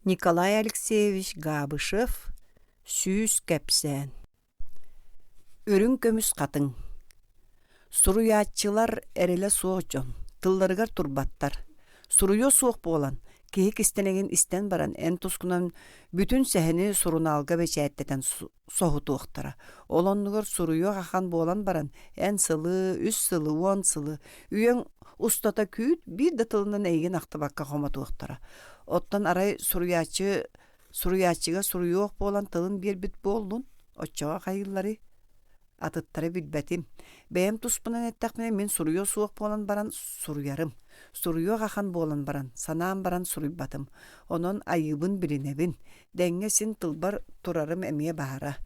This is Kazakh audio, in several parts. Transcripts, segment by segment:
Николай Алексеевич Габышев, Сүүс кәпсән. Өрін көміс қатын. Суруятчылар әрелі соқ жон, тылларығар турбаттар. Суруйо соқ болан, кейік істенеген істен баран ән тұскынан бүтін сәхіні суруналға бәчәттетен соғыты оқтара. Олонығыр суруйо қақан болан баран ән сылы, үс сылы, он сылы, үйен ұстата күйт бір де тылынан әйген ақтыбаққа қоматы оқтара. Оттан арай суруячыға суруйоқ болан тылын бір біт болдun, отчаға қайыллары атыттары білбәтім. Бәйім тұспынан әттәқмене мен суруйо суық болан баран суруярым. Суруйо қақан болан баран, санаам баран суруйбатым. Онон айыбын білінебін. Дәңгесін тылбар турарым әмие бағара.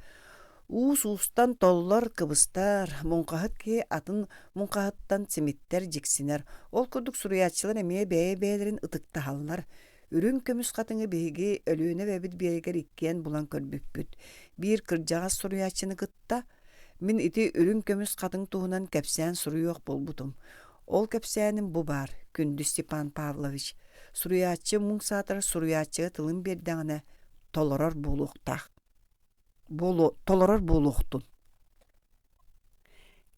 Уус-устан толлар кыбыстар, мұнқағыт ке атын мұнқағыттан семеттер жексінер. Ол күрдік суруячылар әмие бәйе-бәйлерін ытықта халылар. Үрін көміс қатыңы бейге өліөне бәбіт бейгер иккен бұлан көрбіппіт. Bir кыржаға суруячыны кытта, мен ити үрін көміс қатын туғынан кәпсән суруйоқ болбутум. Ол кәпсәнім бұ бар, күнді Степан Павлович. Суруячы мұң сатыр суруячыға тылын бердіңіне толорор болуқтун.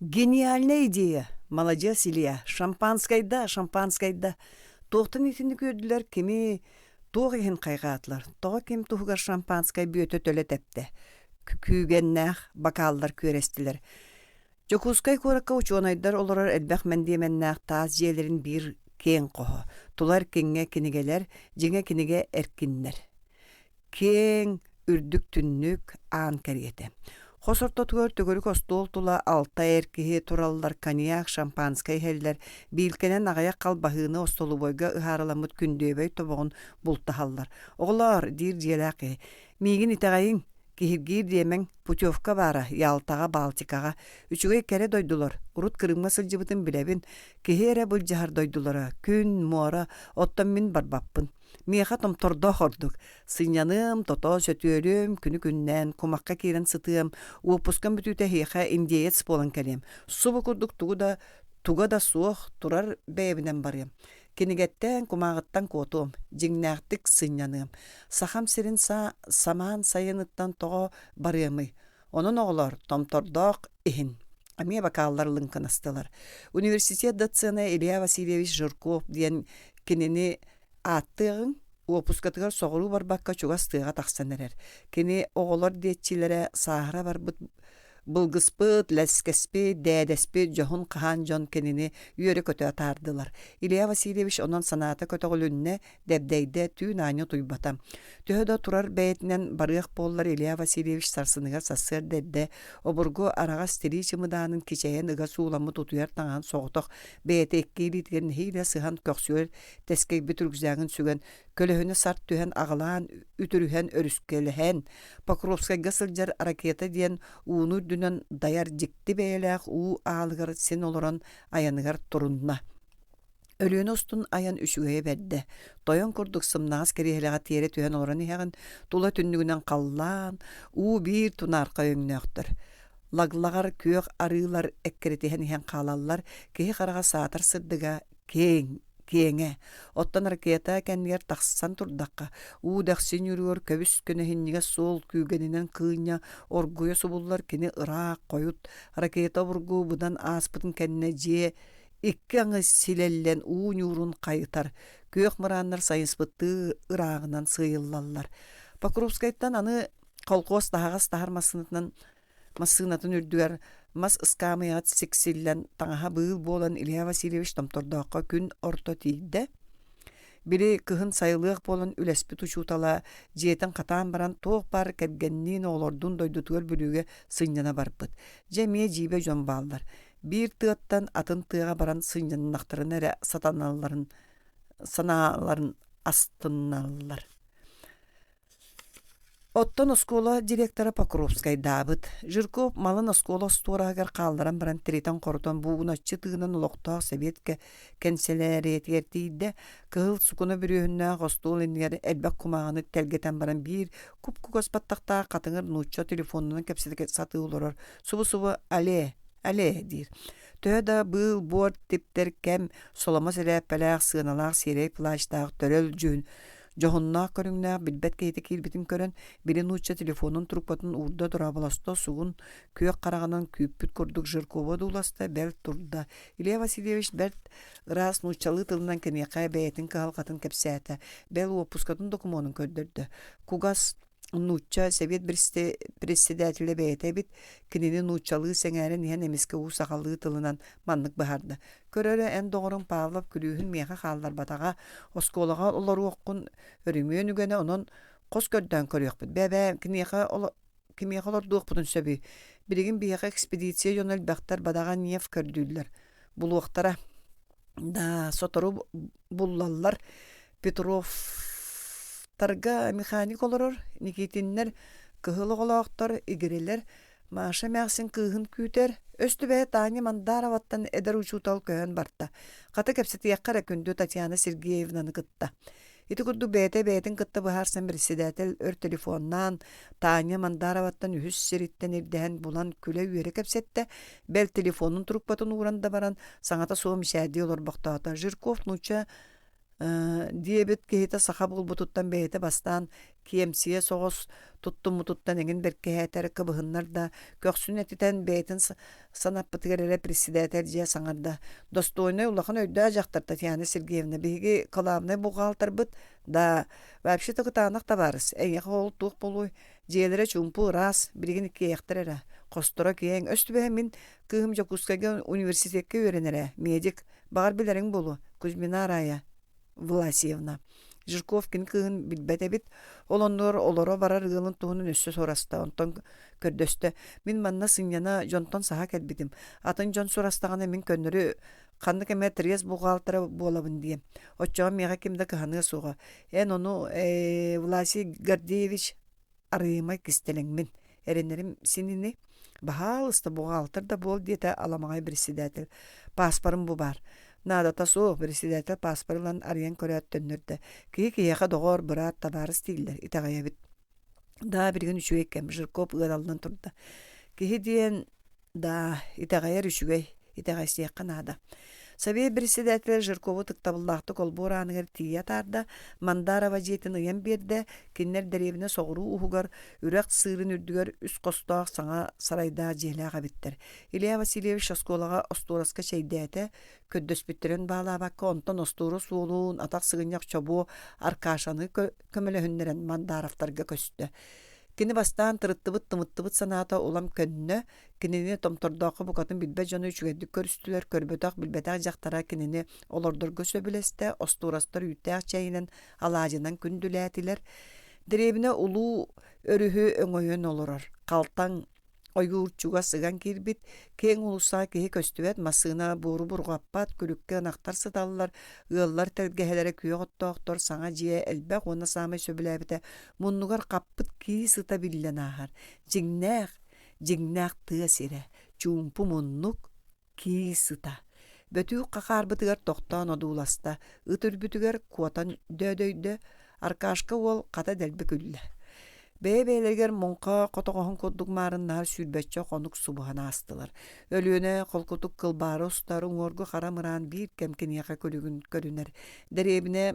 Гениальная идея, молодец Илья, шампанскайда. Тоқтын етінді көрділер, кеме тоғы ехін қайғатлар. Тоғы кем тұғығар шампанскай бүйөті төлі тәпті. Күйгеннәқ бакалдар көрестілер. Жокускай көріққа учуанайдар оларар әлбәқ мәндеменнәқ таз жерлерін бір кен қоғы. Тулар кенге кенегелер, жеңе кенеге әркіннер. Кен үрдік түннік аң кәргеті. Қосырта түгөрік остол тула алта әркеге тураллар коньяк, шампанскай хәлләр, билкенен ағаяқ қалбағыны остолу бойға ұхарыламыд күндөбей тобығын бұлттахаллар. Оғылар, дир желәқи, мейгін итағайын, кехіргейр демен путевка бара, ялтаға, Балтикаға, үчіге кәрі дойдулар, ұрут кырыңма сылжыбытын білебін, кехері бұл жағар дойдулара, күн, муара, оттан мен барбаппын. Меха томтордо хордук. Сынyaным, тото сөтүөлүм, күнү-күннен, кумакка кирен сытыым, уопускан бүтүтэ хейха индиец болан кәлем. Субу курдук туга да суох, турар бәйбінен барым. Кенегеттен кумағыттан котуым, жиңнәқтік сынyaным. Сахам сирин саман сайыныттан тоғы барымы. Onun оғылар томтордоқ ихин. Аме бакаллар лынканастылар. Университет доцена Илья Васильевич Жирков диен кенени аттығын опускатығар соғыру бар баққа чуғастыға тақсанырар. Кені оғылар детчилері сағыра бар бұлғыспыт, ләскеспет, дәдеспет, жоғын қаған жон кенені үйері көті атардылар. Илья Васильевич онан санаты көті ғылүнне дәбдәйді түйін айны туйбатам. Түйді тұрар бәйтінен барық боллар Илья Васильевич сарсыныға сасыр дәдді. Обырғы араға стеричі мұданын кечайын ыға суыламы тұтуяр таңан соғытық бәйті еккейлі тіген хейлі сыған көксуер тәскек бүтіргізәгін сүген көліхіні сарт түйен ағылан, үтіріхен өріскеліхен. Покровскайға сылжар ракета ден уыну дүнен даяр жікті бәйләқ уу ағылғар сен олыран аянығар тұрынна. Өліен ұстын аян үшігeye бәдді. Тойын күрдік сымнағыз керехіліға тері түйен олыран еғін тұла түннігінен қаллан, уу бір тұнарқа өңнөқтір. Лаглағар көк арылар әккеретеген ең қалалар кейі қараға сатыр сырдыға кеңе. Оттан ракета кәнігер тақсан тұрдаққа. Дақсын үрігер көбіс көнігінніге сол күйгенінен күйіне оргуя сұбылар кені ұрақ қойыт. Ракета бұрғы бұдан аспытын кәніне же екі аңы силеллен нүрін қайытар. Көк мұранлар сайынспытты ұрағынан сыйыллалар. Покровскайттан аны қолқос тағас тағар масынатын үрдігер мас ыскамыят сексиллен таңаға бұйыл болан Илья Васильевич томтордаққа күн орто тейді. Бірі кығын сайылық болан үләспі тұшутала жиетін қатан баран тоқ бар кәдгеннен олордun дойдутуғыр бүліге сынjana барпыт. Жәме жибе жон балдар. Bir тыаттан атын тыға баран сынjanнақтарын әрі саналарын астынналар. Оттон оскола директора Покровскай дабыт. Жирков малын оскола стуарагар қалдыран баран тиритан қорытан буғыначы тыгынан ұлықтақ советке кәнселәрет ертейді. Кығыл сукуна бүріғінна ғостол енігер әлбәк құмағаны тәлгетен баран бір күп-күк оспаттақта қатыңыр нұтча телефонынан кәпсетіке саты олырар. Субы-субы але дейір. Төда бұл борт типтер кәм соламас әрәппәләқ сығыналақ серей плаштақ төрел жүн. Johunna körüngna bilbet keyti kirbitin körön birin uçça telefonun trupatın urda durabılasta sugun kök qaraganan küppüt kurduk Жиркова дуласта бәлт турда. Илья Васильевич бәлт раз нучалы тылынан кенеқай бәйтін кағалқатын кәпсәті. Бәл опускатын документын көддірді. Кугас нучча совет председателі бәйті бит кенені нучалы сәңәрін ен емеске усақалы тылынан маннық бахарды. Көрөрі ән доғырын Павлов күлүйін меға қалдар батаға осколаға олар оққын өрімен үгені онын қос көрден көрек біт. Бәбә кемеға олар дуық бұтын сөбі. Бірігін бияға экспедиция жонал бәқтар бадаға неф көрдүллер. Бұл уақтара да сотору бұллалар Петровтарға механик оларыр, Никитиннер кығылы қолақтар, игерелер, маша мәқсін кығын күйтер, өсті бәе Таня Мандароваттан әдір учутал күйін барта. Қаты кәпсеті яққара күнді Татьяна Сергеевнаны кытта. Ити күрді бәйтін кытта бұхарсан председатель өр телефоннан Таня Мандароваттан үхіс сериттен ердән бұлан күлі үйері кәпсетті. Бәл телефонын тұрықпатын уранда баран саңата соғым шәді олар бақтауыта. Жирков нуча диебет кейті сақа бұл бұтыттан бәйті бастан кемсие соғыз тұттым мұтыттан еңін беркейтері кыбығынлар да көксін әтітен бәйтін санап бұтығырere председатель жия саңарда. Достойны ұлақын өйді ажақтар Татьяна Сергеевна бейгі қаламны бұғалтар бұт да вәпші тұғытанық табарыз. Әйеқі ол тұқ болуй жиелері чумпу рас бірген екі ектірері. Қостыра кейін өсті бәй мен күйім жокускаға университетке өренері. Медик бағар білерің болу Кузьмина Рая Власиевна. Жирковкин кыгын билбетебит, олоннор олоро барар ылын туһунун өссө сораста, онтон көрдөстө. Мин манна сыньяна жонтон саха келбитим. Атын жон сорастагана мен көннөрү канды кеме трес бухгалтера болабын дие. Оччоо мега кимде кыханы суга. Ону Власий Гордеевич арыймай кистелеңмин. Эренерим синини бахалыста бухгалтер да бол диете аламагай председатель. Паспорым бу бар. Нада тасу председатель паспортлан арыян көрөт төннөрдө. Кийеха догор бират табарыс тийлер. Итагая бит. Да бирген үчүгей кем Жирков ыдалдан турда. Кихи диен да итагая үчүгей итагай сыякканада. Совет председатель Жиркову тыктабыллахты колбураныгер тия тарда Мандарова жетин ыян берде киннер деревине соғыру ухугар үрәк сырын үрдүгер үс костаак саңа сарайда желага биттер. Илья Васильевич осколага остураска чейдәте көддөспүттерен баалабакка онтон остуру суулуун атак сыгыньяк чобу аркашаны көмөлөһүннерен Мандаровтарга көстө. Кини бастан тымыттыбыт саната улам көннө кинини томтордоқы букатын билбе жону үчүгедди көрүстүлөр көрбөтак билбетак жактара кинини олордорго сөбүлесте остурастар үйтәк чайынан алаажынан күндүләтилер. Деребине улуу өрүхү өңөйөн олорор. Калтаң ойгуурчуга сыган кирбит, кең улуса кеһи көстүбет масына буру бургаппат күлүккө нактар сыталлар, ыаллар телгеһелере күйөгөттоктор саңа жие элбек оны самай сөбүләбите муннугар каппыт кии сыта билленахар. Жигнах тыа сире, чумпу муннук кии сыта. Бөтүү какарбытыгар токтон одууласта, ытырбүтүгер куатан дөдөйдө, аркашка ол ката делбе күлле. Бәйбәйлергер монқа қотоғын көддік марыннар сүрбәтчі қонық субағана астылар. Өліөне қолқытық қылбары ұстары ұңорғы қарамыран бір кәмкенеға көлігін көрінер. Дәребіне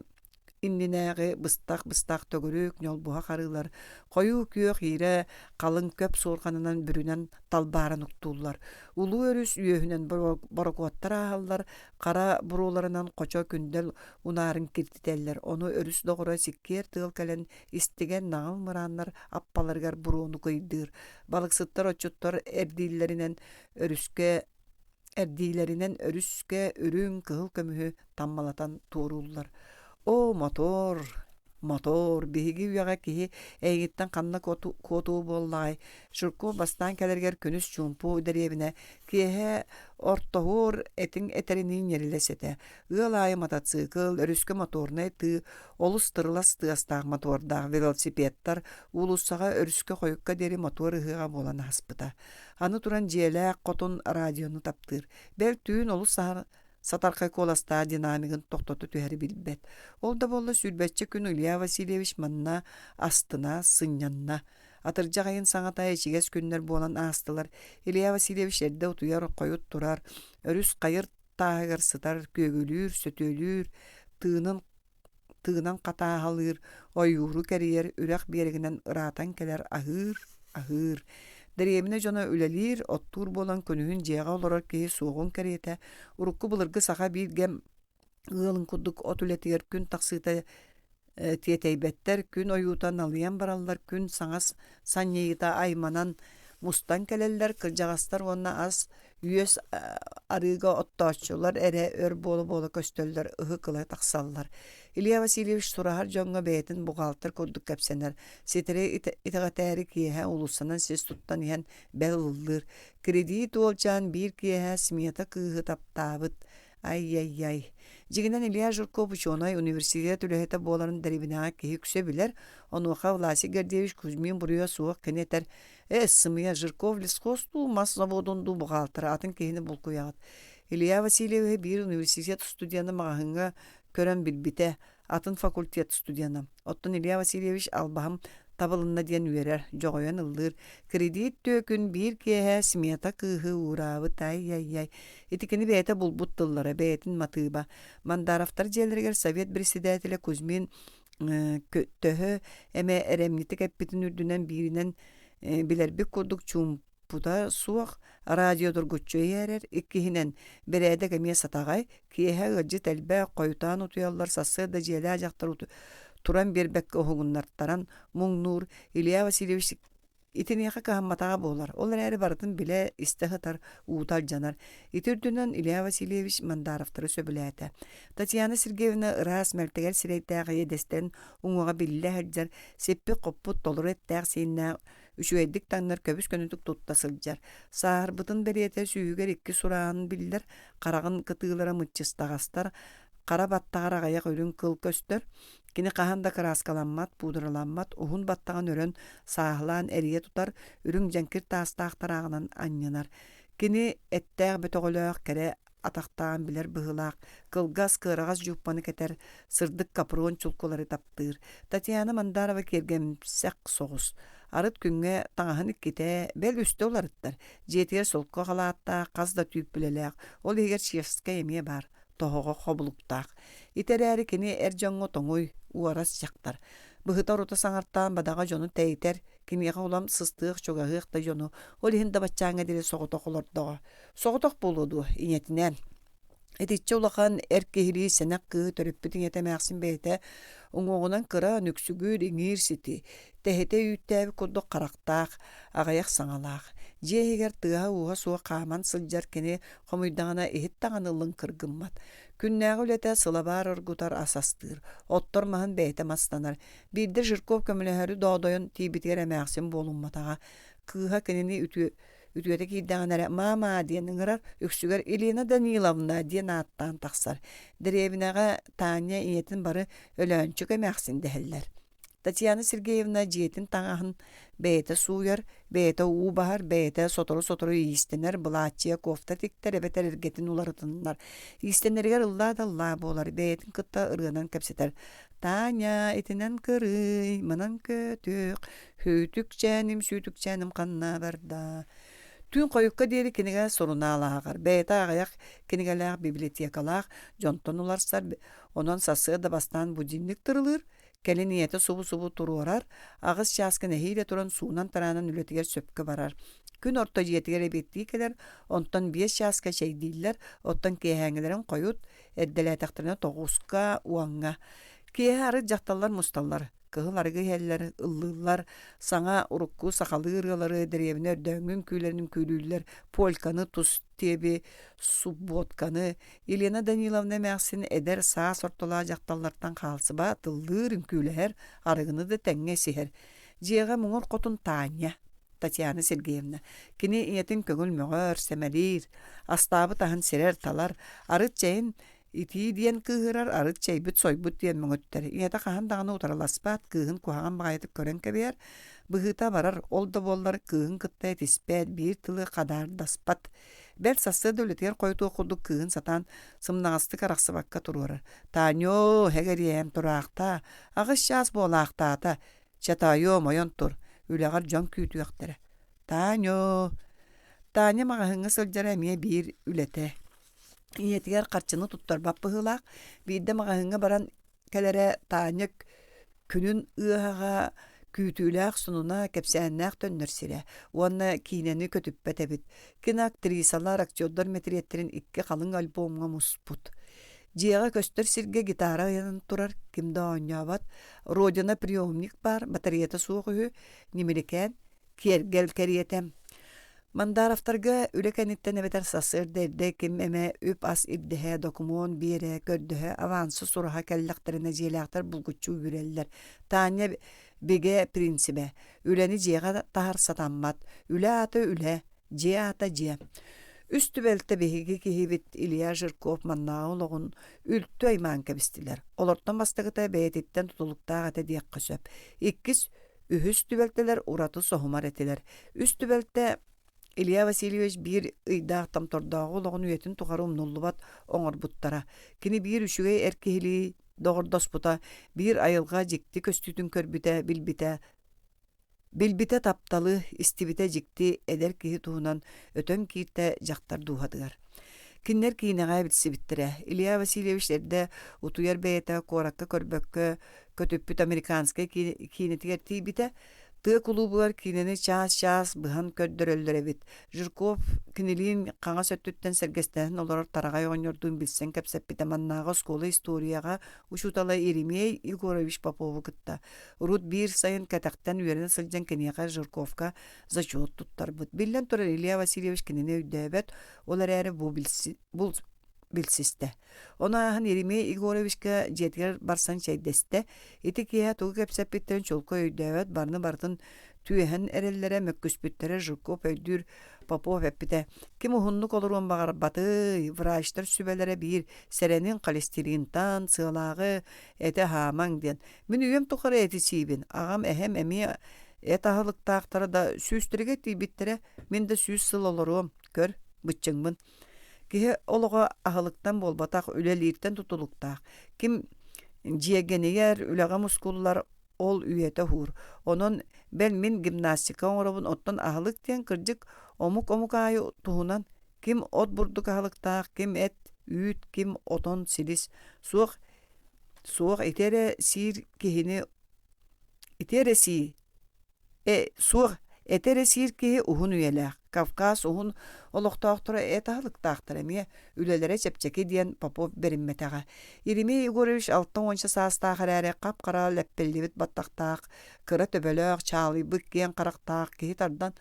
иннинәғі быстақ төгірік нөл бұға қарылар. Қойу күйек ере қалың көп сорғанынан бүрінен талбарын ұқтулар. Улу өріс үйөһінен борғуаттар ағалар, қара бұруларынан қоча күндел унарын кертітелер. Оны өріс доғыра сиккер тығыл кәлін істеген нағыл мұранлар аппаларғар бұруыны көйдір. Балықсыттар отчуттар әрдейлерінен өріске үрін кығыл көмігі таммалатан туырулар. О, мотор, биһиги уяга киһи эйгиттен канна котуу боллай. Жирков бастан келергер күнүс чумпу деребине киһи ортоһур этин этеринин ерилесете. Ыалай мотоцикл, өрүскө моторны ты, олус тырлас тыастаах моторда велосипедтар, улуссага өрүскө койукка дери мотор ыһыга болан хаспыта. Аны туран желе котун радиону таптыр. Бел түүн олус сатарқай коласта динамигын тоқтоту түһәри билбет. Ол да болла сүрбәтче күн Илья Васильевич манна астына, сыннянна. Атыржағайын саңатай ечигес күннер болан астылар. Илья Васильевич әрді утуяр қойыт турар. Өрүс қайыр тағыр сытар, көгілүр, сөтөлүр, тыынын tığınan qata halır, oyuğru keriyer, ürek beriginden ıratan keler ahır. Deremine jona ülelir, ottur bolan könühün jeğa olarar ki soğun keriyete, urukku bulurgu sağa bir gem ığılın kudduk ot ületiyer gün taksıta tieteybetter, gün oyutan alayan barallar, gün saňas sanyeyita aymanan mustan keleller, kırjağastar onna az yües arıga ottaççular ere ör bolu köstöller ıhı kıla taksallar. İlya Vasilyevich surahar jonga beytin bugaltır kudduk kapsener. Sitere itagatari kiyehe ulusanan ses tuttan ihan belılır. Kredi dolcan bir kiyehe smiyata kıhı taptabıt. Ay. Jiginden İlya Jurkovich onay üniversitet ülehete boların deribine ki yükseliler. Onu Vlasi Gerdevich Kuzmin buraya soğuk keneter. Sımıya Jurkovlis kostu mas zavodundu bugaltır atın kehini bulkuyat. İlya Vasilyevich bir üniversitet studiyanı mağahınga kören bilbite atın fakultet studiyanı. Ottan İlya Vasilyevich albahım tabılınna diyen üyerer, joğayan ıldır. Kredit tökün bir kehe smiyata kıhı uğrabı ay. Etikini beyete bulbut tıllara, beyetin matıba. Mandaraftar jeleriger Sovet Presidentile Kuzmin töhü eme eremnitik eppitin ürdünen birinen bilerbik kurduk çumpuda suak radyodur gutçu yerer, ikkihinen berede kemiye satagay, kiyehe gıcı telbe koyutan utuyallar sası da jele ajaktar turan bir bekki ohugunlartaran Muğnur, İlya Vasilyevich itiniyaqa kahammatağa bolar. Olar eri baratın bile istihıtar uğutal janar. İtirdünen İlya Vasilyevich mandaraftarı söbülete. Tatyana Sergeyevna ras melteger sireytağı yedesten uňuğa bille herjar seppi qopput dolur ettäq sinna üçüydik tanlar köbüs könütük tuttasıljar. Sahar bıtın beriyete süyüger ikki surağın biller, qaragın kıtığılara mıtçıstağastar, qara battağara ayak ölün kıl köstör, kini qahanda kraskalanmat, pudralanmat, uhun battağın örön sahlan eriye tutar, ürün jankir tastağtarağынан anyanar. Kini ettәg bötögölög kere ataqtan biler bıhılaq, kılgas kırağaz juppanı keter, sırdık kapron çulkuları taptır. Tatyana Mandarova kergemsek soğus. Arıt günge taňahyň ikkite bel üstü olarıttar. Jetiger solka halatta qazda tüyüp bileläk. Ol eger şefska emie bar. Tohoga hobuluktaq. Iteräri kini erjongo toňoy uaras jaktar. Bıhıtar ota saňarttan badaga jonu teýter. Kiniga ulam systyk çogahyk da jonu. Ol hinda batçaňa dire sogotok olardy. Sogotok boludu iňetinen. Editçe ulakan erkehiri senak kığı törüppütün yetemäksin beyte, oňoğunan kıra nüksügür iňir siti, tehete üyüttäbi kurdu qaraqtaq, agayak saŋalaq. Jehiger tığa uğa suğa qaman sıljar kene xomuydağına ehit taňanylyn kırgımmat. Künnäge ülete sılabar ırgutar asastır. Ottor mahan beyte mastanar. Birdir Jurkov kömüleheri dodoyon tibitiger emäksin bolunmataga. Kıha keneni ütüyete kiýdäňere mama diýen ıňırar, üksüger Elena Danilovna diýen attan taksar. Derewinäge Tanya iýetin bary ölönçük emäksin deheller. Tatyana Sergeyevna jiýetin taňahyň beyte suýar, beyte uw bahar, beyte sotoru iýistener, blatçya kofta tikter, ebeter ergetin ularытynlar. Iýistenerger ılla bolar, beytin kıtta ırgınan kepseter. Tanya etinen kırıy, manan kötük, hütük sütük kanna barda. Tün koyukka deri kinige soruna alağar. Beyta ağayak kinigeler bibliotekalaq, jonton ularsar, onan sası da bastan budinlik tırılır. Keli niyete subu turuorar. Ağız şaskı nehiyle turan suunan taranan ületiger söpkü barar. Gün orta jiyetiger ebettiği keler, ondan 5 şaska şey değiller, ottan keyhengelerin koyut, eddeletaqtırına toğuska, uanga. Keyharı jaktallar mustallar. Kıhılargı heller, ıllılar, sana urukku sakalı ırgaları, derevine döngün küylerinin küylüler, polkanı, tuz tebi, subbotkanı, Elena Danilovna mäksin eder sağ sortula jaktallardan kalsı ba, tıllıırın küyler, arıgını da tenge siher. Jiga muğur kotun Tanya, Tatyana Sergeyevna, kini iyetin kögül möğür, semelir, astabı tahın serer talar, arıt çayın, iti diyen kıhırar arıt çeybüt soybut diyen möngötter. İyata kahan dağına utaralaspat kıhın kuhagan bağaytık kören keber. Bıhıta barar olda bollar kıhın kıtta etispet bir tılı kadar daspat. Bel sası dövletiyer koytu okuduk kıhın satan sımnağısты karaqsı bakka tururar. Tanyo hegeriyem turaqta, ağış şas bolaqta ata. Çatayo moyon tur. Ülegar jon küytü yaktere. Tanyo. Tanya mağahıngı sılcara emiye bir ülete. İyetiger qarçını tuttar bappıhılaq, bir de mağahınga baran келере тааньык күнүн ыаға күйтүүлээх сунуна кепсээннээх төннөрсире. Уонна кинени көтүппэтебит. Кин актрисалар, актёрдар метриеттерин икки халың альбомга муспут. Дьиэҕэ көстөр сиргэ гитара ыянын турар, кимда оонньаабат. Родина приемник бар, батареята суох үһү, нимиликэн, киэргэл кэриэтем. Мандарафтарга үлекениттен эбетер сасыр дерде ким эме үп ас ирдэһэ докумон биэре көрдөһө авансы сураха келлэхтерине дьиэлээхтер булгуччу үбүрэллэр. Таня биге принцибе. Үлени дьиэҕэ тахар сатаммат. Үлэ аты үлэ, дьиэ ата дьиэ. Үстү бэлте биһиги киһибит Илья Жирков маннаа олоҕун үлтү аймаан кэбистилэр. Олортон бастагыта бэйэтиттен тутулуктаах ате диэкка сөп. Иккис үһүс түбэлтелер ураты соһумар этилэр. Үстү бэлте Илья Васильевич бир ыйдаах тамтордоогу олоҕун үетин тухары умнуллубат оҥорбуттара. Кини бир үшүгэй эркихили доҕордоспута, бир айылга жикти көстүтүн көрбүтэ билбите тапталы истибите жикти эдер киһи туһунан өтөн кииртэ дьахтар дууһатыгар. Киннер киинэҕэ билсибиттерэ. Илья Васильевич эрдэ утуйар бэйэтэ куоракка көрбөккө көтүппүт американскай киинетигэр тиибите тыа кулубулар кинени чаас быһан көрдөрөллөр эбит. Жирков кинилиин каңа сөттүттен сергестен олорор тарагай оñордуун билсен кепсеппите маннаага скола историяга учутала Еремей Егорович Попову кытта. Рут бир сайын катактан үерене сылдьан кенияга Жирковка зачет туттарбыт. Биллен турар Илья Васильевич кинени өйдөбөт, олар эри бул билсисте. Онаһын Еремей Егоровичка жетгер барсан чайдесте, ити киһэ тугу кепсеппиттерин чолко өйдөбөт, барны бартын түйэһэн эреллере мөккүспүттере Жирков өйдүр Попов эппите. Ким ухуннук олоруон багар баты, врачтар сүбелере бир серенин холестеринтан, сылагы, эте хаамаң ден. Мен үйем тухары эти сибин. Агам эһем эми этахылыктаактары да сүүстүрге тийбиттере, мен да сүүс сыл олоруом, көр, быччыңмын. Киһи олоҕо аһылыктан болбатах үлэлииртен тутулуктаах. Ким дьиэгенигер үлэҕэ мускуллар ол үйэтэ хур. Онон бэл мин гимнастика оҥоробун оттон аһылык диэн кырдьык омук аайы туһунан ким от бурдук аһылыктаах, ким эт үүт, ким отон силис. Суох итере сир киһини суох этере сир киһи уһун үйэлээх. Кавказ уһун олохтоохтора этаһылыктаахтар эмиэ үлэлэре чепчеки диэн Попов беримметэҕэ. Еремей Егорович 6-10 саастаах эрээри кап-кара лэппеллибит баттахтаах, кыра төбөлөөх, чаалыйбык киэн карахтаах, киһи тардан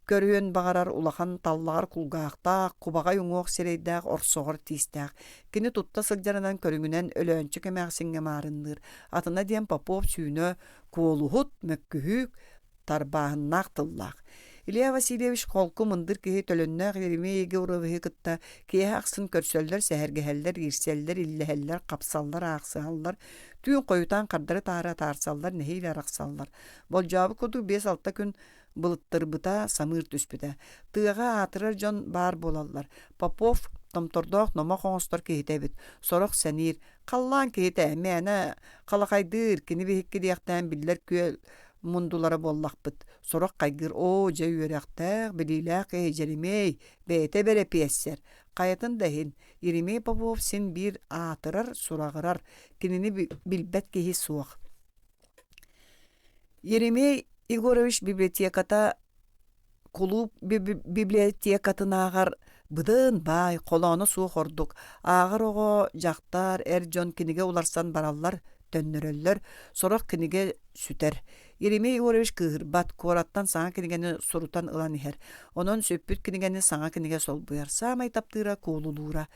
көрүөн багарар улахан таллаар кулгаахтаах, кубагай уҥуох сирейдээх, орсоҕор тиистээх. Кини тутта сылдьаранан көрүҥүнэн өлөөнчү кэмээхсиҥҥэ маарынныыр. Атына диэн Попов сүүнө куолуһут мөккүһүүк тарбааһыннаах тыллаах. Илья Васильевич холку мындыр киһи төлөннөөх Еремей Егоровиһи кытта киэһэ ахсын көрсөллөр, сэһэргэһэллэр, ирсэллэр, иллэһэллэр, капсаллар, аахсыһаллар, түүн койутаан кардары таара таарсаллар, нэһиилэ арахсаллар. Болдьообу курдук 5-6 күн былыттырбыта самыыр түспүтэ. Тыаға атырар дьон баар болаллар. Попов томтордоох номох оҥостор киһитэбит. Сорох сэнир, халлаан киһитэ, мээнэ халахайдыыр, кини биһикки диэхтээн биллэр күөл мундулары боллахпыт. Сорох кайгыр жа үөрэхтээх, билилээх Еремей, бэйэтэ бере пиэссэр. Кайатын дахин, Еремей Попов син бир аатырар, сурағырар, кинини билбэт киһи суох. Еремей Егорович библиотеката, клуб библиотекатынаагар быдын бай, колоону суох ордук. Аагар ого жактар, жон киниге уларсан бараллар, төннөрөллөр, сорох киниге сүтер. Еремей Егорович кыһырбат, куораттан саҥа кинигени сурутан ылан иһэр. Онон сөппүт кинигени саҥа киниге солбуяр. Саамай таптыыра куулулуура.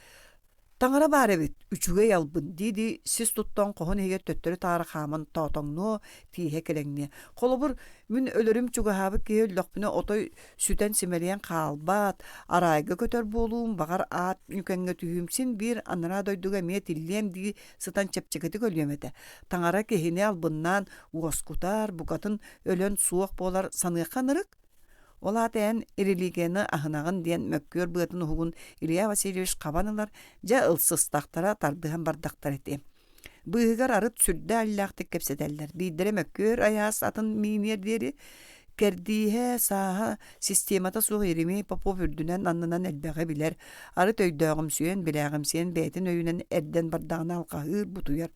Таҥара баар эбит, үчүгэй албын диди сис туттон коһон иһиге төттөрү таара хааман тоотоҥнуо тииһэ келэҥниэ. Холобур мүн өлөрүм чугаһаабы киһи өллөхпүнэ отой сүтэн симэлиэн хаалбаат, арайга көтөр буолуум багар аат нүкэҥҥэ түһүмсин бир анара дойдуга миэ тиллиэм дии сытан чепчекети көлүөмэтэ. Таҥара киһини албыннаан уоскутар, букатын өлөн суох буолар саныахха нырык. Олатен ирилигені ахынағын ден мөккөр бұғытын ұғын Илья Васильевич қабанылар жа ылсыстақтара тардыған бардақтар еті. Бұғығар арыт сүрді аллақты кепседелдер. Бейдері мөккөр аяс атын мейнердері Kerdihe saha sistemata su irimi Popov ürdünen annından elbeğe biler. Arı töydöğüm süyen biləğim sen beytin öyünen erden bardağına alqahır butuyar.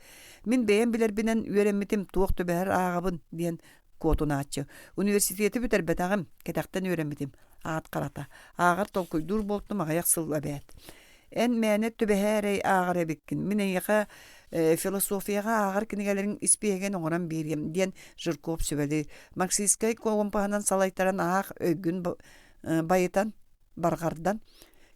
Min beyen biler binen öğrenmetim tuğuk tübəhər ağabın diyen kodunu açı. Üniversiteti büter betağım ketaktan öğrenmetim. Ağat karata. Ağar tolkuydur boltum ağayak sılla bəyət. En menet tübəhərey ağar ebekkin. Mine yaqa filosofiyaga ağar kinigelerin ispiyegen oğran biriyem diyen Jırkov sübeli. Marksistskay kompahanan salaytaran ağ ögün bayıtan bargardan.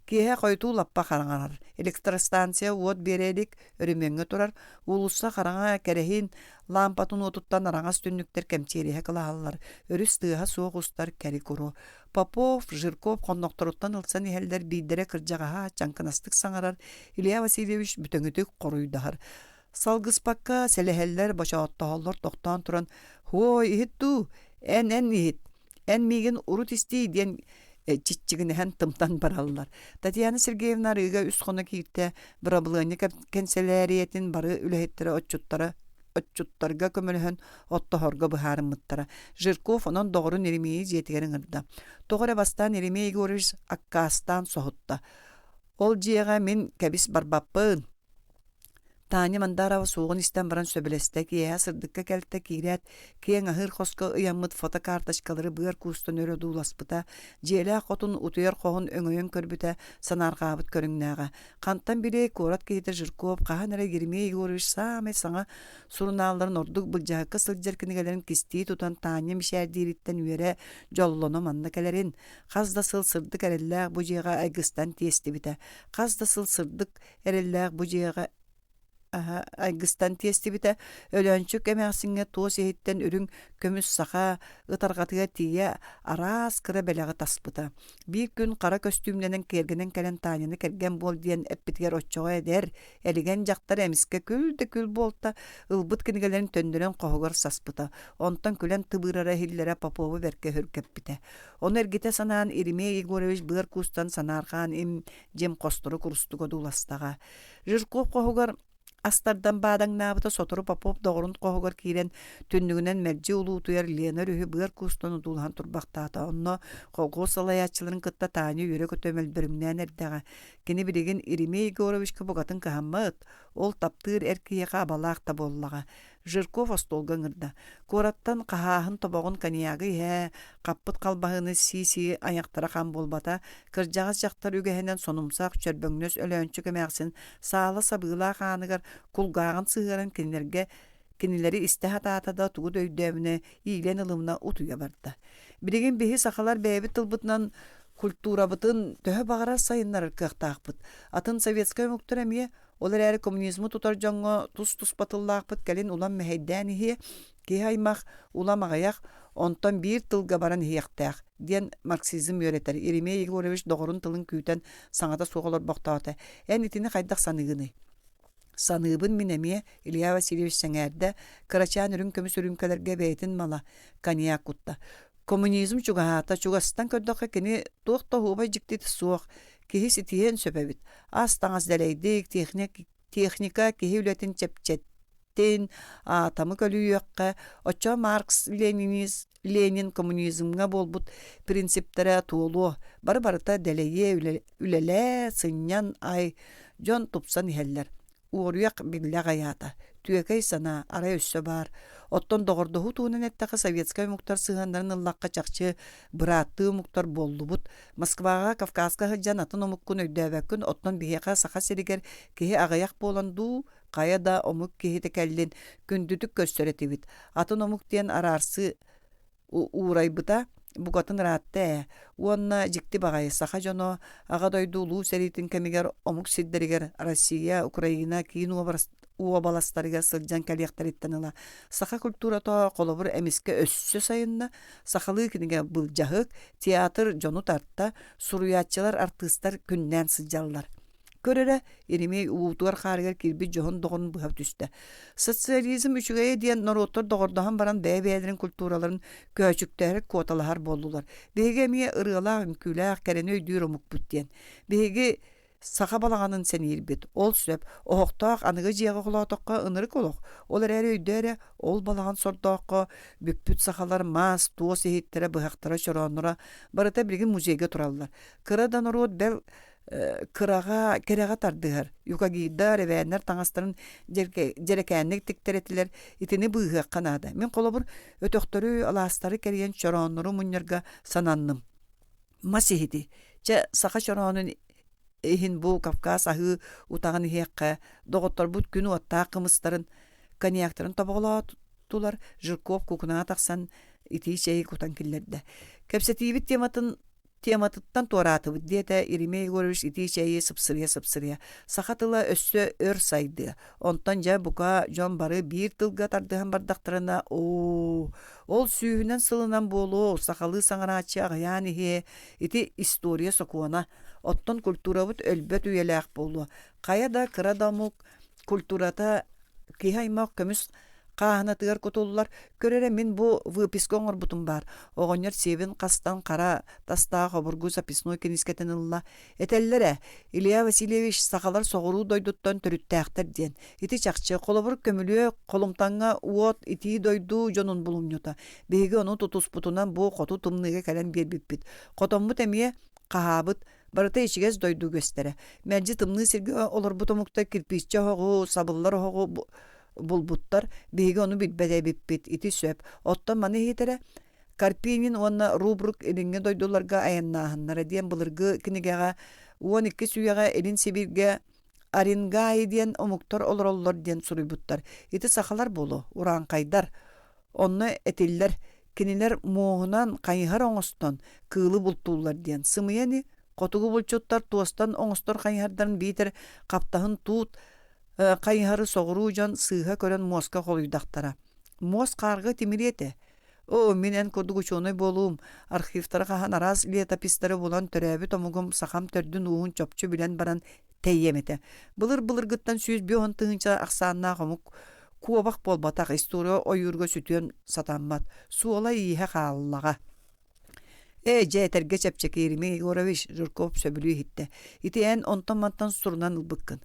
Kihe koytu lappa karanganar. Elektrostansiya uot berelik örümenge turar. Ulussa karanga kerehin lampatun otuttan arangas tünnükter kemçerihe kılahallar. Örüs tıha soğuk ustar keri kuru. Popov, Jırkov konnoktoruttan ılsan iheller bidere kırcagaha çankınastık sangarar. İlya Vasilyevich bütüngütük koruyudahar. Salgıspakka seleheller başa ottahallar toktan turan. Hoy ihittu, en ihit. En migin urut isti diyen çitçigini hen tımtan barallar. Tatyana Sergeyevna rıga üst konu kiitte bırablığını kanseleriyetin barı ülehettere otçuttarga kömülühün otta horga buharın mıttara. Jırkov onun doğru nerimeyi jetigerin ırda. Doğru bastan nerimeyi görürüz akkastan sohutta. Ol jiyaga min kebis barbappın. Tani mandara soğun isten baran söbelestek ya sırdıkka keltte kiret kiyen ahır xoska ıyanmıt fotokartaşkaları bığır kustan öre duulaspıta jela qotun utuyar qoğun öngöyen körbüte sanarqabıt körüngnaga qanttan biri korat keyter Jırkov qahanara girmeye görüş same sana surunalların orduk bılcahıkka sıljarkinigelerin kistiyi tutan tanya mişerdiritten üyere jollonu mandakelerin qazda sıl sırdık erellağ bu jega aygıstan tiyesti bite qazda sıl sırdık erellağ bu jega aygıstan tiyesti bite ölönçük emeğsinge toz ehitten ürün kömüs sağa ıtargatıga tiye aras kıra belağı taspıta. Bir gün kara köstümlenen kergenen kelen tanyını kergen bol diyen epbitger otçoğa eder. Eligen jaktar emiske kül de kül bolta ılbıt kinigelerin töndüren qoğugar saspıta. Ontan külen tıbırara hillere Popovu berke hürkep bite. Onu ergite sanaan Irimey Igorevich bığır kustan sanarkan im jem kosturu kurustuga dulastaga. Jırkov qoğugar astardan badan nabıta sotoru Popov doğrun qoğugar kiren tünnügünen merci ulu tuyar Lena rühü bığır kustonu dulhan turbaqtata. Onno qoğu salayatçıların kıtta tani yürek ötömel birimnen erdaga. Kini birigin Irimey Igorevich kıbugatın kahammat. Ol taptır erkiyeqa abalaqta bollaga. Jırkov ostolgan ırda. Korattan qahahın toboğun kaniyagı he, qappıt qalbahını sisi ayaktara kan bolbata, kırjağız jaktar ügehenen sonumsaq çörböngnös ölönçük emeğsin sağla sabıla qanıgar kulgağın sığıran kinileri istehat atada tuğu döydövüne iyilen ılımına utuya barda. Birigin bihi sakalar beybi tılbıtnan kulturabıtın töhe bağırar sayınlar ırkıqtaqpıt. Atın Sovetskay muqtar emiye olar əri kommunizmi tutar jongo tus batıllaqpıt gelin ulan meheddanihi ki haymaq ulamağayaq ondan bir tılga baran hiyaqtaq diyen Marksizm yöreteri Irimey Igorevich doğrun tılın küyten sanata soğular boqtağıta. En itini qaydaq sanıgını. Sanıbın minemiye Ilya Vasilyevich Senger'de Karaçan ürün kömüs ürünkelerge beytin mala kaniyak kutta. Komünizm çugahata çugastan kördöqe kini tuğta huba jiktiti soğuk kihi sitiyen söpebit. Astağız deleydik teknika kihi ületin çepçettin atamı kölüyöqqa oça Marx Lenin komünizmga bolbut prinsiplere tuğulu barbarıta deleye ülele sınyan ay jon tupsan iheller. Uğruyak billa gayata. Tüyekay sana ara össö bar. Otton doğurduhu tuğunan ettaqı Sovetskay muqtar sığanların ıllaqqa çaqçı bırattığı muqtar bollubut. Moskvaga, Kafkaska hıccan atın omukkun öydäbäkkün otton biheqa saqa seriger kihi ağayak bolandu qaya da omuk kihi tekellin kündütük gösteretibit. Atın omuk diyen ararsı uğraybıta bugatın rahatte. Uonna jikti bagay saqa jono ağa doydu ulu seritin kemiger omuk sidderiger Rossiya, Ukraina, kiin uwa balastariga sıljan kaliyaktarittanıla. Saqa kultura to kolobur emiske össö sayınna saqalı kinige bıljahık teatr jonu tartta suruyatçılar artistlar künnen sıljallar. Körere Irimey uğutugar xariger kirbi johun doğun bıhab tüste. Sotsializm üçügeye diyen norotor doğurdahan baran beylerin kulturaların köçükleri kotalahar boldular. Behege miye ırıla hümkülah kerene öydüyor omuk büt diyen. Behege Саха балаганын сенирбит. Ол сөп, оқтақ анығы жиағы құлатыққа ыныры колық. Ол әрі өйдері, ол балаган сордаққа бүкпүт сахалар мас, туос ехеттері бұхақтары шороныра барыта бірген музейге тұралылар. Кырадан ород бәл кераға тардығыр. Юкагидар, әвәнлер таңастарын жерекәнлік тіктеретілер, итini бұйғы қанады. Мен қолы бір өтіқтері аластары кәрген шороныры мұнерға сананным. Масихиди. Саха шоронын Эхин бу Кавказ ахы утаган хекка доготтор бут күнү атта кымыстарын коньяктарын табыгыла тулар жыркоп кукуна таксан ити чей кутан киллерде. Кепсетибит тематыттан торатып дете иримей горыш ити чей сыпсырия. Сахатыла өссө өр сайды. Онтан жа бука жон бары бир тылга тардыган бардактарына ол сүйүнөн сылынан болу сахалы саңарачы агаяны хе ити история сокуана оттон культурабыт өлбөт үйеләк болу. Каяда кырадамук культурата кихаймак көмүс қағына тығар көтолулар көрері мен бұ выпискоңыр бұтым бар. Оғынер севен қастан қара тастағы обыргу записной кенискетін ұлла. Этеллері Илья Васильевич сақалар соғыру дойдуттан түріттәқтір ден. Ити чақчы қолыбыр көмілі қолымтанға уот ити дойду жонын бұлымнyoта. Беге оны тұтус бұтынан бұ қоту тұмныға кәлен бербіппіт. Қотомбы тәмие қағабыт барыта ичигез дойду göstere. Мәнжі тымны сирге олар бұтымықта кирпичче хоғу, сабыллар хоғу булбуттар беге onu bitbet iti söp. Ottан маны хетере Карпинин онна рубрук элинге дойдуларга аяннаханнара диен былыргы кинигега 12 сүйега элин сибирге Арингай диен омуктор олороллор диен сурuybuттар. Ити сахалар болу, уран кайдар. Онны этиллер кинилер моғынан кайхар оңостон кылы бултуулар диен. Сымыяни котугу булчуттар туостан оңостор кайхардарын битер каптахын туут кайхары соғыру жан сыға көрен моска қолуйдақтара. Мос қарғы тимиреті. Менен көрдігі чоной болуым. Архивтары қахан араз летопистері болан төрәбі томугум сақам төрдін уын чопчу білен баран тәйеметі. Былыр гыттан сүйіз беуін тыңынча ақсанына қомук куабақ болбатақ история ойырға сүтен сатанмат. Суола иеге қалылаға. Жәйтерге чәпчекеріме Егорович Жирков сөбілі хитті. Ити ән онтан-мантан сурынан ұлбыққын.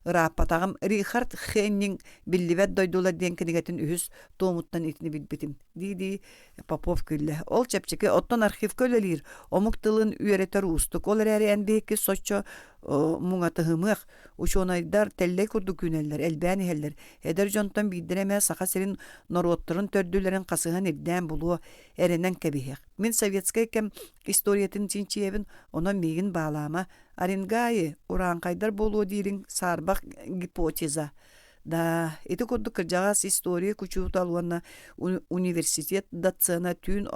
Рапатағым Рихард Хеннинг билливет дойдулар ден кенегетін үхіс тоомуттан итini билбетим. Диди Попов күлі. Ол чәпчеке оттан архив көлелер. Омук тылын үйеретер устук. Ол әрі әнбекке соччо мұңатығымық. Учонайдар тәлләй күрді күнелер, әлбәні хәллер. Әдер жонтан биддіреме сақа серин нороттырын төрділерін қасыған ерден болуы әрінен кәбіхек. Мен советскай кәм историятын чинчиевін онан мегін бағлама. Арингайы уран қайдар болуы дейрін сарбақ гипотеза. Да, эти көрді кіржағас история күчууталуанна университет датсана түйін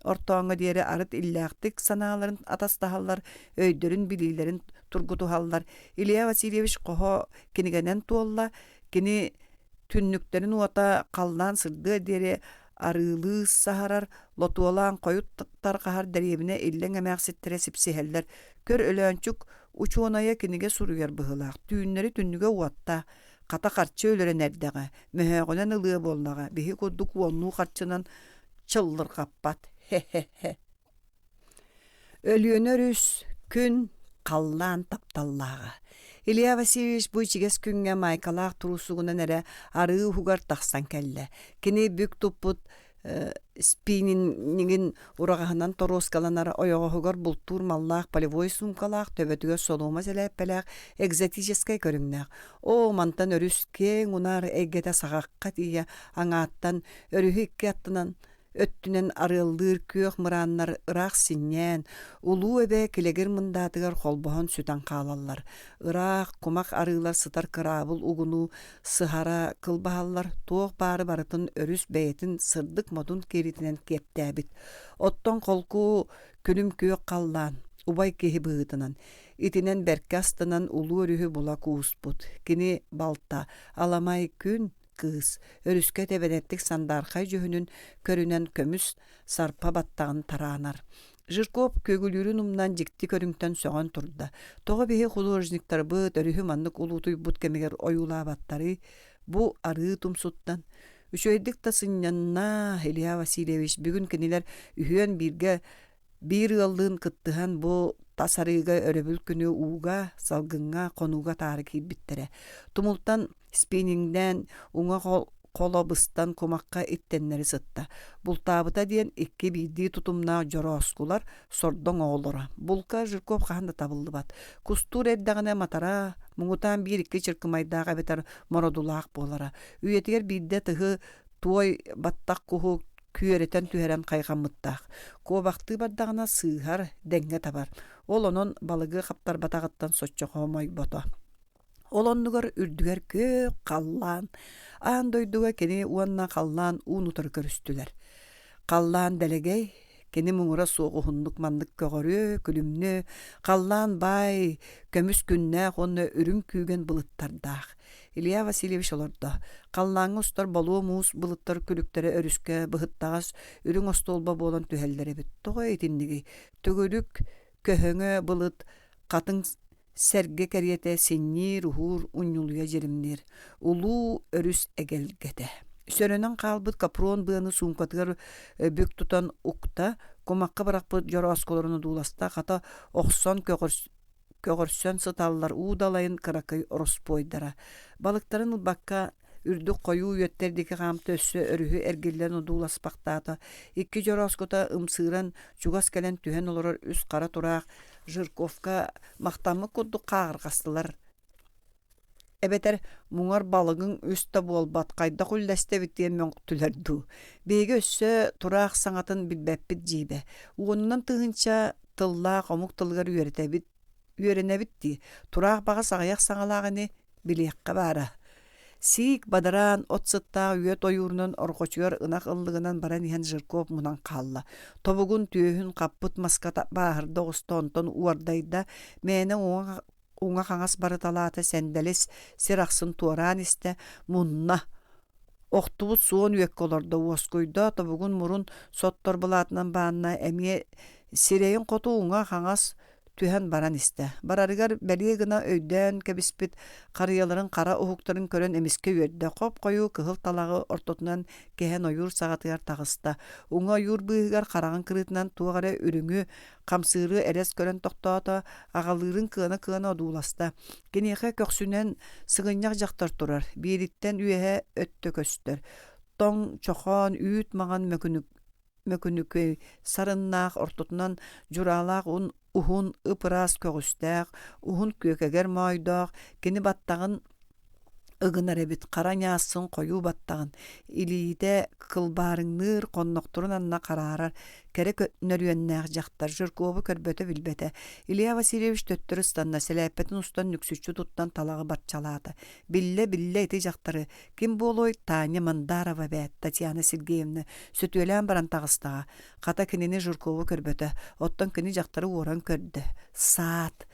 ортоңа дері арыт илләқтік саналарын атастахалар, өйдерін билейлерін тургутухаллар. Илья Васильевич қоғо кенігенен туолла, кені түнніктерін уата қалдан сырды дері арылы сахарар, лотуолан қойыттар қағар дәребіне иллен әмәқсеттірі сіпсихеллер. Көр өләнчүк учуоная кенеге суруяр бұғылақ. Түйіннері түнніге уатта. Қата қарчы өлірен әрдіға, мөхәғінен ылығы болнаға, бейі көдді куонну қарчынан чыллыр қаппат. Өліөнер үс күн қаллан тапталлаға. Илья Васильевич бұй чигес күнге майкалақ тұрусуғынан әрі арығы хугар тақсан кәлі. Кені бүк тұппыт спиннигин урагахынан тороскаланар ойоғығыр бұлттур маллақ, полевой сумкалақ, төбетіге солума зәләппәләқ, экзотическай көріңнәқ. Мантан өріске ұнар әгеті сағаққа тия аңаттан өріхікке аттынан өттінен арылдыр көк мұраннар ұрақ синнен, улу өбе келегер мұндатығар қолбағын сүтан қалалар. Ұрақ, құмақ арылар сытар қырабыл ұғыну, сыхара қылбағалар, тоқ бары барытын өріс бәйетін сырдық модун керетінен кептәбіт. Оттон қолку күлім көк қаллан, убай кехі бұғытынан. Итінен бәркастынан улу өріхі бұла куыспұт. Кені балта, аламай күн, кыз, өрүскө тебенеттик сандархай жөһүнүн көрүнен көмүс сарпа баттагын тараанар. Жиркоп көгүлүрүн умнан жикти көрүңтөн соған турда. Тога беhe художниктар бу төрүхү маннык улутуй бут кемегер оюлабаттары бу ары тумсуттан. Үчөйдик тасыннанна Илья Васильевич бүгүн кенелер үйөн бирге бир ылдын кыттыхан бу тасарыга өрөбүл күнү uuga салгынга конуга тары кийбиттере. Тумултан спиннингден уңа колобыстан комакка иттеннери сытта. Бултабыта диен икки бидди тутумна жороскулар сордоң оолора. Булка Жирков ханда табылды бат. Кустур эддагана матара муңутан бир икки чыркымайдага бетер мородулаак болара. Үйетигер бидде тыгы туой баттак куху күөретен түһәрен кайгаммыттаах. Кобакты баддагана сыыхар деңге табар. Ол онон балыгы каптар батагыттан соччохомой бото. Олоннугар үрдүгер көк қаллан. Андойдуга кені уанна қаллан уунутар көрүстүлер. Қаллан делегей кені муңура соғуһуннук маннык көгөрү, күлүмнү, қаллан бай, көмүс күннэ онны үрүн күүген былыттардаах. Илья Васильевич олордо. Қаллаңы устар болуу муус былыттар күлүктөрө өрүскө быһыттагас үрүн остолба болон түһэллери бит. Тога этинниги төгөлүк көһөңө былыт катын серге кериете синни рухур уннулуя жеримнер. Улуу өрүс эгелгете. Сөрөнөн калбыт капрон быаны сумкатыгар бүк тутан укта, комакка баракпыт жоросколоруну дууласта ката оксон көгөрсөн сыталлар уудалайын каракай ороспойдара. Балыктарын улбакка үрдүк кою үйеттердики кам төссө өрүхү эргиллен удууласпактаата. Икки жороскота ымсыыран чугас келен түһен олорор үс кара тураак Жирковка мактамы курдук каагыргастылар. Эбетер муңар балыгың үстө болбат кайда хүлдесте битен мөңктүлөрдү. Беге өссө тураак саңатын билбеппит жийбе. Уонунан тыгынча тылла комук тылгар үйренебитти. Тураак бага сагаяк саңалагыны билиекке бара. Сик бадаран отсытта үйөт ойурунан оргочугар ынак ыллыгынан баран иһэн Жирков мунан калла. Тобугун түйөһүн каппыт маската баахырда остонтон уардайда мэне уңа хаңас барыталаата сэнделес сирахсын туаран исте мунна. Оқтубут суон үйекке олорда уоскойда тобугун мурун соттор булаатынан баанна эмие сирейин коту уңа хаңас түһэн баран исте. Барарыгар бәлие гына өйден кебиспит карыяларын кара ухуктарын көрөн эмиске үйөрдө коп кою кыһыл талагы ортотунан кеһен ойур сагатыгар тагыста. Уңа юр быыгар караган кырытынан туагара үрүңү камсыыры эрес көрөн токтоото агалырын кыана одууласта. Кенеге көксүнен сыгынняк жактар турар. Бириттен үйе өттө көстөр. Тоң чохон үйүт маган мөкүнүкөй сарыннаах ортотунан журалаак ухун ыпырас көгүстәк, ухун көкөгер майдақ, кені баттағын ыгынар эбит каранясын кою баттағын. Илиде кылбарыңныр конноқтурун анна карарар, кере көтнөрүеннәк жақтар Жиркову көрбөтө билбете. Илья Васильевич төттөрү станна селеппетін устан нүксүччү туттан талагы батчалааты. Билле эти жақтары. Ким болой Таня Мандарова бәт, Татьяна Сергеевна, сөтүелен баран тағыстаға. Ката кинини Жиркову көрбөтө, оттан кини жақтары оран көрді. Саат.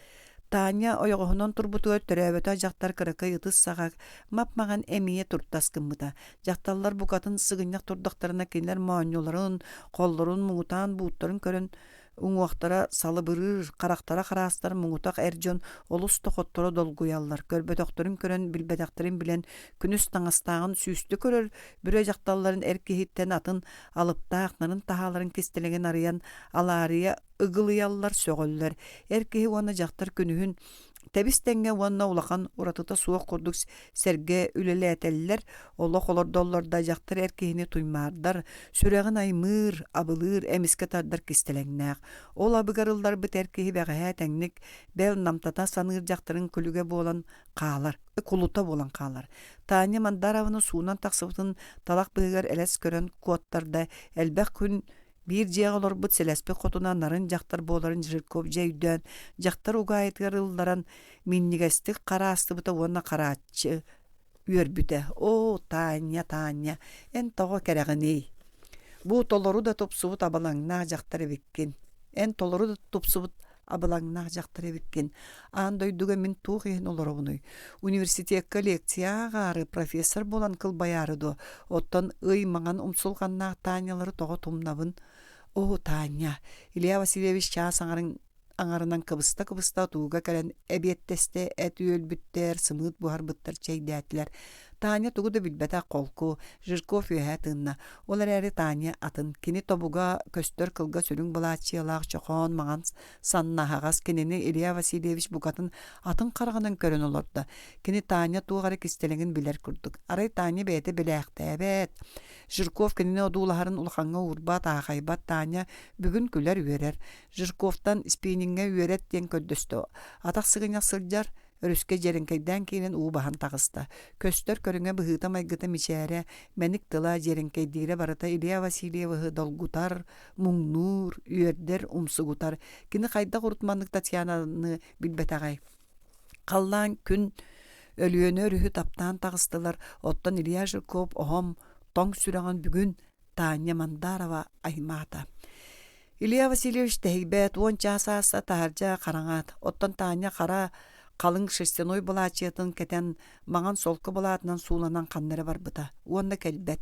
Таня ойоғынан турбутуға төрәбөті жақтар кыракай ытыс сағақ, мапмаған әмие турттас кыммыта. Жақталлар бұқатын сығыняқ турдақтарына кенлер мааньоларын, қолларын мұңытан бұуттарын көрін, уңуақтара салы бырыр, қарақтара қарастар мұңытақ әржон олыс тоқоттыры долгуялар. Көрбөтөқтарын көрін, білбедақтарын білен күніс таңастағын сүйісті көрір, бүрі жақталларын әркехеттен атын алыптағнарын тахаларын кестелеген арыян алария ыгылыяллар сөғөллөр. Эркеһи уонна жақтар күнүһүн Тебистенге уанна улахан уратыта суох курдук серге үлелетеллер, олох олордоллорда жактар эркехини туймаардар, сүрегин аймыр, абылыр, эмиске тардар кистеленнәк. Ол абыгарылдар бит эркехи бәгәһә тәңник, бел намтата саныр жактарын күлүгө болан каалар, кулута болан каалар. Таня Мандарованы суунан таксыбытын талак быгар элес көрөн куаттарда элбек күн бир жеғалар бұт селеспе қотуна нарын жақтар боларын Жирков жейден, жақтар уғайытығар ылдаран миннигестік қара асты бұта онна қаратчы үйербіті. О, Таня, ән тауға кәрәғіней. Бұ толору да топсуыт абалаңна жақтар ebekкен. Ән толору да топсуыт абалаңна жақтар ebekкен. Андойдуға мен туғын оларауыны. Университетка лекцияғары профессор болан кыл баярыды. Оттан маған умсулғанна Танялары тоға тумнабын. О, Таня, Илья Васильевич час аңарынан кыбыста туға кәрен әбеттесте әт үйөлбіттер, сымыт бұхар бұттар чәйдәтілер. Таня тугу да билбета колку, Жирков үһә тынна. Олар әри Таня атын. Кини тобуга көстөр кылга сүрүң балаачыялаах чохон маған саннахагас кинини Илья Васильевич бугатын атын караганын көрөн олорда. Кини Таня тугары кистелеген билер курдук. Арай Таня бәйті биләқтәбәт. Жирков кинини одуулахарын улханга урбат ағайбат Таня бүгүн күлер үерер. Жирковтан спиннинге үерет ден көддөстө. Атақ сығыняқ сылжар өрүскө жеринкейден кейінен уубахан тағыста. Көстөр көріңе бұхыта майгыта мичәрі, мәнік тыла жеринкейдері барыта Илья Васильевы долгутар, мұңнур, үйердер, умсугутар. Кini қайда құртманлық Татьянаны билбетағай. Қаллан күн өлüөнө өрүхү таптан тағыстылар. Оттан Илья Жирков оғым тоң сүрәған бүгін Таня Мандарова аймата. Илья Васильевич тәйбәт, он часаса тахаржа қараңат. Оттан Таня қара қалың шестеной балачетін кетен маған солқы балатынан суланан қаннары бар бұта. Онда кәлбәт.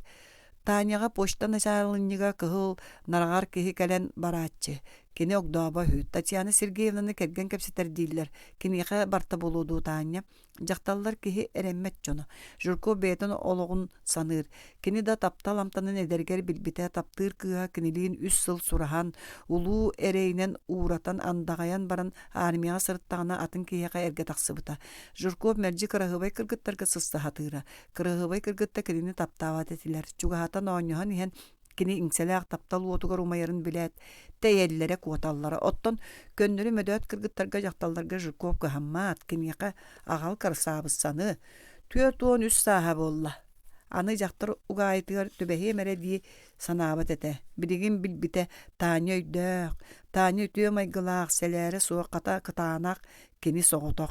Таняға почта начальнига кыһыл нарагар киһи кэлэн барааччы. Кини огдоба хүт. Татьяна Сергеевнаны кэрген кэпситер дииллер. Киниха барта болуду Таня. Жакталлар киһи эреммет жону. Журко бетен ологун саныр. Кини да таптал амтанын эдергер билбите таптыр кыга кинилиин 3 сыл сурахан улуу эрейнен ууратан андагаян баран армияга сырыттагана атын киһига эрге таксыбыта. Журко мерджи кырыгыбай кыргыттарга сыстахатыра. Кырыгыбай кыргытта кирини таптават этилер. Чугахатан ооньохан иһен кини иңселээх таптал уотугар умайарын билет, тэйэллэре куоталлара. Оттон көннөрү мөдөт кыргыттарга жакталларга Жирков кыһаммаат киниэка агал карсаабыссаны. Түө туон 3 сааха болла. Аны жактар угаайтыгар түбэхи мэре дии санаабат эте. Билигин билбите Таня өйдөөх. Таня түө майгылаах селээри суакката кытаанак кини соҕотох.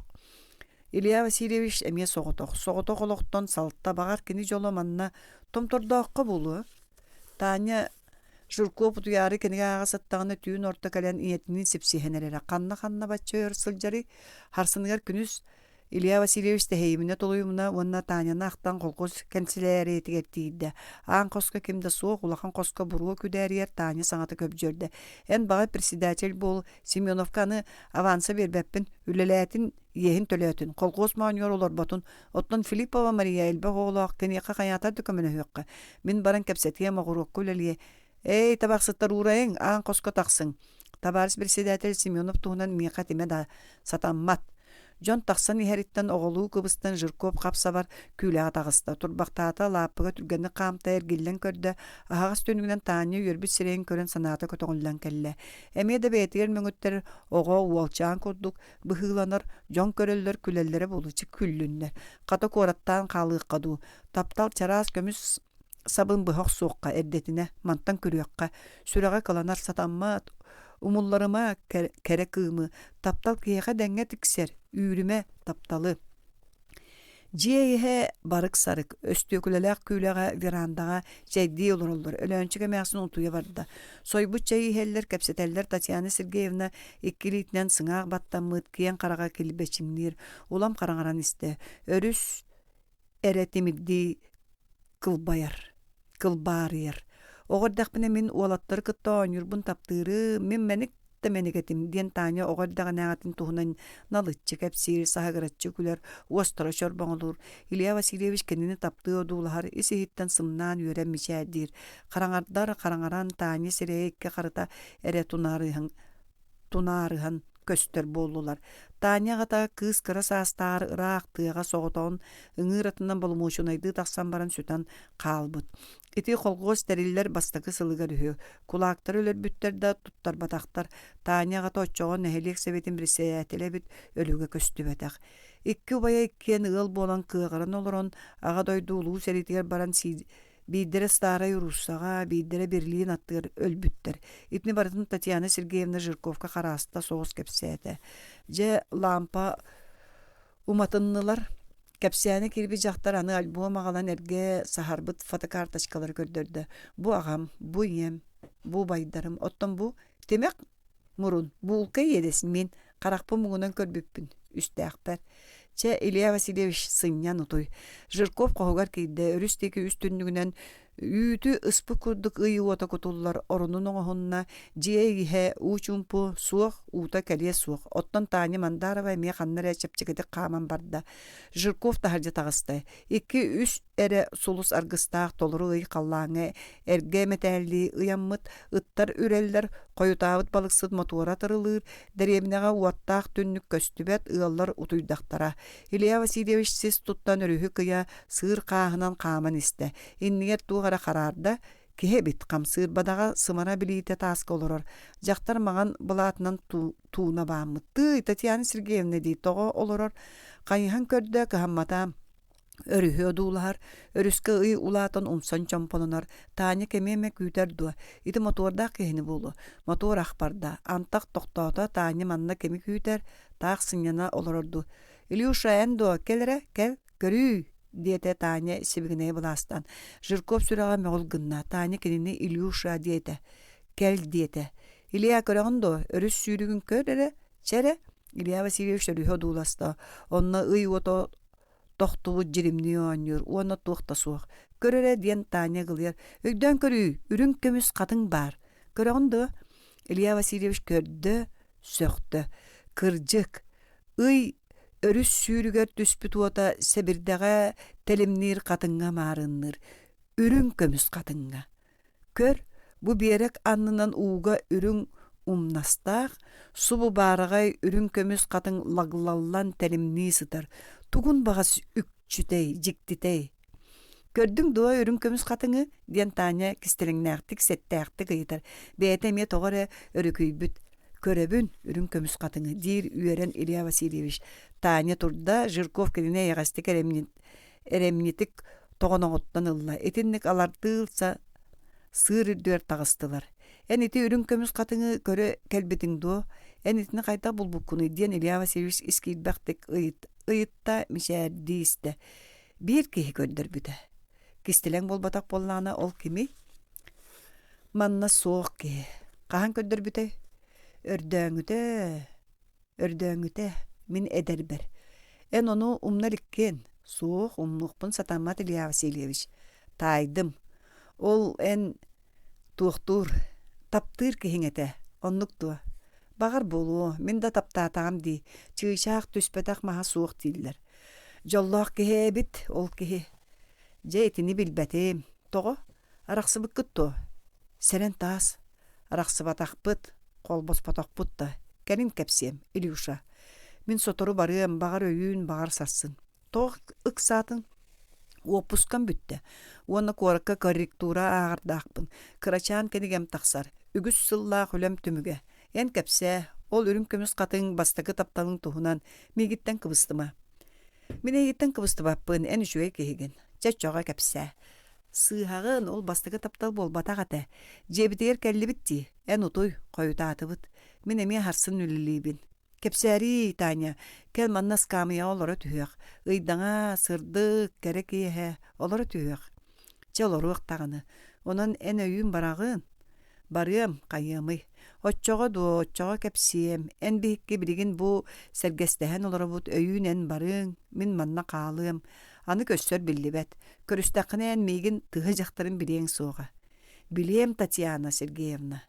Илья Васильевич эмие соҕотох. Соҕотох олохтон салтта багар кини жоло манна томтордоохқа болу. Таня Жирков туяры кенеге агасаттагына түйүн орта кален иетинин сепсихенелере. Канна бачча сылжары харсыныгар күнүс Илья Васильевич тәһейміне толуйумна онна Таняны ақтан қолқыз кәнсілері етігеттейді. Аң қосқа кемді соқ, улақан қосқа бұруы күдәрiyер Таня саңаты көп жүрді. Ән баға председатель бол Семеновканы аванса бербәппін үлеләтін ехін төлөтін. Қолқыз мауньор олар батын. Оттан Филиппова Мария Эльбі оғылақ кенеққа қаятар дүкіміні хөққа. Мен баран кәпсәтіе мағыруқ көлелие. Эй, табақсыттар урайың, аң қосқа тақсың. Табарыс председатель Семенов туғынан миқа теме да сатаммат. Жон тақсан ихериттен оғылуу кыбыстан Жирков қапсабар күліға тағыста. Турбақтаата лапыға түргені қамта әргелден көрді. Ағағас төнігінен Таня өрбіт сирейін көрін санаты көтоғылдан кәлі. Әмеді бәйтігер мөңіттер оға уалчаан көрдік. Бұхыланар жон көрелер күлелері болучы күллінлер. Қата кораттан қалығы қаду. Таптал чарас көміс сабын бұхақ соққа әрдетіне мантан көріққа. Сүріға каланар сатаммат. Умулларыма кәрі кыымы, таптал киеға дәңе тіксер, үйріме тапталы. Жиэйхэ барык сарык, өстөкүлэлээх күлэҕэ верандаға жайдии олороллар, өлөөнчүгэ мэхсин утуя барда. Сойбут жайыхэллер кэпсетэллер Татьяна Сергеевна иккилиитнен сыңаах баттаммыт киен қараға келбэчимнир, улам қараңаран истэ. Өрүс эретимидди кылбарыйар. Оғырдақпыны мен уалаттар кытта онюрбун таптыры, мен мәнік тәменігетім ден Таня оғырдағын ағатын туғынан налытчы кәпсир, сағығыратчы күлер, уастыра шорбан olur. Илья Васильевич кәнені тапты одулахар, исихиттен сымнан үйрен мечәдір. Қараңаран Таня сирейекке қарыта әрі тунарыхан көстер болулар. Таня ғата кыз кыра састар ырақ тыға соғытауын ыңыратынан болмошунайды тақсан баран сүтан қалбыт. Ити қолғыз тәрелер бастақы сылыға рүхі. Кулақтар өлер бүттерді тұттар батақтар. Таня ғата отчоғын нәхелек сәбетін біресе әтелі бүт өлігі көсті бәтақ. Иккі бая иккен ыл болан кығырын олырын аға дойду ұлу сәритігер баран Бейдері старай Руссаға, бейдері Берлин аттығыр өлбүттер. Ипни барытын Татьяна Сергеевна Жирковка қараста соғыз кәпсәді. Же лампа уматыннылар. Кәпсәні келбі жақтар аны альбом ағалан әрге сахарбыт фотокарточкалар көрдірді. Бұ ағам, бұ ем, бұ байдарым. Оттан бұ темек мұрын. Бұ ұлқай едесін мен қарақпы мұғынан көрбіппін. Үсті әқпәр. Че Илья Васильевич сыннян утой. Жирков қоғығар кейді өрістегі үстүнігінен Üütü ыспы курдук ый уота кутуллар орунун оңохунна жиэйиһэ уучумпу суох uuта кэлиэ суох. Оттон Таня Мандарова эмиэ ханнара чэпчэгэтик хааман барда. Жирков тахаржа тагыстай. 2-3 эре сулус аргыстаах толору ый қаллааҥа эргэ метээлли ыйаммыт ыттар үрэллер койутаабыт балыксыт мотуора тырылыыр дэриэминэҕэ уаттаах түннүк көстүбэт ыаллар утуйдахтара. Илья Васильевич сис туттан өрүһү кыя сыыр кааһынан хааман истэ. Иннигер тугара хараарда киһи бит хамсыыр бадаға сымара билиите тааска олорор. Жактар маған былаатынан тууна бааммытты Татьяна Сергеевна дии тоҕо олорор. Кайыхан көрдө кыһамматаам өрүһү одуулаһар, өрүскө ый улаатын умсан чомполонор. Таня кемеме күүтер дуа. Ити мотордаах киһини буолу. Мотор ахпарда. Антах тохтоото Таня манна кеми күүтер таах сыньяна олорорду. Илюша эндо келере кел көрүү диете Таня сибигинее буластан. Жирков сүрэҕэ мөҕүл гынна. Таня кинини Илюша диете. Кел диете. Илья көрөҕүндо өрүс сүүрүгүн көрөрө чере. Илья Васильевич өрүһү одууласта. Онна ый ото тохтубут жиримни оонньур, уонна туохта суох. Көрөрө диэн Таня гылыар. Өйдөн көрүү, үрүн көмүс катын бар. Көрөҕүндө Илья Васильевич көрдө, сөхтө. Кырдьык. Ый өрүс сүүрүгөр түспүт уота себирдэҕэ телимнир катынга маарынныр. Үрүн көмүс катынга. Көр, бу биэрек аннынан ууга үрүн умнастаах, субу баарагай үрүн көмүс катын лаглаллан телимни сытар. Тугун багас үкчүтей, жиктитей. Көрдүң дуа үрүн көмүс катыңы, диэн Таня кистелиңнээхтик, сеттээхтик ыйытар. Бээтэме тоҕоре өрүкүйбүт. Көрөбүн үрүн көмүс катыңы, диир үөрен Илья Васильевич. Таня турда Жирков келине ягастик эремнитик тоҕоноҕоттан ылла. Этинник алардыылса сыыр үрдүөр тагыстылар. Эн ити үрүн көмүс катыңы көрө келбитиң дуо. Эн итини кайта булбуккуну диэн Илья Васильевич искиилбэхтик ыйытта мишээрдиисте. Биир киһи көрдөрбүтэ. Кистелең болбатак боллаана ол кими? Манна суох киһи. Каһан көрдөрбүтэ? Өрдөөҥүтэ, мин эдербер. Эн ону умнар иккен. Суох умнуқпын сатамат Илья Васильевич. Тайдым. Ол эн туохтур, таптыыр киһиңете, оннуктуа. Багар болуу, мин да таптаатаам дии. Чыычаах түспетах маха суох дииллер. Жоллоох киһи эбит, ол киһи. Же этини билбетим. Тоҕо, арахсыбыккытту. Серен таас. Арахсыбатахпыт, колбоспотохпут да. Келин кепсием, Илюша. Мин сотору барыам, багар өйүүн, багар сарсын. Тоҕо ыксаатын. Опускан бүтті. Уонна куоракка корректура ағардаақпын. Кырачаан кенигем тақсар. Үгіс сыллаақ үлем түміге. Эн кепсе, ол үрім көміс қатын бастакы тапталың туһунан мигиттен кыбыстыма. Мен егиттен кыбыстыбаппын, эн үшуе кеһиген. Чачоға кепсе. Сыһағын ол бастакы таптал болбатағаты. Жебітегер кәлі бітті. Эн ұтой қойутаатыбыт. Мен эме харсын үлілейбін. Кепсәри, Таня, кел манна скамыя олары түйек. Ыйдаңа, сырдык, керек ие, олары түйек. Чел оруық тағыны. Онан ән өйін барағын. Барыам, қайымый. Отчоға дуо, отчоға кепсием. Ән бейікке білген бұ сәргестәһен олары бұд өйін ән барың. Мен манна қалым. Аны көстер білі бәт. Көрістақыны ән мейгін тұғы жақтарын білең соға. Білем, Татьяна Сергеевна.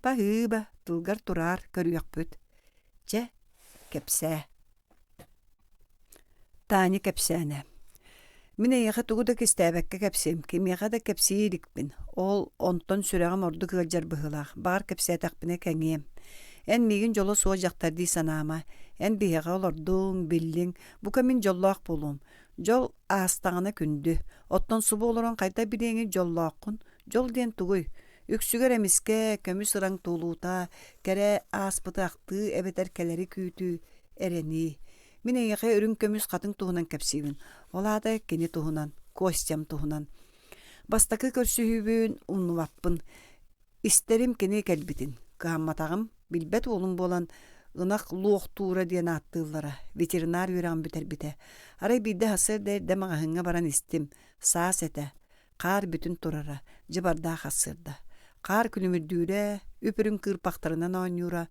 Ба-хыба, тұлғар тұрар, көріяқ бүт. Че, кепсә. Таня кепсәне. Мен эйэхэ тугуда кистәбәккә кепсем, кемеға да кепсиеликпин. Ол онтон сүрәғым орду кылжар быһылах. Бар кепсәтәкпіне кәңем. Ән меген жолы суа жақтарди санама. Ән бейеға олордуң, биллиң. Бука мен жоллақ болум. Жол астаңына күнді. Оттон субу олорон қайта билеңі жоллақын. Жол ден тугуй. Үксүгер эмиске көмү сыран туулуута, кәре аспыты ақты, эбетер кәлери күүтү, эрени. Мен эйеқе өрүн көмүс қатын туһунан кәпсибин. Олада кені туһунан, костям туһунан. Бастакы көрсүһүбүн уннуваппын. Истерим кені кәлбитин. Каамматағым, билбет олым болан, ынақ луох тура диен аттыллара. Ветеринар үйрән бітер бите. Арай бидde хасыр дәр дәмағahыңа баран истим. Саас әтә. Қар бүтін турара. Жыбарда хасырда. Қар күнүмүрдүүрэ, үпүрүн кырпактарынан оонюра,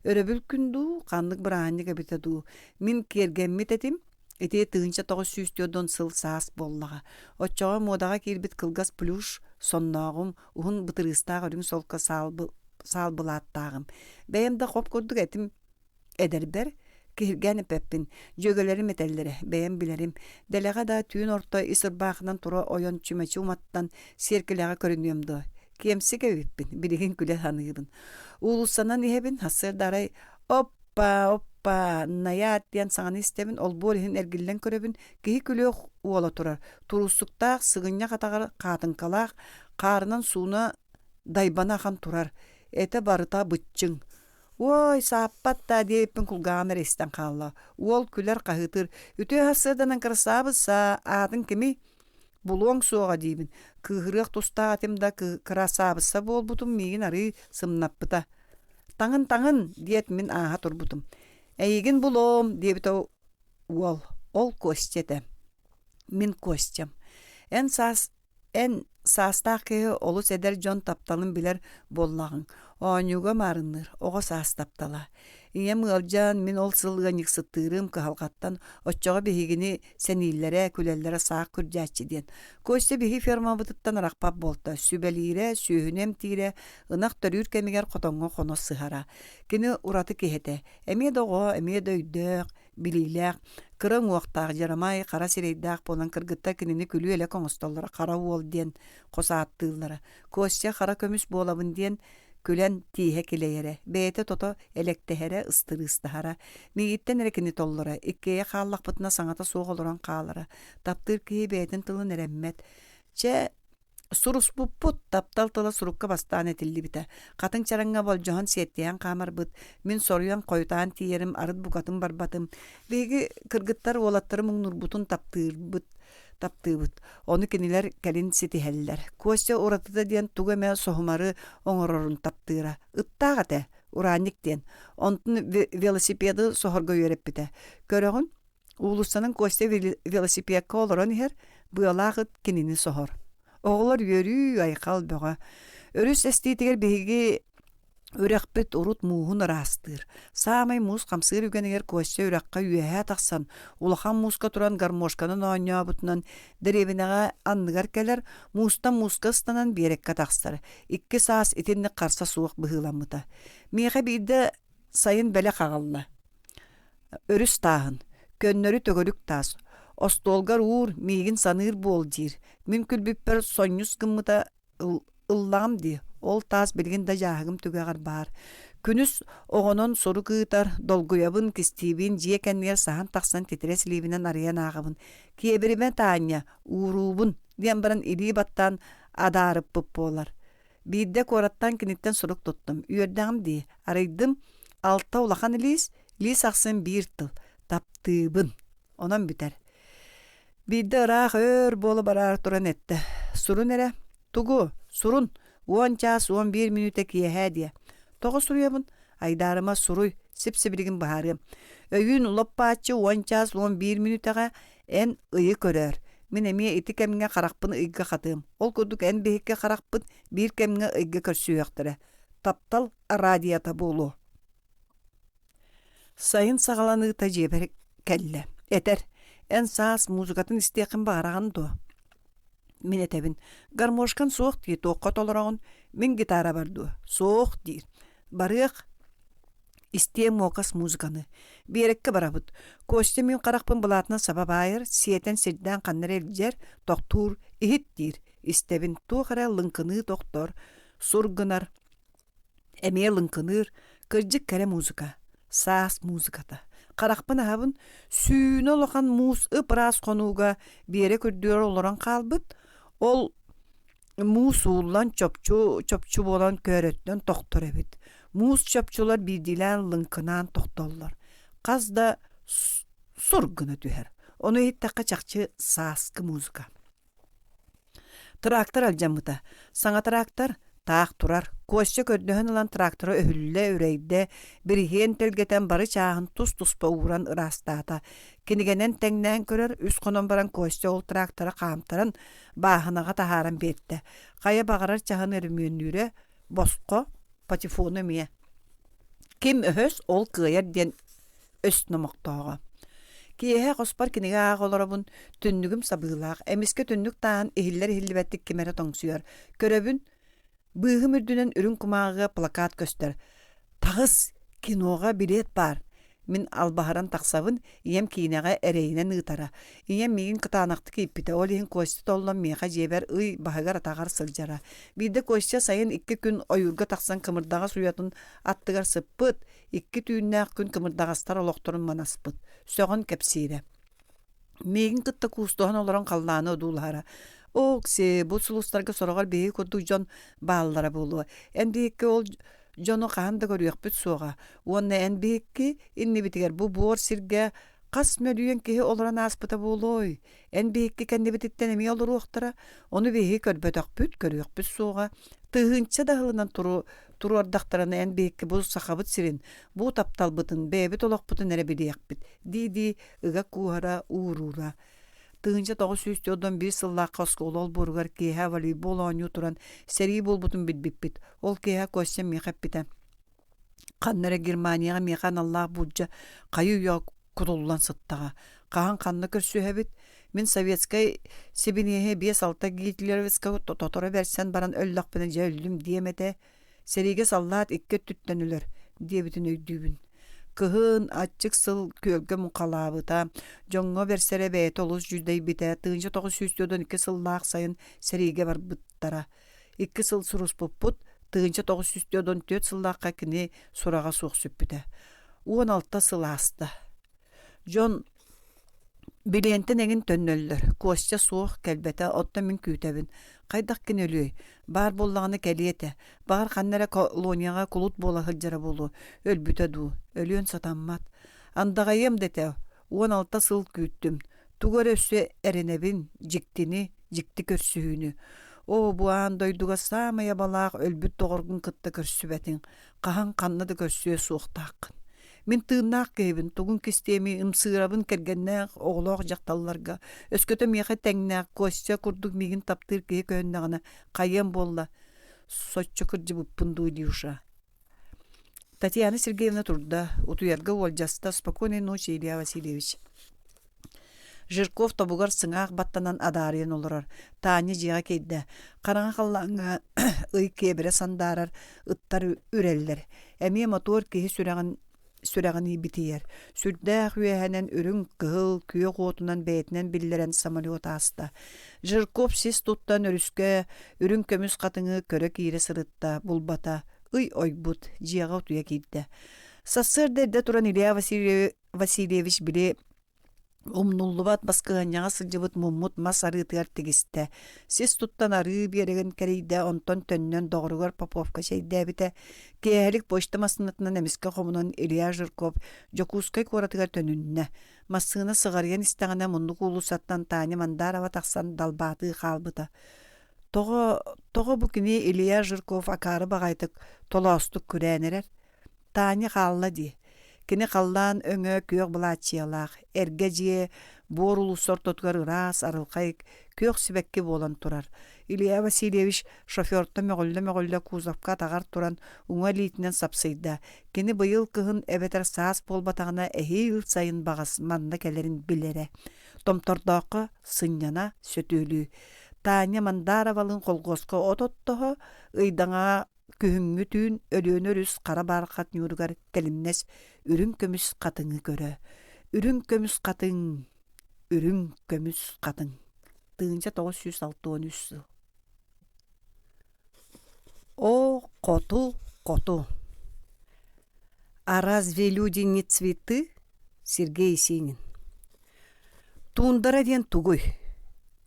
өрөбүл күндүү, канлык быраанника битеду. Мин кергеммит этим, Ити тыынча тоғыз сүүстүөдон сыл саас боллаға. Отчоға модаға кирбит кылгас плюш соннағым, уһун бытырыстаға өрүң солка салбылаттағым. Бәйімді қоп көрдік әтім әдербер, кирген пеппин, жөгөлери метеллери, бәйім билерим. Дәлеға да түйін орта исырбағынан тура ойон чүмәчі уматтан серкілеға көрінемді. Кемсі кәвіппін, білеген күле ханығыбын. Улусанан ехебін, хасыр дарай, оппа, ная аттиян саңаны істебін, ол болихин әргілден көребін, кейі күле уола турар. Турустықтақ, сығыння қатағар қатынқалақ, қарынан суына дайбана хан турар. Эте барыта бытчың. Ой, саппатта дейппін күлгамер естен қалла. Ол күлер қағытыр. Үтө хасырданан красабыса атын кеми булуң соға дейбін. Кығырық тұста атымда красабыса бол бұтым мейін ары сымнаппыта. Таңын дейт мен аға тұр бұтым. Әйгін бұлым дейбіт ол костеті. Мен костям. Ән састақ кеге олыс әдер жон тапталын білер боллағын. Оңюға марыныр, оға саас таптала. Ием ғалжан мен ол сылға никсыттырым кығалғаттан отчоға бігігіні сәнейлері, күлелері сақ күрдәтші ден. Көсте бігі ферма бұтыттан рақпап болта. Сүбәлейре, сүйінем тире, ынақ төрір кәмегер қотонға қоно сығара. Кені ұраты кехеті. Әме доғы, әме дөйдіқ, білейләқ, кырың уақтағы жарамай, қара серейдақ болан кыргытта кенені күлі әлі қоңыстоллары қара уол ден қоса аттылары. Көсте қара көміс болабын ден күлен тиhe келейere. Бейте тото электехере ыстырыстахара. Мейіттен әрекені толлары. Иккея қаллақ бұтына саңата соғылыран қалары. Таптыр кей бейтін тылын әрәммет. Че сурус бұппут таптал тыла сурукка бастан етілді біті. Қатын чараңа бол жохан сеттейен қамар бұт. Мен соруян қойтан тиерім, арыд бұқатын барбатым. Бейгі кыргыттар олаттары мұңнұр бұтын таптыр бұт. Оны кенелер кәлін сетихәлілер. Көсте ұратыда ден тугаме соғымары оңырырын таптыра. Ыттағаты ұраниктен. Онтын велосипеді соғырға өреп біті. Көріғын, ұлыстаның көсте велосипедка олырын ер, бұялағыт кенені соғыр. Оғылар өрі айқал бұға. Өріс әстейтігер бейгі өрәқпет урут муғын растыр. Самай муз қамсыр үгенегер көсте өрәққа үйәе тақсан. Улахан музға туран гармошканын оңя бұтынан дәребінеға анныгар кәлер музтан музға станан берекка тақсар. 2 саас етенні қарса суық бұғыламыта. Меға бейді сайын бәлі қағалла. Өріс тағын. Көннөрі төгөлік тас. Остолгар ур мейгін саныр бол дир. Мен күлбіппер сонюс кымыта ыллағым ди. Ол тас білген да жағым түгәғар бар. Күнүс оғонон сору кыытар, долгуябын, кистибин, жие кәннер сахан тақсан тетерес лебінен ариян ағыбын. Кебіріме таanya, урубын, ден баран или баттан адарып бұп болар. Бейді кораттан кенеттен сұрук тұттым. Үйердәғым де, арайдым, алтта улахан лис ақсын бір тыл, таптыбын. Онан бүтер. Бейді ырақ өр болы барар тұран әтті. Сурун әрі, тугу, сурун, 10 час 11 минута киеһә дия. Тоғы суруябын, айдарыма суруй, сеп-себілігін бағарым. Өйін ұлаппаатчы 10 час 11 минутаға ән ұйы көрер. Мен әме еті кәміңе қарақпын ұйға қатым. Ол көдік ән бейікке қарақпын бір кәміңе ұйға көрсүй ақтыры. Таптал радията болу. Сайын сағаланы тәжебір кәлі. Әтер, ән саас музыкатын істеқін бағараған до. Мен әтәбін, гармошкан соқ дейт тоққа толырағын, мен гитара барду. Соқ дейт. Барық, істеем оқас музыканы. Берекке барабыд. Көсте мен қарақпын бұлатына сабап айыр, сиетен серден қаннар әлджер, тоқтур, ихет дейт. Істебін тоқыра лынқыны тоқтор, сұрғынар, әме лынқыныр, кіржік кәрі музыка, саас музыката. Қарақпын ағабын, сүйін олыған муз ыпырас қонуға бере көрдер олыран қалбыд, ол муз ұлан чопчу болан көреттен тоқтыр әбет. Муз чопчулар бидилен лынкынан тоқтоллар. Қазда сұргыны түхер. Оны еттаққа чақчы саскы музыка. Трактор алжамыта. Саңа трактор тақ тұрар. Көсче көрдіғін ұлан тракторы өһілі үрейді. Бірген телгетен бары чағын тұс-тұспа ұғыран ұрастата. Кенігенен тәңнән көрер, үс қонын баран көсче ол тракторы қамтырын бағынаға тахаран бетті. Қая бағарар чағын әрмүйінлері босқо патефоны мие. Кем өз ол күйер ден өстіні мұқтауға. Киэһэ хоспар киниге аголорабын түннүгүм сабыылаах, эмиске түннүк таан ихиллер ихиллибэттик кимэре тоҥсуйар. Көрөбүн быыһым үрдүнэн үрүн кумааҕыга плакат көстөр. Тағыс киноға билет бар. Мин албаһаран тахсабын ием кинеге эрейинен ытара. Ием мигин кытаанакты кийиппите. Ол иһин кости толлон меха жебер ый баһыгар атагар сылжара. Биде костя сайын 2 күн ойурга таксан кымырдага суятын аттыгар сыппыт. 2 түйүннээх күн кымырдагастар олохторун манаспыт. Сөгөн кепсире. Мигин кытта куустохан олорон каллааны одуулаара. Оксе бу сулустарга сорогор беги курдук жон бааллара болуа. Эндиикке ол жону каанда көрүөкпүт суога. Уонна энбиикки инни битигер бу боор сирге кас мөлүйөн киһи олоран ааспыта болой. Энбиикки кэнни бититтен эми олоруохтара, ону беги көрбөтөкпүт, көрүөкпүт суога. Тыһынча да хылынан туруардактараны энбиикки бу сахабыт сирин, бу тапталбытын, бэбит олокпутун эре билиэкпит. Диди ыга куухара уурура. Тыынча 900-дон bir сыллааққа осколол бургар кеха волейбол ойну туран сери болбутун билбиппит. Ол кеха көссен мехаппита. Каннара Германияға механ Аллах буджа кайы уя кудуллан сыттага. Кахан канны көрсүһәбит. Мен советскай себинеhe 5-6 гитлеровска тотора берсен баран өллөкпүнө же өлдүм диемете. Сериге саллаат 2 түттөнүлөр диебитин өйдүүбүн. Кыһын аччык сыл көлгө мукалаабыта, жоңго берсере бэйт олус жүдей бите, тыынча 900-дон 2 сыллаах сайын сериге барбыттара. 2 сыл сурус пуппут, тыынча 900-дон 4 сыллааққа кини сурага суох сүппүтэ. 16 сыл аста. Жон билиентен эгин төннөллөр, костя суох келбете, отта мен күүтебин. Кайдак кен өлөй, бар боллаганы келиете, бар ханнара колонияга кулут бола хылжара болу, өлбүтө ду, өлүөн сатаммат. Андагайым дете, 16 сыл күүттүм, тугөр өссө эренебин, жиктини, жикти көрсүүнү. О, буан дойдуга самая балаак өлбүт тогоргун кытта көрсүбетин, кахан каннады көрсүө суохтааккын. Мен тыыннаақ кейбін, тугун кистеми ымсырабын кергеннәқ оғлоқ жақталларға. Өскөтө меха тәңнәқ, костя курдук мигин таптыр кей көннағына қайын болла. Соччо кыржы бұппынду диуша. Татьяна Сергеевна турда, утуярга олжаста, спокойной ночи, Илья Васильевич. Жирков табугар сыңақ баттанан адарыйын олырар. Таня жиға кейді. Қараңа қаллаңа ый кебіре сандарар, ыттар үреллер. Әме мотор кейі сүрәғын битиер. Сүрдәқ үйәһәнен үрін кығыл, күйек отунан бәйтінен биллерен самолет аста. Жирков сес туттан өріске үрін көміс қатыңы көрі кейірі сырытта, бұлбата, ый ойбут, жияға утуя кейді. Сассыр дәрді туран Илья Васильевич біле умнуллубат баскыганняга сылжыбыт муммут мас арытыгар тегисте. Сес туттан ары береген керейде онтон төннөн доғыругар Поповка шейдебите. Кеһелик почта масынытынан эмиске хомунан Илья Жирков жокускай коратыгар төнүнне. Масына сыгарыян истегана мундук улусаттан Таня Мандарова тахсан далбаты халбыта. Того букини Илья Жирков акары багайтык толастык күрәнерер. Таня халла ди. Кини қаллан өңө күйөк бұлачиялақ, әрге жие бор улусор тоткар ырас арылқайық күйөк сібекке болан турар. Илья Васильевич шоферді мөғілі кузовка тағар туран уңа лейтінен сапсыйда. Кини бұйыл кығын әбетер саас болбатағына әхей ыл сайын бағас манна кәлерін білері. Томтордақы сынняна сөтөлі. Таня Мандаровалын қолғосқа ототтығы ыйдаңа күһүңү түүн өлөөн өрүс кара баркат нюргар келимнес үрүн көмүс катыңы көрө. Үрүн көмүс катың. Тыынча 963. О, коту. А разве люди не цветы? Сергей Синин. Тундара ден тугуй.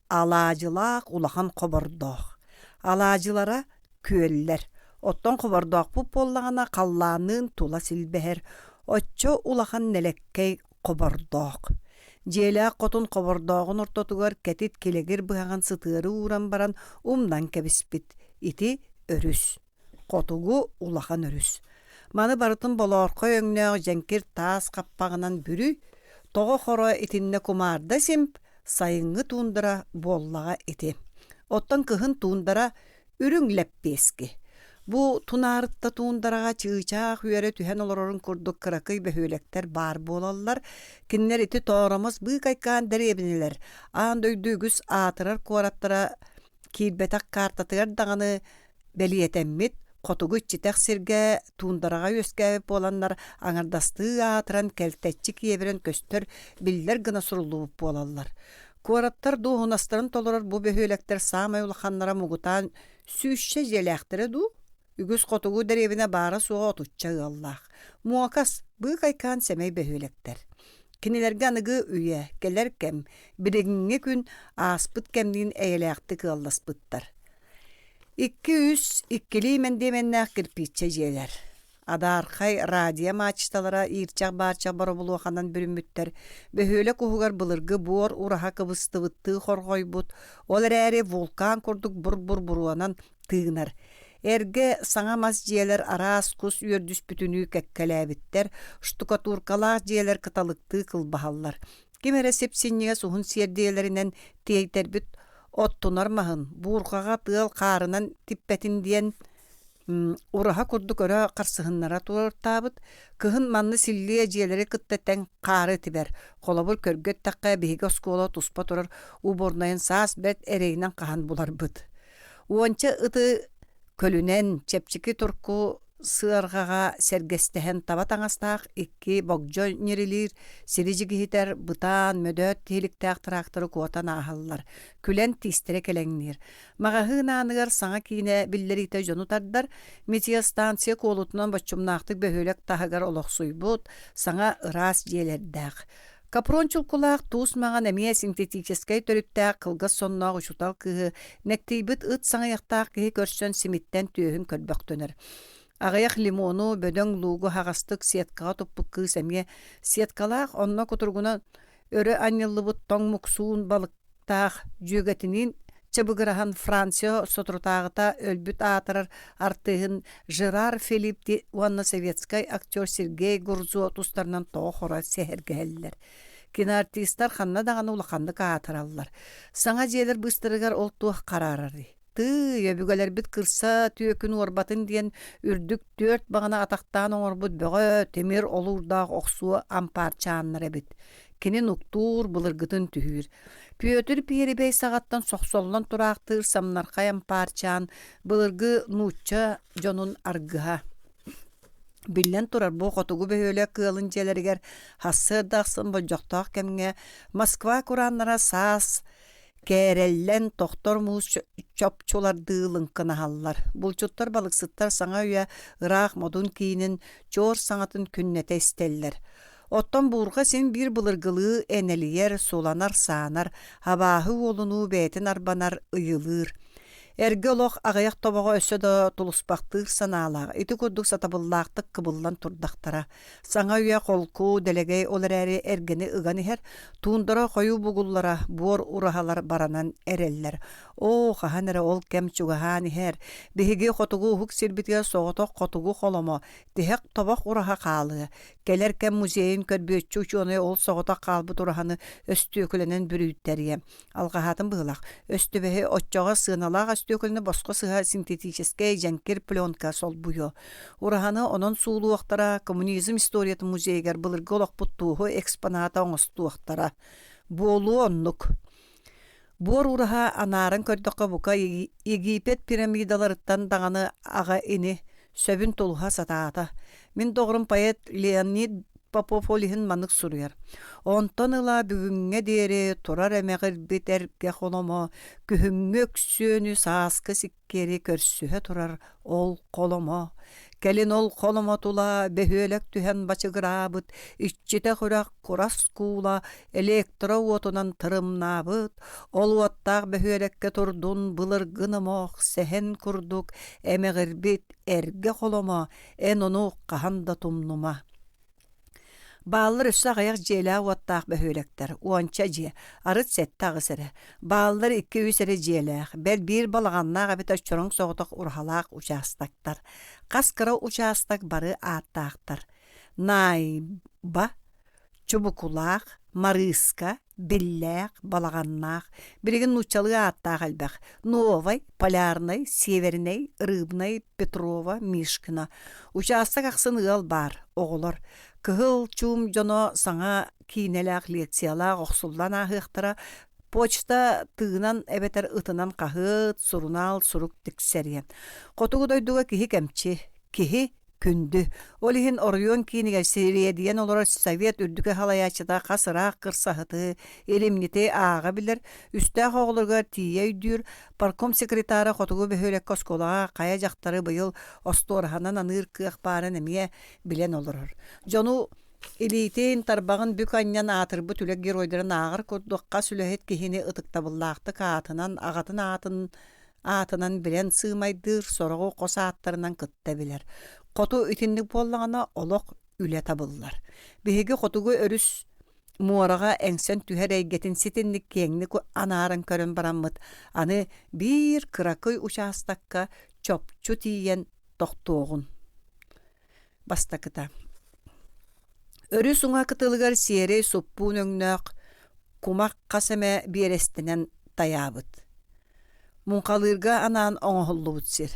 Алаажылаак улахан кобордоох. Алаажылара күөллер. Оттон кобордоох буп боллагана каллаанын тула силбехер. Отчо улахан нелеккей кобордоох. Желя котун кобордоогун ортотугар кетит келегер быган сытыры уран баран умдан кебиспит. Ити өрүс. Котугу улахан өрүс. Маны барытын болорко өңнөг женкир таас каппагынан бүрү того хоро итинне кумарда симп сайыңы тундара боллага ити. Оттон кыхын тундара үрүңлеп бески. Bu tunarıtta tuundaraga çığçaq üyere tühen olorun kurduk kırakıy behölekter bar bolallar. Kinler iti toğramaz bu kaykan derebiniler. An döydügüs atırar kuarattara kilbetak kartatıgar dağını beliyetemmit. Kotugu çitek sirge tuundaraga yöskebep olanlar aňardastığı atıran keltetçi kiyeberen köstör biller gına surulup bolallar. Kuarattar doğunastарын tolorar bu behölekter samay ulxanlara mugutan süýşe jelektere du. Ügüs kotugu derebine bara suğa otutça Allah. Muakas bu kaykan semey behölekter. Kinilerge anıgı üye, gelerkem, bireginge gün aspıt kemliğin eylekti kıallaspıttar. 200 ikkili mendemennäk kirpiçe jeler. Adarkay radya maçtalara irçak barça barabulu xanan bürümmütter. Behöle kuhugar bılırgı bor uraha kıbıstıvıttığı horgoybut. Olar äri vulkan kurduk bur buruanan tığınar. Erge saŋamaz jeler aras kus üördüs bütünü kekkeläbitler. Ştukaturkalak jeler kıtalıktığı kılbahallar. Kimere sepsinniye suhun serdiyelerinden teyterbüt ottunar mahın. Burkaga tığal karınan tippetin diyen uraha kurduk öre qarsıhınlara tuartabıt. Kıhın manlı silliye jeleri kıtteten karı tiber. Kolabur körgöt takka bihiga skola tuspa turar. Ubornayan saas bert ereyinen kahan bular bıt. Uança ıtı kölünen çepçiki turku sığargaga sergestehen tabat aŋastaq iki bogjo nerilir siriji gihiter bıtan mödöt tiliktäq traktoru kuotan ahallar. Külen tistere keleŋnir. Magahı nanıgar saŋa kine billerite jonu tardar. Metia stansiya kolutunan başçumnaqtık behölek tahagar oloqsuybut saŋa ıras jelerdäq. Kapronçul kulak tuus magan emiye sintetическай törüttää kılgas sonnağı uçutal kıhı nekteybit ıt saŋayaqtaq kıhı körsön simitten tüöhün kölböktönür. Ağayak limonu bödöň lugu hagastık sietkağa toppuk kıhı semiye sietkalaq onna kuturguna örü anyıllıbıt toň muksuun balıktaq jügetinin çabıgırahan Fransiya soturtağıta ölbüt atarar artığın Gerard Philippe Vanna Sovetskay aktör Sergey Gurzo tustarынан toğora sehergeller. Kino artistlar xanna dağını ulaqandı kağıtırallar. Saŋa jeler bыстырыгар oltuğ karararı. Yöbügeler bit kırsa tüökün orbatın diyen ürdük 4 bağına ataqtan oňorbut böge temir olurdağ oqsuwa amparçanlara bit. Kini nuktur bılırgıtın tühür. Piyötür Piribey sagattan soqsollan turaqtır samnarqa amparçan bılırgı nuçça jonun argıha. Billen turar bu qotugu behöle kığılın jeleriger hassa daqsın bojoqtaq kemge Moskva kuranlara sas kerellen tohtor muus çopçular dığılın kınahallar. Bulçutlar balıksıttar saŋa üye ıraq modun kiyinin çor saŋatın künnete isteller. Ottan burga sen bir bılırgılığı eneliyer, solanar sanar, habahı olunu beytin arbanar ıyılır. Erge oloq ağayak tobağa ösö da tuluspaqtır sanalağı. Iti kurduk satabıllaqtık kıbıllan turdaqtara. Saŋa üye kolku, delegey olar äri ergeni ıgani her, tuundara koyu bugullara bor urahalar baranan ereller. O qahanere ol kem çugahani her. Bihigi qotugu huk sirbitiga soğutoq qotugu xolomo. Dihek tobaq uraha qalı. Kelerken muzeyin körbüetçü uçuğunu ol soğutoq qalbıt urahanı östüökülenen bürüytteriye. Algahatın bığılaq. Östübehi otçağa sığınalağa östüöküleni bosqa sıha sintetическай janker plyonka sol buyo. Urahanı onun suulu waqtara Kommunizm historiyatı muzeyger bılırgı olaq buttuğu eksponata oňostu waqtara. Bolu onnuk. Bor uraha anarın kördöqqa buka Egipet piramidalarıttan dağını ağa ini söbün toluha sataata. Min doğrum payet Leonid Popopolihin manık suruyar. Ontan ıla bügünge deri turar emeğir biter geholomo, kühüngök sönü saaskı sikkeri körsühe turar ol kolomo. Kelin ol kolomo tula behölek tühen baçıgırabıt, iççite kurak kuras kuula, elektro otunan tırımnabıt, ol vattaq behölekke turdun bılırgınımoq, sehen kurduk, emeğir bit erge kolomo, en onu kahanda tumnuma. Bağlar üstü ağayak jela vattaq behölekter. Uança je, arıt sette ağısırı. Bağlar 200 ere jelaq. Bel bir balağanna qabita çorong soğutaq urhalaq uçastaktar. Qaskıra uçastak barı attaqtar. Nay ba, çubukulaq, Марыска, Белләк, Балаганнақ, біреген нучалы аттақ әлбәқ. Новай, Полярный, Северный, Рыбный, Петрова, Мишкина. Участок ақсын ұғал бар, оғылар. Кығыл, чум, жоно, саңа кейнеләқ, лекциялақ, оқсулдан ағықтыра, почта тыынан әбетер ытынан қағыт, сурунал, сурук тіксәрген. Қотуғы дойдуға кихи кәмчі, кихи күнді. Олихин Орион кейінігер серия диен олар Совет үрдігі халаячыда қасырақ қырсағыты, елемнеті аға білер, үстәқ оғылырға тие үйдір, парком секретары қотуғы бөхөлек косколаға қая жақтары бұйыл осторғанан аныр қиық барын әмие білен олырыр. Жону Илейтен тарбағын бүк аннан атырбы түлек геройдарын ағыр көрдіққа сүләхет кехіне ытықтабыллақты каатынан, ағатын атынан білен сымайдыр, сорғы қоса аттарынан кытта білер. Қоту үтіндік боллағына олық үлі табылылар. Беге қотуғы өріс муараға әңсен түхер әйгетін сетінлік кеңлік анарын көрін бараммыд. Аны бір кыракый участакка чопчу тиен тоқтуғын. Бастакыта. Өрі суңа кытылығар серей суппуын өңнөк, кумақ қасаме берестінен таябыд. Мұнқалырға анан оңғылы бұтсер.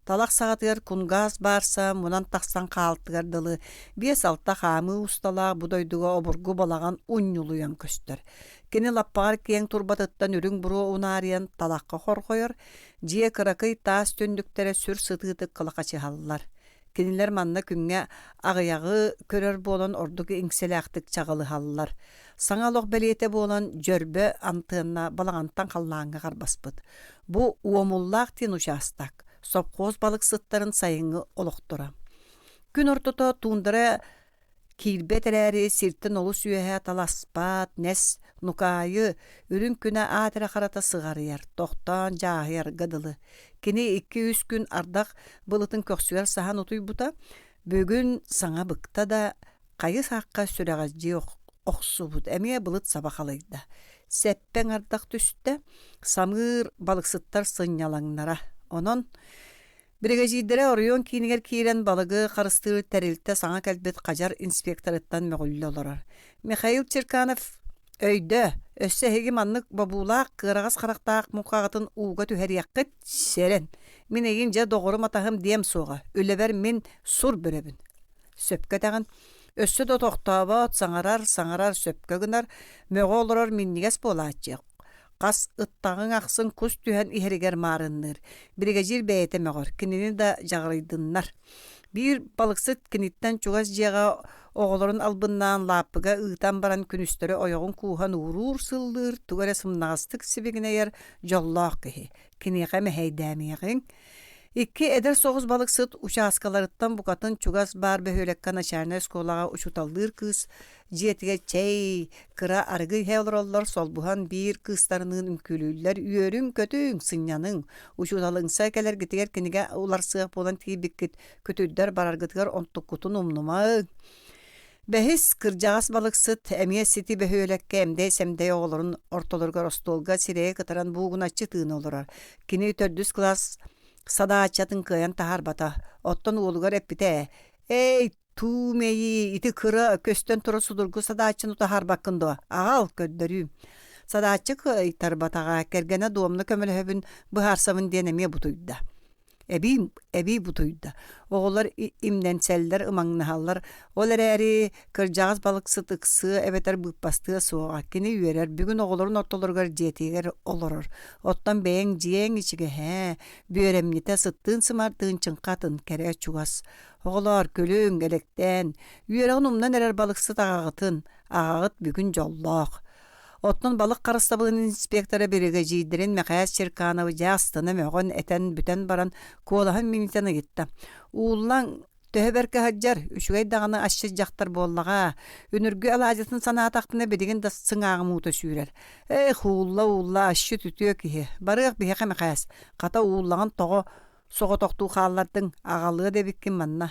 Талақ сағатығар күнгаз барса, мұнан тақсан қалтығар дылы, 5-6 қамы ұсталақ бұдойдуға обырғы балаған ұннылуян көстір. Кені лаппағар кең турбатыттан үрің бұру ұнариян талаққа қорқойыр, жие кыракый тас төндіктері сүр сытыдық қылықа чығалылар. Кенилер манна күнге ағыяғы көрер болан ордуғы еңселәқтік чағылы халылар. Саңалық бәлеті болан жөрбі антыынна балағантан қаллаңға қарбаспыд. Бұ уомуллақ тен участак. Сопқоз балық сыттарын сайыңы олықтыра. Күн ортото туындыры кирбет әрі сирттін олы сүйеге таласпат, нәс, нукайы, үрін күні атыра қарата сығарыяр, тоқтан жағыяр ғадылы. Кені 2-3 күн ардақ бұлытын көксуяр сахан ұтуй бұта, бөгін саңа бұқта да қайы саққа сүрәғазды оқсу бұд, әме бұлыт сабақалайды. Сәппен ардақ түсті, самыр балықсыттар сынялаңнара. Онын бригадирдері Орион кейінігер кейлен балығы қарыстыры тәрелті саңа кәлбет қажар инспекторыттан мәғылі оларар. Михаил Черканов өйді, өссі хеги маннық бабулақ қырағас қарақтақ мұқағытын уға түхәр яққыт серен. Мен егін жа доғырым атағым дем соға, өлебер мен сұр бүребін. Сөпке тағын, өссі до тоқтабат саңарар сөпке гынар, мәғы оларар меннігес болатчық. Қас ыттағын ақсын күз түхен ихерігер марынныр. Бригадир бәйеті мәғыр, кенені да жағырайдыннар. Bir balıksıt kinitten çuğaz jega oğulların albından lapıga ıtan baran күнүстөрү oyağın kuhan uğrur sıldır, tugara sımnağıstık sibigine yer jollaq kehi. Kiniğe meheydamiğin. İki eder soğuz balıksıt uçaskalarıttan bukatın çuğaz bar behölekkan açarına skolağa uçutaldır kız. Jiyetige çey, kıra argı hevlorollar solbuhan bir kızlarının ümkülüller üyörün kötüün sınyanın. Uçutalınsa keler gitiger kinige ular sığıp olan tibikit kötüdder barargıtıgar ontukutun umnuma. Behis kırcağız balıksıt emiye siti behölekke emde semde oğulurun ortalarga rostolga sireye kıtaran buğun açı tığını olurar. Kini 400 klas sada açatın kıyan tahar bata. Ottan oğulgar epite. Ey tuğmeyi iti kıra kösten tura sudurgu sada açın utahar bakındı. Ağal köddörü. Sada açı kıytar batağa kergene doğumlu kömel höbün bıharsamın denemiye butuydu. Ebi butuydu. Oğullar imdenseller, ımangnahallar. Olar eri kırcağız balık sıtıksı, ebeter bıkbastığı soğuğa. Kini üyerer. Bugün oğulların ortalargar jetiger olurur. Ottan beğen jiyen içige he. Büyöremnite sıttığın sımardığın çınkatın kere çuğaz. Oğullar kölüğün elekten. Üyereğin umdan erer balık sıt ağağıtın. Ağağıt bugün jollaq. Otun balık karıstabılın inspektörü brigadirin Mekayas Çerkanov'ı jastını möğün eten büten baran koğulahan minitana gitti. Uğulan töhberke haccar, üçügey dağını aşçı jaktar bollağa, önürgü alacatın sana ataktına bedigin da sınağım uğuta sürer. Uğulla aşçı tütüyor ki, barıqaq biheke Mekayas, kata uğullağın toğu soğu toqtuğu xallardın ağalığı debikkin manna.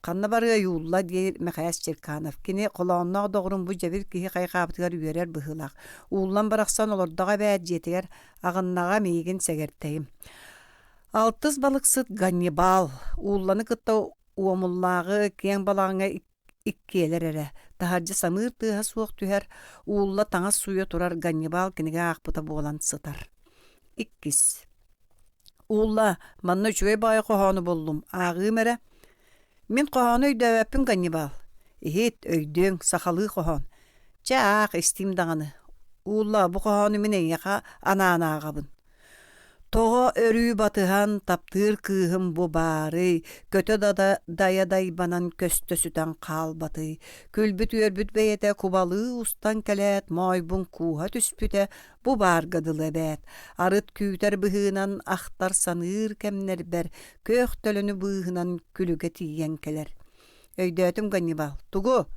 Kanna barıya yulla diye Mekayas Çerkanov. Kini kulağına doğrun bu cebir kihi kayqabıtıgar üyerer bıhılaq. Uğullan baraqsan olur dağa bəyət jetiger ağınnağa meygin segerteyim. Altız balıksıt Gannibal. Uğullanı kıtta uamullağı keng balağına иккелер эре. Таһаржы самыр тыһа суох түһэр, уулла таңас суя турар Ганнибал киниге аахпыта буолан сытар. Иккис. Уулла, манна үчүгэй баайы кохоону боллум. Аагыым эре. Мен кохоону өйдөбөппүн Ганнибал. Ихит өйдөң сахалыы кохон. Чаах истим даганы. Уулла, бу кохоону мен эйяка анаанаагабын. Тоға өрүү батыхан таптыр кыыхым бу бары, көтө даядай банан көстө сүтан қал баты, күлбүт өрбүт бейете кубалы устан кәлет, майбун куға түспүте бу бар гадылы бәт, арыт күйтер быхынан ақтар саныр кәмнер бәр, көк төлөнү быхынан күліге тиен келер. Өйдөтім Ганнибал, тугу,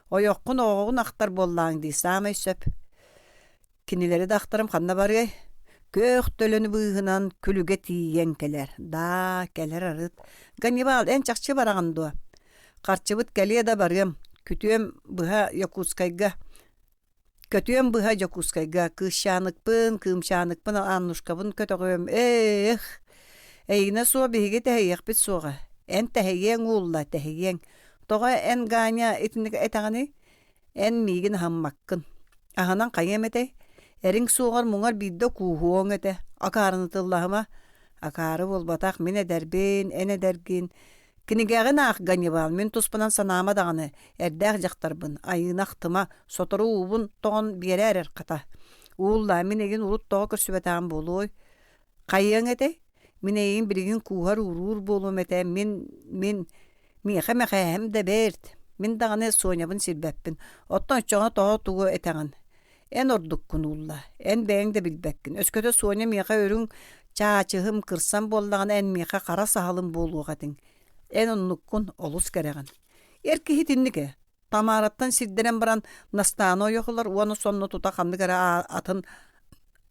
ойоққын оғығын ақтар боллаң дей самай сөп. Кинилері да ақтарым қанна баргай? Көк төлөнү быыһынан күлүге тиен келер. Да, келер арыт. Ганнибал, эн чакчы барагандуа. Карчыбыт келе да барым. Көтүөм быха Якутскайга. Кышаныкпын, кымшаныкпын, аннушкабын көтөгөм. Эйне суа биһиге тэһийек бит суга. Эн тэһиең уулла тэһиең. Тога эн ганя итинник этаганы. Эн мигин хаммаккын. Аханан кайемете. Эрин суғар мұңар бидді куғуың әті. Акарыны тыллағыма. Акары болбатақ мен әдәрбен, ән әдәрген. Кінігәғін ақ Ганнибал, мен тұспынан санама дағаны. Әрдәқ жақтарбын. Айынақтыма, сотыру уыбын тоғын бере әрер қата. Уылла, мен егін ұлыт тоғы көрсібетағын болуой. Қайың әті? Мен егін бірігін куғар ұрур болуым әті. Мен меқе әм дә бәрд. Мен дағаны соңабын сирбәппін. Оттан үтчоғына тоғы туғы әтәғын. En ordukkun ulla, en beğen de bilbekkin. Ösköte soğuna miqa örün çaçıhım kırsan bollağın en miqa qara sahalım boluğadın. En onnukkun olus gereğin. Erki hitinlike. Tamarattan sidderen baran nastano yoxular, onu sonunu tutaqandı gara atın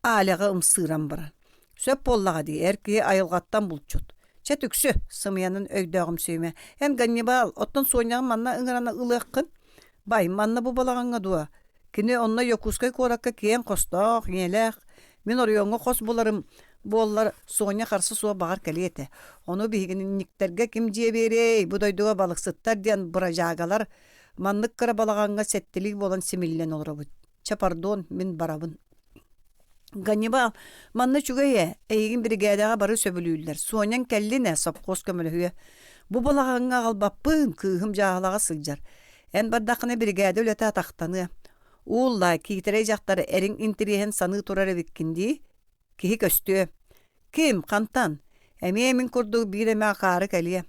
alağa ımsıran baran. Söp bollağa di, erki ayılgattan bulçut. Çetüksü, sımıyanın öydağım söyme. En Ганнибал, ottan soğunağın manna ıngırana ılıqın. Bay, manna bu balağına dua. Kini onna Yakutskay korakka kiyen kostaq, yelek. Min oriyonga kos bularım. Bollar soğuna karşı suğa bağır keliyete. Onu bihiginin nikterge kim diye berey. Bu doyduğu balık sıttar diyen buracağalar. Manlık kara balağanga settilik bolan simillen olur bu. Çapardon min barabın. Ганнибал, manna çugaya. Eygin brigadaga barı söbülüller. Soğunan kelline sapkos kömülüye. Bu balağanga albappın kıhım jağlağa sılcar. En bardakını brigada ülete ataqtanı. Ulla kitere jaqtары erin intrihen sanı turarı bikkindi. Kihi köstü. Kim kantan? Emin kurdu bir eme qarı kaliye.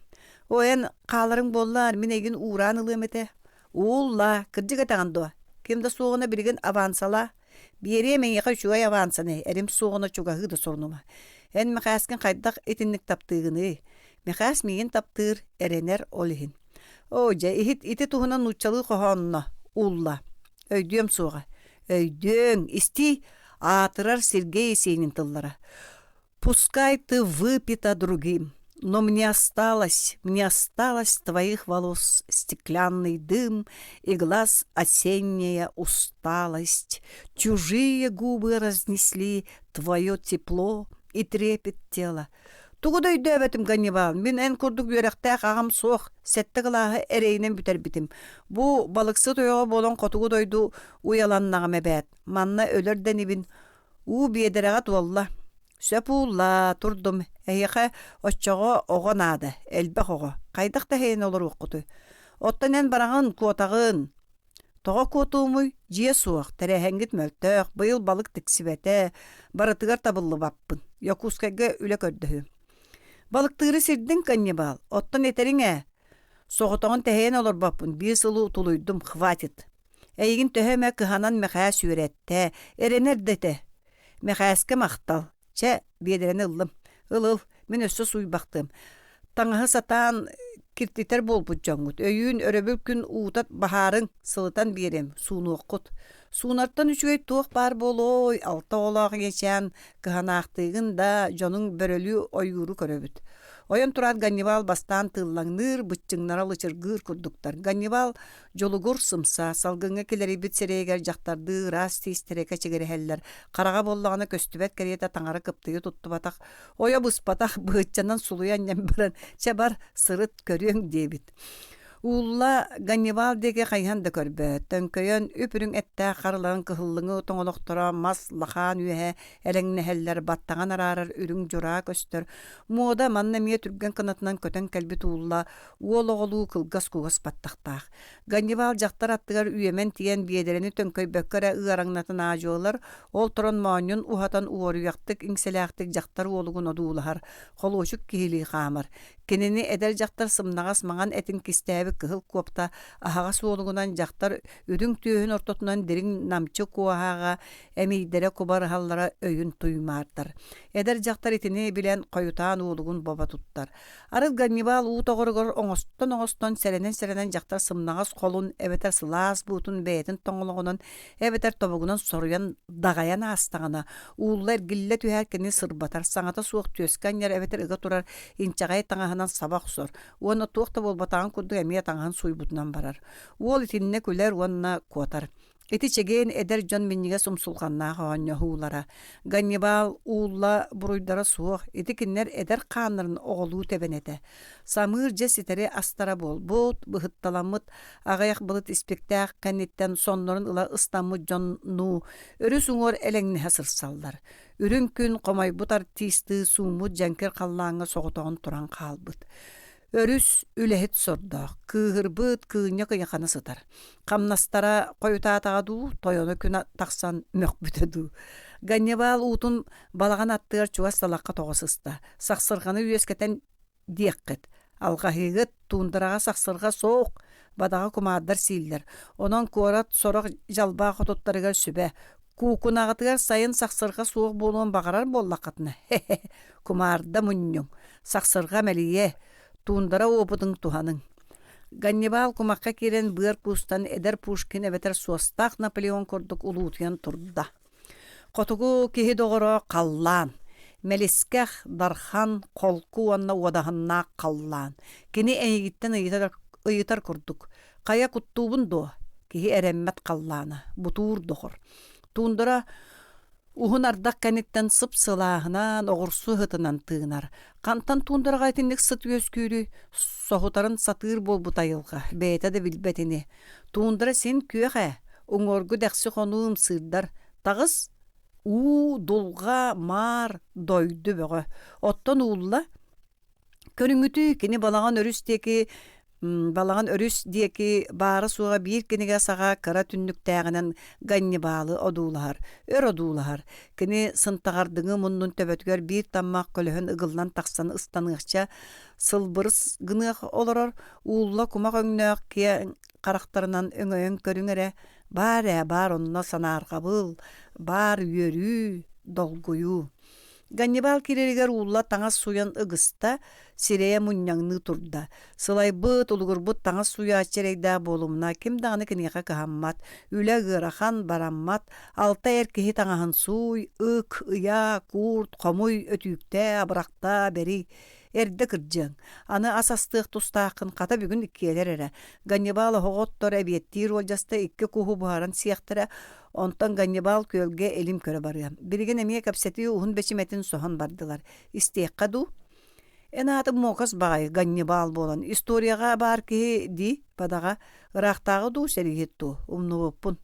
O en qalarың bollar min egin uranılım ete. Ulla kırcık atağandı. Kim de soğuna birgin avansala. Bir emen yaqa şuay avansane. Erim soğuna çugağı da sorunuma. En mekaskin qaydak etinlik taptığını. Mekas miyin taptır erener olihin. Oca iti tuhunan uçalı qohanna. Ulla. Öydüğüm soğa. Öydüğün isti атырар Сергей Есенин тыллара. Пускай ты выпита другим, но мне осталось твоих волос стеклянный дым и глаз осенняя усталость. Чужие губы разнесли твое тепло и трепет тела. Тугудай дөбетим Ганнибал, мен en kurduk yörektek ağam soğuk, sette kılahı ereyinen büter bitim. Bu balıksı toyoğa bolon kotugu doydu uyalanlağım ebet. Manna ölürden ibin, biyederagat valla. Söpulla turdum, eyyaka oççağı oğan adı, elbek oğa. Kaydak da heyen olur okudu. Ottan en barağın kuotağın. Toğa kuotuğumu jiye soğuk, terehengit möltök, bıyıl balık tiksibete, barıtıgar tabıllı bappın. Yakutskayga üle kördühü. Balıktırı sirdin Ганнибал, ottan eterine. Soğutağın teheyen olur bapın, bir sılı utuluydum, hvatit. Eygin töheme kıhanan mekhaya sürette, erener dete. Mekhayaske maqtal, çe biyederene ıllım. Il, min össü suy baktım. Tanıhı satan kirtiter bol buccangut. Öyün öröbül gün uğutat baharın sılıtan birem, sunu okut. Sunarttan üçügey tuğ bar boloy, alta olaq geçen kıhanaqtığın da jonun börölü oyguru köröbüt. Oyan turan Ганнибал bastan tıllanır, bıççınlara lıçırgır kurduktar. Ганнибал jolugur sımsa, salgınga keleri bit sereger jaktardı, rasti istereke çegeri heller. Karaga bollağına köstübet keriyete tangara kıptığı tuttu batak. Oya bus batak bıççanan suluyan yembaran, çabar sırıt körüyün debit. Уlla Ганнибал деге кайхан да көрбөт. Төнкөйөн үпүрүң этте карыларын кыһыллыгы тоңолоктора мас лахан үе элеңнехеллер баттаган арарар үрүң жура көстөр. Мода манна мие түргөн кынатынан көтөн кэлбит улла уологолуу кылгас кугас баттактаах. Ганнибал жактар аттыгар үемен тиен биедерени төнкөй бөккөрө ыараңнатын аажолар ол турон моонюн ухатан уоруяктык иңселяактык жактар уолугун одуулахар. Холуучук кихили хамар. Кенени эдер жактар сымнагас маңан этин кистээби кыһыл куопта аһагас уолугунан жактар үрүң түйөһүн ортотунан дириң намчы куаһаага эмийдере кубар халлара өйүн туймаартар. Эдер жактар итини билен койутаан уолугун боба туттар. Арыл Ганнибал уутогоргор оңостон серенен жактар сымнагас холун эбетер сылаас буутун бээтин тоңологунан эбетер тобугунан соруян дагаян астагана ууллар гилле түһэр кени сырбатар саңата суох түөсканьяр эбетер ыга турар инчагай таңаһынан сабак сор. Уонна туохта болбатаан курдук эмие таңаһын суйбутунан барар. Уол итинне күлер уонна куотар. Эти чегейин эдер жон минниге сумсулганнаа хооньо хуулара. Ганнибал уулла буруйдара суох, эти киннер эдер хааннарын оголуу тебенете. Самыыр жес итери астара болбут, быһытталаммыт, агаяк былыт испектаах кэнниттен соннорун ыла ыстаммыт жонну, өрүс уңор элеңнеһе сырсаллар. Үрүн күн комойбутар тиисты суумут жанкер халлааңа соготоон туран хаалбыт. Өрүс үлэхит сордоох, кыыһырбыт кыыñа кыйахана сытар. Камнастара койутаатаадуу, тойону күн тахсан мөхбүтөдүү. Ганнибал уутун балаган аттыгар чугас талакка тоҕосыста. Сахсырганы үөскетен диэккет. Алгаһыыгыт туундарага сахсырга соох, бадага кумааддар сииллер. Онон куорат сорох жалбаа хотуттарыгар сүбэ. Куукунагатыгар сайын сахсырга суох болуон багарар боллакатына. Кумаарда муннюң. Сахсырга мэлие. Тундара опытың туханың. Ганнибал кумакка кирен быар кустан эдер Пушкин эбетер суостах Наполеон кордук улуутуян турда. Котугу киһи доғоро қаллаан. Мелискех дархан қолку анна уадаханна қаллаан. Кини эйгиттен ыйытар курдук. Кая куттуубун до. Киһи эреммет қаллаана. Бутуур доғор. Тундара Ухун ардак кәниттен сып сылаахынан оғырсу хытынан тыынар. Кантан тундарға айтынник сыт өскүрі, соғутарын сатыр бол бұтайылға, бәйті де білбетіні. Тундыра сен күйеғе, оңоргу дәқсі қонуым сырдар. Тағыз, дулға, мар, дойды бөғі. Оттан уылла, көріңүті кені балаған өрүс диеки бары суға бир кенеге саға кара түннүктәгенен Ганнибалы одуулар, одуулар. Кені сынтағардыңы мұннун төбөтгөр бир таммақ көлөһөн ыгылнан тақсан ыстаныгча сылбырыс гынык олорор, уулла кумак өңнөк ке карактарынан өңөйөн көрүңөрө, бар онна санааргабыл, бар үйөрүү, долгуyu. Ганнибал киреригер улла таңас суян ыгыста сирея мунняңны турда. Сылай быт улгурбут таңас суя ачерейда болумна ким даганы кенеха кахаммат, үле гырахан бараммат, алта эркеһи таңаһын суй, ык, ыя, курт, комуй өтүүкте, абыракта бери эрде кырдьың. Аны асастык тустаакын ката бүгүн иккиелер эре. Ганнибал хоготтор эбиеттир олжаста икки куху бухаран сияктара. Онтан Ганнибал көлге элим көрө барыам. Бириген эмие капсети ухун бечиметин сохан бардылар. Истеққаду. Энаты мокас багай Ганнибал болан. Историяга бар ки ди падага ырактагы ду серигетту. Умнууппун.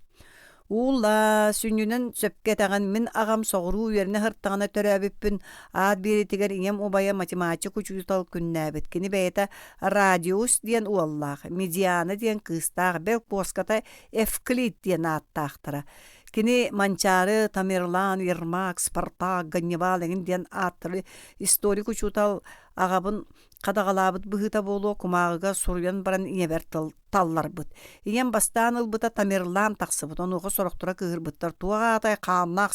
Улла сүннүнен сөпке таган мен агам соғыру үйеріне хырттағана төрәбіппін. Ад беретігер ием убая математик учутал күннәбет. Кені бәйті радиус диен уаллах, медианы диен кыстақ, бәл поската Эвклид диен аттақтыра. Кені Манчары, Тамерлан, Ермак, Спартак, Ганнибал диен аттыры историк учутал ағабын қадағалабыт бұғыта болу кумағыға сұруян баран иебер таллар бұд. Иен бастан ылбыта Тамерлан тақсыбыт, онуға сорақтыра кығырбыттар. Туаға атай қаннақ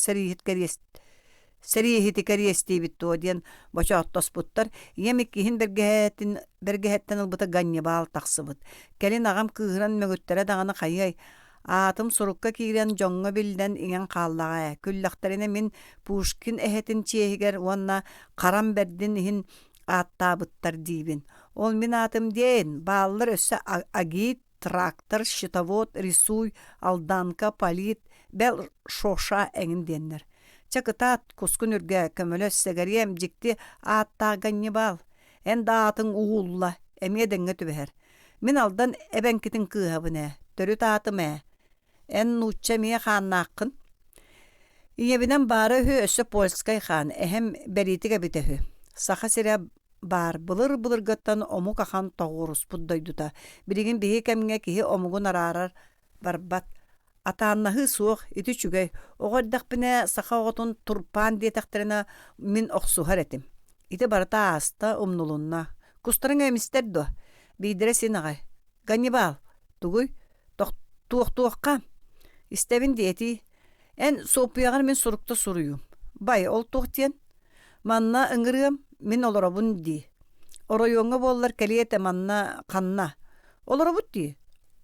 сәрейхеті кәрестей бітті оден бача аттас бұттар. Иен меккейін бергехеттен ылбыта Ганнибал тақсыбыт. Кәлін ағам кығыран мөгіттері дағаны қайай. Атым сурукка кирен жоңга билден иген қаллаға. Күллақтарына мен Пушкин эхетін чейгер уанна қарам бердін ихин аттабыттар дейбін. Ол мен атым дейін, балылар өссі агит, трактор, щитовод, рисуй, алданка, полит, бәл шоша әңін деннер. Чакытат кускун үрге көмөлі сөгәрем жікті атта Ганнибал. Әнді атын уғулла, әме дәңгі түбәр. Min aldan ebenkitin kıhabına. Törü taatım En nuçça miye xannaqın. İyebinen barı hü össö Polskay xan. Ehem beritige bitehü. Saxa sire bar bılır gıttan omuk axan toğurus buddayduta. Birigin bihi kemge kihi omugun ararar barbat. Ataannahı suoq iti çügey. Oğordak bine saxa oğutun turpan diye takdirina min oqsuhar etim. Iti barata asta umnulunna. Kustarın emisterdo. Bidire sinagay. Gannibal. Tuguy. Tuğ-tuğqa. İstevin diyeti. En soğupuyagar min surukta suruyum. Bay ol tuğtiyen. Manna ıngırığım min olorobun di. Oroyonga bollar keliyete manna kanna. Olorobut di.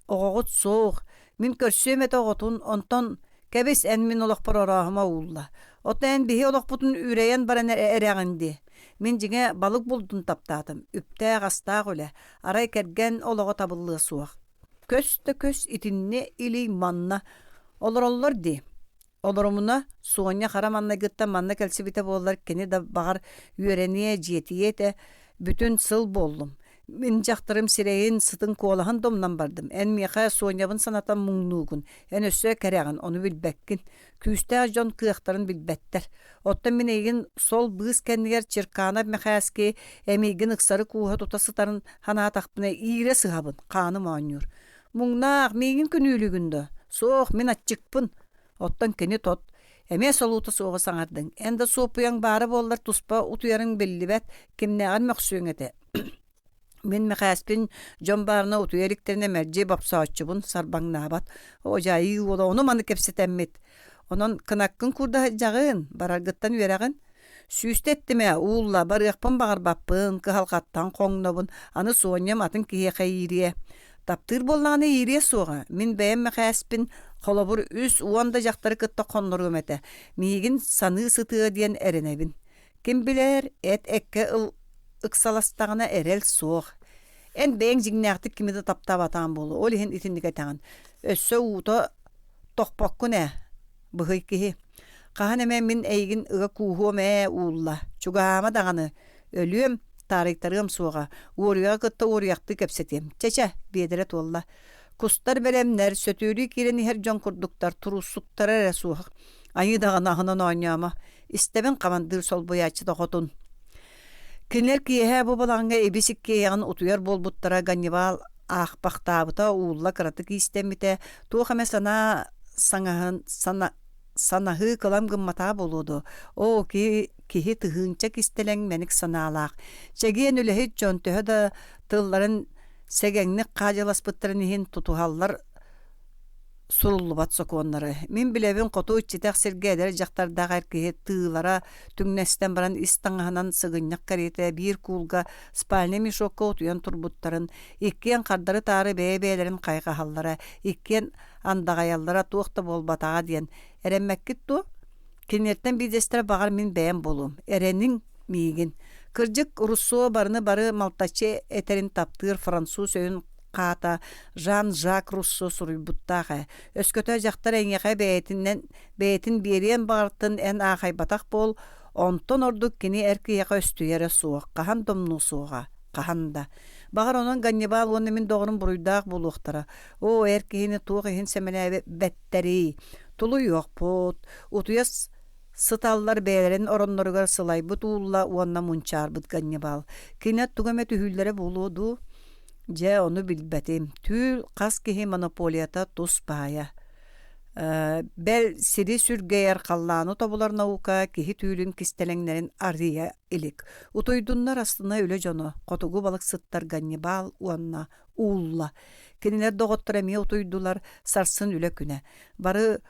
Oğut soğuk. Min körsümet oğutun onton kebis en min olokpar orahıma uğulla. Ota en bihi olokputun üreyen baran ereğindi. Min jine balık buldun taptadım. Üpte gasta öle. Aray kergen oloğu tabıllığı suaq. Kös itinne ili manna. Olor di. Olorumuna soğanya karamanna gıtta manna kelsibite bollar keni da bağır yöreniye jetiye de bütün sıl bollum. Min jaktırım sireyin sıtın koğlahan domnan bardım. En miyaqa soğanyabın sanatan mungnugun. En össö kereğin onu bilbekkin. Küste ajon kıyaktarın bilbetter. Otta min egin sol bığız kendiger çirkana mekhayaski emigin ıksarı kuha tutasıtarın hana takpına iğre sıhabın. Kanım anıyor. Mungnak migin künülügündü. Soğuk min atçıkpın. Ottan keni tot. Eme soluta soğu sanardın. Enda soğupuyan bari bollar tuspa utuyarın bellibet kimneğen möksüğüngete. Min mekhayaspin jombarına utuyarikterine merci bapsaatçıbın sarbang nabat. Ocayi ola onu manı kepsetemmit. Onun kınakkın kurda jağın, barargıttan veragın. Süstettime uğulla barıqpın bağır bappın, kıhalqattan qoңnobun, anı soğanyam atın kihe khayiriye. Taptır bollağını iriye soğa. Min beyem mekhayaspin kolobur üs uanda jaktarı kıtta qonlurgum ete. Migin sanı sıtığı diyen erenebin. Kim biler et ekke ıksalastağına erel soğ. En beyin jignaqtı kimidi taptabatan bolu. Olihin itindik etağın. Össö uğuta toqpokku ne? Bıhıy kihi. Qahan eme min eygin ıga kuhuom uğulla. Çugama dağını. Ölüyüm. Tariktarım soğa. Uğruya kıtta uğruyaqtı kepsetiyem. Çeçe bederet olla. Kustar belemler, sötürü kireni her jon kurduktar, turusuktar ere soğuk. Ayı dağına ahınan oynayama. İstemin kamandır sol boyaçı da xotun. Kinler kiyehe bu balanga ebisik kiyeğin utuyar bol buttara gannibal ahbaqtabıta uğulla kıratık istemite. Tuğame sanahı kılam gımmata boludu. O kihi tıhınçak istelen menik sanalaq. Çegiyen ülehi jon töhö da tılların segengnik qajalasbıttırın ihin tutuhallar surullu batsak onları. Min bilevin qotu içitek sirgeder jaktarda garkihe tığlara tüngnesten baran istangahanan sıgınyak karete bir kulga spalne mişokka otuyan turbutların ikkiyen kardarı tarı beylerin kaygahallara ikkiyen andagayallara tuğta bolbatağa diyen erenmekkit tu kinlerden bir destere bağır min beyen bolum. Erenin migin. Kırcık Russo barı maltaçı eterin taptır Fransuz öyün Qata Jean-Jacques Rousseau suruybutta. Öskötö jaktar eňeğe beýetin beriyen bartyn en ahay batak bol. Onton orduk kini erkiýe östüýere soğuk. Qahan domnu soğuğa. Qahanda. Bagar onun gannibal onu min doğrun buruydak buluqtara. O erkiğini tuğihin semene betteri. Tulu yok pot. Utuyas sıtallar beylerin oronlarıgar sılay. Bu tuğulla uanna munçar bud gannibal. Kinet tuğamet ühüllere buludu. Je onu bilbetim. Tül qas kihi monopoliyata tus baya. Bel siri sürgeyer qallanı tobular nauka kihi tüylün kistelenlerin ardiya ilik. Utuydunlar aslında öyle jonu. Qotugu balık sıttar gannibal uanna ulla. Kiniler doğottaramiye utuydular sarsın üle küne. Barı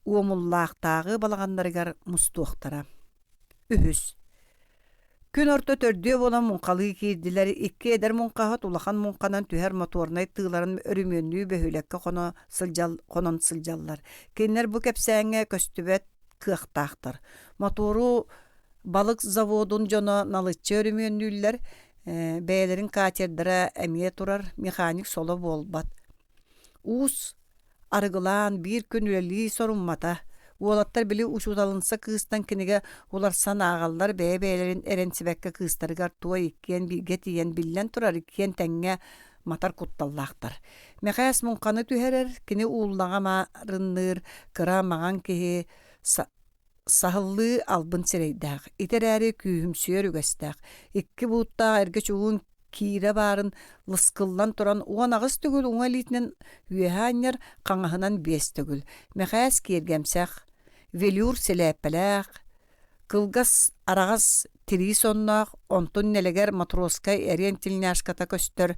uomullaqtağı balağanlarıgar mustuqtara. Ühüs. Gün orta tördüye bolan munqalığı kiydileri ikki eder munqahat ulahan munqanan tüher motornay tığların örümönlüğü behülekke konon sıljallar. Kenler bu kepsəŋe köstübet kıqtaqtır. Motoru balık zavodun jona nalıççı örümönlüler beylerin katerdere emiye turar mekanik solo bolbat. Us arıgılan bir gün üleli sorunmata. Uolattar bili uçudalınsa kııstan kinige ular sanağallar beylerin erensibekke kııstarıgar tuğa ikkiyen bilgetiyen billen turar ikkiyen tenge матар кутталлахтар. Мехәс мунканы түһәрер, кини ууллага марынныр, кыра маған кеһи сахыллы албын сирейдәк. Итерәре күйүмсүөр үгәстәк. Икки буутта эрге чугун кире барын лыскыллан туран уан агыс түгүл уңа литнен үеһаннер каңаһынан бес түгүл. Мехәс киергәмсәк, велюр селәппәләк, кылгас арагас тири соннақ, онтун нелегер матроскай эрен тилняшката көстөр,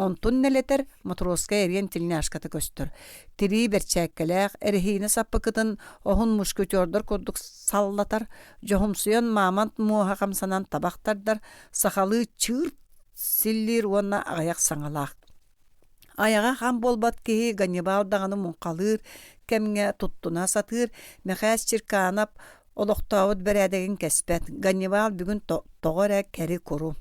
онтун нелетер матроскай эрен тилняшката көстөр. Тири берчәккәләк, эрхине саппыкытын оһун мушкетёрдор курдук саллатар, жохумсуян мамант муха камсанан табактардар, сахалы чыр силлир уанна аяк саңалақ. Аяға хам болбат кеһи Ганнибал дағаны мунқалыр, кемге туттуна сатыр, мехәс чирканап, олоқтауыт бәрәдеген кәспәт. Ганнибал бүгін тоғыр кәрі кору.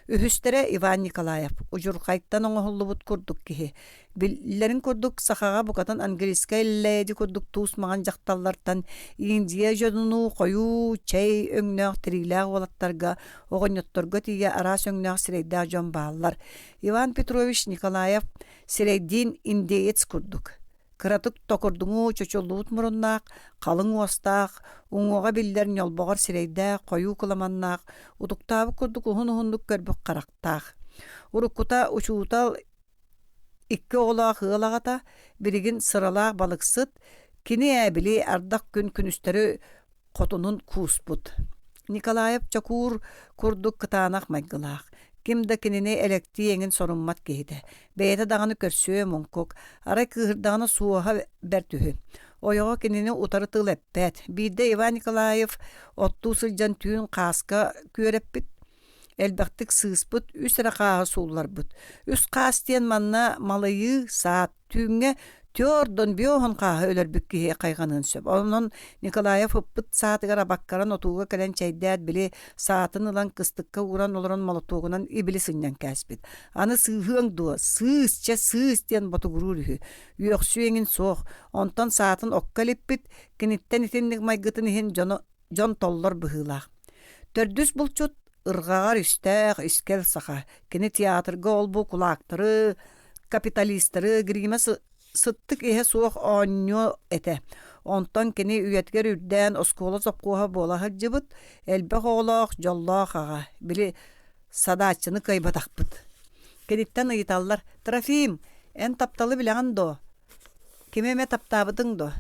Үхістері Иван Николаев, ұжырқайттан оңғылыбыт күрдік кеһи. Біллерін күрдік сақаға бұқатын английскай ләйді күрдік туыс маған жақталлартан, Индия жодыну қойу, чай өңнәқ тіриләғ олаттарға, оғынетторға тие арас өңнәқ сирейдәғ жон бағалар. Иван Петрович Николаев сирейдин индеец күрдік. Кыратык токурдуңу чочолуут муруннақ, қалың уастақ, уңуға биллер ньолбоғар сирейдәқ, қойу кыламаннақ, утуктабы күрдік уһун-уһундук көрбік қарақтақ. Уруккута учуутал икки оғылақ ығылағата, бірігін сыралақ балықсыт, кини әбілі ардақ күн күністері қотунун кууспут. Николаев чакур курдук кытанақ майгылақ. Кимда кинини электи еңін соруммат кейді. Бәйті дағаны көрсөе мұнкук, арай кығырдағаны суаға бәртүхі. Ойоға кинини утары тыл әппәт. Бейді Иван Николаев отту сылжан түйін қасқа көреппіт. Әлбәқтік сыыспыт, үс рақаға сулар бұт. Үс қастен манна малайы саат түйінге Тёрдон биохон қағы өлер бүккеге қайғанын сөп. Онын Николаев ұппыт саатығара баққаран отуға кәлен чайдәд біле саатын ылан кыстыққа уран олырын молотуғынан ибілі сыннан кәспет. Аны сыйғын дуа, сыысча сыыстен батуғырur үхі. Үйөксүйеңін соқ, онтан саатын оққалеппет, кенеттен етеннік майгытын ехен жон толлар бұғылақ. Төрдүс бұлчут ырғағар үстәқ, үскел сақа. Кені театрға ол бұл құлақтыры, капиталистары, грима сыттык эһэ суох оонньо эте. Онтон кини үйеткер үрдән оскола сопкуha болаһа жыбыт, элбэх оолоох жоллоох ага. Били садаачыны кайбатахпыт. Кениттен ыйталлар: "Трофим, эн тапталы билеген до. Кимеме таптабытың до?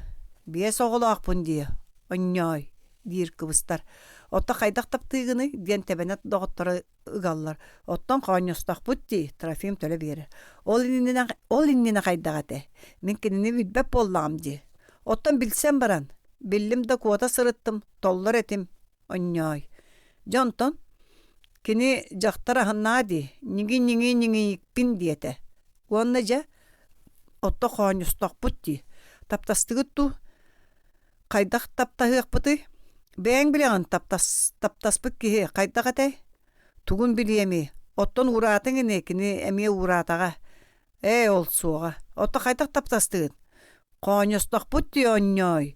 Биэс оголоохпун дие. Онньой", диир кыбыстар. Отто хайдах таптыгыны диэн тебенет доғыттары ыгаллар. Оттон қооньостахпут ди, Трофим төлө биэри. Ол иннина хайдағате. Мен кинини билбеп боллағым ди. Оттон билсем баран. Биллим да куота сырыттым, толлар этим. Онньой. Жонтон, кини жақтара ханна ди, ниги икпин диете. Уонна жа, отто қооньостахпут ди. Таптастыгытту, хайдах таптахыақпыты. Бәң білеген таптаспык кеге қайдағатай. Тугун білиеми. Оттон уратың енекіні әме уратаға. Ол суға. Отто қайдақ таптастығын. Қооньостақ бұтти онньой.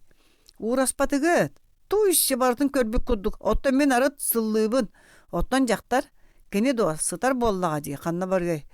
Ураспатығыт. Ту іші бардың көрбік күрдік. Оттон мен арыт сыллыбын. Оттон жақтар. Кені дуа сытар боллаға дей. Қанна барғай.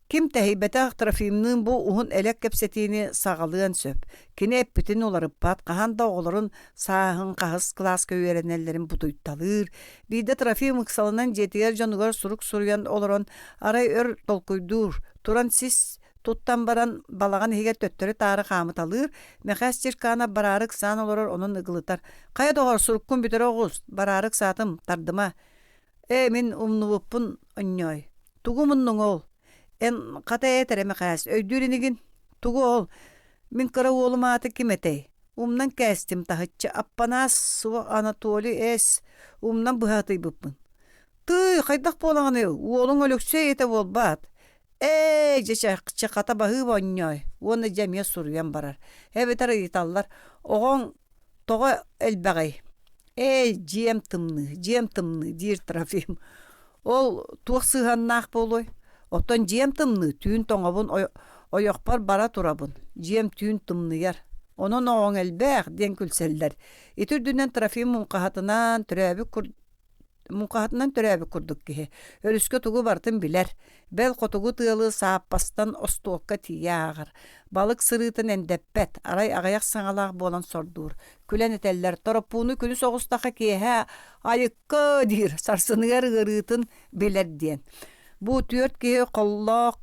Ким тәхейбәтәқ Трофимнің бұл ұғын әлек кәпсетіні сағалыған сөп. Кені әппітін оларып бат, қағанда оғылырын сағын қағыз класс көйеренелерін бұтуйтталыр. Бейді Трофим ұқсалынан жетігер жануғар сұрук сұруян олырын арай өр толкуйдур. Туран сіз туттан баран балаған егер төттірі тары қамыталыр. Мәқәс черкана барарық сан олырыр оның ұғылытар. Қая доғар сұруқкын бүтір оғыз, барарық сатым тардыма. Мен ұмнуыппын онньой. Туғымынның ол. Эн қата әтәрәмі қәс, өйдүрінігін, туғы ол, мен қыра олым аты кеметей. Умнан кәстім тахытчы, аппанас суы Анатолий әс, умнан бұхатый бұппын. Ты, қайдақ болағаны, олың өліксе еті ол бат. Жешақчы қата бағы боньой, оны жәме сұруян барар. Әбетар еталлар, оғын тоға әлбәғай. Жем тымны, дир Трофим. Ол туық сығаннақ болой. Оттон жем тымны, түйін тоңабын ойоқпар бара турабын. Жем түйін тымныяр. Onun oğun elbək den külseller. İtürdünden Tрофим мұнқағатынан мункаһатынан төрәбі курдук киһи. Өрүскө тугу бартын билер. Бел котугу тыалы сааппастан остуокка тие ағар. Балык сырыытын эндеппет, арай агаяк саңалаах болан сордуур. Күлен этеллер, торопууну күнү соҕустаха киэһэ айыкка диир, сарсыныгар ырыытын билер диэн. Бу түөрт киһи холлоох,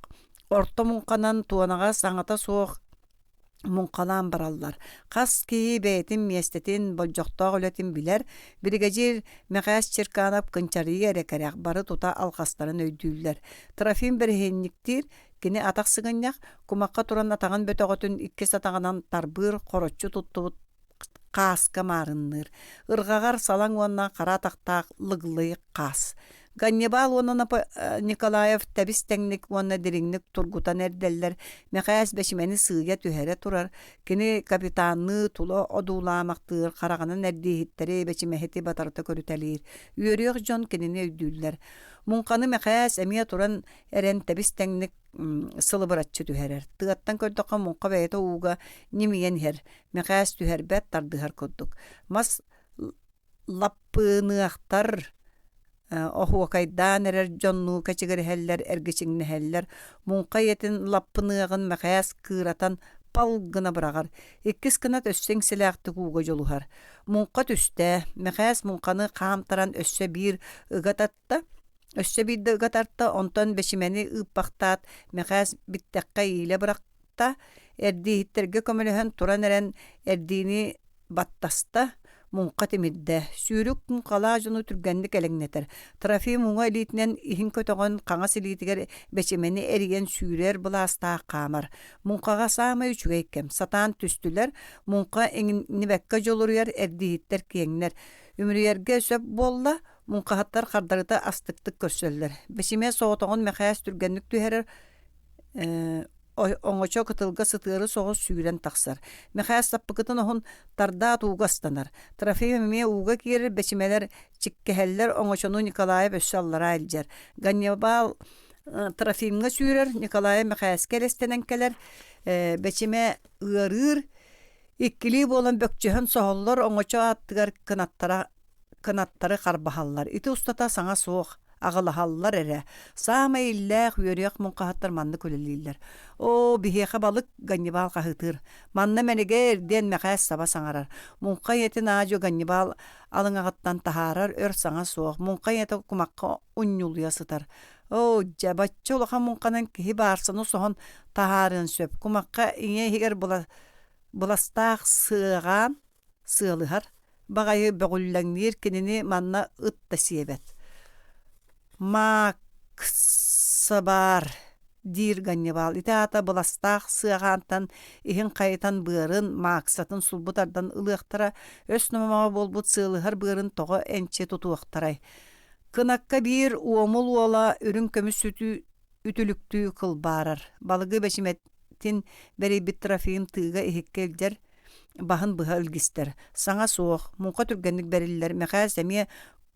орто мунканан туанага саңата суох мункалаан бараллар. Кас кии бээтин местетин болжоктоох өлөтин билер, бригадир Мехас Черканов кынчарыйы эрекерек бары тута алкастарын өйдүүллер. Трофим берхенниктир кини атак сыгыннях кумакка туран атаган бөтөгөтүн икки сатаганан тарбыр короччу туттубут кааска маарынныр. Ыргагар салаң уонна кара тактаак лыглый каас. Ганнибал онна Николаев табис теңник онна дириңник тургутан эрделлер. Мехас бешимени сыйя түһәре турар. Кини капитанны туло одууламактыр караганын эрдиһиттери бешимехити батарта көрүтәлир. Үйөрүк жон кинини өйдүллер. Мунканы Мехас эмие туран эрен табис теңник сылыбыратчы түһәрер. Тыаттан көрдөккө мунка бәйте ууга нимиен хер. Мехас түһәрбәт тардыһар көрдүк. Мас лаппыныахтар Охуакайдан эрер жонну качыгыр хәлләр эргичиңне хәлләр мунка етин лаппыныгын Мехас кыратан палгына бырагар. Иккис кынат өссең силәкты кууга жолухар. Мунка түстә Мехас мунканы камтаран өссө бир ыгататта. Өссө бирде ыгатарта онтон бешимени ыппактат Мехас биттәккә иле быракта. Эрдиһиттерге көмөлөһөн туран эрен эрдини баттаста. Мунка темидде. Сүүрүк мункалаа жону түргәнлек элеңнетер. Трофим мунга элитинен иһин көтөгөн каңас элитигер бечемени эриген сүүрер буласта камар. Мункага саамай үчүгейкем. Сатан түстүлер. Мунка эңнибекке жолуруяр эрдиһиттер киеңнер. Үмүрүерге сөп болла. Мункахаттар кардарыта астыктык көрсөллөр. Бечеме соотогон Мехас түргәнлек түһәрер. Оңочо кытылга сытыры соғыз сүйрен тақсар. Мехас саппыкытын оғын тарда туғастанар. Трофимме уға керір бәчімелер чиккәһәлләр оңочону Николаев өссі аллара әлжер. Ганнибал Трофимға сүйрер, Николаев Мехас келестенен келер. Бәчіме ырыр, иккілі болан бөкчіхін соғылыр оңочо аттығар кынаттары қарбахаллар. Ити ұстата саңа соқ. Ағылахаллар әрі. Сама илләқ үйерек мұнқағаттар манны көлелейлер. О, бихеқа балық Ганнибал қағытыр. Манны мәнеге ерден Мехас саба саңарар. Мұнқа етін ажо Ганнибал алыңағыттан тахарар, өр саңа соқ. Мұнқа еті құмаққа ұнюлуя сытар. О, жабатчы олаға мұнқанын кихи барсыны соғын тахарын сөп. Құмаққа ине егер бұластақ сыған сылығар. Бағайы бөғілләңнер кенені манна ұтта себет. Максабар дир Ганнибал. Ите ата буластақ сығантан ихин қайтан бырын максатын сулбутардан ылықтыра өс номамаға болбут сылығар бырын тоғы әнче тутуықтарай. Кынакка бир уомул уола үрін көміс үтілікті кыл барар. Балығы бәшіметтін бәрі бит трофим тыға ихиккелдер бағын бұға үлгістер. Саңа соқ, мұнқа түргенлік бәрілер. Мехас әме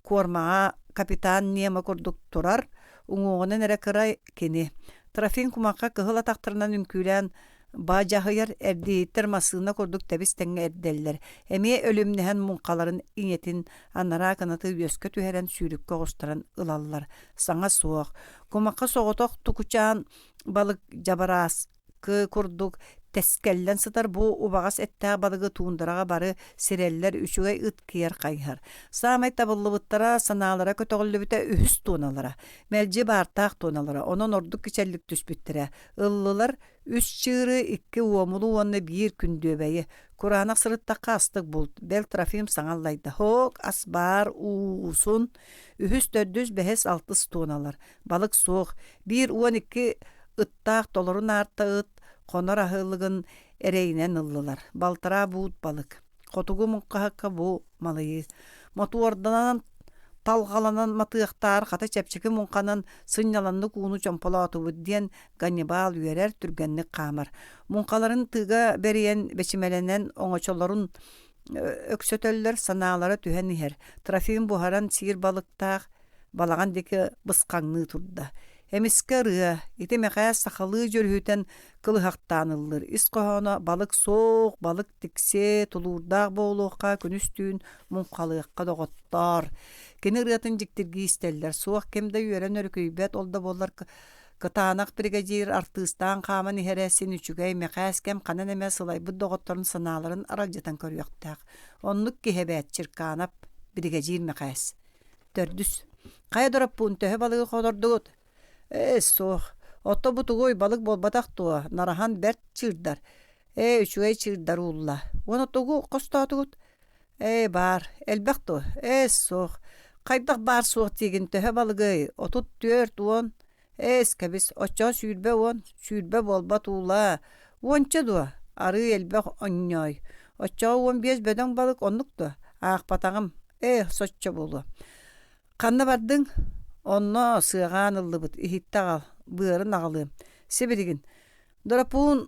Кормаға капитан нема көрдік тұрар, ұңуғынан әрі кырай кені. Трофин кумаққа кығыла тақтырынан үнкілен ба жағыяр әрдейттер масығына көрдік тәбіс тәңі әрделлер. Әме өлімнеген мұнқаларын инетін анара қанаты өскі түхерен сүйрікке ғостыран ылалылар. Саңа соқ. Кумаққа соғытоқ тұқучан балық жабарас көрдік. Тескеллен сытар бу убагас эттәг балыгы туундараға бары сиреллер үчүгай ыт кияр кайгар. Самай табыллыбыттара санаалара көтөгүллүбүтэ үһүс туuналара. Мэлжи бартаак туuналара. Онон ордук кичеллик түспүттэрэ. Ыллылар үс чыыры икки уомулу уонна биир күндөбэйи. Куранак сырыттакка астык булт. Бел Трофим саңаллайда. Хок, асбар, уусун. Үһүс 400-500 туuналар. Балык соқ. Бир уон икки ыттаак толорун арта ыт. Конор ахылыгын эрейнен ыллылар. Балтара буут балык. Котугу мұнқаққа бу малайы. Мотуорданан талғаланан матыяқтар, қата чәпчекі мұнқанан сыняланны кууну чомполату бүдден Ганнибал үйерер түргенні қамар. Мұнқаларын тыға бериен бәчімеленен оңочоларын өксөтөллер санаалары түхәнігер. Трофим бухаран сир балықтақ балаған декі бысқаңны турда. Эмиске рыа, ити мэхээс сахалы жөрүтен кылыхактаныллар. Ис балык соох, балык тиксе, тулурдаах боолуокка күнүстүүн мункалыакка доготтор. Кини рыатын жиктирги истеллер. Суох кемде үйөрен өркөйбет олда болар кытаанак бригадир артыстан каман ихересин үчүгэй мэхээс кем канан эме сылай бу доготторун санааларын аралжатан көрүяктаак. Оннук кихебет чирканап бригадир мэхээс. Төрдүс. Кайдырап пун төһө балыгы ходордугут. Суох. Отто бутугой балык болбатак туа. Нарахан берт чирдар. Үчүгэй чирдар улла. Оны тугу костатугут. Бар. Элбек туа. Суох. Кайдак бар суох тигин төһө балыгы. Отут төрт уон. Кабис. Очо сүйрбе уон. Сүйрбе болбат улла. Уонча дуа. Ары элбек оннёй. Очо уон бес бөдөң балык оннук туа. Ақ патағым. Соччо болу. Канна бардың, онно сыған ыллыбыт, ихиттағал, бұйырын ағалы. Себерігін, дұрапуын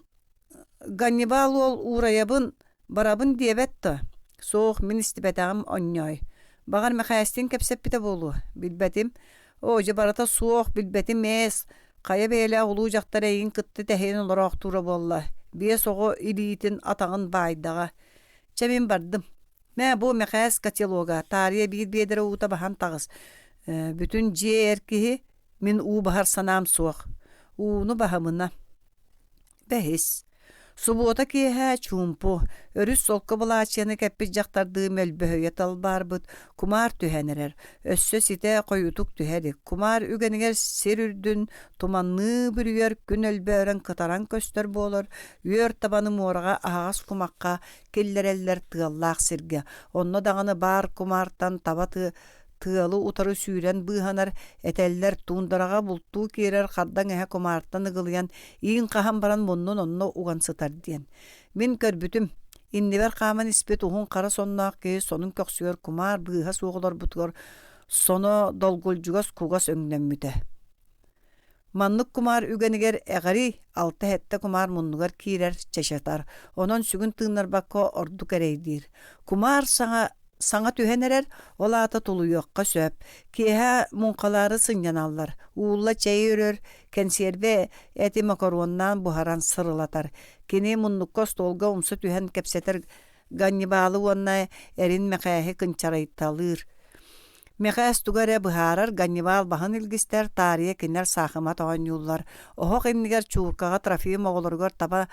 Ганнибал ол ураябын, барабын диебетті. Соқ мен істібетағым онной. Бағар мәқайстен кепсеппіте болу. Білбетім, ойжы барата соқ білбетім әс, қая бәйлі ұлу жақтар әйін күтті тәхейін оларақ тура болла. Бие соғы илийтін атағын байдаға. Чәмен бардым. Мә бу мәқәс каталога тария бир бедере ута бахан тагыз. Бүтүн жер кихи мен у бахар санам суак. Уну бахамына. Бәхис. Субота киһә чумпу. Өрүс солка булачыны кәппи жактарды мөлбөһөйө талбар бут. Кумар түһәнерер. Өссө сите койутук түһәди. Кумар үгенигер серүрдүн туманны бүрүер күн өлбөрөн кытаран көстөр болор. Үөр табаны морага агас кумакка келлереллер тыаллаак сирге. Онно даганы бар кумартан табаты тыалы утары сүйрен быһанар этеллер туундарага бултуу киерер хардан эһэ кумаартан ыгылыян иин кахан баран муннун онно угансытар диен. Мен көрбүтүм иннибер каман испет ухун кара соннаак ки сонун көксүөр кумар быыха суоголор бутугор соно долгулжугас кугас өңнөммүтэ. Маннык кумар үгенигер эгари алты хетте кумар муннугар киерер чешатар. Онон сүгүн тыынар бакко орду керейдир. Кумар саңа түһенерер, олаата тулуйоққа сөп. Кеһә мунқалары сыньяналлар. Уулла чәй өрөр, кәнсербе әти макароннан бухаран сырылатар. Кене муннукка столга умсы түһен кәпсетер Ганнибалы уонна эрин мәқәһе кынчарайтталыр. Мәқәс тугаре бухарар Ганнибал бахан илгистер тария кинер сахыма тоған юллар. Оһоқ иннигер чууркаға трофеем оғылыргар таба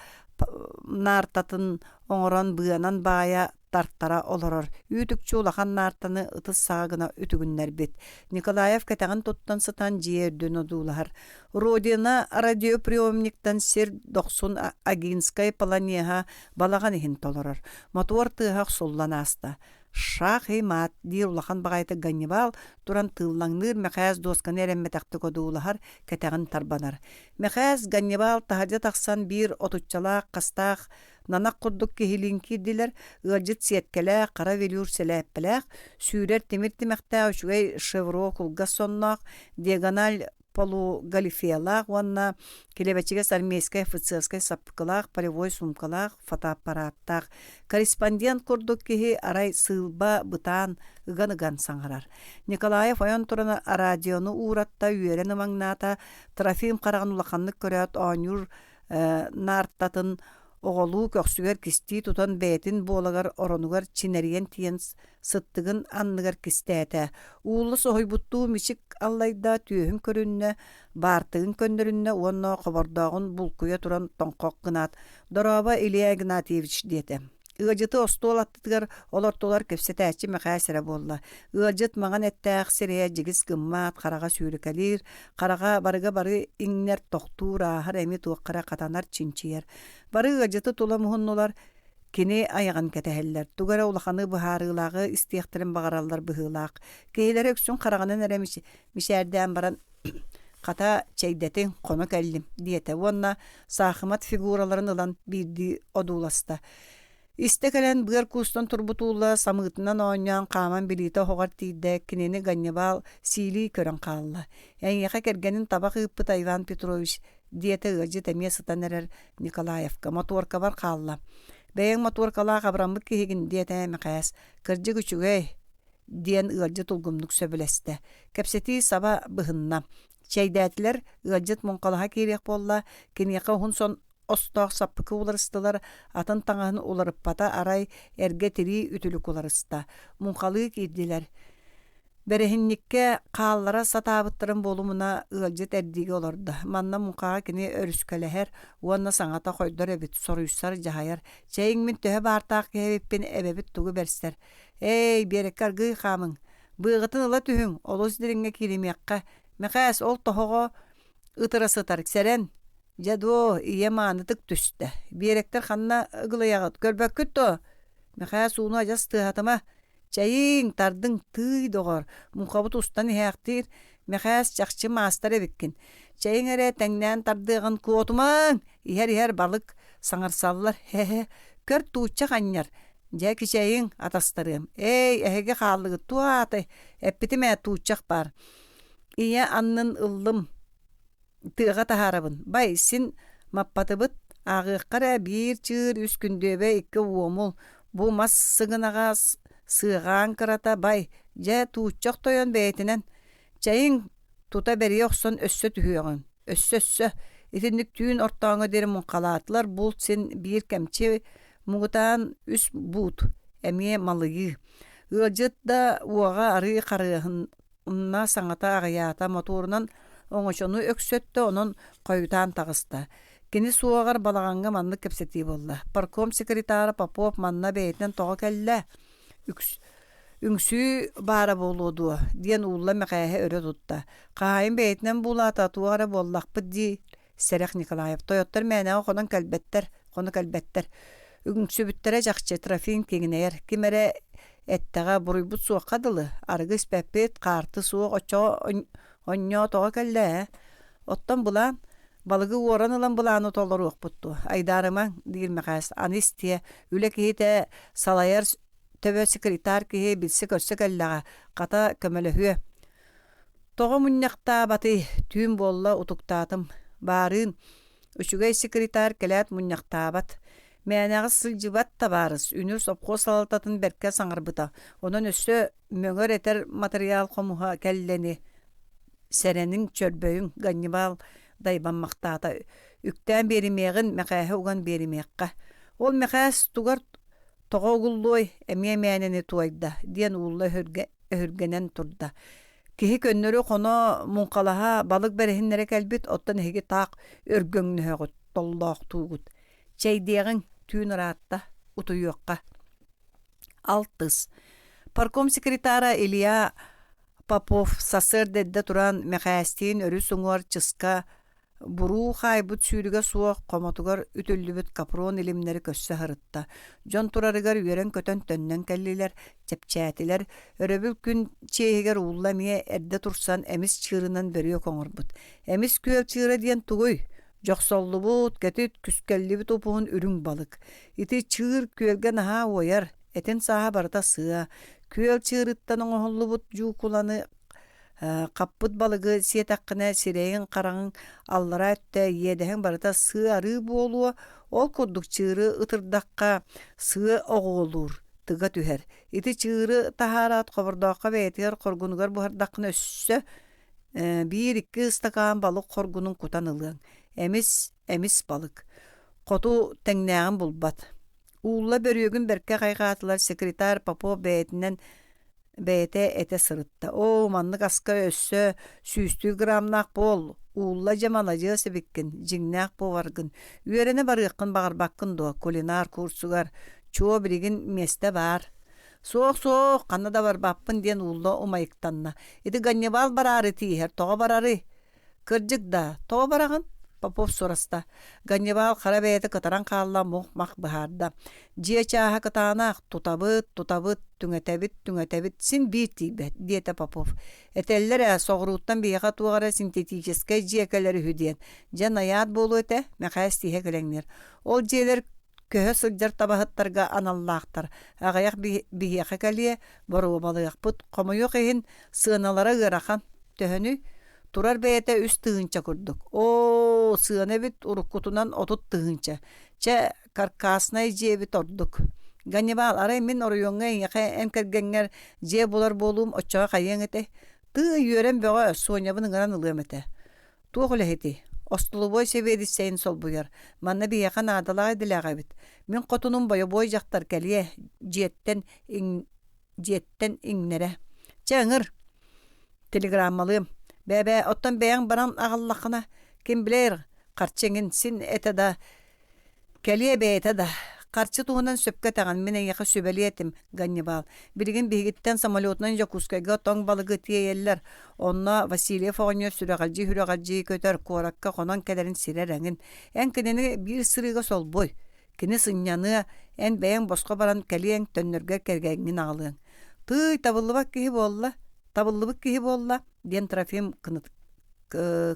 нартатын оңоран быанан бая тарттара олорор. Үтүк чуулахан нартаны ытыс сагына үтүгүннер бит. Николаев кетаган туттан сытан жиердүн одуулар. Родина радиоприемниктан сер 90 Агинская планеха балаган ихин толорор. Мотор тыгак суллан аста. Шах мат дир улахан багайты Ганнибал туран тыллаңныр мәхәс доскан эремметакты кодуулар кетаган тарбанар. Мәхәс Ганнибал тахадя таксан бир отуччалак кастах нанак курдук кихилинки дилер ылжыт сеткеле кара велюр селеппелек сүйрер темиртимекте үчүгей шевро кулгасоннак диагональ полугалифиялак ванна келебечиге армейская офицерская сапкалак полевой сумкалак фотоаппараттак корреспондент курдук кихи арай сылба бытан ыган саңарар. Николаев ойон турана радиону уратта үйерен маңната трофим караган улаканнык көрөт онюр нартатын оголу көксүгер кисти тутан бәйтин болагар оронугар чинериен тиен сыттыгын анныгар кистәтә. Уулы сохойбуттуу мичик аллайда түйөһүн көрүннө, бартыгын көндөрүннө онно кобордогун булкуя туран тоңкок гынат. Дороба Илья Игнатьевич диете. Ыжыты остол аттыгар олортолар кепсетәчи мәкәсәре болла. Ыжыт маған әттәк серия жигис гыммат карага сүйрекалир, карага барыга бары иңнер тохтура хар эми туаккара катанар чинчиер. Бары ыжыты тула мухуннулар кини аяган кетәһелләр. Тугара улаханы быһарылагы истиехтерин багараллар быһылак. Кейләр өксүн караганын эремиш мишәрдән баран ката чәйдәтен коно кәллим диете. Вонна сахымат фигураларын ылан бирди одуласта. Истекелен быр кустан турбутулла самытынан онян каман билите хогар тийде кинени Ганнибал сили көрөн калла. Яка кергенин табак ыппыт Иван Петрович диете ыжы темесытан эрер Николаевка моторка бар калла. Бэйэн моторкалаак абрамбык кихигин диете мэкәс кыржы күчүгэй диен ыжы тулгумнук сөбүлесте. Кепсети саба быһынна. Çeydätiler ıcıt munqalaha kerek bolla, keniyaka hun son ostoq sappıkı ularıstılar, атын tаңahın ularıppata aray erge tiri ütülük ularısta. Munqalık iddiler. Berehinnikke qaallara satabıttırın bolumuna ıcıt erdigi olordu. Manna munqağa kini örüskeleher, uanna saňata koydor ebit, soruysar jahayar. Çeyin min töhe bartaq kehebippin ebebit tugu berster. Ey, berekkar gıy qamın. Bıgıtın ıla tühün, olus diringe kilimiyakka. Meqas ol tohogo ıtırasıtar. Seren, jadu iye manıtık tüste. Berekler xanna ıgılayağıt. Görbök küttü. Meqas uunu ajas tıhatıma. Çayın tardın tıy doğar. Munqabut ustan ihaqtir. Meqas çaqçı maastar ebikkin. Çayın ere tengnen tardığın kuotuman. İher balık saŋarsallar. Hehe. Kör tuğçak anyar. Jaki çayın atastarım. Ey, ehege xallığı tuatı. Epitime tuğçak bar. İye annın ıllım. Tığğa taharabın. Bay, sin mappatıbıt. Ağıqqara bir çığır üs gündöbe iki uomul. Bu mas sığınağa sığan kırata bay. Ja tuğçak toyon beytinen. Çayın tuta beri yokson össö tühüyorun. Össö. İtinlik tüyün ortağına derim munqalaatlar. Bul sin bir kemçi muğutan üs buut. Emiye malıyı. Ilcıt da uağa arı qarıhın. Unna saňata agayata motorunan oňoşonu öksöttü, onun koyutan tağısta. Kini suagar balagaňga manlyk kepseti bolla. Parkom sekretary Popov manna beytinden toğa kelle. Üngsü bara boludu. Diyen ulla meqahe öre tutta. Qaayın beytinden bulata tuara bollaqpı di. Serek Nikolayev. Toyottar mena qonan kalbetter. Üngsü bittere jaqçı trafiğin kegineyer. Kimere Etteğe buruybut suğa kadılı. Argıs pepet, kartı suğa oço onyo toğa kelle. Ottan bulan, balıgı oran alan bulanı tolları okputtu. Aydarıman değil meqas anis diye üle kihite salayar töbe sekretar kihi bilse körse kelleğe kata kömelehüye. Toğa munyaqta batı tüyün bolla utuktatım. Barın, üçügey sekretar kelet munyaqta bat. Meğenağız sılcıbat tabarız. Ünürs opko salatatın berke saŋarbyta. Onun üstü möŋör eter material komuha kelleni. Serenin çörböyün gannibal daybanmaqtata. Üktän berimeğin meqähe ugan berimeqqa. Ol meqäs tugar toğa gulloy emie meğeneni tuayda. Diyen ulla hörgenen turda. Kihi könnörü kono munqalaha balık berehinlere kelbit ottan hegi taq örgöňnühögut tollaq tuğut. Çeydiğin tüyün rahatta utuyuqqa. Altız. Parkom sekretara Ilya Popov sasır dedde turan meqästin örü suňar çıska buru haybut sürüge suaq qomotugar ütüllübüt kapron ilimleri kösse harıtta. Jon turarıgar yören kötön tönnen kelliler, çepçätiler, öröbül gün çehiger ullamiye erde tursan emis çığırınan beriyo koňurbut. Emis köl çığıra diyen tuguy. Joqsollubut, getit küskellibit upuğun ürün balık. Iti çığır kölgen ha oyar, etin saha barda sığa. Köl çığırıttan oňollubut jukulanı qappıt balıgı siyet haqqına sireyin qaraŋın allara ötte yedehin barda sığ arı bolu. Ol kurduk çığırı ıtırdaqqa sığ oğulur, tıga tüher. Iti çığırı taharat qoburdaqqa beytiger qorgunugar buhardaqını össö. Bir iki ıstakan balık qorgunun kutan ılığın. Emis balık. Qotu teňnäğin bulbat. Ulla börügün berke qaygatılar sekretar Popov beytinden beyte ete sırıtta. O manlık aska össö, süstü gramnaq bol. Ulla jamalajı sebikkin, jiňnäq bovargın. Üerene barıqın bagarbakın do, kulinar kursugar. Çoğu birigin meste bar. Soğuk, kanna da var bappın diyen ulla umayıktanna. Edi gannibal bararı tiher, toğa bararı. Kırcık da, toğa barağın. Popov sorasta. Gannibal qara beyte kataran qalla muhmaq baharda. Jiye çaha katanaq tutabıt, tüŋetebit, sin bitibet, diyete Popov. Etellere soğuruttan biyaqa tuğara sintetikiske jiyekeleri hüdiyen. Jan ayat bolu ete, meqäs tihe gelenler. Ol jiyeler köhö sıljar tabahattarga anallaqtar. Agayaq biyaqa kaliye, boru balıqput, qomoyuq ehin sığınalara gırakan. Töhönü turar beyete üst tığınça kurduk. O sığına bit urukkutunan otut tığınça. Çe karkasnay jebit orduk. Gannibal aray min oruyonga yaka enkergenger je bular bolum oçağa kayen ete. Tığ yören beğa soñabının garan ılığım ete. Туğulehiti. Ostuluboy seviyedisseyin sol buyar. Manna biyakan adalağı dilağı bit. Min qotunun boyu boy jaktar keliye ciyetten ingnere. Çağır. Telegrammalıyım. Bebe ottan beyan baran ağallakına. Kim bilir. Karçengin sin etada. Keliye be etada. Karçı tuğundan söpke tağan mine yağı sübeliyetim Gannibal. Birgin bihigitten samalotnan Yakuskayga tong balıgı tiyeyeller. Onna Vasilyev oğanya süregalci köter korakka konan kederin sirerengin. En kineni bir sırıga sol boy. Kini sınyanı en beyan boska baran keliyen tönnerge kergengin ağlığın. Tıy tabıllыбık kihi bolla. Den trafim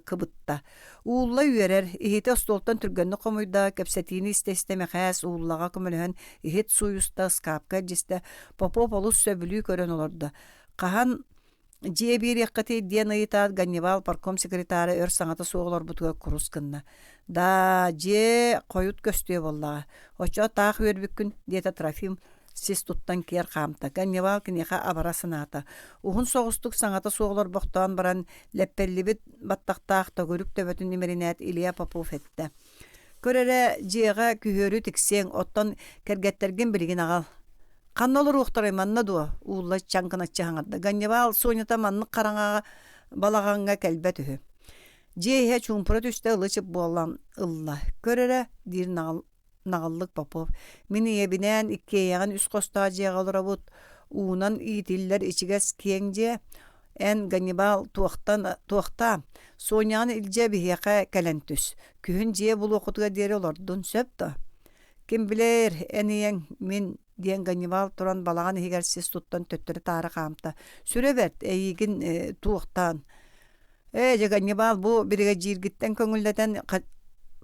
kıbıtta. Uğulla üyerer, ihite stoltan türgönü komuyda, kepsetini isteme xəs, uğullağa kömülühən, ihit suyusta, skapka jiste, popop olus söbülü körön olurdu. Qahan Jiye bir yakkati diyen ayıtaat Gannibal parkom sekretari ör sanatı soğular butuğa kurus kınna. Da jiye koyut göstüye bollağa. Oça tağ örbükün diyeta trafim siz tuttan kiyer qamta. Gannibal kineha abara sanata. Uhun soğustuk sanatı soğular boqtan baran leppellibit battaqtaq da görük töbötün nimerinat Iliya Popov etti. Körere jiyega kühörü tiksen ottan kergettergin birigin ağal. Kan olur uqtaraymanna duwa ulla çankınatçı hаңарда. Gannibal soňata manny qaraňa balagaňga kelbetühü. Jehe çumpura düşte ılıçıp bolan illa. Körere dir nağallık Popov. Mini yebinen iki ýagan üst kosta jegalara but. Unan itiller içiges kiýenje. En Gannibal tuaqta soňany ilje biheqa kelentüs. Kühün je bulu okutuga deri olardun söpda. Kim biler eniyen min diyen Gannibal turan balağan higersiz tuttan töttürü tarı qamta. Sürebert eyigin tuğtan. Gannibal bu birige jirgitten köngülleten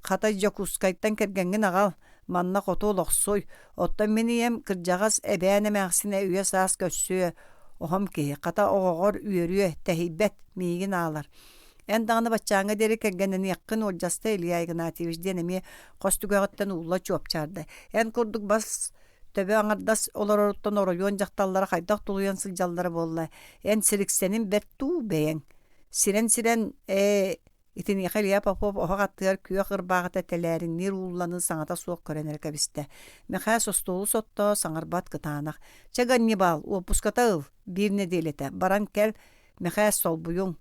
qata Yakuskaytan kergengin ağal. Manna qotu olaqsoy. Ottan meniyem kırjağas ebäne mäxsine üye saas kössüye. Oham ki qata oğor üyerüye tehibet migin ağlar. En dağını batçağına deri kergenini yakın olcasta Iliya Ignatieviç denemi qostugağıttan ulla çopçardı. En kurduk bas töbe aňardas olar oruttan orayon jaktallara haydaq tuluyan sıljallara bolla. En siriksenin bettu beyen. Siren itini Iliya Popov oha gattyar küye qırbağıta telerin nir ullanı saňata soq körener kabiste. Meha sostolu sotta saňarbat kıtanaq. Gannibal opuskata bir nedelete baran kel meha sol buyun.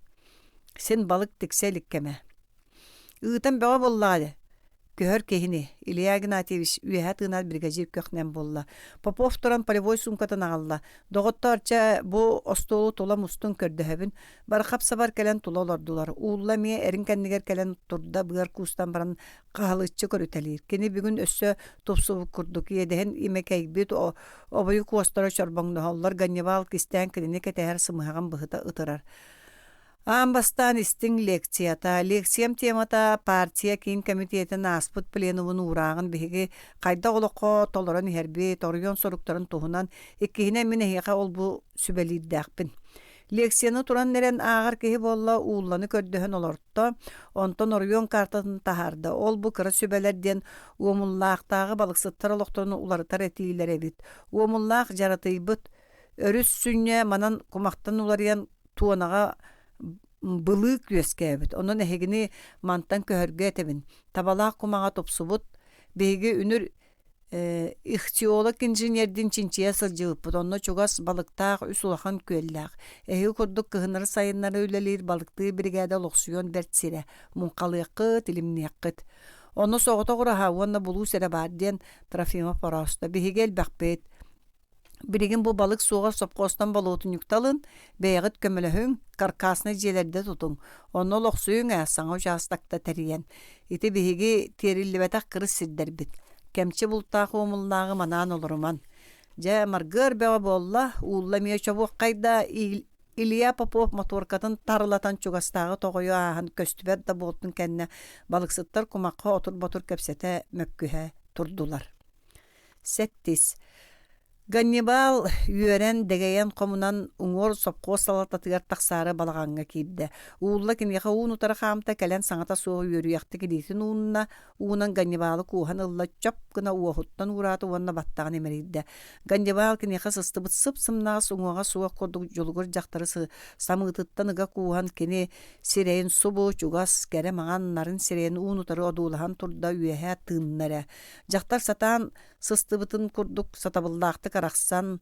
Sen balık tikselik keme. Iğıtan bağa bolladı. Köhör kehini. Iliya Ignatieviç üyehat ınar brigajir köknen bolla. Popov turan polivoy sumkatan ağalla. Doğuttarca bu ostolu tola mustun kördöhebin. Barqap sabar kelen tula olardular. Uğulla miye erin kendiger kelen turda bığar kustan baran qahalıççı körütelir. Keni bugün össö topsubu kurduk. Yedehen imek egbit o boyu kuostara çorbanlı hallar. Gannibal kisten klinik eteher sımıhagan bıhıta ıtırar. Ambastan istin leksiyata. Leksiyam temata partiya kin komitetin asput plenumunu urağın bihigi qayda oloqo toloran herbi toryon sorukların tohunan ikkihine minehiqa ol bu sübeliddaqpin. Leksiyаны turan neren ağır kehi bolla uullanı kördöhön olortta. Onton oryon kartını taharda. Ol bu kıra sübelerden uomullaqtağı balıqsıttar oloqtorunu ularıtar etiler ebit. Uomullaq jaratıybıt. Örüs sünne manan kumaqtan ularayan tuanağa bılık yüskebit. Onun ehegini mantan köhörge etebin. Tabalaq kumağa topsubut. Begi ünür ihtiolog inженердин çinçiye sılcıbıt. Onunla çugas balıktağ üs ulaqan köllaq. Ehi kurduk kıhınları sayınları ölelir balıktığı brigada loqsuyon bertsire. Munqalıqıt, ilimniyaqıt. Onu soğuta quraha, onna bulu sere bardiyen trafima parasta. Behi gel bakbet. Birigin bu balık soğuk sopkostan balotun yuktalın, beyagıt kömülühün, karkasını jelerde tutun. Onu loqsuyun sağa uçastakta teriyen. Iti bihigi terilli betak kırı sirderbit. Kemçi bultaq umullağı manan oluruman. Ja margır bewa bolla, ullamiya çabuk qayda Iliya Popov motorkatın tarılatan çugastağı toğuyu ahan köstüber da boltun kenne balıksıttar kumaqqa otur botur kepsete mökkühe turdular. Settis. Ганнибал үөрен дегейен комунан уңор сопко салататыгар тахсары балаганга кирде. Уулла кинеха уун утара хамта келен саңата соо үөрүяхты кидитин уунна уунан Ганнибалы куухан ылла чоп гына уохуттан уураты уонна баттаган эмеридде. Ганнибал кинеха сыстыбыт сымнаас уңоға суга кодук жолугур жактары самыытыттан ыга куухан кини сирейин субу чугас кере маған нарын сирейин уун утары одуулахан турда үөһэ тыыннара. Жактар сатаан сыстыбытын курдук сатабылдаакты карахсан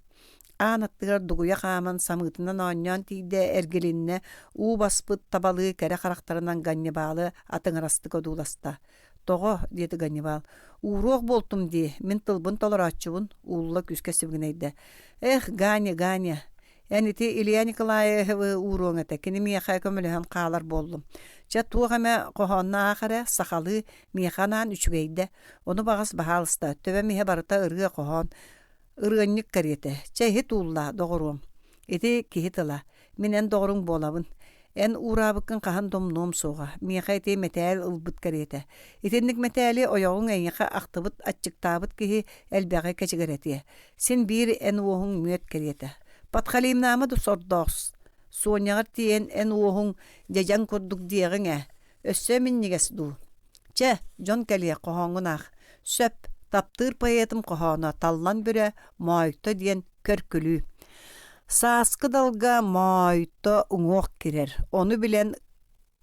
аанаттыгар дугуя хааман самыытынан оонньоон тиийде эргелинне уу баспыт табалы кере характарынан Ганнибалы атыңарасты кодууласта. Того диэти Ганнибал. Уруох болтум дии, мен тылбын толорааччыбын, уулла күскэ сибгинейде. Эх, Ганя. Энити Илья Николаевы уруоңете, кини миэхэ көмөлөһөн хаалар болдум. Ча туохаме кохонна ахаре сахалы миэханан үчүгейде. Оны багас бахалыста, төбө миэ барыта ырыа кохон, ырыанник кариете. Ча хит уулла доғоруом. Ити кихитыла, минен доғоруң болабын. Эн урабыккын кахан домном соға. Миэхэ ити метәэл ылбыт кариете. Итинник метәэли ойоғың эйэхэ ақтыбыт атчыктабыт кихи элбэғэ кэчигеретие. Син бир эн уоһуң мүөт кариете. Патхалим намы ду сордоос. Суонягар тиен эн уоһуң дежан курдук диэҕиҥэ. Өссө миннигес ду. Че, Жон кэлие кохоңунах. Сөп, таптыр паетым кохоона таллан бүрэ маайто диэн көркүлүү. Сааскы далга маайто уңоох кирер. Ону билен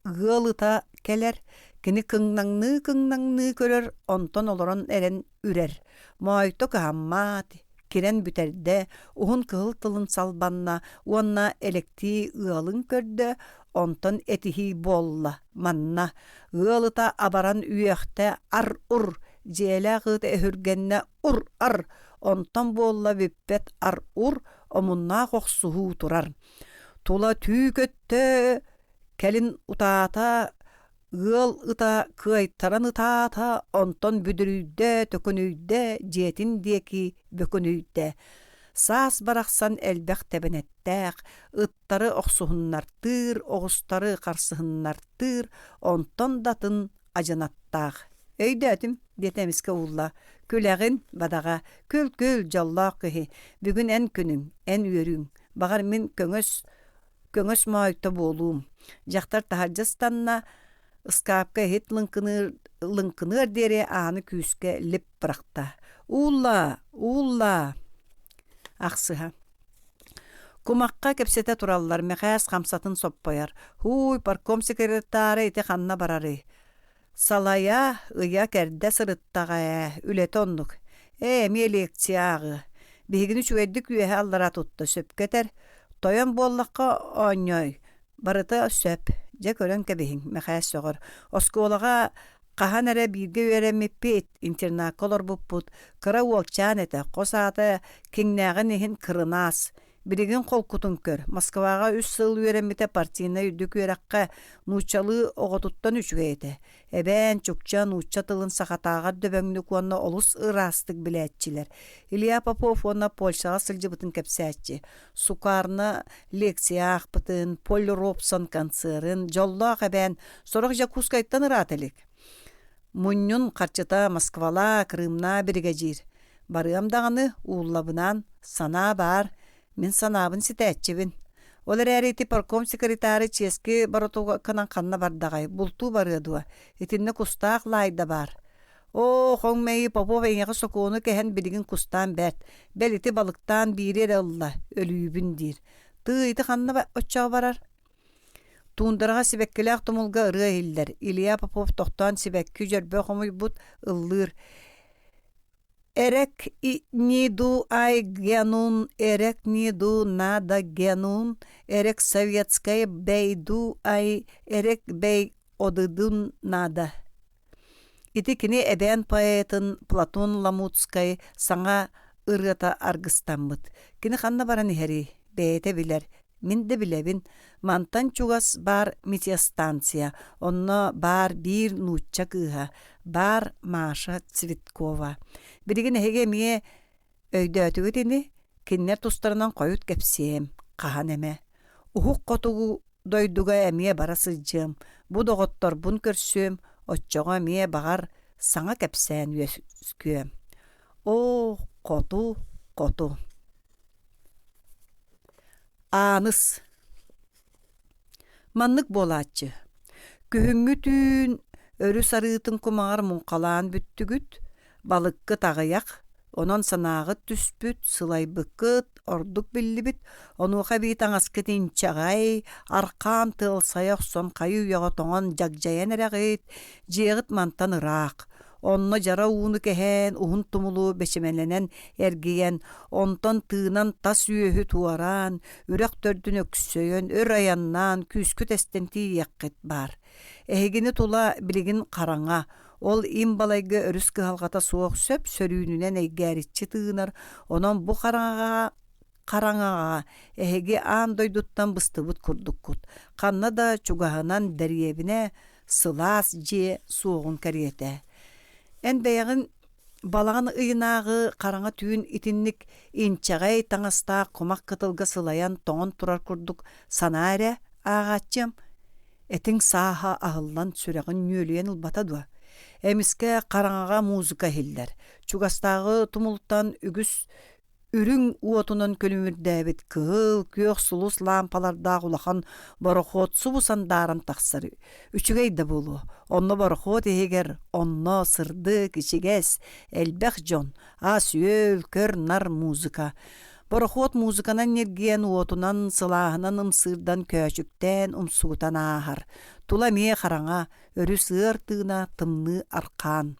ыалыта келер. Кини кыңнаңны көрөр, онтон олорон эрен үрер. Маайто кыһаммаати. Кирен бүтерде, уһун кыһыл тылын салбанна, уонна электи ыалын көрдө, онтон этихи болла, манна. Ыалыта абаран үйөхте ар-ур, жиэлэ гыыта эһүргенне ур-ар, онтон болла бүппет ар-ур, омунна қоқсуһу турар. Тула түйкөттө, келин утаата, ыал ыта кыайттаран ытаата, онтон бүдүрүйдө, төкөнүйдө, жетин диеки бөкөнүйдө. Саас барақсан элбэх тебенеттәк, ыттары оқсуһуннартыр, оғустары қарсыһыннартыр, онтон датын ажанаттақ. Өйдәтім, детеміске улла, күләғін бадаға, күл жаллақ көхі, бүгін ән күнің, ән үйерің, бағар мен көңөс маайты болуым. Жақтар тахаржастанна, Ыскаапка хит лынкыныр дере аны күүске леп быракта. Улла. Ақсыға. Кумаққа кепсете тураллар, мехәс қамсатын соппаяр. Хуй, парком секретары ете ханна барары. Салая, ыя кәрді сырыттаға, үлеті оннук. Мелекцияғы. Бігіні чуэддік үйе аллара тұтты сөпкетер. Тойон боллаққа оңой. Барыты сөп. Же көрөн кебиһиң мехәс согор. Осколага кахан эре бирге үеремиппит интернат колор буппут. Кыра уолчан эте косаата киңнәгын ихин кырынас. Биригин колкутун көр. Москвага 3 сыл үеремите партийна үдүк үеракка нучалы оготуттан үчүгейте. Эбен чукча нуча тылын сахатага дөбөңнүк онна олус ырастык билетчилер. Илья Попов онна Польшага сылжыбытын кепсәтчи. Сукарны лекция ахпытын, Поль Робсон концерын, жоллақ эбен сорок жакускайттан ырателик. Муннюн карчыта Москвала, Крымна биригежир. Барыам дағаны ууллабынан сана бар. Мен санабын ситәтчебин. Олар әрейті парком секретары чески баротуға канан қанна бардағай. Бұлту барыдуа. Етінне кустақ лайда бар. Хоң мәйі Попов әйнеғі сокуыны кәхен білігін кустан бәрт. Бәліті балықтан бирер алла. Өлүйбін дир. Тыйты қанна отчау барар. Туындарға сибәккілі ақтымылға ұры елдер. Илья Попов тоқтан сибәккі жүрбі қомой бұд ыллыр. Эрек ниду ай генун, эрек ниду нада генун, эрек советская бейду ай, эрек бей одыдун нада. Ити кини эбен поэтын Платон Ламутскай саңа ырыта аргыстанбыт. Кини ханна баран ихери, бейте билер. Мин де билебин, мантан чугас бар метеостанция, онно бар бир нучча кыха, бар Маша Цветкова. Биригин эһиге мие өйдөтүгүтини, киннер тустарынан койут кепсем, кахан эме. Ухук котугу дойдуга эмие бара сылжым, бу доготтор бун көрсөм, отчого мие багар саңа кепсен үескөм. Коту. Anыс. Manныk bolaatçı. Kühüngü tün örü sarıtın kumağır munqalaan büttügüt, balıkkı tağıyak, onon sanağıt түспүт, сылайбыккыт, ордук биллибит, онуха бит аңаскыт инчагай, арқам тылсая охсон кайы уяға тоңон жагжаян эрагыт, жиэгыт мантан ыраак. Онно жара уunu кэһэн, ухун тумулу бэчэмэнлэнэн эргийэн, онтон тыынан тас үөһү туаран, үрэх төрдүн өксөйөн, өр аяннан, күскүт эстенти яққыт бар. Эхигини тула билигин қараңа, ол им балайга өрүс кыһалгата суох сөп сөрүүнүнэн эйгээритчи тыынар, онон бу қараңаға эһиги аан дойдуттан быстыбыт курдуккут. Ханна да чугаһынан дәриебине сылаас же суоҕун кэриэтэ. Эн бэйэҕин балаҕын ыйынааҕы қараңа түүн итинник инчаҕай таҥастаах хумах кытылга сылайан тоҥон турар курдук санаа эрэ ааҕааччым. Этиң сааһа аһыллан сүрэҕин ньүөлүйэн ылбата дуа. Эмиске қараңаға музыка хиллер. Чугастағы тумултан үгүс үрүң уотунан көлүмүрдәбит кыл, күйөх сулус лампаларда улахан борохот субусандаран тахсары. Үчүгэй да болу. Онно борохот егер, онно сырды кичигес, элбэх жон, ас өл, көр нар музыка. Борохот музыканан нерген уотунан сылаһынан ымсырдан көчүктен умсуутан аахар. Тула мие қараңа, өрү сыыр тыына тымны арқан.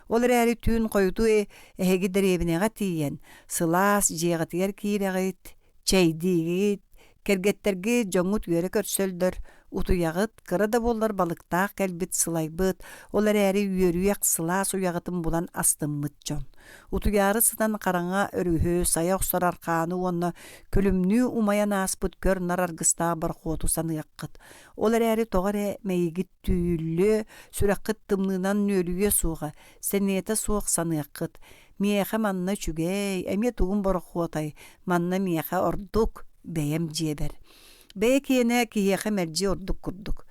Ол әрі түн қойду әхеги дәребінеға тиен, сылас жеғатығар кейрағыт, чайдигит, кергеттерге жоңут үйері көрсөлдір, утуяғыт, кырада болар балықтақ кәлбіт сылайбыт, ол әрі үйерүйек сылас уяғытын бұлан астыммыт жон. Утуяры сыдан қараңа өрүхө саяқ сор арқаны онна көлімні умаян аспыт көр нараргыста бар қоту саныяққыт. Ол әрі тоғар мәйгіт түйілі сүрәққыт тымнынан нөліге суға, сәнеті суық саныяққыт. Мияқа манна чүгей, әме туғын бар қотай, манна мияқа ордук бәйем жебер. Бәй киене киеқа мәрджи ордук күрдук.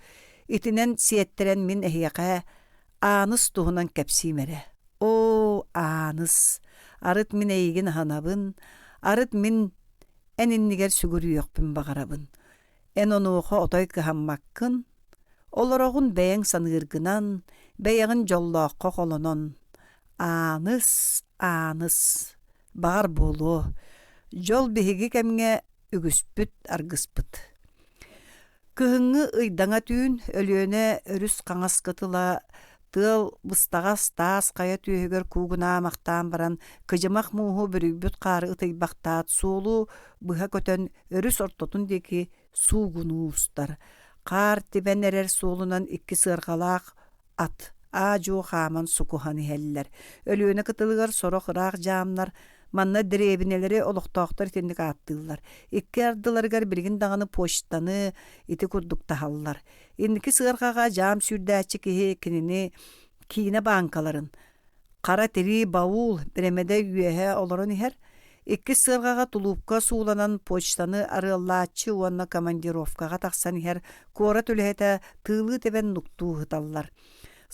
Итінен сиеттерен min әхияқа аныс туғынан кәпсимәрі. О, аныс. Арыт min эйгин ханабын, арыт min әніннігер сүгірі өкпін бағарабын. Эн онуға отой кыхаммаккын, олороғын бәйін саныргынан, бәйін жоллаққа қолонон. Аныс, аныс, бағар болу. Жол бігігі кәмге үгіспіт, аргыспыт. Кыһыңы ыйдаңа түйін, өліөне өрүс қаңас кытыла, тыл быстағас таас қая түйігер кугуна мақтан баран, кыжымақ муғу бүрігбіт қары ытайбақтаат суолу бұға көтен өрүс ортотун деки суғыну ұстар. Қар тибен әрер суолунан икки сырғалақ ат, ажу хаман сукуханы хәллер. Өліөне кытылығар сорох ырақ жамнар, манна деребинелери олуқтақтар тендік аттылар. Икки ардыларгар білгін дағаны почтаны ити күрдіктахаллар. Индікі сығырғаға жам сүрдәчі кеге кенini кейіне банкаларын. Қара тери баул біремеде үйеге оларын ихер. Икки сығырғаға тулупқа сууланан почтаны арыллачы уанна командировкаға тақсан ихер кора төліхеті тылы тебен нукту ғыталлар.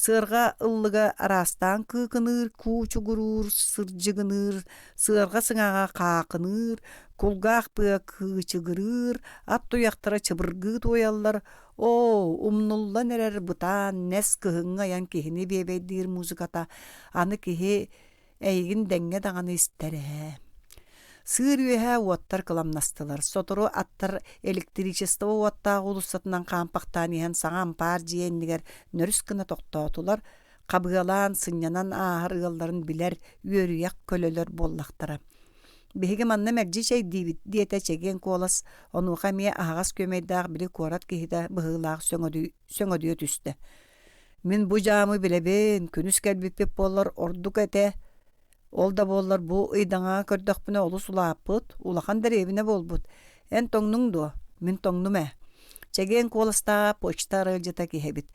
Сырға ыллыға арастан кыкыныр, кучугурur, сыржыгыныр, сырға сыңаға қақыныр, кулгақ бұя кычыгырыр, ат туяқтара чыбырғы тоялар. О, умнуллан әрер бұтан, нәс кыхыңа ян кехіне бебейдір музыката, аны кехе әйгін дәңге дағаны істәрі. Сыр үйе уаттар кыламнастылар. Сотору аттар электричество уаттағы улусатынан қампақтан ehen саңан пар жиеннігер нөріс кына тоқтаутулар, қабғалан сынянан ағыр ұғаларын білер үйеріяқ көлелер боллақтара. Беге манна мәрджи чай диете чеген колас, онуға мие ағас көмейдағы білі корат кейді бұғылағы сөңөдүйе түсті. Мен бұ жамы білебен, күніс кәлбіппеп болар ордук әте, ол да болар бу ыйдаңа көрдөкпүнө олу сулааппыт, улахан деребине болбут. Эн тоңнуң до, мен тоңнуме. Чеген коласта почта арылжата кихебит.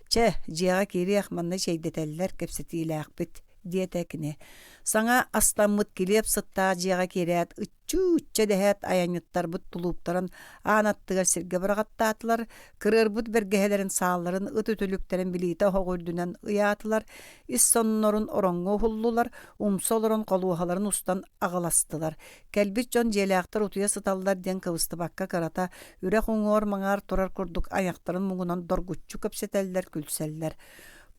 Че, жиага кириях манна чейдетеллер кепсетилээкпит. диетекини. Саңа астаммыт килеп сытта жиға керет, үтчі дәхет аянеттар бұт тулуптарын анаттыгар сирге бұрағаттатылар, кырыр бұт бергехелерін сааларын, үтүтүліктерін билейті хоғырдүнен ұятылар, ис соннорын оронғы хуллулар, умсолырын қолуғаларын ұстан ағыластылар. Кәлбіт жон желяқтар ұтуя сыталдар ден кывысты баққа карата, үрек ұңғыр маңар тұрар күрдік аяқтарын мұңынан доргутчу көпсетелдер, күлселдер.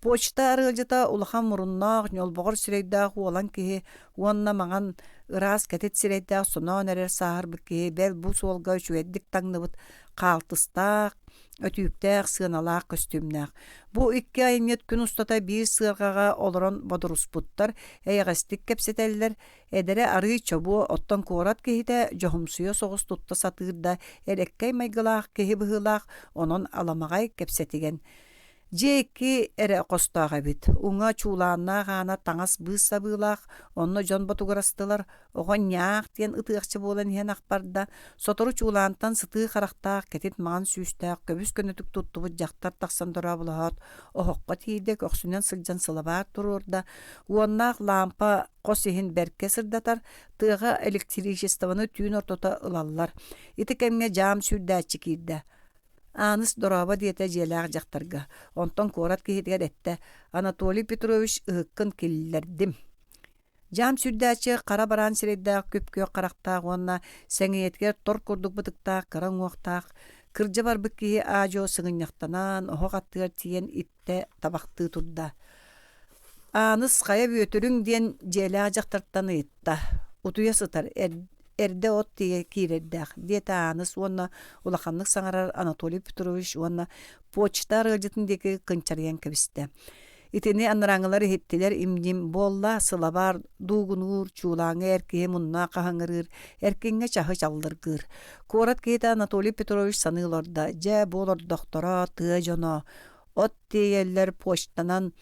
Почта арылжыта улахан мұрыннақ, нөлбоғыр сүрейдақ уолан кеге, уанна маған ырас кәтет сүрейдақ сонан әрер сағыр бүкке, бәл бұл суолға үшуеддік таңныбыт қалтыстақ, өтүйіктәк, сығыналақ, көстүмнәк. Бу 2 айнет күн ұстата бір сығырғаға олырын бодыруспуттар, әйғастік кәпсетелілер, әдәрі ары чобу оттан қорат кехіде жоғымсуя соғыз тұтта сатырда, әреккай майғылақ, кехі бұғылақ, онын аламағай кәпсетеген. Жеки эре қостаға бит. Уңа чуланна ғана таңас бұса бұлақ, онны жон ботуғырастылар, оған няқ тен ұтығықчы болан ен ақпарда, сотыру чулантан сыты қарақтақ, кетет маған сүйістақ, көбіс көнетік тұтты бұд жақтар тақсан дұра бұлағат, оғыққа тейдек, оқсунен сылжан сылабар тұрырда, уаннақ лампа қосихин бәрке сырдатар, тыға электричествоны түйін ортота ылалар. Ити кәмге жам сүрдәтчі кейді. Аныс дораба диете желяг жақтарға. Онтон корат кейтігер әтті. Анатолий Петрович ұққын келілердім. Жам сүрдәчі қара баран сірейдәк көпкө қарақтақ онна сәңееткер тор күрдік бұтықтақ, қыран оқтақ. Кыржы бар бүккейі ажо сыңыняқтанан, оғық аттығар тиен итті табақты тұрда. Аныс қая бөтірің ден желяг жақтартаны итті. Утуя сытар Эрде от тие кирердәк. Дета аныс онна улаханлык саңарар Анатолий Петрович онна почта рылжытындеки кынчарыян кебісті. Итini аныраңылары хеттелер имдим болла сылабар дугунур чулаңы эркеhe munna қағаңырыр, эркенге чахы чалдыргыр. Корат кейта Анатолий Петрович саныларда, жа болар доктора тыа жоно. От тиелер почтанан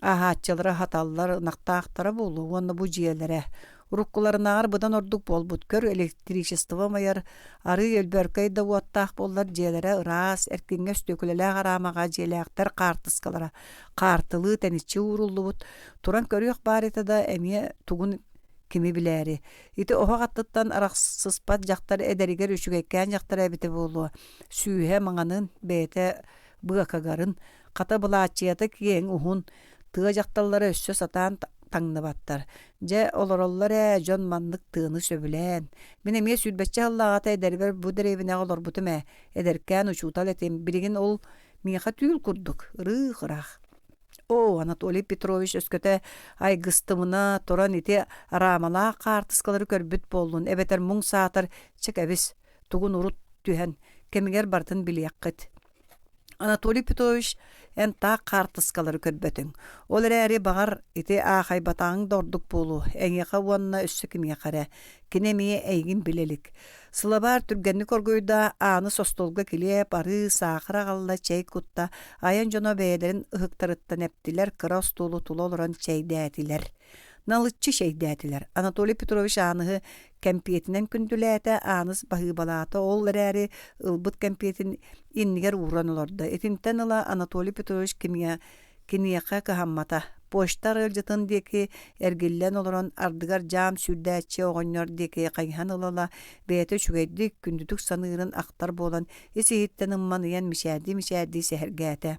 ахатчылары хаталлар нақтақтары болу, онна бу жиелері. Уруккуларынағар бұдан ордук болбут көр электричество майар ары өлбөркайда уаттақ боллар желері ырас эркенге өстөкілелі ғарамаға желяқтар қартыскалара қартылы тәнічі урулы бұд туран көріқ бар етада әме туғын кеми біләри. Ити оға қаттыттан арақсыспат жақтар әдәрігер үшігеккен жақтар әбіті болу. Сүйе маңанын бәйті бұғақағарын қата бұлатчияты кейін ұғын тыға жақталары өссө сатан таңныбаттар. Же олороллар жон маннык тыыны сөбілен. Мен эме сүрбәтчі аллағата әдәрбер бұ дәребіне олар бұтыме. Әдәркен ұшутал әтем. Білген ол меха түйіл күрдік. Рық-рақ. О, Анатолий Петрович өскөті айгыстымына торан ете арамала қартыскалары көрбіт болуын. Әбетер мұң саатар чек әбіс. Туғын ұрут түйен. Кемігер бартын білияққыт. Анатолий Петрович ән та қартыскалары көрбөтің. Ол әрі бағар ете ағай батаңың дордық болу. Әңеға уанна өссі кімге қара. Кенемее әйгін білелік. Сылабар түргенні көргөйда аны состолға келеп, ары сақыра қалла чәй күтта. Аян жоно бәйдерін ұхықтарыттан әптілер, қыра столу тұлы олыран чәйді әтілер. Налытчы шейдәтилер. Анатолий Петрович анығы кәмпетінен күнділәті аныз бағы балаты ол әрі ұлбыт кәмпетін иннігер уран оларды. Етінтен ұла Анатолий Петрович кенияқа кахаммата. Поштар ылжытын деке әргеллен олыран ардығар жам сүрдәтчі оғынер деке қайхан ұлала бәйті чүгейдік күндітік санырын ақтар болан есейттен ұмманыян мишәді сәхіргәті.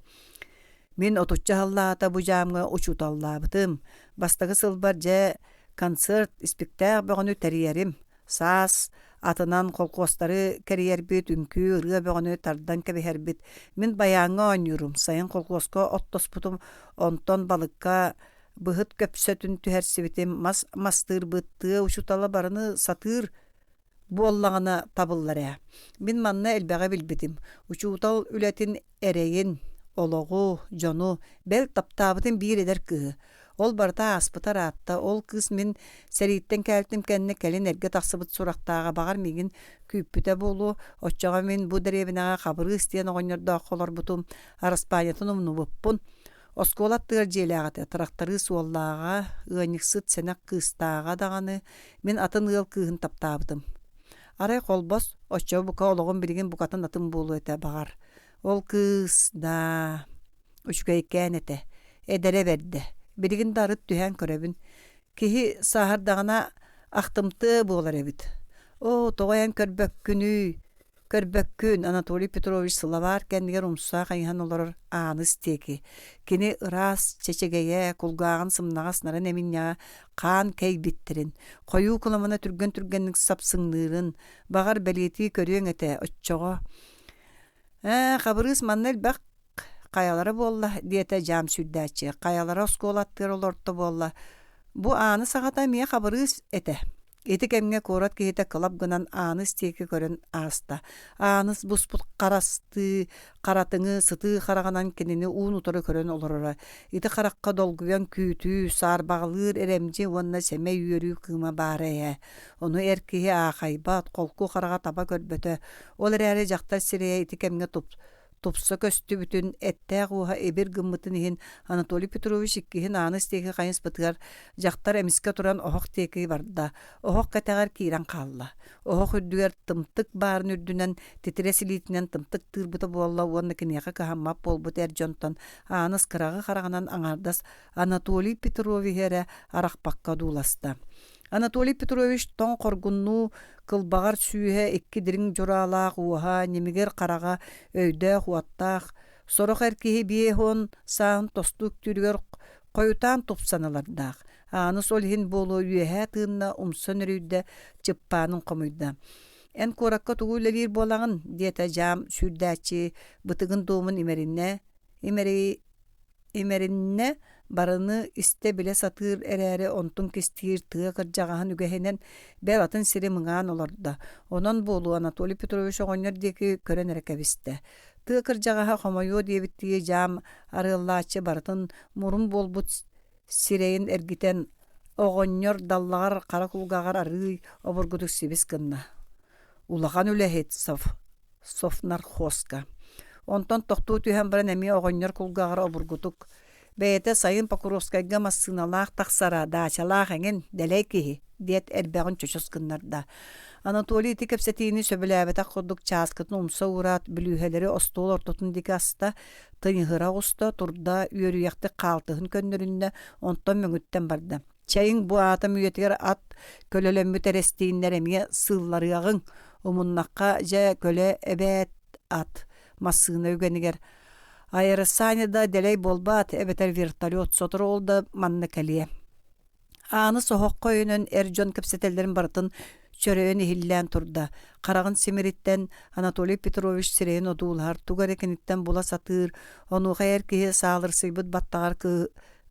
Мен отучча халлаата бу жамга учуталлабытым. Бастагы сылбар же концерт, спектакль бөгөнү тәриерим. Сас, атынан колкостары кәриербит, үнкү, ыры бөгөнү тардан кәбихербит. Мен баяңга ойнюрум. Сайын колкоска оттоспутум, онтон балыкка быхыт көпсөтүн түһәрсибитим. Мастыр бытты, учутала барыны сатыр боллағына табыллары. Мен манна элбәгә билбитим. Учутал үләтин әрейин. Ологу, жону, бәл таптабытын бір едер кығы. Ол барда аспытар атта, ол кыз мен сәрейттен кәлтім кәнне кәлін әрге тақсыбыт сұрақтаға бағар меген күйіппіте болу, отчаға мен бұ дәребінеға қабырғы істен оғынерді ақылар бұтым, араспанетін ұмны бұппын. Осколаттығыр желағаты, тұрақтары суоллаға, ұғаниксыт сәнәк қыстаға дағаны, мен атын ұғыл кығын таптабытым. Арай қолбос, отчаға бұқа олығын білген бұқатын атын болу әті бағар. Ол кыз да үшкәйкен әті, әдәрі бәрді. Birigin darıt tühen köröbün. Kihi sahardağına aktımtı boğular ebit. O toğayan körbökkün Anatoliy Petrovich Slavar kendiger umsa kayhan olur anız teki. Kini ıras çeçegeye kulgağın sımnağasnara nemin ya kan key bittirin. Koyu kulamana türgenlik sapsınlığın bağar beliyeti körüyen ete ötçoğa. Kabırız mannel bak kayalara bolla diyete jam süddäçi. Kayalara skolattır olortu bolla. Bu anı sağata miye kabırız ete. Etik emge korat kehete kılap gınan anız teki körün ağısta. Anız busput karastı, karatını, sıtı karaganan kenini uun utarı körün olurura. Eti karakka dolguyan kütü, sar bağılır eremci onna seme yürü kıma baraya. Onu erkeği ağaybat, kolku karaga taba körbötü. Olar eri jakta sireye etik emge Topsa köstü bütün ette uha ebir gımmıtın ihin Anatoliy Petrovich ikkihin anız teki kayıns batıgar jaktar emiske turan ohok teki barda. Ohok kategar kiran kalla. Ohok üddüger tımtık barın ürdünen titresilitinen tımtık tırbuta bolla uannakin yaka kahammap bolbut erjontan anız kırağı karaganan anardas Anatoliy Petrovich here arakpakka duulasta. Anatoliy Petrovich ton korgunnu kılbagar sühe ikki dirin joralaq uha nemiger karaga öyde huattaq sorok erkehi biehon sağın tostuk türger koyutan topsanalardaq. Anı olhin bolu üyehe tığınna umsan ürüyde çıppanın komuyda. En korakka tuğulelir bolağın diyete jam sürdäçi bıtıgın doğumun imerinne barını iste bile satır erere ontun kestir tığ kırjağın ügehenen beratın siri mıgan olardı. Onan bolu Anatoliy Petrovich oğonlar deki kören erekebiste. Tığ kırjağıha homoyo diye bittiği jam arıllaçı baratın murun bolbut sireyin ergiten oğonlar dallar karakulgağar arı oburguduk sibis kınna. Ulağan ülehet sofnar hoska. Ondan tohtu tühen baren emi oğonlar kulgağar oburguduk. Beyete sayın Pokrovskayga massınalaq taqsara daçalaq engin deleykihi diyet erbağın çoçoskınlarda. Anatoliy tikepsetini söbüläbete qoduk çaskıtın umsa uğrat bilüheleri ostol ortotun dikasta tıyıhıra usta turda üyörüyakti qaltıhın könnöründe ondan möngütten barda. Çayın bu atam üyetiger at kölelemmü terestiğinler emiye sığlarıyağın umunnaqqa ja köle ebet at massığına ügeniger. Ayrısanyada deley bolbat ebeter vertolyot sotur oldu manna kaliye. Anı sohok koyunun erjon kapsetellerin baratın çöreğin ihillen turda. Karağın simiritten Anatoliy Petrovich sireyin odulhar. Tugar ekenitten bula satır. Onu xayar kihe sağılır sıybıt battağar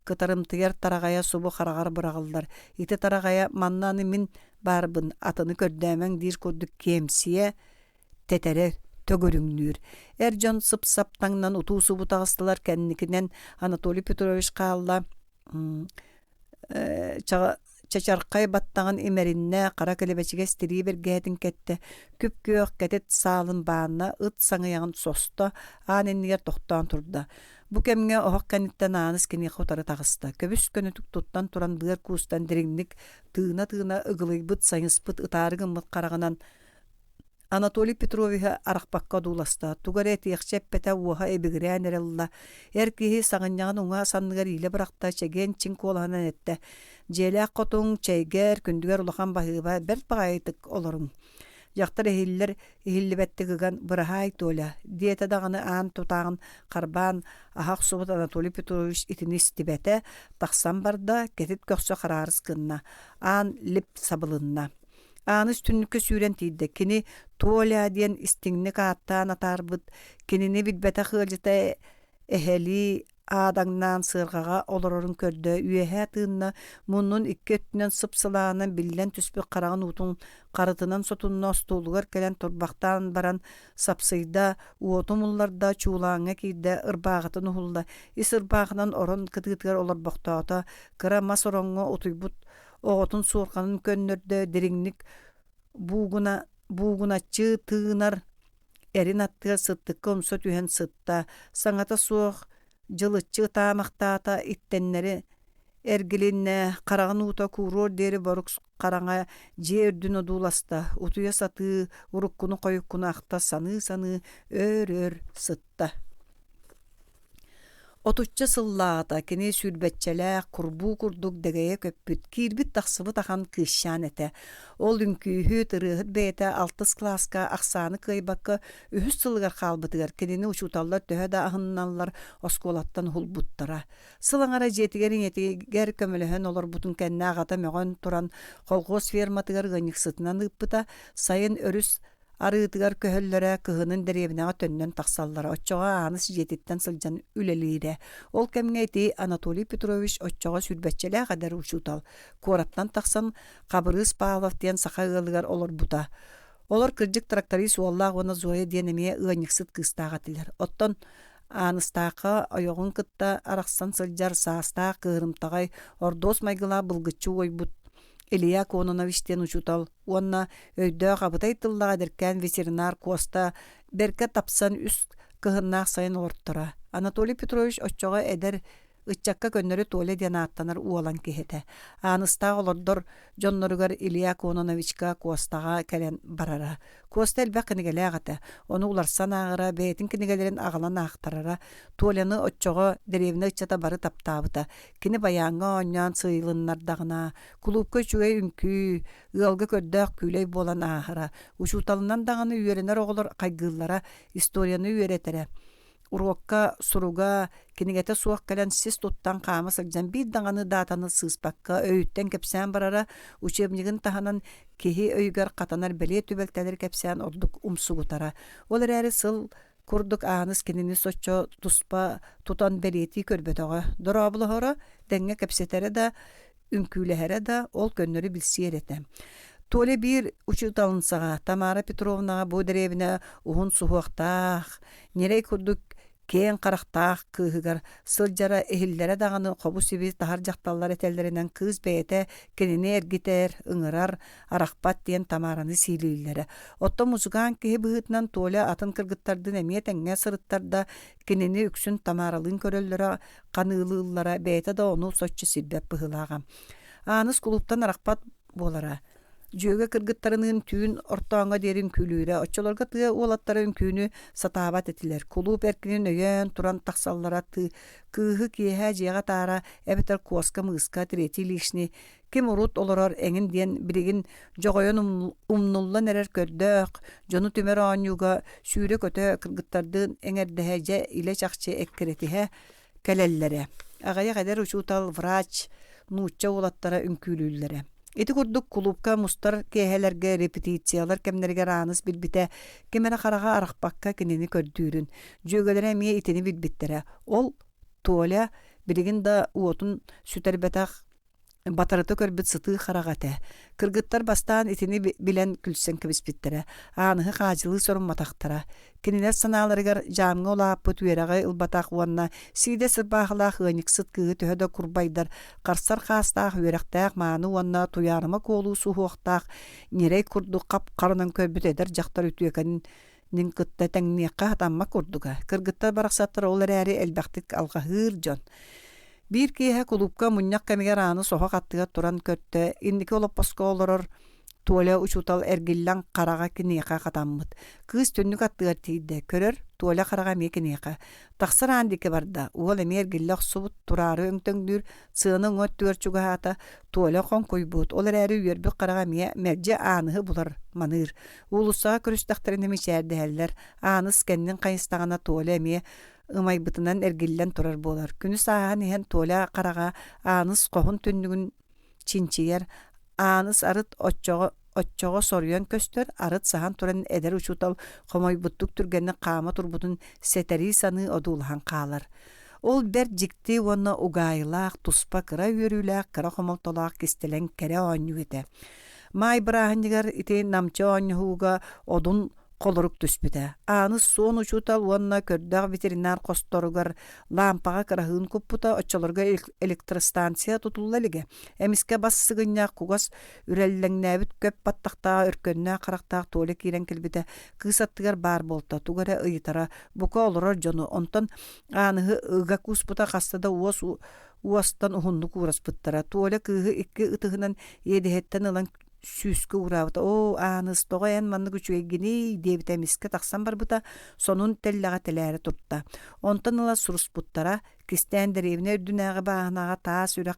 kıtarım tıyar taragaya subu xaragar bırağıllar. İti taragaya mannanı min barbın atını kördämen dir kodduk kemsiye tetere tögörüңnür. Erjon sıp-sap tаңнан utusu butağıstılar kendikinden Anatoliy Petrovich kalla çaçarkay battağın imerinne kara kelebeçige stiri bir gehedin kette. Küp gök ketet sağlın bağına ıt sanıyan sosta anenniger tohtan turda. Bu kemge ohak kanitten anız kini xotarı tağısta. Köbüs könütük tuttan turan bığır kustan diringlik tığına ıgılıybıt sayıspıt ıtarıgın karağınan Anatoliy Petrovich'a araqpakka duulasta. Tugaret yaxşeppete uha ebigrean erella. Erkihi sağınyan uğa sanныгар ile bırakta çegen çin kolahanan ette. Jelak qotun çeyger kündüger ulahan bahıba bert bağaytık olurun. Yaxtar ehillibette gıgan bırahay tola. Diyete dağını an tutağın karban ahaq subut Anatoliy Petrovich itini istibete taqsan barda ketit kökse qararız kınna. An lip sabılınna. Anız tünnükü süren tiyde. Kini tola diyen istingni kaattan atarbıt. Kinini bilbete xılcıta eheli adangnan sırgağa olururun kördü. Üyehe tığınna munnun iki ötünen sıpsılağının billen tüspü qarağın utun qarıtınan sotunna ostulugar kelen torbaqtan baran sapsıyda uotumullarda çuğlağına kiyde ırbağıtın uhulda. Is ırbağınan orun kıtıgıtgar olur boqtaata. Kıra mas oronga otuybut oğutun soğurkanın könnörde deringlik buğunatçı tığınar erin attığı sıttık komsa tühen sıtta sanata soğuk jılıççı tamaqtaata ittenleri ergilinne qarağın uta kuror deri baruk qarağa jerdün odulasta utuya satı urukkunu koyukkunu aqta sanı ör sıtta. Otutça sıllaata kini sürbetçelek kurbu kurduk degeye köppüt kirbit taksıbı takan kışşan ete. Ol ünkühü tırıhıt beyete 6 klaska aksanı kıybakka ühüs sılgar kalbıtıgar kinini uçutallar töhe da ahınnallar oskolattan hulbuttara. Sılangara jetigerin yetiger kömülühen olur butun kenne ağata mögön turan kolgos fermatıgar ganyık sıtınan ıppıta sayın örüs arıtıgar köhöllere kıhının derevine tönnen taksallara oçoğa anıs jetitten sılcan ülelire. Ol kemgeyti Anatoliy Petrovich oçoğa sürbetçele kadar uçutal. Korattan taksan kabırız Pavlov diyen saka ığılıgar olur buta. Olur kırcık traktari suallaq ona zoya diyenemeye ığanyıksıt kıstağatiler. Otton anıstaqa oyoğun kıtta araqsan sıljar saasta kıhırımtağay ordos maygıla bılgıtçı oybut. Илья Кононовичтен учутал. Онна өйдө қабытай тыллаға деркен ветеринар коста берке тапсан үс кыһыннаах сайын орттара. Анатолий Петрович оччоға эдер ытчакка көннөрү туоле диэн аттанар уолан киһете. Аныстаа олордор дьонноругар Илья Кононовичка костага келен барара. Коста элбэ кынигелээҕата. Ону уларсан аагыра бээтин кынигелерин агалан аахтарара. Туолены оччоға деревне ыччата бары таптаабыта. Кини баяңга оньяан сыйлыннардагына. Кулупка чугай үнкүү, ыалга көрдөөх күлей болан аахара. Учуталынан даганы үйеренер оголор кайгыыллара историяны үйеретере. Урокка суруга кинигете суак кэлэн сис туттан каама сылжан бир даңаны датаны сыыспакка өйүттен кепсään барара учебнигин таханан киһи өйгөр катанар беле түбэлтелер кепсään ордук умсугутара. Ол эрээри сыл курдук ааныс кинини соччо туспа тутан белети көрбөтөгө. Доробулохоро деңге кепсетере да үмкүүлэһэре да ол көннөрү билсиерете. Толе бир учуталынсаға Тамара Петровнаға бу деревіне уһун суһуактаах, нерей курдук кеен қарақтаах кыыһыгар сылжара эхиллере даганы хобу сибиз тахар жакталлар этеллеринен кыз бэйете кенини эргитер, ыңырар, арахпат диен Тамараны сийлииллере. Отто музыкаан киһи быһытынан Толя атын кыргыттардын эмиэ теңҥэ сырыттарда кенини үксүн Тамаралын көрөллөрө каныылыыллара бэйете да ону соччу сирбеп быһылаага. Аныс клубтан арахпат болара. Жөге кыргыттарынын түүн ортоңга дерин күлүүрэ, очолорга тыа уолаттарын күнү сатаабат этилер. Кулуп эркинин өйөн туран таксаллара кыыһы киэһэ жиэҕа таара эбетер куоска мыыска тирети лишни ким урут олорор эҥин диэн билигин жоҕойон умнуллан эрер көрдөөх, жону түмер оонньууга сүүрэ көтө кыргыттардын эҥэрдэһэ илэ чахчы эккеретиһэ келеллере. Агайа кадер учуутал врач, нуучча уолаттара үҥкүүлүүллере. Ити курдук клубка мустар кеһелерге репетициялар кемнерге раныс билбите, кемере харага арахпакка кинини көрдүүрүн. Жөгөлере мие итини билбиттере. Ол Толя билигин да уотун сүтербетах батарыты көрбүт сыты харагате. Кыргыттар бастаан итини билен күлсен кебиспиттере. Аныһы хаажылы сорун матахтара. Кинилер санааларыгар жамга олааппыт үерагы ылбатах уанна сиде сырбаахылаах ыаниксыт кыы төһөдө курбайдар. Карсар хаастаах үерактаах мааны уанна туярыма коолуу суһуохтаах нерей курдук кап карынан көрбүт эдер жактар үтүекенин нин кытта теңниэкка хатамма курдуга. Кыргыттар барахсаттар ол эрээри элбахтык алгаһыыр дьон. Бир киэһэ клубка муньяк кэмигэр ааны соһо каттыга туран көртө инники олоппоско олорор Толя учутал эргиллан карага киниэка катаммыт. Кыз түннүк аттыгар тиидде көрөр Толя карага мие киниэка. Тахсар аандике барда уол эми эргиллах субут турары өңтөңдүр сыының өттүгөр чугаата Толя хон койбут. Ол эрээри үйөрбүк карага мие мерже aanыһы булар маныр. Улуссага көрүстахтарын эмичээрдэһэллер. Aanыс кеннин кайыстагана Толя мие ымайбытынан эргиллен турар болар. Күнү саахан иһэн Толя карага aanыс кохун түннүгүн чинчиер, aanыс арыт оччоҕо сорүйөн көстөр, арыт сахан туран эдер учутал хомойбуттук түргенни хаама турбутун сетери саны одуулахан хаалар. Ол бер жикти уонна угайылаах, туспа кыра үөрүүлээх, кыра хомолтолаах кистелен кере оонньугете. Май бырааһынньыгар ити намча оонньуһууга одун колорук түспүтэ. Aanыс суон учутал уонна көрдөөх ветеринар косторугар лампага кыраһыын куппута оччолорго электростанция тутуллалиге. Эмиске бассыгыньяах кугас үрэллэҥнээбит көп баттахтаа өркөннää карактаах Толя киирэн килбите кыысаттыгар баар болта. Тугара ыйытара бука олорор дьону. Онтон aanыһы ыга кууспута хастада уостан ухунну куораспыттара. Толя кыыһы икки ытыһынан иэдэһэттэн ылан сүүскө урабыта о аныс тоҕоен манны күчүэгини диэбитэмиске тахсан барбыта сонун теллэҕэ телээри турта. Онтон ыла суруспуттара кистээндеребине үрдүнээҕи бааһынаҕа таас үрэх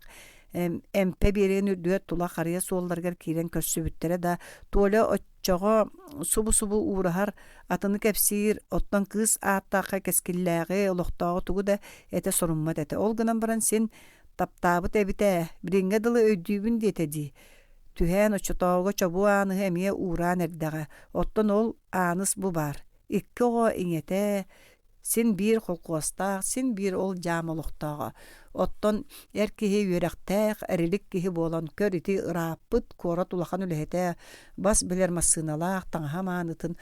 эмпе береген үрдүө тула харыя суолларгар киирен көрсүбүттере да туоля отчоҕо субу уурахар атыны кэпсиир оттон кыыс ааттаахха кэскиллээҕи олохтоҕо тугу да эте соруммат эте. Ол гынан баран син таптаабыт эбитэ бириҥҥэ дылы өйдүүбүн диэте дии. Түһэн оччотоого чобу ааныһы эмиэ уураан эрдэҕэ. Оттон ол ааныс бу бар. Икки оҕо иҥэтэ син биир холкуостаах, син биир ол жаамолохтоого. Оттон эр киһи үөрэхтээх, эрилик киһи буолан көр ити ырааппыт куора тулахан үлэһэтэ бас билэр массыыналаах таҥаһа маанытын.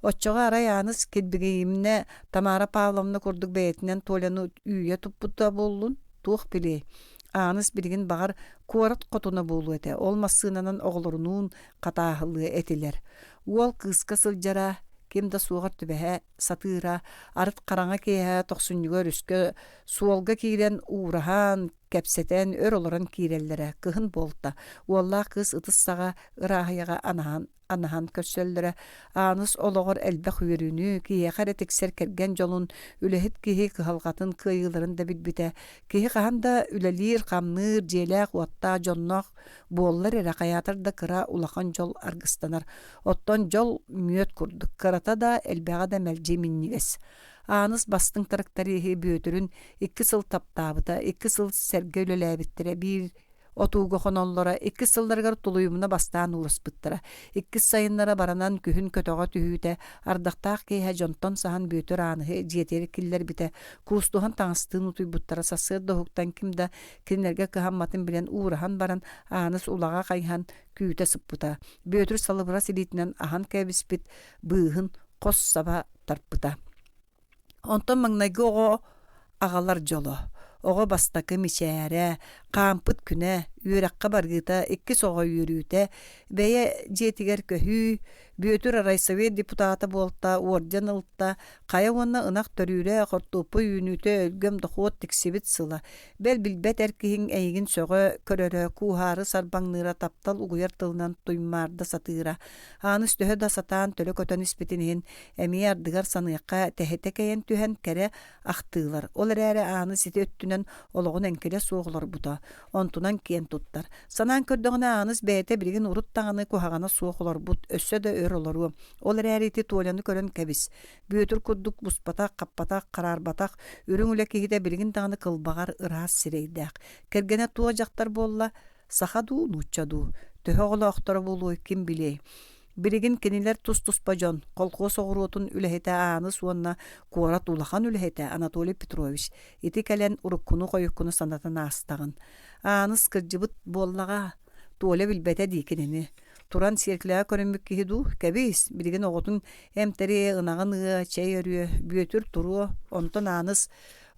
Оччоҕо арай ааныс кидбигиимне Тамара Павловна курдук бэйэтинэн туоляну үүе туппута буоллун туох били. Ааныс билигин багар куорат хотуна буолу эте. Ол массыынанан оҕолорунуун катааһылыы этилэр. Уол кыыска сылдьара ким да суоҕар түбэһэ сатыыра арыт хараҥа киэһэ тохсунньугар үскө суолга киирэн уураһаан кэпсэтэн өр олорон киирэллэрэ кыһын буолта. Уоллаах кыыс ытыс саҕа ырааһыйаҕа анаһан көрсөллөрө ааныс олоҕор элбэх үөрүүнү киэхэр этиксэр керген жолун үлэһит киһи кыһалҕатын кыайыыларын да билбитэ. Киһи хаһан да үлэлиир хамныыр дьиэлээх уоттаа дьонноох буоллар эрэ хайаатар да кыра улахан жол аргыстанар. Оттон жол мүөт курдук. Кырата да элбэҕэ да мэлдьи миннигес. Ааныс бастың тарыктарыйы бүөтүрүн 2 сыл таптаабыта, 2 сыл сэргэ үлэлээбиттэрэ, биир отууга хоноллора 2 сылларгар тулуйумна бастаан уруспыттара. 2 сайыннара баранан күһүн көтөҕө түһүүтэ, ардахтаах киэһэ дьонтон сахан бүөтөр ааныһы дьиэтери киллэр битэ, куустуһан таҥастыын утуйбуттара сасыыр доһуктан кимда кинилэргэ кыһамматын билэн уурахан баран ааныс улаҕа хайхан күүтэ сыппыта. Бүөтүр салыбыра силиитинэн ахан кэбиспит быыһын хос саба тарпыта. Онтон маҥнайгы оҕо аҕалар дьоло. Оҕо бастакы мичээрэ, хаампыт күнэ, үөрэххэ баргыта 2 соҕо үөрүүтэ, бэйэ дьиэтигэр көһүү, бүөтүр райсовет депутата буолта, орден ылта, хая уонна ынах төрүүрэ хортууппу үүнүүтэ өлгөм дохуот тиксибит сыла. Бэл билбэт эркиһиҥ эйигин сөҕө көрөрө, кууһаары сарбаҥныыра таптал угуйар тылынан туймаарда сатыыра. Ааныс төһө да сатаан төлө көтөн испитиниһин эмиэ ардыгар саныйахха тэһэтэ кэйэн түһэн кэрэ ахтыылар. Ол эрээри ааныс ити өттүнэн ологун эҥкелэ суоҕулар бута. Онтунан киэн туттар. Санаан көрдөҕүнэ ааныс бэйэтэ билигин урут таҥаны куһаҕана суоҕулар бут, өссө да өр олору. Ол эрээри ити туоляны көрөн кэбис. Бүөтүр курдук буспатах, каппатах, караарбатах, үрүң үлэ киһитэ билигин таҥаны кылбаҕар ыраас сирэйдээх. Кэргэнэ туо дьахтар буолла, саха дуу, нуучча дуу. Төһө оҕолоохторо буолуой ким билей. Билигин кинилэр тус-туспа дьон, холкуос оҕуруотун үлэһитэ ааныс уонна куорат улахан үлэһитэ Анатолий Петрович. Ити кэлэн уруккуну хойуккуну санатын аастаҕын. Ааныс кырдьыбыт буоллаҕа туоля билбэтэ диикинини. Туран сиэркилэҕэ көрөммүк киһи дуу, кэбис, билигин оҕотун эмтери ынаҕын ыа, чэй өрүө, бүөтүр туруо, онтон ааныс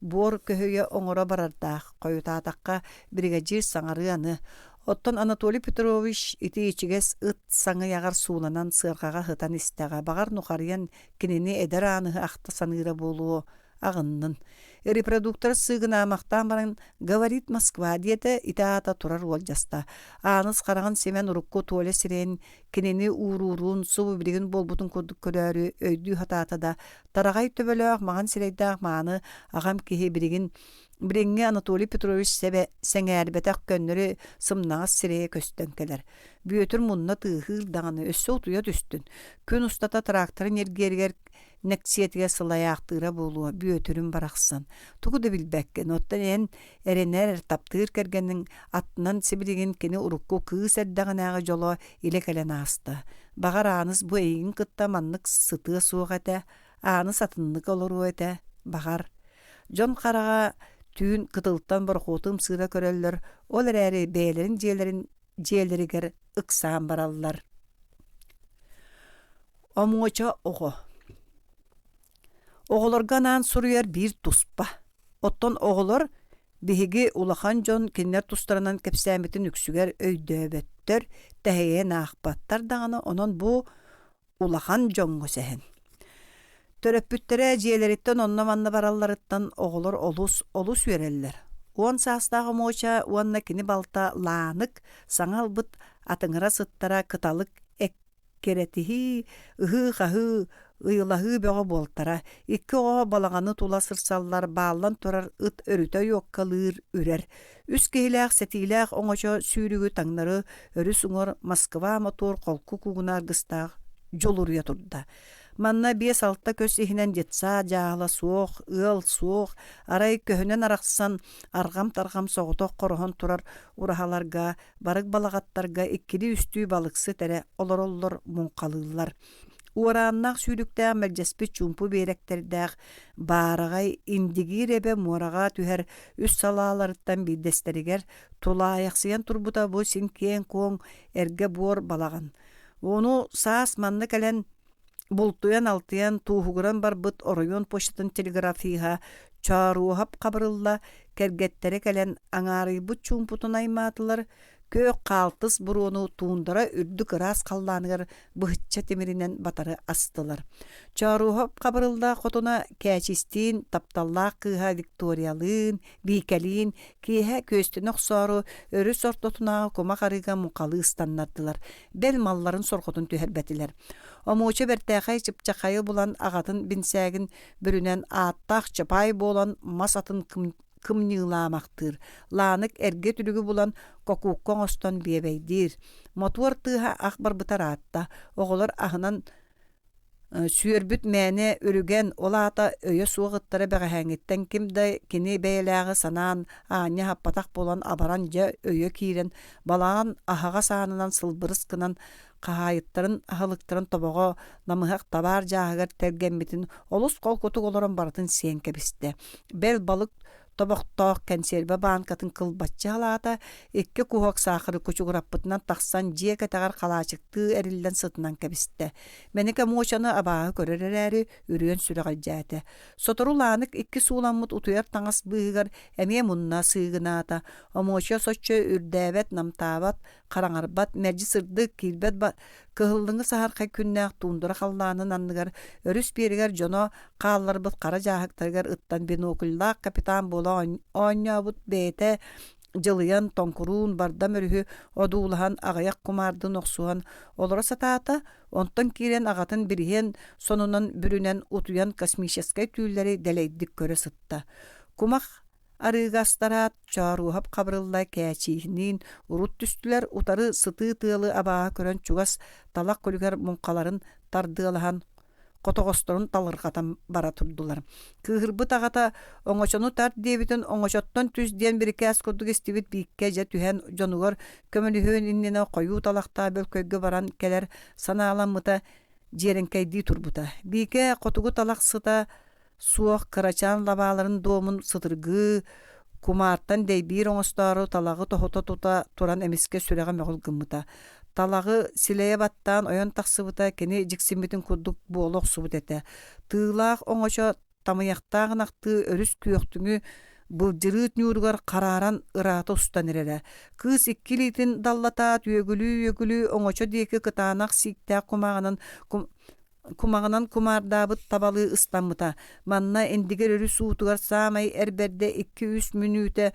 буор көһөйө оҥоро барардаах, хойутаатахха бригадир саҥары аны. Оттон Анатолий Петрович ити ичигес ыт саңы ягар сууланан сыаргаға хытан истэҕэ, бағар нухарыян кинини эдер ааныһы ахта саныыра буолуо агыннын. Репродуктор сыыгынаамахтаан баран «Говорит Москва» диэте итаата турар уолдьаста. Ааныс хараҕын семен урукку туоля сирээн кинини ууруурун субу билигин болбутун курдук көрөөрү өйдүү хатаата да тараҕай төбөлөөх маҕан сирэйдээх мааны агам киһи билигин Бириңҥи Анатолий Петрович себе сэҥээрбэтэх көннөрү сымнаҕас сирэйэ көстөн келер. Бүөтүр мунна тыыһыыр даҕаны өссө утуйа түстүн. Күн устата тракторын эргээригэр нексиэтигэ сылайаахтыыра буолуо бүөтүрүн барахсан. Тугу да билбэккен. Оттон эн эренэр таптыыр кэргэнниң аттынан сибилигин кини урукку кыыс эрдэҕинээҕи жоло илэ кэлэн ааста. Бағар ааныс бу эйигин кытта маннык сытыа суох этэ, ааныс атыннык олору этэ, бағар. Дьон хараҕа түүн кытылтан борхуутум сыыра көрөллөр, ол эрээри бэйэлэрин дьиэлэригэр ыксаан бараллар. Омуоча оҕо. Оҕолорганаан суруяр биир туспа. Оттон оҕолор биһиги улахан дьон кинилэр тустарынан кэпсээмитин үксүгэр өйдөөбөттөр, тэһэйэ наахпаттар даҕаны онон бу улахан дьоҥҥо сэһэн. Төрөппүттэрэ дьиэлэриттэн онно манна баралларыттан оҕолор олус үөрэллэр. Он састағы моча уанна кини балта лаанык саңал быт атыңыра сыттара кыталык эккеретихи ыхы-хахы ыйлаһыы бөҕө буолтара, икки оҕо балаҕаны тула сырсаллар бааллан турар ыт өрүтө юоккалыыр үрэр. Үс киһилээх сэтиилээх оҥочо сүүрүгү таҥнары өрүс уҥор Москва мотор холку кугунаар гыстаах жолуруя турда. Манна 5-6 көс иһинэн дьытса, жаала суох, ыал суох, арай көһүнэн арахсан аргам-таргам соҕотох короһон турар урахаларга, барык балаҕаттарга иккили үстүү балыксы тере олороллор муҥкалыыллар. Уорааннаах сүүрүктээх мэлдьэспит чумпу биэрэктердээх баарагай индигиир эбэ муорага түһэр үс салааларыттан биирдэстеригэр тулаайахсыйан турбута бу син киэн куоҥ эргэ буор балаган. Ону саас манны кэлэн бултуян алтыян туухугуран барбыт оройон почтын телеграфиха чааруухап кабырылла кэргэттери кэлэн аҥаарыйбыт чумпутун аймаатылар көк каалтыс буруону туундара үрдүк ыраас халлааныгар быһычча тимиринен батары астылар. Чааруухап кабырылда хотуна кээчистиин тапталлаах кыыха Викториялыын, биикэлиин киэһэ көстүн охсоору өрү сортотунааҕы кума харыыга мукалыы станнардылар. Бэл малларын сорхотун түһэрбэтилэр. Омууча бэртээхэй чыпчахайы булан аҕатын бинсээгин бүрүнэн ааттаах чапай буолан мас атын кымньыылаамахтыыр. Лаанык эрге түлүгү булан кокууккоң остон биэбэйдиир. Мотуор тыыха ах барбытар аатта. Оҕолор аһынан сүйөрбүт мээне өрүген олаата өйө суоҕыттара бэҕэһээҥиттэн кимда кини бэйэлээҕи санаан аанньа хаппатах болан абаран дьэ өйө киирэн балаан аһаҕа саанынан сылбырыс кынан хаһаайыттарын аһылыктарын тобоҕо намыһак табаар жааһыгар тергэммитин олус колкутук олорон барытын сиэн кэбистэ. Бэл балык тобохтоох кэнсиэрбэ баанкатын кылбаччы халаата икки куһуок саахары кучугураппытынан тахсан дьиэ кэтэҕэр халаачыктыы эриллэн сытынан кэбистэ. Мэника муочаны абааһы көрөрэрээри үрүөн сүрэҕэлдьээте. Сотору лаанык икки сууламмыт утуйар таҥас быыгар эмиэ мунна сыыгынаата. Омуоча соччо үрдээбэт, намтаабат, хараҥарбат, мэрдьи сырдык киирбэт кыһыллыҥы саһархай күннээх туундура халлаанын анныгар өрүс биэригэр дьоно хаалларбыт хара жааһыктарыгар ыттан бинокуллаах капитан буола оонньообут бээтэ дьылыйан тоҥкуруун бардам өрүһү одуулаһан аҕыйах кумаардын охсуһан олоро сатаата онтон киирэн аҕатын бириһэн сонунан бүрүнэн утуян космическай түүллэри дэлэйдик көрө сытта. Кумах арыыгастараат чааруухап кабырылла кээчиихинин урут түстүлэр утары сытыы тыалы абааһы көрөн чугас талак көлүгэр муҥкаларын тардыалаһан котоҕосторун талыргатан бара турдулар. Кыыһырбыт аҕата оҥочону тарт диэбитин оҥочоттон түс диэн бирикээс курдук истибит биикке дьэ түһэн дьонугар көмөлүһүөн иннене хойуу талахтаа бөлкөйгө баран келер санааламмыта дьиэринкэйдии турбута. Биикэ хотугу талах сыта суох кырачаан лабааларын доомун сытыргыы кумаартан дэйбиир оҥостоору талагы тохото тута туран эмиске сүрэҕэ мөҕүлгыммыта. Талагы силэйэ баттаан ойон тахсыбыта кини дьиксиммитин курдук буолуох субут этэ. Тыылаах оҥочо тамыйахтаагынахтыы өрүс күөхтүҥү былдьырыыт ньууругар карааран ыраата устан эрэрэ. Кыыс иккилиитин даллатаат үөгүлүү оҥочо диэки кытаанах сииктээх кумаҕынан кумаардаабыт табалыы ыстаммыта. Манна эндигэр өрүс уутугар саамай эрберде 2-3 мүнүүтэ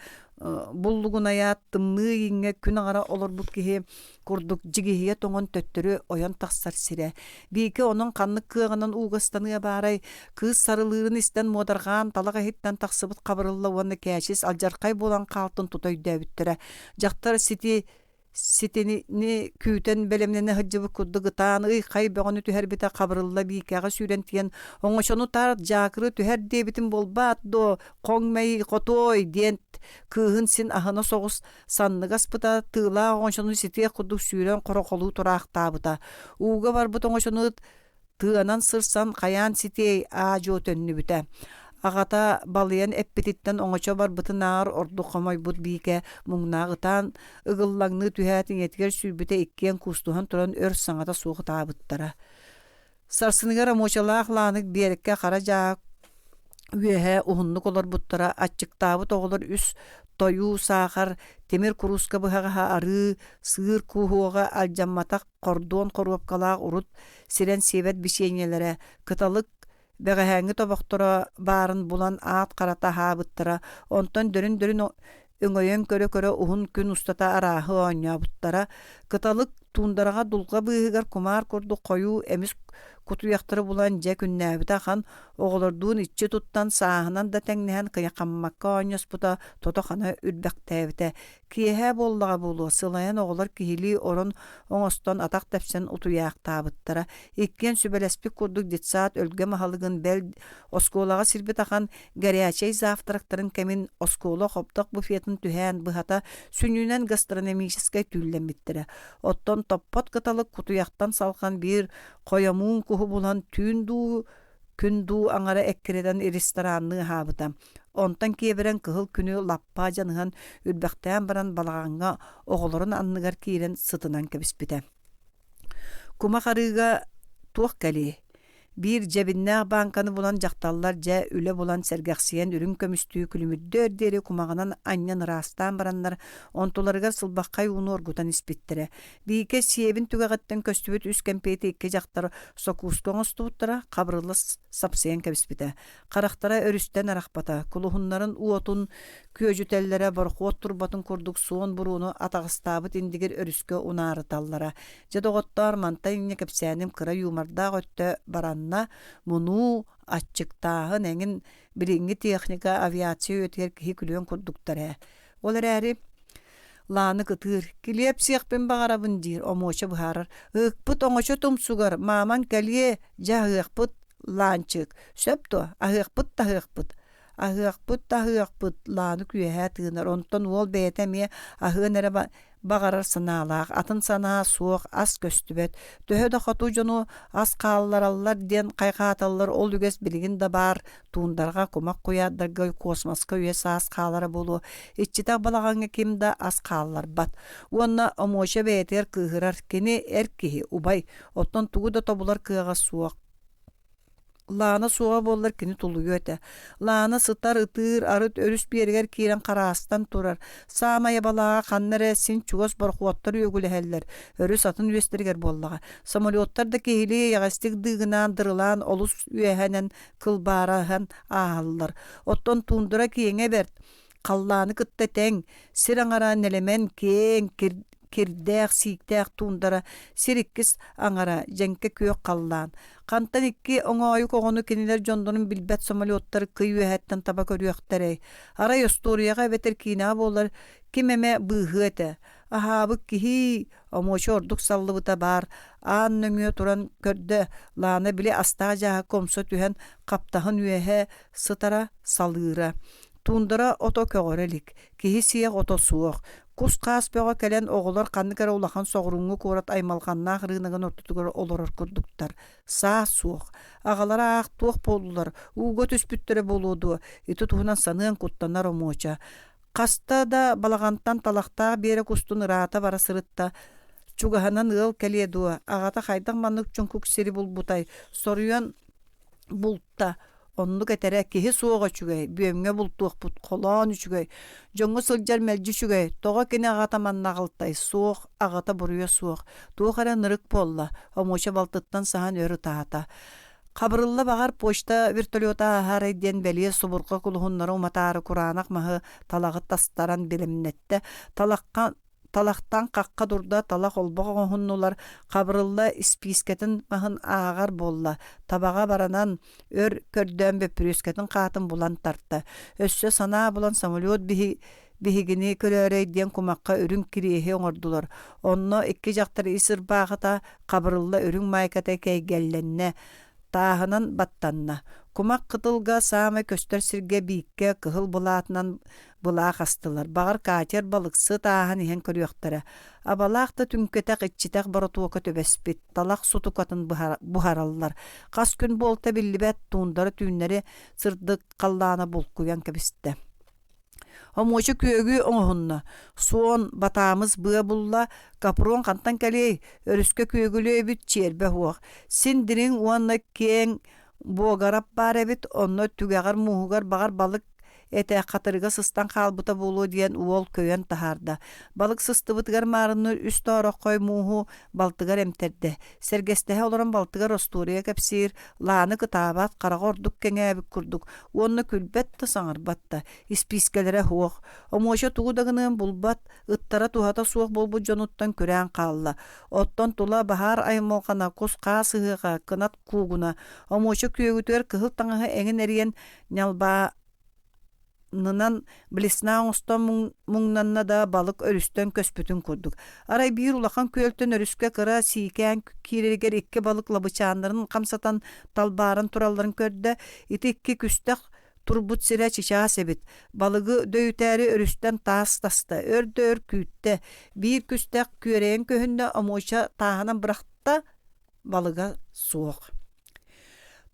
буллугунаyaat тымныы иҥҥэ күн аҕара олорбут киһи курдук дьигиһиэ тоҥон төттөрү ойон тахсар сирэ. Биики онон ханнык кыаҕынан уугастаныа баарай кыыс сарылыырын истэн муодаргаан талаҕа иһиттэн тахсыбыт кабырылла уонна кээчис алдьархай буолан хаалтын тутойдөөбүттэрэ. Дьахтар ситини күүтэн бэлэмнэне хыджыбык курдугытаан хай бөҕөнү түһэрбитэ кабырылла биикэҕэ сүүрэн тиэн оҥочону таар жаакыры түһэр диэбитин болбаат до коҥмэй хотуой диэн кыыһын син аһына соҕус санныгаспыта тыылаа оҥочону ситиэх курдук сүүрэн хорохолуу тураахтаабыта. Ууга барбыт оҥочону тыанан сырсан хайаан ситиэй аажоо төннүбүтэ. Аҕата балыйан эппититтэн оҥочо барбытын аар ордук хомойбут биикэ муҥнааҕытаан ыгыллаҥныы түһээт иҥэтигэр сүүрбүтэ иккиэн куустуһан туран өр саҥата суохутаабыттара. Сарсыныгар амуучалаах лаанык биэрикке хара жаак үөһэ уһуннук олорбуттара аччыктаабыт оҕолор үс тойуу саахар темир куруска быһаҕаһа арыы сыыр кууһуоҕа алдьамматах кордуон коруопкалаах урут сирэн сиэбэт бишиэҥэлэрэ кыталык бәгәһәңи тобоқтора барын булан аат карата хаабыттара, онтон дөрүн өңөйөн көрө уһун күн устата арааһы оонньаабыттара, кыталык туундарага дулга быыһыгар кумаар курдук хойуу эмис кутуяқтары булан дьэ күннээбит ахан оҕолордуун иччи туттан сааһынан да тэҥнэһэн кыйакаммакка оонньоспута тото хана үрбэхтээбитэ. Киэһэ буоллаҕа булуо сылайан оҕолор киһилии орон оҥостон атах тэпсэн утуяактаабыттара. Иккиэн сүбэлэспик курдук дитсаат өлгө маһалыгын бэл оскуолаҕа сирбит ахан горячий завтрактарын кэмин оскуола хоптох буфетін түһээн быһата сүнүүнэн гастрономическай түүллэммиттэрэ. Оттон топпот кыталык кутуяқтан салхан биир хойомуун куһу булан түүн дуу күн дуу аҥара эккиреден ресторанны хаабыта. Онтан киэбэрэн кыһыл күнү лаппаа дьаныһан үрбэхтээн баран балаҕаҥҥа оҕолорун анныгар киирэн сытынан кэбиспитэ. Кума харыыга туох кэлии. Бир жебиннээх банканы булан жакталлар жа үлэ булан сэргэхсиэн үрүн көмүстүү күлүмүрдөр дери кумаҕанан аньян ыраастаан бараннар онтуларыгар сылбаххай уну оргутан испиттере. Биике сиэбин түгэҕэттэн көстүбүт үс кэмпейти икки жактар сокуускоҥостууттара хабырылы сапсыйан кэбиспите. Харахтара өрүстэн арахпата, кулуһуннарын уотун күөжүтэллэре борхуот турбатын курдук суон бурууну атаҕыстаабыт индигэр өрүскө унаарыталлара. Жадоҕоттоор манта иҥне кэпсээним кыра юумардаах өттө баранна мунуу аччыктааһын эҥин бириҥҥи техника авиация өтүгэр киһи күлүөн курдуктара. Ол эрээри лааны кытыыр килиэп сиэхпин баҕарабын диир омуоча быһаарар. Ыыкпыт оҥочо тумсугар мааман кэлие дьа ыахпыт лаанчык. Сөптө аһыахпыт таһыахпыт. Аһыахпыт лааны күөһэ тыынар. Онтон уол бэйэтэ мие аһыан эрэ бағарар санаалаах, атын санаа суох ас көстүбөт. Төһө да хотуу жону ас хааллараллар диэн кайгааталлар ол үгэс билигин да бар туундарга кумак куяаддарга космоска үэс ас хаалара болу. Иччитак балагаҥҥа ким да ас хааллар бат. Уонна омуоча бэйэтер кыыһырар кини эр киһи убай. Оттон тугу да тобулар кыага суох. Лаана суға боллар кини тулуйу өте. Лаана сытар ытыр, арыт өрүс биергер киирен караастан турар. Самая балаға қаннары син чугас бархуаттар өгілі өрүс атын үестергер боллаға. Самолеттар да кейлі яғастик дыгынан дырылан олус үехенен кылбарахан ағалылар. Оттон тундура киеңе берд. Қалланы кытта тең, сир аңара нелемен кең кирдәк сиктәк тундара сириккис аңара жәнке күйөк қаллан. Кантан икки оңойу коғону кенелер жондонун билбет самолеттар кыйу әттен таба көрüöктәрей. Арай историяға бетер кина болар кимеме быһыты. Аһабы киһи омочо ордук саллыбыта бар. Ан нөңө туран көрдө ланы биле астаа жаһа комсо түһен каптаһын үеһе сытара салыыра. Тундара ото көгөрелик, киһи сиек ото суох. Кус қас бөға кәлен оғылар қанныкара улахан соғыруңы көрат аймалғанна ғырынығын ортутығыр оларыр күрдіктар. Саа суық. Ағалара ақ туық болулар. Уғы түспүттері болуду. Ити туғынан саныын құттанар омуоча. Қаста да балағантан талақтағы бері кустун ырата бара сырытта. Чуғаханан ыл кәледу. Ағата қайдақ манық чүн күксері бұл бұтай. Соруян бұлтта. Онлук этере киһи суоға чүгэй, бүйөмгө бултуох бут, колоон үчүгэй, жоңго сылжар мэлжи чүгэй, тога кини агата маннағылтай, суох, агата буруя суох, туохара нырык болла, омоча балтыттан сахан өрі таата. Қабырылла бағар почта вертолета ахары ден бәлие субурға кулухуннары уматары куранақ мағы талағыт тастаран білімнетті, талақтан қаққа дұрда талақ олбоға ғоннулар қабырылла спискетін мағын ағар болла. Табаға баранан өр көрден бе пүрескетін қатын бұлан тартты. Өссө сана бұлан самолет бихигini көрөрейден кумаққа өрін кирейе оңырдылар. Онно икки жақтар исір бағыта қабырылла өрін майката кәйгелленне. Тағынан баттанна. Кумак кытылга саамы көстөр сирге биикке кыһыл булаатынан булаах астылар. Багар катер балыксы таахан иһен көрүөктөрө. Абалаахта түнкетек иччитек боротуока төбеспит. Талак сутукатын бухараллар. Кас күн болта биллибет туundары түүннери сырдык каллаана булкуян кебисте. Омочу көөгү оңохунна. Суон батаамыз быа булла капрон кантан калей өрүскө көөгүлө бүт чербе хуак. Синдирин уанна кең богарап бар эбит, онно түгәгәр муһугар багар балык Ete katırga sıstan kalbuta bulu diyen uol köyен taharda. Balık sıstıbıtgar marını üst koy muhu baltıgar emterde. Sergestehe olaran baltıgar osturiya kapsir, lağını kıtabat, karagorduk kengebik kurduk. Onu külbet de sanırbatta. İspiskelere hoğ. Omoşa tuğudağının bulbat, ıttara tuhata soğuk bulbu jonuttan küren kalla. Ottan tula bahar aymolkana, kusqa sığıqa, kınat kuğuna. Omoşa köyütür kıhıl tanığı engin eriyen nyalba nınan bilisna ostan mungnanna da balık örüsten köspütün kurduk. Aray bir ulakan költön örüske kıra siken kireliger ikke balıkla bıçağınların kamsatan talbarın turalların körde iti iki küstek turbut sire çiçağı sebit. Balığı döyüteri örüsten tas tasta örde ör kütte bir küstek küreğin köhünde amoşa tahanan bırakta balığa soğuk.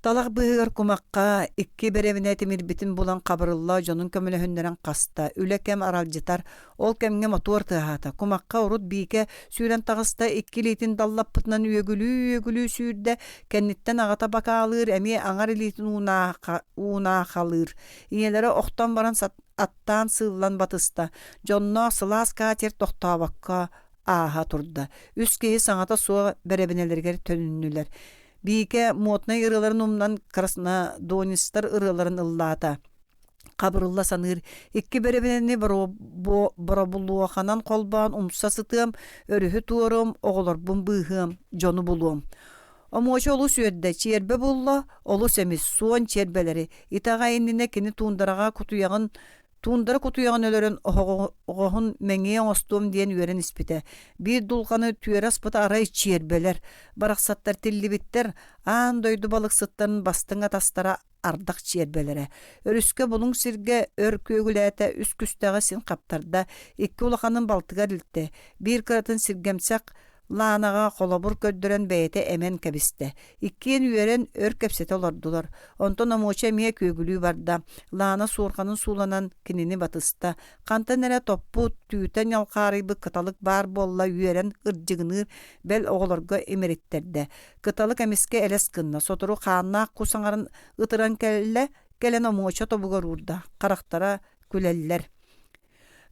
Talaq bıhıgar kumakka ikki berevine timir bitin bulan kabırılla jonun kömüle hünderen kasta. Ülekem aralcıtar, ol kemge motor tığata. Kumakka urut bike süren tağısta ikki litin dallap pıtnan üyegülü sürde kennitten ağata baka alır, emi ağar litin uğuna kalır. İyelere oktan baran attan sığılan batısta. Jonna sılas kaçer tohta bakka aha turda. Üskeyi sanata soğa berevinelerger tönünlüler. Bike motna ırıların umdan karasına donistar ırıların ıllata. Kabırılla sanır. İkki berebini barabulluğa kanan kolban umsa sıtığım, örühü tuğurum, oğulur bumbığım, jonu buluğum. Omoşa olu süödde çerbe bulla, olu semiz, suan çerbeleri. İtağa indine kini tuundarağa kutuyağın Tundara kutuyağın ölörün oğun mengiye ostum diyen üeren ispite. Bir dulkanı tüyer aspıta aray çierbeler. Baraksattar tilli bitter. An doydu balık sıtların bastığına tastara ardak çierbelere. Örüske bulun sirge ör kögülete üst küstəğe sin kaptarda. İkki ulakanın baltıgar iltte. Bir kıratın sirgemsek lanağa kolobur köddüren beyete emen kebiste. İkkiyen üyeren ör kepsete olordular. Onton amoça miye kögülü barda. Lana sorkanın sulanan kinini batısta. Kanta nere toppu tüyten yalqarıbı kıtalık bar bolla üyeren ırcıgınır bel oğulorga emeritterde. Kıtalık emiske eles kınna. Sotoru kanna kusanların ıtıran gelen amoça tobugar urda. Karaktara küleller.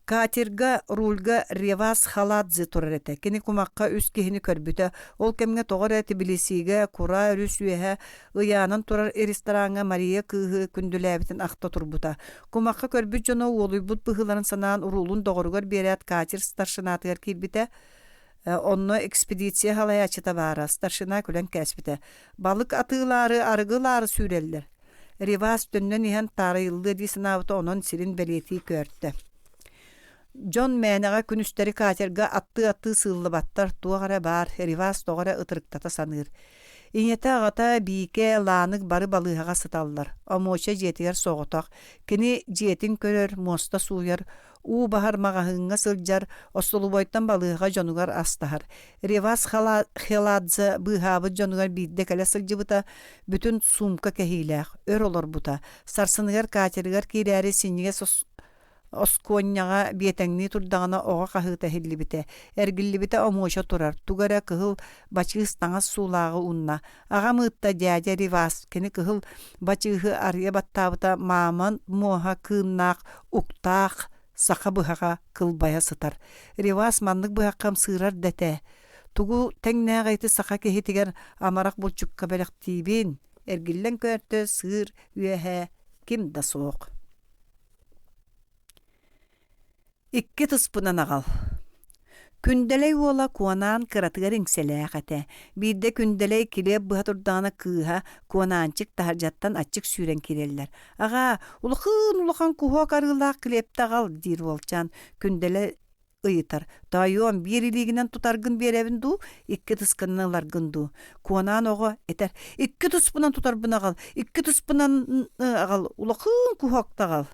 Katirga rulga revas haladze turarete. Kini kumakka üskehini körbüte. Ol kemge toğar eti bilisiga kura örüsüyehe ıyanan turar restoranga Maria kıhı kündülebitin akta turbuta. Kumakka körbüt jona oluybut bıhıların sanaan urulun doğrugar beret katir starşınatıgar kirbite. Onno ekspedisiya halaya açıta bara. Starşına külen kesbite. Balık atıları, argıları süreller. Revas dönnen ihan tarayıldı di sınavda onun sirin beleti körtte. John Menaga günüsteri katerga attı sığıllı battar tuğara bar rivas doğara ıtırıktata sanır. İnyete ağata bike lanık barı balığa sıtallar. Amoça jetiger soğutak. Kini jetin körör mosta suyar. U bahar mağahınga sıljar. Ostolu boytan balığa jonugar astahar. Rivas haladza bıhabı jonugar biddekele sılcıbıta bütün sumka kehileğ. Ör olur buta. Sarsınıgar katergar kireri sinige Oskonyaga bietengni turdağına oğa kahıta hillibite. Ergillibite amoşa turar. Tugara kıhıl baçığız taŋas sulağı unna. Ağa mıhta dyaja rivas. Keni kıhıl baçığı arıya battabıta maman moha kığınnaq uktaq saka bıhağa kılbaya sıtar. Rivas manlık bıhaqqam sığırar dete. Tugu tengnağayti saka kehitiger amarak bulçukka belek tibin. Ergillen körtö sığır üyehe kim da soğuk. İkki tıspınan ağal. Kündeley ola kuanan kıratıgar ingseleğate. Bir de kündeley kile bıhaturdağına kıha kuanançık taharcattan açık süren kireller. Ağa ulukan kuha karılaq kilepte ağal dir olcan. Kündele ıyıtar. Dayuan bir iliğinden tutargın bir evin du, ikki tıskınılar gındu. Kuanan oğa eter. İkki tıspınan tutar bına ağal. İkki tıspınan ağal. Ulukan kuhakta ağal.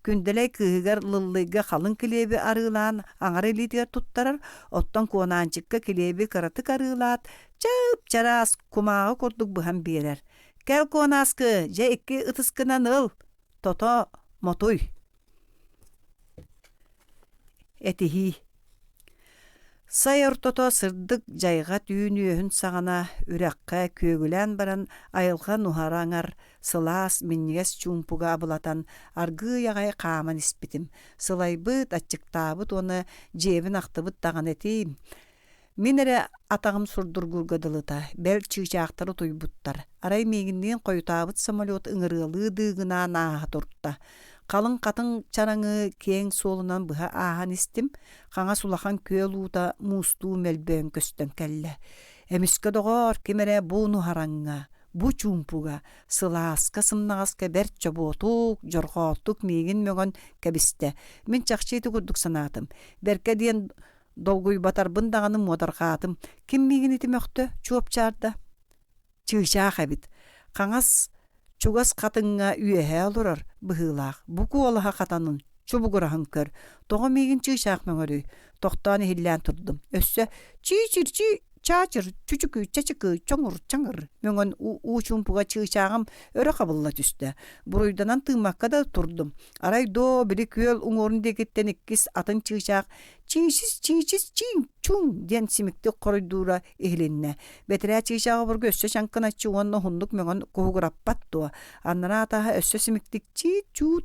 Kündeley kıhıgar lıllıga kalın kilebi arılan aŋara litigar tuttarar, ottan kuanançıkka kilebi karatık arılat, çöp çaras kumağı kurduk buhan birer. Kel kuanaskı, je ikki ıtıskınan ıl, toto motoy. Etihi. Сайыртото сырдык жайга түйүнүөһүн сагана үрәккә көөгүлән баран айылга нухараңар сылаас миннигес чумпуга абылатан аргы ягай кааман испитим. Сылайбыт аччыктаабыт оны жебин актыбыт таган этим. Мин эре атагым сурдургургадылыта, бел чыычаактары туйбуттар. Арай мегинден коютаабыт самолет ыңырыылыы дыыгына нааха турта. Қалың қатын чараңы кең солынан бұға ахан істім, қаңа сулахан көл ута мустуу мелбөөн көстөн кәлле. Эміске доғор кемере буну хараңга, бу чумпуга, сылааска сымнағаска бер чоботук, жорғотук мегин мөгөн кәбісті. Мен чақчейті күрдік санатым. Берке дейін долгуй батар бұндағаным модарғатым. Кем мегин етім өқті чуап чарда? Чыычаақ әбіт. Қаңас чугас қатынға үйәһә олырар бұғылақ. Бұку олаға қатанын чубугураһын көр. Тоғы мегин чыычаақ мөңөрүй. Тоқтаны хиллән тұрдым. Өссө чичир чачыр чучукы чачыкы чоңыр мөңөн учумпуга чыычаагым өрө кабылла түстө. Буруйданан тыымакка да турдум. Арай до били көөл уңорун дегеттен иккис атын чыычаак чийсиз чин чуң ден симикти коройдуура эхленне. Бетере чыычаага бурга өссө чанкына чуонно хундук мөңөн куугураппаттуа. Аннара атаха өссө симиктик чу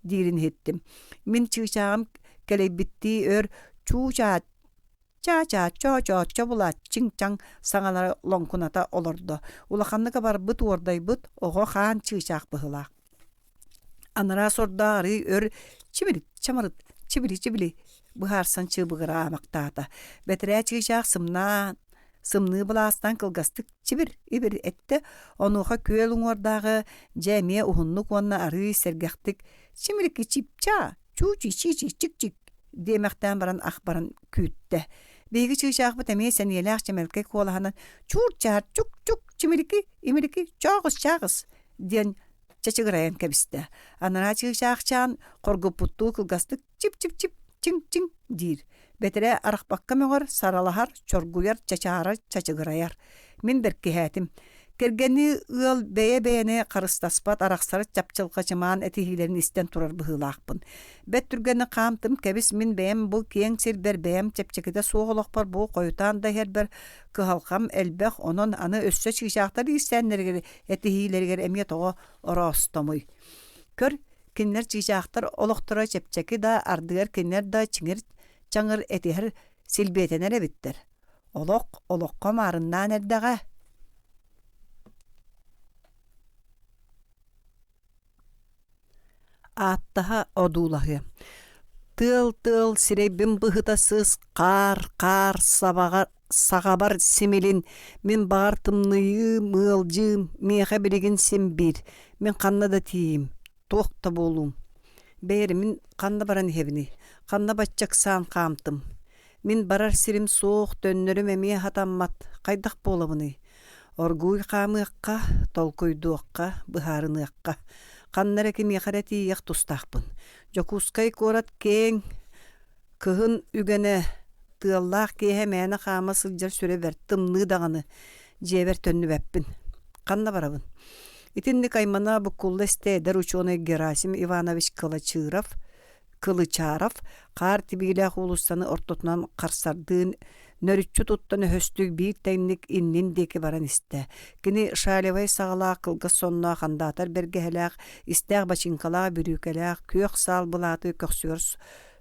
дирин хеттим. Мен чыычаагым келейбитти өр чууча чо була чиң-чаң саңалары лоңкуната олордо. Улаханныка бар быт ордай быт, ого хаан чыычаак быһылаак. Анара сордаары өр чибили, чамырыт, чибили, быһаарсан чыбыгыра амактаата. Бетере чыычаак сымны булаастан кылгастык чибир ибир этте, онуха көөл уңордагы жеме ухуннук онна ары сергектик чимирики чипча, чучи чик демектен баран ахбаран күтте. Беги чыычаак бут эме сенелак чемелке колаханан чур-чар чук чимирики имирики чагыс ден чачыгыраян кебисте. Анара чыычаак чаан коргупуттуу кылгастык чип чиң дир. Бетере арахпакка мөңөр саралахар чоргуяр чачыгыраяр. Мен берки хәтим. Кергени ыл бeye карыстаспат араксары чапчылкачыман этихилерин истен турар быһылаакпын. Бет түргені қамтым кебис мин бэм бұл кең сирбер бэм чепчекеде соғылықпар бұл қоютан да хербер кыхалқам элбэх онон аны өссө чыгычаактар истенлергер этихилергер эмие тоғы оростомуй. Көр кинлер чыгычаактар олоқтыра чепчеки да ардыгар кинлер да чаңыр этихер силбетенер эбиттер. Олоққа марыннан эрдеға. Аттаха одулахы. Тыл сирейбин быхытасыз қар сағабар семелин. Мен бағартымныйы мылжым меха білеген сен бір. Мен қанна да тиім. Тоқта болум. Бәйірі мен қанна баран хевini. Қанна батчак сан қамтым. Мен барар сирим соқ төннөрім әме хатаммат. Қайдақ болабыны. Оргуй қамыққа, толкойдуаққа, бұхарыныққа. Қаннары кеме қареті еқ тұстақпын. Жокускай корат кең кыһын үгене тыаллақ кейе мәні қама сылжар сүре бәр тымны дағаны жебер төнні бәппін. Қанна барабын. Итинді каймана бұқулы стейдер ученый Герасим Иванович Кылычаров қар тибилях улустаны ортотунан қарсардыын нөрүччү туттаны höстүк бир тәйнік иннин деки баран исте. Кини шалевай сағала кылгы сонна хандатар бергехелек, истег бачинкала бүрүкелек, көк сал булаты көксүр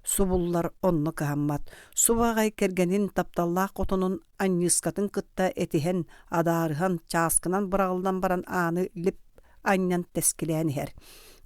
субуллар онны кахаммат. Субагай кергенин тапталлах котунун аннискатын кытта этихен адарыхан часкынан бұрағылдан баран аны лип аннан тескилен хер.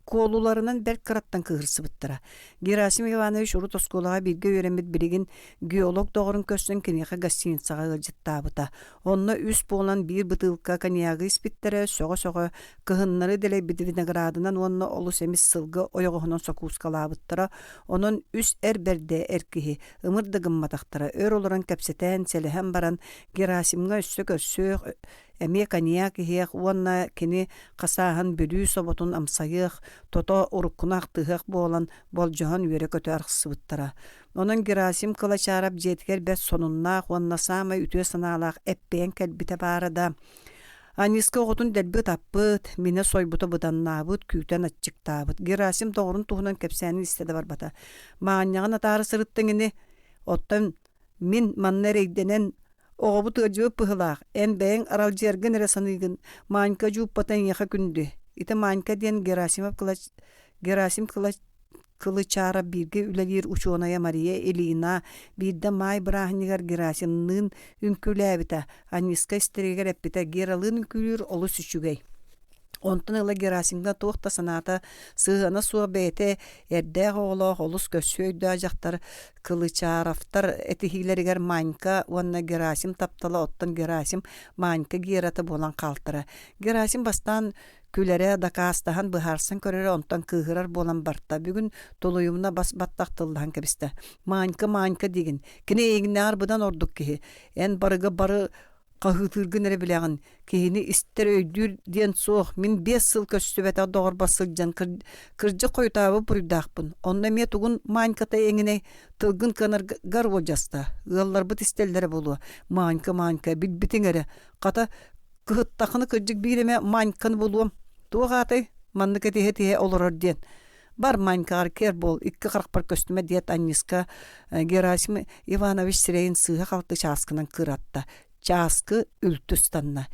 Колуларынан бер кыраттан кыгырсы бұттыра. Герасим Иванович урут осколаға бірге өремет білеген геолог доғырын көстен кенеға гостиницаға ғылжытта бұта. Онна үс болан бір бұтылқа коньяғы испиттері соғы-соғы кыхыннары делей біді виноградынан онна олыс емес сылғы ойоғынан сокускала бұттыра. Onun үс әрберде әркіхи ымырдығын матақтыра. Өр олыран кәпсетен селіхен баран Герасимға өссөк Әме коньяк хех уанна кені қасаһын бүлүү соботун амсайық, тото уруккунақ тыхық болан болжоған өре көті арқсыбыттара. Онын Герасим Кылычаров жеткер бәс сонуннақ уанна самай үтө саналақ әппен кәлбіте барыда. Анискі оғытын дәлбіт аппыт, мені сойбуты бұданнабыт, күйтен атчықтабыт. Герасим тоғырын туғынан кәпсәні істеді бар бата. Мағанняғын атары сырыттыңыны, оттан Min mannereydenen oğubu tığcığı pıhılaq. En beğen aral jergen resanıgın manka juppatan yaka kündü. Ite manka diyen Gerasim Kılıçara birge ülelir uçuğunaya Maria Elina bir may brahnigar Gerasim'nin ünkülebite Aniska isteriger epite geralın ünkülür olu süçügey. Ondan ıla Gerasim'da toğta sanata sığına suğa bete erdağ oğlu olus kösüydü ajaqtar Kılıçaraftar etihileriger manka onna Gerasim taptala ottan Gerasim manka gerata bolan kaltıra. Gerasim bastan külere dakastahan bıharsan körere ondan kıhırar bolan barta. Bugün doluyumuna bas battaqtıldan kebiste. Manka digin. Kine eğinne arbudan orduk ki. En barı qahıtırgın ere biləğin. Kihini ister öydür diyen soğuk. Min 5 yıl köstübete doğru basılcan. Kırcı koytavı buridaqpın. Onda met ugun mankata eğine tılgın kanar gar olcasta. Yıllar bıt istellere bolu. Manka bilbitin ere. Kata kıhıttaqını kırcık birime mankanı buluam. Tuğatay manlık etihe olur diyen. Bar mankar kerbol 241 köstüme diyet Anniska Gerasim Ivanoviç Sireyin sığı kalktı çaskından kıratta. Çaskı ültüstanna.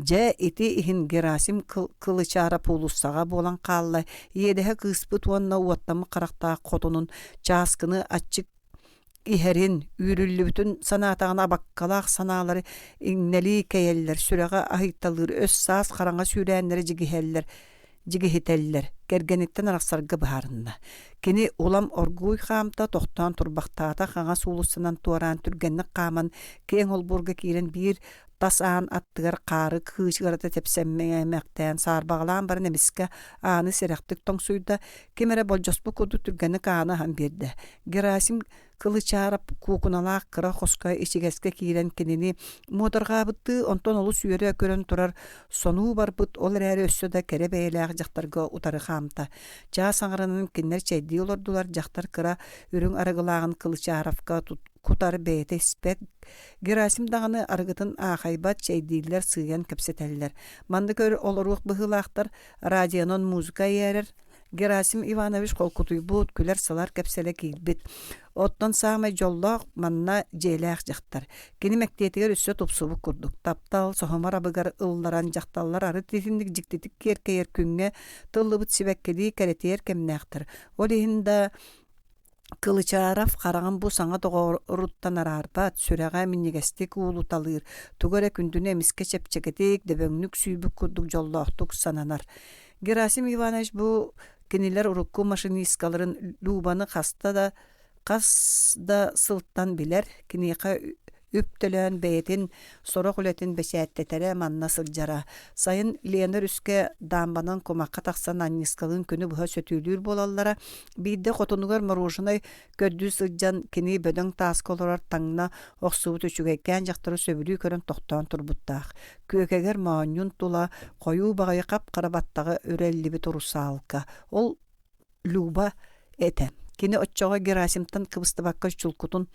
Je iti ihin Gerasim Kılıçara pulusağa bolan kalla. Yedehe kıspıt onna uattamı karakta kotonun çaskını açık iherin ürüllü bütün sanatağına bakkalaq sanaları inneli keyeller sürağa ahittalır öz saz karanga sürenleri jigihiteller gergenitten arasargı baharında. Kini ulam orguy xamta toxtan turbaqtata xağa sulusundan tuaran türgenni qaman keng olburga kiren bir tas an attıgar qarı kıçgarata tepsemmemekten sarbağlan bar nemiska anı seraqtık tongsuyda kemere boljospu kodu türgenni qana ham berdi. Gerasim Kılıçarap kukunalaq kıra xoska içigeske kiren kinini motorga bıttı onton olu süyere körön turar sonu barbıt ol rəri össöda kere beyləq jaqtarga utarı xamta. Ja sаңарının kinler çeydi olurdular jaqtar kıra ürün arıgılağın Kılıçarapka kutarı beyte ispet. Gerasim dağını arıgıtın ahaybat çeydiler sığyan köpseteller. Mandı kör oluruq bıhılaqtar radyonon muzika yerer. Gerasim Ivanoviç kolkutuy buut küler salar kepsele kilbit. Ottan sağma jollaq manna jeylaq jaqtar. Kini mektiyetiger üssö topsubu kurduk. Taptal sohomar abıgar ıllaran jaqtallar arı titindik jiktetik kerkeyer künge tıllıbıt sibekkedi keretiyer kemnaqtar. Olihinda Kılıçaraf qarağın bu sana doğruttan ararbat süreğe minnigestik uulu talır. Tugara kündüne miske çepçeketik deböngnük süybük kurduk jollaqtuk sananar. Gerasim Ivanoviç bu kiniler urukku maşiniskaların lubanı kas da sılttan biler. Kinika üptölön beytin sorakületin beşettetere manna sıljara. Sayın Leonor üske dambanan komakka taqsan anniskalın künü buha sötülür bolallara. Bidde qotonugar marujunay köddü sıljan kini bödön task olorar tangna oqsubu tüçügeyken jaqtары söbülü körün toqtan turbuttaq. Kökeger maanyun tula koyu bağayı qap qarabattağı örelli bir turusalka. Ol luba etem. Kini otçoğa Gerasim'tan kıbısты bakka çulkutun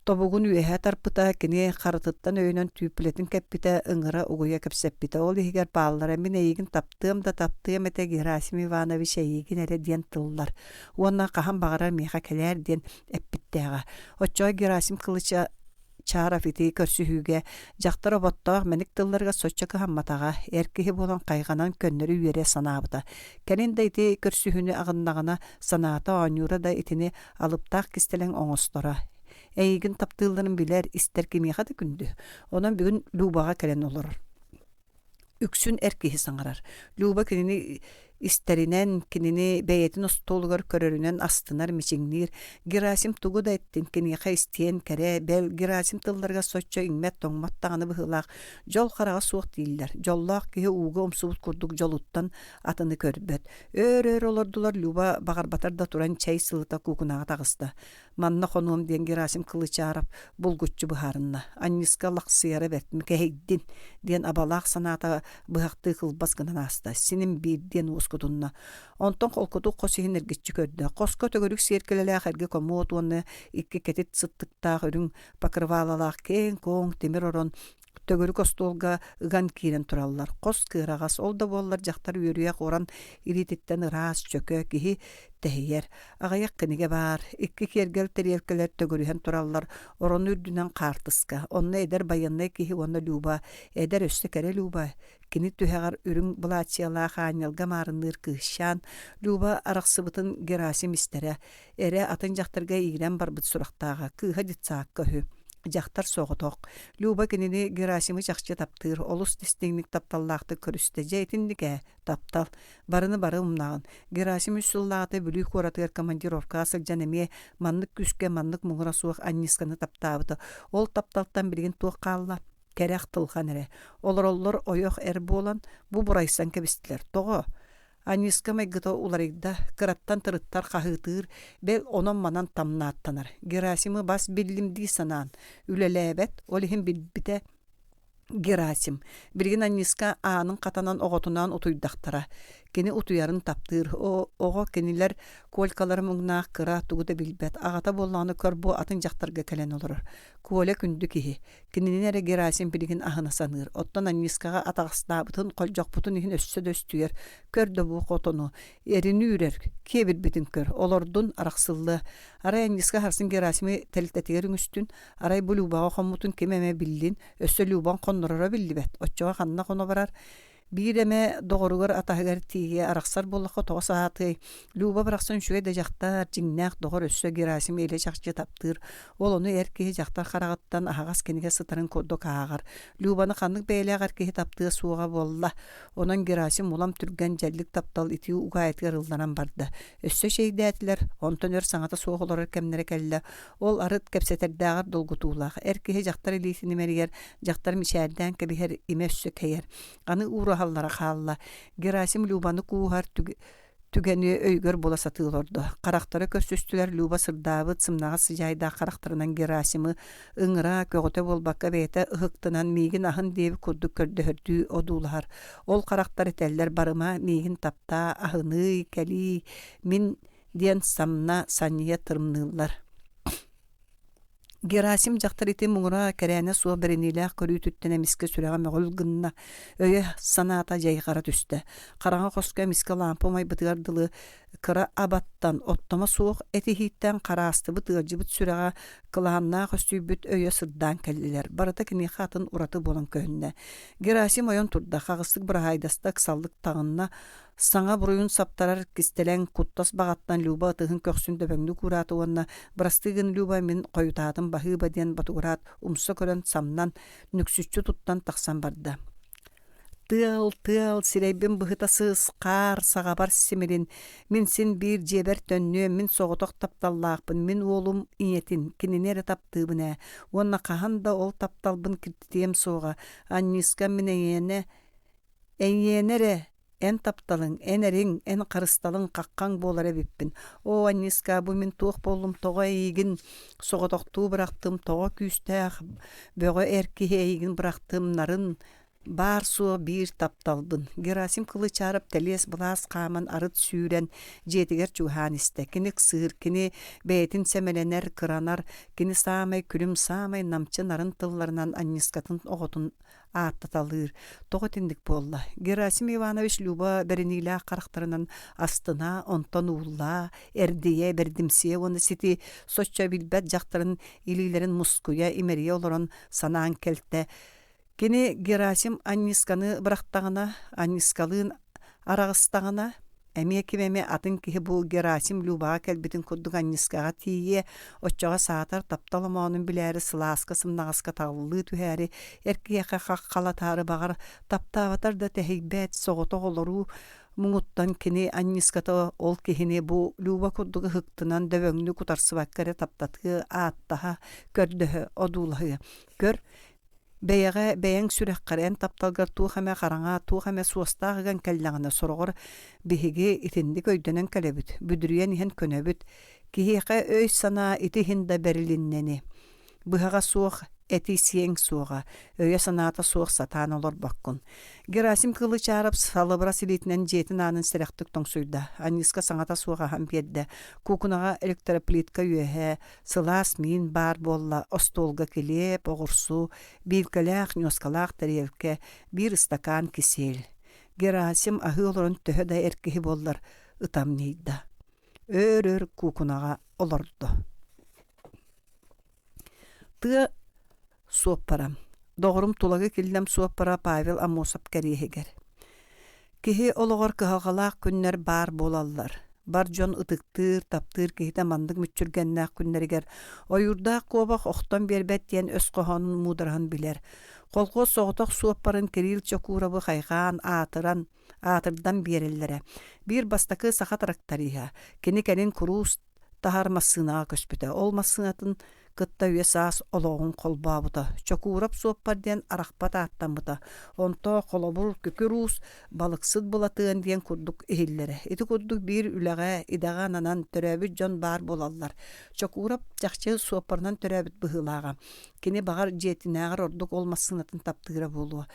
tobugun üyehe tarpıta kini qarıtıttan öynön tüpületin keppite ıngıra uguya kepseppite. Ol ihiger bağlılara min eygin taptığım ete Gerasim Ivanoviç eygin ere diyen tıllar. Onna qahan bağırar miha keler diyen eppitteğe. Otçoğa Gerasim Kılıçarap iti körsühüge jaqtar obottaq menik tıllarga soççakı hammatağa erkihi bolan qayganan könnörü üyere sanabıda. Kelin de iti körsühünü ağındağına sanata oñura da itini alıptaq kistelen oňostora. Eygin taptığılarını biler ister kimiha da gündü. Ondan bugün lubağa kelen olur. Üksün erkihi saŋarar. Luba kinini isterinen kinini beyetin ostolugar körörünen astınar miçiŋnir. Gerasim tugu da ettin kiniha isteyen kere bel Gerasim tıllarga soçça inmet toňmat taňy bıhılaq. Jol qarağa suwak diýiller. Jollaq kihe uga omsubut kurduk joluttan atyny körbet. Ör olurdular luba bagarbatarda turan çay sılıta kukunağa tagysty. Manna konum diyen Gerasim Kılıçarap bulgutçu buharınna. Anniska laqsıyara bertmi keheydin diyen abalaq sanata bıhaqtı kılbas gınan asta. Sinin bir diyen uskudunna. Onton kolkutu qosihin ergitçi kördü. Qosko tögörük serkelelek erge komut onu iki ketit sıttıktaq örün bakırvalalaq ken kong demir oron төгөрү костолга ыган киирен тураллар. Кос кыырагас ол да боллар жактар үйрүе коран ирититтен ырас чөкө киһи тэһиер. Агаяк кыныге бар. Икки кергел терелкелер төгөрүһен тураллар. Орон үрдүнен картыска. Онна эдер байынны киһи онна Люба. Эдер өстө кере Люба. Кини түһәгәр үрүң булачыла ханылга марыныр кышан. Люба араксыбытын Герасим истере. Эре атын жактарга игрен барбыт сурактага. Кыха дитсак көһү. Жактар соғытоқ. Люба кенени Герасимы жақчы таптыр. Олус дистеңник тапталлақты көрісті. Жәйтіндіке таптал. Барыны бары умнағын. Герасим үссіллағыты бүлі қоратығыр командировка сылжан әме маннық күшке маннық мұңыра суық аннисканы таптабыды. Ол тапталттан білген туық қалла. Кәрәқ тылған әрі. Олар ойоқ әр болан бұ бұрайсан кәбістілер. Тоғы. Аниска майгыта уларыгда кыраттан тырыттар қағытыр, бел онан манан тамнааттанар. Герасимы бас билимди санан. Үлеләбет, олихин билбите Герасим. Билген Аниска аның қатанан оғотунан утуйдақтара. Кені утуярын таптыр. Оға кенилер колькалары мұңнақ кыра тугуда билбет. Ағата болланы көр бұ атын жақтарға кәлен олыр. Куоля күнді кихи. Кенинері Герасим билген ағына саныр. Оттан Анискаға атағыстабытын қол жоқ бұтын ехін өссөд өстүйер. Көрді бұ қотыну. Эрини үрер. Кебір бітін көр. Олордун арақсылы. Арай Аниска харсын Герасимы тәліктәтігерін үстін. Арай бұл ұбаға қомутын кемеме биллин. Өссө ұбан қонырыра биллибет. Отчоға қанна қоны барар. Биреме доғыруғыр атағығар тиге арақсар болықы тоғы сааты. Люба бірақсын шуе де жақтар жingнақ доғыр өссө Герасим еле жақчы таптыр. Ол оны әркеге жақтар қарағыттан ағас кенеге сытырын көдді қағар. Любаны қандық бәйлі ағар кеге таптығы суға болла. Онан Герасим олам түрген жәлік таптал итіу ұғайытығыр ылданан барды. Өссө шейді әтілер, онтан өр саңата соғылыр кәмнері кәлі. Ол арыт кәпсетерді ағар долғытулақ. Әркеге жақтар елейтіні мәрігер, жақтар мишәрден кәбігер име өссө кәйер. Аны ура халлара халла. Герасим Любаны куухар түгәне өйгөр бола сатылорды. Қарақтары көсөстүлер Люба сырдабыт сымнаға сыжайда қарақтарынан Герасимы ыңыра көгөтө болбаққа бейті ұхықтынан мейгін ахын дейбі күрді көрді хүрді одулар. Ол қарақтары тәллер барыма мейгін тапта ахыны кәли min диен самна сания тырмнылар. Герасим жақтарыты мұңыра кәрәне суа бірінілі көрі түттіне миске сүрәға мәғыл гынна өйе саната жайғара түсті. Қараңа қосқа миске лампы май бұтығардылы кыра абаттан оттама суық әті хиттен қара асты бұтығыржы бұт сүрәға қыланна қостүй бүт өйе сырдан кәлілер. Барыта кіне қатын ұраты болын көніне. Герасим ойын тұрда қағыстық бір айдаста қысалдық тағынна саңа бұруын саптарар кистелен куттас бағаттан Люба атығын көксін дөбәңді күраты онна бірастығын Люба мен қойытатын бағы бәден батуғырат умса көрін самнан нүксүтчі тұттан тақсан барды. Тыл, сирейбен бұғытасыз қар, сағабар семелін, мен сен бір жебер төнне, мен соғытық тапталлақпын, мен олым иетін, кененері таптыбына, онна қағанда ол тапталбын кірттем соға, Аниска мен әйенері, ән тапталың, ән әрің, ән қарысталың қаққан болары беппін. О, Аниска, бұл мен туық болым, тоға егін, соғытоқту бірақтым, тоға күстәқ, бөғі әркеге егін бірақтым, нарын, бар суы бір тапталбын. Герасим қылы чарып тәлес бұлас қамын арыт сүйрен жетігер чухан істі. Кені қсыр, кені бәйтін сәмеленер кыранар, кені самай күлім самай намчы нарын тылларынан Анискатын оғытын аттаталыр. Тоғы тендік болла. Герасим Иванович Люба бәрінілі қарақтарынан астына, онтан уылла, әрдeye, бердімсие, оны сети соча білбәт жақтарын илилерін мұскуя, имерия оларын санаан келтті. Кені Герасим Анисканы бірақтағына, Анискалын арағыстағына, әме кемеме атын кеге бұл Герасим Любаға кәлбетін күрдік Анискаға тие, отчаға саатар тапталамауының біләрі сыласқа сымнағасқа тағылы түхәрі, әркеге қалатары бағар таптаватар да тәхейбәт соғыта олару, мұңыттан кені Аниската ол кехіне бұл Люба күрдігі хықтынан дөбөңді күтарсы бәккәрі таптатығы, аттаға, көрдігі, одулығы. Көр, бәйәң сүрәққарен тапталғар туғаме қараңа, туғаме суастағыған кәлләғына сұрғыр бігеге итінді көйденен кәлебіт, бүдірүйен ихен көнебіт, кихеқе өй сана ити хинда бәріліннені. Бұғаға суық эти сиең суға, өйе саната суық сатан олар баққын. Герасим кылы чарып салыбыра силетінен жетін анын сіректік тоңсуйда. Аниска саңата суға хам бедді. Кукунаға электроплитка үйе, сылас мин бар болла, остолга келеп, оғырсу, билкалақ, нёскалақ таревке, бір стакан кисел. Герасим ахылырын төхі да әркехи боллар ытамнейді. Өр кукунаға оларды. Тыа суоппарам. Доғырым тулагы келдем суоппара Павел Амосап кәрейгер. Кихи олығыр кыхалғалақ күннер бар болалар. Бар жон ытыктыр, таптыр, кихите мандық мүтчүргеннақ күннергер. Ойурдақ қобақ оқтан бербет ден өс қоғанын мудырған білер. Қолқо соғытақ суоппарын Кирилл Чокурабы қайған, атырдан береллері. Bir бастакы сақат рактарыға. Кені курус тахармасына көспіті. Ол масынатын кытта үесаас олоғын қолбабыта. Чокурап суоппарден арақпат аттамыта. Онто қолобур көкірус балықсыд болатыын ден күрдік ehillere. Эти күрдік bir үләғә идаған анан төрәбіт жон бар болалар. Чокурап жақчы суоппарынан төрәбіт бұғылаға. Кені бағар жетінәғыр ордық олмасынатын таптыра болуы.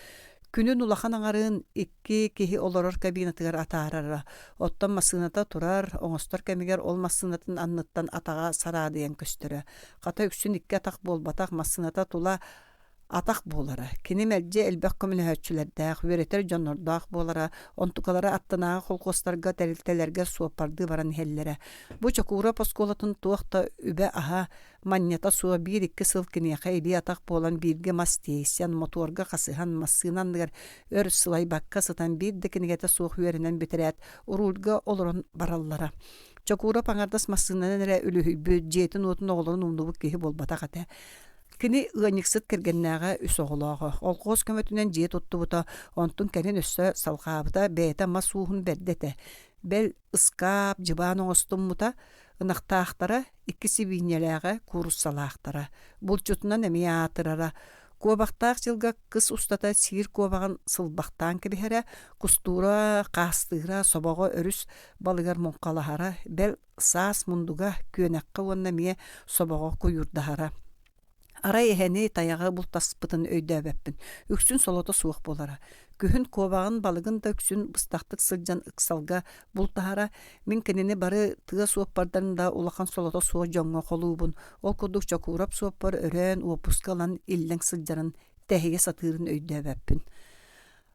Күнін улахан аңарын икки кихи олорор кабинатыгар атаарара. Оттан масыната турар, оңостор кемигер ол масынатын анныттан атаға сарадыян көстөрө. Қата үксүн икки атақ болбатақ масыната тула атақ болара. Кені мәлже әлбәқ көміліхәтчілердәқ, веретер жонордақ болара, онтукалары аттанағы қолқостарға тәрілтелерге суапарды баран хеллері. Бұ чокура посколатын туақта үбә аға маннята суа bir-2 сыл кенеқа или атақ болан бірге мастейсян, моторға қасыған масынандығар өр сылай баққа сытан бірді кенегеті суық үйерінен бітірәт, урулға олырын бараллара. Чокура паңардас масынанын әрі үлі бюджетін отын оғылырын умдубық кейі болбатақ әті. Кини ыаниксыт кергеннәгә үс оғылағы. Ол қос көмөтінен жет отты бұта, онтын кәрін өссі салқабыта бәйті масуғын бәрдеті. Бәл ысқап, жыбан оңыстың мұта, ынақтақтара, иккісі бейнеләға курус салақтара. Бұл жұтынан әмей атырара. Куабақтақ жылға кыз ұстата сир куабағын сылбақтан кебехері, кустура, қастыра, собаға өріс балығар мұнқалахара, бәл саас мұндуға көнәққа онна мие собаға көйірдахара. Арай eheni таяғы бұл таспытын өйдәбәппін. Үксін солота суық болара. Күхін кобағын балығын да үксін бұстақтық сылжан ықсалға бұл тахара. Мен кенені бары тыға суық бардарында улақан солота суық жоңға қолуыбын. Ол күрдік чокурап суық бар өрен уапускалан иллен сылжарын тәхеге сатырын өйдәбәппін.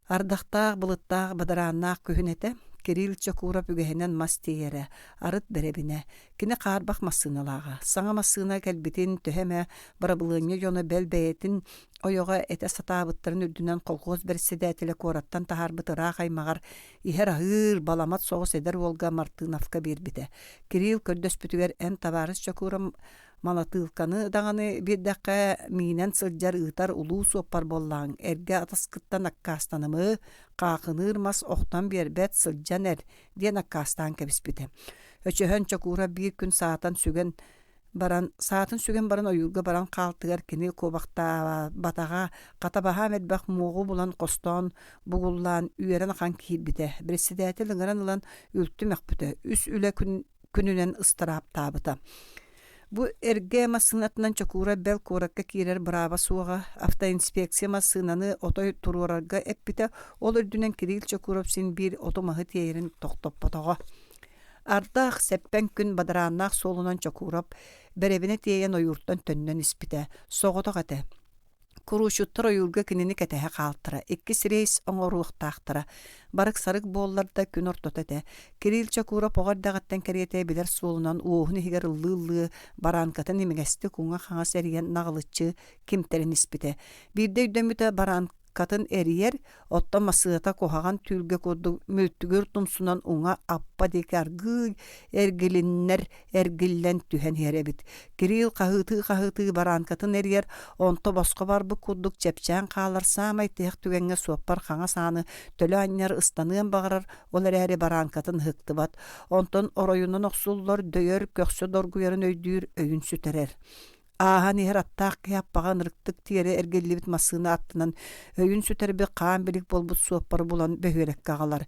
Ардақтақ, бұлыттақ, бадараннақ күхін әті. Кирилл Чокурап үгәһенән мастейере, арыт бәрәбіне. Кіне қарбақ масыналаға. Саңа масына кәлбетін төһәмә барабылыны жоны бәл-бәйетін ойоға әтә сатабыттарын үрдінен қолғоз бәрседәтілі кораттан тахарбытыра қаймағар. Ихер ахыр баламат соғыс әдір олға Мартыновка бербіті. Кирилл көрдөс бүтігер ән табарыс Чокурам малатылканы дағаны беддәққа минен сылжар ұйтар улу соппар боллаң. Әрге атаскыттан аккастанымы қақыныр мас оқтан бербәт сылжан әр ден аккастан кәбіспіті. Өчөһөн Чокура bir күн саатын сүген баран ойылға баран қалтығар кені кобақта батаға қатабаға мәдбәқ мұғы бұлан қостан бұғыллан үйерін қан кейір біті. Бірседәтел ыңыран ұлан үлтті мәқпіті. Үс үлі күнінен ыстырап табыта. Бу эрге масынатынан Чокура бел коракка кирер браба суга автоинспекция масынаны отой турурарга эппите ол үрдүнен Кирилл Чокуров син bir отомахы тейерин тоқтоп потого. Ардах сеппен күн бадараннах солунан Чокуров беребине тейен ойурттан төннөн испите согото кате. Курушуттар ойулга кинини кәтәһә қалтыра. 2 рейс оңоруқтақтыра. Барык сарык болларда күн ортотете. Кирилл Чокуров оғардағаттан кәрете білер солынан уғыны хигер лылы баранкатын емегесті күңа қаңас әрген нағылычы кемтерін іспіте. Бірде үдеміті баранкатын әрiyер, отта масыата қоғаған түлге көрді мөлттігер тұмсынан уңа аппа декі арғы әргіліннер әргіллен түхен еребіт. Кирилл қағыты баранкатын әрiyер, онто босқы бар бұ күрдік чепчән қалар самай тех түгенге суаппар қаңа саны төлі аннар ыстаныын бағарар, олар әрі баранкатын хықты бат. Онтон оройунun оқсуллар дөйер көксі доргуярын өйдүйір өйін сүтерер. Ахан ихер аттақ кияппаған ырықтық тиері әргелі бит масыны аттынан өйін сүтербі қаан білік болбыт суаппар болан бөхерек қағалар.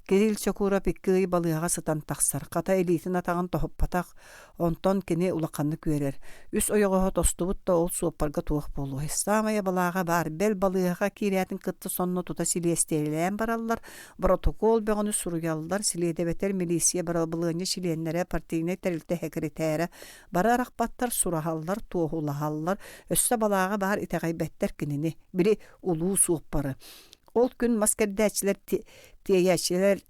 Кирилл Чокурап икки балыга сытан таксар. Ката элитин атаган тохоппатак, онтон кини улаканны күерер. Үс ойогоо тостубут да ол суоппарга туох болу. Самая балага бар бел балыга кириятин кытты сонно тута силиестейлен бараллар. Протокол бегону суруяллар силиедебетер милисия барабылыны шиленнере партийне терилте хекриtere. Барарак баттар сурахаллар, туохулахаллар. Өссө балага бар итегайбеттер кинини. Били улуу суоппары. Ол күн маскердәчилер тиеячилер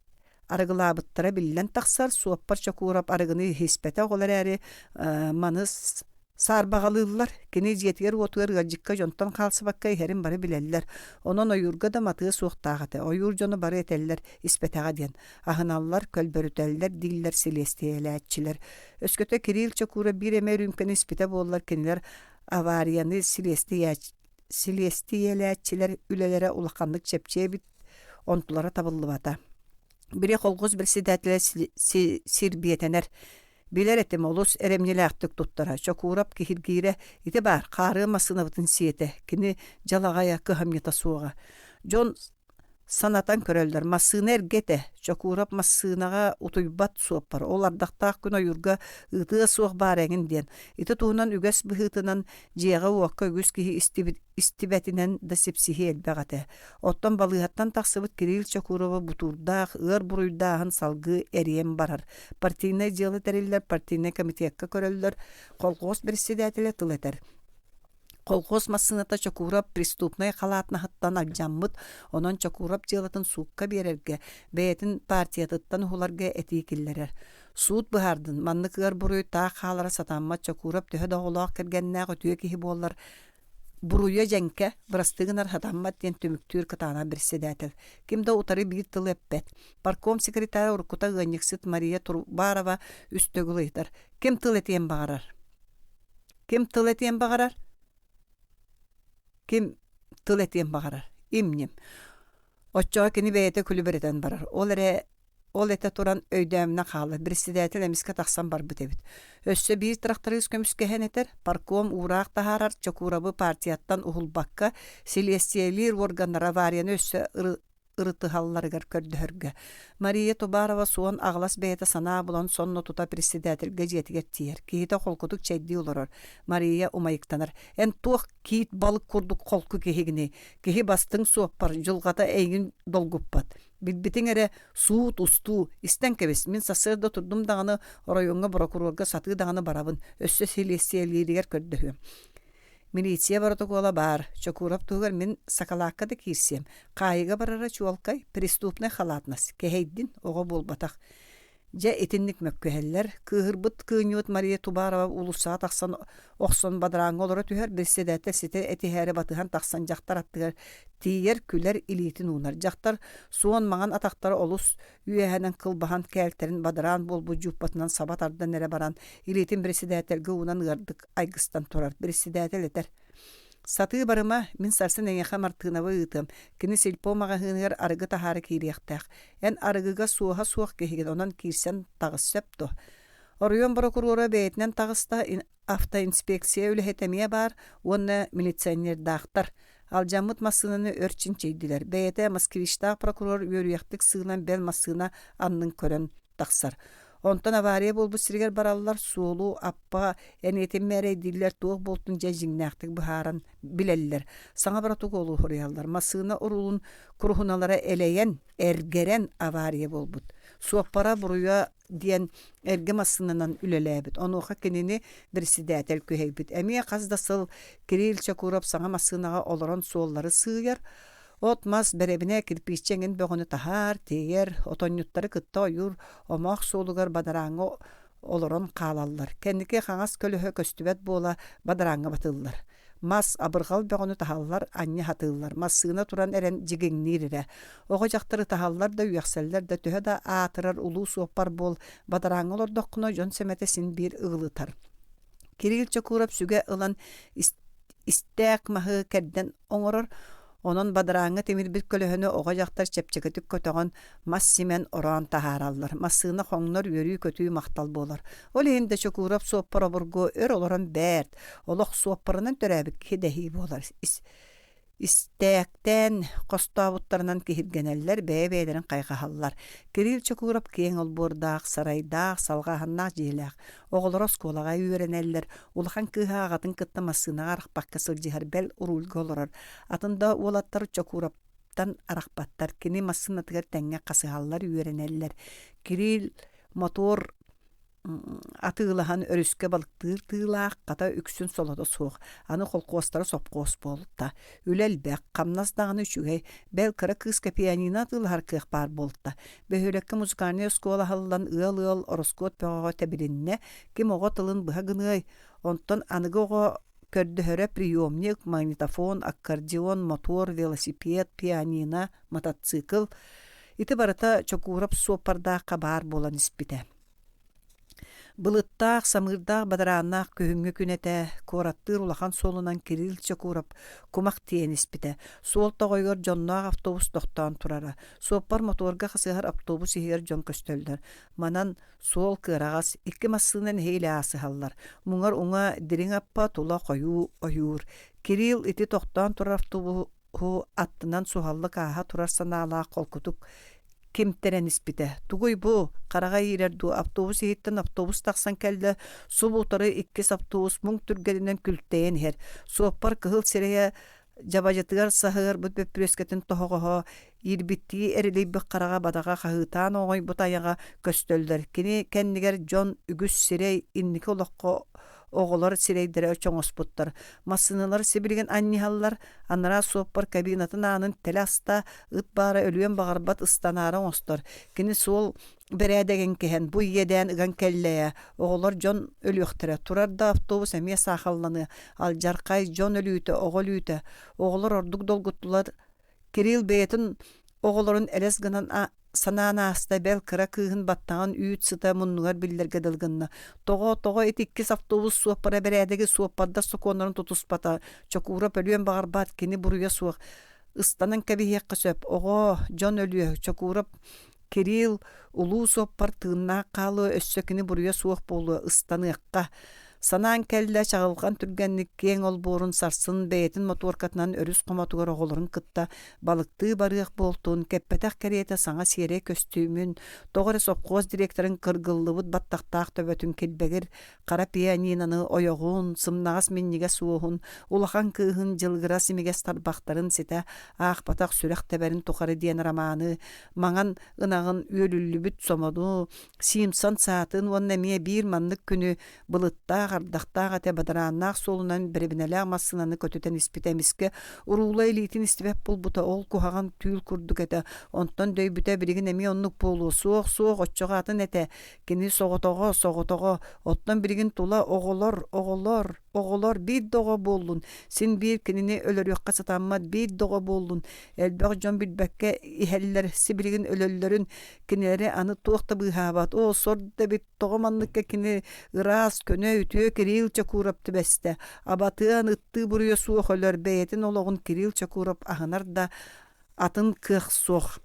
арыгылабыттара биллен таксар суоппар Чокурап арыгыны хиспете олар әри маныс сарбагалылар кини жетигер отуер гаджикка жонтон калсыбакка херин бары билеллер. Онон ойурга да матыгы суоктагыты. Ойур жону бары этеллер испетага ден. Ахыналлар көлбөрүтеллер диллер селестиеләчилер. Өскөтө Кирилл Чокурап бир эмерүмкен испете боллар кинилер аварияны Селестиеләчилер үлеләре улаканлык чепчебит онтулара табылды бата. Бире колгоз председателе сирбиетенер билер этем олус эремнеләктик туттара. Чокурап кихиргире ите бар кары масынабытын сиете кини жалагая кыхамнета суга. Жон санатан көрөлдөр масынер гете Чокурап масынага утуйбат суоппар. Олардактак күн ойурга ытыга суох бареңин ден. Ите туунан үгәс быхытынан жиэга уакка үгүс кихи истибетинен да сепсихи элбегате. Оттон балыгаттан таксыбыт Кирилл Чокурова бутурдаах, ыр буруйдааһын салгы эрием барар. Партийный делы териллер, партийный комитетка көрөлдөр, колхоз председателе тылетер. Колхоз масыната Чокурап преступный халатына хаттан алжаммыт, онон Чокурап делатын суукка берерге, бәйтін партиятыттан ухуларга этикиллерер. Суут быхардын, манныкыгар буруй таақ халара сатамма Чокурап төһө доголоақ кергеннәғы түйе кихи боллар. Буруя жәнке, бұрастығынар хатаммат ден төміктүр кытана председатель. Кимда утары бир тыл эппет. Парком секретары уркута гыньыксыт Мария Турбарова үстөгүлыйтар. Ким тыл этен бағарар? Ким тыл этен бағарар? Ким тыл этен бағарар? Имнем. Отчоға кені бәйеті күлі беретен барар. Ол эте туран өйдәміне қалы. Председатель әміске тақсан бар бұтебіт. Өссө бир трактары үскөмүскө хенетер, парком ураак тахарар Чокурабы партияттан ухулбакка селестиелир органнар аварияны өссө ырытыхалларыгар көрдөхөргө. Мария Турбарова суон аглас бэйте санаа булан сонно тута председательге жетигер тиер. Киите холкутук чайди олорор. Мария умайыктанар. Эн туох киит балык курдук холку кихигини. Кихи бастың суоппар, жылгата эйгин долгуппат. Билбитин эре суут усту истен кебес. Мен сасырда турдум даганы районга прокурорга саты даганы барабын. Өссө селестиелиригер көрдөхөм. Милиция протокола бар. Чокурап тугар мен сакалаккады кирсем. Кайыга барара чуалкай преступный халатнас. Кехейдин ого болбатак. Же этинник мөккөһеллер, кыһырбыт кыыньуот Мария Турбарова улуса тахсан оксон бадраңы олора түһөр председатель сите этиһәре батыхан тахсан жактар аттыгар тиер күлер илитин унар жактар суон маңан атактары олус үйәһәнен кылбахан кәлтерин бадран болбу жуппатынан сабат ардан эре баран илитин председательге унан ырдык айгыстан турар председатель этер. Саты барыма мин сарсын эңеха мартыынабы ыытым. Кини сельпо магахыыныр арыгы тахары кирияқтақ. Эн арыгыга суоха суох кехиген онан кирсен тағыс сөпту. Орыйон прокурора бәйтінен тағыста автоинспекция үліхетемия бар, оны милиционер дақтар. Алжамыт масынаны өрчин чейдилер. Бәйті Москвиштақ прокурор өрияқтық сыылан бәл масына анның көрін тақсар. Онтан авария болбу сиргер бараллар суолу аппа энетем мере диллер туох болтун жежиңнактык быхаран билеллер. Саңа братук олу хориялдар. Масына урулун курхуналара элейен эргерен авария болбут. Суаппара буруя диен эрге масынынан үлелебит. Онуха кенени председатель көйбит. Эмие каздасыл Кирилл Чокурап саңа масынага олорон суоллары сыйар. Отмас беребине кирпиччеңин бөгөнү тахар, тегер, отонюттары кытта ойур, омақ соолугар бадараңы олорон қалаллар. Кеннике қаңас көліхі көстүбет бола бадараңы батыллар. Мас абырғал бөгөнү тахаллар, анне хатыллар. Масына туран эрен жигеңниріре. Оғы жақтары тахаллар да үйәкселлер да төһө да атырар улуу суоппар бол бадараңы олордоққыны жон семетесин бир ығылытар. Кирилл Чокурап сүге ылан истәк махы кәрден оңорор. Онон бадараңы темирбит көлөһөнө ога жактар чепчекетик көтөгөн массимен оран тахараллар. Массына хоңнор өрүү көтүү мактал болар. Ол энде Чокурап суоппара бурго өр олорон бәрт. Олох суоппарынан төрәбик хедеһи болар. истээктен костаабуттарынан кихиргенеллер бэбэдерин кайгаһаллар. Кирилл Чокуров кең олбордаах, сарайдаах, салгаһаннаах жиэлээх. Оҕолоро сколага үйренеллер. Улахан кыһаагатын кыттамасынаға арахпакка сылжыһар бэл урулга олорор. Атында уолаттар Чокуровтан арахпаттар. Кини массынатыгар тәңҥэ касыһаллар үйренеллер. Кирилл мотор атыылахан өрүскө балыктыыр тыылаах ката үксүн солото суох. Аны холкуостары сопкуос болта. Үлелбек камнас даганы үчүгэй бэл кыра кыска пианино тыылахар кыах бар болта. Бөһүлекке музыкальная школа халлан ыал ороскот пөгөгө тебилинне ким ого тылын быха гыныгай. Онтон аныгы ого көрдөһөрө приемник, магнитофон, аккордеон, мотор, велосипед, пианино, мотоцикл. Ити барата Чокуров суопардааққа бар болан испите. Былыттаах, самырдаах, бадарааннаах көһүңҥө күнэтэ, кораттыыр улахан солунан Кирилл Чокуров кумак тиен испите. Суол тоҕойгор дьонноах автобус тохтоон турара. Суоппар моторга хасыһар автобус иһигэр дьон көстөллөр. Манан суол кыарагас икки массыынан хейлэ аасыһаллар. Муҥар уҥа дириң аппа тула хойуу ойуур. Кирилл ити тохтоон турар автобусу аттынан суһаллык ааһа турар санаалаах холкутук кемтерен испите. Тугуй бу карага ирерду автобус иһиттен автобус тахсан келде. Субутары иккис автобус муң түргелинен күлтейен хер. Суоппар кыһыл серея жабажытыгар саһыгар бут бөпүрескетин тоһоҕоһо ирбиттии эрилийбик карага бадага хаһыытаан оҕой бутаяга көстөлдөр. Кини кеннигер дьон үгүс сирей инники олохко оголор сирейдере чоңоспуттар. Массыналар сибирген анниһаллар аннара суоппар кабинатын аанын теласта ыт баара өлүөн багарбат ыстанаарын остор. Кини суол берээдеген кеһен бу иеден ыган келлея оголор дьон өлүөхтере турарда автобус эмиэ саахалланы ал жаркай дьон өлүүтэ оголүүтэ оголор ордук долгуттулар. Кирилл бэйэтин оголорун элес гынан санаанааста бэл кыра кыыһын баттаҕан үүт сыта муннугар биллерге дылгынна. Тоҕо ити иккис автобус суоппара берээдеги суоппарда сокуоннорун тутуспата. Чокуров өлүөн багарбаат кини буруйа суох. Ыстанан кэбиһиэкка сөп. Ого, дьон өлүө. Чокуров Кирилл улуу суоппар тыыннаах хаалыы өссө кини буруйа суох буолуо ыстаныакка. Санаан келле чагылган түргенник кең олбоорун сарсын бэйэтин моторкатынан өрүс комотугар оголорун кытта балыктыы барыах болтун кеппетах кериэте саҥа сиэрэ көстүүмүн тоҕо сопхоз директорын кыргыллыбыт баттахтаах төбөтүн килбегир кара пианинаны ойоҕун сымнагас минниге суоһун улахан кыыһын дьылгыра симигес тарбахтарын сите аахпатах сүрэх теберин тухары диэн романы маҥан ынагын үөлүллүбүт сомоду Симпсон саатын уонна эмиэ биир маннык күнү былыттаах ардахтаах ате бадарааннаах солунан беребинелээх массынаны көтүтэн испитэмиске уруула илиитин истибэп булбута ол кухаган түүл курдук эте онтон дөйбүтэ биригин эми оннук буолуу суох оччоҕаатын эте кини соҕотоҕо оттон биригин тула оголор биир доҕо буоллун син биир кинини өлөрүөххэ сатааммат биир доҕо буоллун элбэх дьон билбэкке иһэллэр сибиригин өлөллөрүн кинилери аны туохта быыһаабат о сорда бит тоҕо манныкка кини ыраас көнө ütüö Кирилл Чокуров түбэстэ абатыан ытты буруйа суох өлөр бэйэтин ологун Кирилл Чокуров аһынар да атын кыах суох.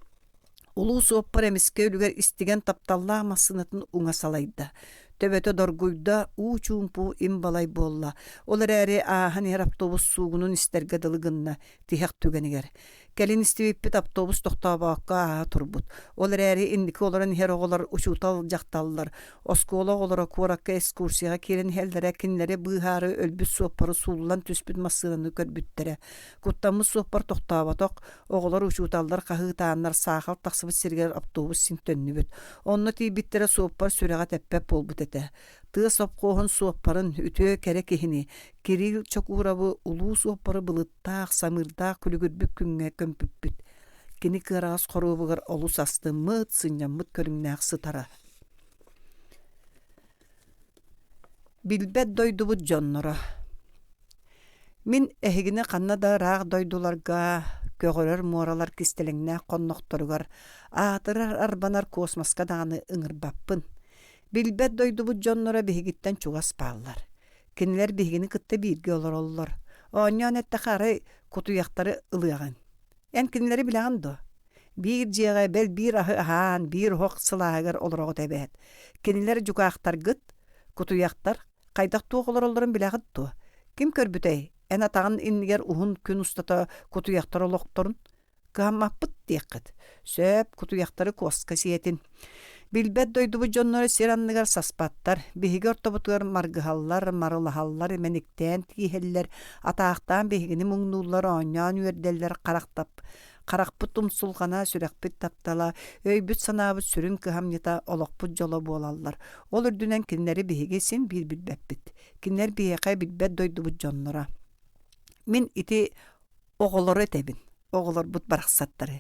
Улуу суоппар эмиске үлүгэр истиген тапталлаах массынатын уҥа салайда. Төбөтө доргуйда уучуумпу им балай буолла. Олар эри ааһан иһэр автобус суугунун истерге дылыгынна тиһэх түгенигер. Келин истибиппит автобус тохтообоокка ааһа турбут. Олар эри инники олорун иһэр оҕолор учуутал дьахталлар. Оскуола оҕолоро куоракка экскурсияга киирин хэллэре кинилери быыһаары өлбүт суоппары сууллан түспүт массыынаны көрбүттере. Куттаммыт суоппар тохтооботок оҕолор учууталлар хаһыытааннар саахал тахсыбыт сиргэр автобус синтөннүбүт. Онно тийбиттере суоппар сүрэҕэ тэппэп болбут эте. Тыа сопкоһун суоппарын үтүө кере киһини Кирилл Чокурову улуу суоппары былыттаах самырдаах күлүгүрбүк күҥҥэ көмпүппүт. Кини кыарагас хоруубугар олус астыммыт сынньаммыт көрүҥнээх сытара. Билбэт дойдубут дьонноро. Мин эһигине ханна да раах дойдуларга көгөрөр муоралар кистелеңнээх коннохторугар аатырар арбанар космоска дааны ыҥырбаппын. Билбэт дойдубут дьонноро биһигиттэн чугас пааллар. Кинилер биһигини кытта биирге олороллор. Оонньоон этте хары кутуяхтары ылыаган. Эн кинилери билэҕин до. Биир дьиэҕэ бэл биир аһы аһаан, биир хоқ сылааһыгар олороҕо тэбэт. Кинилер жугаахтаргыт, кутуяхтар, хайдах туох олороллорун билэҕит дуо. Ким көрбүтэй? ena tağın inniger uhun gün ustata kutuyaktar oloktorun. Gamappıt diyekket. Söp kutuyaktarı koska siyetin. Bilbet doydu bu jonları siranlıgar saspattar. Bihigi ortabutgar margıhallar, marılahallar, menikten tiheller, atağıktan bihigini muğnullar, onyan üerdeller qaraktap. Qarakpıt umsulgana sürekpit taptala, öybüt sanabıt sürün kıhamnita olokput jolo bolallar. Ol ürdünen kinleri bihigisin bir bilbepbit. Kinler bihige bilbet doydu bu jonlara. Min iti oğulları etebin. Oğullar but baraksatları.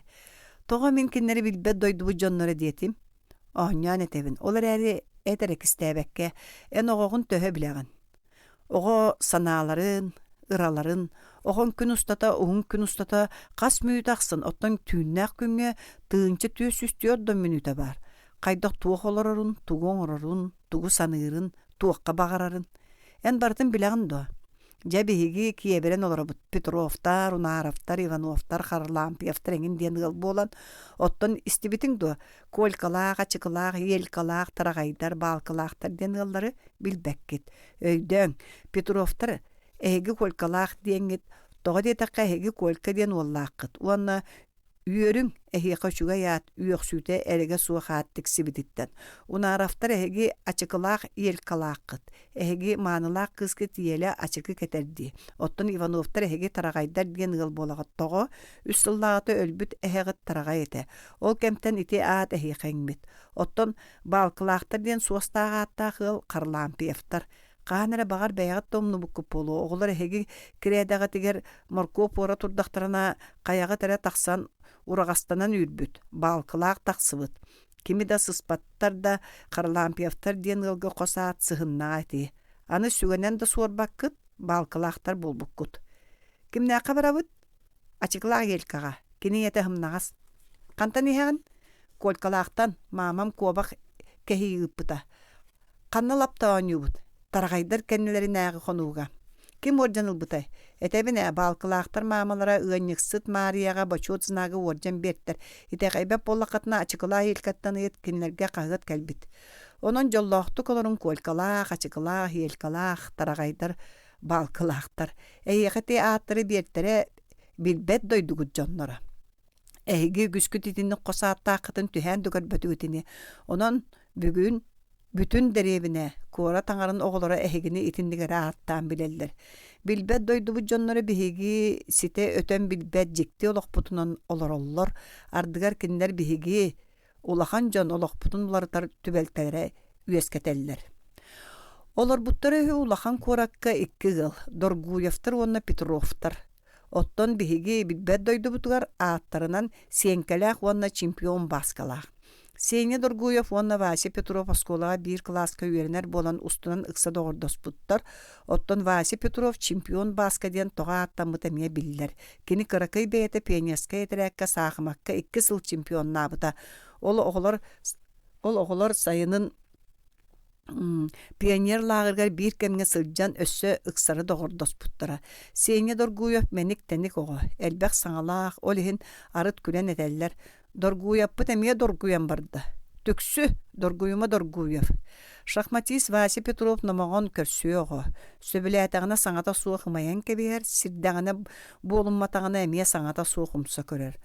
Toğa min kinleri bilbet doydu bu jonlara diyetim. Onyan etebin. Olar eri eterek istebekke en oğun töhe bileğin. Oğu sanaların, ıraların, oğun gün ustata kas müyüt aksın, ottan tünnäk güngö tığınçı tüs üstüyor da minüte bar. Kaydak tuğuk olararın, tuğun orarın, tuğu sanırın, tuğukka bağırarın. En barıtın bileğin doğa. Jebihigi kiyeberen olarabıt Petrovtar, Unarovtar, Ivanovtar, Harlampiyevtar engin diyen gıl bolan. Ottan istibitin doğa. Kolkalaq, açıkılaq, yelkalaq, taragaydar, balkalaqtar diyen gılları bilbekkit. Öydön Petrovtar egi kolkalaq diyen git. Toğa detakka egi kolka diyen ollaqıt. Uanna üörün ehiqa şuga yat üöksüte erege suğa hattik sibititten. Unaraftar ehegi açıkılaq yelkalaqıt. Ehegi manılaq kızkıt yele açıkı keterdi. Ottan Ivanovtar ehegi taragaydar diyen gıl bolağıt toğu. Üstüllağıtı ölbüt ehegi taragay ete. Ol kemten iti aat ehiqengmit. Ottan balkılaqtar diyen suğastağı atta gıl Karlampiyevtar. Qahanara bağar beyağıt domnu bu kupolu. Oğular ehegi kiredaga tiger Marko pora turdaqtarana qayağı tere taqsan uragastanan ürbüt. Balkılaq taqsıbıt. Kimi da sıspattar da Karlampiyevtar diyen gılgı qosaat sıhınna eti. Anı sügenen da suorbakkıt, balkılaqtar bulbukkut. Kim ne qabarabıt? Açıklaq yelkağa. Kini yete hımnağız. Qantan iheğin? Kolkalaqtan mamam kobaq kehi ıppıta. Qanna lapta oñubut. Taragaydar kennileri nägi konuga. Kim orjanıl butay? Etebine balkılaqtar mamalara ıanyıksıt Mariyaga başot sınagı orjan bertler. Ite qaybap bollaqatna açıkıla yelkattan etkinlerge qağıt kelbit. Onun jollaqtu kolorun kolkalaq, açıkılaq, yelkalaq, taragaydar balkılaqtar. Eyyeketi atları bertlere bilbet doydugut jonlara. Ehigi güsküt itini qosaattaa qıtın tühen dügar bötügütini. Onun bugün bütün derebine, kora tangarın oğulları ehigini itindigere attan bileller. Bilbet doydu bu jonları bihigi site öten bilbet jikti olaqputunan olar. Ardıgar kinler bihigi ulahan jon olaqputun bularıtar tübeltelere üesketeller. Olar butları ulahan korakka 2 gıl. Dorguyevtar onna Petrovtar. Otton bihigi bilbet doydu butugar attarınan senkelak onna çempion baskalak. Senya Dorguyev onna Vasi Petrov askolağa bir klaska üyerener bolan ustunan ıksa doğurdos buttar. Otton Vasi Petrov çempion baska diyen toğa attamı temiye biller. Kini kırakay beyete penyaska yeterekka sağımakka 2 sıl çempion nabıta. Ol oğular sayının pioner lağırgar bir kemge sılcan össö ıksarı doğurdos buttara. Senya Dorguyev menik tenik oğu. Elbek sanalaq, olihin arıt külen edeller. Dorguyapı temiye dorguyan bardı. Tüksü dorguyuma Dorguyev. Şahmatis Vasi Petrov namağın körsüyor oğu. Söbülayatağına sanata suğumayan kebiher, sirdağına bolunmatağına emiye sanata suğumsa körer.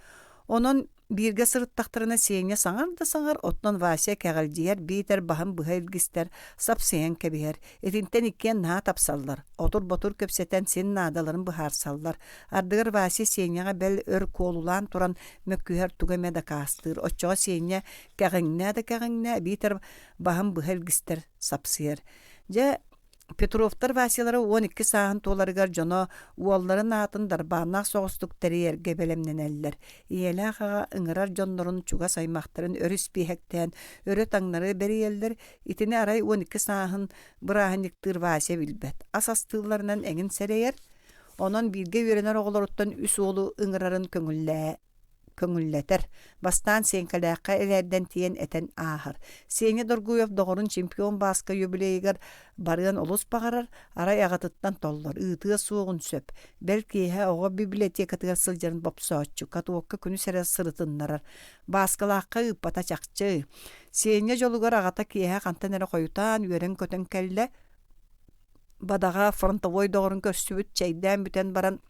Onun birge sırıttaqtırına seyine sangar, otlan Vasiya kəğilciyer, biter bahım bıhılgister, sap seyen kebiher. Etinten ikken naha tapsallar. Otur botur köpseten senin nadaların bıhar sallar. Ardıgar Vasiya seyeneğe bel ör kolulan turan mökküher tugame da kastır. Oçağa seyene kəğinne, biter bahım bıhılgister, sap seyer. Petrovtar Vasiyalara 12 sağın tolarıgar jono uolların atın darbağına soğustuk teriyer gebelemneneller. İyelağa ıngırar jonların çuga saymaqtарын örüs bihekten, örü tаңнары beriyeller, itini aray 12 sağın bırahaniktir Vasiya bilbet. Asastığlarından engin sereyer, onun bilge verener oğuluruttan üs oğlu ıngırarın köngülleter. Bastan senkalaqqa elerden tiyen eten ahır. Senya Dorguyev doğurun çempion baska yübüleyigar barıyan olus bağarar, aray ağatıttan tollar, ıtığa soğun söp. Belki oğa bibliotekatıgar sılcarın bopsoğutçu, katuokka günü sere sırıtınlarar. Baskalaqqa ıppata çakçı. Senya jolugar ağata kiyeha kantanere koyutan, yören köten kelle, бадаға фронтовой доғырын көрсүбүт чайдан бүтен баран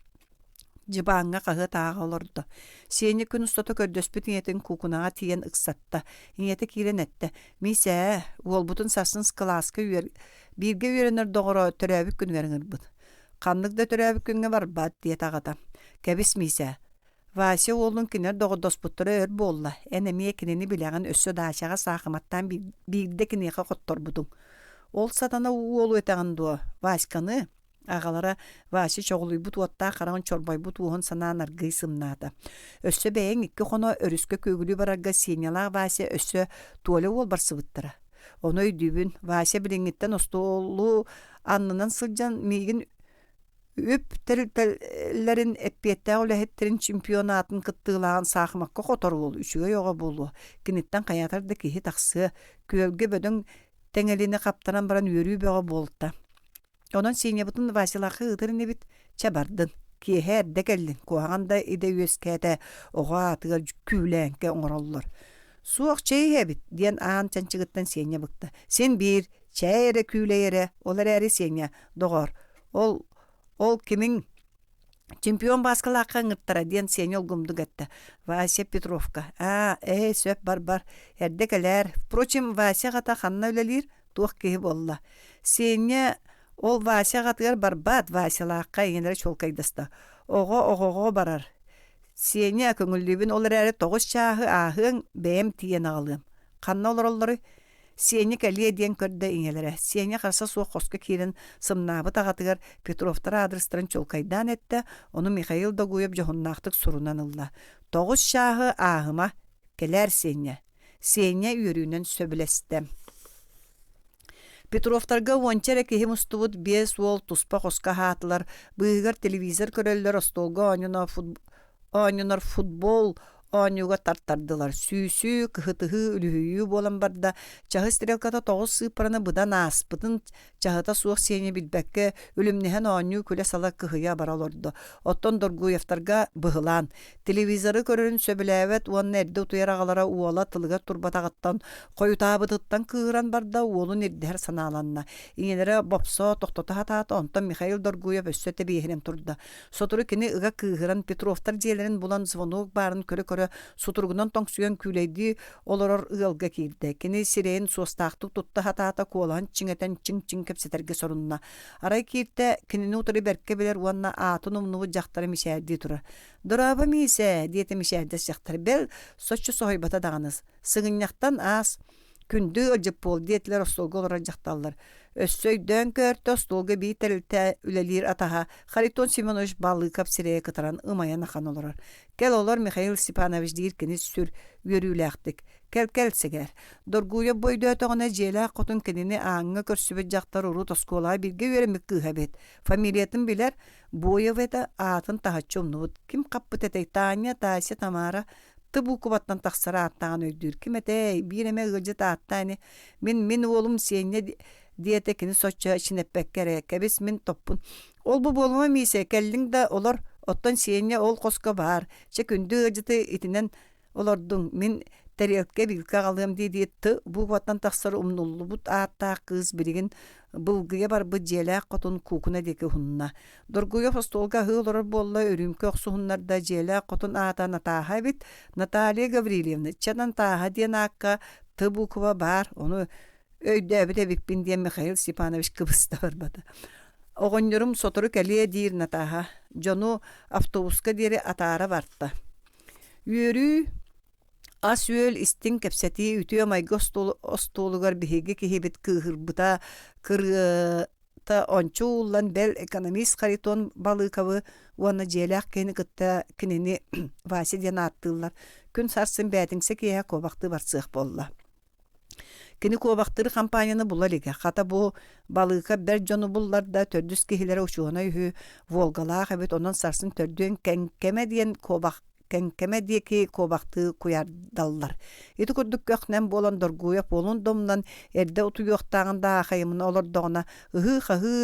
жыбаңга кагы тага олорду. Сені күн устата көрдөспүт иетин кукунага тиен ыксатта. Иети киренетте. Мисе, ол бутун сасын класска бирге үйренер доғыра төрәбік күн веріңір бұд. Қандықда төрәбік күнге бар бат дие тағата. Кәбіс мисе. Вася олын кинер доғы доспуттары өр болла. Әнеме кинени білеген өссө дашаға сақыматтан бирде кинеға қоттор бұдың. Ол сатана уолу етеген дуа. Васьканы ағалара Вася чоғылый бұт уатта қарағын чорбай бұт уғын сананар гыйсымнады. Өссө бәйін ikki қоно өріске көгілі барарға сенялақ Вася өссө туолы ол барсы бұттыра. Оны үйдүйбін Вася біліңіттен остолу аннынан сылжан мейгін үп тәлләрін әппетті оләхеттерін чемпионатын кыттығылаған сақымаққа қотор ол үшіге yoga болу. Кенеттен қаятарды кейі тақсы көлге бөдің тәңеліне қаптанан баран өрі бөға болытта. Онан сене бұтын Василақы ұдырын ебіт чабардын. Кейі әрді кәлін қоғанда иде өскәді оға атыға күйләңке оңыралылар. Суақ чәй әбіт, ден аң чанчығыттан сене бұқты. Сен бір, чәй әрі күйлі әрі, олар әрі сене, доғар. Ол кімің чемпион басқалаққа ңырттара, ден сене олғымды гәтті. Вася Петровка. Сөп бар. Әрді кәлер. Впрочем, Вася ғата қанна өлелер, туық кейі болла. Сене ол Вася ғатығар барбат Василаққа еңелері чолкайдысты. Оға барар. Сене көңілдебін олар әрі тоғыз шағы ағын бәйім тиен ағылым. Қанна олары сене кәлі еден көрді еңелері. Сене қарса суық қосқа керін сымнабы тағатығар Петровтар адрыстырын чолкайдан әтті, оны Михаил Догуев жоғыннақтық сұрынан ұлла. Тоғыз шағы ағыма кәлер сене. Сене үйірінен сөбілесті. Петровтарға ончара кеһи мустубут 5 ол туспа қосқа хатылар, бұйығар телевизор көрелер остолға ойнынар футбол ойнуға тартардылар. Сүйсі, кыхытығы, үліхүйі болан барда, чағы стрелката тоғыз сыпараны бұдан аспытын чағыта суық сене білбәкке үлімнеген ойну күлі сала кыхыя баралорды. Оттон Доргуевтарға бұғылан. Телевизоры көрерін сөбіләвет, уанын әрді ұтуяр ағалара уала тылыға турбатағаттан, қойутабыдыттан кығыран барда уолын әрдігер саналанна. Иңелері бопсо тоқтота хататы, онтан Михаил Доргуев өссөте бейхінем тұрды. Сотыры кені ыға кығыран Петровтар жиелерін бұлан звонуық барын көрі сутургунан тоңсуян күлейді олорор ылга кирді. Кені сирейін суостақтық тұтты хатата колан чиңетен чиң-чиң кепсетерге сорунна. Арай кирді кенені утыры бәрке білер уанна атын умнуы жақтары мишәрді тұры. Дұраба мисе, диеті мишәрді жақтары бәл сочу соғайбата дағаныз. Сығынняқтан аз күнді өлжіп бол диетлер остолғы олар жақталылар. Өссөйдөн көрті остолғы бейтелілті үлелер атаға Харитон Семенович балы капсирее кытаран ымаян ақан олар. Кел олар Михаил Степанович дейіркені сүр өріләқтік. Кел сегер. Доргуя бойды өтіғына желі қотын кенені аңы көрсібет жақтар ұру тоскола бірге өремік күйәбет. Фамилиятын білер бойы веді атын тағатшы omnubut. Кім қаппыт етек Таня, Тася, Тамара Тыбу кубаттан тақсара аттаған өйдір. Кім әтей, биреме ғылжы тааттайны. Мен олым сенне диетекini soçça çinepek gerek. Kebis min toppun. Ol bu bolma mise kelling da olar ottan siyenya ol koska var. Çekündü acıtı itinen olardun min teriyelke bilka kaldım diye bu vatan taksarı umnullu but atta kız birigin bulguya bar bu jela qotun kukuna deki hunna. Dorguya fastolga hılar bolla örümkü oqsu hunlarda jela qotun ata nataha bit Natalia Gavrilevna çadan taha diye nakka tıbu kuva bar onu Öyde bir de bipin diye Mikhail Stepanovich Kıbrıs'ta var bada. Oğunyorum sotoru keliye dir nataha. Jonu avtobuska diri atara vartta. Yürü as yöl istin kepseti ütüye mayga ostolugar bihege kihibit kıhırbıta kırta onçu ulan bel ekonomist Hariton Balıkavı wana jelak keni kıtta kinini vasi attılar. Gün sarsın bədinse kiye kovaktı varsıq bolla. Kini kovaktırı kampanyаны bulalika. Hata bu balıka ber jonu bullarda tördüs kihilere uçuğuna yuhu Volgalar evet ondan sarsın tördüğün kenkeme diyen кенкеме диеки кобакты куярдаллар. Ити курдук көкнен болан доргуяп олун домнан эрде утуюктагында ахайымын олордогона хы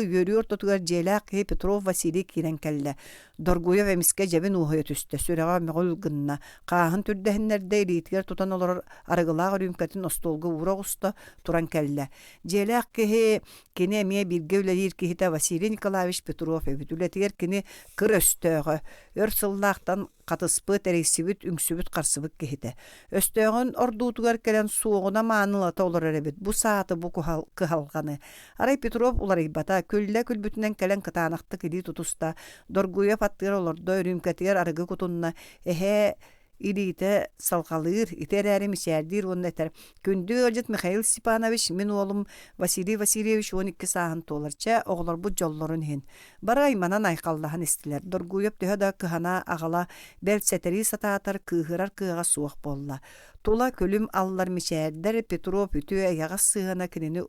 йөрүөр тотугар желак Петров Василий кирен келле. Доргуяп эмиске жебин ухая түстө сүрага мөгөл гынна. Каахын түрдехиннерде илитигер тутан олор арыгылаах рюмкатын остолга урагуста туран келле. Желак кини эмие бирге үлелир кихите Василий Николаевич Петров эбитүлетигер кини кыр өстөөгө өр сыллаактан катыспыт эрейсибит үңсүбүт карсыбыт кихите. Өстөөгөн ордуутугар келен суогуна маанылата олор эребит. Бу сааты бу кыхалганы. Арай Петров уларыйбата күлле күлбүтүнен келен кытаанакты кили тутуста Доргуяп аттыгар олордо рюмкатигер арыгы кутунна илите салгалыр, итерәри мисәрдир оннетер. Күнді өлжет Михаил Степанович, мен олым Василий Васильевич 12 сағын толарча, оғылар бұ жолларын хен. Барай манан айқаллахан істілер. Доргуяп төһөда кыхана ағала бәл сәтери сатаатар кыхырар кыға суық болла. Тула көлім аллар мисәрдер Петров үтü аяға сығына кенені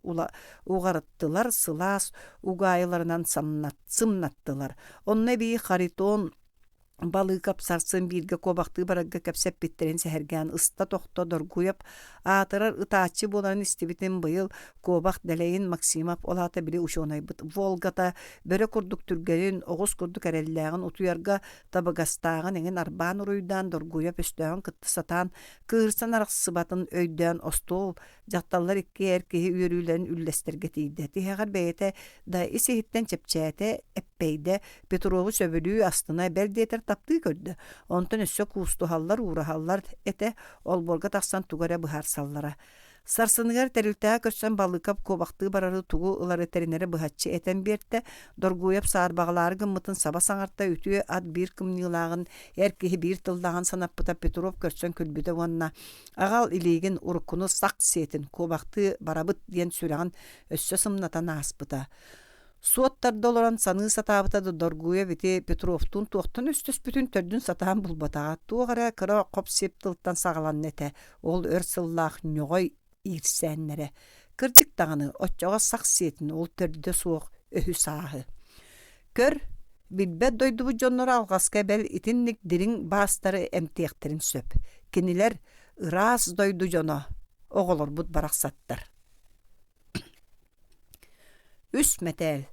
уғарыттылар, сылас, уғайыларынан сымнаттылар. Онна бей харитон балы капсарсын бирге кобакты барагга кепсеп биттерен сәһәргән ыста тохто Доргуяп атырар ытаачы боларын истибитин быйыл кобак дәлейин Максимов олата бири ушонай бит Волгата бөре курдук түргәрен огыз курдук әрәлләгән утуярга табагастагын еңен арбан уруйдан Доргуяп өстәгән кытты сатан кырсан араксыбатын өйдән остол жакталлар икки эркеһи үйрүләрен үлләстерге тиде. Тиһәгәр бәйете да исеһиттен чепчәте эппейде Петрову сөбүлүү астына белдетер тапты көрдü. Онтон өссө кустухаллар, ураhallar эте ол борга тахсан тугара быхар саллара. Сарсыныгар тәрилтәгә көссән балыкап кобакты барары тугу ылары теринере быхатчы этен берте Доргуяп саарбагалары гыммытын саба саңарта үтүе ат бир кымнылагын эркеһи бир тылдаган санаппыта Петров көрсән күлбүдө вонна агал илеген уркуну сак сетин кобакты барабыт диен сүрәгән өссө сымнатан аспыта. Суоттарда олоран саны сатабытады Доргуя бите Петровтун туохтан өстөс бүтүн төрдүн сатаан булбатага туогара кыра коп септылтан сагалан нете ол өрсыллах ньогой ирсәннере кыржык таганы отчога сак сетин ол төрдү суох өһү саахы көр билбет дойдубу жоннор алгаска бел итинник дирин бастары эмтиектерин сөп кинилер ырас дойду жоно оголор бут бараксаттар. Үс метел.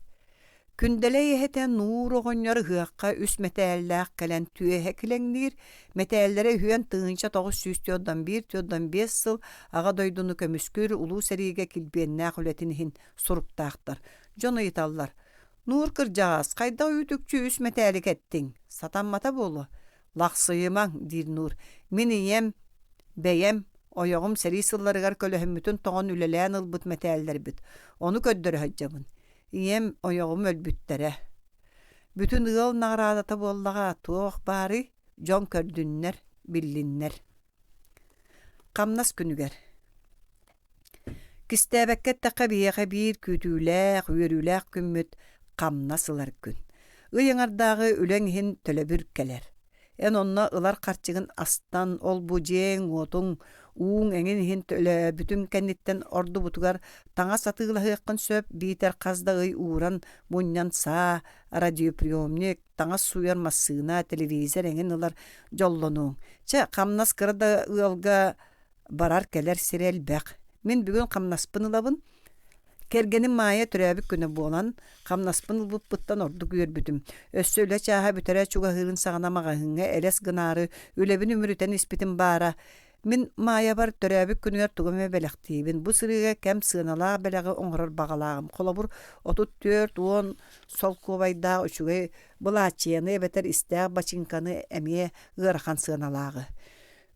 Күнделей ехетен нур оғыньор хыаққа үс метелләқ кәлән түйе кілеңнер, метелләре хүйен тыңынша 900 тёддан 1 тёддан 5 сыл аға дойдуны көміскүр улу сәриге кілбеннә құлетінхін сұрыптақтар. Жоны еталлар. Нур кыржағас, қайда үтікчі үс метелі кәттің? Сатанмата болу. Лақсыйымаң, дир Нур. Мен ием, бәйем, ойоғым сәри сылларығар көліхіммітін тоғын үлелән ылбыт метеллер біт. Оны көддірі хаджабын. Ием ойоғым өлбүттәрі. Бүтін ығыл нағырадата боллаға туох бары, жон көрдүннер, биллиннер. Қамнас күнігер. Кістәбәккет таққа бейеға бір күтүләқ, үйерүләқ күмміт қамнасылар күн. Үйеңардағы үлен хин төлөбүр келер. Эн онна ылар қарчығын астан ол бұжең, отың, уң әңін хин төлі бүтін кәнеттен орды бұтығар таңа сатығылы хыққын сөп бейтер қазда үй уран мұньян са, радиоприемник, таңа суяр масына, телевизор әңін ылар жоллану. Ча қамнас кырда ұялға барар келер сирел бәқ. Мен бүгін қамнаспын ылабын. Кергенім мая түрәбік күні болан, қамнаспын бұттан орды күйер бүтім. Өссі өлі чаға бүтәрі чуға ғырын сағына мағағыңа әлес гынары, өлебін өмірітен іспетін бара. Мен мая бар түрәбік күнігер тұғыме бәліқтейбін. Бұ сырыға кәм сығыналаға бәліғі оңғырыр бағалағым. Қолабыр 34-10 сол көбайда үшіғай бұла ачияны бәтер істәғ бачинканы әмие ғырхан сығыналағы.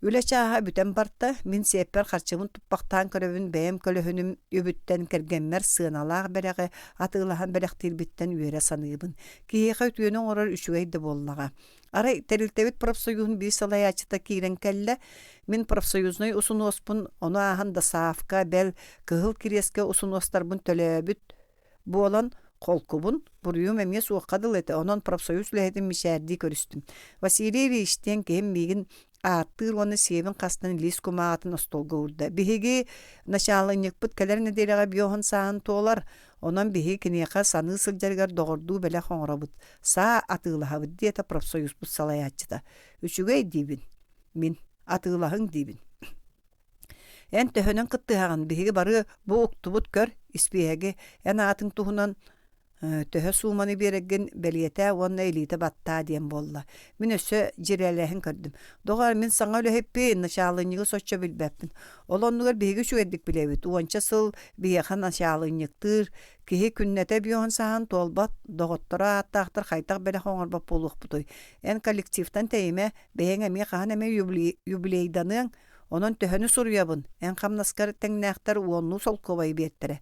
Үле чаға бүтен барта, мен сеппер қарчымын тұппақтан көрөвін бәйім көліхінім өбіттен кергенмер сығыналағы бәліғі атығылаған бәліқтер біттен үйері санығыбын. Кейеға өтуенің орар үшігейді боллаға. Арай тәрілтәвет профсоюзын бей салай ачыта кейрен кәлі, мен профсоюзной ұсын оспын, оны ағын да сафқа бәл кығыл кереске ұсын остарбын төләбіт болан, Қолкубун бурюм эмес уақадыл эте, онон профсоюз ләһетин мишәрди көрістім. Василий Ильичтен кем мигин аттыр оны севин кастан лис кумаатын остолга урда. Биһиги началыньыкпыт келер неделяга биоһун саан туолар. Онон биһи кинеха саны сылжаргар догордуу беле хоңробут. Са атыылаһабыт диэта профсоюзбут салаяччыта. Үчүгэй дибин. Мин атыылаһың дибин. Эн төһөнөн кыттыһаган биһиги бары бу уктубут көр испиэги эн атын туһунан төһө сууманы береген белиэтэ уонна элите батта диэн болла. Мин өссө жирэлэһин көрдүм. Догар мин саңа өлөһеппин началыньыгы соччо билбэппин. Олоннугар биһиги шүгэддик билебит. Уонча сыл биэхан началыньыктыр киһи күннэтэ биоһун сахан толбат доготтора аттаахтар хайтак беле хоңорбап болуохпутой. Эн коллективтан тэйме бэйэн эми хаан эми юбилейданыаң онон төһөнү сурьябын. Эн хамнаскар теңнээхтар уонну солковай биэттере.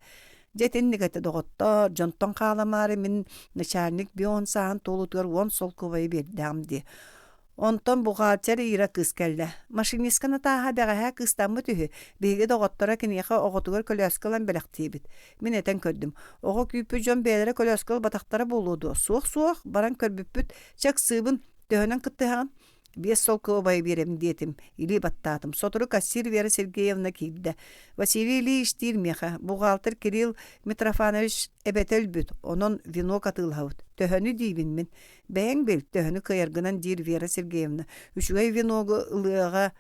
Жетиннигете доготтор жонтон кааламаары мин начальник бион саан толутугар уон солковай биэрдэам ди. Онтон бухгалтер ира кыз келле. Машинисткана тааха бэгэһэ кыстаммы түһү. Биһиги доготтора киниэха оҕотугар көлөскалан белэхтиибит. Мин этен көрдүм. Оҕо күүппү дьон бээлэре көлөскал батахтара болуду. Суох баран көрбүппүт чак сыыбын төһөнөн кыттыһаан. Бес солковай берем диетим, или баттатым. Сотору кассир Вера Сергеевна кийдде. Василий Ильич тирмеха, бухгалтер Кирилл Митрофанович эбетелбүт, онон вино катылхабыт. Төһөнү дийбин мен. Бэйэн бел төһөнү кыяргынан дир Вера Сергеевна. Үчүгэй виногу ылыга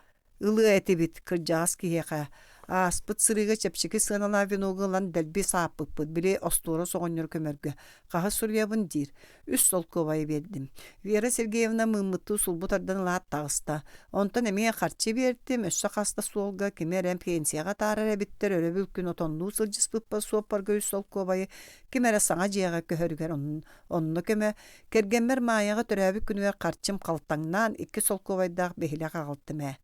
этибит, кыржаас киеха. Аспыт сырыга чепчики сынала виногылан дэлби сааппыппыт, били остура соғоннор көмөргө. Қағы сурьябын дир. Үс солковай бердим. Вера Сергеевна мыммытту сулбутардан лаат тағыста. Онтан эмеге харчы бердим, өссө қаста суолга кемерен пенсияға тарар эбиттер, өрө бүлкүн отонну сылжыспыппа суоппарга үс солковайы, кемере саңа жияға көхөргер онну көмө. Кергенмер маяға төрәбі күнүгер харчым қалтаңнан 2 солковайдақ бехиле қағылттыме.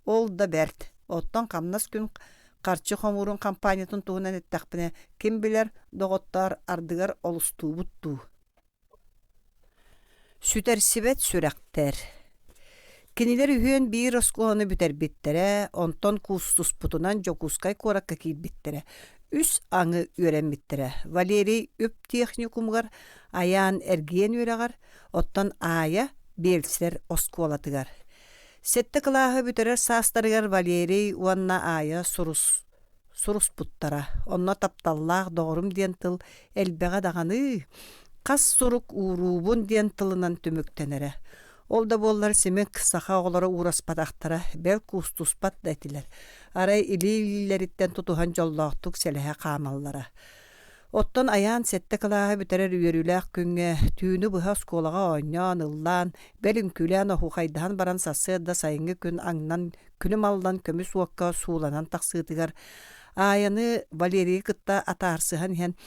Ол да берд. Оттон камнас күн карчы хомурун компаниятын туһунан эттәкпине ким билер доготтар ардыгар олустуубутту. Сүтәрсибет сүрәктер. Кинилер үһүн бир осконы бүтер биттере, онтон кустуспутунан жокускай коракка кийбиттере. Үс аңы үрен биттере. Валерий үп техникумгар аян эрген үрәгар, оттон ая белсер осколатыгар. Сетте кылаһы бүтөрөр саастарыгар Валерий уанна ая сурус буттара. Онна тапталлаах доорум диэн тыл элбега даганы кас сурук уурубун диэн тылынан түмүктенере. Ол да боллар семек саха оголары ураспатактара бел кустуспат дэтилер. Арай илилериттен тутухан жоллоохтук селеһе каамаллара. Оттон аян сетте кылаһы бүтөрөр үйөрүлээх күнгө түүнү быһа сколага оññоон ыллаан белин күлээн охукайдаан баран сассыадда сайыҥҥы күн аңнан күнүм алдан көмүс уокка сууланан тахсыытыгар аяны Валерий кытта атаарсыһан иһэн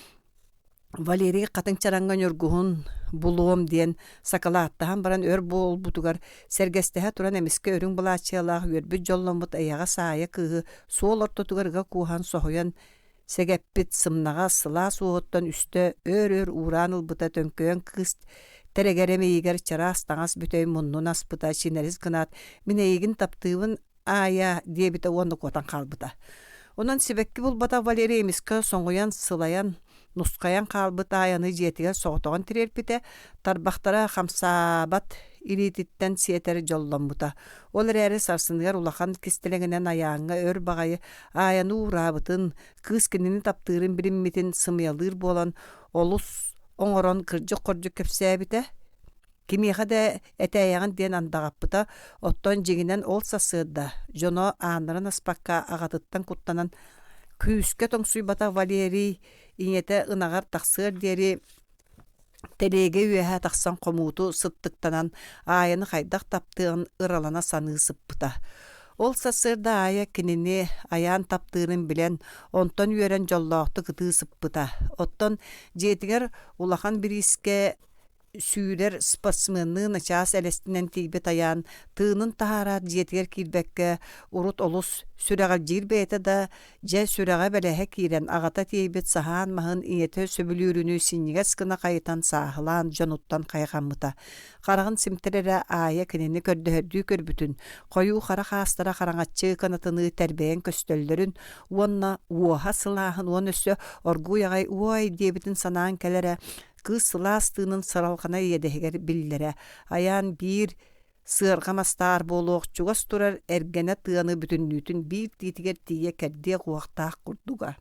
Валерий катыңчараңга өргуһун булуом диэн сакалааттаһан баран өр буолбутугар сергестеһэ туран эмиске өрүң булаачыалаах үөрбүт жолломмут эйаҕа саая кыыһы суол ортотугарга кууһан соһуйан сегеппит сымнага сыла суоттон үстө өр ууран ылбыта төңкөөн кыст терегеремейигер чараас таңас бүtöй муннун аспыта чинерис гынаат минейигин таптыыбын ая диэбите уонну куотан калбыта. Онон сибекки булбата Валерий эмиске соҥуян сылаян нускаян калбыта аяны жиэтигер соҕотоҕун тирерпите тарбахтара хамсаабат илиититтен сиэтери жолломмута. Ол эрээри сарсыныгар улахан кистелегинен аяаңга өр багайы аяны уурабытын кыыс кинини таптыырын билиммитин сымыялыыр буолан олус оҥорон кырдьык-кордьук кэпсээбите. Кимиэхэ да этээйэҕин диэн андагаппыта оттон жигинен ол сасыырда жоно ааннарын аспакка аҕатыттан куттанан күүскэ тоҥсуйбата Валерий иñете ынагар тахсыыр диэри телеге үөһэ тахсан комууту сыттыктанан аяны хайдах таптыын ыралана саныысыппыта. Ол сасырда ая кинини аян таптыырын билен онтон үөрен жоллоохту кытыысыппыта. Оттон жетигер улахан бириске сүүрер спортсменны начаас элестинен тийбет аян тыынын тахарат жетигер килбекке урут олус сүрэҕэ жирбэйэтэ да жэ сүрэҕэ бэлэһэ киирэн аҕата тийбет саһаан маһын ийэтэ сөбүлүүрүнүү синнигес гына хайытан сааһылаан дьонуттан хайҕаммыта. Хараҕын симтерэрэ аая кинини көрдөһөрдүү көрбүтүн хойуу хара хаастара хараҥаччы канатыны тэрбэйэн көстөллөрүн уонна уоһа сылааһын уон өссө оргууяҕай уой диэбитин санаан келэрэ кыз сылаастыынын саралхана иэдэһигэр биллэрэ аяан биир сыаргамастаар болуох чугас турар эргене тыаны бүтүннүүтүн бир тиитигер тие кэрдие куактаах курдуга.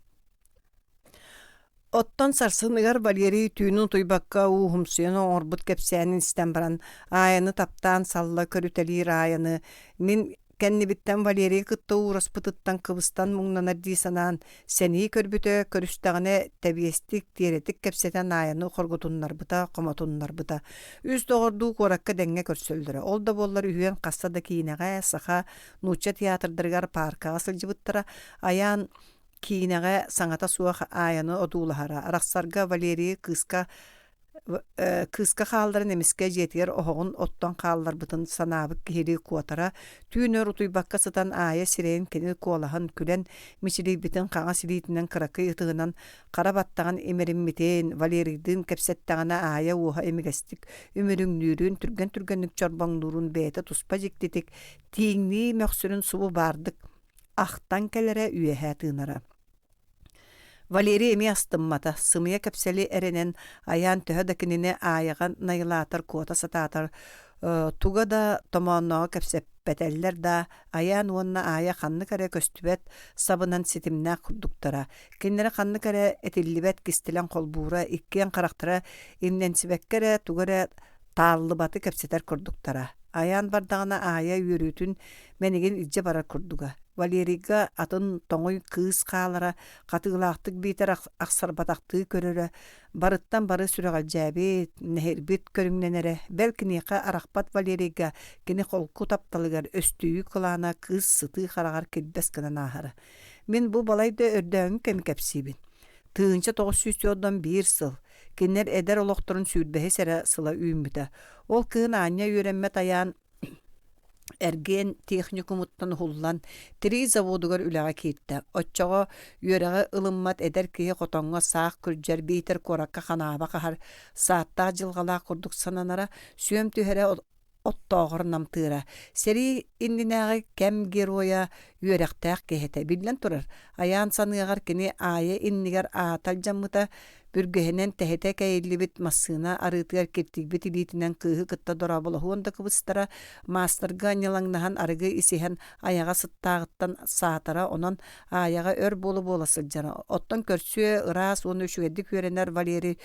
Оттон сарсыныгар Валерий түйнүн туйбакка уухумсуяна орбут кепсәнин истен баран айаны таптаан салла көрүтелир айаны мин кеннибиттен Валерий кытта ураспытыттан кыбыстан муңнанар дийсанан сени көрбүтө көрүстагыне табиестик тиеретик кепсетен айаны хоргутуннарбыта комотуннарбыта үз тогордуу коракка деңге көрсөлдөрө ол да боллар үйен касса да кийинеге саха нуча театрдыргар паркага сылжыбыттара аян кийинеге саңата суах айаны одуулахара араксарга Валерий кыска хаалдарын эмиске жетигер оһоҕун оттон хаалларбытын санаабык киһири куотара түүнөр утуйбакка сытан аая сирэйин кини куолаһын күлэн мичилийбитин хаҥа силиитинэн кыракы ытыгынан хара баттаҕан эмериммитин Валерийдин кэпсэттаҕына аая уоһа эмигестик үмүрүҥнүүрүн түргэн чорбоҥнуурун бэйэтэ туспа дьиктитик тииҥнии мөхсүрүн субу баардык ахтан келере үөһэ тыынара. Валерий эми астыммата, сымыя кэпсэли эренен аян төһө да кинини аяҕан найылаатар куота сатаатар туга да томоонноҕо кэпсэппэтэллэр да аян уонна ая ханны кэрэ көстүбэт сабынан ситимнээх курдуктара. Киннери ханны кэрэ этиллибэт кистилэн холбуура иккиэн харахтара имнэнсибэккэрэ тугэрэ тааллыбаты кэпсэтэр курдуктара. Аян бардаҕына ая үөрүүтүн мэнигин илдьэ барар курдуга. Валерийга атын тоңой кыыс хаалара катыылаахтык биитер ахсарбатахтыы көрөрө барыттан бары сүрэҕэлдьээбит нэһирбит көрүҥнэнэрэ бэлкиниэхэ арахпат Валерийга кини холку тапталыгар өстүүü кылаана кыыс сытыы харагар килбэс гынан аахара. Мин бу балайда өрдөөҥү кэми кэпсиибин. Тыынча 900-1 сыл. Киннер эдер олохторун сүүрбэһи сэрэ сыла үүммүтэ. Ол кыын ааньа үөрэммэт аяан эрген техникумуттан хуллан три заводугар үлэҕэ кииртэ. Оччоҕо үөрэҕэ ылыммат эдер киһи хотоҥҥо саах күрдьэр биитер куоракка ханааба хаһар сааттаах дьылҕалаах курдук сананара сүөм түһэрэ оттоҕор намтыыра. Сери иннинээҕи кэм героя үөрэхтээх киһитэ биллэн турар. Аяан саныаҕар кини аайа иннигэр аатал дьаммыта бүргэһинэн тэһэтэ кэйиллибит массыына арыытыгар киртигбит илиитинэн кыыһы кытта дораболоһуон да кыбыстара маастарга ньалаҥнаһан арыгы исиһэн аяҕа сыттааҕыттан саатара онон аяҕа өр буола сылдьара. Оттон көрсүө ыраас уону үчүгэддик үөрэнэр Валерий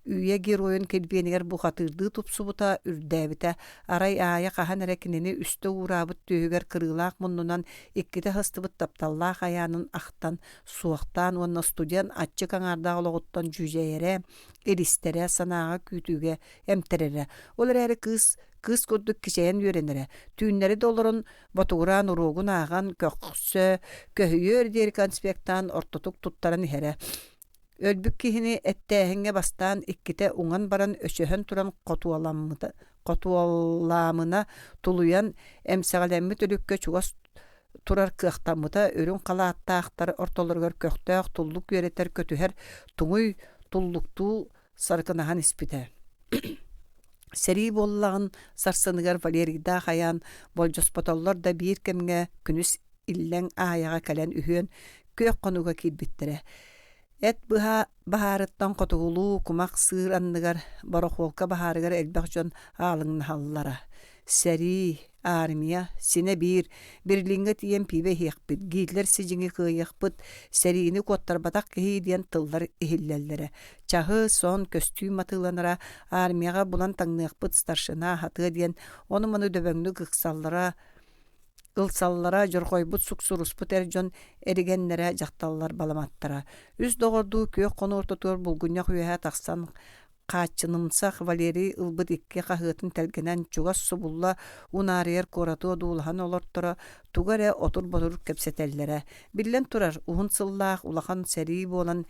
үйэ геройун кэлбиэнигэр бухатыырдыы тупсубута үрдээбитэ арай аая хаһан эрэ кинини үстө ураабыт түйүгэр кырыылаах муннунан икките хыстыбыт тапталлаах аяанын ахтан суохтаан уонна студент аччы каҥаардаах олоҕуттан жүжэйэрэ эристэрэ санааҕа күүтүүгэ эмтерэрэ ол эрээри кыыс курдук кичэйэн үөрэнэрэ түүннэри долорун ботугураан уруогун ааган көхсө көһүйөр диэри конспекттаан ортотук туттаран иһэрэ. Өлбүк киһини эттээһиҥҥэ бастаан икките уҥан баран өсөһөн туран котуоламмына тулуян эмсэҕэлэммит өлүккө чугас турар кыахтаммыта өрүн халааттаахтар ортолоргор көхтөөх туллук үөретер көтүһэр туҥуй туллуктуу саркынаһан испитэ. Сери боллагын сарсыныгар Валерийда хаян болжоспотоллор да биир кемге күнүс иллэң аяга кэлэн үһүөн көөх конуга киирбиттерэ. Эт баһаарыттан котугулуу кумак сыыр анныгар барохолка баһаарыгар элбэх дьон аалыҥнаһаллара. Сери армия сине бирлиңҥэ тиийэн пиибэ иһиэхпит гиитлэр сидьиҥи кыайыахпыт сериини куоттарбатах киһи диэн тыллар иһиллэллэрэ. Чаһы сон көстүүм атыыланара армияга булан таҥныахпыт старшина хатыа диэн ону-маны дөбөҥнү ылсаллара жорхойбут суксуруспут эрдьон эригеннэрэ дьахталлар баламаттара. Үс доҕордуу күөх кону ортотуор булгунньах үөһэ тахсан хааччынымсах Валерий ылбыт икки хаһыатын телгенэн чугас субулла унаарыйар куоратыа дуулахан олортора тугар отур-ботур кэпсэтэллэрэ. Биллэн турар уһун сыллаах улахан сэрии буолан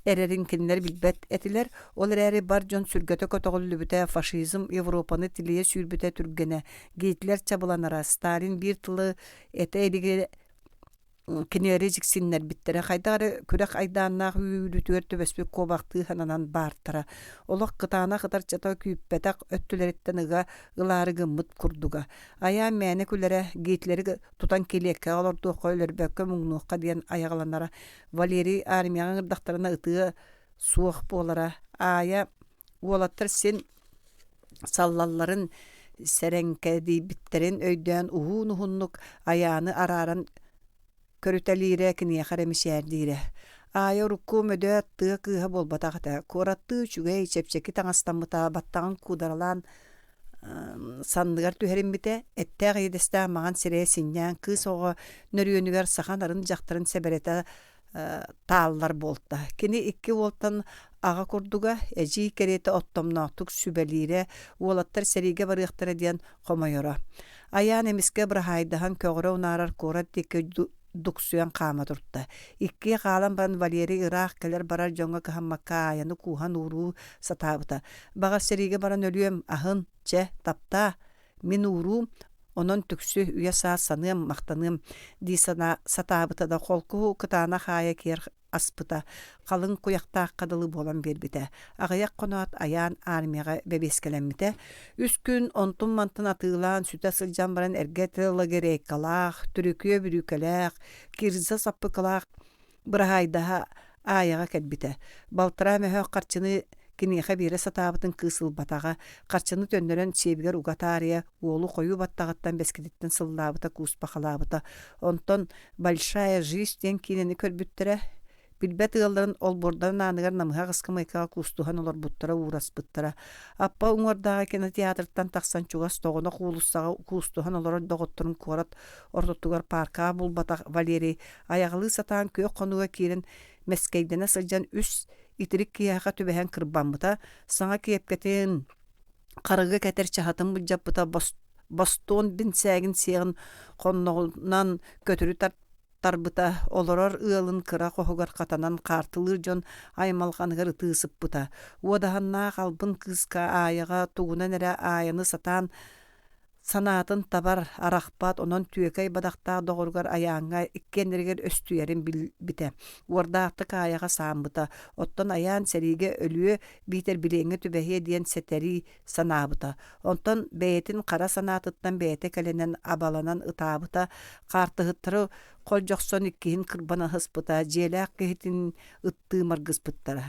эрерин кинилэр билбэт этилэр ол эрээри бар дьон сүргөтө көтөҕүллүбүтэ фашизм Европаны тилие сүүрбүтэ түргэнэ гитлер чабыланара Сталин бир тылы эте элиги кинери жиксиннер биттере хайдары күрэх айдааннаах үүрүтүгөр төбөспүк кобактыы хананан баартара. Олох кытаана кытарчата күүппэтак өттүлэриттэн ыга ылаары гыммыт курдуга. Аяан мээне күлэрэ гитлери тутан килиэкке олордуохха өлөрбөккө муңнуохха диэн аягаланара. Валерий армияга ырдахтарына ытыы суох буолара. Ая уолаттар сен саллалларын Serengke bitterin öyden uhun uhunnuk ayağını araran körütelire kiniye karemişerdire. Aya rukku mödö tığ kıha bolbataqta. Korattığı çügey çepçeki taŋastanmıta battağın kudaralan sandıgar tüherin bite. Etteğ yedeste mağan sireye sinyan kız oğa nörüyönüger saxanların jaktарын seberete taallar bolta. Kini 2 volttan ağa kurduga eji kerete ottomnaqtuk sübelire uolattar serige barıqtara diyen qomayora. Ayaan emiske brahaydahan kögre unarar korat dike duksuyan qama turtta. 2 qalan ban Valeri Irak keler barar jonga kahammakka ayanı kuhan uru satabıta. Baga serige baran ölüyem ahın çe tapta min uru onun tüksü üye saat sanıyam maqtanıyam di sana satabıta da kolku kıtana haya kier aspıta. Qalın kuyaqta qadalı bolan berbite. Ağayak konaat ayaan armiyaga bebeskelenmite. 3 gün ontun mantın atılan süte sılcan baran ergetela gerek kalaq, türüküye bürükelaq, kirza sapı kalaq, bırahaydaha ayağa kelbite. Baltıra möhö qarçını kinihe bire satabıtın kısıl batağa, qarçını töndören sebiger ugatariya, oğlu koyu battağıttan beskiditten sıllabıta kuspa qalabıta. Onton balşaya jisten kineni körbüttire, bilbet ığalların ol bordan anıgar namıha qıskımayka kustuhan olar buttara uğras buttara. Appa uңardağa kene teatrtan taqsan çugas toğuna kuulustağa kustuhan olar doğutturun kuarat ortotugar parka bulbata Valeri ayağılı satan kök konuğa kirin meskeydene sılcan üs itirik kiyaqa tübehen kırbanmıta sana kiyepketin qarıga keter çahatın bulcapıta Boston bin sägin seğin konnoğundan götürü tarbıta oloror ığalın kıra qohugar qatanan qartılır jon aymalqanıgar ıtısıp buta. Odahanna qalbın kızka ayağa tuğuna nere ayanı satan sanatın tabar araqpat onon tüekay badaqta doğurgar ayağına ikkenderger östüyerin bite. Ordaqtık ayağa sambıta. Otton ayağın serige ölüye biter bileğine tübehiye diyen seteri sanabıta. Onton beyetin qara sanatıttan beyete kelenen abalanan ıtabıta. Qartıhıttırı qol joqson ikkihin kırbana hıspıta. Jelaq kehitin ıttığı margıspıttara.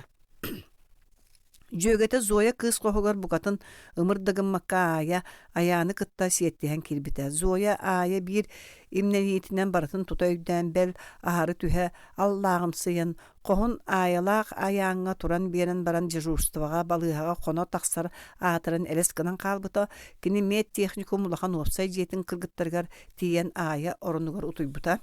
Jögete Zoya kız qohugar bukatın ımırdagın makka aya ayağını kıtta siyettihen kilbite. Zoya aya bir imneniyetinden baratın tutaydan bel aharı tühe Allah'ım sıyın. Qohun ayalaq ayağına turan biren baran jirurstavağa balığa qona taqsar atıran eleskinin qalbıta kini met texnikum ulaqan opsay jetin kırgıttargar tiyen aya orunugar utuybuta.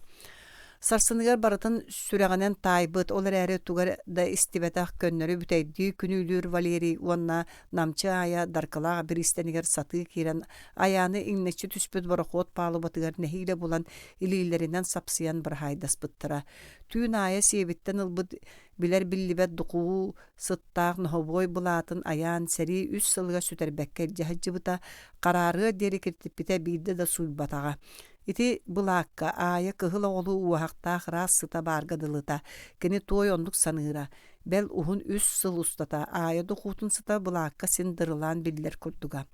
Sarsыныgar baratın süreğinen taybıt, olar äre tugar da istibetaq könnörü büteydi, günülür Valeri onna namçı aya darkalağa bir istenigar satı kiren, ayağını inneçi tüspüt barakot palı batıgar nehiyle bulan ililerinden sapsiyan bir haydas bıttıra. Tüün aya sebitten ılbıd biler billibet duquu sıttaq nohoboy bulatın ayağın seri 3 sılga süterbekkel jahıcı bıta, qararı deri kirtipite bildi da sulbatağa. Iti bulakka aya kıhıla oğlu uahaqta xıras sıta bargadılıta, kini toy onduk sanıra. Bel uhun 3 sıl ustata, aya dokutun sıta bulakka sindırılan biller kurduga.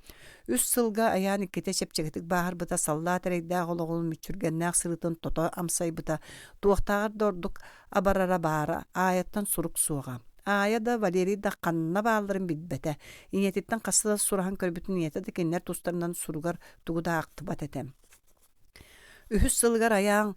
3 sılga ayağın ikkite çepçeketik bahar bıta salla tereyda oğlu müçürgennak sırıtın toto amsay bıta. Tuğtağır dorduk abarara bara, ayattan suruk suğa. Aya da Valeri da qanna bağların bilbete. İniyetitten qasıda surahan körbütün niyete de kenler tostarından surugar tuğda aqtıbat etem. Ühüs sılgar ayağın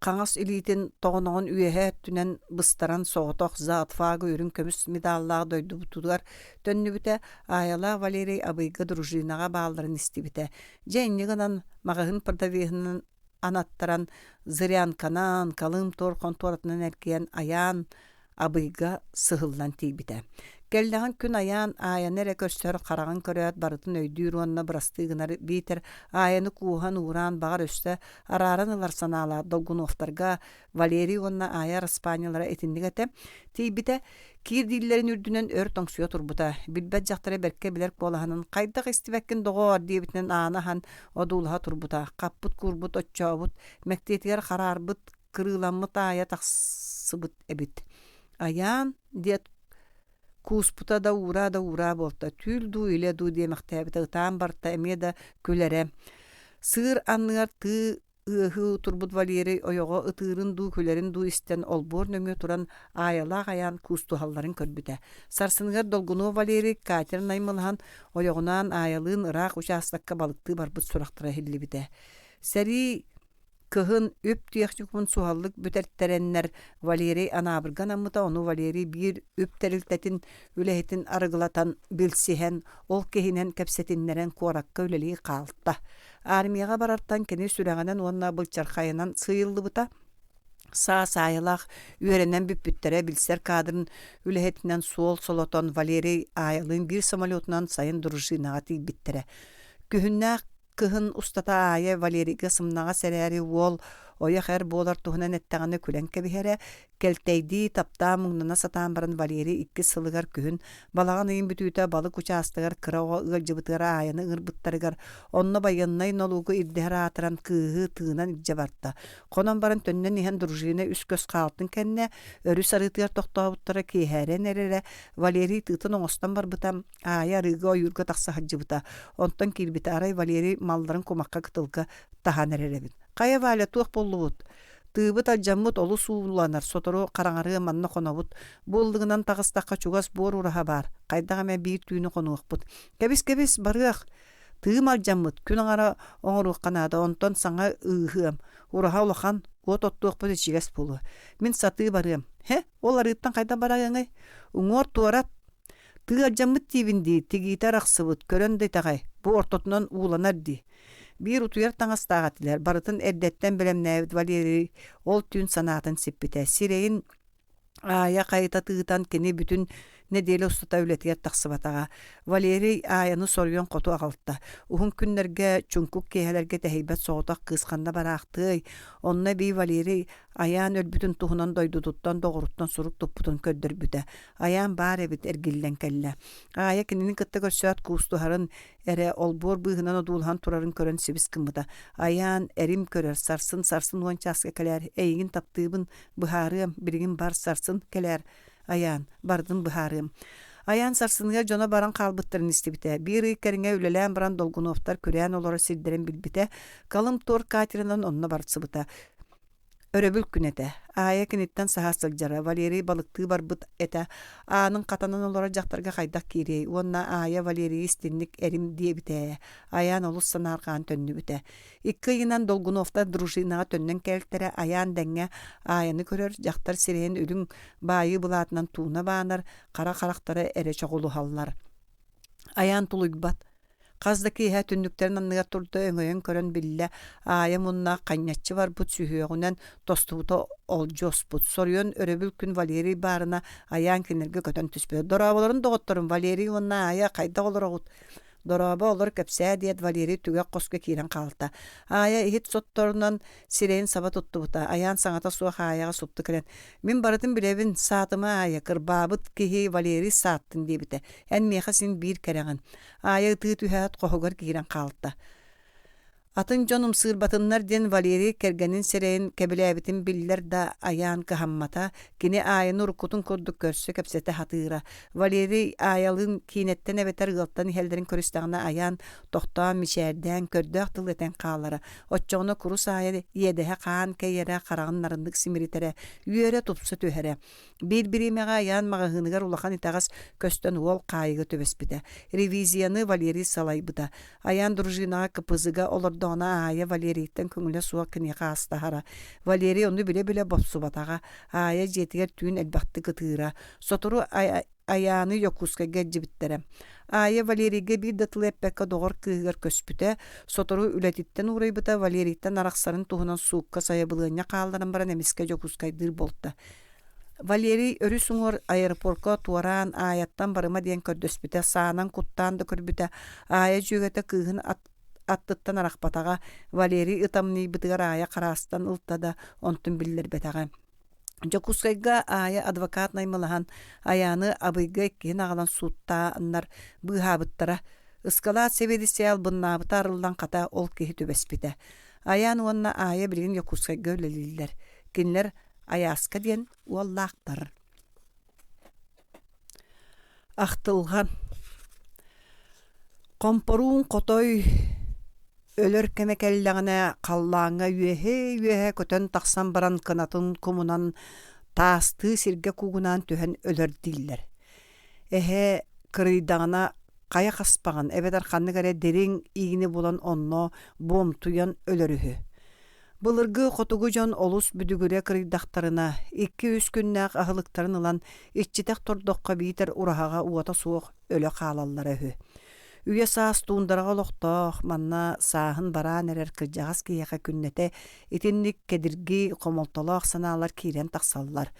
qaňas ilitin toğunoğun üyehe tünen bıstaran soğutoq zat fağı ürün kömüs medallığa doydu butudugar. Tönnübüte ayala Valeri abıyga drujinağa bağların istibite. Jenniğinan mağahın pırdaviğinin anattaran zıryan kanan kalım torqon toratından erkeyen ayağın abıyga sıhıllan tibite. Geldiğin gün ayağın ayanere göster qarağın körüat barıtın öydüğür onna bırastığınar biter ayanı kuhan uğran bağır öste araran ılar sanala dolgun oftarga Valeri onna ayar İspanyalara etindik ete tibite kir dillerin ürdünen ör toңsuya turbuta bilbet jaktara berke biler kolahanın qaydaq istibekkin doğor diyebitinen anahan odulaha turbuta qapput kurbut otçabut mektetiger qararbıt kırılanmıt aya taqsıbıt ebit ayan diyet Kusputa da ura bolta. Tül du ile du diye mektebite. Tam barta emye da külere. Sığır anlıgar tı ıhı turbut Valeri oyogo ıtırın du külerin du isten olbor nöngö turan ayala ayan kustu halların körbüte. Sarsınıgar dolgunu Valeri Kater naymılhan oyogunan ayalığın Irak uçastakka balıktığı barbut suraktıra hilli bide. Seri kıhın üp tiyakçıkmun suhallık bütertterenler Valeri anabırgan amıta onu Valeri bir üp teriltetin ülehetin arıgılatan bilsihen ol kehinen kepsetinleren kuarakka üleliği kaltta. Armiyaga barartan keni süreğenen onna bılçarkayanan sıyıldı bıta. Sağ sayılaq üörenen büppüttere bilser kadrın ülehetinden suol soloton Valeri ayalığın bir samolyotundan sayın duruşu nağati bittere. Kühünna kıhın ustata aya Valeri gısımnağa sereri wol oya her bolar tuhunan ettağını külenke bihere kelteydi tapta muğnana satan baran Valeri iki sılıgar kühün balağın ıyın bütüte balık uçastıgar kırağa ılcıbıtıra ayını ırbıttarıgar onna bayanay nolugu irdihara atıran kıhı tığınan iccabartta. Konan baran tönnen ihan durujine üst göz kaltın kenne örü sarıtıyar tohtağıttara kihere nerere Valeri tığıtın oğustan barbıtam aya rıgı oyurga taqsa hacıbıta. Ondan kilbiti aray Valeri malların komakka kıtılga taha nererebin. Kaya vale tuğ bollubut. Tığbıt aljammut olu suulanar. Sotoru karanarı manna konabut. Buldığından tağıstakka çugas bor uraha bar. Kaydağame bir tüyünü konuqbut. Kebis barıaq. Tığım aljammut. Kün ara oğruq kanada. Ondan sana ıhığım. Uraha ulaqan ot ottuqbut içiges bulu. Min satı barıqım. He? Olar ıttan kayda barağını. Uğur tuarat. Tığ aljammut tibindi. Tigita raqsıbut. Körön de tağay. Bu ortotundan uğlanar di. Bir utuyar taŋastağatiler. Barıtın erdetten bilemnäbit Valeri ol tün sanatın sippite. Sireyin aya kayıta tığıtan keni bütün nedeli ustata ületiyer taqsıbatağa. Valeri ayanı soruyon qotu ağaltta. Uhun günlerge çunkuk kehelerge teheybet soğutaq kısqanda baraqtı. Onna bir Valeri ayan ölbütün tuhunan doyduduttan doğuruttan suruk tupputun köddür büte. Ayan bar ebit ergillen kelle. Aya kininin kıtta görsüat kustuharın ere olbor bıhınan odulhan turarın körön sibis kımıda. Ayan erim körer sarsın uançaska keler. Eygin taptığın bıharım birigin bar sarsın keler. Ayan bardın bıharım. Ayan sarsınıya jona baran kalbıttırın istibite. Bir ıykeriňe ülelän baran dolgunoftar körän olara sildiren bilbite. Kalım tor Katerinan onna bartsıbıta. Örebül günete. Aya kinitten saha sıljara. Valeri balıktığı barbıt ete. Anın katanan olara jaktarga kaydak kiri. Onna aya Valeri istinlik erim diye bite. Ayan olus sanarkan tönlü bite. İkki yınan dolgunoftar drujinağa tönnen keltere ayan denge ayanı körör. Jaktar sireyen ölün bayı bulatından tuğuna bağnar. Kara karaktara ere çoğulu hallar. Ayan tuluybat. Kazdaki ha tünnüklerin anıya turda öňöýün körön bille aya munna kañatçı var bu sühüýünden tostubuta oljos bu sorýan örebül gün Valeri barına ayan kinerge kötön tüspe. Dorabaların dogottorun Valeri munna aya kayda olarak Doraba olur kepse diyet Valeri tüge qoska kiren kalta. Aya hit sottorundan sireyin sabat tuttu buta. Ayan saňata suwa hayaga suptu kiren. Min baratın bilebin saatıma aya kırbabıt kihi Valeri saattın dibite. En mehasin bir kereğin. Aya tı tühat qohugar kiren kalta. Atın jonum sığırbatınlar den Valeri kergenin sireyin kebilebitin biller da ayan kıhammata. Kine ayanı rukutun kurduk görsü kepsete hatıra. Valeri ayalın kinetten ebeter gılttan helderin körüstağına ayan tohtan mişerden kördöğ tıl eten kağlara. Otçoğuna kurus aya yedehe kaan keyere karağın narındık simiritere. Yüere tupsu tühere. Birbirime ayan mağahınıgar ulaqan itağız köstön ol kayıgı töbespide. Reviziyanı Valeri salaybıda. Ayan durujinağa kıpızıga olurdu ona aya Valeri'ten köngüle suwa kini qastahara. Valeri onu bile bopsubataga aya jetiger tüün elbaqti kıtıra. Soturu ayağını yokuska gecibittere. Aya Valeri'ge bir datılı eppeka doğur kıhıgar köspüte. Soturu ületitten uğraybıta Valeri'ten araqsarın tuhunan suukka sayabılığına qaldaran baran emiske yokuskaydır bolta. Valeri örü suңur aeroportga tuaran ayattan barıma diyen kördöspüte saanan kuttan da körbüte aya jügete kıhın attıttan araqbataga Valeri ıtamni bıtıgar aya karastan ıltada ontun biller betaga. Jokuskayga aya advokat naymalahan ayağını abıyga ekkihin ağalan suutta anlar bıhabıttara. Iskalat sebedisiyal bınnabıta arıldan kata ol kehi tübespite. Ayağını onna aya bilgin Jokuskayga öleliller. Kinler ayaska diyen uallaqtar. Ahtılgan. Komporuun kotoy өлөр кемекелләгенә қаллаңа үеһе көтөн тахсан баран кынатын кумунан таасты сирге кугунан түһен өлөр диллер. Эһе кырыйдагына кая хаспаган эбетер ханны кере дерин игини булан онно бом туян өлөрүһү. Былыргы хотугу жон олус бүдүгүрэ кырыйдактарына 2-3 күннәк ахылыктарын ылан иччитек тордокка биитер урахага уота суох өлө хаалаллары. Үйе саас туундарга олохтоох манна сааһын бараан эрер кырдьаҕас киэхэ күннэте итинник кедирги комолтолоох санаалар киирен тахсаллар.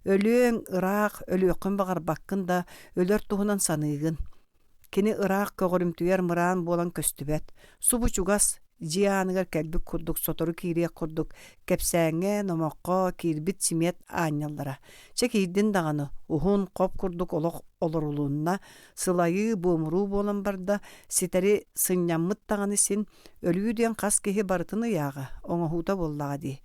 Өлүөң ыраах өлүөккүн багарбаккын да өлөр туһунан саныыгын. Кини ыраах көгөрүмтүер мыраан буолан көстүбэт. Субу чугас жиааныгар кэлбик курдук сотору киирия курдук кепсээҥҥэ номокко киирбит симиэт аанньаллара. Че киирдин даҕаны уһун коп курдук олох олорулуунна сылайыы буомуруу буолан барда ситери сынньаммыт таҕаны син өлүү диэн хас киһи барытын ыйааҕа оҥоһуута буоллаҕа дии.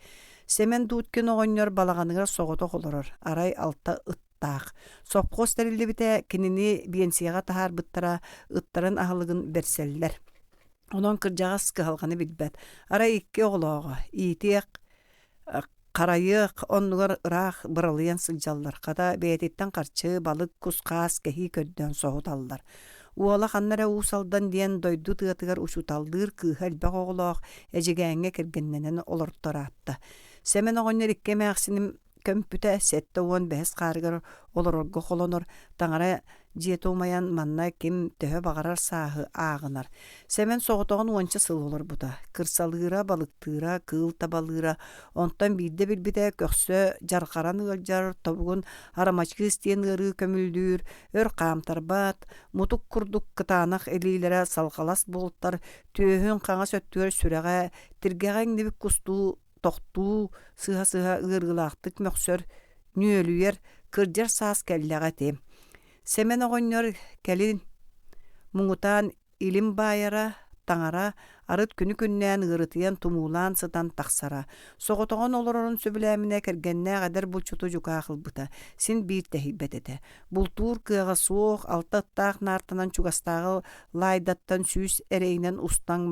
Семен дууткин оҕонньор балаҕаныгар соҕотох олорор арай алта ыттаах. Сопхос териллибите кинини биенсиэҕа таһаарбыттара ыттарын аһылыгын берселлер. Онон кырдьаҕас кыһалҕаны билбэт. Арай икки оҕолоҕо иитиэх харайыах оннугар ыраах быралыйан сылдьаллар. Хата бэйэтиттэн харчы, балык, кускаас кэһии көрдөөн соһуталлар. Уола ханнара уусалдан диэн дойду тыатыгар учуталдыыр кыыһа элбэх оҕолоох эдьигээҥҥэ кэргэннэнэн олортораатта. Семен оҕонньор икки эмээхсиним көмпүтэ сетте уон бэһэс хаарыгар олорорго холонор таҥара дьиэтуумайан манна ким төһө багарар сааһы ааҕынар. Семен соҕотоҕун уонча сыл олорбута. Кырсалыыра, балыктыыра, кыыл табалыыра, онтон биирдэ билбитэ көхсө жархаран ыалдьар, тобугун арамачкыыс тиэн ырыы көмүлдүүр, өр хаамтарбат, мутук курдук кытаанах элиилэрэ салхалас буолуттар, түөһүн хаҥа сөттүөр сүрэҕэ, тиргэҕэҥ нибик кустуу тохтуу сыһа-сыһа ыарыылаахтык мөхсөр нүөлүер кырдьар саас кэллэҕэ тиэм. Семен оҕонньор кэлин муҥутаан илим баайара таҥара арыт күнү-күннээн ыарытыйан тумуулаан сытан тахсара. Соҕотоҕун олорорун сөбүлээминэ кэргэннээх эдэр булчуту дьукаахылбыта. Син биир тэһийбэтэтэ. Бултуур кыаҕа суох алта ыттаах наартанан чугастааҕы лайдаттан сүүс эрэйинэн устаң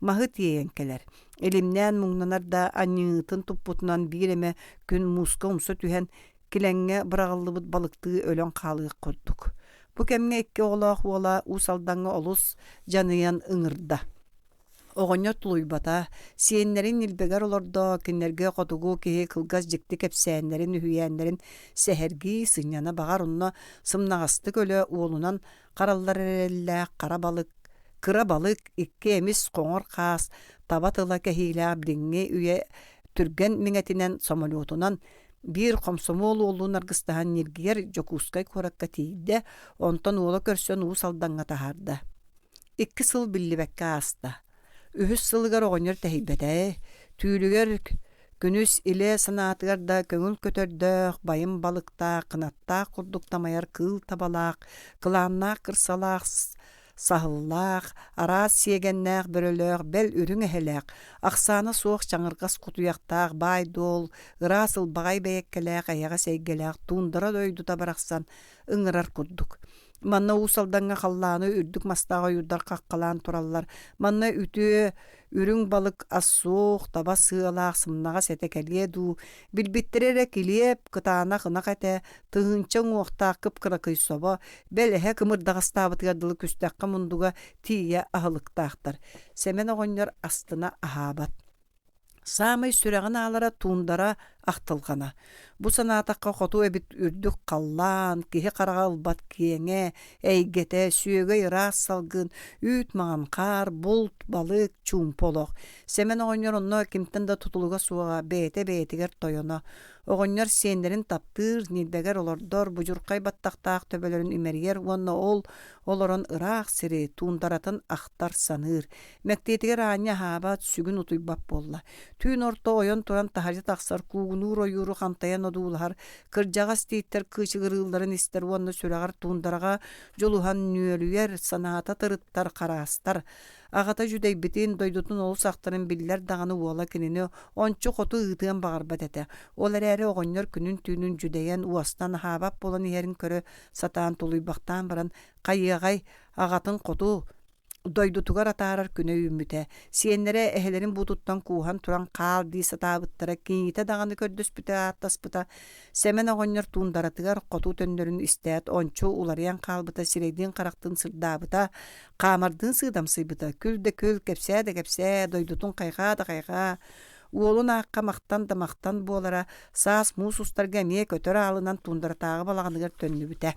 маһы тиэйэн келер. Илимнээн муҥнанар да анньыытын туппутунан биир эмэ күн мууска умса түһэн килэҥҥэ быраҕаллыбыт балыктыы өлөн хаалыык курдук. Бу кэмҥэ икки оҕолоох уола уусалдаҥҥа олус дьаныйан ыҥырда. Оҕонньор тулуйбата, сиэннэрин нилбэгэр олордо киннерге хотугу киһи кылгас дьикти кэпсээннэрин үһүйээннэрин сэһэргии сынньана багар унно сымнаҕастык өлө уолунан хараллар эрэллээх кыра балык икки эмис коҥор хаас таба тыла кэһиилээх бириҥҥи үйэ түргэн миҥэтинэн сомолуотунан биир комсомол уолуун аргыстаһан ниргиер жокуускай куоракка тиийдэ, онтон уола көрсөн уусалдаҥҥа таһаарда. 2 сыл биллибэккэ ааста. Үһүс сылыгар оҕонньор тэһийбэтэ, түүлүгэр күнүс илэ санаатыгар да көҥүл көтөрдөөх, байым балыктаах, кынаттаах курдуктамайар кыыл табалаах, кылааннаах кырсалаах, саһыллаах, араас сиэгэннээх бөрөлөөх, бэл үрүҥ эһэлээх, ахсаана суох чаҥыргас кутуйахтаах, баай дуол, ыраа сылбаҕай бэйэккэлээх, айаҕа сэйгэлээх, туундара дойдута барахсан ыҥырар курдук. Манна уусалдаҥҥа халлааны үрдүк мастаҕа юрдар хаккалаан тураллар. Манна үтүө үрүҥ балык ассуух таба сыалаах сымнаҕа сэтэ кэлиэ дуу. Билбиттерэрэ килиэп кытаана хынах этэ тыһынча уохтаах кыпкыра кыйсобо бэл эһэ кымырдаҕастаабытыгар дылы күстэххэ мундуга тиийэ аһылыктаахтар. Семен оҕонньор астына аһаабат. Саамай сүрэҕин аалара туундара ахтылҕана. Бу санаатахха хоту эбит үрдүк халлаан, киһи хараҕа ылбат киэҥэ, эйгэтэ, сүөгэй ыраас салгын, үүт маҕамхаар, булт, балык, чуумполох. Семен оҕонньор онно кимтэн да тутулуга суоҕа бэйэтэ-бэйэтигэр тойоно. Оҕонньор сиэннэрин таптыыр, нилбэгэр олордор, бужуркай баттахтаах төбөлөрүн имэригэр, уонна ол олорон ыраах сири туундаратын ахтар саныыр. Мэктиэтигэр аанньа хаабат сүгүн утуйбап болла. Түүн орто ойон туран таһарьа тахсар куугунуур ойууру хантайан одуулахар, кырдьаҕас тииттэр кыычыгырыылларын истэр уонна сүрэҕэр туундарага жолуһан нүөлүер санаата тырыттар хараастар. Агата жүдэйбитин дойдутун олус ахтарын биллэр даҕаны уола кинини ончу хоту ыытыан багарбат этэ. Ол эрээри оҕонньор күнүн түүнүн жүдэйэн уастан хаабап болан иһэрин көрө сатаан тулуйбахтаан баран хайыагай агатын хоту doydutugar atarar küne ümmüte. Siyenlere ehelerin bututtan kuhan turan kal di satabıttara kinyite dağını kördüspüte attaspıta. Semen oğonyor tuundaratıgar qotu töndörün isteat onçu ularayan kalbıta sireydin qaraktın sırdabıta qamardın sığdamsıybıta. Kül de kül kepse de kepse doydutun qayga da qayga. Uolun aqqa maqtan da maqtan bolara saas musustarga mie kötörü alınan tuundaratağı balağınıgar tönnübüte.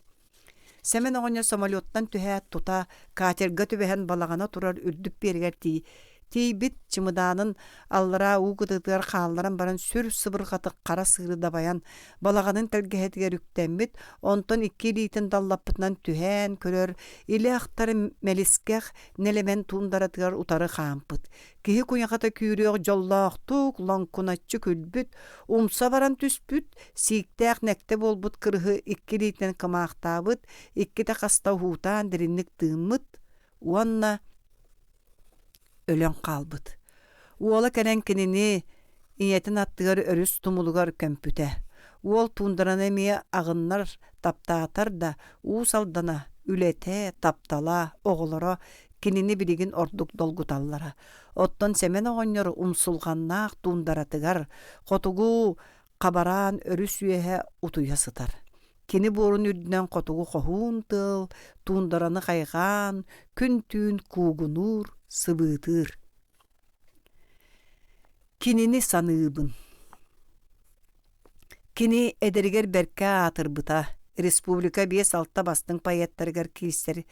Semen oğonyor samolyottan tühät tuta katerga tübehen balağına turar ürdüp bergerti. Teybit çımıdanın allara uğudıdıgar xallaran baran sür sıbırgatı qara sığırı da bayan balağının telgehetiger üktembit onton 2 litin dallapıtnan tühen körör ili aktarı meliskeh nelemen tuundaratıgar utarı xampıt. Kihi kunyakata küyrüyor jollaqtuk lankunatçı külbüt umsa baran tüspüt siktäq nekte bolbut kırıhı 2 litin kımaqtabıt 2 de qasta hutan derinlik tığımıt uanna ölen kalbıt. Uola kenen kinini iyetin attıgar örüs tumulugar kömpüte. Uol tundaran emiye ağınlar taptatar da uusaldana ülete taptala oğulara kinini biligin orduk dolgutallara. Ottan semen oğonyor umsulgannaaq tundaratıgar qotugu qabaran örüs üyehe utuya sıtar. Kini borun ürdünen qotugu qohun tıl, tundaranı qaygan, kün tün kugunur, sıbıtır. Kinini sanıbın. Kini ederiger berke atırbıta. Respublika 5 altta bastın payettargar kilisteri.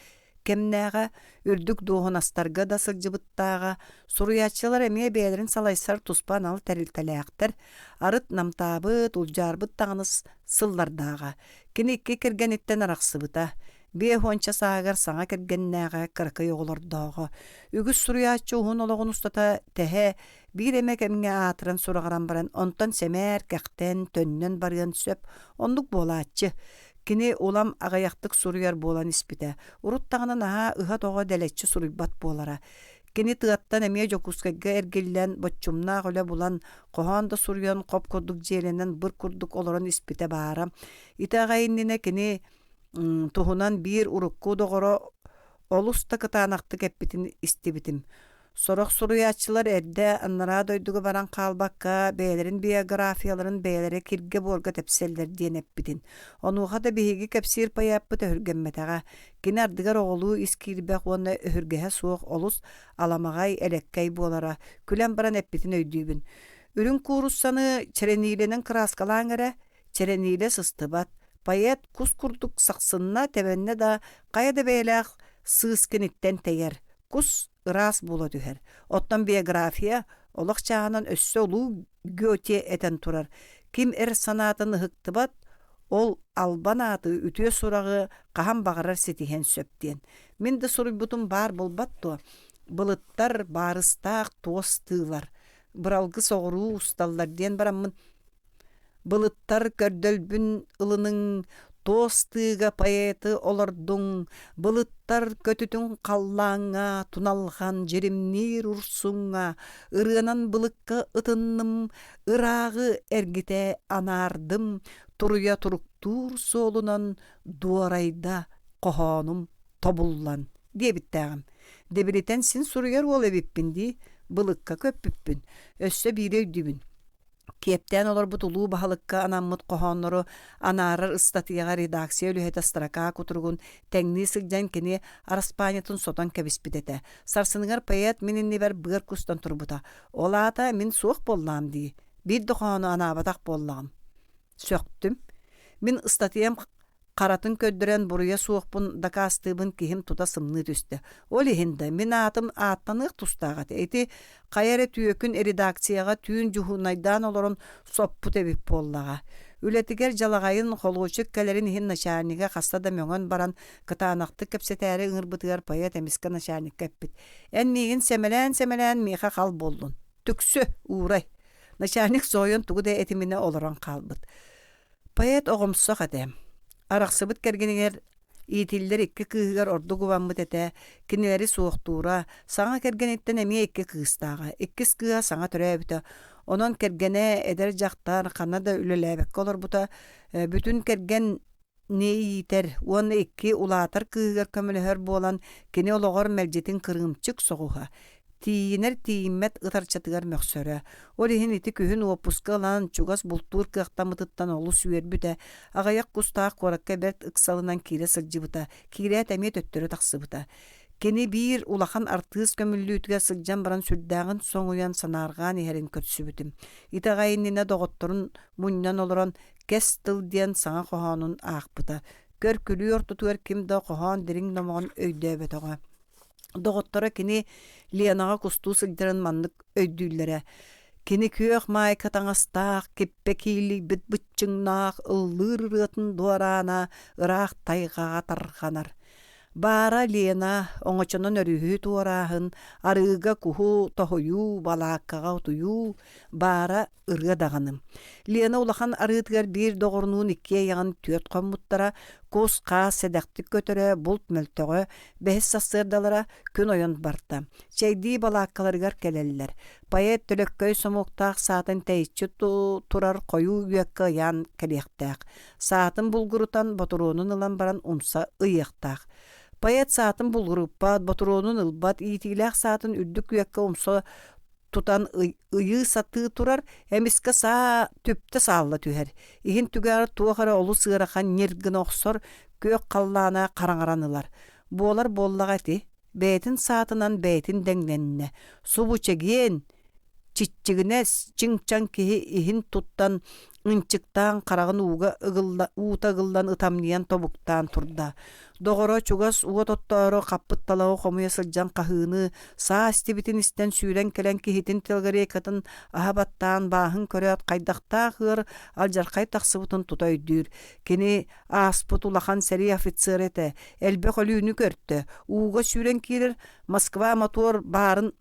Kemnaga ürdük doğun astarga da sılcıbıttaga. Suruyatçılar emeye beylerin salaysar tuspan al terilteleaktar. Arıt namtabıt, ulcarbıt tağınız sıllardaga. Kini 2 kirgen itten araqsıbıta. Bir honça sağar sana kergennaga kırkı yoğulardaga. Ügüs suruyatçı uhun oloğun ustata tehe bir emek emge atıran suragaran baran ondan semer kekten tönnen barıyan söp onduk bolatçı. Kini olam ağayaktık suruyar bolan ispite. Uruttağının aha ıha toğa deletçi suruybat bolara. Kini tığattan emeye jokuskaga ergillen botçumna öyle bulan kohanda suruyan kop kurduk jelenen bir kurduk oloran ispite bağıram. İtağayinine kini tuhunan bir urukku doğru olusta kıtanaktık eppitin istibitim. Sorok suruyatçılar edde anlara doyduğu baran kalbakka beylerin biyografiyaların beylere kirge borga tepseller diyen eppitin. Onuğa da bihigi kepsir payappı tehürgenmetağa. Ginardıgar oğlu iskirbek ona öhürgehe soğuk olus alamagay elekkay bolara. Külen baran eppitin öydübün. Ürün kurussanı çerenilenin kıraskalan çerenile sıstıbat. Payet kus kurduk saksınna tebenne da kayada beylak sığısken itten teyer. Kus ıras bula düher. Ottan biyografiya olaq çağınan össü olu göte eten turar. Kim sanatını hıktıbat ol albanatı ütüye surağı qahan bağırar setihen söptiyen. Min de surubutun bar bulbattu. Bılıttar barыстaq toğustığlar. Bıralgı soğuru ustallar diyen baramın. Bılıttar kördölbün ılının dostıga payeti olardun, bılıttar kötütün kallağına, tunalgan jerimnir ursunga, ırınan bılıkka ıtınным, ırağı ergite anardım, turuya turuktur solunan, duarayda kohonum tobullan, diye bittağım. Debiliten sin suruyar ol ebippindi, bılıkka köppüppün, össe bir öydübün. Kepten olur bu tulu bahalıkka anammıt kohonları anarar ıstatıyağa redaksiya lühet astaraka kuturgun tengni sılcan kini araspanyatın sotan kebispidete. Sarsınıgar payet mininni ber bığır kustan turbuta. Olata min soğuk bollam diye. Bir doğanı anabatak bollam. Söktüm. Min ıstatıyam qaratın köddüren buruya soğukbun dakastığın kihim tuta sımны düştü. Olihinde min atım attanık tustağat. Eti qayere tüyökün redaksiyaga tüyün juhunaydan olorun soppu tebip bollağa. Ületiger jalagayın holgoçuk kelerin hin naşarniga qasta da möngön baran kıtanaqtı kepseteri ıngırbıtıgar paya temiska naşarnik keppit. En migin semelen miha qal bollun. Tüksü uğray. Naşarnik soyun tuğu da etimine oloran qalbıt. Payet oğumsuq edem. Araqsıbıt kergeniger itiller 2 kıhıgar ordu guvanmıt ete, kinileri soğuktuğura, sana kergenitten emiye 2 kığıstağa, 2 kıha sana töröbüte, onun kergene eder jaktar, kana da ülelebek olur buta, bütün kergen neiter uon ekki ulatar kıgar kömülehör bolan kene ologor meljetin kırımçık soğuha. Tiyiner tiyimmet ıtarçatıgar möksörö. Olihin iti kühün opuska lan çugas bultur kıhtamıtıttan olu süyerbüte. Ağayak kustağ korakka bert ıksalınan kire sılcıbıta. Kire temet öttörü taqsıbıta. Keni bir ulahan artığız kömüllütüge sılcan baran sürdağın soğuyan sanargan eherin kötsübütüm. İtağayinine doğutturun munyan oluran kes tıl diyen sana kohanun ağpıta. Kör külüyor tutuyor kim da kohan dirin namoğun öydöbet oğa. Doğuttura kini lianağa kustu sıldıran manlık öydüllere. Kini kök maika tangastaq, keppekili bit bıççınnaq, ıllır rıtın duarana, ıraq taygağa targanar. Bara Lena oňoçonon örühü tuarahın, arıga kuhu tohoyu, balakkaga tuyu, bara ırga dağanım. Lena ulahan arıtgar bir doğurnuğun ikkiye yağın tüöt qomuttara, kosqa sedektik götörö, bult möltögö, behes sassırdalara kün oyon barta. Çeydi balakkalarıgar keleliler. Payet tölökköy somuktaq saatın teýitçi turar koyu üyekka yan kelektäq. Saatın bulgurutan boturonun ılan baran umsa ıyıqtaq. Payet saatın bulgurupat, boturonun ılbat, itiilaq saatın üddük üyekka umsa tutan ıyı satı turar, emiska saa tüpte sağla tüher. İhin tügär tuğara olu sığırakan nirgin oqsor, kök qallana qarangaranılar. Bolar bollağa eti, beytin saatынан beytin dengnenine. Subu çegien, çitçigine çingçan kihi ihin tuttan, ınçıktan qaragın uğuta gıldan ıtamlayan tobuktan turda. Doğru çugas uğa tottaro qappıt talağı qomuya sılcan qahını, saa istibitin isten süren kelen kihitin tilgarikatın ahabattan bahın körüat qaydaqta hır aljarqay taqsıbıtın tutaydyr. Kini asput ulahan seri ofitser ete, elbek olüünü körttü. Uğa süren kirir Moskva motor barın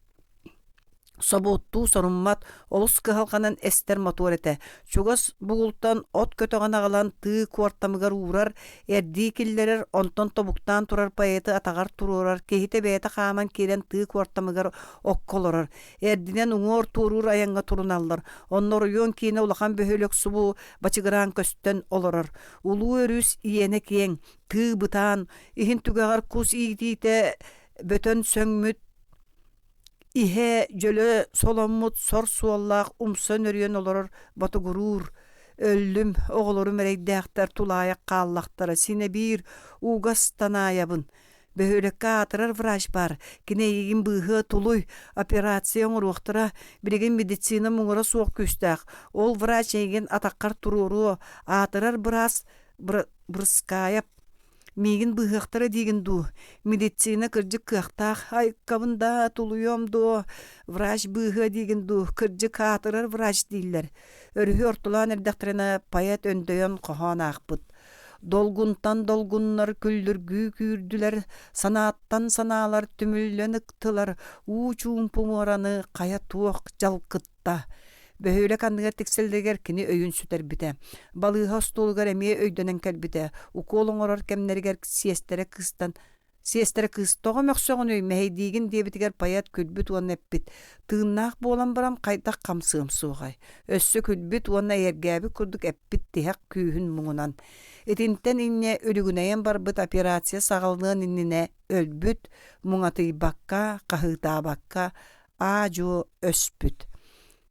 Sobottu sorummat olus kıhalkanan ester motor ete. Çugas bugultan ot kötöğen ağalan tığ kuartamıgar uğrar, erdikillerer onton tobuktan turar payeti atagar tururar, kehite beyete xaman kelen tığ kuartamıgar okkolorar. Erdinen uğur turur ayanga turunallar. Onları yon kine ulakan böhölök subu baçıgıran kösten olorar. Ulu örüs iyene kiyen, tığ bıtan, ihin tügeğar kus iğdite bötön söngmüt, ihe jölö solomut sor suallaq umsan örüyen oloror batu gurur. Öllüm oğlorum ereydähter tulayak qallaqtara sine bir ugastanayabın. Böhölekka atırar vraj bar. Kine yegin bıhı tuluy operasiyon ruhtara birigin meditsina muğra soğuk küstaq. Ol vraj yegin ataqqar tururu atırar biraz brıskayap. Migin bıhıqtara digin du. Meditsina kırcık kıhtaq. Ay kabında tuluyom du. Vraj bıhı digin du. Kırcık atırar vraj diller. Örühü ortulan erdaktarına payet öndöyon kohan ağpıt. Dolguntan dolgunlar küldürgü kürdüler. Sanattan sanalar tümüllen ıktılar. Uçuğun pumuranı kaya tuğuk jalkıtta. Böhöyle kandıga tikseldeger kini öyün süter bite. Balığı hostolugar emeye öydönen kelbite. Ukolun orar kemneriger siestere kıstan. Siestere kıs toğa möksöğün öy meheydigin diyebitiger payat külbüt uan eppit. Tığınnaq bolan baram qaydak kamsığım suğay. Össö külbüt uanna ergäbi kurduk eppit dihak kühün muğunan. Etinten inne ölügüneyen barbıt operasiya sağaldığın innine ölbüt. Muğatı bakka, kahıta bakka, ajo öspüt.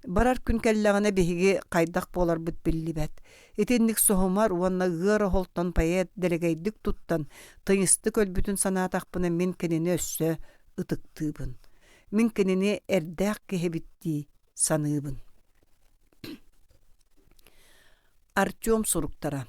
Barar gün kelläğine behigi qaydak bolar büt billibet. Etinlik sohumar uanna gıra holtan payet delegeydik tuttan. Tıyıstık ölbütün sanataqpına min kenini össö ıtıktığbın. Min kenini erdäq kehebitti sanıbın. Artyom Suruktara.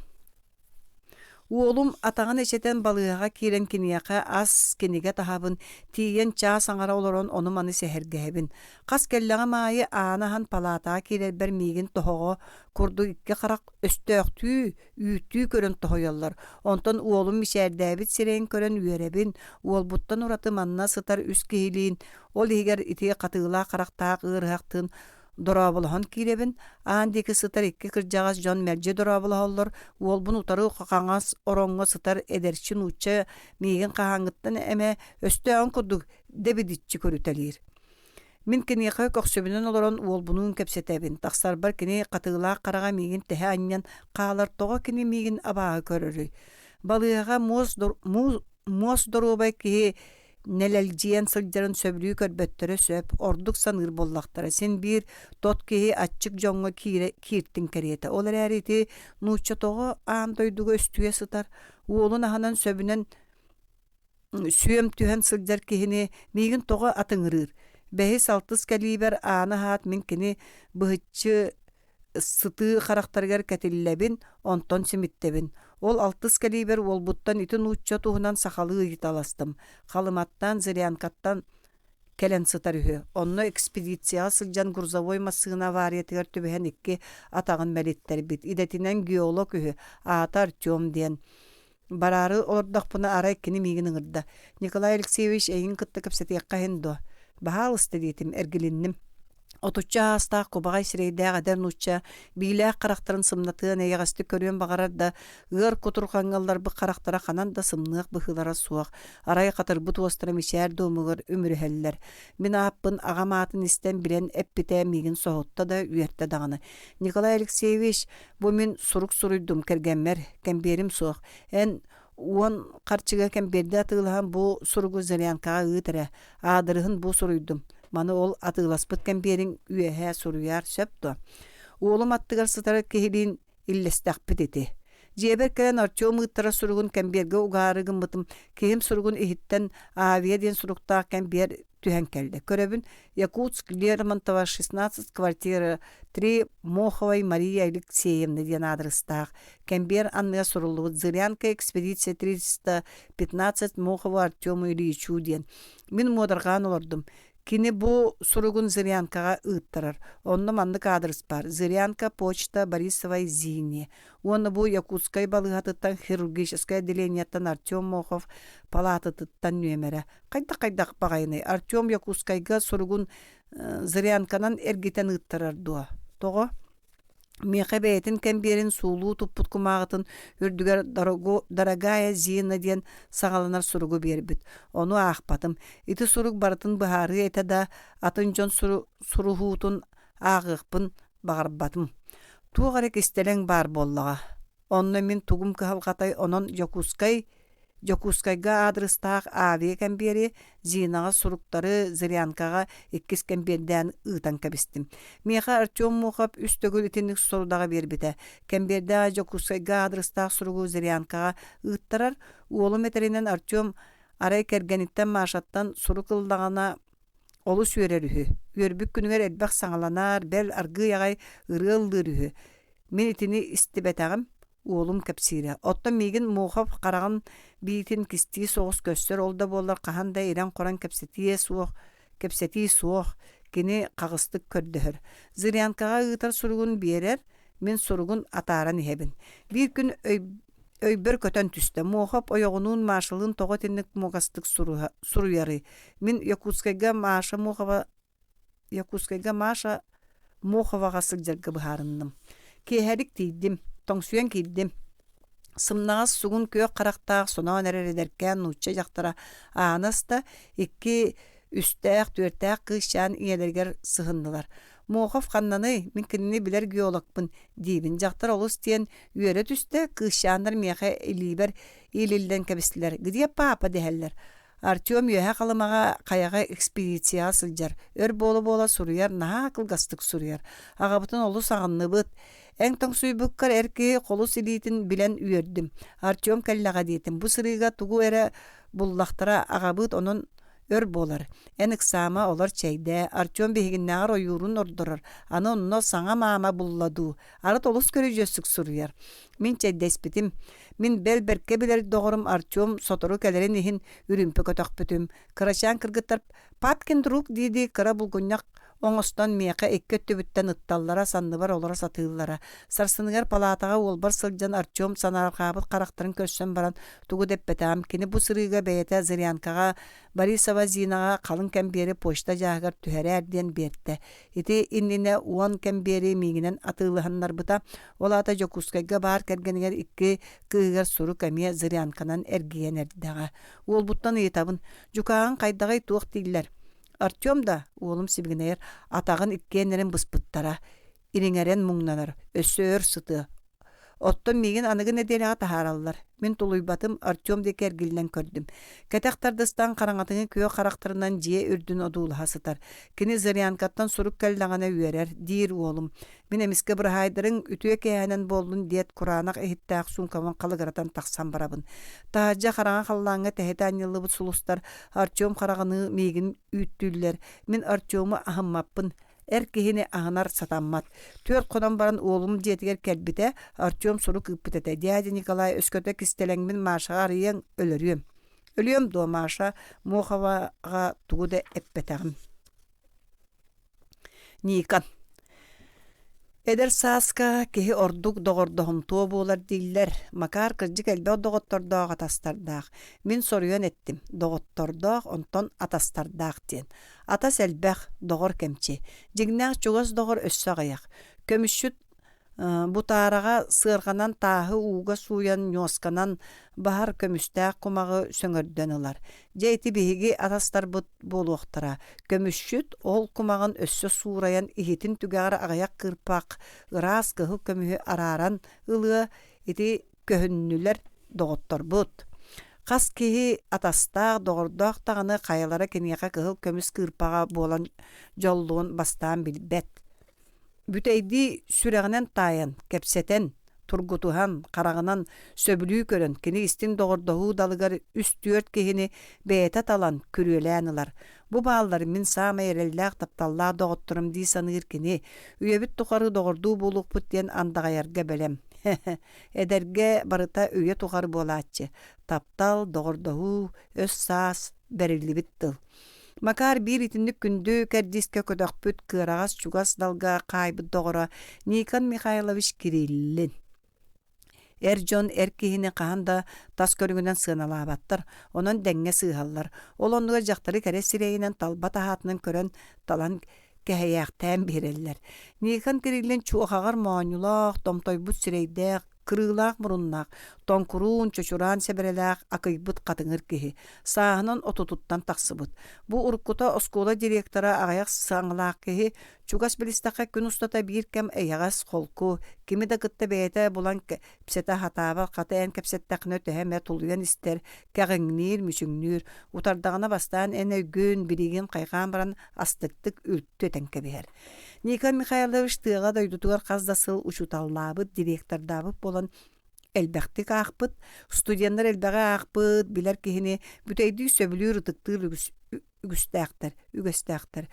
Oğlum atağın eşeten balığağa kiren kiniyaka az kinige tahabın tiyen çağ sangara oloron onu manı sehergehebin. Qas kelleğe maayı anahan palatağa kirer bermigin tohoğu kurdu ikke qarak östöktü, ütü körün tohoyallar. Ondan oğlum mişerdäbit siren körün üyerebin, oğul buttan uratı manna sıtar üst kihiliğin, ol higer iti qatıgıla qaraktağı ığırhaqtın, Dorabulahan kirebin, andiki sıtar iki kırcağız John Merce dorabulahallar, ol bunu utarı qaqanğas oronga sıtar ederçin uça, migin qahangıttan eme östöğün kurduk debiditçi körütelir. Min kini xay көксөбүнөн олорон уол бунун кепсетебин. Тахсар бар кини катыылаа карага мигин тэһэ аньян каалар тога кини мигин абаа көрөрүй. Балыга мос дорубай ки нелелжиен сылжарын сөбрүү көрбөттөрө сөп ордук саныр боллактара. Сен бир тот ки аччык жоңго киртин керете. Олар әрити нучча тога аан дойдуга өстүе сытар. Уолун аханан сөбүнөн сүйем түһен сылжар кихини мигин тога атыңырыр. Бэхис 6 калибер ааны хаат min kini быһыччы сыты характаргар катиллебин онтон симиттебин. Ол 6 калибер ол буттан итин учча туһунан сахалы италастым. Халыматтан зырянкаттан келен сытар үһү. Онно экспедиция сылжан грузовой массыына авариятыгар түбэһэн икки атагын мэлиттер бит. Идетинен геолог үһү Артем Артем диэн. Барары ордахпына арай кини мигин ыңырда. Николай Алексеевич эйин кытты кепсетиякка хендо. Бахал стедитим эргилинним. Отуча астаа кубагай сирейдээ гадар нучча бийлээ карактарын сымнатыын эйгасты көрүөн багарар да ыр кутургангаллар бу карактара ханан да сымнык быхылара суак. Арай катыр бу туостара мишер домугар өмүрһеллер. Мен аппын агаматын истен билен эппите мигин соотта да үйерте даганы. Николай Алексеевич бу мен сурук суруйдум кергенмер кемберим суак. Уон карчыга кемберде атылган бу суругу зырянкага ыытыра. Адырыхын бу суруйдум. Маны ол атыласпыт кемберин үйэхэ суруяр сөптө. Уолум аттыгар сытары кехилин иллестакпыт эти. Жебер келен Артем ыттара суругун кемберге угарыгын мытым кехим суругун ихиттен авия ден суруктаа кембер түһэн келди. Көрөбүн Якутск, Лермонтова, 16, квартира 3, Моховой Мария Алексеевна ден адрестаах. Кембер анныга сурулуут Зырянка экспедиция 315 Мохова Артему Ильичу ден. Мен модарган олордум. Кини бу суругун Зырянкага ыттарар. Онно мандык адрес бар. Зырянка, почта Борисовой Зине. Онно бу Якутскай балыгатыттан хирургическое отделениятан Артем Мохов палататыттан нөмере. Кайда багайны. Артем Якутскайга суругун Зырянканан эргитен ыттарар дуа. Того меха бейтин кемберин суулуу туппут кумагытын үрдүгер дорогая Зина диен сагаланар суругу бербит. Ону ахпатым. Ити суруг барытын бахары эте да атын жон суругутун агыкпын багарбатым. Тугарек истелең бар боллага. Онно мен тугум калгатай онон Жокускайга адрестаах авия кембери Зинага суруктары Зырянкага 2 кемберден ыытан кебистим. Меха Артем Мохов үстөгүл итинник сорудага бербите. Кемберде Жокускайга адрестаах суругу Зырянкага ыыттарар. Уолум этеринен Артем арай кергениттен машаттан сурукылдагана олу сүйерерүхү. Үрбүк күнүгер элбак саңаланар, бел аргы ягай ырылдырыхү. Мен итини истибетагым уолум кепсире. Отто мигин Мохов караган биитин кисти соғыс көстөр олда болар қаханда иран қоран кепсетие суох кини қағыстык көрдөхөр. Зырянкаға ыытар суругун берер, мен суругун атааран ихебин. Bir күн өйбөр көтөн түсті. Мохов ойоғунун машылын тоғы теннік моғастык суруяры. Мен Якутскайга маша Моховаға сылжарғы бұхарынным. Кехерик дейдім. Тоңсуян кийдим. Сымнагас сугун көк карактаак сонон эрередеркен нучча жактара анаста 2 үстәк төртәк кышан иелергер сыгындылар. Мохов каннаны мен кинини билер геологпын дибин жактар олус тиен үйөрө түстө кышандар меха илибер илилден кебистилер. Гидия папа дехеллер. Артем юха калымага каяга экспедиция сылжар. Өр бола суруяр наha кылгастык суруяр. Агабытын олус агынныбыт. Эң тоң суйбуккар эрки колу силитин билен үйөрдүм. Артем келлага дейтим. Бу сырыга тугу эре буллактара агабыт онун өр болар. Эник сама олар чейде. Артем бегиннагар оюрун ордорор. Аны онно саңа мама булладу. Ары толус көрүжөсүк суруяр. Мен чейдеспитим. Мен белберке билер догорум Артем сотору келерин ихин үрүмпө көтөкпүтүм. Кырачан кыргыттар папкин друг диди кыра булгунняк оңостон меқа эккөттү бүттен ытталлара санныбар олара сатыыллара. Сарсыныгар палатаға олбар сылжан Артем санарқабыт қарақтарын көссен баран тугу деппетам. Кені бу сырыга бейте Зырянкаға Борисова Зинаға қалын кәмбері почта жағығар түхәрі әрден берді. Ити иннине уан кәмбері мигінен атылығаннар бұта. Олата Жокускайга бар кәргенігер 2 кыгар суру кәмия Зырянканан әргейен әрдіға. Ол бұттан етабын. Жукағын қайдағай туық дейлер. Артем да уолум сибигинер атагын иккенерин быспыттара, ириңерен муңнанар, өссөөр сыты. Оттон меген аныгын эделеға тахараллар. Мен тулуйбатым Артем декер гилнен көрдüm. Кәтәқтардыстан қараңатыңы көе қарақтарынан жие үрдін одуылы хасытар. Кені зырянкаттан сурук кәлдағана үйерер, дейір уолум. Мен эмиске бұрхайдырың үтіе кәйәнен болдun дет құранақ эхиттәқ сумкаман қалығыратан тақсан барабын. Тахаджа қараңа қаллаңа тәхеті анылы бұт сулустар Артем қарағаны меген үйттүллер. Мен Артемы ахыммаппын. Кихини ағынар сатаммат. Төрт қодан баран олым жетігер кәлбіте Артем сұру күйпітеті. Дядя Николай өскөті кістелеңмен машаға рейен өлірем. Өлем до маша Мохаваға туғыды әппетағым. Никан. Эдер саска кеһи ордук доғордоғым туо болар диллер. Макар кыржык элбе доғоттордоғ атастардақ. Мен соруен еттим. Доғоттордоғ онтон атастардақ ден. Атас элбәқ доғор кемчи. Жигнақ чуғас доғор өссө ғаяқ. Көмүшшүт бутараға сырғанан тағы уға суян нёсканан бахар көмүстәқ құмағы сөңөрден ылар. Жайты бейге атастар бұт болуқтыра. Көмүшшүт ол құмағын өссө сураян ихетін түгәғар ағаяқ кырпақ, ырас кығы көмүхі араран ылығы еті көхіннілер доғыттар бұт. Қас кейі атастақ доғырдақ тағаны қайалара кенеға кығыл көміс кырпаға болан жолуын бастан білбет. Бүтейді сүрәғінен тайын, кепсетен, тургутухан, қарағынан сөбілүй көрін, кені істін доғырдығы далығар үст-түйөрт кейіні бәйті талан күреләнілар. Бұ бағалар мен сама ерелләқ тапталла доғыттырым дей санығыр кені, үйебіт тұқары доғырду болуқ бұттен андағайарға бәлем. Эдерге барыта үйе тұқары болатчы. Таптал, доғырдығы, өс саас, бәрілі біттіл. Макар бир итинник күндү кәрдиске көдөкпүт кырагас чугас далга кайбыт доғыра Никан Михайлович Кириллин. Жон кихини қағанда тас көрігінен сыналабаттар, онын дәңге сыйхаллар. Ол онуға жақтары кәрі сирейінен талбат ахатынан көрін талан кәхаяқтан береллер. Никан Кириллин чуғағар маунулақ, томтойбут сирейдәк, кырылақ мұрыннақ, тонкуруун чочуран себерелақ акыйбыт қатыңыр кехи. Сағынан отутуттан тақсыбыт. Бұ ұрққыта оскола директора ағаяқ саңылақ кехи, чугас білістаққа күн ұстата бір кәм әйағас қолку, кемі да қытта бәйті бұлан псета хатаба қатайын кәпсеттақны өтіхәмә тулуян істер, кәғіңнер, мүшіңнер, утардағына бастан әне гөн біреген қайған баран астықтық үлтті өтенке бәр. Никан Михайлович тыға дойдутуғар қаздасыл ұшуталлабыт, директордабыт болан әлбәқтік ақпыт, студенттар әлбәға ақпыт, білер кехіне бүтейді сөбілі рытықтыр үгістәқтір.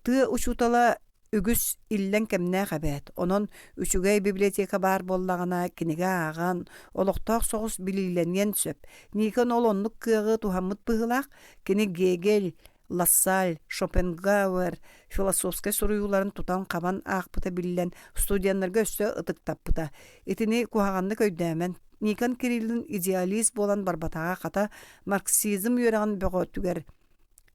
Ты ұшутала үгіс иллен кәмнә қабәт. Онын үчүгәй библиотека бар боллағына кенеге аған, олықтақ соғыс білейленген сөп. Никан ол онлық кығы тухамыт бұғылақ, кене Гегел, Лассаль, Шопенгауэр, философскай соруюларын тутан қабан ақпыта билен студенттарға өсті ытықтаппыта. Етіне кухағанды көйдәмен. Никан Кириллин идеалист болан барбатаға қата марксизм үйераған бөғі түгер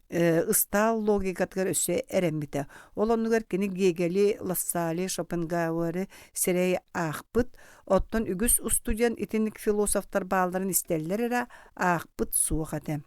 ыстал логикатығар өсі әрәмбіті. Ол онығар кені Гегели, Лассали, Шопенгауэрі серей ақпыт, оттан үгіс студент етінік философтар балдарын істелілер әрі ақпыт суық әтем.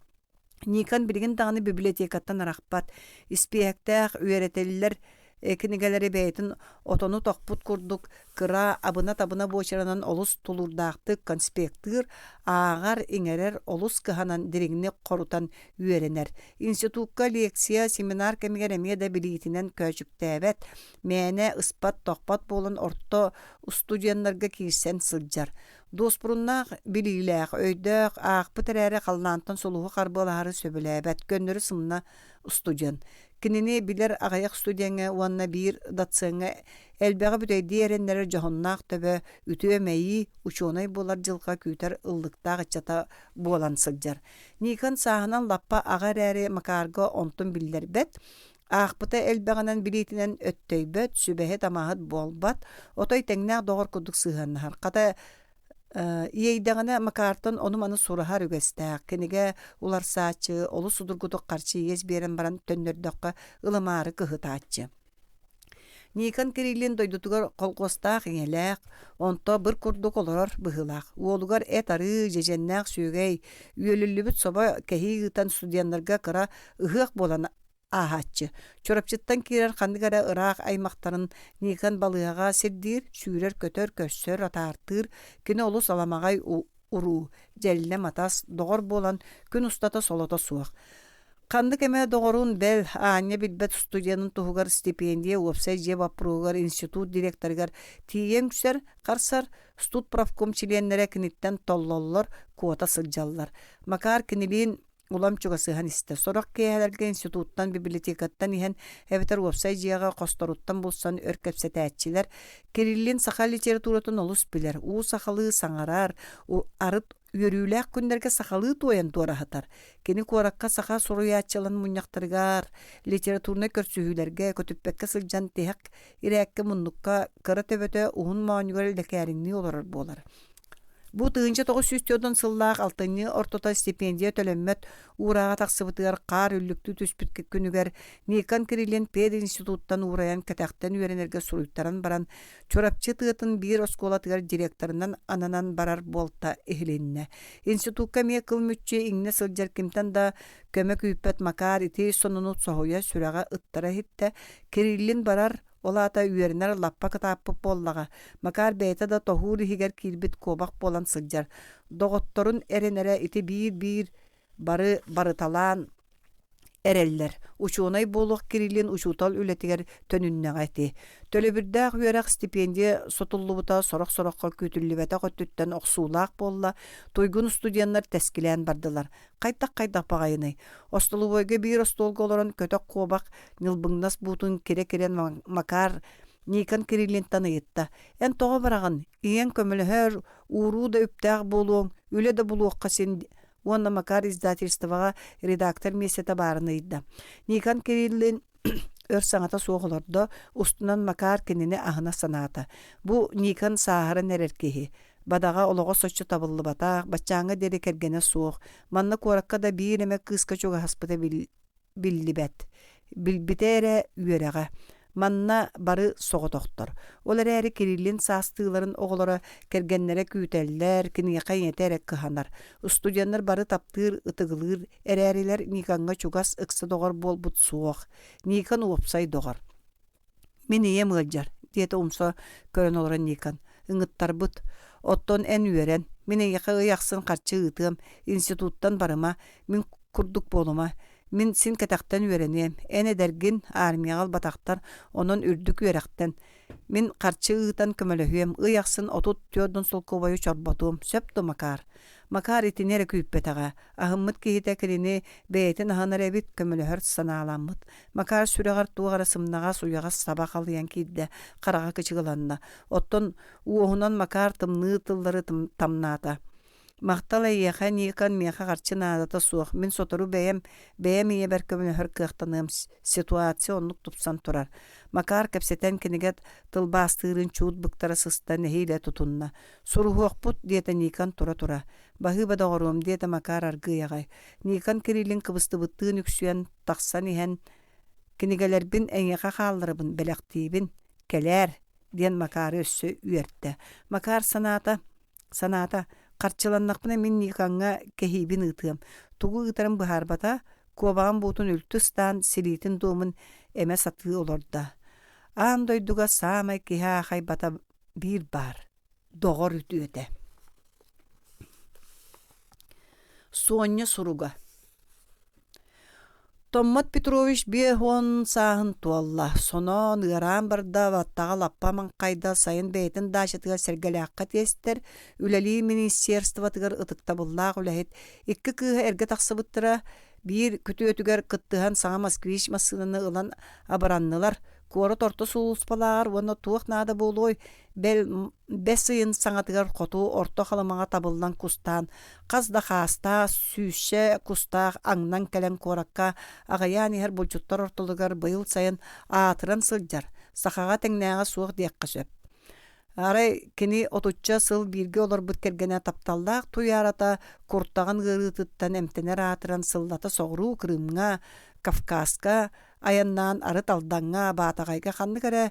Никан билген дағаны библиотекаттан арақпат, испияқтақ үйеретелілер кенегелері бәйтін отону тоқпут күрдік, кыра абына-табына бочаранан олыс тулурдақты конспектыр, ағар еңерер олыс кыханан дерегіне қорутан үйеренер. Институтка лекция, семинар кәмегереме да білейтінен көчіктәбәт, мәне ыспат тоқпат болын орто студенттарға кейсен сылджар. Доспұрыннақ білейләқ, өйдәқ, ақпы тәрәрі қалнантан солуғы қарбылары сөбіләбәт, көннері сымна студент. Кініне білер ағаяқ студенге уанна бір датсыңа әлбәғі бүтейді әренлері жоғыннақ төбі үті өмәйі учонай болар жылға күйтер ыллықтағы чата болан сылджар. Никан сағынан лаппа ағар әрі макарға онтын білдер бәт, Ақпыта әлбәғанан білейтінен өттөй бөт, сүбәхе тамағыт болбат, отой тәңнәқ доғыр күдік сығаннағар. Қата Ейдағана макартын оны-маны сұрахар үгістәк, кенеге улар саачы, олы судыргудық қарчы ез берін баран төннердіққа ылымары кығытачы. Никан Кириллин дойдутугар қолқостақ еңеләк, онто бір күрдік олар бұғылақ. Уолугар ары жеженнәк сүйгей, үйелілі бүт соба кәхи ғытан студентларға қыра ұғық болан ахатчы. Чорапчыттан кирер хандыгара ырак аймактарын Никан балыяга сирдир, сүүрер көтөр көссөр атартыр, кини олус аламагай уру, жәлле матас, доғыр болан күн устата солота суақ. Қанды кеме доғырун бәл аня билбет студиянын туғығар стипендия опсай жеп аппыруғар институт директоргар тиен күсер қарсар студ правком чиленнере киниттен толлоллар куота сылжаллар. Макар кинилин улам чугасыхан исте. Сорақ кейхалерге институттан библиотекаттан иhen эбетер опсай жияға қосторуттан болсан өркепсетәтчилер Кириллин саха литературатын олус билер. У сахалы саңарар, арыт үйөрүүлээх күндерге сахалы туоян туарахатар. Кени куаракка саха суруячалан муньяктаргар, литературны көрсүһүлерге көтүппекке сылжан tehek ирээкке муннукка кыра төбөтө уһун маанюгар лекәринни олорар болар. Бу 1900 сыллаах 6 ортота стипендия төлөммөт урага таксыбытыгар каар үллүктү түспүт күнүгер Никан Кириллин пед институттан ураян катактан үйренерге суруйттаран баран чорапчы тыытын бир осколатыгар директорунан ананан барар болта эхиленне. Институтка ме кылмүчче иңне сылжар кимтан да көмөк үйппет макар ити сонунут сохоя сүрага ыттара хитте Кириллин барар Олата үйерінер лаппа кытаппы боллаға. Макар бәйті да тоғур хигер кирбит кобақ болан сылжар. Доғытторун әренері ити бир барыталан әреллер. Учуонай болуқ Кириллин учутал үлетігер төнүнне ғайты. Төлі бірдәқ үйерақ стипендия сотуллубута сорок-сорокқа көтүллібәті қөттүттен оқсулақ болла. Тойгун студиянлар тәскілән бардылар. Қайтақ бағайыны. Остолубойға бір остолғы оларын көтөк қобақ нилбыңнас бұтын кере-керен макар Никан Кириллин танıyıtta. Эн тоға барағын, иен көміліхер, уру да үптәқ болуың, үлі да болуыққа сен Онна макар издательствоға редактор месета барынıydı. Никан Кириллин өр саңата соғылырды, устунан макар кеніне ахына саната. Бу Никан сағырын әреркеhi. Бадаға олығы сочу табылы батақ, бачаңа дері кергені соқ. Манна коракка да бір емек кыска чуға хаспыта білі бәт. Білбітері үйереға. Манна бары соғы тоқтыр. Олар әрі Кириллин састығыларын оғылары кергенлері күйтәлілер, кінге қайнетәрек кыханар. Студиянлар бары таптыр, ытығылыр, әрәрілер Никанға чугас ықсы доғар бол бұт соқ. Никан опсай доғар. Мен ем ғылжар, деті умса көрін оларын Никан. Үңіттар бұт. Оттон ән үйерен. Мен еқі ұяқсын қарчы ұтығым. Институттан барыма, мен күрдік болыма. Мен син катақтан үйренем. Әне дәргін армияғал батақтар онын үрдік үйерақтан. Мен қарчы ұйтан көмөлөхүйем. Ұяқсын отут түйодын сол кобайы чорботуым. Сөпті макар. Макар итинері күйіппетаға. Ағыммыт кейті кіріне бәйтін ағанар әбіт көмөлөхөр саналамыт. Макар сүрегар туғара сымнаға суяға сабақ алыян кейді қараға кычығыланна. Оттон уоғынан макар тымны тылдары тамната. Мақтала еха Никан меха қарчын адата суық. Мен сотору бәйем ие бәр көмілі кықтанығым ситуация онлық тұпсан тұрар. Макар кәпсетен кенегет тылбастырын чуд бұқтара сыста нәхейлі тұтынна. Сұру хоқпут дета Никан тұра-тұра. Бағы бада ғоруым дета макар арғы яғай. Никан Кириллин кыбысты бұттығын үксуян тақсан ехен кенегелербін әңеға қалырыбын бәләқтейбін кәләр ден макары өссі үйертті. Макар саната Қарчыланнақпына мен Никанға кәхейбін ұтығым. Туғы ұтарым бұхарбата, көбаған бұтын үлтістан селейтін домын әмә сатығы оларда. Андойдуға самай кеха ақай бата бір бар. Доғыр үті өті. Соня сұруға. Томмат Петрович бехон сағын туалла. Соно ныран барда ваттаға лаппаман қайда сайын бәйтін дашытыға сәргәләққа тестер, үләлі министерстватығыр ұтықта бұллақ үләхет. Ikki кыға әрге тақсыбыттыра, бір күті өтігер қыттыған саңа Москвич масыныны ұлан абараннылар. Кора торты сулуспалар, оны туық нада болуй, бәсейін саңатығар қоту орто қалымаға табылдан кустан, қазда қаста, сүйше, кустақ, аңнан кәлен коракка, ағаян ехер бұлчуттар ортылығар бұйыл сайын атыран сылджар, сақаға тәңнәға суық дейққа сөп. Арай кені отуча сыл бірге олар бүткергені тапталдақ, туярата құрттаған ғырытыттан әмтенер атыран сыллата соғыру Крымға, Кавказға, аяннан арыт алданға батағайға қанды кәрі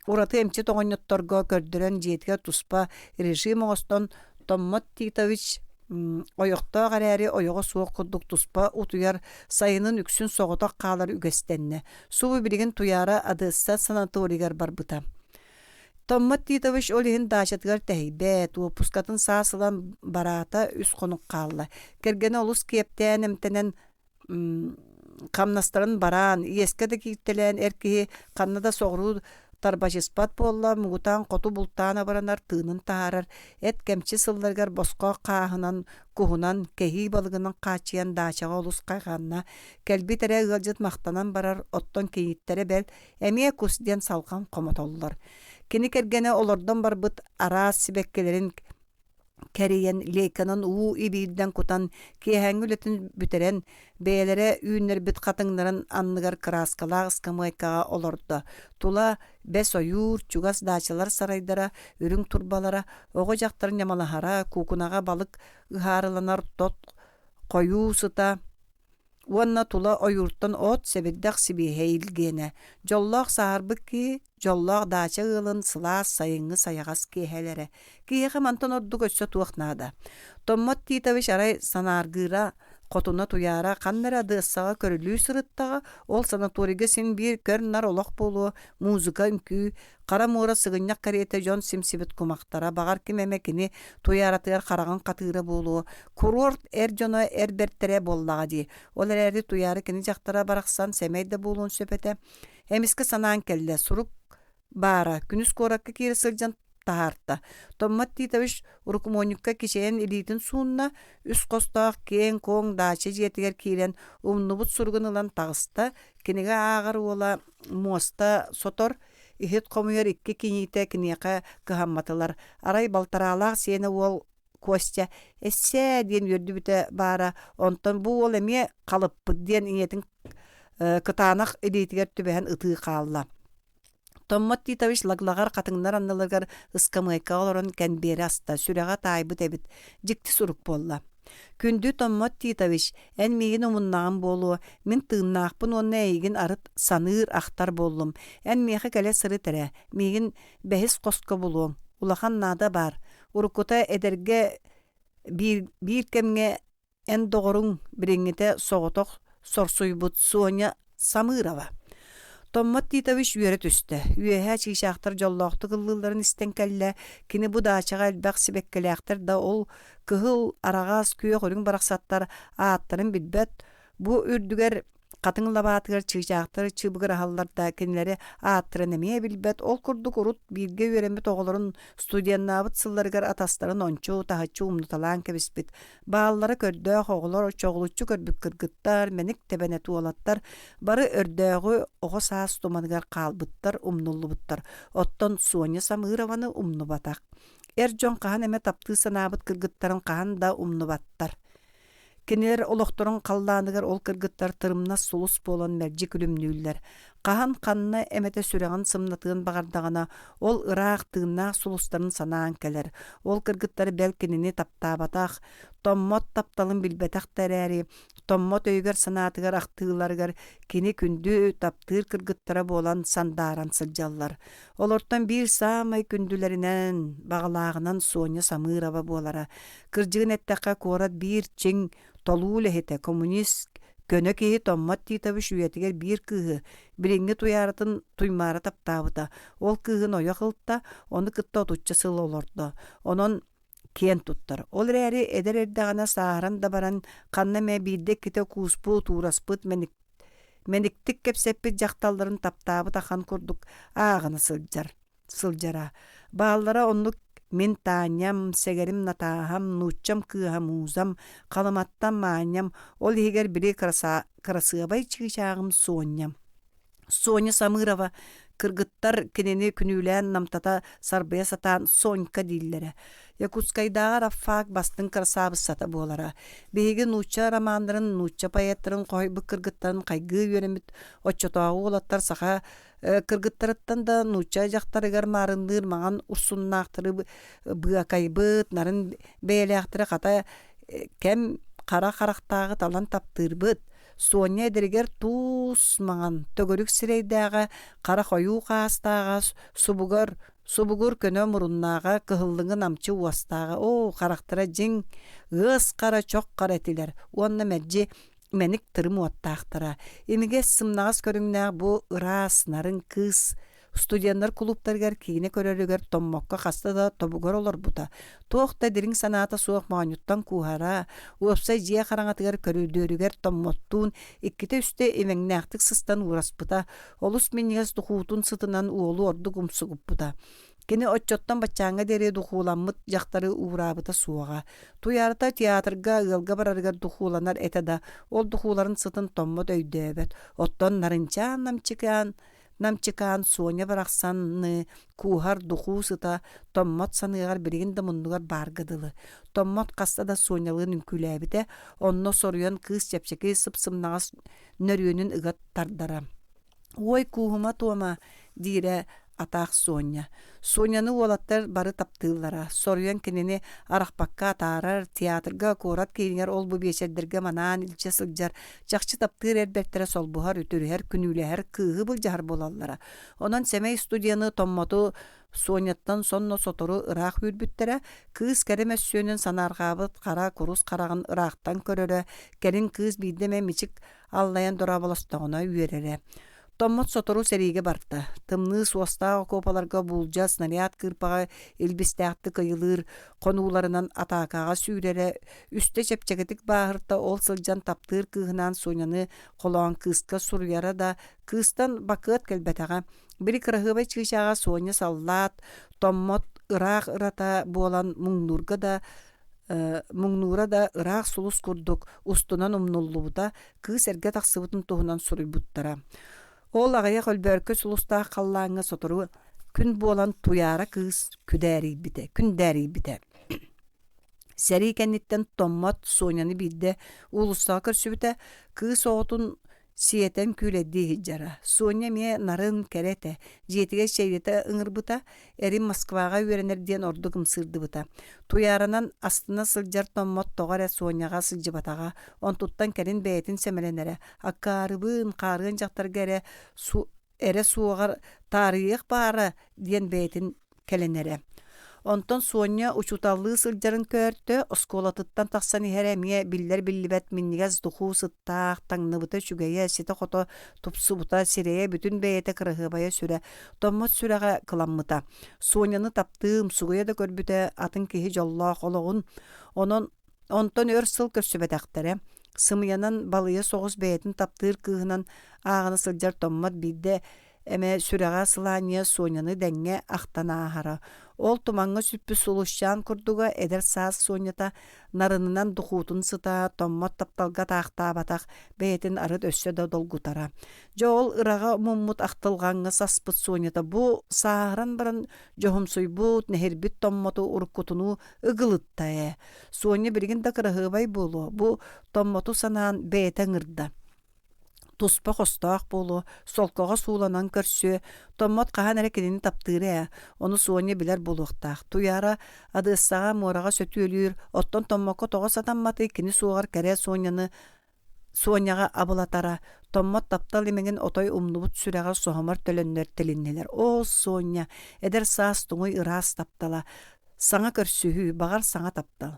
ураты әмче тоғынетторға көрдірен жетіге тұспа режим оғыстан Томмат Титович Oyokta garari oyogo suo kurduk tuspа утуяр сайынын үксүн соготок каалар үгестенне. Субу билигин туяра адысса санаторийгар барбыта. Томмат Титович олиһин даачатыгар тэһийбэт, уоппускатын саасылан бараата үс конук каалла. Кергене олус киэптээн эмтэнэн камнастарын бараан, иеске да кииттелээн эркиһи каннада соҕуруу тарбачыспат болла, мугутаан коту бултаана баранар тыынын таарар, эт кемчи сылларгар боско кааһынан, куһунан, кэһии балыгынан каачыян даачаға олус кайҕаанна, кэлби тэрэ ыалдьыт махтанан барар, оттон кийиттере бэл, эмиэ кус диэн салган комотоллар. Кини кергене олордон барбыт араас сибеккелерин кэриен лейканан уу ибиидден кутан киэһэҥҥүлэтин бүтерен бэйэлэрэ үүннэрбит хатыҥнарын анныгар кырааскалаах скамайкаға олордо. Тула бэс ойуур, чугас даачалар сарайдара, үрүң турбалара, оҕо дьахтарын ямалаһара, куукунаҕа балык ыһаарыланар тот хойуу сыта. Уонна тула ойууртан от себирдэх сибиэһэйилгиэнэ. Дьоллоох саарбык ки, дьоллоох даача ыалын сылаас сайыҥҥы сайаҕас киэһэлэрэ. Киэхэ мантан ордук өссө туохнаада. Томмат Титович арай санааргыыра хотуна туяара каннара дыссаға көрүлүү сырыттаға ол санаторийге син бир көрнар олох болуо, музыка үмкүү, кара муора сыгынняк кариэте жон симсибит кумактара, багар кимеме кини туяаратыгар караган катыыра болуо, курорт эр жоно эр бертере боллага ди. Ол эрери туяары кини жактара барахсан семейде болуун сөпете. Эмиске санаан келле, сурук баара, күнүс коракка кири сылжан тахарта. Томмат Титович урукумонюкка кишээн илиитин суунна үс костоох кеэн коң даача жиэтигер киирен умнубут сургун ылан тагыста киниге аагар уола моста сотор ихит комуяр икки киниите киниэка кыһамматылар. Арай балтараалаах сиэне уол Костя эссэ диэн үөрдүбүтэ баара, онтон бу уол эмиэ калыппыт диэн иñетин кытаанах илиитигер түбэһэн ытыы хаалла. Томмат Титович лаглагар катыңнар анныларгар ыскамайка олорон кэнбери аста, сүрэҕэ таайбыт эбит, дьикти сурук болла. Күндү Томмат Титович эн миигин умуннаан болуо, мин тыыннаахпын онна эйигин арыт саныыр ахтар боллум. Эн миэхэ кэлэ сыры тэрэ, миигин бэһис костко болуом. Улахан наада бар. Уруккута эдерге биир кемге эн доҕоруң бириҥҥите соҕотох сорсуйбут Соня Самырова. Томмат Титович үөрэ түстэ. Үөһэ чиишаахтар жоллоохту кыллыыларын истен кэллэ, кини бу даачаға элбэх сибеккелээхтэр да ол кыһыл араҕаас күө хорүң барахсаттар ааттарын билбэт. Бу үрдүгэр катың лабаатыгар чиишаахтар чыбыгар аһаллар да кинилери ааттырын эмиэ билбэт. Ол курдук урут биирге үөрэммит оҕолорун студияннаабыт сылларыгар атастарын ончу таһаччу умнуталаан кэбиспит. Бааллара көрдөөх оҕолор очоҕулуччу көрбүк кыргыттар, меник тебене туолаттар, бары өрдөөгү оҕо саас туманыгар хаалбыттар, умнуллубуттар. Оттон Соня Самырованы умнубатах. Эр дьон хаһан эме таптыы санаабыт кыргыттарын хаһан да умнубаттар. Кинилер олохторун қаллааныгар ол кыргыттар тырымна сулус болон мәржи күлүмнүүллер. Хаһан ханна эмете сүрэҕин сымнатыын багардагана ол ыраах тыыннаах сулустарын санаан келер. Ол кыргыттары бэл кинини таптаабатах, томмот тапталын билбетах тәрээри, томмот өйгөр санаатыгар ахтыыларыгар кини күндү таптыыр кыргыттара болан сандааран сылдьаллар. Олортон бир саамай күндүлэринэн багалаагынан Соня Самырова буолара. Кырдьыгын эттэхэ куорат бир чиң толуу лэһитэ коммунист көнө киһи Томмат Титович үөтигер бир кыыһы бириҥҥи туйааратын туймаара таптаабыта. Ол кыыһын ойох ылта, ону кытта отучча сыл олордо. Онон киэн туттар. Ол эрээри эдер эрдэҕинэ сааран да баран ханна мэ биирдик ките кууспуу туураспыт мэниктик кэпсэппит дьахталларын таптаабыт ахан курдук ааҕына сылдьара. Бааллара оннук мин тааньям, сегерим натааһам, нууччам кыыһам уузам, халаматтан мааньям, ол иһигэр били карасыабай чыгычаагым Соньям. Соня Самырова кыргыттар кинини күнүүлээн намтата сарбыя сатаан Сонька дииллэрэ. Якутскайдааҕар аффаак бастын карасаабыс сата буолара. Биһиги нуучча романдарын, нуучча поэттарын хойбук кыргыттарын хайгыы үөрэмит оччотоогу олаттар саха кыргыттарыттан да нуучча дьахтарыгар маарындыыр маҕан урсуннаахтары быакайбыт, нарын бэйэлээхтары хата кэм хара харахтааҕы талан таптыырбыт. Соня эдэригэр туус маҕан төгөрүк сирейдээҕэ хара хойуу хаастааҕа субугар Subugur könö murunnaga kıhıllığın amçı uastaga o karaktera jing ığız kara çok kara etiler. Onna mecci menik tırım uattağıtara. Emige sımnağız körüngnağı bu ıras narın kız Studiyanlar klubtargar kine körörüger tommokka kasta da tobugar olur buta. Toğda dirin sanata soğuk mağnuttan kuhara, uopsay jiya karangatıgar körüdörüger tommottun, ikkite üste emegnağtık sıstan uğras buta. Olus minnigas duhutun sıtınan uolu ordu gumsugup buta. Kini otçottan bachanga dere duhulanmıt jaktarı uğrabıta suaga. Tuyarta tiyatrga ılga barargar duhulanar etada, ol duhuların sıtın tommot öydöbet. Otton narınca Namçıkan Sonya baraksanны kuhar duhu sıta tommot sanıgar birigin de mundugar bargadılı. Tommot kasta da Sonyalığın ünküläbite, onno soruyan kız çepçeki sıpsımnağız nörüyünün ıgat tardara. Oy kuhuma tuama dire ataq Sonya. Sonya'nı olatlar barı taptığılara. Soruyan kinini araqbakka atarar, tiyatrga korat keyingar ol bu beşerdirge manan ilçe sılcar. Çakçı taptığır erbettere sol buhar ütürüher, günüleher, kığı bılcahar bolallara. Ondan semey studiyanı tommotu Sonya'ttan sonno sotoru ıraq hürbüttere, kız kereme sönün sanargabıt kara kurus karağın ıraqtan köröre, kerin kız bideme miçik allayan dorabolostağına üyerere. Tommot sotoru serige barta. Tımnı suosta kopalarga bulca snariat kırpağa elbistağıtı kayılır, konularından atakağa sürere, üste çepçeketik bağırta ol sılcan taptır kıhınan Sonya'nı kolağın kıska suruyara da kıstan bakıat kelbetağa. Biri kırahıba çıkışağa Sonya sallat, tommot ıraq ırata boğalan Mungnura da ıraq sulus kurduk, ustunan umnullubuda kız erge taqsıbıtın tohunan suruybutlara. Ol ağaya kölbörkö sulusta kallağına sotoru kün bolan tuyara kız kündäri bite. Seri kennitten tommot Sonya'nı bilde ulusta körsübüte kız oğutun siyeten küledi hiccara. Sonya miye narın kerete, jiyetige şeydete ıngırbuta, erin Moskvaga ürener diyen ordu gımsırdı buta. Tuyaranan astına sılcar tommot toğara Sonya'ga sılcıbataga, on tuttan kerin beyetin semelenere, akkarıbın, karığın jaktar gere, ere suğar tarih bara diyen beyetin kelenere. Onton Sonya uçutallığı sılcarın körtü, oskolatıttan taqsan iheremiye biller billibet minnigaz duhu sıttaq, tangnıbıta çügeye, sete koto tupsubuta sireye bütün beyete kırıhıbaya süre, tommot sürega kılammıta. Sonya'nı taptığım suguya da körbüte atın kihi jollaq oloğun, onton ör sıl körsübedaktere. Sımıyanan balıya soğuz beyetin taptığır kıhınan ağını sılcar tommot bilde, eme sürega sılaniya Sonya'nı denge aqtan ahara. Ol tumanга süppü suluşcan kurduga eder saz Sonya'ta narınınan duhutun sıta tommot taptalga taqta bataq beyetin arıt össe da dolgutara. Jool ıraga mummut aqtılganга saspıt Sonya'ta bu sağıran baran johumsuybut nehirbit tommotu urkutunu ıgılıttaya. Sonya birgin da kırahıbay bolu. Bu tommotu sanan beyeten ırda. Tuspa hostaq bolu, solkoğa suulanan körsü, tommot qahan erekedini taptırı, onu Sonya biler buluqtaq. Tuyara adı ıssağa morağa sötü ölür, otton tommoko toğa satanmatı ikini suğar kere Sonyaga abulatara, tommot taptal emengin otoy umnubut süreğa soğamar tölönler telinneler. O Sonya, eder saas tuğuy ıras taptala, sana körsühü, bağar sana taptal.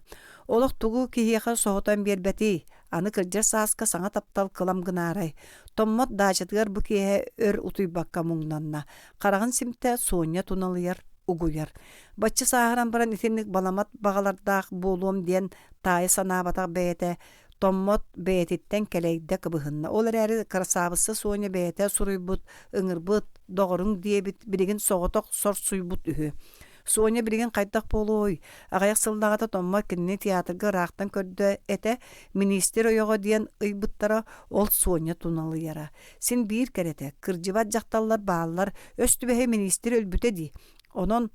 Olaq tuğu kihiyaqa soğutan berbeti, anı kırcar saaska sana taptal kılam gınaray. Tommot daçatıgar bu kihe ör utuy bakka mungnanna. Qarağın simte Sonya tunalıyar, uguyar. Batçı sağıran baran itinlik balamat bağalardaq bolum diyen tayı sanabataq beyete, tommot beyetitten keleyde kıbıhınna. Olar eri karasabısı Sonya beyete suruybut, ıngırbut, doğurun diye birigin soğutok sor suybut ühü. Sonya birigin qaytaq boluy. Ağayak sıldağı tommot kinni tiyatrga raqtan kördü ete minister oyoga diyen ıybuttara ol Sonya tunalı yara. Sin bir kerete kırcıvat jaktallar bağlar östübehe minister ölbüte di. Onun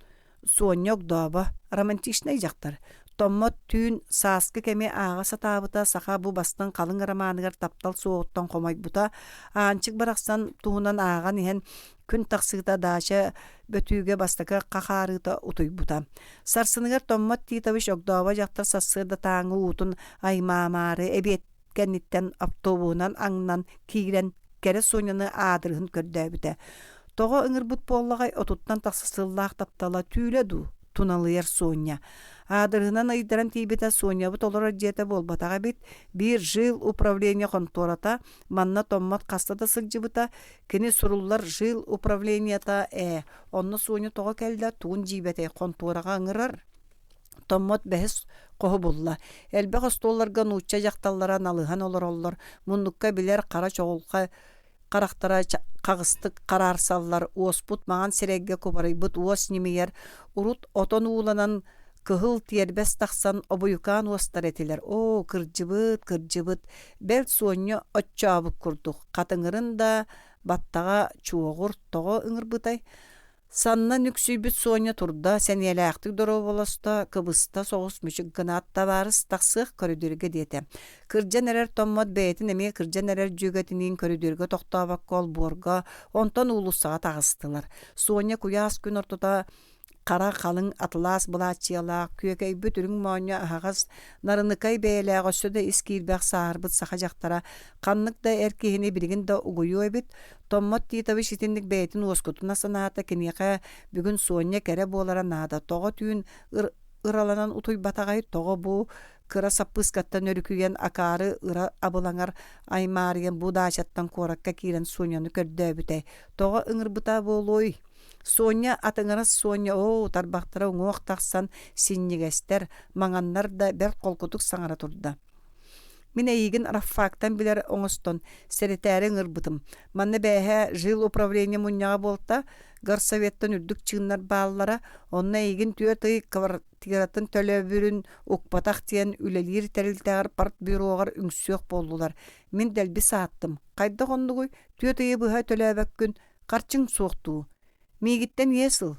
Sonya ogdaba romantikşnay jaktar. Tommot tün saskı kemi ağa satabıta sağa bu bastan kalın ramanıgar taptal soğuttan komay buta. Ançık baraksan tuğunan ağan ihen kün taqsıgıta daşa bötüge bastaka qaxarıta utuy buta. Sarsınıgar tommot titaviş ogdaba jaktar sassırda tağı utun aymamarı ebiyet kennitten aptobunan angnan kiren kere Sonya'nı adırhın kördäbüte. Тоҕо ыҥырбыт буоллаҕай отуттан тахсысыллаах таптала түүлэ дуу, туналыйар Соня. Адырынан ыйдаран тиибите Сонябыт олорор диэте буолбатаҕа бит, биир жыл управление контората, манна томмат хастата сылдьыбыта, кини суруллар жыл управленията онно Соня тоҕо кэллэ туун диибете контораға ыҥырар. Томмот бэһис коһу булла. Элбэх остуолларга нуучча дьахталлара налыһан олороллор, муннукка билэр кара чоҕулха карахтара кагыстык караарсаллар, уоспут маҕан сирэггэ кубарыйбыт уос нимийэр, урут отон ууланан кыһыл тиэрбэс тахсан обуйукаан уостар этилэр. О, кырдьыбыт. Бэл Соня отчаабык курдук. Катыҥырын да баттаҕа чуоҕур тоҕо ыҥырбытай. Санна нүксүйбүт Соня турда, сэньэлээхтик дороо болоста, кыбыста соҕус мүчүк гынаат табаарыс тахсыах көрүдүргэ диэте. Кырдьан эрэр томмот бэйэтин эмиэ кырдьан эрэр дьүгэтинин көрүдүргэ тохтообак кол буорга, онтон уулуссаҕа таҕыстылар. Соня куяас күн ортота кара халың атлас булаачыялаах, күөкэйбүт үрүң мооньа аһаҕас нарыныкай бэйэлээх өссө да ис киирбэх саарбыт саха дьахтара, ханнык да эр киһини билигин да угуйуо эбит, томмот тиитаби шитинник бэйэтин уоскутуна санаата киниэхэ бүгүн Соня кэрэ буолара наада, тоҕо түүн ыраланан утуйбатаҕай тоҕо бу кыра саппыскаттан өрүкүйэн акаары ыра абылаҥар аймаарыйан бу даачаттан куоракка киирэн Соняны көрдөөбүтэй. Тоҕо ыҥырбыта буолуой. Соня атыңарас Соня тарбахтара уҥуох тахсан синнигестер, маҥаннар да бэр колкутук саҥара турда. Мин эйигин раффаактан билэр оҥостон серетээри ыҥырбытым. Манна бээһэ жыл управление мунньаҕа буолта, горсоветтан үрдүк чыыннар бааллара, онна эйигин түө тый квартиратын төлөбүрүн укпатах тиэн үлэлиир тэрилтээгэр партбюроҕар үҥсүөх буоллулар. Мин дэлби сааттым. Хайдах оннугуй түө тыйы быһа төлөөбөккүн харчыҥ суохтуу. Миигиттен иесыл.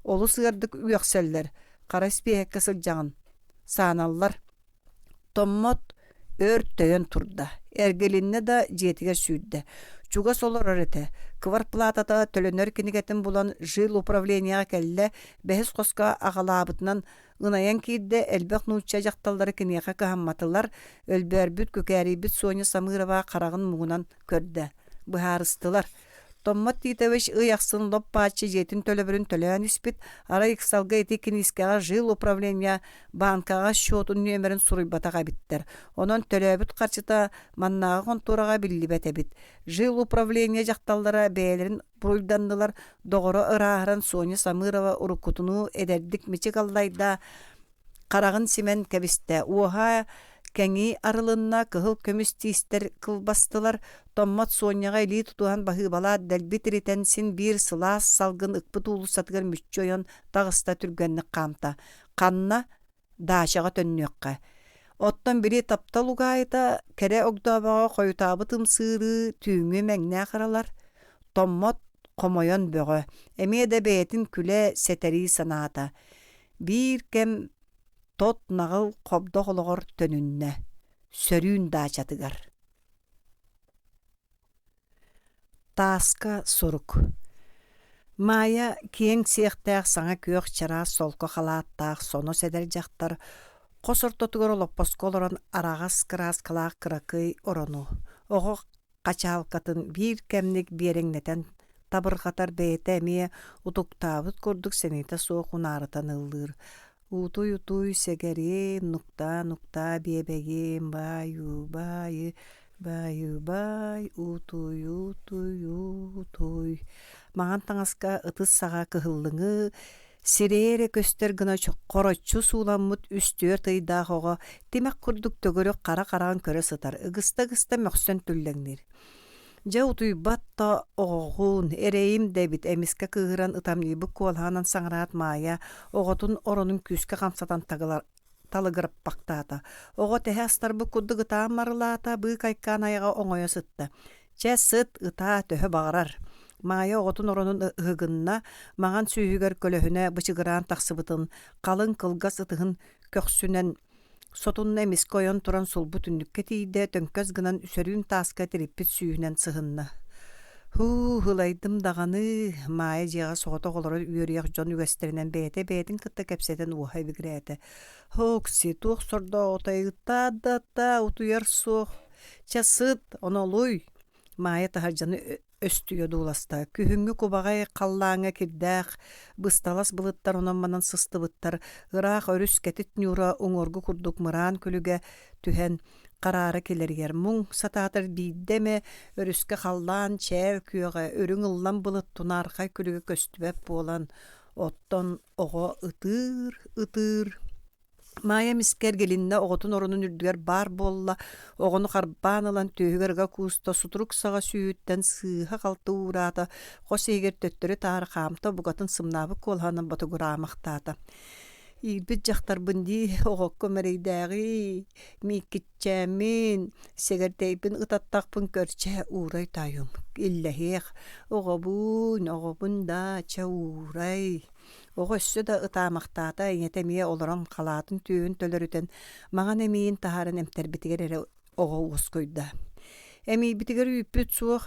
Олу сыардык үөксэллэр. Карас биэкке сылдьаҕын. Сааналлар. Томмот өр төйөн турда. Эргелинне да дьиэтигэр сүүрдэ. Чугас олорор эте. Квартплатата төлөнөр кинигетин булан жыл управленияға кэллэ бэһис хоска аҕалаабытынан ынайан киирдэ элбэх нуучча дьахталлары киниэхэ кыһамматылар өлбөөрбүт күкээрийбит Соня Самырова карагын мугунан көрдө. Быһаарыстылар. Томмот тиитебеш ыйахсын лоппаачы жетин төлөбүрүн төлөөн испит, ара иксалга эти кинискага жыл управления банкага счетун нөмерин суруйбатага биттер. Онон төлөбүт карчыта маннага конторага биллибете бит. Жыл управления жакталлара бээлерин буруйдандылар, догоро ырааран Соня Самырова уруккутуну эдердик мичик аллайда карагын симен кебисте. Уоха кәңи арылынна кыһыл көмүс тиистер кылбастылар. Томмот Соньяға илии тутуhan баһыыбала дэлбит иритэн син биир сылаас салгын ыкпыт уулусатыгар мүччөйөн тагыста түргэнник камта. Канна даачаға төннөкка. Оттон бири таптал угаайта кэре огдообаға хойутаабы тымсыыры түүңү мэҥнээ харалар. Томмот комойон бөҕө. Эмиэ да бэйэтин күлэ сэтери санаата. Биир кэм тот нағыл қобдо холоғор төнүннэ. Сөрүүн даачатыгар. Тааска сорук. Мая киең сиэхтээх саҥа күөх чара солко халааттаах соно седер жақтар қосортотугар олоппоско олорон арағас кыраас калаах кыракый орону. Оҕо качаалкатын биир кэмник биэрэҥнэтэн табырҕатар бэйэтэ эмиэ утуктаабыт курдук сенита суох унаарытан ыллыыр. Утуй сегерим нукта биэбэгим баю утуй. Маҕан таҥаска ытыс саҕа кыһыллыҥы сирере көстөр гына короччу сууламмыт үстүөр тыйдаах оҕо тимэх курдук төгөрү кара-караан көрө сытар. Ыгыста мөхсөн түллэҥнир. Жа утуйбатта оҕоҕуун эрэйим дэбит эмиске кыыһыран ытамнийбык куолһаанан саҥараат Маая оҕотун оронун күүскэ хамсатан талыгыраппактаата. Оҕо тэһэ астарбык курдук ытаан марылаата быы кайкаан аяга оҥойо сытта. Чэ сыт ытаа төһө баҕарар. Маая оҕотун оронун ыһыгынна маҕан сүүһүгэр көлөһүнэ бычыгыраан тахсыбытын калын кылгас ытыһын көхсүнэн сотунна эмиске ойон туран сулбу түннүкке тиийдэ төңкөс гынан үсөрүүн тааска тириппит сүүһүнэн сыһынна. Хылайдым дағаны Маая жиға соғыта қолыры үйөріяқ жон үгестерінен бәйті кытта кәпсетен уахай бігірәті. Хокси туқ сорда отайыта дата утуяр соқ. Часыт онолуй. Маая тахаржаны өстүгө дууласта. Күһүңгү кубагай қаллаңа кирдәк, бысталас былыттар онан манан сыстыбыттар, ыраах өрүс кетит нюра уңоргу курдук мыраан күлүгө түһэн қарары келергер. Муң сатаатыр бийдеме өрүскө халлаан чәв күөҕэ өрүң ыллан былыт тунархай күлүгө көстүбэп буолан оттон ого ытыр. Мая мискер gelинне оҕотун оронун үрдүгэр бар болла, оҕону харбаан ылан төһүгэргэ кууста сутурук саҕа сүүттэн сыыха халты ураата, хос эгер төттөрү таары хаамта бугатын сымнаабы куолханан батыгураамахтаата. Ирбит жақтар бынди оҕокко мэрейдээҕи, мииккитчээмин, сегэртэйбин ытаттахпын көрчэ уурай тайым. Иллэхиэх, оҕобун да ча уурай. Оҕо өссө да ытаамахтаата иҥэтэмиэ олорон халаатын түүн төлөрүтэн маҕан эмиин таһааран эмтербитигэр эре оҕо уоскойда. Эмиибитигэр үппүт суох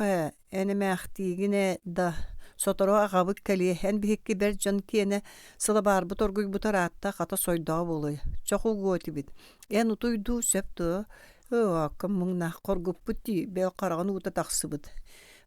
энемээхтиигине да соторо аҕабык кэлиэ эн биһикки бэр дьон киэнэ сылабаарбыт оргуйбутараатта хата сойдоо болуй. Чохугуотибит. Эн утуйдуу сөптөө аккам муңнаах коргуппут дии бэл қарағын ута тахсыбыт.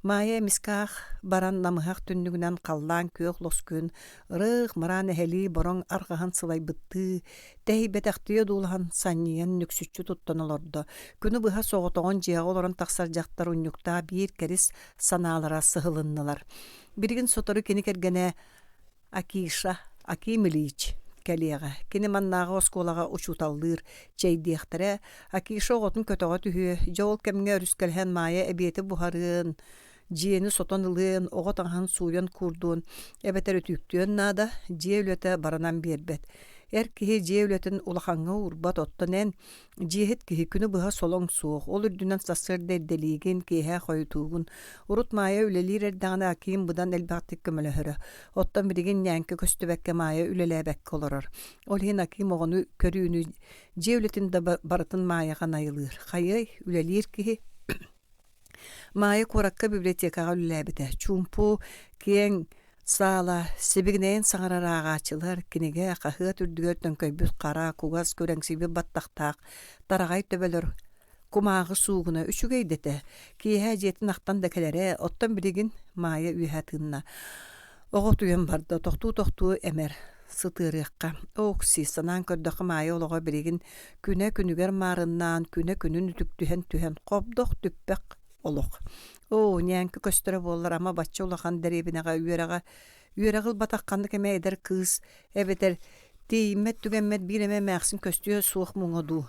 Мая мискаах баран намыхах түннүгүнэн қаллаан күөх лоскүн, ырыах мыран эхели бороң аргахан сылайбытты, тэйбэтэхтиэ дуулахан санниян нүксүччү туттан олордо. Күнү быха соҕотоҕон жиэҕэ олорон тахсар жактар унньуктаа биир кэрис санаалара сыһылыннылар. Биригин сотору кини кэргэнэ Аким Ильич кэлиэҕэ. Кини маннааҕа оскуолаҕа учууталлыыр чэйдиэхтэрэ Акиша оҕотун көтөҕө түһүө, жол кэмҥэ өрүскэлхэн Мая эбиэти бухарын, жиэни сотон ылыын, оҕо таҥаһын сууйан курдуун, эбэтэр өтүүктүөн наада дьиэ үлэтэ баранан биэрбэт. Эр киһи дьиэ үлэтин улахаҥҥа урбат оттон эн дьиэһит киһи күнү быһа солоҥ суох, ол үрдүнэн сассыр дэлдэлиигин киэһэ хойутуугун. Урут Мая үлэлиир эрдэҕинэ Аким быдан элбэхтик көмөлөһөрө. Оттон биригин ньяңка көстүбэккэ Мая үлэлээбэккэ олорор. Ол иһин Аким оҕону көрүүнү дьиэ үлэтин да барытын Маяға найылыыр. Хайый үлэлиир киһи Мая куракка библиотекаға үлэлээбитэ. Чумпу киэң саала сибигнэйэн саҥарарааҕаачылар кинигэ хаһыат үрдүгөр төңкөйбүт хара кугас көрөҥсиби баттахтаах тарагай төбөлөр кумааҕы суугуна үчүгэйдэтэ киэһэ дьиэтин ахтан да кэлэрэ оттон билигин Мая үөһэтыынна оҕо туйан барда тохтуу эмэр сытыырыахха окси санаан көрдөхө Мая олоҕо билигин күнүгэр маарыннаан күнүн түһэн хобдох түппэк олох. Ньяңка көстөрө буоллар ама бачча улахан дэрибинэҕэ үөрэҕыл батахханны кэмэ эдэр кыыс эбэтэр тииммэт түгэммэт биирэмэ мээхсин көстүө суох муҥодуу.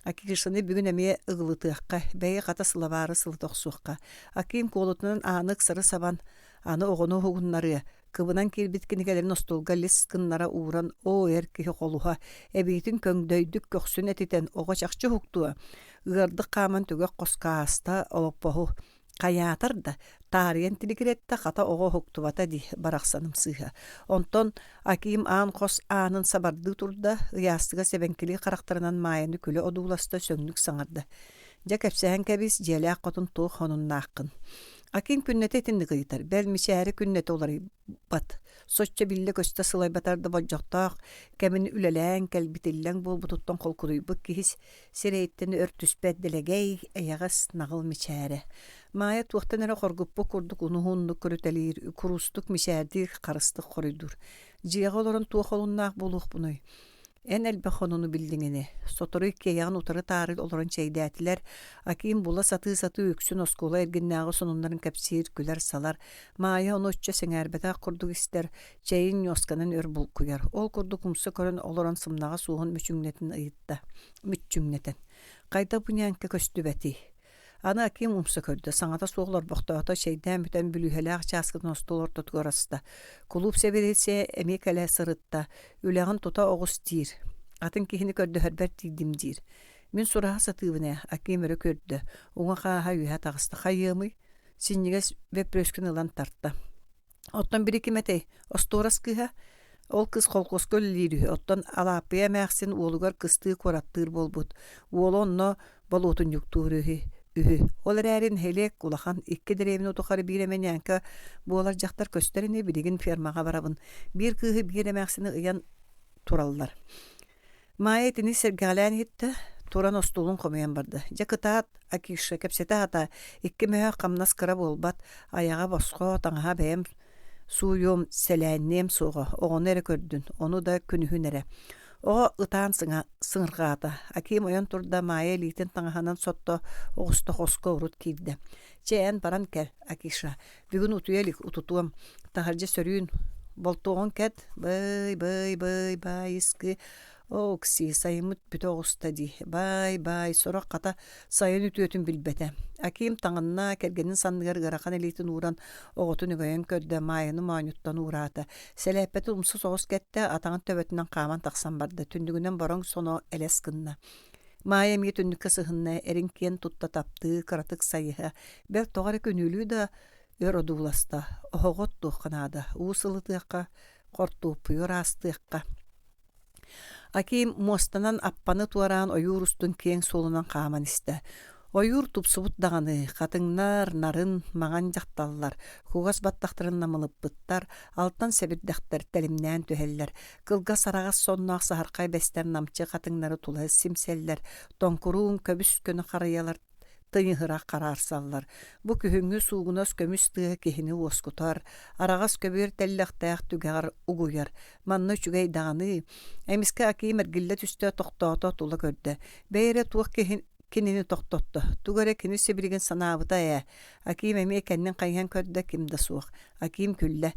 Акиишаны бүгүн эмиэ ыгылытыахха, бэйэ хата сылабаары сылытохсуохха. Аким куолутунан aanык сыры сабан, аны оҕону хугуннары, кыбынан киирбит кинигэлэрин остулга лис кыннара ууран эр киһи холуха, эбиитин көҥдөйдүк көхсүн этитэн оҕо чахчы хуктуа, ыардык хааман түгэ хоскааста олоппоһу. Каяатар да таарыйан тиликиретте хата оҕо хуктубата ди барахсаным сыыха. Онтон Аким аан хос аанын сабарды турда ыяастыга себенкили характарынан Маяны күлө одууласта сөҥнүк саҥарда. Дьэ кэпсэһэн кэбис дьиэлээх хотун туох хонуннааххын. Аким күннэте этинник ыйытар, бэл мичээри күннэте олар бат. Сочча билле көстө сылайбатарда болдьохтоох, кэмин үлэлээн кэлбитиллэң буолбутуттан холкуруйбут киһис сирэйиттэн өртүспэт дэлэгэй эйэҕэс нагыл мичээри. Мая туохтан эре хоргуппу курдук унуһуннук көрүтэлиир, курустук мичээрди харыстык хоруйдур. Дьиэҕэ олорон туох олуннаах булуохпунуй. Эн элбэ хонуну билдиңини. Сотору кейян утары таарыл олорон чейдәтилер, Аким була саты үксүн оскула эргиннаагы сонуннарын кэпсиир күлэр салар. Мая оночча сеңэрбэтэ курдук истер, чейин ньосканын өр булкуяр. Ол курдук умсы көрөн олорон сымнага суухун мүчүңнетин ыйытта. Мүчүңнетен. Кайда буняңка көстүбэти. Аны Аким умсы көрдө. Саңата суоглар бохтоото чейдэн бүтэн бүлүхэлээх чааскытын остолор тутуораста. Кулуп себересе эмекэлэ сырытта. Үлэҕин тута оҕус тиир. Атын киһини көрдө хөрбэр тиидим дир. Мин сураха сатыыбына Аким өрө көрдө. Уңа хааха үһэ тагыста хайыамый. Синнигес вепрөскүн ылан тарта. Оттон бiri киметей. Осторас кыха. Ол кыз холкоскөл лири. Оттон алапыя мэхсин уолугар кыстыы кораттыыр болбут. Уолонно болуутун юктуурыхи. Олар әрін хелек улахан икки деревин отухары биременянка буолар жақтар көстеріне билигин фермаға барабын. Бир кыһы биремәксini ыян тураллар. Мая этини сергәлән хитте, туран остулун комуян барды. Жакытаат акиша кепсете ата икки мөһө камнас кыра болбат, аяга боско таңаha бэм суйом селәннем суга. Оҕону эре көрдүн, onu da күнүһүн эре. О ытаан сыңыргаата. Аким ойон турда мая литин таңаһанан сотто оҕусто хоско урут киирде. Чээн баран кер акиша. Бүгүн утуялик утутуам. Тахаржа сөрүүн болтоҕун кэт. Бай иски. Окси сайымыт бүтө оҕуста ди. Бай сорок ката сайын үтүөтүн билбете. Аким таңынна кергенин санныгар гарахан элитин уран оҕотун үгөйөн көрдө майыны маанюттан ураата. Сэлэппети умсу соҕус кетте атаңын төбөтүнөн кааман таксан барды. Түндүгүнөн бороң соно элес кынна. Майя ми түндүккө сыһынна эринкен тутта тапты кыратык сайыха. Бер тоҕары күнүлүү да өр одууласта. Оҕот тухканада. Уусылытыакка кортууппуйур астыакка. Аким мостанан аппаны туараан ойуурустун кең солунан кааман исте. Ойур тупсубут даганы, катыңнар, нарын, маңан жакталлар, хугас баттактарын намылыппыттар, алтан себирдактар телимнән төһелләр, кылга сарагас соннаак саһаркай бестер намчы катыңнары тулы симселлер, тонкуруун көбүс көнү карыялар, тыйыһыра караарсаллар. Бу күһүңү суугунас көмүс тыа кихини оскутар, арагас көбүр теллектәк түгәр угуяр, манны чүгәй даганы, эмиске аким эргилле түстө токтоото тула көрдө. Бейре туак кинини токтотто. Тугары кини сибирген санаабыта Аким эми кеннен кайган көрдө кимде суак. Аким күлле.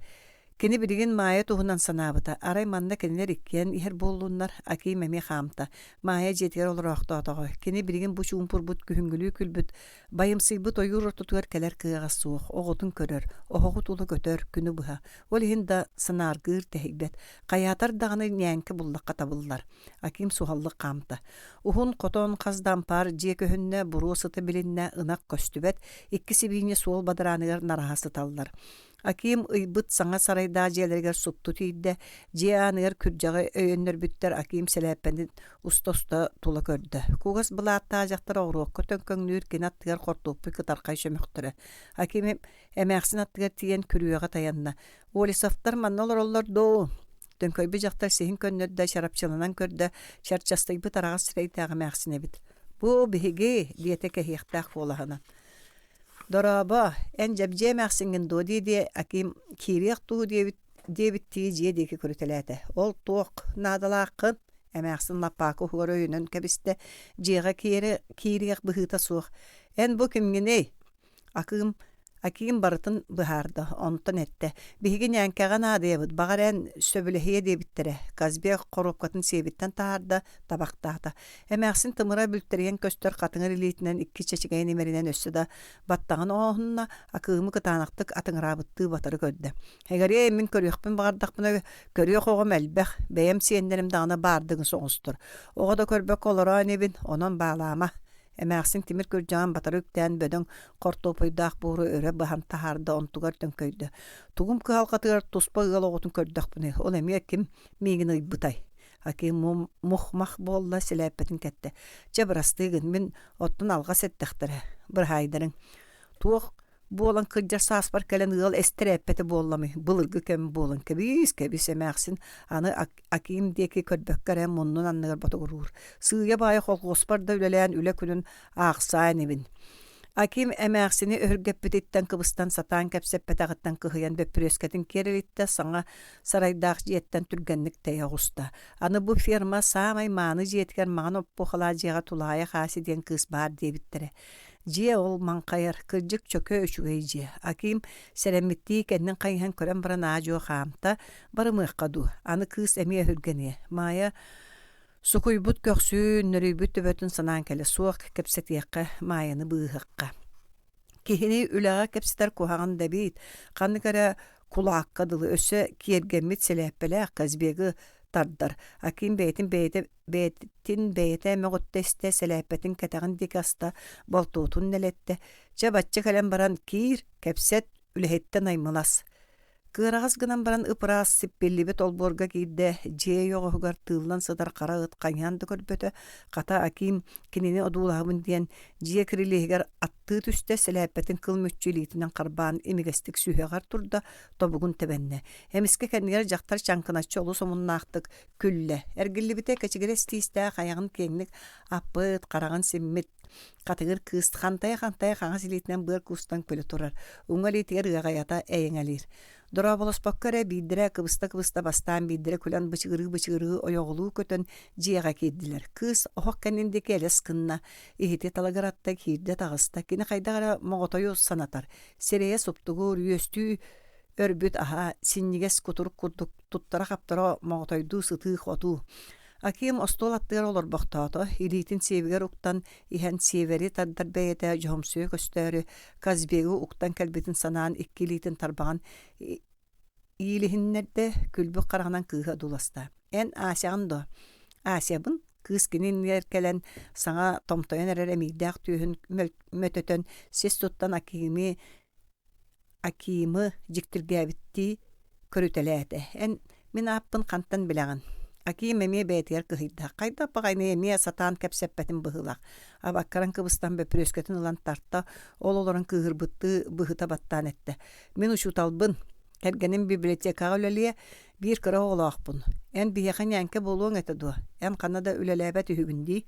Кини билген мая туһунан санаабыта. Арай манна кинилер иккен ихер боллуннар. Аким эми хамта. Мая жетер олорохтоотого. Кини билген бу чумпурбут күһүнгүлүү күлбүт. Байымсыйбыт ойур тутуар келер кыагас суак. Оготун көрөр. Охогу тулу көтөр күнү буха. Ол хинда санааргыр тэхибет. Каятар даганы нянке буллакка табыллар. Аким сухаллык камта. Ухун котон каздан пар жекөһүннө бурусыты билинне ынак көстүбет. Иккиси бине суол бадараныгар нарахасы таллар. Аким ыйбыт саңа сарайда жээлергер супту түйдде, жеанығыр күржағы өйөннөр бүттер Аким сәләппенден уста тула көрді. Кугас бұлатта ажақтар оғыруқ көтөн көңнүр кенаттығар қортуқпы кытарқай шөміқтірі. Аким әмәқсін аттығар тиен күрüеға таянна. Олисафтар маннолар олар доу. Төнкөйбі жақтар сехин көннөрді шарапчылынан көрді, шарчастайбы тарағас сірейдіға мәқсіне бит. Бұ бігі диете кәхиқтақ болағынан. Дораба, эн жабже мәқсінген доди де Аким кирияқ туғы дебітті же декі көрітеләді. Ол тоқ надалақын әмәқсін лаппақы хуар өйінен кәбісті жеға кирияқ бұхыта суық. Эн бұ кімгеней? Аким барытын бұхарды, онтын әтті. Бігі нәнкәған адайбыд, бағар ән сөбіліхе дебіттірі. Казбек қорупқатын себіттен тағарды табақтағды. Әмәқсін тымыра бүлтірген көстер қатыңыр илетінен 2 чечігейін емерінен өссі да баттағын оғынна акымы кытанақтық атыңырабытты батыры көдді. Әгәрі әмін көріқпін бағардақпына көріқ оғым әлбәқ, бәйім сиендерім дағына бардығын соғыстыр. Оға да көрбек олыра небін, онан бағлама. Әмәқсін тимир көржаған батарыктен бөдің қортопойдақ бұғыры өрі бұхан тахарды онтуғар төнкөйді. Туғым кығалқатығар тұспа ұғал оғытын көрдіқ бұны. Ол әме әкім мегін ұйбытай. Аким мұхмақ болла сіләппетін кәтті. Жабырастығын мен оттын алға сәттіқтірі. Бір хайдарың. Туық болан кыджар саспар кәлен ұғал әстірәппеті болламы. Бұлырғы кәм болан. Кәбіз әмәқсін аны Аким декі көрбөккәрі мұннын аннығыр батығырur. Сүйе байы қолғоспарда үлелән үлі күнін ақсайын ебін. Аким әмәқсіні өргеппететтен кыбыстан сатан кәпсеппет ағыттан кығыян бөпірескетін керелітті саңа сарайдақ жеттен түргенлік тәйі ғуста. Аны бұл ферма самай маны жеткер маған оппуқала жеға тулайы қасиден кыз бар дебіттірі. Же ол манқайыр, кыржык чөкө өчүгей же. Аким сәлемметті кәннен қайған көрен баран ажуы қамта бары мұққаду. Аны кыз әме хүргене. Мая сукуйбут көксүн нөрөйбүт төбөтін санан кәлі суық кәпсетеққа майаны бұғыққа. Кехіне үліға кәпсетер кухаған дәбейт. Қаны кәрі кулаққа дылы өсі кергеммет сәләппілі қазбегі тардар. Аким бәйтін мәғыттесті сәләппетін кәтағын декаста болтуытын нәлетті. Жабатчы кәлем баран кир кәпсет үліхеттен аймылас. Кырагас гынан баран ыпырас сиппеллибет олборга кийде жээ йоғугар тыыллан сыдар қара ыт қаньянды көрбөтө қата аким кинини одуулаабын диэн жие кирилиһигер атты түсте сэлээппетин кыл мүччүлиитинен карбаан эмигестик сүүһэҕар турда тобугун тебенне. Эмиске кэннигер жактар чаңкыначчы олу сомуннаахтык күлле. Эргиллибите кечигере стиистää хаягын кеңник аппыт караган симмит катыгыр кыст хантая хаңа силиитинен быар кустан көлө турар. Уңалиитигер ыагаята эйеңалир. Дора болоспоккаре биддире кыбыста бастаан биддире күлэн бычыгырыы ойоғулуу көтөн жиэға кийдилер. Кыс охок кэннинди келес кынна ихити талагаратта кийирде тагыста кини хайдагара моғотойу санатар. Серее суптугур үөстүү өрбүт аха синнигес кутурук курдук туттара каптара моғотойду сытыых отуу. Аким остол аттыгар олорбохтоото, илиитин сиевигер уктан иһэн сиевери тардар бэйэтэ жомсуе көстөрү, казбеги уктан кэлбитин санаан икки илиитин тарбаган иилиһиннерде күлбүк караганан кыыха дуласта. Эн Асяган до. Асябын кыыс кининнер келен саңа томтойон эрер эмииддээх түйүһүн мөтөтөн сес туттан акимы жиктиргээбитти көрүтэлээте. Эн мен аппын кантан билэгин. Аким эме бәйтер кыһыйда. Кайда багайны эме сатан кепсеппетин быһылак. Абаккаран кыбыстан бөпрөскөтүн улан тарта, ол олорун кыһырбытты быһыта баттан этте. Мен ушуталбын. Кергенин библиотекага үлелие бир кыра олоохпун. Эн биһэхэн янке болуң этеду. Эн канада үлелебет үһүгүнди.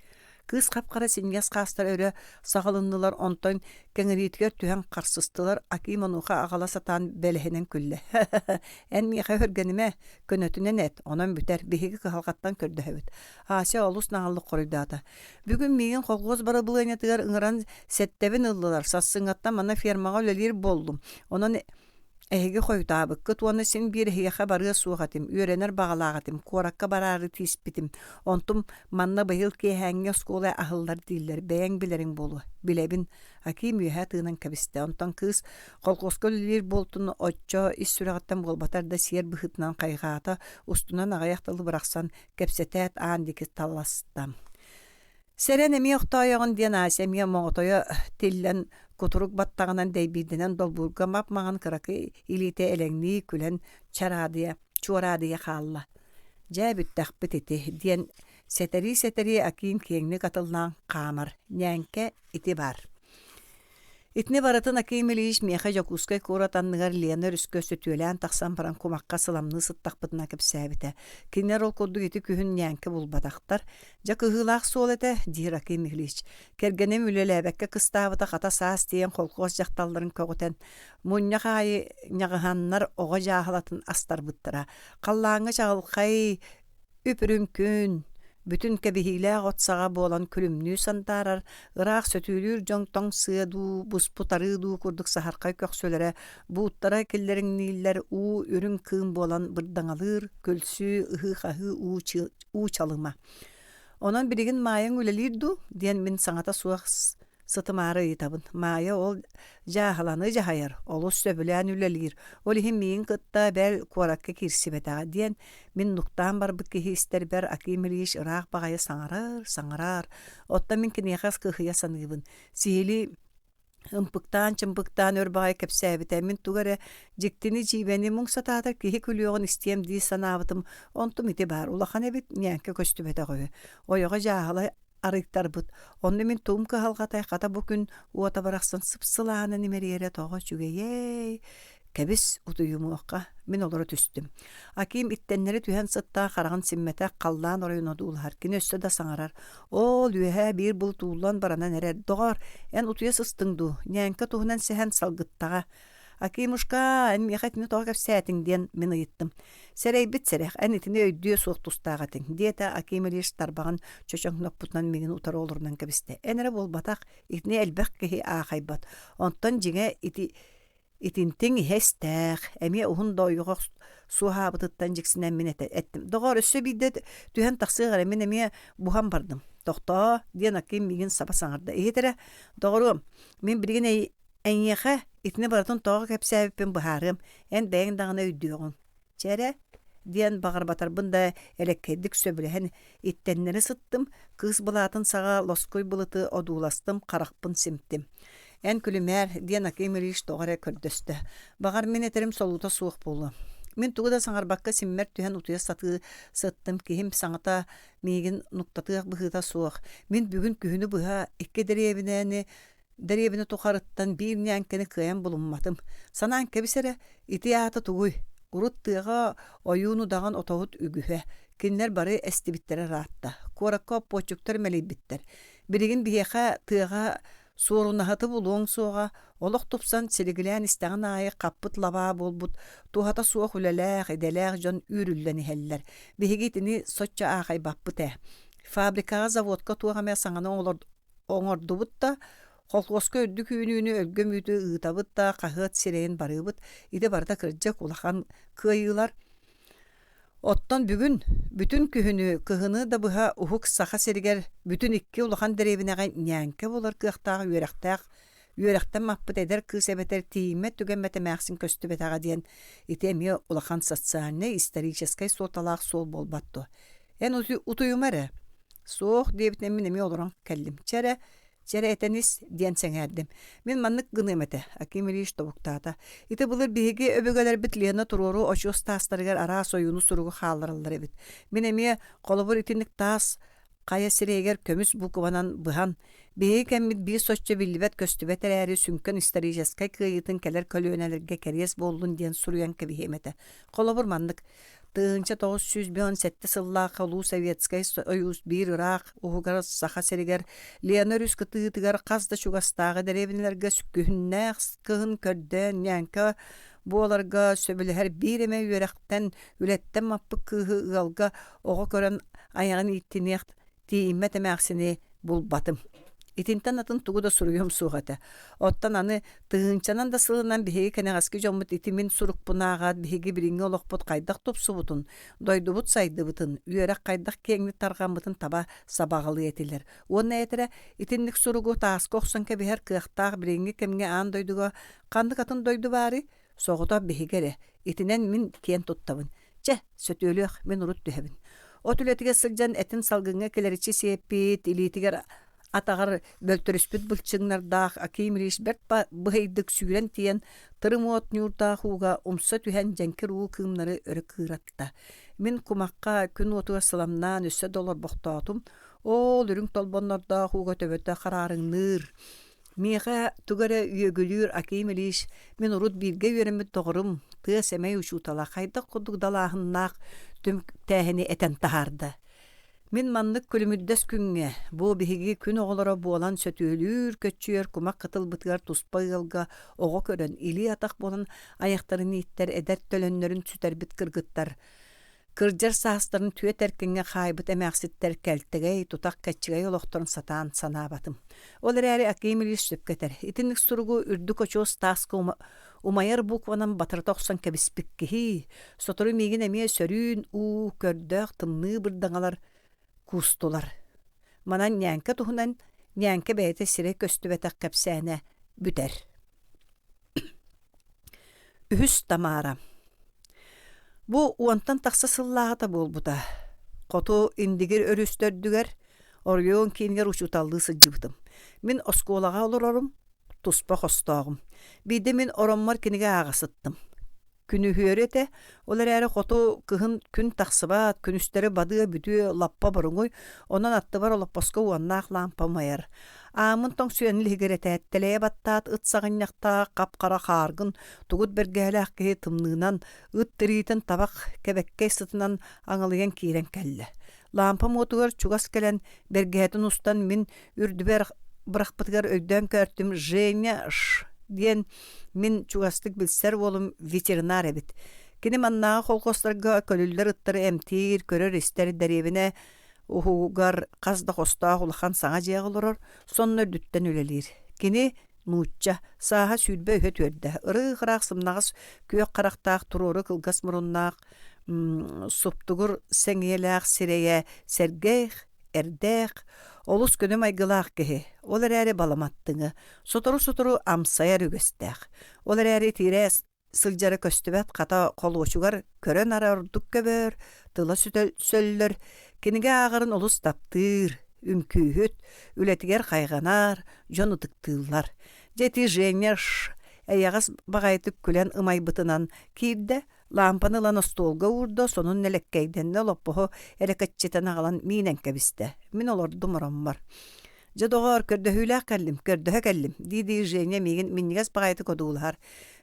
Кыз капкара сингес кастар өрө сагалыннылар онтон кеңириткер түһэн карсыстылар Аким онуха агала сатан белехинен күлле. Эн миха хөргениме көнөтүнен эт, онон бүтер биһиги кыхалгаттан көрдөһөбүт. Ася олус нагаллык коройдаата. Бүгүн миин колгоз бара булыйнатыгар ыңыран сеттебин ыллылар. Сассыңаттан мана фермага үлелир болдум. Онон эһиги хойутаабык, кытуаны син бир хияха барыа суохатым, үөренер бағалағатым, коракка барары тиспитим. Онтум манна быйыл кеһәңге скола ахыллар диллер, бәйәң билерин болу. Билебин, Аким үйәһә тыынан кәбисте. Онтан кыз колкоскол лир болтуну отчо ис сүрәгаттан болбатарда сиер быхытынан кайгаата, устунан агаяқталы бырақсан кәпсетәт аандики талластам. Серен эми оқтайығын ден асемия моғытойы тиллен кутурук баттағынан дәйбидінен долбурга мапмаған кыракы илите элеңни күлен чуарадыя қалла. Жа бүттәқ бітеті ден сетери Аким кеңні қатылынан қамар, нәңке ити бар. Итне баратын Аким илиш меха жокускай коратанныгар Лена рүскөсө түөлән тақсан баран комакка сыламны сыттақпытына кепсәбите. Кинер ол koddu ити күһүн нәңке булбатактар. Жа кыһылаах суол эте дир Аким илиш. Кергенем үлеләбәккә кыстабыта хата саас тиен колкоос жакталларын көгөтен. Муння хай нягыһаннар ога жаһалатын астар буттара. Каллаңы чагылкай үпүрүмкүн бүтүн кебихилээ готсага болан күлүмнүү сантарар, ыраак сөтүүлүр жоңтоң сыаду, буспутарыду курдук сахаркай көксөлөрө, бууттара келлериңнилер уу үрүн кыым болан бырдаңалыр, көлсүү, ыхы-хахы уу чалыма. Онон билигин майың үлелирду, диен мен саңата суак сытымары итабын. Майя ол жахаланы жахайар, олус сөбілән үлелир. Ол ихин мейін кытта бәл куаракка кирсибетаға диен, мен нуктан бар бұт кехистер бәр Аким илиш ыраақ бағайы саңарар. Отта мен кенеғас кыхыя санығыбын. Сихили ымпыктан, чымпыктан өр бағай кепсәбіті. Мен туғары жектіні жибәні мұң сататар кехи күліоғын істем дей санабытым. Онтум ити бар. Улахан әбіт нәңке көстүбеті қойы. Ойоға жахалай арыктар бут. Онны мен тумка халгатай ката бүкүн уата бараксан сыпсылааны немериере тоға чүгейей. Кәбіс утуюмуаққа мен олары түстім. Аким иттеннері түхен сытта қарағын симмете қаллан орайын одуылар. Кені өсті да саңарар. Ол үйе бір бұл туылан баранан әрер. Доғар, ән утуя сыстыңду. Нәңкі туғынан сәхен салгыттаға. Акимушка, ән мехатыны тоға кәпсәтің ден мен ыйыттым. Сәрей бит сәрек, ән итіне өйдіе суық тұстағатын. Диета Аким илиш тарбаған чөчөңнөк бұтынан меген утары олырынан кәбісті. Әнірі бол батақ, итіне әлбәқ кехи ағайбат. Онтан жеңе итинтің хестәқ, әме ұғын дойығық суға бұтыттан жексінен мен әттім. Доғар өссі бейді түхен тақсығыр әмен әме бұған бардым. Тоқта, ден Аким меген саба саңырды. Етері, доғырым, мен білген әйнеға итіне баратын тоға кәпсәбіппен бұхарым, ән бәйін дағына өйдіғын. Чәрі, диен бағар батарбында әлеккедік сөбіліхен иттеннері сыттым, кыз бұлатын саға лоской бұлыты одуластым, қарақпын симптім. En külümer diyen akimiriş doğara kördöstü. Bağar men eterim soluta soğuk bolu. Мен тугуда саңарбакка симмер түһэн утуя сыттым кихим саңата мигин нуктатыах быһыта суох. Мен бүгүн күһүнү быһа икке деребине тухарыттан бир нянкени кыян булумматым. Санаан кебисере итиата тугуй. Урут тыга оюну даган отоут үгүһэ. Кинлер бары эстибиттере раатта. Коракка почуктар мелибиттер. Биригин биһэха тыга Суорунахаты булуң суоға, олық тупсан силигилээн истэҕин аайы қаппыт лабаа болбут, тухата суох үлэлээх, эдэлээх жон үрүллэни хэллэр. Биһигитини сочча аахай баппыт ээ. Фабрикаға заводка туағамя саңаны оңордубут да, холкоска өдді күйінүүнү өлгөм үтü ыытабыт да, қағыт сирэйин барыбыт, иде барда кырдьак улахан кыайылар. Оттон бүгүн бүтүн күһүнү кыһыны да быһа уһук саха сиригер бүтүн икки улахан деребинега нянке болар кыахтаах үөрехтен маппыт эдер кыысэбетер тиимме түгэммете мээхсин көстүбетага диэн итемие улахан социальный исторической соталаах сол болбатту. Эн утуюмаре соох диэбитен мен эми олорон келлим. Чере этенис диэн сеңэрдим. Мен маннык гынымете, акимириш тобуктаата. Ите былыр биһиги өбөгөлөр битлиэна турору очуос таастарыгар араа союну суругу хааларылар эбит. Мен эми колобур итинник таас кая сирегер көмүс букубанан быхан. Биһиги кэммит бии соччо биллибет көстүбетер эри сүмкөн историческай кыйытын келер көлөөнелерге керес болдун диэн суруян кебихемете. Колобур маннык Тыынча 917 сыллааққа Улуу Советскай Союз бир Ирак уһугар саха серигер Леонорус кытыытыгар казда чугастагы деребинлерге сүккүһүннээх кыһын көрдөн нянка буоларга сөбүлэхэр бир эме үөрэхтэн үлэттэн маппы кыыһы ыалга ого көрөн аяғын иттинеэх тииммэ тэмээхсини булбатым. Итинтен атын тугуда суруйум суғата. Оттан аны тыынчанан да сылынан биһиги кенегаски жоммут итимин сурукпунаагаад биһиги биринге олохпут кайдах тупсубутун, дойдубут сайдыбытын, үөрек кайдах кеңни таргамбытын таба сабагалы этилер. Уонна этере итинник суругу тааска охсон кебиһэр кыахтаах биринге кемге аан дойдуга кандык атын дойду баары соҕута биһигере. Итинен мин киен туттабын. Че, сөтүөлүөх мен урут түһэбин. От үлетиге сылжан этин салгыңа келеричи сеппит, илитигер атагар бөлтөрүспүт булчыңнардаах акимириш берт быһайдык сүүрен тиен тырымуот нюртаахууга умса түһэн жанкер уу кыымнары өрө кыыратта. Мен кумакка күн отуга сыламнаан $3 бохтоотум. Ол үрүң толбоннордаахууга төбөтө хараарыңныр. Миэха тугара үөгүлүүр акимириш мен урут бирге үөрэмит тоҕорум тыа сэмэй учуутала хайдак кудугдалааһыннаах түм тээһини этен тахарда. Мен маннык күлүмүддэс күнге, бу биһиги күн оҕолоро буолан сөтүөлүүр көччүөр кумак кытылбытыгар туспайылга оҕо көрөн или атах болан аяктарын иттер эдер төлөннөрүн сүтербит кыргыттар. Кырдьар саастарын түө теркинге хайбыт эмээхситтер кэлтэгэй тутак кэччигэй олохторун сатаан санаабатым. Ол эрээри акимирис сөпкетер. Итинник суругу үрдүк очуос тааска умайар букванан батырта охсон кэбиспиккиһи. Сотору мигин эмие сөрүүн уу көрдөөх тымныы бырдаҥалар кустулар. Манан нянка туһунан нянка бэйэтэ сире көстүбэтэх кэпсээне бүтэр. Үһүс Тамара. Бу уонтан тахса сыллаата болбута. Коту индигир өрүстөрдүгер, оргуон кийингер учуталлыы сылжыбытым. Мен осколага олорорум, туспа хостоогум. Биде мен ороммар киниге агасыттым. Күнү хүрете, олар әрі қоту кыһын күн тахсыбаат, күнүстері бадыа бүтүө лаппа баруңой, онан аттыбар олаппаска уаннаах лампа майар. Аамын тоң сүйенил хигеретәт, тэлэйэ баттаат ыт сағынняқта қап-қара қаргын, тугут бергәләқ кеһи тымныынан, ыт тырыйтын табақ кебеккей сытынан аңылыян киирен кәллі. Лампа мотугар чугас келен бергәтін устан мен үрдібер бырақпытыгар өйдөн көртім Женя диен мен чугастык билсер болум ветеринар эбит. Кини маннаа холкостарга көлүллер ыттары эмтир көрөр истер деребине ухугар казда хостаа улахан саңа жеғылырыр, сонны дүттен үлелир. Кини нуучча сааха сүйдбе өһөт өрдө. Ыры хыраак сымнагыс күйөк карактаак туруру кылгас муруннаак суптугур сеңиелаак сирeye сергех эрдех олус көнөм айгылаак кеһи. Олар әрі баламаттыңы. Сотору амсаяр үгөстәк. Олар әрі тире сылжары көстүбәт ката колуочугар көрөн ара урдук көбөр, тыла сөллөр, кениге агырын олус таптыр, үмкүйөт, үлетигер кайганар, жонутыктыылар. Жети Женя эягас багайтып күлен ымай бытынан киирде лампаны лан столга урдо, сонун нелеккейденне лоппохо эрекетчетен агалан минен кебисте. Мин олорду мороммар. Жадоғар көрдөһүләк кәллим. Диди Женя мигин миннигас багайты кодуулар.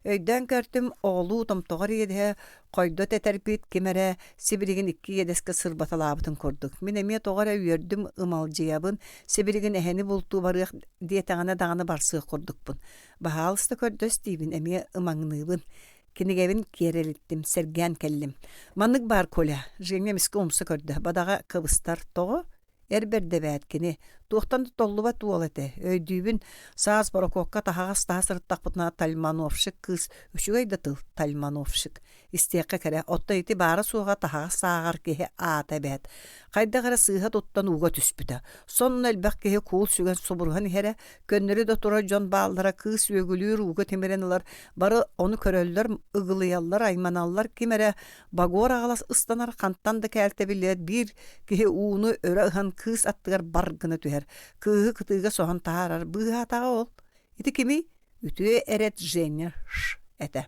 Өйдөн көртүм оолу томтоғар еде койдо тетерпит кемере Сибиригин 2 едеске сырбаталабытын көрдүк. Мен эме тоғара үйөрдүм ымалжыябын, Сибиригин эхени булту барык диетаңана даганы барсык көрдүкпүн. Бахалысты көрдөс дейбин, эме ымаңныбын. Кинигебин керелиттим, серген келлим. Маннык бар коля, Женя миске умсы көрдө. Бадага кыбыстар тоғы Эрберде бәткини. Туохтан толлуба туолете. Өйдүүбүн саас борококка тахагас тахасырыттакпытына Тальмановшик кыз. Үчүгайда тыл Тальмановшик. Истиякка кере. Отта ити бары суға тахагас саагар кеhe аата бәт. Кайда кара сыыха туттан уға түспүтә. Сонун элбәк кеhe куул сүгэн собурган хере. Көннөрү да тура жон баалдара кыз өгүлүүр уға темеренилар. Бары оны көрөллөр, ыгылыяллар, айманаллар кимере багор агалас ыстанар канттан да кәлте билет. Bir кеhe ууну өрө ыхан кыз аттыгар баргыны түһәр. Кыһы кытыга соһон таарар быһатага ол. Ити кими үтүе эрет Женя эте.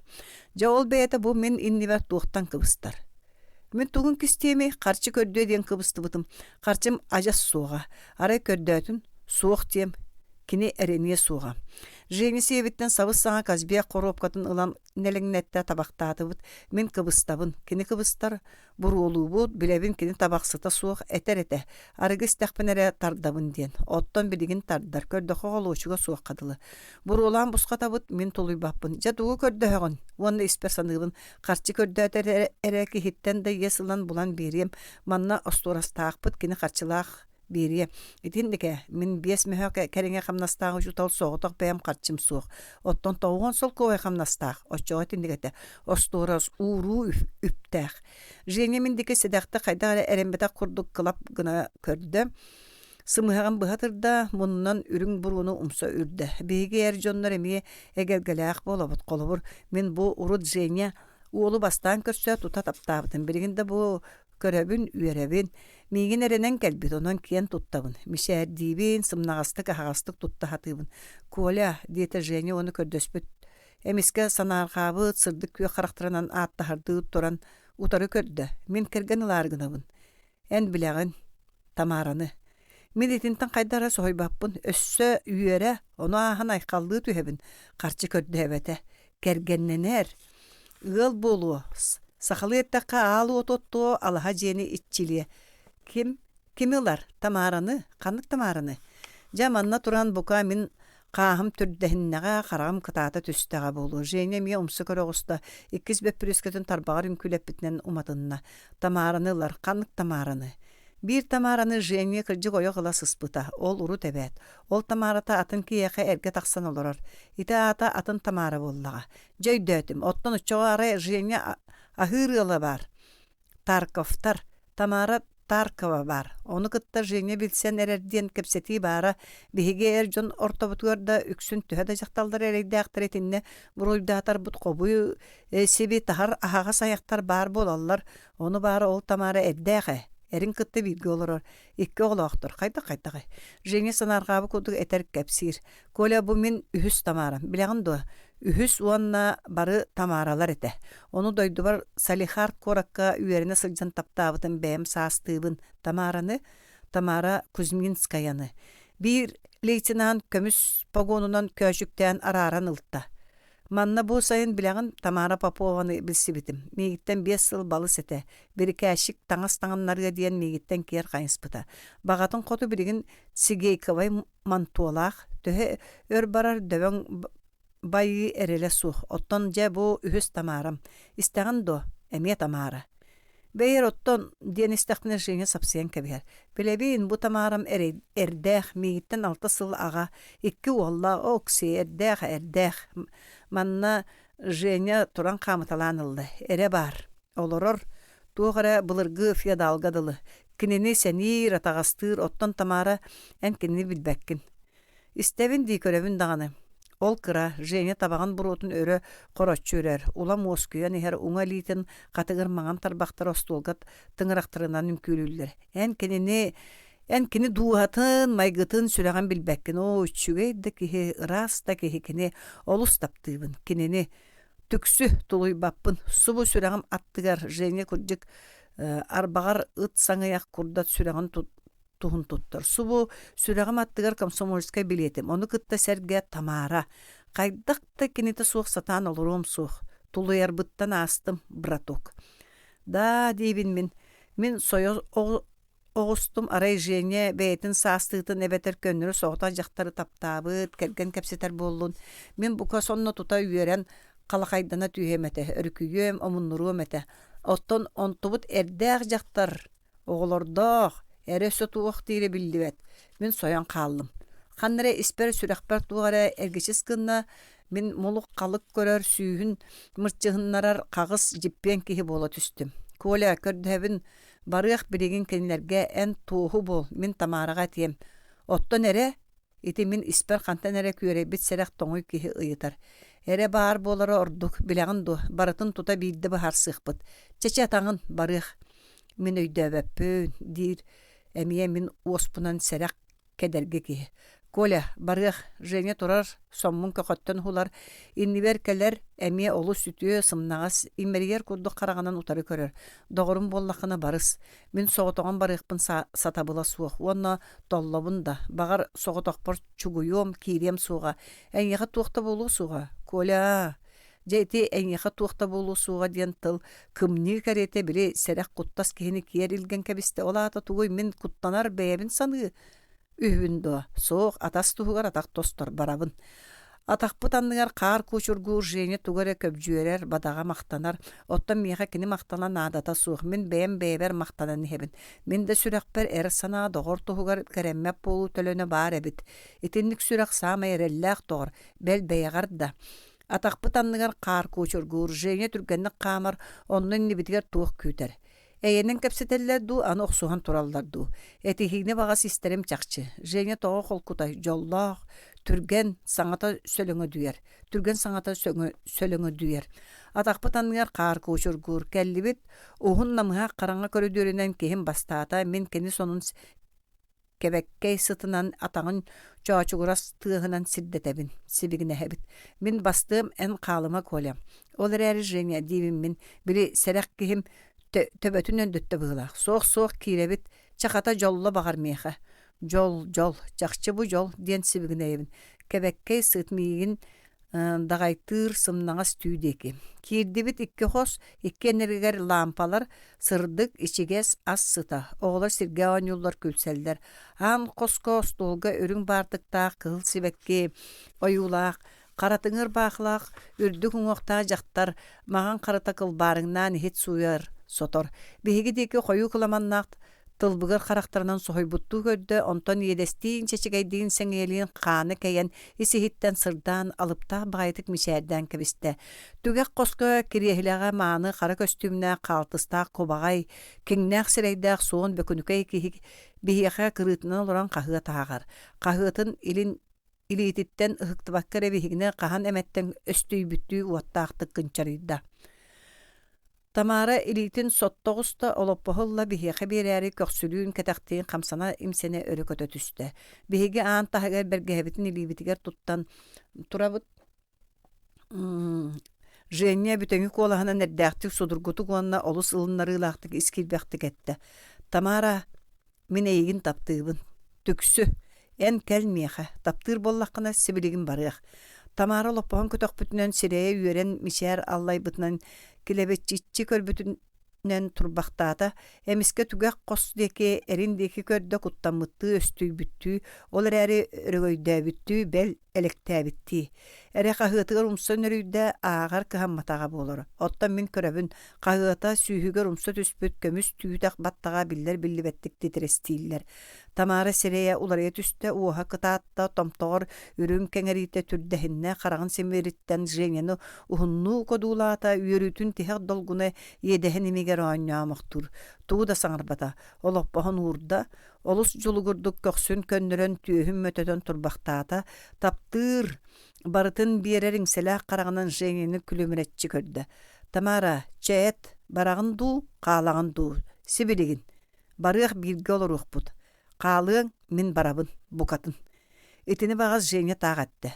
Жаол бейте бу мен иннивер туохтан кыбыстар. Мен тугун кистеми карчы көрдө ден кыбыстыбытым. Карчым ажас суга. Ара көрдөтүн суох тем кини эрене суга. Женя себиттен сабыс саңа казбия коропкатын ылан нелеңнетте табактатыбыт. Мен кыбыстабын. Кини кыбыстар бурулубут, билебин кини табаксыта суох этерете. Арыгыс тахпенере тардабын ден. Оттон билигин тардар. Көрдөхө олуучуга суох кадылы. Бурулан бускатабыт мен толуйбаппын. Жадугу көрдөхөн. Онда исперсаныбын. Карчы көрдөтер эреки хиттен да есылан булан берем. Манна осторастаакпыт кини карчылаах берие. Итиндеке мен 5 мөһө кереңе хамнастагы жутал соғытық бәйім қатчым суық. Оттон тоғын сол көй хамнастаг. Очоға тиндегете. Осторас уру үптәк. Жене мендеке седақты қайда әрембета құрдық қылап гына көрді. Сымыған бұхатырда мұнынан үрің бұруны умса үрді. Бейге әр жонлар әме әгелгеләқ болабыт қолыбыр. Мен бұл ұрыд Жене уолу бастан көрсө тута таптабытын. Бірігінде бұл көрөбүн үйеребин. Мигин эренен келбит, онон киен туттабын. Мишер дибин, сымнагастык, ахагастык тутта хатыбын. Коля, диете Женя, оны көрдөспүт. Эмиске санаргабыт, сырдык күйө характарынан аттахардыып туран утары көрдө. Мен керген ыларгынабын. Эн билеген Тамараны. Мен этинтен кайдара сойбаппын. Өссө үйере, оны ахан айкалды түһебин. Карчы көрдө эбете. Кергенненер. Ыл болу. Сахалы еттаққа алу ототто алаха жени итчилие. Кимилар Тамараны, қанық Тамараны. Жаманна туран бука мен қағым түрдәһиннәгә қарағым кытата түстәгә болу. Женя ми умсы көрөгүстә 2 бепрескетен тарбагыр күләп битнән уматынна. Тамаранылар, қанық Тамараны. Bir Tamarаны Женя кырҗы гойы гыласыз быта. Ол уру тебет. Ол Тамарата атын кияка эрге таксан олорор. Ите ата атын Тамара боллага. Жөйдөтүм. Оттон учогары Женя ахырыла бар. Тарковтар. Тамара Таркова бар. Оны кытта Женя билсен эрерден кепсети бара. Биһиге жон ортобутуарда үксүн төһөдө жакталдар эрейдактар этинне буруйдатар бут кобуй себи тахар ахага саяктар бар болаллар. Оны бары ол Тамара эддеге. Эрин кытты билги олорор. Икки оглоохтор. Кайда. Женя санаргабы кудук этер кепсир. Коля бу мен үһүс Тамарам. Билегин до. Үһүс уанна бары Тамаралар эте. Оны дойду бар Салихар коракка үйерine сылжан таптабытын бәйім саастыбын Тамараны, Тамара Кузьминскаяны. Bir лейтенант көмүс погонунан көшүктен араран ылтта. Манна бу сайын билегин Тамара Попованы билсибитим. Мегиттен 5 жыл балыс эте. Бир кәшик таңас-таңаннарга диен мегиттен кер кайынспыта. Багатын коту билигин Сигейковай мантуалах, төһө өр барар дөбөң байы эреле сух. Оттон же бу үһүс Тамарам. Истеген до эме Тамара. Бейер оттон диен истекне Женя сапсен кебер. Билебин бу Тамарам эрдэх мегиттен 6 жыл ага 2 уолла окси эрдэх. Манна Женя туран камыталанылды. Эре бар. Олорор туғара былыргы фиадалгадылы. Кинени сени ратагастыр оттон Тамара эн кинени билбеккин. Истебин ди көрөбүн даганы. Ол кыра Женя табаган бурутун өрө короччүрер. Улам оскуян ихер уңа литин катыгыр маңан тарбактар остолгат тыңырактырынан үмкүлүллер. Эн кинени En kini duhatın, maygıtın süreğen bilbekkin. O üçüge de kihi rasta kihi kini olus taptığın. Kinini tüksü tuluy bappın. Subu süreğim attıgar. Jene kurcuk arbağar ıt sanıyak kurdat süreğin tuhun tuttur. Subu süreğim attıgar Komsomolskay biletim. Onu kıtta serge Tamara. Kaydak da kinite soğuk satan olurum soğuk. Tuluyar bıttan astım bratok. Da dibin min soyo Oğustum aray jene beytin sastığıtın ebeter könürü soğutan jaktarı taptabıt, kergen kepseter bollun. Min buka sonuna tuta üyeren kalakaydana tüyemete, örküyem, omunnurum ete. Otton ontubut erdäq jaktar, oğlordaq, erese tuğuk diri bildibet. Min soyan kallım. Xannere isper sürekber tuğara ergeçiz kınna, min muluk kalık görör süyün mırçıhınnarar kağız jippen kihi bola tüstüm. Kola kördühebin barıyak birigin kenlerge en tuğu bol, min tamaraga tiyem. Otto nere? Iti min isper kanta nere küre bit serek toңuy kihi ıyıtar. Ere bağır bolara orduk, bilagın du, baratın tuta bildi bahar sıkpıt. Çeçe atağın barıyak. Min öydöböppün, dir, emiye min ospunan serek kederge kihi. Kola, barıyak, jene turar, sommun kökötten hular, inniberkeler, emiye olu sütüye sımnağız, immeriyer kurduk karaganan utarı körür. Doğrum bollakına barız. Min soğutoğun barıqpın satabıla suğuk. Onna dollabın da, bağır soğutoqpor çuguyum, kiriyem suğa. En yağı tuğta bolu suğa. Kola, Jeti en yağı tuğta bolu suğa diyen tıl, kımni karete biri serek kuttas kihini kiyer ilgen kebiste olata tuğuy min kuttanar beyebin sanığı. Ühündü. Soğuk atas tuğugar atak tostor barabın. Atak butandıgar kar kuçurgur jene tugare köpjüerer badaga maktanar. Ottan miyaga kini maktanan adata soğuk. Min beyem beyber maktanan hebin. Min de sürekper er sana doğur tuğugar keremmep bolu tölöne bar ebit. İtinlik sürek sama erellak doğur. Bel beyagar da. Atak butandıgar kar kuçurgur jene türgenlik kamar onun nibitiger tuğuk küter. Eyenin kapsiteller du anı oxsuhan turallar du. Etihine bağas isterim çakçı. Jene toğa kolkutay jollaq, türgen sanata sölöngö düyer. Türgen sanata sölöngö düyer. Ataqpıtanlar qar koşurgur kellibit. Ohun namıha qaranga körüdörünen kehin bastata min keni sonun kebekkey sıtınan atağın çoğaçuğuras tığınan siddetebin, sibigine hebit. Min bastığım en kalıma kolem. Olar eri jene divim min, biri serek kihim töbötünen dütte bığlaq. Soğuk kirebit, çakata jolla bağır meğe. Jol, çakçı bu jol, diyen sibigine ebin. Kebekkey sıtmiyigin dağaytır sımnağız tüydeki. Kirdibit iki hos, iki energer lampalar sırdık içiges az sıta. Oğlar sirgeğen yollar külseller. An koskos dolga örün bardıkta kıl sibekki oyulaq. Karatыңыр bağlaq, ürdük uŋoqta jaktar, mağan karatakıl barıngnan hit suyar sotor. Bihigideki koyu kılamannaq, tılbıgır karakterынан sohoybuttu gördü, onton yedestiğin çeçigaydiğin sengeliğin kanı keyen isi hitten sırdan alıpta bağıtık mişerden kebiste. Tügek koska kiriyehliğe mağını kara köstümüne kaltısta kobağay, kinnaq sireydaq soğun bökünükey kihik bihiyaqa kırıtından olan kahığa tağar. Kahıtın ilititten ıhıktıbakkar ebihigine kahan emetten östüy büttüy uattaqtık kınçarıyda. Tamara ilitin sottoğusta oloppohulla bihiyaqa bireri köksülüğün ketaktiğin kamsana imsene örü kötö tüste. Bihigi ağın tahagar bergehebitin ilibitiger tuttan turabıt Jenya bütönü kolahana neddäktik sudurgutuk onna olus ılınlarıylaqtık iskilbäktik etti. Tamara min eygin taptığın tüksü en kelmiyaqa taptır bollaqına sibiligin barıaq. Tamara loppoğun kötök bütünen sireye üyeren mişer allay bütünen kilebetçitçi körbütünen turbaqtata emiske tügek qosdeki erindeki körde kuttamıttı östüy büttü olar eri rögöydä büttü bel elektä bitti. Ere qahıtı rumsan örüyde ağar kıhammatağa bolor. Ottan min köröbün qahıta sühüge rumsa tüspüt kömüs tüydak battağa biller billibettik titrestiller. Tamara sireye ularaya tüste uha kıtaatta tomtoğur ürün kengerite türdehinne qarağın semeritten jengeni uhunnu kodulata yürütün tihak dolguna yedehin imiger oynamaqtur. Tuğu da sanırbata. Oloppoğun uğurda olus julugurduk köksün könnürön tüyühün mötötön turbaqtata taptır barıtın birerin selah qarağının jengeni külümüretçi kördü. Tamara çeet barağın du qalağın du sibiligin barıq bilgi oluruk bud. Қалың min barabın, bukatın. Etini bağız Женя tağattı.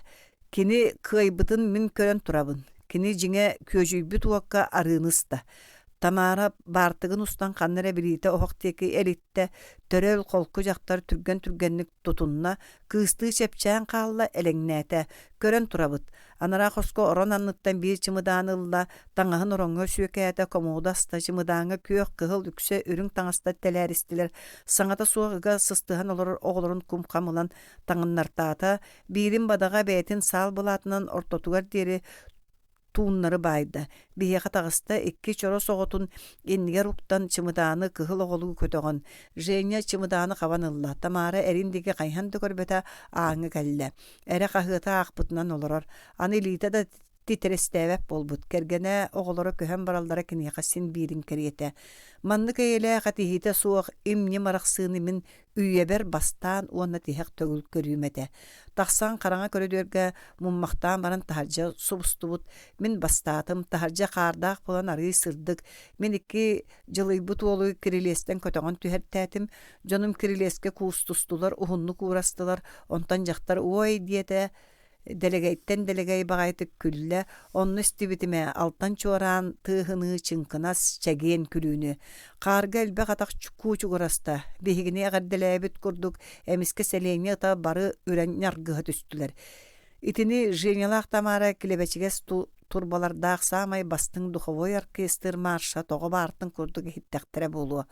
Kini kıybıtın min körön turabın. Kini jine köjüybüt uakka arığınısta. Tamara bartığın ustan kannere birite ohokteki elitte törel kolku jaktar türgenlik tutunna kıystığı çepçen kalla elegnete körön turabıt. Anara xosko oron anlıttan bir çımıdanılla taŋahın oronga süökete komodasta çımıdanı kök kıhıl ükse ürün taŋasta teleristiler. Saŋata suağıga sıstıhan olur oğlurun kum kamılan taŋınlartata birin badaga betin sal bulatынан ortotugar deri tuğunları baydı. Biheqa tağısta iki çoro soğutun enniger uktan çımıdanı kıhıl oğulu kötöğün. Женя çımıdanı qavanılla. Tamara erindigi qayhan dökörbete ağını kelle. Ere qahıta ağpıtынан olurur. Anilita da titrestebep bolbut. Kergene oğulları köhen barallara kiniqasin birin keriyete. Manlık eyle qatihite suaq imni maraqsığını min üyeber bastan uanna tihek tögül körüymete. Taqsan qarağa körödörge mummaqtan baran taharja subustubut. Min bastatım taharja qardaq bolan arıyı sırdık. Min iki jılıybut olu kirilesten kötöğün tühertätim. Jonum kirileske kuustustular, uhunnu kuurastılar. Ontan jaqtar oy diyete delegeytten delegey bagaytık külle, onu istibitime altan çoran tığını çınkınas çegeyen külüünü. Qarga elbe qatak kuuçu kurasta. Bihigine agardeleybit kurduk, emiske seleyni ata barı ören yargıha tüstüler. Itini Женялах Tamara kilebeçiges turbalardaq samay bastın duxavoy orkestr marşa toğa bartın kurduk hittektere bolu.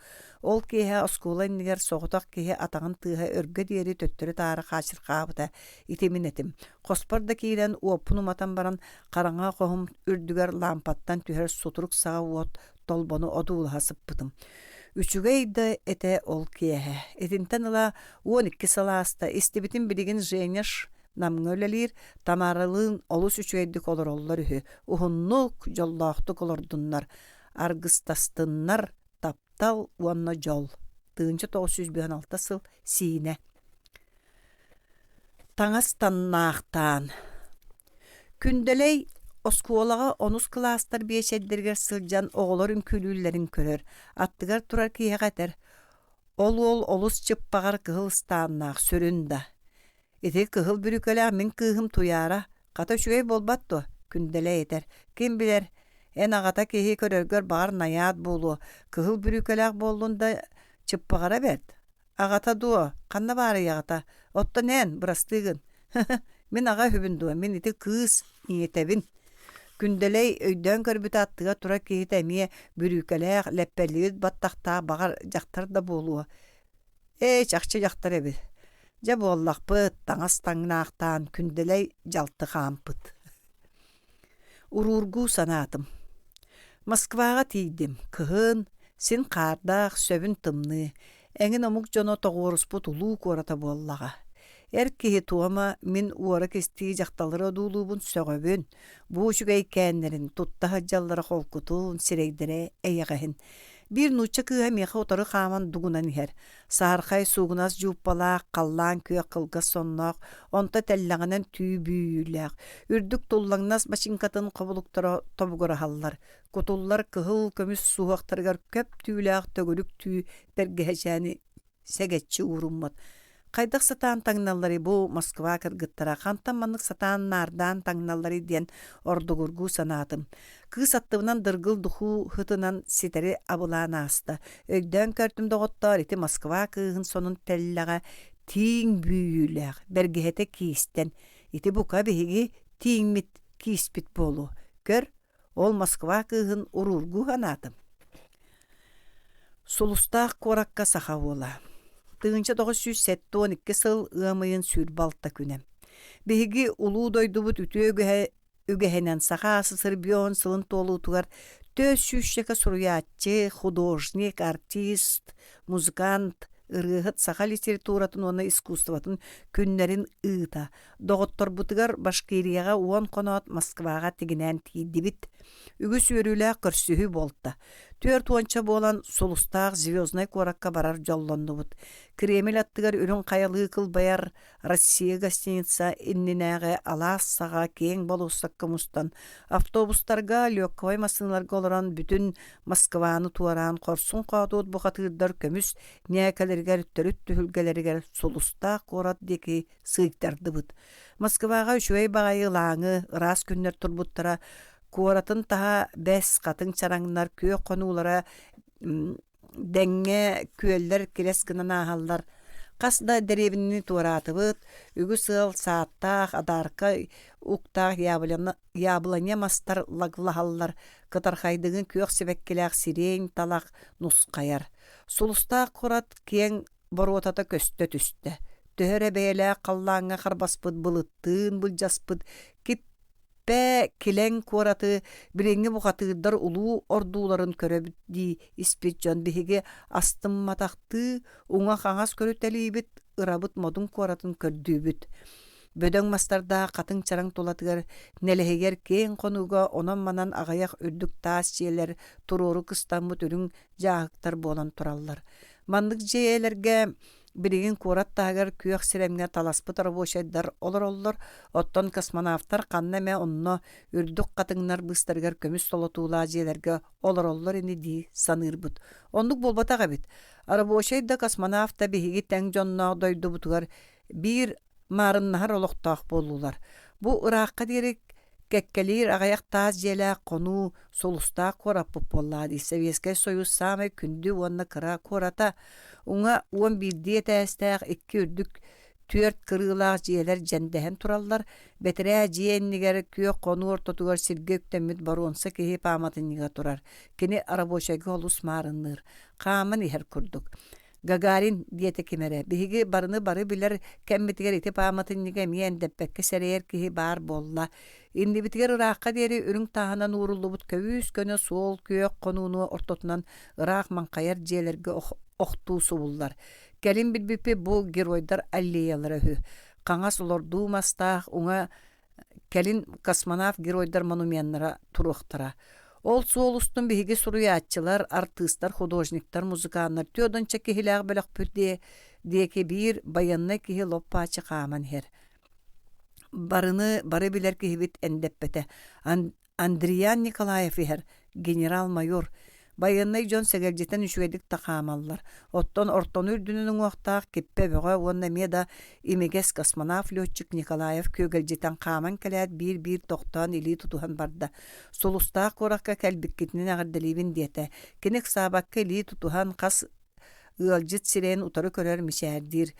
Ol kehe oskula inniger soğutak kehe atağın tığha örgü deri töttürü tarı qaçır qabıda itimin etim. Qosparda kiren uopunu matan baran qarağa qohum ürdüger lampattan tüher soturuk sağa uot tolbonu odul hasıp bıdım. Üçügeyde ete ol kehe. Etinten ila 12 salasta istibitin biligin Женяш namngölelir tamaralığın olus üçüyeddik olur ollar ühü. Uhunnuk jollahtuk olurdunlar. Argыстastınlar taptal uanna jol. 1996 sıl Sine. Taŋas tannaqtan. Kündeley oskolaga 10 klastar beşeddirger sıljan oğulorun külüllerin körör. Attıgar turar kiyegater. Ol olus çıppağar kıhılstannaq söründa. Eti kıhıl bürükele min kıhım tuyara. Kata şüvey bolbatto. Kündele yeter. Kim bilir? En ağata kehi körörgör bağır nayat bolu. Kıhıl bürükele bolunda çıppağara bert. Ağata duo. Kanna bağırı yağata. Otta nen bırastığın. Min ağa hübün duo. Min iti kız niyetebin. Gündeley öydön körbüt attıga tura kehi temiye bürükele leppeliği battaqta bağır jaktar da bolu. Çakçı jaktar ebi. Jab ollaqpıt, taŋas taŋnaqtan kündeley jaltı qampıt. Ururgu sanatım. Moskvaga tiydim. Kıhın, sin qardaq, söbün tımны. Eŋin omuk jono toğurusput ulu korata bollaga. Erkehi tuama min uara kesti jaktalara dulubun sögöbün. Bu şugay kenlerin tutta hajjallara kolkutun sireydere eyagahin. Bir nuça kıha meha otarı qaman dugunan her. Sarkay suğunaz juppala qallan köy qılga sonnoq. Onta tellağınan tüy büyüylaq. Ürdük tullangnas maşinkatın qabuluktara tobugora hallar. Kutullar kıhıl kömüs suğaqtargar köp tüylaq tögülük tüy bergehecani segetçi urummat. Qaydaq satan taŋnallari bu Moskva kırgıttara qantan manlık satan nardan taŋnallari diyen ordugurgu sanatım. Kız attığından dırgıl duhu hıtınan siteri abılan asta. Ögdön körtüm doğuttar iti Moskva kığın sonun tellağa tiğin büyüylaq. Bergehete kiisten. Iti buka bihigi tiğin mit kiispit bolu. Kör, ol Moskva kığın ururgu hanatım. Sulustaq korakka saxa ola. 1912 sıl ığamayın sürbalta künem. Bihigi ulu doydubut ütü ögehenen saxa sısır biyon sılın tolu tugar töz şüşşeka suruyatçı, художник, artist, muzikant, ırıhıt saxa literaturatın ona iskustavatın künlerin ığıta. Doğuttor butugar Başkiriyaga 10 konot Moskvaga tiginen tiydibit. Ügü sürüyle kırsühü bolta. Төр туанча болан солустаах звездный коракка барар жоллоннубут. Кремль аттыгар үрін қаялы кылбаяр Россия гостиница иннинәғі алас саға кең болусакка мустан. Автобустарга лёгковай масыналарга оларан бүтін Москваны туаран корсун қадуыт бұқатырдар көміс нәкәлергер төрүт түхілгелергер солустаақ корат деки сыйктарды бұд. Москваға үшуэй бағайы лаңы ырас күннер турбуттара Куаратын таha бәс қатын чараңнар көй қонулара дәңге көйлер келес гынан ағалар. Қасда дәребінні туаратыбыт, үгі сыл сааттақ, адарқа, уқтақ ябылане мастар лаглағалар, кытархайдығын көк себеккелек сирен талақ нұсқаяр. Сұлыстақ құрат кен боротата көсті түсті. Төхірі бәйлі қаллаңа қарбаспыд бұлыттын бұлжаспыд, Бә келен кораты біреңі бұқатыдар ұлу ордуларын көрөбіт дей іспет жан бігеге астым матақты оңа қаңас көрітелейбіт ырабыт модын коратын көрдүйбіт. Бөдөң мастарда қатын чараң толатығар нәлігер кен қонуға онан манан ағаяқ үрдік тас жиелер тұроры қыстамыт үрін жағықтар болан тұралар. Мандық жиелерге Біреген корат тағар күйек сіремге таласпы тарабошайдар олар, оттон космонавтар қаннаме онно үрдік қатыңнар бұстарғар көміс солотуыла жиелерге олар ені дей саныр бұд. Ондық болбатаға бит. Арабошайда космонавта бігігі тәң жонна дойды бұтығар бір марыннахар олықтақ болулар. Бұ ұраққа дерек кәккелер ағаяқ таз желі қону солуста корапы болады. Советская Союз самай күнді онны қыра кората. Уңа 11 тәстәқ 2 үрдік 4 кырылақ жиелер жәндәһен тураллар. Бәтірә жиеннігер күйе қону ортотуғар сирге өктәммет баруынса кейі паматынныға турар. Кені арабошайғы олус марынныр. Қамын ихер күрдік. Гагарин диете кемере. Биһиги барыны бары билер кәммитигер ити паматынныга миен деппекке сәрейер киһи бар болла. Инди битигер ыраққа дери үрің тағынан уруллубут көбүс көне сол күйек қонуыны ортотунан ырақ манқайар жиелерге оқтуусу буллар. Кәлин билбиппе бұл геройдар аллеялары хü. Қаңас олорду мастақ уңа кәлин космонавт геройдар монументтара туруқтара. Ол соолустун биһиги суруяччылар, артисттар, художниктар, музыканнар төдөн чеккихилээх бөлөк пүрдие диэки бир баянна киһи лоппаачы хааман хер. Бары билер киһибит эндеппете. Андриан Николаев ихер, генерал-майор. Баяннай жон сәгәржетен үшуедік тақамаллар. Оттон ортон үрдүнінің уақтақ кеппе бөға онна меда имегес космонавт летчик Николаев көгәлжетен қаман кәләт бір тоқтан или тутухан барда. Солустақ қораққа кәлбіккетінен ағырдалибін дете. Кенек сабаққа или тутухан қас ұлжет сирен утары көрер мишәрдир.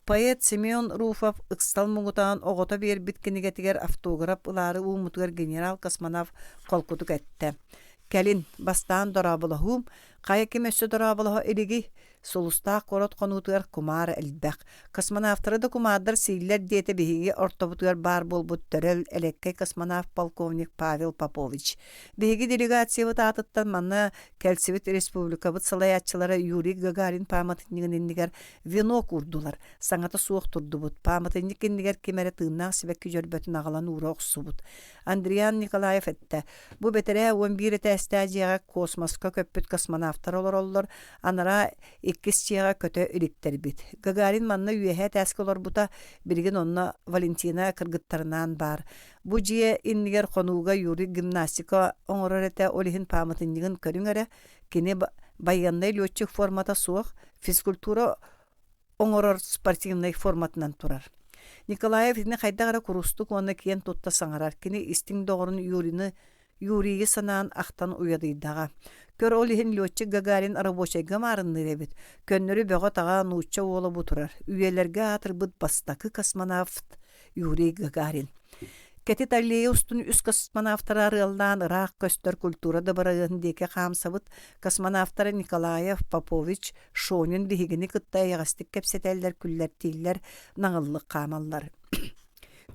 Поэт Семен Руфов ықстал мұғытан оғыта бер біткенігетігер автограф ұлары ұмытығар генерал-космонавт қолқытық әтті. Кәлин бастан дорабылahum, қая кемесі дорабылahı елігі солыстақ корот қонутығар кумар әлбәқ. Космонавтары да кумардар сейлер деті бігіге ортобутығар бар болбут төрел әлеккей космонавт полковник Павел Попович. Бігіге делегация бұт атыттан манна Кәлсевет Республика бұт салаятчылары Юрий Гагарин паматыннігінігер венок урдулар. Саңата суық тұрды бұт. Паматыннігінігер кемері тыыннақ себеккі жөрбөтін ағалан ура оқсу бұт. Андриан Николаев әтті. Бұ бәтірі 11 тәстәжияға космоска көппіт космонавтар олар, анара иккисчиға көтө үліктер бит. Гагарин манна үйәхә тәскі олар бұта бірген онна Валентина кыргыттарынан бар. Бұ жие иннігер қонуға юри гимнастика оңырыр әті олихин паматыннығын көріңәрі, кені баяннай летчик формата суық, физкультура оңырыр спортивнай форматынан тұрар. Николаев ини хайдағара курустук оны киен тутта саңарар. Кини истин доғырын юрийі санаан ақтан уядыйдаға. Көр олихин летчик Гагарин арабошайга марынныр эбит. Көннөрү бөҕө таға нуучча уола бутурар. Үйелерге атырбыт бастакы космонавт Юрий Гагарин. Кетит аллея устун үс космонавтар арылдан ырак көстөр культурада барыгын деке қамсабыт космонавтары Николаев, Попович, Шонин бігігіні кыттай ағастық кепсетелдер күллер тийлер наңыллық қамаллар.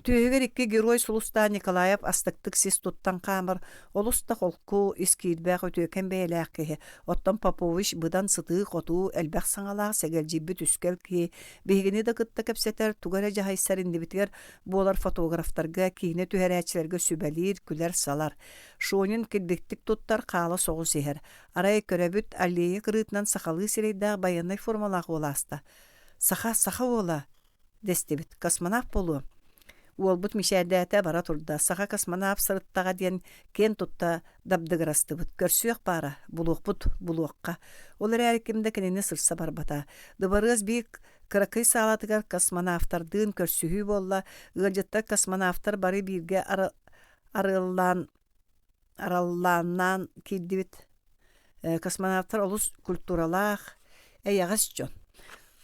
Түйегер икки герой Сулуста Николаев астыктык сис туттан камыр, олуста холку искиидбээх өтөкен бэйлээх киһи. Оттон Попович быдан сытыык отуу элбэх саҥалаах сэгэлжибби түскел киһи. Биһигини да кытта кэпсэтэр тугара жаһайсар индибитигэр буолар фотографтарга киһини түһэрээчилэргэ сүбэлиир, күлэр салар. Шуонин килбиктик туттар хаала соҕус иһэр. Арай көрөбүт аллея кырыытынан сахалыы сирэйдээх байанай формалаах уолааста. Саха уола дестебит. Космонавт болу. Уолбут мишээдээте бара турда. Саха космонавт сырыттаға диэн кен тутта дабдыгырастыбыт. Көрсүөх бара. Булуохпут булуохқа. Олар әрекимде кенени сырса барбата. Дыбарыз бик кыракый саалатыгар космонавтардыын көрсүһүү болла. Ыалжытта космонавтар бары бирге араллааннан килдибит. Космонавтар олус культуралаах эйягас жон.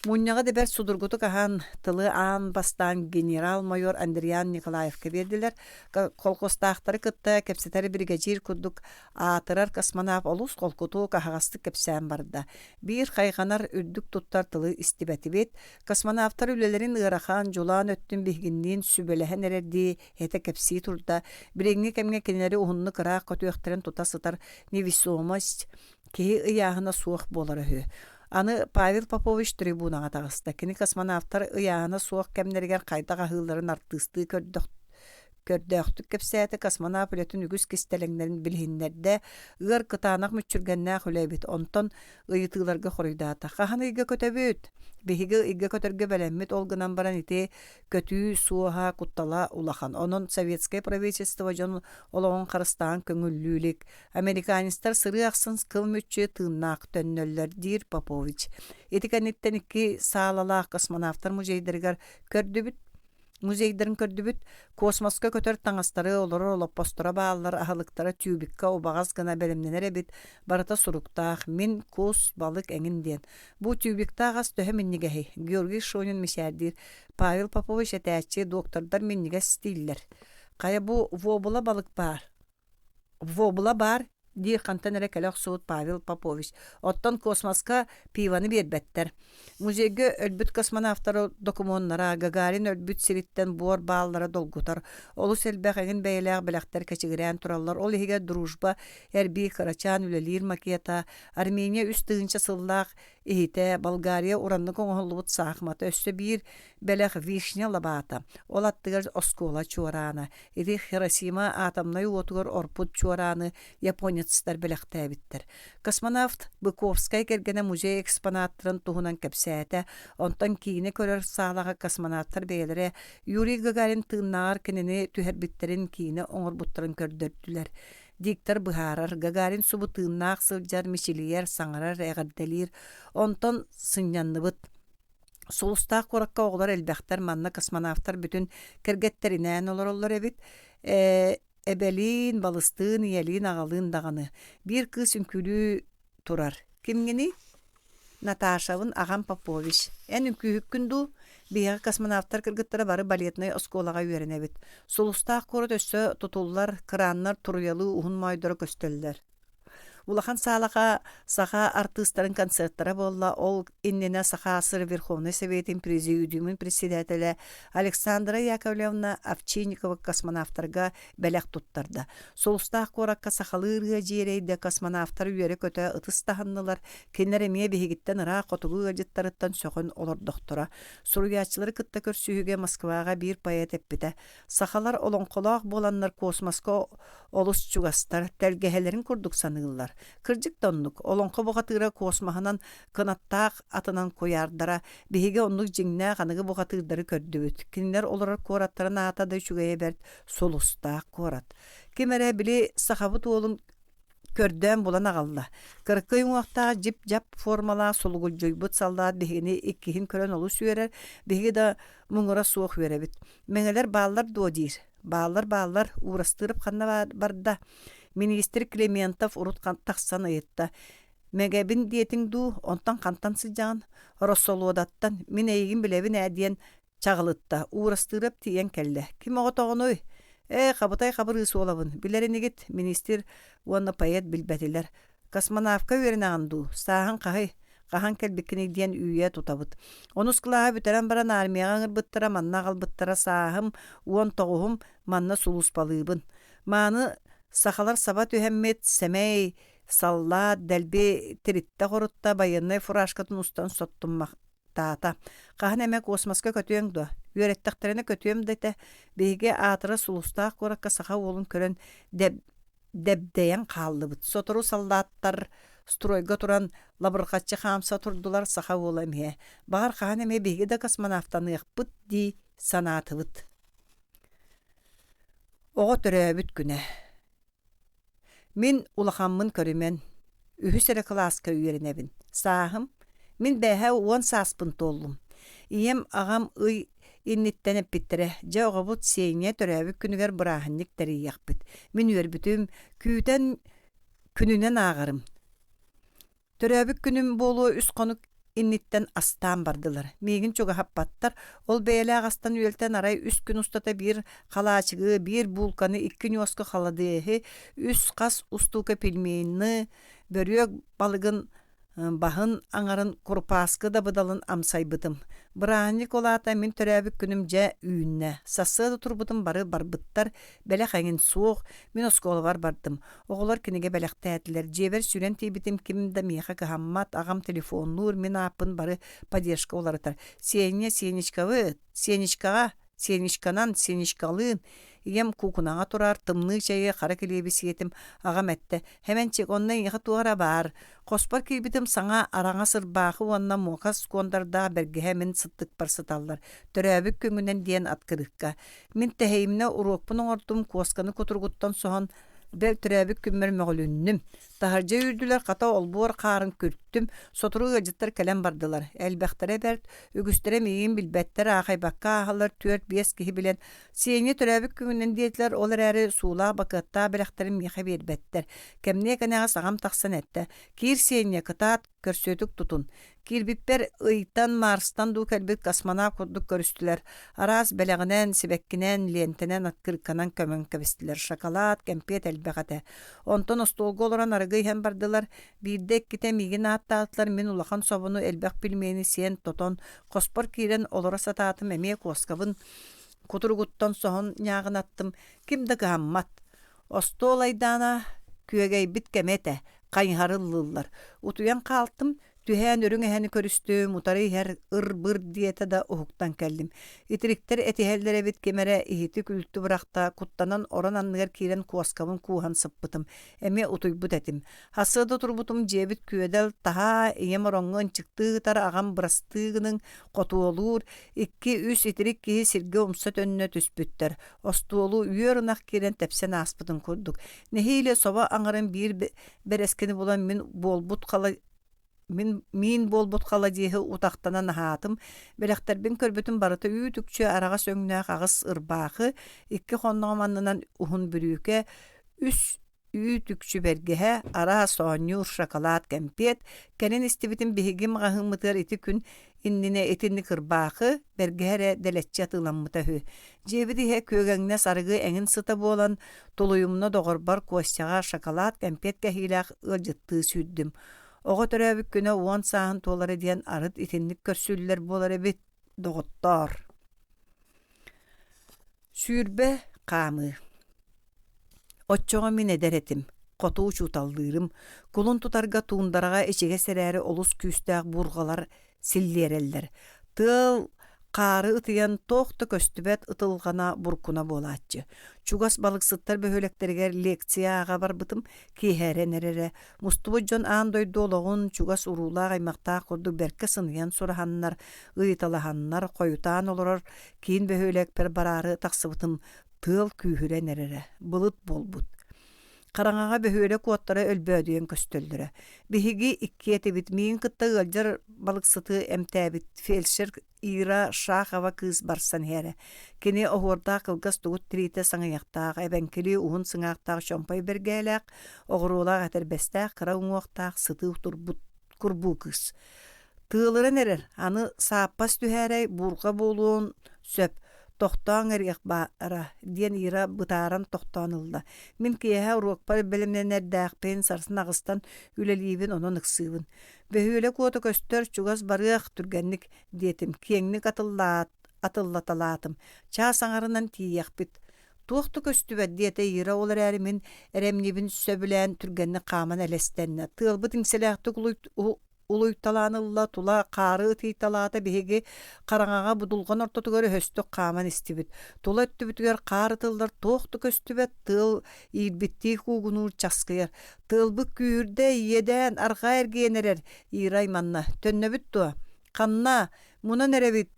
Мунняга дебер судургуту кахан тылы аан бастан генерал-майор Андриан Николаевка бердилер. Колкостаахтары кытта кепсетери бригадир курдук атырар космонавт олус колкуту кахагасты кепсән барда. Бир хайганар үрдүк туттар тылы истибетибет. Космонавтар үлелерин ырахан жулаан өттүн бигиннин сүбелехен эрерди хете кепси турда. Биреңни кемге кенери ухунны кыраак көтүөхтерин тута сытар невесомость кеһи ыяһына суох болары. Аны Павел Попович трибунаға тағысты. Кені космонавтар ыяғына суық кәмнергер қайдаға ғыларын артысты көрдөқтік кепсәті космонавт үлетін үгіз кестеліңдерін білгенлерді ұғыр қытанақ мүтчүргеннәқ үләбет. Онтон ұйытыларға қорыйдаты. Қағаны үйге көтөбөт. Бехиге үйге көтөрге бәләммет олғынан баран ите көтүү суыға құттала улахан. Onun советское правительство жон олоғын қарыстаған көңіллүүлік. Американистар сыры ақсын қыл мүтчі тыыннақ төннөллер дир Попович. Етікәнеттен iki саалалақ космонавтар музейдергер көрдүбіт. Музейдерин көрдүбүт, космоска көтөр таңастары олорор олоппостора баалар ахалыктара тюбикка обагаз гана белемненер эбит барата суруктаах мен кос балык эңинден. Бу тюбиктагас төһө миннигеһи. Георгий Шонин мишәрдир. Павел Попович этәче доктордар минниге стиллер. Кая бу вобула балык бар. Вобула бар. Ди кантанере келек суут Павел Попович. Оттон космоска пиваны бербеттер. Музейге өлбүт космонавтары документнара Гагарин өлбүт сириттен бор бааллара долгутар. Олус элбэхэгин бэйлээх белэхтер кечигирэн тураллар. Ол иһиге дружба, эрби карачан үлэлир макета, Армения үстүгүнчө сыллаах ихите Болгария уранны коңоллубут саахмата өссө бир белэх вишня лабаата. Ол аттыгар оскола чуарана. Иди Хиросима атомной отугар орпут чуараны японецтер белэхтээбиттер. Космонавт Быковскай кергене музей экспонаттарын туһунан кепсээте, онтон кийини көрөр саалага космонавттар бээлере Юрий Гагарин тыыннаар кенени түһэрбиттерин кийини оҥорбуттарын көрдөрдүлер. Диктор быһаарар Гагарин субутыыннаах сылдьар мичилиер саҥарар эҕэрдэлиир, онтон сынньанныбыт. Солустаах куракка оҕолор элбэхтэр манна космонавттар бүтүн кэргэттеринээн олороллор эбит. Эбелин, балыстын, иелин, агалын дағаны. Бир кыз үмкүлүү турар. Кимгени? Наташавын Агам Попович. Эн үмкүхүк күнду бияғы космонавттар кыргыттара бары балетный осколаға үйеренебит. Солустаақ корот өссө тутуллар, краннар, туруялы уһун майдары көстөллер. Улахан саалаға саха артыстарын концерттара болла, ол иннене саха сыр Верховный Советин президиумын председателі Александра Яковлевна Овчинникова космонавтарға бәләк туттарды. Солустақ коракка сахалырға жерейді космонавтар үйері көті ытыстағыннылар, кенереме бігіттен ыра қотуғы ғалжыттарыттан сөғін олар доқтора. Суруячылары кытта көрсүйіге Москваға бір поэт әппіті. Сахалар олонқолақ боланлар космосқа олыс чугастар, тәлгәһелерін күрдік санығылар. Кырдык тоннук, олонқы бұғатыра космаханан кынаттақ атынан коярдара, беге онлық жеңне қанығы бұғатырдары көрдібіт. Кинлер олар кораттарын атады шүгeye берд, солустақ корат. Кемере біле сақабыт олын көрден болан ағалла. Кыркы уақта жип-жап формала солугул жойбут саллаад бегени иккихин көрен олу сүйерер, беге да мұңыра суық веребит. Меңелер баллар додир. Баллар урастырып қанна барда. Министр Клементов урут тақсан айытта. Мегебин диетин ду, онтан қантан сыжан, Росолодаттан, мен эйгин білебін әдиен чағылытта, урастырып тиен кәлі. Ким оғытоғын ой? Қабытай қабыр ысы олабын. Билерінегет министр уанна паэт билбәтілер. Космонавка верін ағынду, сағын қағай, Qahan kelbikini diyen üye tutabıt. Onus kılaha büteren baran armiyaga ırbıttıra manna qalbıttıra sahım, uon toğuhum manna sulus balığыбын. Manı saxalar sabat ühemmet semey, salla, delbi, tiritte korutta bayınay furaşkatın ustan sottummak tata. Qahan emek osmaska kötüyen do. Ürettekterine kötüyem de bege atıra sulustak korakka saxa olun kören debdeyen qallıbıt. Sotoru sallattar stroyga turan labırqatçı xamsa turdular saxa olam he. Bağır qahan eme bege de kosmonavtanı yaqbıt di sanatıbıt. Oğa töröbüt güne. Min ulaqammın körümen ühü sere klaska üyerinebin. Sahım, min bähä 10 saspın tollum. Iyem ağam ıy innittenep bittere. Jağabut seyne töröbüt günüger bırahannik teri yaqbıt. Min üyerbütüm küyten gününen ağarım. Töröbüt günüm bolu üst konuk innitten astan bardılar. Migin çoga happattar. Ol beýle ağastan üyelten aray üst gün ustata bir qalaçıgı, bir bulkanı, 2 nyoska qaladığı, üst qas ustuka pilmeyini, börüök balığın bahın aňaryn kurpaskı da bıdalın amsaybıdım. Bırahanlik olata min töröbüt günümce üýünne. Sasıda turbudum bары barbıttar, belek aňyn soğuk, min oskol var bardım. Oğular kinige belekte etdiler. Jeber süren tibitim kimde miha kahammat, agam telefonlur, min apın bары padешка olaratar. Senişkanan, Iyem kukunağa turar, tımlı çayı, qara kilebi siyetim, ağam ette. Hemen çek ondan yıqı tuğara bar. Qospar kibitim sana arağa sırbaqı ondan mokas kondarda bergehe min sıttık barsıtallar. Töröbük köngünen diyen atkırıqqa. Min teheyimne urokpun oğurdum, koskanı kuturguttan soğan, Bel türäbik kümmür mögülünnüm. Taharja ürdüler, kata olbuor qarın kürttüm. Soturu gajıttar kelem bardılar. Elbäxtere bert, ügüstere meyin bilbetler ağaybakka ahalar 4-5 kihi bilen. Siyeni türäbik kümmünden diyetler olar äri suula bakatta belekterim mihe berbetler. Kemneye kanağa sağam taqsan ette. Kir siyeni kıtaat körsötük tutun. Kirbipper ıytan Mars'tan du kelbit kasmana kurduk görüstüler. Aras beleginen, sibekkinen, lentenen atkırkanan kömön kebestiler. Şokolat, kempiyet elbäxete. Onton ostolgu olaran arıgıy hem bardılar. Birdek kite migin atlar min ulakan sobunu elbäx bilmeyeni siyen toton. Kospor kiren olara satatım emeye koskabın. Kuturguttan sohon ñağın attım. Kimde gammat. Ostolaydana küegey bitkemete. Kaynharıllılar. Utuyan kaltım. Tühen örüňe häni körüstüm, utary her ır-bır diyete da uhuktan keldim. Itirikter etihellere bit kemere ihiti kültü bırakta kuttanan oran anныгар kiren kuaskabın kuhan sıppıtım. Eme utuybut etim. Hasıda turbutum jebit küedel taha eyem orongan çıktığı tar ağam bırastığının qotu olur. 2-3 itirik kihi sirge umsat önüne tüspütter. Ostuolu üyörünak kiren tepsen aspıtın kurduk. Nehiyle soba aňaryn bir bereskeni bulan min bolbut kala Min bolbut qalajyhy utaqtanan hatım. Belekter ben körbütün barıta ütükçe araga söňnä agys ırbağı 2 honnamandan uhun bürüke 3 ütükçü bergehe ara soňur şokolat kempet kenen istibitin bihigim gahymytar iti gün innine etinni kırbağı bergehere deletçe atılanmıtahı. Jebidi he kögeňne sarıgı eňin sıta bolan toluyumna dogorbar koşçaga şokolat kempet gehilaq ıljıttığı sürdüm. Oğa töröbük güne 10 sahın toları diyen arıt itinlik körsüller boları bit doğuttar. Sürbe qamı. Otçoğa min ederetim. Qotu uçutaldırım. Kulun tutarga tuğundaraga eçege sereri olus küstağ burgalar sillereller. Tıl Qarı ıtıyan toqta köstübet ıtılgana burkuna bolatçı. Çugas balıksıttar böhölekterger leksiya ağa barbıtım ki here nerere. Mustubu jon ağın doydu oloğun çugas urula gaymaqta kurdu berke sınıyan sorahanlar, ıytalahanlar, koyutan olurur. Kiin böhölek per bararı taqsıbıtım tıl kühüre nerere. Bılıt bolbut. Qaraňaga böhöle kuottara ölbödüyen köstüllüre. Bihigi 2 etibit miň kıtta ıljar balıksyty emtäbit felşer Ira Şahava kız barsan here. Kini ohorda kılgas tugut trite saňyaqta ebenkili uhun saňaqta şompay bergelek oğrula gaterbeste qaraňoqta sıty turbut kurbu kız. Tığlıra nerer? Anı sappas tüherey burqa bolun söp Tohtan eriyek bara diyen ira bıtaran tohtanılda. Min kiyehe urokpar bilimlener dağpen sarsın ağıstan üleliyibin onun ıksıvın. Ve hüle kuotu köstör çugaz barıyak türgenlik diyetim. Kiyenglik atıllatalaatım. Çağ sanarından tiyek bit. Tuğtu köstübe diyete ira olar erimin eremnibin söbülen türgenlik kaman elestenne. Tığılbı tinselekti uluytalanılla tula qarı tıytalata bihigi qaraŋağa budulgan ortotu görü höstük qaman istibit. Tula öttübütüger qarı tıllar toğtu köstübet tıl iilbitti kugunur çaskıyar. Tılbı kүйürde yeden arqa ergenerer iray manna. Tönnöbüt tuğa. Qanna muna nerebit.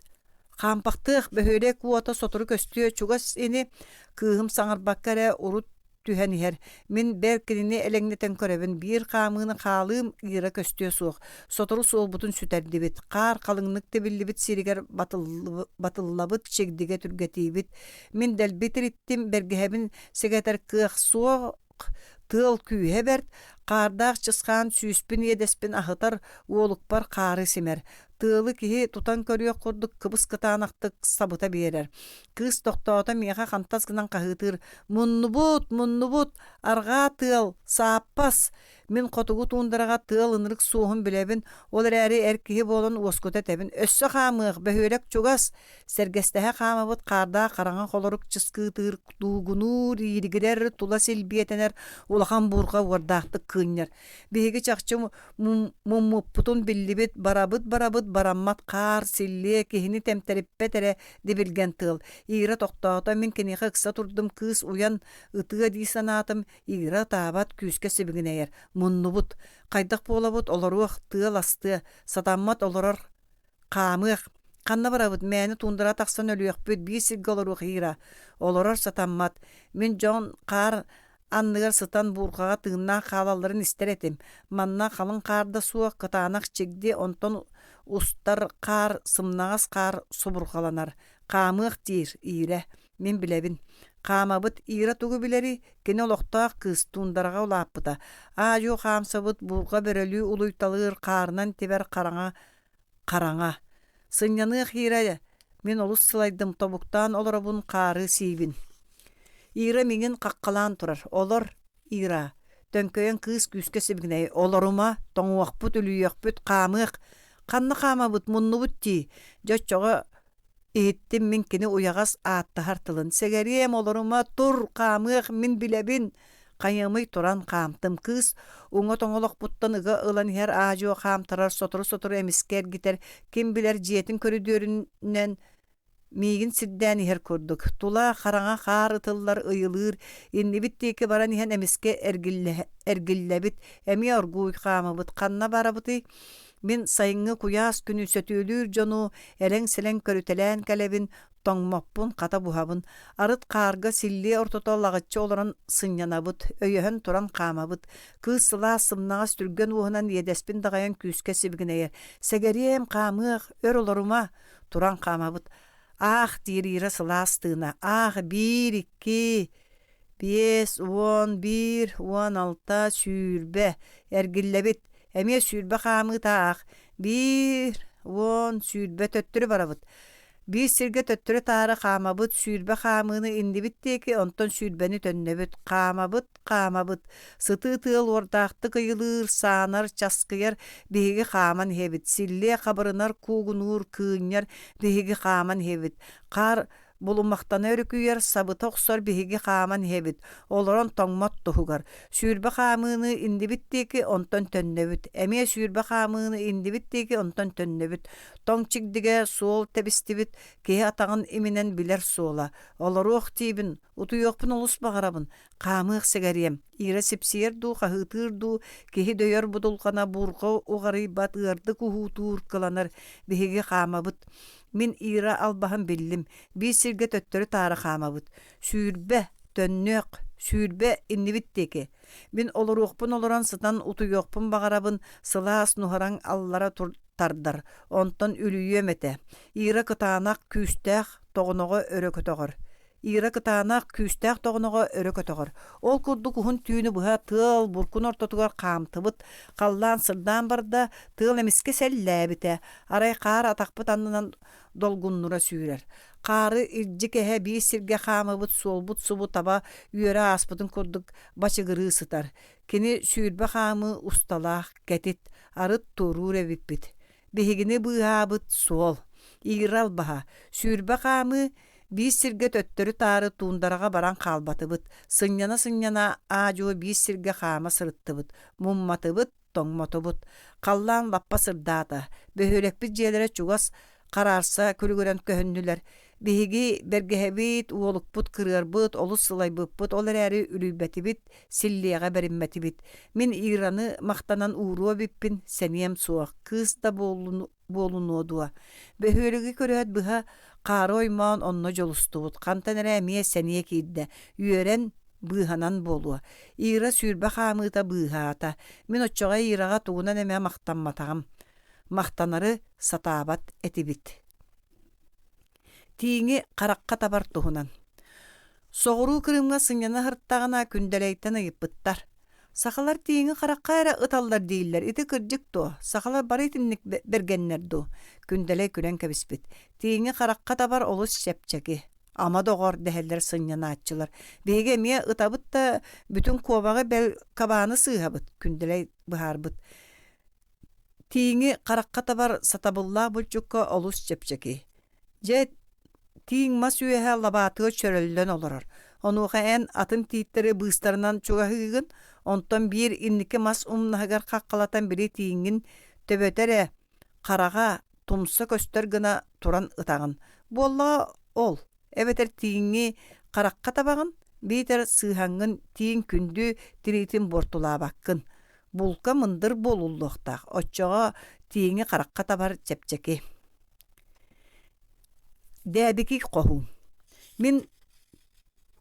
Qampaqtıq böhörek kuota soturu köstüye çugas eni kığım saŋar bakkara urut tühen her. Min berkinini eleŋneten körebin bir qamını qalım ira köstüye soğuk. Sotoru soğuk butun süterdibit. Qar qalınlık tebillibit siriger batıllabıt çegdige türgetibit. Min del bitirittim bergehebin segeter kığ soğuk tıl kühe bert. Qardaq çısqan süspin yedespin ahıtar uolukpar qarı simer. Tığlı kihi tutan körüyor kurduk kıbız kıtanaktık sabıta berer. Kız toktağıta miyaqa qantas gınan qahıtır. Munnubut, arga tığıl, saappas. Min qotugu tuundaraga tığıl ınırık soğun bilebin. Olar äri erkihi bolun oskuta tebin. Össü qamıq, behörek çugas. Sergestehe qamabıt qarda qaraŋa qoloruk çıskıtır. Duğunur, iyiligirer, tula silbiyetener. Ulaqan burga vardaqtık kıynar. Bihigi çaqçı mummuputun billibit barabıt barammat qar silli kihini temterippet ere dibilgen tığıl. İra toktağıta min keniqe kısa turdum kız uyan ıtığa di sanatım. İra tabat küske sibigine yer. Munnubut. Qaydaq bolabut olaruq tığıl astı. Satammat olorar qamıq. Qanna barabut meni tundura taqsan ölüyekbüt bir silgi olaruq ira. Olorar satammat. Min jon qar anныгар сытан бургаға тыынна халалларын истер этим. Манна қалын қарда суа кытанақ чегде онтон устар қар, сымнағас қар субурғаланар. Қамық дейір ире. Мен білебін. Қамабыт ире тугу билери кені олықтақ кыз тундарға олаппыта. Ажу қамсабыт бурға берелі улуйталыр қарынан тебер қараңа. Сынянық ире. Мен олыс сылайдым тобуктан оларабын қары сейбін. Ира миңин қаққалан турар. Олар ира. Төнкөйен кыз күске сибгіней. Оларума тоңуақпыт, үлүйеқпыт, қамық. Қанны қамабыт, мұннубыт ди. Жочоға еттім мен кені уяғас атты хартылын. Сегерем оларума тур қамық мен білебін. Қайымый туран қамтым кыз. Уңа тоңолақ бұттан ыға ылан хер ажуа қамтарар сотыры емискер гитер. Кем білер жиетін көрідерінен мигин сиддән ихер көрдік. Тула қараңа қар ытыллар ыйылыр. Инни биттеке баран ихен эмиске эргиллебит. Эми оргуй қамыбыт. Қанна барабыты. Мен сайыңы куяс күні сөтөлүр жону. Элең-селең көрүтелән кәлебин. Тоңмаппын қата бухабын. Арыт қарға силли ортотолағытчы оларын сынянабыт. Өйөһөн туран қамабыт. Кыз сыла сымнағас түрген уғынан едеспин дағайын күске сибгінейер. Сегерем қамық өр оларыма туран қамабыт. Ах, дирира сыластына. Ах, 1, 2, 5, 10, 1, 16 сүйірбе. Әргіллебет. Әме сүйірбе қамы тақ. 1, 10 сүйірбе төттірі барабыт. Bir sirge töttürü tarı qamabıt, sürbe qamını indibitteki, onton sürbeni tönnebüt. Qamabıt. Sıtı tığıl ordaqtı kıyılır, sanar, çaskıyar, bihigi qaman hebit. Sille qabarınar, kuğunur, kıynyar, bihigi qaman hebit. Qar bulunmaqtan örüküyer, sabıta oqsar bihigi qaman hebit. Oloran toңмат tohugar. Sürbe qamını indibitteki, onton tönnebüt. Eme sürbe qamını indibitteki, onton tönnebüt. Toңчигдиге sol tebistibit, kehe atağın iminen biler sola. Olaruq tibin, utuyokpun olus bağarabın. Qamıq segeriyem. Ira sipsiyerdu, qahıtırdu, kehe döyör budulqana burqa uğarı batırdı kuhutur kılanar. Bihigi qamabıt. Min ira albahın billim. Bir sirge töttörü tarı qamabıt. Sürbe, tönnök, sürbe indibitteki. Min olaruqpun oloran sıtan utuyokpun bağarabın. Sılas nuharan allara tardar. Ondan ülüyemete. Ira kıtanak küstək toğunuğa örökü toğur. Ира кытаанақ күстәк тоғыныға өрі көтіғыр. Ол күрді күхін түйіні бұға тыл, бұркын ортотығар қамтыбыт, қаллан сырдан барда тыл емеске сәлләбіті, арай қар атақпыт анынан долгуннура сүйрер. Қары ирджі кәхе бейсірге қамыбыт, солбыт, субыт таба үйері аспытын күрдік бачығыры сытар. Кені сүйірбі қамы ұсталақ, кәтет, арыт тұрур әвіппіт. Бехігіні бұғабыт сол. Играл баха. Сүйірбі қамы бейсірге төттөрі тары туындараға баран қалбатыбыт. Сынняна ажуы бейсірге қама сырыттыбыт. Мумматыбыт, тоңмотыбыт. Қаллан лаппа сырдата. Бөхөрекпіт желері чугас қарарса күлгөрен көхіннілер. Беһиги бергеһебит, уолукпут кырыарбыт, олус сылайбыппыт, олар әрі үлүбәтибит, силлиэҕэ бәриммәтибит. Мин Ираны мақтанан uuruo биппин, сәнием суақ, кыз да болунуодуа. Бөһүөлүги көрөт быһа қары оймаан онно жолустубут, қантан әрәмие сәние кейдді, үйөрен быһанан болуа. Ира сүүрбэ хаамыыта быһаата. Мин оччоҕа Ираға тугунан эмэ мақтанматағам. Мақтанары сатаабат этибит. Тиңи қараққа табар туһунан. Соғыру кырымға сыңяна хырттағына күнделейтен айыппыттар. Сақалар тиңи қараққа әрі ыталдар дейілер. Ити кырдик то. Сақалар бары итинник бергеннер ду. Күнделей күрен кәбіспіт. Тиңи қараққа табар олыс шепчеки. Ама доғар дәхелдер сыңяна атчылар. Беге мия ытабыт та бүтін кобаға бәл кабаны сыйхабыт. Күнделей бұхарбыт. Тиңи қараққа табар сатабылла бұлчукка олыс шепчеки. Жет тиң мас үйәһә лабатыға чөрөллөн олорор. Онуға ән атын титтері бұстарынан чуғағығын, онтан бір иннеке мас умнағығар қаққалатан бірі тиңін төбөтәрі қараға тумса көстер гына туран ытағын. Болла ол, әбетер тиңі қараққа табағын, бейтер сыхаңын тиң күнді тиритин бортула баққын. Бұлқа мындыр болулуқтақ, отчоға тиңі қараққа табар чепчеки. Дәбікі қоғу. Мен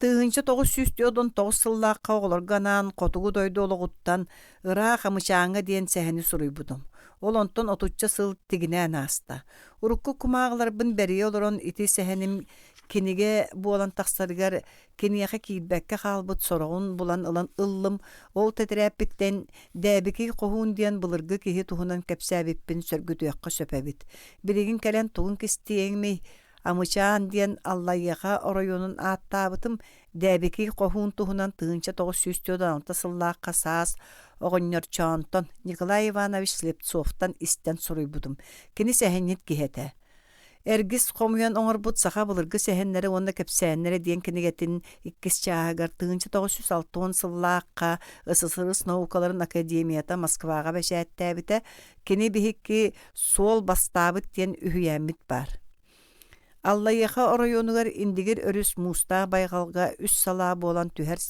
тыгынча 909 сыллаққа оғылырғанан, қотуғы дойды олығыттан, ыра қамышаңа дейін сәхіні сұруй бұдым. Ол онтон 30 сыл тігінен аста. Урукку кумағылар бін бәрі олырын ити сәхінім кенеге болан тақсарығар кенеяға кейдбәкке қалбыт сорағын болан ылан ыллым, ол тәтірәппіттен дәбікі қоғуын дейін бұлырғы кейі тұғынан кәпсәбіппін сөргі түйаққа сөпәбіт. Бірегін кәлен тұғын кестейіңмей Амычаан диэн Аллайяға оройонун аттабытым дәбеки қохун туһунан тыынча 906 сыллааққа саас оҕонньор чоонтон Николай Иванович Слепцовтан истен суруйбутум. Кини сэһэннит киһэтэ. Эргис қомуян оңорбут саха былыргы сэһэннери онна кэпсээннери диэн кинигетин иккис чаагар тыынча 906 сыллааққа ысысырыс наукаларын академията Москваға бэшээттээбитэ кини биһикки суол бастаабыт диэн үһүйэммит бар. Аллайяха оройонугар индигер өрүс муста байгалга үс сала болан түһәр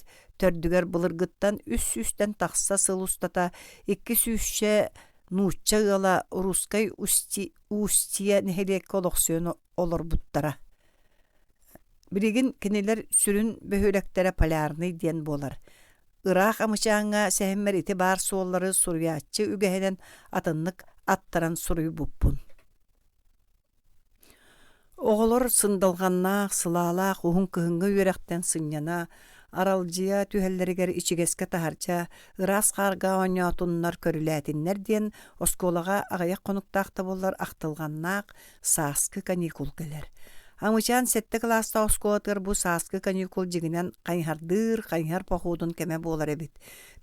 төрдүгер былыргыттан үс-үстен тахса сылустата икки сүүшче нуучча гала рускай устия нехелек колоксион олор буттара. Биригин кинелер сүрүн бөхөлөктөрө полярный диен болар. Ирак амычаңа сэхэммер ити бар суоллары сурвиатчы үгэһенен атыннык аттаран суруй буппун. Оғылыр сындылғаннақ, сылалақ, уғын кыһыңғы үйеректен сынняна, аралжия түхеллерігер ичігеске тахарча, ырас қарға оңятыннар көріләтіннер ден, осколаға ағаяқ қонуқтақты болар ақтылғаннақ, саскы каникул келер. Амычан сетті класста осколатыр бұ саскы каникул жігінен қайнар похудын кеме болар эбит.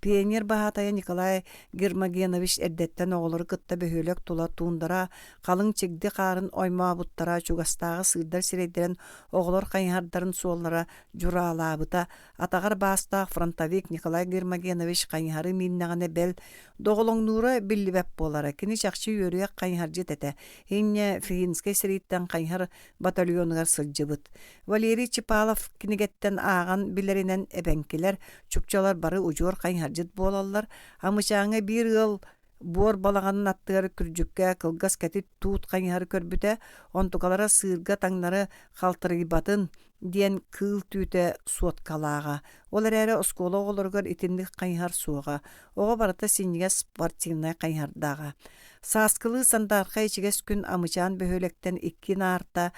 Пионер бахатая Николай Гермогенович эрдеттен оғылыр кытта бөхөлек тула туындара, қалың чегді қарын ойма бұттара чугастағы сыйдар сирейдерін оғылыр қайнардарын суоллара журалабыта, атағар бастақ фронтовик Николай Гермогенович қайнары миннағаны бәл доғылың нура білібәп болара. Кені шақшы өріяк қайнар жететі. Хенне Фигинскай сирейттен қайнар батальонығар сылжыбыт. Валерий Чипалов кинегеттен аған білерінен әбәнкелер, чукчалар бары ұжуар қайнар жет болалар. Амычаңа бір ыл бор балағанын аттығары күржүкке кылгас кәтит туут қайнары көрбіте, онтуқалара сырға таңнары қалтыры батын диен кыл түйті суот калаға. Олар әрі оскола оларғар итіндік қайнар суға. Оға барыта сенеге спортивнай қайнардаға. Саскылы сандарға ичігес күн амычаан бөхөлектен 2 нарта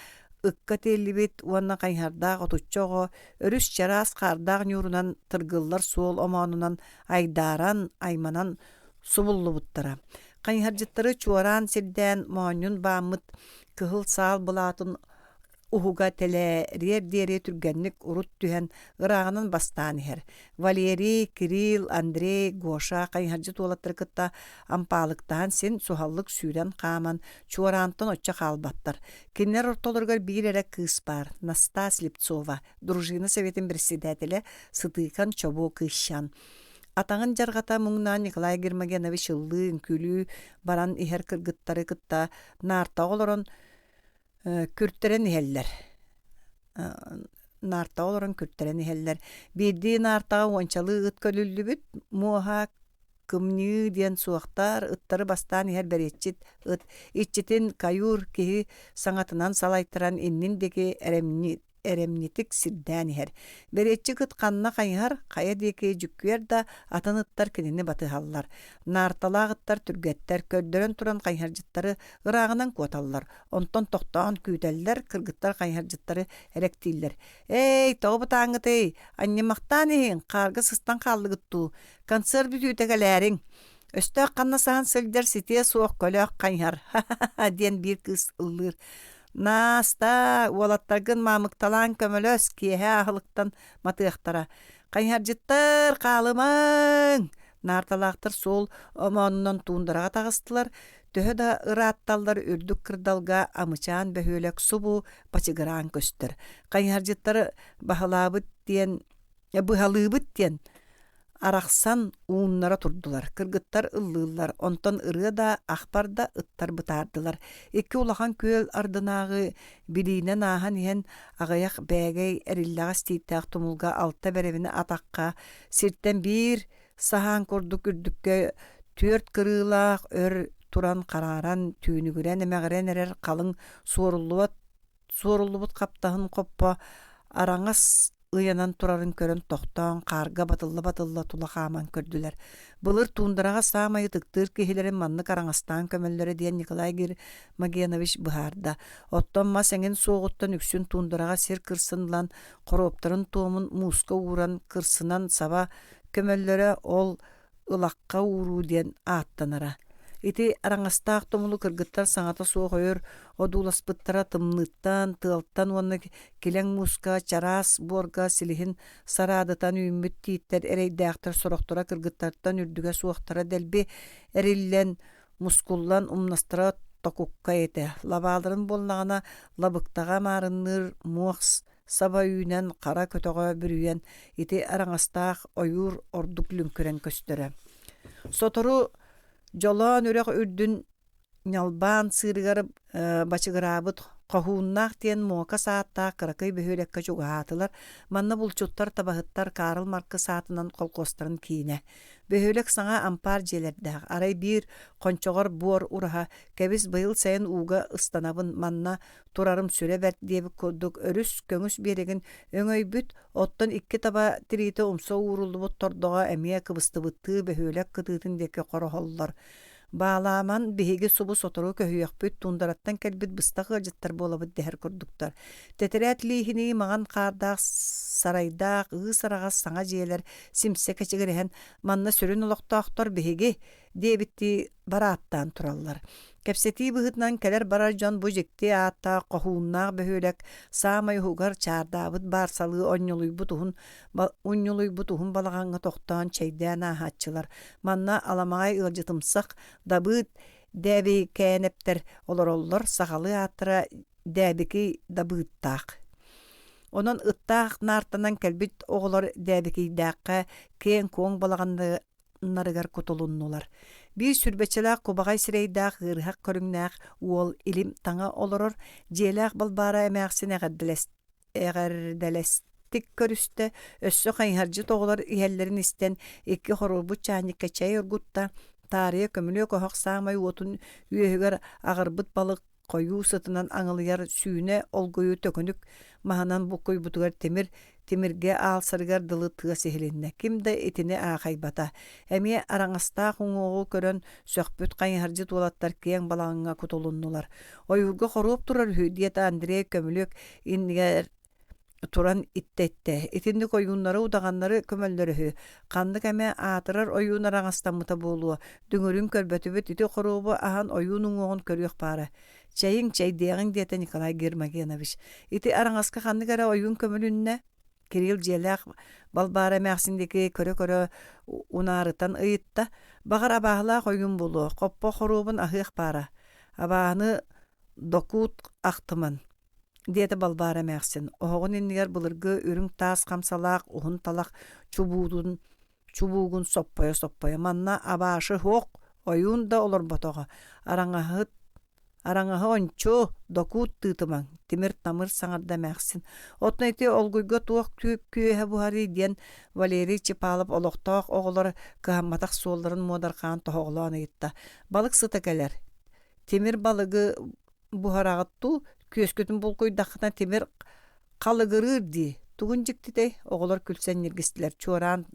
ыкка теллибит уанна кайһардаах отуччоҕо өрүс чараас хаардаах ньуурунан тыргыллар суол омоонунан айдааран айманан субуллубуттара. Кайһардьыттары чуораан сирдээн моонньун бааммыт кыһыл саал булаатын уһуга телээриэр диэри түргэнник урут түһэн ырааҕынан бастаан иһэр. Валерий, Кирилл, Андрей, Гоша кайһардьы туолаттар кытта ампаалыктаан син суһаллык сүүрэн хааман чуораантан очча хаалбаттар. Киннер ортолоргар биир эрэ кыыс бар, Наста Слепцова, дружина советин председателе Сытыкан Чобо кыысчан. Атаңын жаргата муңнаа Николай Гермогенович ыллыын күлүү баран иһэр кыргыттары кытта наарта олорон күрттерен иһэллэр. Нарта олорон күрттерен иһэллэр. Биирдии наартаға уончалы ыт көлүллүбүт, муоха кымныы диэн суохтар ыттары бастаан иһэр беретчит ыт. Итчитин каюр киһи саҥатынан салайттаран иннин деги эремнитик сирдээн иһэр. Беретчи кыт ханна хайыһар, хая диэки жүккүер да атын ыттар кинини батыһаллар. Наарталаагыттар түргеттер, көрдөрөн туран хайыһаржыттары ыраагынан куоталлар. Онтон тохтоон күүтэллэр, кыргыттар хайыһаржыттары эректииллэр. «Эй, тоҕубутааҥҥытый, анньымахтаан иһин, хаарга сыстан хааллыгыттуу, концерт бүтүүтэгэлээриҥ. Өстөөх ханна сахан сылдьар ситиэ суох көлөөх хайыһар, ха-ха-ха» диэн биир кыыс ыллыыр. Наста уолаттаргын маамыкталаан көмөлөс киэһэ аһылыктан матыахтара. Хайыһаржыттар хаалымаң! Наарталаахтар суол омоонунан туундарага тагыстылар. Төһө да ыраатталлар үрдүк кырдалга амычаан бөһүөлек субу бачыгыраан көстөр. Хайыһаржыттар быһалыыбыт диэн арахсан ууннара турдулар. Кыргыттар ыллыыллар, онтон ырыа да ахпар да ыттар бытаардылар. Икки улахан күөл ардынаагы билиинен аахан иһэн аҕыйах бээгэй эриллэҕас тииттээх тумулга алта беребини атакка сиртэн биир саһаан курдук үрдүккө түөрт кырыылаах өр туран карааран түүнүгүрэн эмэҕирэн эрэр халыҥ суоруллубут каптаһын коппо араңас ыянан турарын көрөн тохтоон каарга батылла тулахааман көрдүлэр. Былыр туундарага саамайы тыктыыр киһилэрин манны караҥастаан көмөллөрө диэн Николай Гермогенович быһаарда. Оттон мас эҥин суоҕуттан үксүн туундарага сир кырсынлан хорооптарын туомун мууска ууран кырсынан саба көмөллөрө ол ылакка ууруу диэн ааттанара. Ити араңастаах томулу кыргыттар саҥата суох өйөр одууласпыттара тымныттан, тыалтан уонна килэҥ мууска, чараас, буорга силиһин сараадытан үүммүт тииттэр эрэйдээхтэр сорохтора кыргыттартан үрдүгэ суохтара дэлби эриллэн мускуллан умнастара токукка эте. Лабааларын болнаҕана лабыктаҕа маарынныр муохс саба үүнэн хара көтөҕө бүрүйэн ити араңастаах ойуур ордук люмкүрэн көстөрө. Сотору жолоон үрэх үрдүн ньалбаан сыырыгар бачыгыраабыт Қохууннаах тиэн муока сааттаах кыракый бөһүөлекке чугаатылар, манна булчуттар табаһыттар Карл Маркс саатынан колкостарын киине. Бөһүөлек саҥа ампаар дьиэлэрдээх, арай биир хончоҕор буор ураһа, кэбис быйыл сайын ууга ыстанабын манна турарым сүрэ бэрт диэбик курдук өрүс көҥүс биэригин өҥөйбүт, оттон икки таба тириите умса ууруллубут тордоҕо эмиэ кыбыстыбыттыы бөһүөлек кытыытын диэки хорохоллор. Бааламан биһиги субу сотору көһүйөхпүт тундараттан кэлбит быстах ылжыттар болабыт дехер курдуктар. Тетерät лиихини маған қардаах сарайдаах ыы-сарағас саңа жиэлэр симсе кэчигирэһэн манна сүрүн олохтоохтор биһиги диэбитти барааттаан тураллар. Кэпсетии быһытынан кэлэр барар дьон бу дьикти ааттаах қохууннаах бөһүөлек саамай уһугар чаардаабыт баарсалыы онньолуйбут уһун балаҕаҥҥа тохтоон чэйдээн ааһааччылар. Манна аламаҕай ылжытымсах дабыыт дээби кээнэптэр олороллор саҕалы ааттара дээбики дабыыттаах. Онон ыттаах наартанан кэлбит оҕолор дээбикийдэакка кээн куоң балаҕаннарыгар кутулуннулар. Bir сүрбәчеләк кубагай сирейдәк гырхак көрүңнәк уол илим таңа олорор җеләк балбара эмәксен әгәрдәләстик көрүстә өссө хайһарҗы тоголар иһәлләрен истен икки хорубут чаникка чай ургутта тария көмүлө кохак самай отун үйөгөр агырбыт балык кою сытынан аңылыяр сүүнә олгою төкөнүк маһанан буккой бутугар темир Timirge alsargar dılı tığa sehilinne. Kimde itini ağaybata. Әме араңаста құңуғы көрін сөкпөт қайынharcı туалаттар кең балаңыңа кутулуннулар. Ойуға хоруп турар хүдиет Андрей көмілік иннигер туран иттетте. Итинник ойуннары удағаннары көмөллөрү. Қандык әме атырар ойун араңастамыта болуы. Дүңөрүн көрбөтүбөт ити хорубу ахан ойунун оғын көрүк бары. Чайың чай деғин дете Николай Гермогенович. Ити араңаска қандык әре ойун көмөлүнне Кирилл Желяк балбара мәксиндеки көрө-көрө унарытан ыйытта. Бағар абағыла ойун болу. Қоппо хорубун ахык бара. Абағыны докут ақтымын. Диэте балбара мәксин. Оғын иннигер былыргы үрің тас қамсалақ, уғын талақ чубугун соппая. Манна абаашы хоқ ойун да олар ботоға. Араңаһы ончо докут тытыман. Тимир тамыр саңарда мәксин. Отнайты олгуйга туақ күйе бухари ден Валерий Чепалов олоқтақ оғылар кыхамматақ суолларын модарқан тоғылан етті. Балық сытакалар. Тимир балығы бухарағытту көскөтін бұл койдақытан темір қалығырыр ди. Туғын жіктідей оғылар күлсен нергістілер. Чоран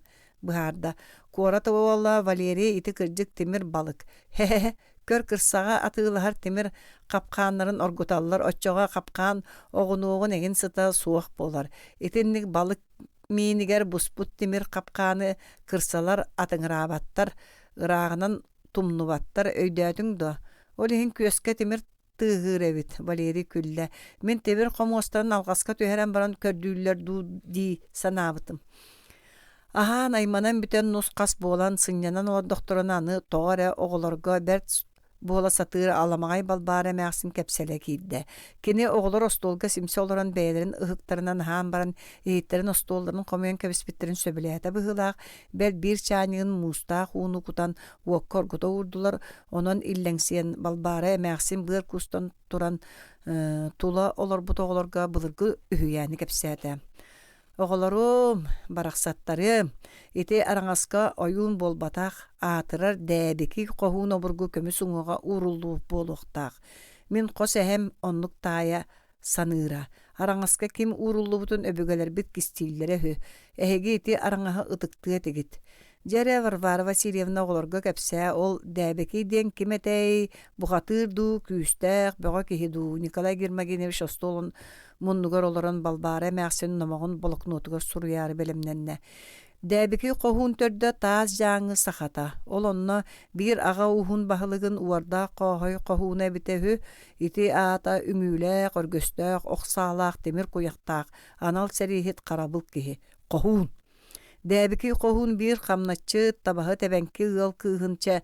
бұхарда. Қораты оғалла Валерия ити кіржік темір балық. Хе-хе-хе. Көр кырсаға атығылығар темір қапқанларын оргуталылар. Отчоға қапқан оғын егін сыта суық болар. Итіннік балық мейінігер бұспут темір қапқаны кырсалар атыңырабаттар. Ырағынан тумнубаттар өйдәдің до. Ол ең көске темір тыгыр эбит Валерий күлле. Мен тебер комостан алгаска төһәрән баран көрдүлләр ди санабытым. Аха найманан бүтән нускас болан сыннанан о докторунаны тоғара оғыларга бәрт бола сатыр аламагай балбара мәксин кепселе кидде. Кене оғылар остолга симсе оларан бәйләрен ыһыктарынан хан баран эйттерин остолларын комын кебиспиттерин сөбеләтә быгылак бер бир чанын муста хуну кутан уоккор гото урдулар онон иллеңсен балбара мәксин бер кустан туран тула олар бутоғларга былыргы үһүяны кепсәтә. Оғыларым, барақсаттарым, ете араңаска ойун болбатақ, атырар дәбеки қоғуын обыргы көмі сұңыға урулу болуқтақ. Мен қос әхем онлық тая саныра. Араңаска кем урулу бұтын өбігелер бит кистилері хü. Әхеге ете араңаға ұтықты етігіт. Жәре Варвара Васильевна оғыларға кәпсә, ол дәбеки ден кеметей, бұғатырду, күйістәқ, бұға кехеду. Николай Гермогенович остолын мұнығар оларын балбара мәқсен номағын болықнотығар сұруяры белімненне. Дәбеки қоғын төрді таз жаңы сақата. Ол онына бір аға уғын бағылығын уарда қоғай қоғуына бітехі, ити ата үміләқ, өргөстәқ, оқсалақ, темір қойақтақ, анал сәрихет қарабыл кехе. Қоғын. Дәбеки қоғын бір қамнатчы табағы тәбәнкі ғыл күйгінші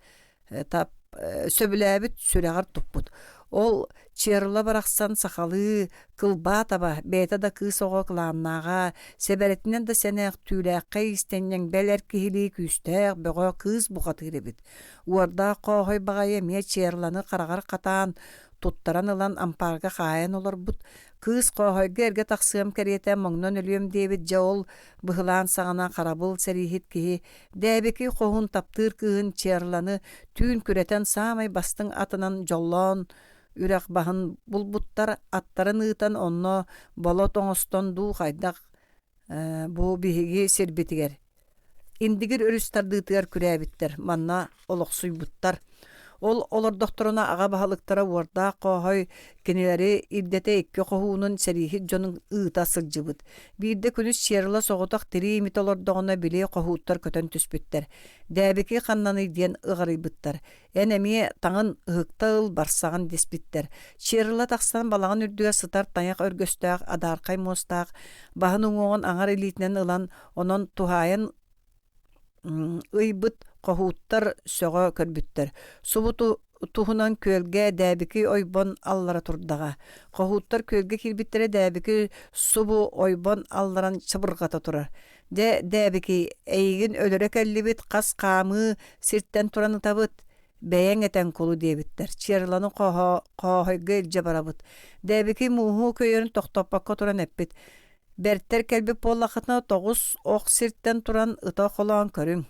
сөбіләбіт сүрәғар тұппыд. Ол черла барақсан сақалы, кылба таба, бәйта да кыз оға қыланнаға, сәбәретінен да сәнәқ түйләққа істеннен бәлер кихили күстәқ, бөға кыз бұғатыр ебіт. Уарда қоғай бағайы ме черланы қарағар қатан, туттаран ылан ампарға қайын олар бұд. Кыз қоғайға әрге тақсығым кәреті мұңнан өлем дейбіт жауыл бұғылан сағана қарабыл сәрихет кеге. Дәбеки қоғын таптыр күйін черланы түйін күретен самай бастың атынан жоллан үрәқ бағын бұлбұттар аттарын ұйтан онно болот оңыстан ду қайдақ бұ бігеге сербетігер. Индігір үрістардығытығар күрәбіттер, манна олықсуй бұттар. Ол олар докторуна аға бағалықтара уарда қоғай кенелері ирдете екке қоғуының сәрихет жонын ұйта сылжыбыд. Бірде күніс черла соғытақ тірі металордығына біле қоғуыттар көтен түспіттер. Дәбеке қаннаны ден ұғарайбыттар. Әнәме таңын ұғықтал барсағын деспіттер. Черла тақсан балағын үрдіге сытар таяқ өргөстәқ, адарқай мостақ, бағының оғын аңар елитінен ұлан, онын тухайын ұйбыт қоғуыттар сөға көрбіттер. Субуту туһунан көлге дәбікі ойбон аллара турдаға. Қоғуыттар көлге кирбіттері дәбікі субу ойбон алларан чыбырғата тұрар. Дәбікі әйгін өлірі кәлібіт қас қамы сирттен тұраны табыт. Бәйәң әтән қолу дебіттер. Черланы қоғайға елже барабыт. Дәбікі мұху көйерін тоқтапаққа тұран әппіт. Бәрттер кәлбі поллақытына 9 оқ сирттен тұран ұта қолуан көрің.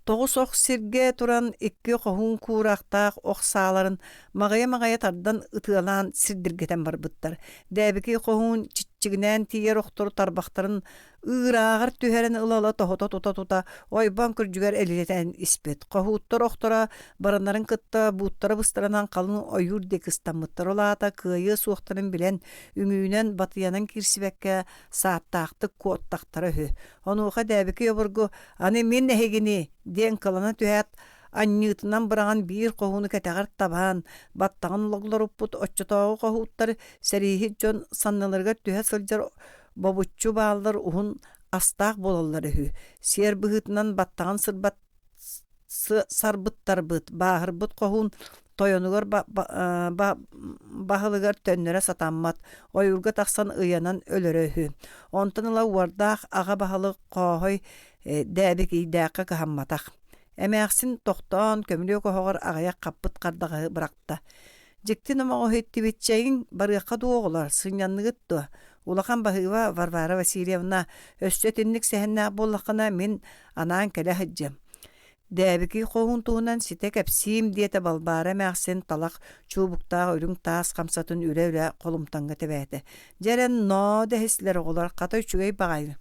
9 оқ сирге тұран 2 қоғын курақтақ оқсаларын мағая-мағая тардан ұтылан сирдіргетен бар бұттар. Дәбікі қоғын итчигинен тиер охтору тарбахтарын ыраагар түһәрен ылала тохото тута ойбан күржүгер элилетен испет. Кохуттар охтора баранарын кытта буттары быстаранан калын ойур декыстаммыттар олаата кыйы суохтарын билен үңүүнен батыянан кирсибекке сааттаакты куоттактары хө. Онуха дәбеки обургу аны мен нехегини ден калана түһәт анньытынан быраган бир кохуну кэтэгар табан баттаган логлоруппут оччотоогу кохуттар сэрихи жон санналарга түһэ сылжар бобуччу бааллар ухун астаак болаллары хүү. Сер быһытынан баттаган сарбыттарбыт баахырбыт кохун тойонугар бахылыгар төннөрө сатаммат, ойурга таксан ыянан өлөрө хүү. Онтон ыла уардаах ага бахылык коохой дәбек ийдәкка кахамматах. Эмээхсин тохтоон көмүлүө кохогор агаяк каппыт кардагы быракта. Жикти намаго хеттибитчейин барыакка дуоголар сыньянныгытту. Улахан бахыва Варвара Васильевна өссөтинник сэхэннээх боллахына мен анаан кэлэ хыджам. Дәбики қоғын туғынан сите кәпсиім диете балбара мәқсен талақ чубуктаа өрің таас қамсатын үрі қолымтанға тәбәті. Жерен но дәхіслер оғылар қата үчігей бағайды.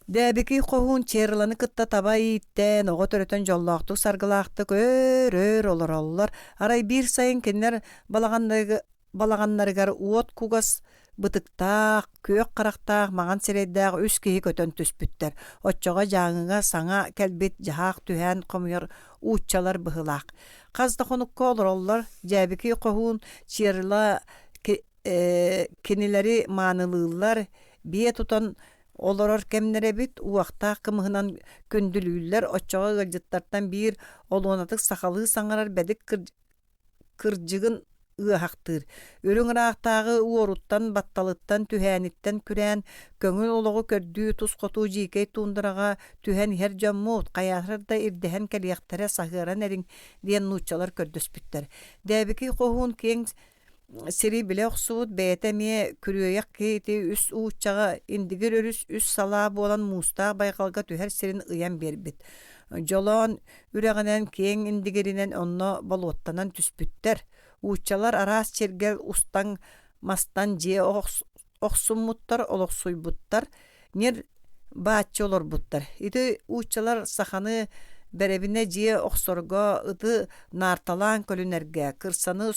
Дәбики қоғын черланы кытта таба иттен, оғы төрөтен жоллақты сарғылақты көр олар. Арай бір сайын кенлер балағаннарығар уот кугас бытыктаақ, көк қарақтаақ, маған серейдәқ үс кейі көтөн түспүттер. Отчоға жаңыға саңа кәлбет жағақ түһән қомыйыр уутчалар бұғылақ. Қазды қоныққа олар олар, жәбікі қоғуын чирла кенелері манылылар, бие тұтан олар кемнере бит, уақтақ кымығынан көнділілер, отчоға ғылжыттартан бір олуанатық сақалы саңарар бәдік кыржығын ыахактыр. Өрүң раактагы уоруттан батталыттан түһәниттен күрән көңүл олого көрдүү тускотуу жийкей тундырага түһән хер жаммут каясырда ирдеһен калияктара сагыран эрин диен нучалар көрдөспүттер. Дәбики кохун кең сири биле оксуут бәйтеме күрөяк кейти үс уучага индигер өрүс үс сала болан муста байкалга түһәр сирин ыян бербит. Жолон үрәгенен кең индигеринен онно болуттанан түспүттер. Уучалар арас чергел устан мастан же оксуммуттар олоксуйбуттар, нер баачы олор буттар. Иди уучалар саханы беребине же оксорго ыды нарталан көлүнерге, кырсаны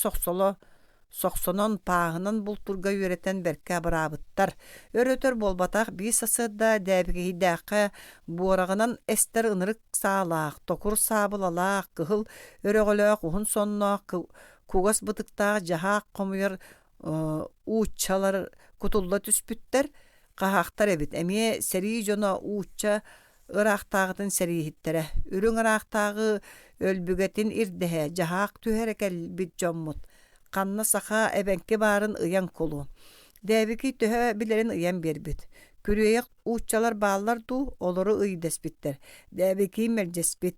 соксонон паагынан бултурга үйретен берке барабыттар. Өрөтөр болбатак бис асыда дәбиги дәкка буорагынан эстер ынырык саалаак, токур сабылалаак, кыхыл өрөгөлөк ухун сонноок кугас бытыктаа жаһаак комуйар ууччалар кутулла түспүттер, кахактар эбит. Эми сери жона уучча ыраактаагытын серихиттере. Үрүң ыраактаагы өлбүгетин ирдеһе, жаһаак түһәрекел бит жоммут. Канна саха эбенке барын ыян колу. Дәбики төһө билерин ыян бербит. Күрөйек ууччалар баалар ду, олору ыйдеспиттер. Дәбики мелжеспит.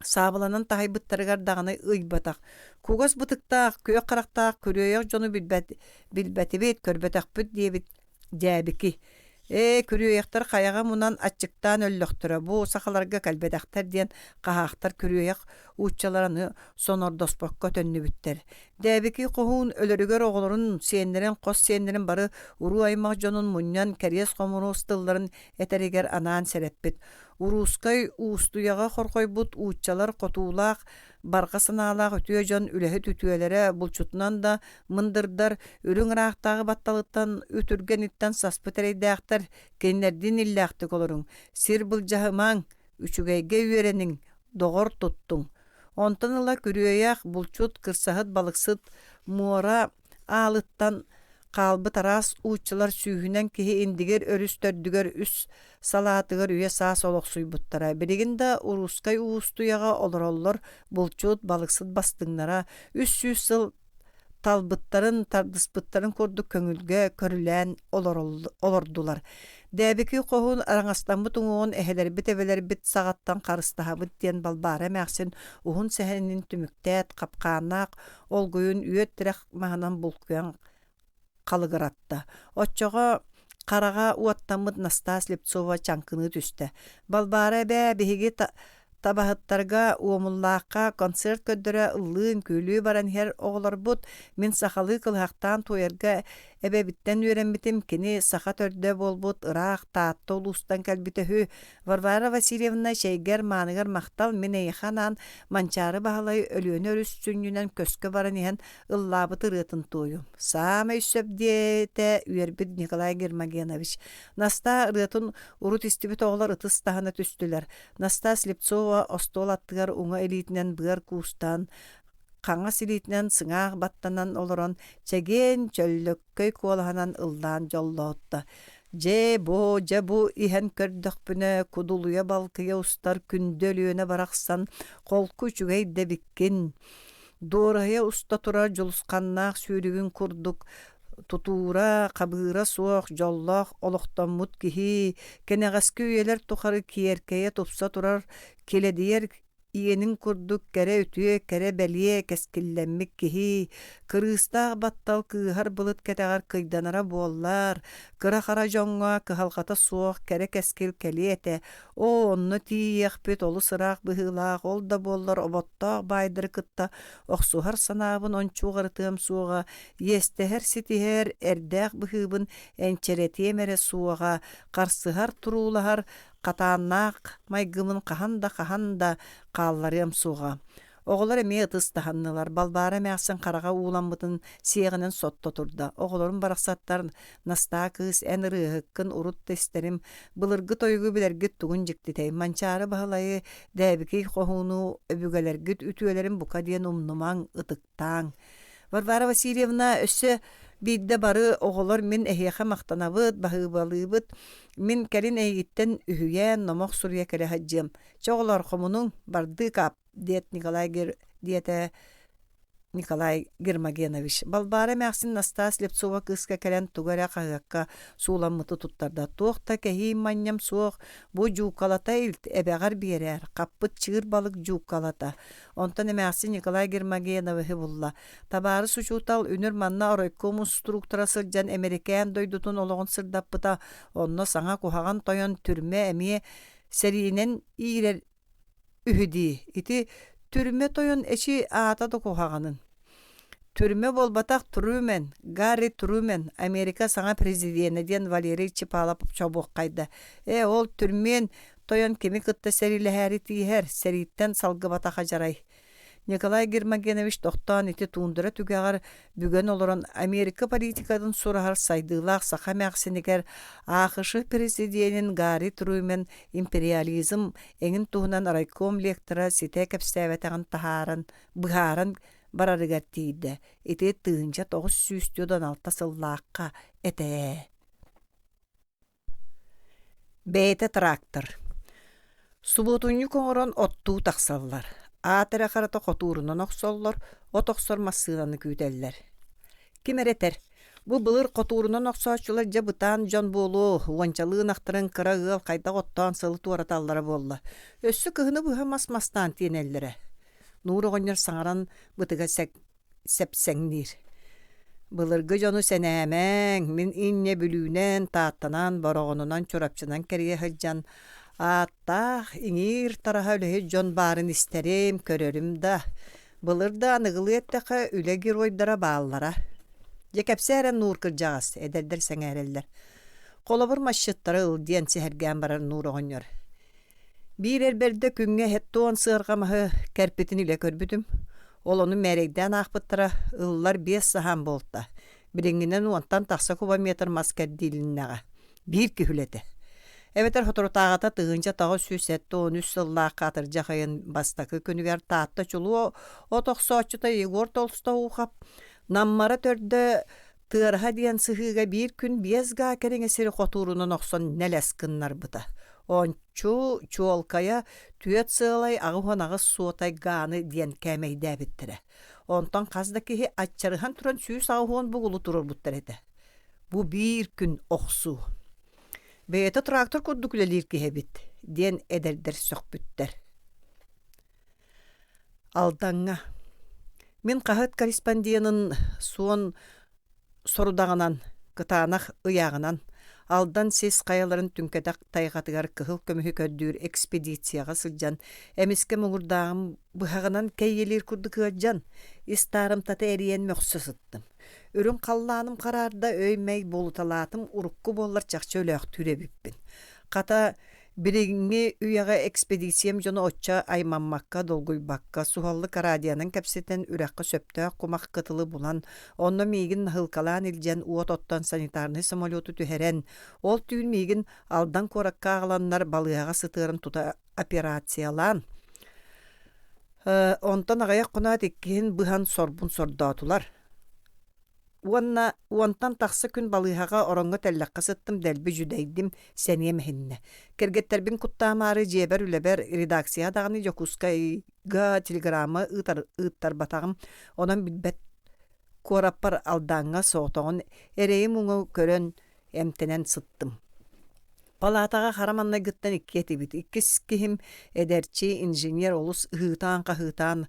Сабыланан тахайбыттарыгар дағаны ыйбатақ. Кугас бытыктақ, көйек қарақтақ, көрөйек жону билбәтебет, көрбәтақ бүт дейбит дәбики. Көрөйектар қаяға мұнан атчықтан өллөқтірі. Бұ сақаларға кәлбәдақтар ден қағақтар көрөйек ууччалараны сонордоспаққа төнні бүттер. Дәбики қоғуын өлірігер оғылырын сенлерін, қос сенлерін бары уру аймақ жонун мұньян кәрес қомыру стылларын әтәрігер анаан сәреппет. Урускай уустуяга хоркойбут ууччалар котуулаак барга санаалаак өтүө жон үлэһи түтүөлери булчутунан да мындырдар өрүң ыраактагы батталыттан үтүргениттен саспытерейдээхтер кеннердин иллээхтик олоруң сир былжаһымаң үчүгейге үөрениң догор туттуң онтон ыла күрүөяах булчут кырсаһыт балыксыт муора аалыттан қалбы тарас ууччалар сүүһүнен киһи индигер өрүс төрдүгөр үс салаатыгар үйе саас олоксуйбуттара. Билигинда урускай уустуяга олороллор булчут балыксыт бастыңнара үс сыл талбыттарын тардыспыттарын курдук көңүлгө көрүлән олордулар. Дәбики қоғын араңастанбыт уңуын әхелербит эбелербит сағаттан қарыстаһабыт диэн балбара мәқсин уһун сэһэнин түмүктәт қапқаанақ олгуйун үйет тирэх маһынан булкуян қалыгыратта. Отчоға қараға уаттамыт Настас Лепцова чанкыны түсті. Балбара бә биһиги табахыттарга уомуллааққа концерт көддөрө ыллыын күлүү баран хер оғылар бұд мен сақалы кылхақтан тойерга Ebe bitten öğrenmitim kini saha törde bolbut ırak taatto ulustan kalbitehü. Varvara Vasilyevna şeyger manıgar maktal mineyhanan mançarı bahalay ölüğünü örüsünyünen köskö baran ihan ıllabıtı rıtın tuyum. Sağma üssöp diyete üyerbid Nikolay Germagenovich. Nasta rıtın urut istibit oğlar ıtıs tahana tüstüler. Nasta Sliptsova ostol attıgar uңa elitinen bığar kuustan Kaňa silitinen sıňaaq battanan oloron çegen çöllökköy kuolahanan ıldan jollootda. Je bu ihan kördökpüne kuduluya balkıya ustar kündölüğüne baraksan kolku çügey debikkin. Doğraya usta turar juluskannaaq sürügün kurduk. Tutuura, kabıra soğuk, jolloq, oloqtan mut kihi, kenegaskı üyeler tukarı kiyerkeye topsa turar, kelediyer iyenin kurduk kere ütüye, kere beliye, keskillemmik kihi, kırıstağ battal kıhar bılıt keteğar kıydanara bollar, kıra kara jonga, kıhalkata soğuk, kere keskil keliyete, o onnu tiyekpet, olu sıraq bıhılaq, ol da bollar, obottaq baydır kıtta, oqsuhar sanabın onçuğarıtığım soğuğa, yesteher sitiher, erdaq bıhıbın, ençeretiyemere soğuğa, qarsıhar turulahar, Qataannaq maygımın qahanda qallarım suğa. Oğlar eme ıtыс tahanныlar. Balbara mäxsen qarağa uğlanmıtın siğinin sotta turda. Oğların baraqsattar nasta kız en rıhıkkın urut testerim. Bılırgı toygu bilergit tugun jiktitey. Mançarı bahalayı däbiki qohunu öbügelergit ütüelerin buka diyen umnuman ıtıktan. Varvara Vasilyevna össe bidde barı oğullar min ehiyexe maqtanabıt, bahıbalыбıt, min kelin ehitten ühüyen nomoq surya kele hajjım. Çoğular qomunun bardı kap, Nikolay Germagenovich. Balbara mäxsin Nasta Sliptsova kıska kelen tugara qagakka suulanmıtı tuttarda. Toqta kehi manyam soğuk bu jukalata ilt ebeğar birer. Qappıt çığır balık jukalata. Ontan mäxsin Nikolay Germagenovich bulla. Tabarı suçutal ünür manna oroykomun strukturası jan Amerikan doydutun oloğun sırdappıta. Onna sana kuhagan toyon türme emiye serinen iyiler ühüdi. Iti türme toyon eşi aata da kuhaganın. Türme bolbatak Truman, Gary Truman, Amerika sana prezidiyene diyen Valeri Çipalap çabuk kayda. Ol türmen toyon kemi kıtta seriyle her seritten salgı bataka jaray. Nikolay Germagenovich doktan iti tuundura tügeğar bügen oloran Amerika politikadın surahar saydığılaq saqa mäxsiniker AQŞ prezidiyenin Gary Truman imperializm engin tuhunan raykom lektora site kapsavetagan taharan bıharan bararıgattiydi. Iti tığınca 900'den alta sıllaqqa ete. Bete traktor. Subutunyu koŋoron ottuu taqsallar. Aatere qarata qotuurunun oqsollar, otoqsor massılanı küydeller. Kim ereter? Bu bılır qotuurunun oqsoçular jabıtan jon bolu, uançalığın aqtırın kıra ığıl qayda qottan sılı tuaratallara bolla. Össü kıhını bıha masmastan tiyenellere. Nuru oñar saŋaran bıtıga sepseŋnir. Bılırgı jonu senämeŋ, min inne bülünen, taattanan, boroğununan, çorapçınan keriye hıccan. Attah, iňir taraha ölehe jon barın isterim, körörüm da. Bılır da anıgılı etteqa ülegir oydara bağlara. Jekepseren nur kırjağız, ederder seňäreller. Kolabır maşşıttara ıldiyen sehergen barar nur oñar. Bir erberde küŋe hettoğun sığırgamahı kerpetin ile körbüdüm. Ol onu meregden akpıttıra ıllar 5 sahan bolta. Biriňinden ontan taqsa kubametr masker dilinnaga. Bir kühülete. Eveter fotorotağata tığınca tağı süsette 13 sıllığa katırca hayın bastakı künüger taatta çulu o toqsoçuta Igor Tolstoy uqap. Nammara törde tığırha diyen sıhıga bir gün bezga keren eseri qoturunun oqson neleskınlar bıta. Onçu çuolkaya tüyet sığılay ağıhon ağız suotay gağını diyen kämey däbittire. Ondan qazdaki açarıhan turan süs ağıhon buğulu turur buttarete. Bu bir gün oqsu. Beyete traktor kurduklelir ki hebit, diyen ederder sökbütter. Aldaňa. Min qahat korrespondiyanın suon sorudağınan, kıtağınaq ıyağınan, Aldan ses kayaların tünkedak taygatыгар kıhıl kömühü köddür ekspedisiyaga sıljan. Emiske muğurdağım bıhağınan keyyelir kurdu kıacan. İstarım tatı eriyen möksü sıttım. Ürün kallanım kararda öymey bolutalatım urukku bollar çakça ölüyak türebippin. Kata biringi üyaga ekspedisiyem jonu otça aymanmakka dolguy bakka suhallı karadiyanın kapseten ürekka söptö kumak kıtılı bulan onno migin hılkalan iljen uot ottan sanitarny samolyotu tüheren ol tüün migin aldan korakka ağlanlar balыaga sıtırın tuta operasiyalan ondan agayak kuna tekkin bıhan sorbun sordatular. Uontan taqsa gün balыaga oronga tellaqqa sıttım delbi jüdeydim seniye mehinne. Kergetterbin kuttaamari jeber üleber redaksiya dağını Yokuskayga telegramma ıttar batağım onan bilbet korappar aldaňa soğtoğun ereyi muňu körön emtenen sıttım. Palataga haramanna gıttan ikki etibit. İkkis kihim ederçi injinier olus hıtan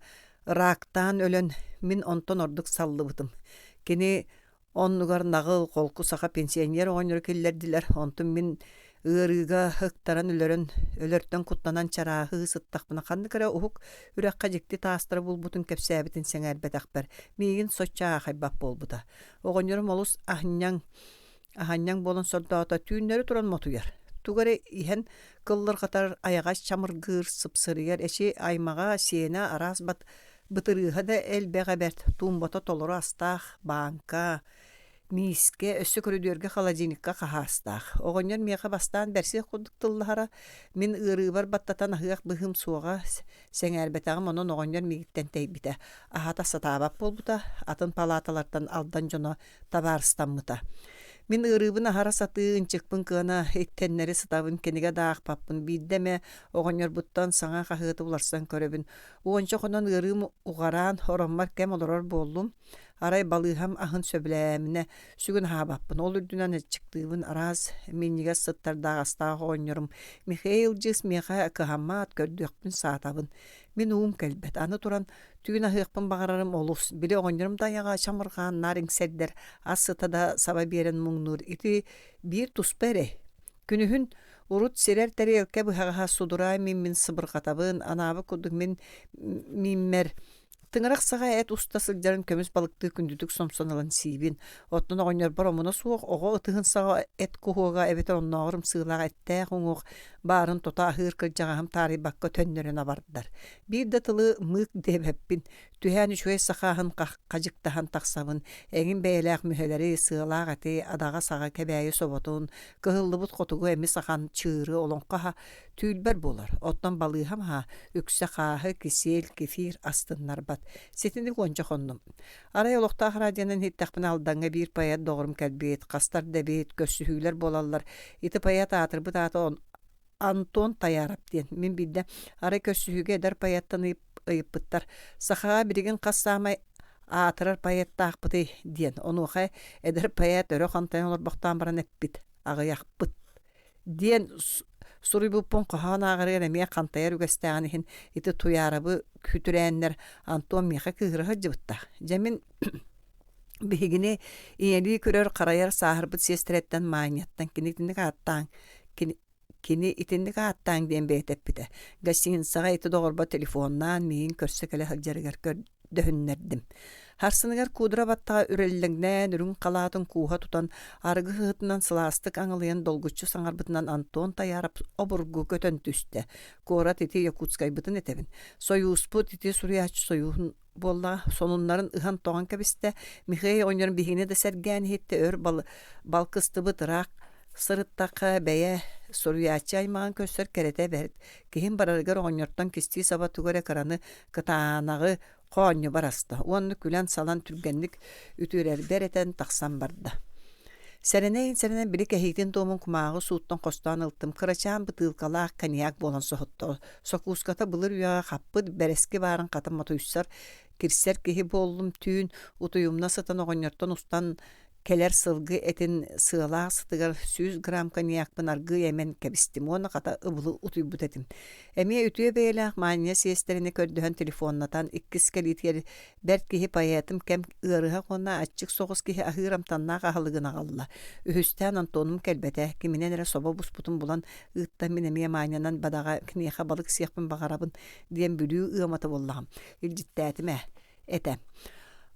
raktan ölön min onton orduk sallıbıtım. Kini onnugar nagıl kolku saka pensioner oynur kellerdiler. Ontun min ığırıga hıktaran ölörtten kutlanan çarahı sıttaq buna kandı kara uhuk ürekka jekti taastara bulbutun kepsəbitin senger betakber. Migin soçça haybap bolbuda. Oğonyorum olus ahanyan bolon soldata tüynleri turan motuyar. Tugare ihen kıllar qatar ayagaş çamırgır sıpsırıyer eşi aymaga sena aras bat bıtırıha da el beğebert tumbata toluru astaq banka miske össü körüdörge xalajinikka qahastaq. Oğonyor miyaqa bastan bersi quduk tıllıhara min ırıbar battatan ahıaq bıhım suaga seňerbetağım onun oğonyor migitten teybite. Ahata satabap bolbuta atın palatalardan aldan jona tabarstan Min ırıbın ahara satığın çıkpın kına ettenleri sıtavın kenige dağ pappın biddeme oğonyor buttan sana qahıtı bularsan köröbün. Oğonca konan ırığım uğaran oranmar kem olurur bollum. Aray balığam ahın söbülemine sügün habappın. Olur dünen çıktığın araz minniga sıttar dağıstağı oğonyorum. Mikhail jis miha kıhammat gördüğün saatabın. Min uğum kelbet. Anı turan tügün ahıqpın bağırarım olus. Bile oğonyorum da yağa çamırgan naring sedder. Asıta da saba beren muğnur. İti bir tuspere. Günühün urut serer teri elke bıhağa suduray min sıbır katabın. Anabı kuduk minmer. Tıngıraq sağa et usta sıljarın kömüs balıktığı kündüdük somsonalan sibin. Otnuna oynyor baromuna suoq, oğa ıtıhın sağa et kuhuğa evet onnağırım sığlağa ettää huŋuq, barın tota ahır kılcağım tari bakka tönnerine bardılar. Bir de tılı mık debeppin, tühəni şöy saxahın qajıktahan taqsabın, egin beylaq müheleri sığlağa eti adağa sağa kebäyi sobotun, kıhıllıbıt qotugu emi saxan çığırı olonqaha tüylber bolar. Ottan balığam ha, ükse qahı, kisel, kefir astınlar bat. Setini gonca xonnum. Aray oloqta radyanın hittaqpın aldaňa bir payat doğrum kelbet, qastar debet, gössühüler bolallar. Iti payat atır ata Anton Tayarap diyen. Min bilde aray kössühüge eder payattan ıyıppıttar. Saxağa birigin qassamay atırar payatta aqpıtı diyen. Onu oxay eder payat örö xantayn olur boqtan baran eppit, ağıyaqpıt. Diyen Suri bu pon qahan ağırıgan emiye qantayar ügestağanihin iti tuyarabı kütürenler Anton miqa kıhırıha jıbıttaq. Jamin bihigini iyeli körör qarayar sahırbıt sestretten manyattan kini itindik attan diyen beyteppite. Gasin sağa iti doğurba telefonnan mihin körsekele haljarıgar döhünnerdim. Harsыныgar kudura battağa ürelliğinden ürün qalatın kuha tutan argı hıtından sılastık anılayan dolguççu sanarbıtından Anton Tayarap oburgu kötön tüste. Kora titi Yakutskay bıtın etevin. Soyuzpu titi Suriyaçı soyuhun bolla sonunların ıhan toğan kabiste Mikhail oynarın bihine de sergen hitte ör balkısты bıtırak sırıttaka beye Suriyaçı aymağın köster kerete berit. Kihin barargar oynartan kisti sabatu göre karanı kıtanağı qoğanyu barasta. Onu külen salan türgenlik ütürer bereten taqsan barda. Serenen bilik ehitin tomun kumağı suuttan kostan ıltım. Kıraçan bıtılkalaq kaniyak bolan sohuttu. Sokuskata bılır uyağa qappı bereski baran qatın matuyussar. Kirser kehi bollum tüün utuyumna satan oğonyartan ustan келер сылгы этин сыылаах сытыгар 100 грамм коньякпын аргы эмен кебистим. Оны ката ыбылы утуйбут этим. Эме үтүе бейлах маания сиестерини көрдөһөн телефоннатан 2 калитер берт кихи паятым кем ырыга кона аччык соғыс кихи ахырам таннаак ахалыгына галла. Үһүстән Антоным келбете киминен эре соба буспутун булан ытта мен эме маанянан бадага кнеха балык сыяхпын багарабын диен бүлүү ыамата боллагам. Илжиттәтиме эте.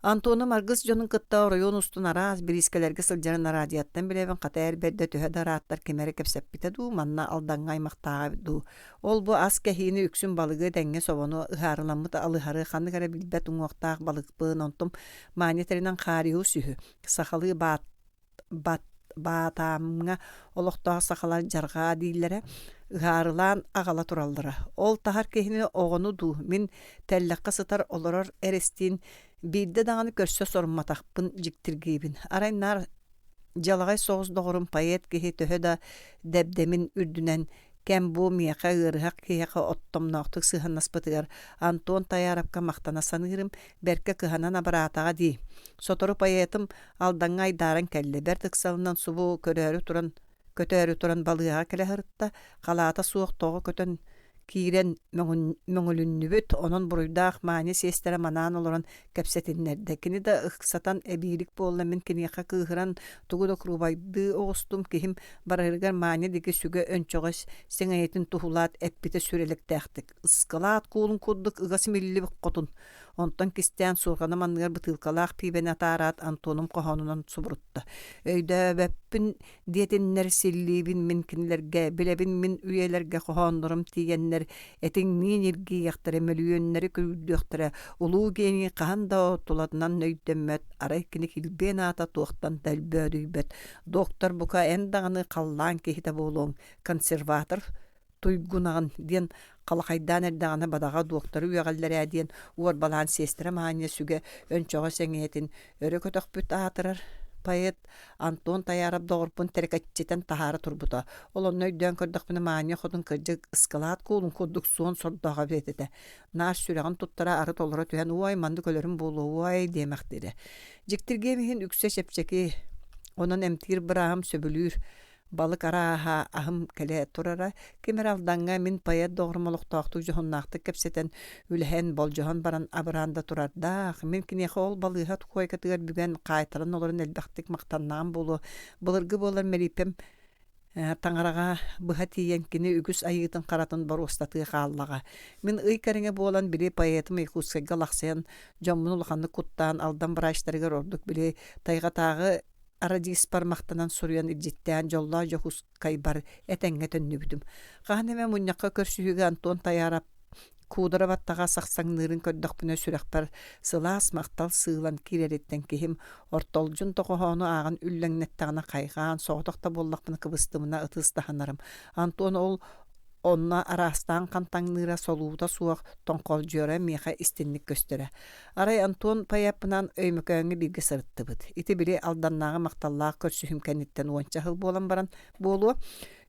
Антоным аргыс жонун кытта район устун араас бирискелерге сылжарын радиаттан билебен катайыр берде төһө дарааттар кемери кепсеппите ду манна алдаңга аймактага ду. Ол бу ас кехини үксүн балыгы деңге собону ыхарыламмыт алыхары ханныгара билбет уңуактаак балыкпын онтум маанетеринен хариу сүһү. Сахалы батамга олохтоа сахалар жарга дииллере ыхарылаан агала туралдыра. Ол тахар кехини огону ду мин теллекка сытар олорор эрестин Бидde dağını körse sormataqpın jiktиргейбин. Araynar jalagay soğuz doğurun payet kehi töhö da debdemin ürdünen kem bu miyaqa ırhaq kehiqa ottomnaqtık sıhan naspatıgar Anton Tayarapka maqtana sanırım berke kıhanan abaratağa di. Sotoru payetım aldanğa aydaran kelle bertik salından subu kötörü turan balığa kele hırtta qalata suuq toğu kötön kiren möngülünnübüt onun buruydaq mani sestere manan oloran kepsetinlerdekini de ıksatan ebilik bolla min kiniyaqa kıhıran tuguda kurubaydı oğustum kihim barırgar mani diki süge önçoğuz seneyetin tuhulat eppite sürelektəxtik. Iskalat kulun kudduk ıgası milli qotun. Ondan kisten sorgana manıgar bıtılkalaq piben atarat Antonum qohanundan subrutta. Öyde beppin diyetinler sillibin minkinlerge bilebin min üyelerge qohandurum tiyenler etin min irgi yaqtare meliyönleri küldüqtare ulu geni qahanda tulatnan nöydemmet araykini hilben ata tuqtan dalbödüybet. Doktor buka endağını qallan kehite bolun konservator tuygunağın diyen qalaqaydan erdağına badaga doktoru üyegalleri diyen uvar balan sestere manya süge önçoğa sengetin örü kötök büt atırar. Payet Anton Tayarap doğurpun terekatçeten tahara turbuta. Olon nöydön kördük bini manya xodun kırcık ıskalat kulun kudduk son sordağa betete. Nar süreğin tuttara arıt olara tühen uay mandı kölörün bolu uay demekleri. Jiktirgemihin ükse şepçeki onun emtir bırağım söbülür. Balık araha ahım kele turara kemeraldanga min payet doğrumoluqtaqtu johonnaqtı kepseten ülhen boljohon baran abranda turarda min kine xol balığa koykatır bügen qaytaran olарын elbaqtik maqtannan bolu bulurgu bolar melipem tangaraga bıhatiyen kine ügüs ayıtın qaratın bar ostatı qallaga min ıйкарыңа bolan bile payetimi ikuskaga laqsen jommunul xanны kuttan aldan braştarıga orduk bile tayqatağı Aradis parmaqtanan suryan iljittään jolla johus kaybar etenge tönnübüdüm. Qahneme munyaqqa körsühüge Anton Tayarap kudara battaga saqsаңнырын köddökpüne sürekper sılas maqtal sığlan kireretten kehim ortoljun toqohonu ağın üllennettağına qayğan soğutoqta bollaqpını kıbыстымına ıtıstahanarım. Anton ol onna arastan kantaŋnıra soluuta suaq tonqoljöre meha istinlik göstere. Aray Anton payapınan öymököňi bilgi sırıttıbıt. Iti biri aldannağı maqtallaaq körsühüm kennitten uançahıl bolan baran bolu.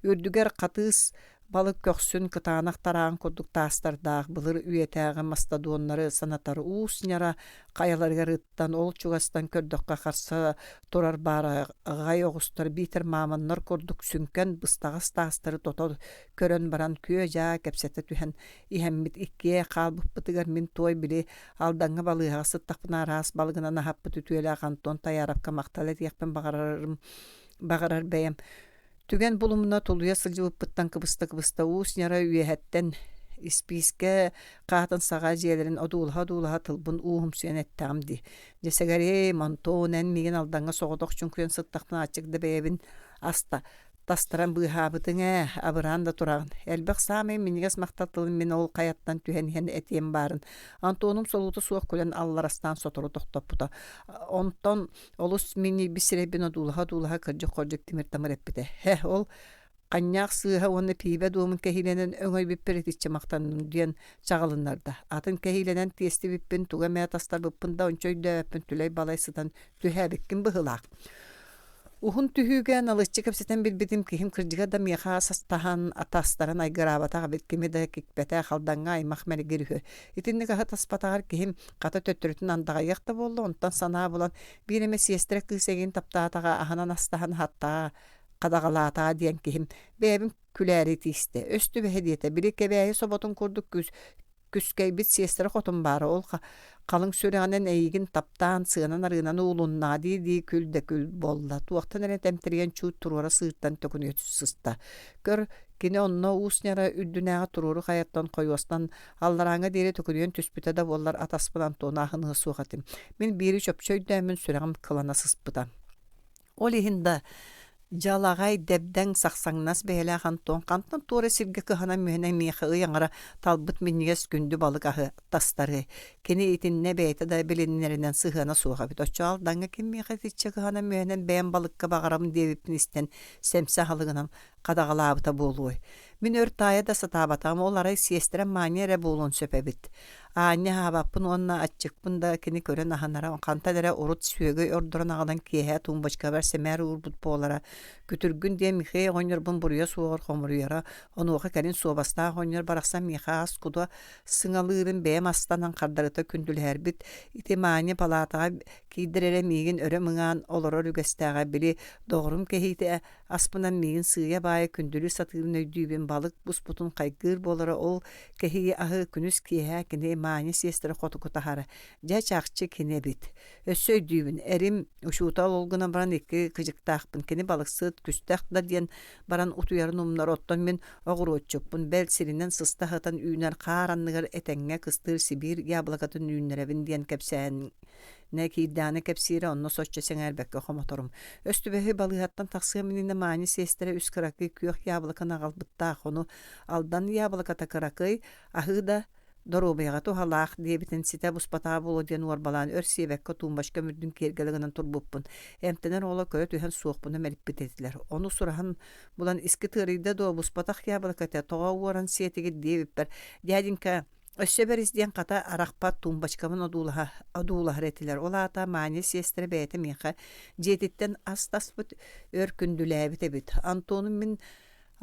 Ürdüger qatız balık köksün kıtağınaq tarağın kurduk tastardağ bılır üyetəği mastadonları sanatarı uusnyara qayalarga rıttan ol çugastan kördökqa qarsa turar bara gay oğustar biter mamanlar kurduk sünken bыстağız tastarı totol körön baran köja kepsete tühen ihemmit ikkiye qalbıp bıtıgar min toy bili aldanğı balığa sıttaqpına ras balığına nahappı tütüele Anton Tayarapka maqtalet yakpen bağarar beyem. Tügen bulumuna toluya sılcıvıp bıttan kıbısta uusnyara üyehetten ispiske qahtan sağa jelerin odulaha tılbın uğum süyen ettamdi. Jesegare mantonen migen aldanga soğudoq çünküyen sıttaqpına açıkda beyebin asta. Tastaran bıhabıtına abıranda turağın. Elbaq sami minigas maqtatlığın min ol qayattan tühenihen etiyem barın. Antonum solutu suaq kölen allarastan sotoru toqtoputa. Onton olus mini bisirebin odulaha kırcık timir tamır epide. Ol qanyaq sığha onu pibe doğumun kehilenen öngöy bipperet içe maqtanın diyen çağılınlarda. Atın kehilenen testi bippin tuğamaya tastar bippin da onçoy döpün tüley balaysıdan tühe bekkin bıhılaq. Uhun tühügen alışçı kapseten bilbidim ki him kırcıga da miha sastahan atastaran ay garabata bit kimi de kikbete xaldanga aymaq meli girihü. İtinni gaha taspatagar ki him kata töttürütün andaga yakta bollu ondan sana bulan bir eme siyestere kısegin taptaataga ahanan astahan hatta kadağalata diyen ki him bebim küleri tiste. Östü be hediyete biri kebeyi sobotun kurduk küskey bit siyestere kotun bari ol kalın süreğinen eygin taptan sığınan arığınan uğlunna di kül de kül bolla. Tuaktan eren temtiriyen çuğut turura sığırttan tökünüyor sısta. Gör kine onna uusnyara üddünäge tururu hayattan koyuastan allaranga deri tökünüyen tüspüte de bollar ataspıdan tona ahını suğatim. Min biri çöpçöydämin süreğim kılana sıspıdan. Ol ihinda Жалагай дебдәң саксаңнас бәйлә хантон кантын туры сирге кыһана мөһнә миәхә яңара талбыт миннигес күндү балык аһы тастары кене итинне бәйте да билиннәреннән сыһана суга бит очал даңга ким миәхә тичә кыһана мөһнә бәйән балыкка багарам дебип нистен сәмсә халыгынам кадагалабыта болуй. Мин өртая да сатабатам олары сиестерен маниере болун сөпебит. Аня хабаппын онна аччыкпын да кини көрен аханара канта дере урут сүйөгө ордуран агадан кие тумбачка бар семер урбут болара күтүргүн де михе гоньорбун буруя сугор хомуруяра онуга калин суобаста гоньор баракса михас куда сыңалырын бем астанан кардарыта күндүл хербит итемани палатага кидерере мигин өрө мыңан олорор үгестага били догрум кехите аспынан мигин сыя бай күндүлү сатырын өйдүбен балык буспутун кайгыр болара ол кехи ахы күнүс кие кини мани сестер котукутахара жа чакчы кине бит өссөйдүбүн эрим ушутал олгуна баран эки кыжыктаакпын кини балыксыт күстак да диен баран утуярын умнар оттон мен огуроччуппун бел сиринен сыстахатан үйнер кааранныгар этеңге кыстыр Сибир яблакатын үйнеребин диен кепсен Некиданы кепсире онно сочча сеңербекке хомоторум. Өстүбеһи балыгаттан таксыга мининне мани сестере үскыракы күйөх яблыкана галбытта хону алдан яблыката кыракы ахыда доробыяга тухалаах диебитин сите буспата болу диен уарбалаан өрсиебекке туумбашка мүрдүн кергелигинен турбуппун. Эмтенен ола көйө түйен суокпуна мериппит этилер. Ону сурахан булан иски тырыйда до буспатах яблыката тога уоран сиетиги диебиппер. Дядинка Өссөберис диэн ката арахпат тумбачкамын одуулахар этилер. Олаата мани сестере бәйті меха жетиттен астаспыт өркүндүләбите бит. Антонум мин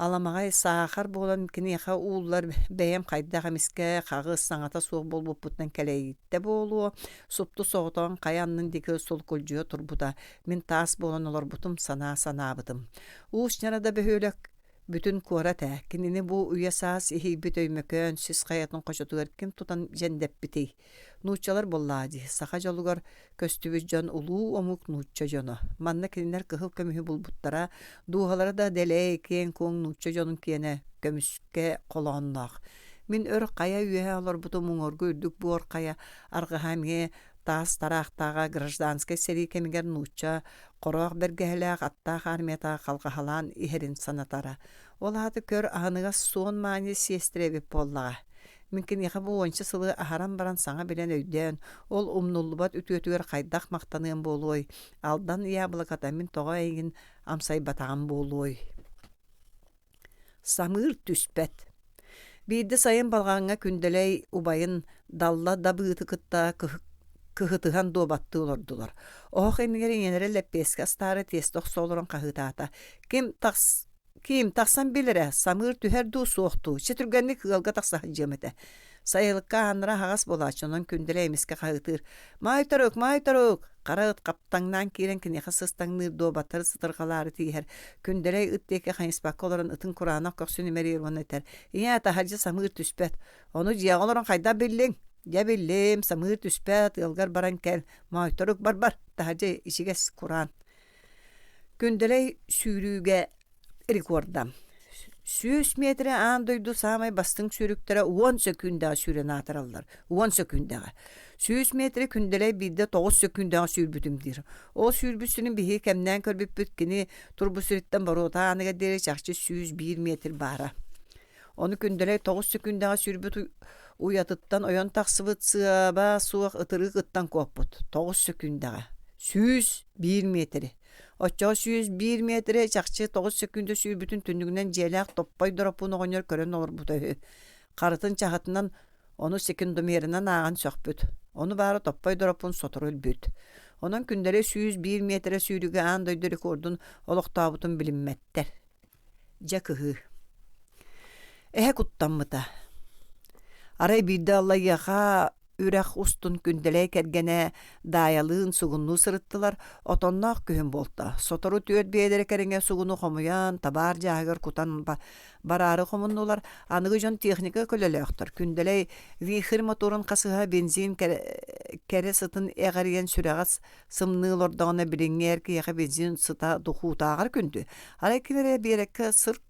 аламагай сахар болан кинеха уулар бәйем кайдага миске кагыс саңата суох болбуппуттан келейитте болу. Супту соғытан каяннын дике сол көлжүө турбута. Мин таас болан олар бутум санабытым. Уушнарада бөхөлөк бүтүн куарата кинини бу уясаас ихибит өймөкөн сис каятын кочотугар ким тутан жендеп битей. Нуучалар боллаади саха жолугар көстүбүз жон улуу омук нуучча жоно. Манна кинилер кыхыл көмүхү булбуттара дуухалары да делей кен коң нуучча жонун киене көмүскө колооннак. Мин өр кая үйе алар буту муңоргу үрдүк буор кая аргахамге таас тарахтага гражданский сери кемигер нуучча Корох бергәһләк аттах армията калгахалан ихерин санатара. Ол хаты көр аныга сон мани сестребип боллага. Мимкин яха бу онча сылы ахарам баран саңа белен өйден. Ол умнуллубат үтүөтүгөр кайдах мактанын болой. Алдан яблыката мин тога эгин амсай батаган болой. Самыр түспет. Бийди сайын балганга күнделей убайын далла дабыты кытта кыхытыган добатты олордулар. Ох эмигер енере леппеске стары тестох солорон кахытаата. Ким таксан билере, самыр түһер ду суохту, четүргенни кыгалга такса жемете. Сайылыкка анра хагас болачонон күнделе эмиске кахытыр. Майторук, караыт каптаңнан кирен кинеха сыстаңныр добатыр сытыргалары тиһер. Күнделе ыттеке хайспак олорон ытын курана коксүн мерирон этер. Ия тахаржы самыр түспет. Ону жияголорон кайда биллең? Я биллем, самыр түспет, ылгар баран кел. Майторук бар, тахаржы ишигес куран. Күнделе сүйрүүгө рекордам. 100 метре андойду самай бастың сүйрүктөрө 10 секундага сүйрен атыралдар. 10 секундага. 100 метре күнделе бирде 9 секундага сүйрбүтүмдир. О сүйрбүсүнүн бихи кемнен көрбүп бүткени турбу сүрүттен барота аныга дере чакчы 101 метр бара. Onu күнделе 9 секундага сүйрбүт уятыттан оян таксыбытсыа ба суак ытырык ыттан коппут. 9 секундага. 101 метр. Очо 101 метре чакчы 9 секунда сүйрбүтүн түндүгүнөн желак топпой доропун огонер көрөн олор буту. Карытын чахатынан onu sekundомеринен аган сөкпүт. Onu бары топпой доропун соторул бүт. Onun kündere 101 metre sürüge andaydı rekordun oloqtabutun bilinmetter. Jakıhı. Ehe kuttanmıta. Aray birde Allah'yağa ürək ustun gündeley kergene dayalığın sugunlu sırıttılar. Otonnaq kühün bolta. Sotoru tüöt beyedere kerenge sugunu xomuyan, tabar jahıgar kutan bararı xomundular. Anıgı jon texnika kölelöktür. Gündeley vihir motorun qasıha benzin kere sıtın eğeriyen süreğas sımnığılordağına bilinger ki yağı benzin sıta duhu tağır kündü. Aray kibere berekke sırk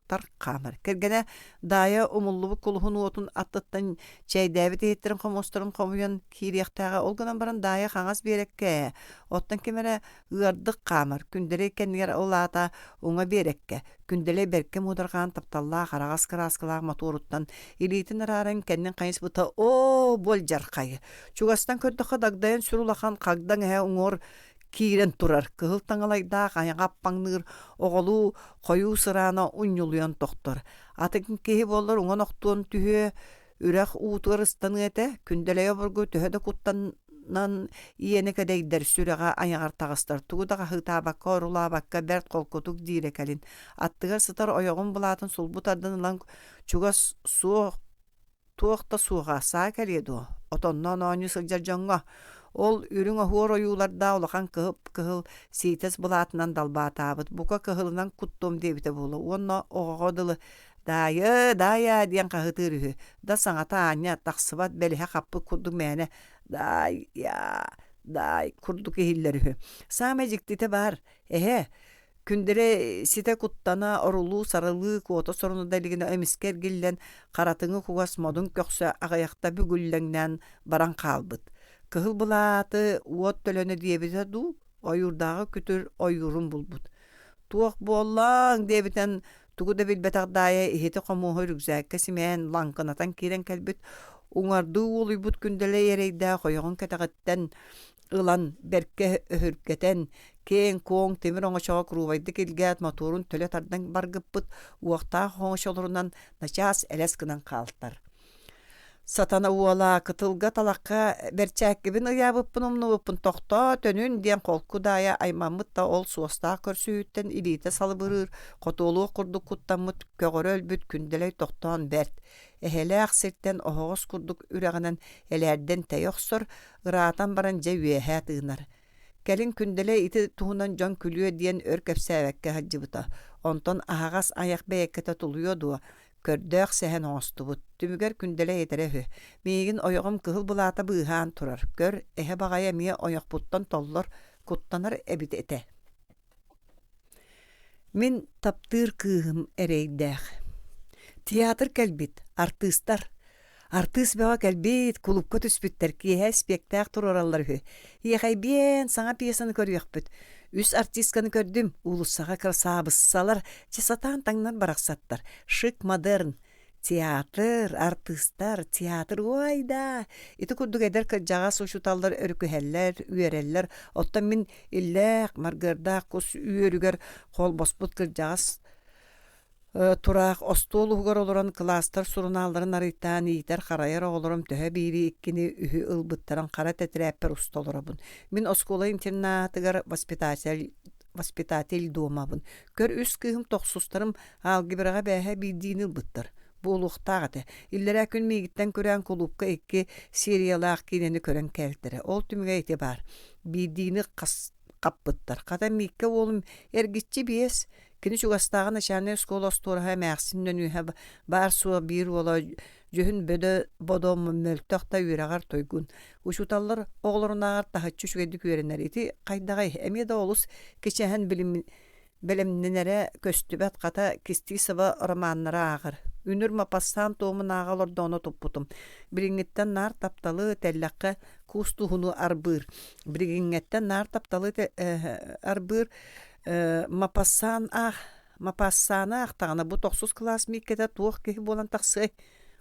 tar kamar. Kergene daya umullu kulhun otun attıttan çay davet ettirin komosturun komuyan kiriyaktağa olganan baran daya xangas berekke. Ottan kemere ıardık kamar. Kündere kendiger olata ona berekke. Kündele berke mudargan taptalla xarağas kıraskılar motoruttan ilitin araren kendin kayıs buta bol jarqayı. Çugastan kördüqa dagdayan sürulakan qagdan uңор kiren turar. Kıhıl taŋalayda ayağa paŋnır oğulu koyu sırana unyuluyan doktor. Atıkın kehi bollar uŋan oqtuğun tühü ürək uğutuğar ıstanı ete kündeleyo burgu tühü de kuttannan iyene kadeyder süreğa ayağar tağıstar. Tuğu daga hıtabakka orulabakka bert kolkutuk direkalin. Attıgar sıtar oyoğun bulatın sulbut ardınılan çugas suğ tuğda suğa sağ keliydi o. Otonnan oñu sıljar joŋga. Ol ürün ahur oyularda olakan kıhıl sites bulatından dalbatabıt. Buka kıhılından kuttum debite bulu. Onna oğadılı daya diyen kahıtırıhı. Da saŋata anya taqsıbat belihe kapı kurdu mene. Day kurduk ehillerihü. Samecikti bar. Kündere site kuttana orulu sarılı kuota sorunu deligine emisker gillen karatıngı kugas modun kökse ağayakta bügüllengen baran kalbıt. Kıhıl bulatı uot tölöne diyebite du, oyurdağı kütür oyurun bulbut. Tuğuk bollan diyebiten tuğu da bilbetak daya ihiti komuhu rügzäkke simen lankınatan kiren kelbit. Uŋardığı olubut kündele yereyda koyağın ketagitten ılan berke öhürgeten ken koň temir oňaşaga kurubaydy kelgät motorun töle tardan bargıpyt uwakta hoňaşolorundan naças eleskinen kaltar. Satana uwala kıtılga talakka berçäk gibin ýabypyn umnuwypyn tokta tönün diýen kolku daya aymamyt da ol suwasta körsüýütten ilite salybyryr gotoluw kurduk kuttamyt kögörel büt kündeley toktan bert. Ehelek sertten ohos kurduk üreginen elerden teyoksor ıratan baran jewýe tığnar. Kelin kündele iti tuhunan jon külüye diýen örkepsäwekke hajjybyta. Onton ahagas ayak beýekete tuluyordu. Kördök sehen ostubut. Tümüger kündele yeterehü. Migin oyogum kıhıl bulata bıhan turar. Gör ehe bagaya miye oyok buttan tollor kuttanır ebit ete. Min taptır kıhım ereydäh. Teatr kelbit, artistlar. Artist bega kelbit, kulupka tüspütter ki he spektakl oralları. Yegay bien sana piyasany körüyekbit. Üs artistkany kördüm, ulusaga krasabıssalar, çesatan taňnan baraksattar. Şık modern. Teatr, artistlar, teatr oyda. Iti kurduk eder jaga soşutallar örküheller, üyereller. Ottan min illek, margarda, kus üyerüger, kol bosput kırjagas. Turak ostoluğgar oluran klastar surunalların aritan iyiter karayar olurum töhe biri ikkini ühü ılbıttaran kara tetrepper ustalarabın. Min oskola internatıgar vaspitatel doğmabın. Kör üst kıhım toxsustarım algibiraga behe bildiğini ılbıttar. Bu uluqtağıdı. İllere kün migitten kören kulupka ekki seriyalaq kineni kören keltere. Ol tümüge itibar. Bildiğini qappıttar. Kata mikke olum ergitçi biyes. Kini çugastağın aşağına eskola storaha məxsin nühe bar suwa bir ola jöhün böde bodom möltökta yüreğar toygun. Uşutallar oğlorun ağır tahatçı şügedik öğrenler iti qaydagay emiyada olus keçehen bilimnenere köstübet kata kisti sıva romanlara ağır. Ünür mapassan toğumun ağalorda onu topputum. Biringitten nar taptalı tellakka kustuhunu arbır. Biringitten nar taptalı arbır Mapassan tağına bu toksuz klas mikete tuğ kehi bolan taqsıy.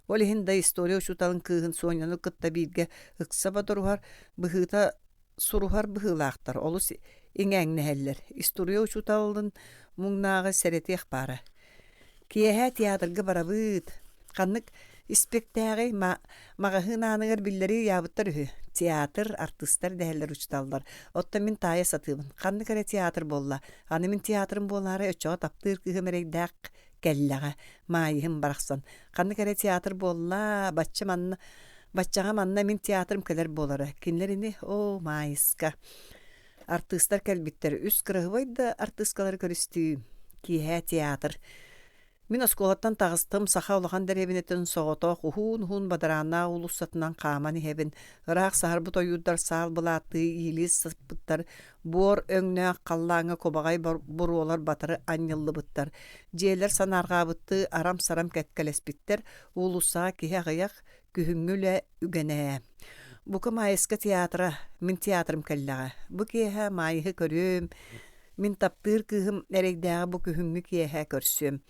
Olihin da istoriya şutalın kıhın soňany kıtta bilge ıksaba duruhar bıhıta suruhar bıhılaqtar. Olus iňeňne heller. Istoriya şutalın muňnagy sereti ihbara. Kiyehe teatrga barabyt. Kannyk İspektägi magahyn anyňar billeri ýabytlar ühü. Teatr, artistler däller uçdallar. Otta min taýa satybyn. Kandy kere teatr bolla. Any min teatrym bollary öçe tapdyr gymerek däk kelläge. Maýyhym baraksan. Kandy kere teatr bolla, Batçaga manna min teatrym keler bolary. Kinlerini o maýyska. Artistler kelbitler üst kırıhıydı artistkaları görüstü. Kihe teatr. Min oskolattan tağыстım saha olahan derebinetin soğuta hun badarana ulusatından kamani hebin. Irak sahar bu toyudlar sal bulatı iyilis sıpıtlar. Bor öňüne kallaňa kobagay burular batary anyıllı bıttar. Jeler sanarga bıttı aram saram ketkelespitler. Ulusa kihe gayak kühüngüle ügene. Bu maýyska teatra, min teatrym kelläge. Bu kihe maýyhy görüm. Min tapdyr kyhym eregdäge bu kühüngü kihe görsüm.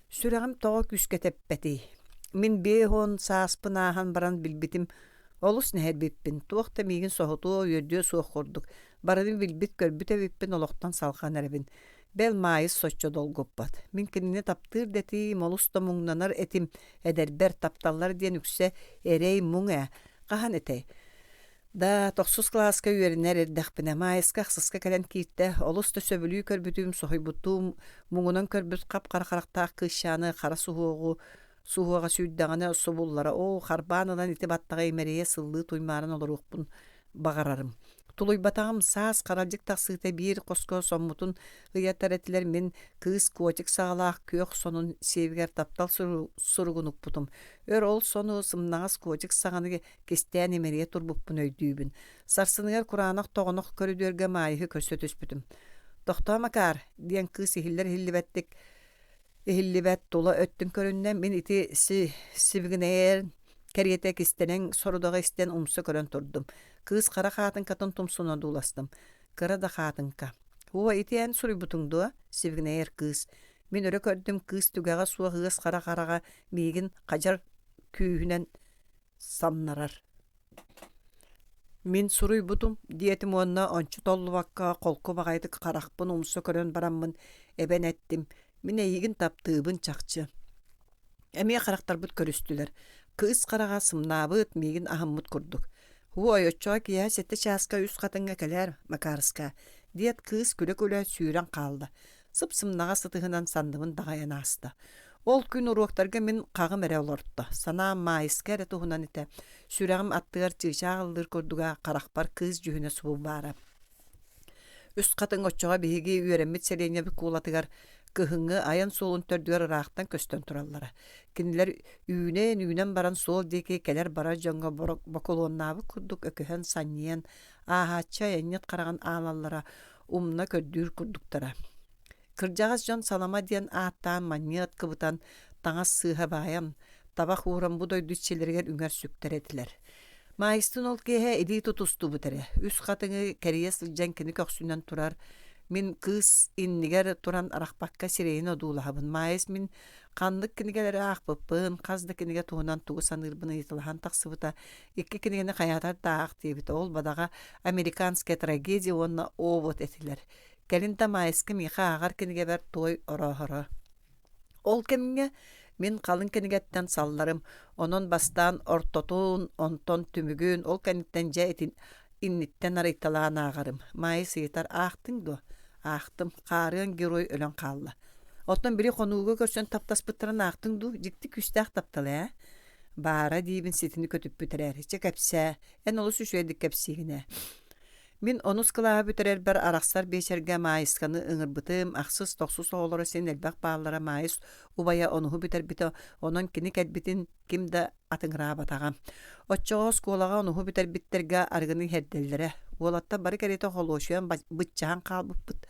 Süregim toğa küske teppeti. Min behon saaspınahan baran bilbitim. Olus neher bippin. Tuğda migin soğutu yördüğü soğuk kurduk. Baradın bilbit körbüte bippin oloktan salkan erebin. Bel maýys soçça dolgoppat. Min kinini tapdyr detim olus da muňnanar etim. Eder ber taptallar diyen ükse erey muňa. Qahan etey. Da 9 klaska üyeriner erdäkpine maýyska syska kelen kiitde olus da söbülüy körbütüm sohybutum muňunan körbüt qap-qaraqaraqta kışany qara suhuga süýdäňine sobullara o harbanadan itibattaga emereye sıllı tuymaryn olarukpun bagararym. Tuluybatagym saz qaraldyk tasyta bir qosko sommutun gyýataretler men kız koçik sağlaq kök sonun sevger taptal surugunup butum. Ör ol sonu sımnagas koçik sağany kestän emereye turbupun öýdübün. Sarsynygar Kur'anak toğunuk körüdörge maýyhy körsötüspütüm. Doktor Makar diýen kız ehiller hillibettik. Ehillibet dola öttüm köründen men iti sivginer keriyete kistenen sorudaga isten umsa körön turdum. Kız kara hatın katın tumsuna dulastım. Kara da hatınka. Huwa itiyen suributungdu, sivginer kız. Men öre kördüm kız tügaga suwa hıs kara migin qajar kühünen samnarar. Min suruybutum diyetim onna onçu tollu vakka kolku bagaydı qarakpın umsa körön baramın eben ettim. Min eyigin taptığыбын çakçı. Emiye qaraktar bit körüstüler. Kız qaraga sımnabıt migin ahammut kurduk. Huwa öççoğa kiya sette çaska üst katınga keler makarska. Diyet kız küle sүйren kaldı. Sıpsımnaga sıtıhınan sandımın dağayan astı. Ol gün uruqtarga min qağım ere olorttu. Sana maýyska ere tuhunan ite. Süregim attıgar çığşağıldır kurduga qarakbar kız jühüne subu bara. Üst katın öççoğa bihigi üyeremmit selenye bir kulatıgar kıhıngı ayan solun tördügar ıraqtan köstön turallara. Kindiler ünen baran sol deke keler bara jonga bokolonnabı kurduk ököhen sanyen ahaça yennet qaragan ağlallara umna kördür kurduktara. Kırjağız jon salama diyen aattan manyat kıbıtan taňa sığha bayan tabak uğran bu doy düşçelerger ünger süktär etiler. Maýystyn ol kehe edi tutustu bu tere. Üst katıngı keriye sıljan kini köksünden turar. Min kız inniger turan araqbakka sireyin odulahabın. Maýys min kandyk kinigeleri aqbıpın, qazda kinige tuğunan tuğu sanırbını yıtılahan taqsıbıta iki kinigeni hayatar dağaq debit ol badaga amerikanske tragediya onna ovot etiler. Gelinta maýysky miha agar kinige ber toy ora. Ol keminge min qalın kinigetten sallarım. Onun bastan ortotun, onton tümügün, ol kenitten etin innitten araytalan ağarım. Maýys yetar aqtın do. Aqtım, qaryan geroy ölen qallı. Otdan biri konuğu görsen taptas bıtıran aqtın do, jikti küstaq taptalı. Bara diýibin setini kötüp büterer. Hiç kepse, en olus şöýdik kepsigine. Min onus kılaha büterer ber araqsar beşerge maýyskanı ıňırbıtym, aqsız toqsuz oğlara sen elbaq bağlara maýys ubaya onuhu büter bite, onun kini ketbitin kimde atıňra batagam. Otçoğuz kolaga onuhu büter bitterge argyny herdellere. Olatta bari kerete holoşuyan bıççahan qalbıp bıt.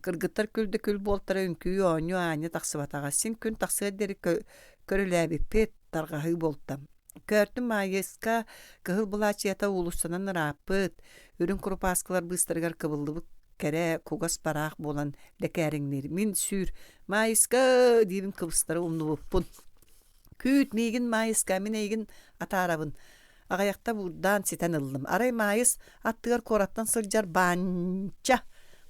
Kırgıtlar külde kül boltara ünküyü onyu anya taqsıbataga. Sin gün taqsıga deri körüläbi pet targahy boltam. Körtüm maýyska kıhıl bulaçyata ulusanan rapıt. Ürün kurupaskılar bыстırgar kıbıldı kere kugas baraq bolan lekeriňleri. Min sür maýyska diýibin kıbыстары umnubupun. Küt migin maýyska min egin atarabın. Agayakta burdan siten ıldım. Aray maýys attıgar korattan sırjar bança.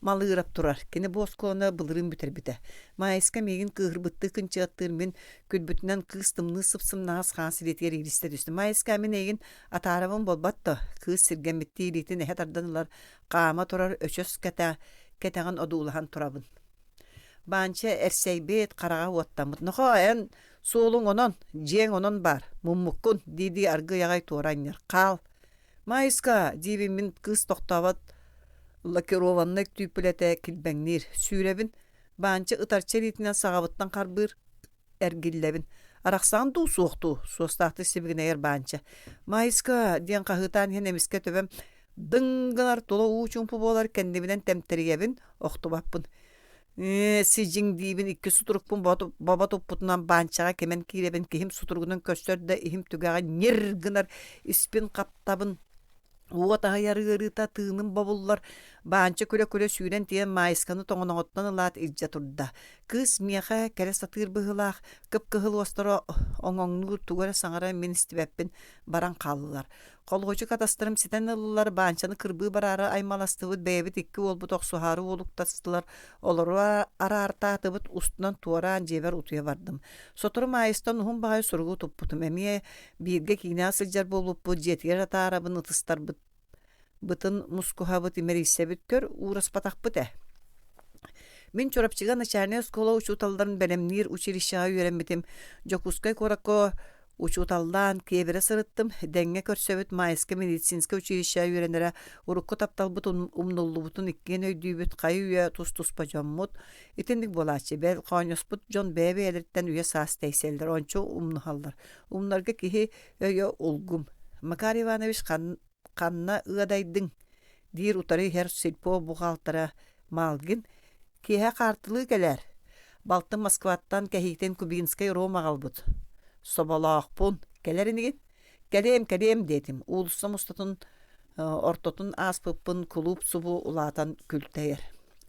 malırap turar. Kene boskona bılırın biter bite. Maiska megin kıhırbıttı kınçıqtır men külbütünden kıstımны sıpsım nağız xansilet yer iliste düştü. Maiska men egin atarabın bolbattı. Kız sirgen bitti ilitin ehe tardanılar qama turar öçös ketağın odulahan turabın. Bança erseybet qarağa ottamıt. Noqa en soğulun onon, jeң onon bar. Mummukkun didi argı yağay tuğranyar. Qal. Maiska dibimin kız toqtavat lakirovannak tüpülete kilbengnir. Sürebin bança ıtarçer itinden sağabıttan qarbır ergillebin. Araqsan du soğtu. Sostahtı sibigine yer bança. Maiska diyen qahıtan hen emiske töbem dıngınar tola uçumpu bolar kendimden temteriyebin. Oqtubapın. Sicing dibin iki suturukpun baba topputundan bançağa kemen kireben kihim suturugunun köstörde ihim tügağa nirgınar ispin kaptabın Uğatağı yarı-yarıta tığının babullar bança köle süren diyen maiskanı toğunağıttan ılat ilca turda. Kız miyaqa kere satır bıhılaq, kıp-kıhıl ostara oŋoŋnur tugara saŋara men istibeppin baran qallılar. Kolgoçu kadastırım siten ılılar bançanı kırbı barara aymalastıvıd beyabit ikki olbu toqsuharı oluk tastılar. Oluru ara-arta atıbıt ustunan tuaran jeber utuya vardım. Soturu maistan uhun bağay sorgu tupputum. Emiye birge kina sıljar bolup bu jetiyer ata arabın ıtıstar bıtın muskuhabıt imerisebit kör uğras patak bıte. Min çorapçıga начальная школа учуталдарын белемнир училищага үйренбитим. Жокускай коракко учуталдан кебере сырыттым. Деңге көрсөбүт майска медицинска училищага үйренере урукку тапталбыт умнуллубутун иккен өйдүүбүт кайы үйө тус-туспа жоммут. Итиндик болачы бел коньоспут жон бебе элерттен үйө саас тейселдер. Ончу умнухаллар. Умнарга кихи өйө улгум. Макар Иванович канна ыадайдың. Дир утары хер сельпо бухгалтера малгин Кеһә картылы келер. Балтын Москваттан кәһитен Кубинскай Рома албыт. Собалақпун келеринеген. Келем дедим. Улусам устатын ортотун аспыппын клуб субу улатан күлтәйер.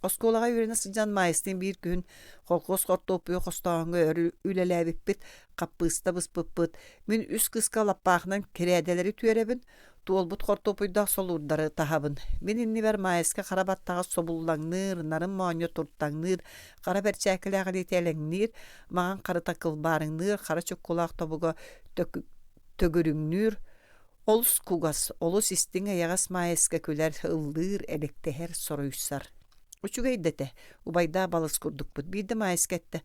Осколага үйрене сыжан майыстын bir күн колкос кортопуй костаңы үлеләбиппит каппыста быспыппыт. Мен үс кыска лаппахнан керәделери түеребин. Туолбут кортопуйда солурдары тахабын. Мен инни бер майыска карабаттага собуллаңныр, нарын мооньо турттаңныр, кара берчәкеләгә дитәләңнир, маған кары такыл барыңныр, кара чоккулак тобуга төгүрүңнүр. Олус кугас, олус истиңе ягас майыска күләр ыллыр электәһәр соруйсар. Учугайдете, убайда балыс курдукпут. Бирде майыскетте.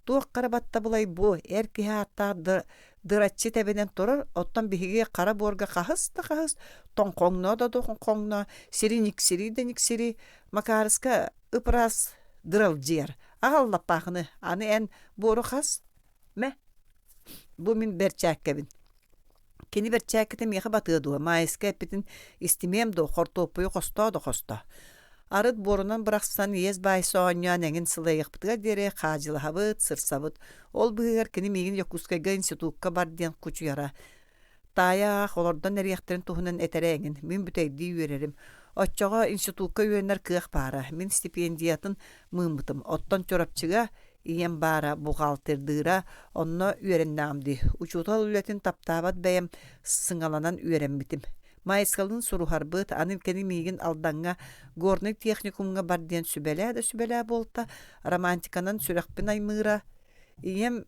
Туак карабатта булай бу, эркиһә аттарды дыраччы тебенен турар, оттан биһиге кара борга кахыс, тоңкоңно да тоңкоңно, сири, макарыска ыпрас дырал жер. Агаллап бахыны, аны эн бору хас, мә? Бу мин берчәккебин. Кени берчәккете меха батыдуа, майыска эппитин истимем до хортопуй хосто. Арыт борунан бырақсан ез байсы оңян әңін сылайықпытыға дере қажылығабыт, сырсабыт. Ол бұғығар кені меген Якускайга институтқа барден күчу яра. Тая олардан әрияқтерін тұхынан әтәрі әңін. Мен бүтәйді үйерерім. Отчаға институтқа үйенер кыақ бара. Мен стипендиятын мұмбытым. Оттан чорапчыға иен бара бұғалтырдыра онна үйереннамды. Учутал үлетін таптабат бәйім сыңаланан үйеренбітім. Майыскалын сурухарбыт, анын кені мейгін алданға горник техникумға барден сүбәлә болта, романтиканан сүрәқпін аймыра. Ием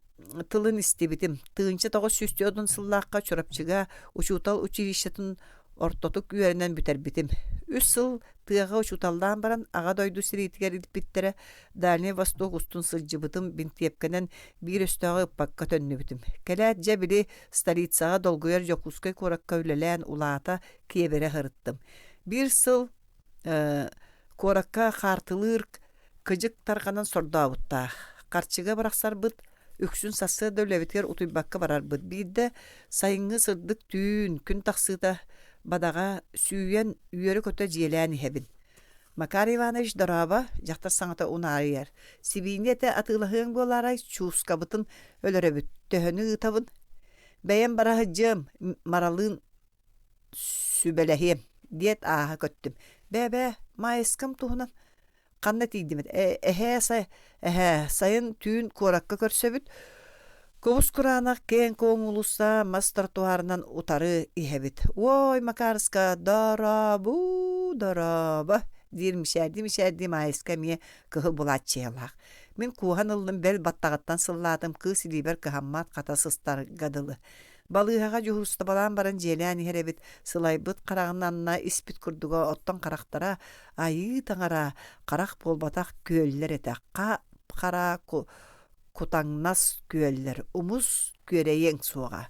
тылын истебітім. Тыынчы тоғы сүстеодын сыллаққа чорапчыға учутал училищетін ортотук үйерінен бүтер бітім. Үс сыл тыға учуталдан баран аға дойду сирейтігер илпіттере Дальний Восток устун сылжыбытым бинтепкенен bir өстіға ұппаққа төнні бітім. Кәләт жәбілі столицаға долгуер Жокускай коракка үлелән улаата кебере ғырыттым. Bir сыл коракка қартылыр кыжык тарғанан сорда бұтта. Қарчыға барақсар бұт, үксүн сасы дөләбеткер утуйбаққа барар бұт. Бірді сайыңы сырдық түйін күн тақсыда бадаға сүйен үйері көті желәні хәбін. Макар Иванович дораба жақтар саңата унайыр. Сибинете атылығын боларай чуска бұтын өлірі бүт. Төхіні ұтабын. Бәйен барағы жым маралын сүбәләхем. Дет аға көттім. Бәбә, майыскым туғынан. Қанна тейдімет. Сайын түйін коракка көрсөбіт. Кобус куранақ кен коңулуса мастар туарынан утары ихебит. Ой, макарыска, дараба. Дир мишерди майыска мие кыһыл булатчыялах. Мен кухан ыллым бел баттагаттан сыллатым кыз илибер кыһаммат ката сыстар гадылы. Балыыһаға жуһуста балаан баран желян ихеребит сылайбыт карагынанна испит курдуга оттон карактара айы таңара карак болбатак күөллер этек. Кара кутаңнас күөллер. Умус күөрейең суга.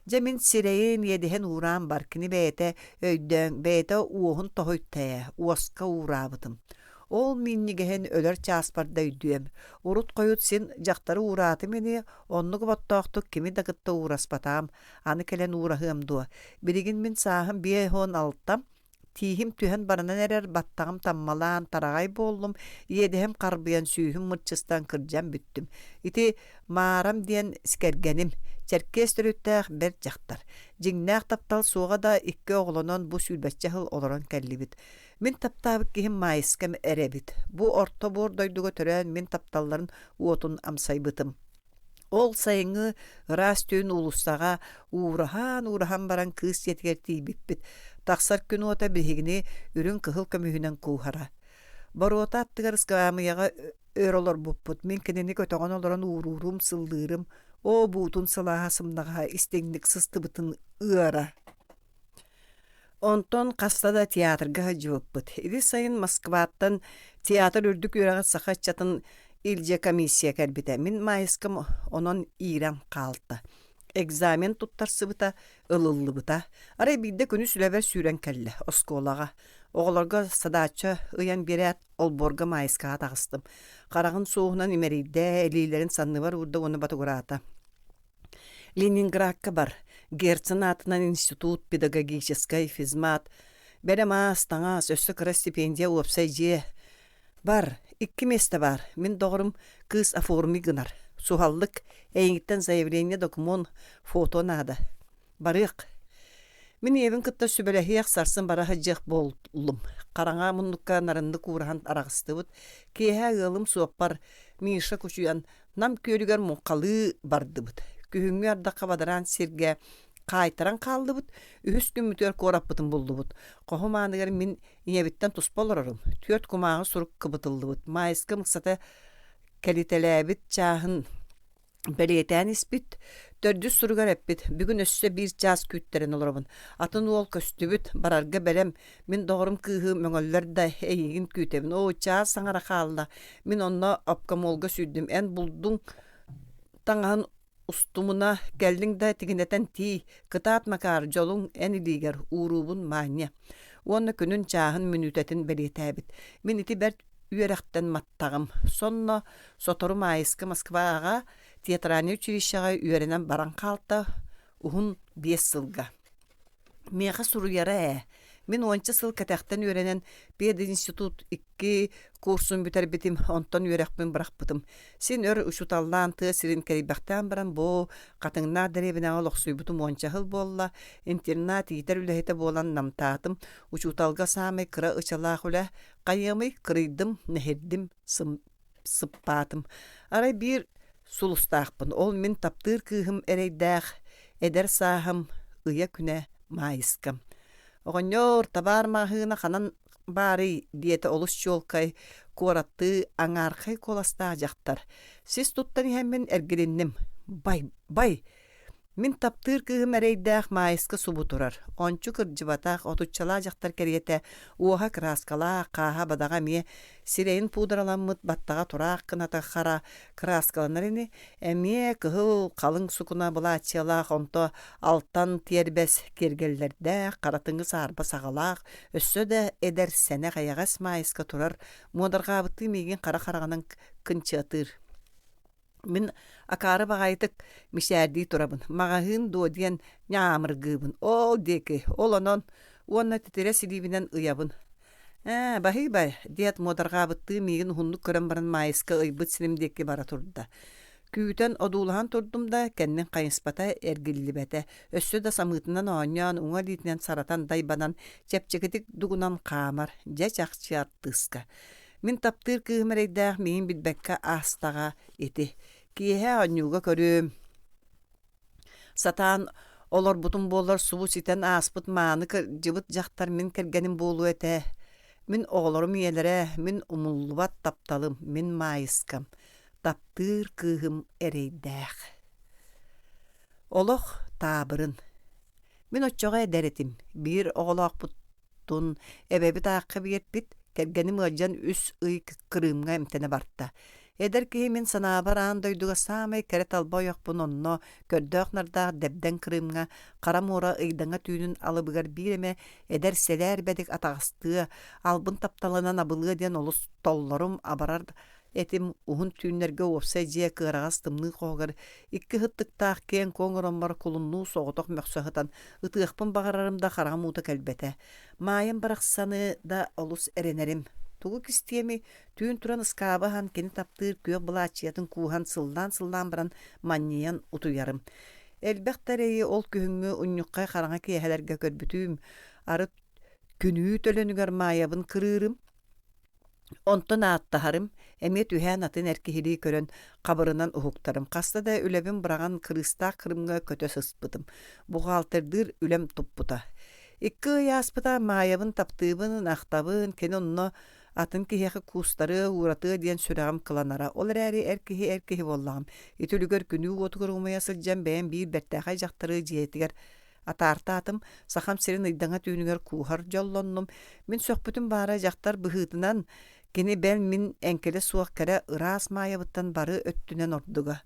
Жамин сирейин едиһен ууран бар кини бэйэтэ өйдөң бэйэтэ уоһун тоһуйттая уоска уурабытым. Ол миннигеһен өлөр чааспарда үйдүөм. Урут койут син жактары уураты мени оннугу боттоохтук кими дагытта уураспатаам. Аны келен уурахыам дуа. Билигин мин сааһым бие хон алттам. Тиһим түһэн баранан эрер баттагым таммалаан тарагай боллум. Иедиһем карбыян сүүһүм мырчыстан кырдьан бүттүм. Ити маарам диэн скергеним. Черкес төрүттәэх бер жактар. Жиңнәэх таптал суға да икки оғлонон бу сүлбәтчә хыл олорон кәллибит. Мин таптабык киһим майыскам эребит. Бу орто бор дойдуга төрән мин тапталларын уотун амсайбытым. Ол сайыңы растүйін улустаға урахан баран кыз етгерти биппит. Тақсар күн ота бихигини үрін кыхыл көмүһүнен куухара. Баруота аттыгар скамыяга өролор буппут. Мин кенени көтөгөн олорон уурурум сылдырым. О буутун сылаха сымнаға истеңник сыстыбытын ыара. Онтон кастада театрга жууппут. Иди сайын Москваттан театр үрдүк үрагы сахачатын илже комиссия кәрбите. Мин майыскым онон иран калты. Экзамен туттарсыбыта, ылыллыбыта. Арай бидде күнү сүләбер сүүрен кәлле, осколага. Оғыларга садача ыян берет олборга майыскаға тағыстым. Қарағын соғынан имерейде әлейлерін санны бар урда оны батыгурата. Ленинградка бар. Герцен атынан институт педагогической физмат. Берем астаңас өссі кыра стипендия уапсай же. Бар, 2 месте бар. Мен доғырым кыз оформи гынар. Сухаллык, эйнгиттен заявление документ, фото нада. Барык. Мен евін кытта сүбелехияк сарсын бараха жех боллум. Караңа муннукка нарынды курахан арағыстыбыт. Кейхә ылым суаппар Миша кучуян нам көрігер мұқалы бардыбыт. Күхіңі ардаққа бадаран серге қайтаран қалдыбыт. Үхіс күн мүтер кораппытын болдыбыт. Қоғыманығар мен инебіттен тұспалырырым. 4 кумағы сұрук кыбытылдыбыт. Майысқы мұқсаты кәлителәбіт чағын Белетен испит, 400 суругар эппит, бүгүн өссө 1 час күттерен олорбун. Атын ол көстүбүт, барарга белем, мен доғырым кыһы мөңөллөр да эйигин күтебин. О час саңара қалда, мен онна апкамолга сүрдүм. Эн булдуң таңаһын устумуна келдиң да тигинетен ти, кытаат макар жолуң эн илигер уурубун маанья. Онна күнүн чааһын мүнүтетин белетебит. Мен ити бер үйеректен маттағым. Сонна сотору майыскы Москваға театральный училищеға үйеренен баран қалта уһун 5 сылга. Меға суруяра Мен 10 сыл кәтәқтен үйеренен пединститут 2 курсын бүтер битим, онтан үйерекпен барақпытым. Сен өр ұшуталдан ты сирин кәрибақтан баран бо қатыңна дәребіне олықсуй бұтым 10 жыл болла, интернат етер үләхеті болан намтатым, ұшуталға самай кыра ұчалақ үлә, қайымай кырыйдым, нәхердім, сыппатым. Арай бір сулустақпын, ол мен таптыр кыхым әрейдәқ, әдер сағым, ұя күнә майыскам. Оғыньор табар мағына қанан бары диеті олыс жолқай коратты аңарқай коласта жақтар. Сіз тұттан емен әргеленнім. Бай. Мен таптыр кығым әрейдәқ майысқы субу тұрар. Ончу кырджыбатақ отуччала жақтар кәргеті уаға краскала қаға бадаға ме сирейін пудраламыт баттаға тұрақ қыната қара краскаланарыны әме кығыл қалың сукуна бұла атчалақ онто алттан тербәс кергеллерді қаратыңыз арба сағалақ өссі де әдер сәне қаяғас майысқы тұрар модарға абытты меген қара-қарағанын кынчатыр. Мен акары бағайтык мишәрди турабын. Мағahын додиен нямыргыбын. Ол деки, ол онон, онна тетере силибинен ыябын. Бахи, диет модарға бұтты меген хунлuk көрін баран майыска ыйбыт сілімдекі бара турда. Күйтен одулхан турдум да кәннен қайынспата әргілі бәті. Өссі да самытынан оңян, уңа литінен саратан дайбанан, чәпчекетік дугунан қамар, жәч ақчы аттыска. Мен таптыр кыымарайдақ мен бітбәкка астаға еті. Киеһә анюга көрүм. Сатан олар бутун болар субу ситен аспыт мааны жыбыт жақтар мен кергенім болу әті. Min oğlarım yelere, min umullubat taptalım, min mayıskam. Taptır kıhım ereydäk. Oloq tabırın. Min otçoğa ederetim. Bir oğlaq buttun, ebebi taqqa bit, kergenim öccan üs ıy kırımga imtene barta. Eder ki min sanabaraan doyduga samay keret alba yok bunonno, kördöq narda debden kırımga, karamura ıydanga tüynün alıbıgar bireme, eder seler bedik atağıstığı, albın taptalanan abılığı diyen olus tollorum abarar etim uhun tüynlerge opsa jiye kırağız tımны qoğar. İkki hıttıktaq ken koңoron bar kulunnu soğutoq möksöhıtan, ıtığıqpın bağırarımda xaramuta kelbete. Mayın baraqsanı da olus erenerim. Tuğu kistiyemi tüyün turan ıskabahan keni taptır köy bulaçiyatın kuhan sıldan baran manniyan utuyarım. Elbektareyi ol kühüngü unyukka xarağa kiyehelerge körbütüyüm. Arıt günü tölönüger mayabın kırırım. Onton aattaharım, emet ühän atın erkehili körön qabarынан uhuktarım. Qasta da ülebim bırağan kırısta kırımga kötö sıspıdım. Buğaltırdır ülem tupputa. İkki yaspıta mayabın taptığımın aqtabın keni onno atın kiheki kustары uğratı diyen sürağım kılanara. Olar äri erkehi bollağım. İtülüger günü otugur umaya sılcan beğen bir bertäqay jaqtары jiyetiger. Atarta atım, saxam serin ıydana tüynüger kuhar jollonnum. Min söhbütüm bara jaqtar bıhıtınan gene bel min enkele suaq kere ıras mayabıttan barı öttünen orduga.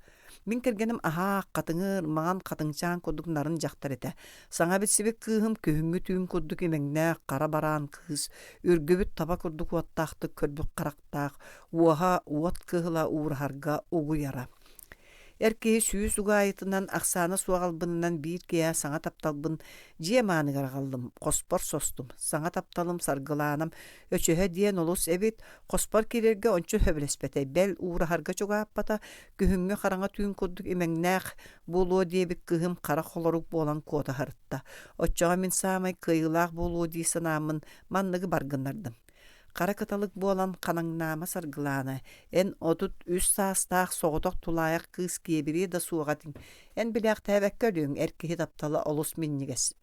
Min kergenim aha qatıngır, mağan qatıngçan koduk narın jaqtar ete. Sağa bitsibek kıhım köhüngü tüyün koduk emeğne qara baran kız. Ürgübüt taba koduk vattaqtı körbük qaraqtaq. Uaha uat kıhla uğraharga ugu yara. Erkeği süyüs uğayıtından aksana suağalbından bir kiya sağa taptalbın jiyemanı gargaldım. Kospor sostum. Sağa taptalım sargılanam. Öçöhe diyen olus evet. Kospor kirerge onçu höblespete. Bel uğra harga çoga appata. Gühüngü qaranga tüyün koduk emeğnaq. Bolu diye bir kıhım qara xoloruk bolan koda harıtta. Oçoğa min samay kıyılaq bolu diye sanamın manlıgı bargınlardım. Qara katalık bolan qanaŋnaama sargılana. En otut üç saastaq soğutoq tulayaq kız kiyebiri da suğatin. En bilaq täbek kölüň erkehi taptala olus minniges.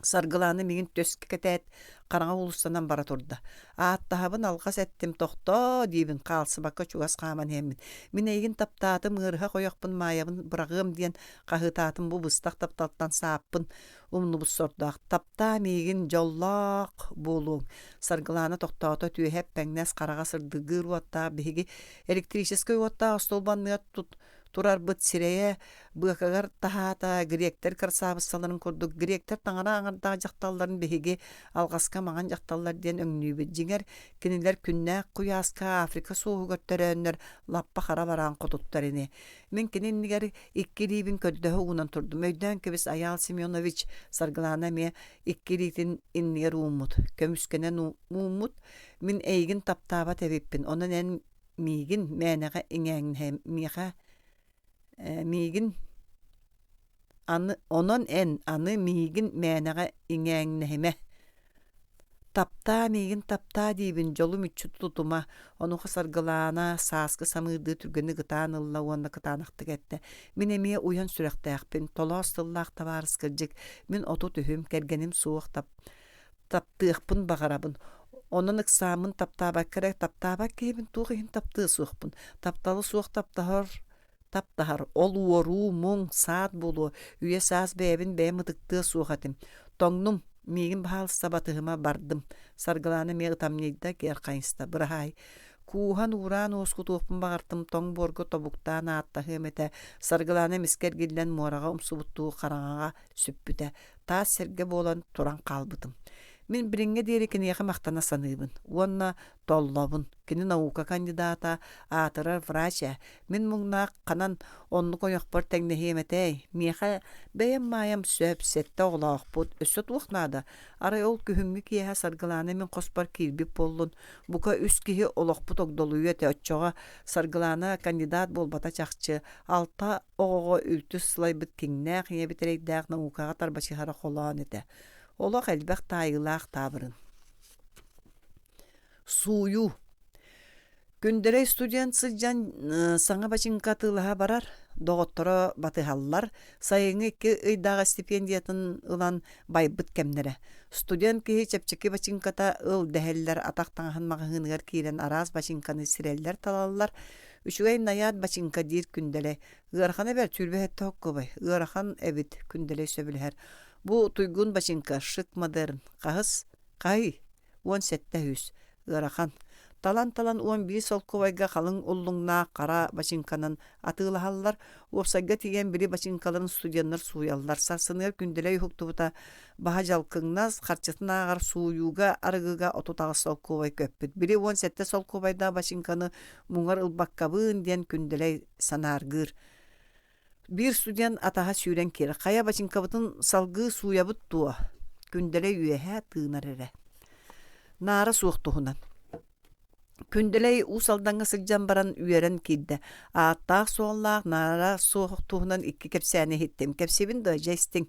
Sargılanı migin töski ketet qarağa ulustanan bara turda. Aattahabın algas ettim tohto dibin qalsı baka çugas qaman hemmin. Min egin taptatım ırha qoyaqpın mayabın bırağım diyen qahıtatım bu bыстaq taptattan saappın. Umnu bu sordaq. Tapta migin jollaq bolun. Sargılanı tohtata tüy hep pengnes qarağa sırdıgır watta bihigi elektriçeskoy watta astolbanlıya turar bıt sireye bıqagar tahata grekter karsabısaların kurduk. Grekter tangana aňarda jaqtalların bihigi algaska magan jaqtallar diyen öňnübi jinger kiniler künne kuyaska Afrika soğuk götterenler lappa qara baran qotuttarını. Min kinin niger ikkilibin köddöhü unan turdum. Öýden kebis Ayal Semyonoviç sargılana me ikkilitin inniger umut. Kömüskenen umut min eygin taptaba tebippin. Onan en migin menege iňäň hem miha migin onan en anı migin menege iňäňnehime. Tapta migin tapta dibin jolum üçü tutuma onu sargılana saskı samırdı türgeni gıtan ılla onda gıtanaqtık etti. Min emiye uyan sürektäkpin tolastıllaq tabarız kırjik. Min otu tühüm kergenim soğuk taptığıqpın bağarabın. Onun ıksamın taptaba kerek taptaba kebin tuğin taptığı soğukpun. Taptalı soğuk taptahar ol woru mung saat bolu üye saz bebin be mıtıktığı soğatim. Tongnum migin bahal sabatıhıma bardım. Sargılana me ıtamneyda gerqayınsta bırahay. Kuhan uran oskutuqpun bağartım tong borgo tobuktan aatta hümete. Sargılana misker gillen moraga umsubuttuğu qarağa süppüte. Ta serge bolan turan qalbıdım. Min biringe diyerikini yağı maqtana sanıybın. Onna tollabın. Kini nauka kandidata atırar vraça. Min mungna qanan onnu koyaqpar tegnehiyemete. Miyaqa beyen mayam söp sette oğlaqput. Ösot uqnada. Aray ol kühüngü kiyeha sargılana min qospar kirbip bollun. Buka üst kihi olaqput ogdoluyu ete ötçoğa sargılana kandidat bolbata çaqçı. Alta oğoğa ültü sılaybıt kingnaq yebitereydaq naukağa tarbaşihara qolan ete. Olaq elbaq tayılaq tabırın. Suyu. Күндерей студент сыджан саңа бачынка тылыха барар, доғоттора батыхаллар, сайыңы икки ыйдаға стипендиятын ылан байбыт кемнере. Студент кихи чепчеки бачынката ыл дәхеллер атақтаңын мағығынығар кейрен араз бачынканы сиреллер талалар, үшігей наят бачынка дир күнделе. Ыархан әбер түрбәхетті хоққыбай, ыархан әбіт күнделе сөбілер. Бу туйгун бачынка шык модерн, қағыз, қай, 17 ыарахан. Талан 11 солковайга қалың уллуңна қара бачинканын атылахаллар, опсайга тиген бiri бачинкаларын студенттер суяллар. Сарсыныр күнделей хуктубута баха жалкыңназ қарчытын ағар суюга арыгыга отутағы солковай көппіт. Бiri 17 солковайда бачинканы мұңар ылбаққабын ден күнделей санаргыр. Bir студент атаға сүйрен кері. Қая бачинкабытын салгы суябыт туа. Күнделей үйеһә тыынар эре. Нары суықтуғынан. Күнделей усалданга сылжан баран үйерен кидді. Аттақ соғылақ нара соғық туғынан икки кепсәне хеттем. Кепсебін да жайстың.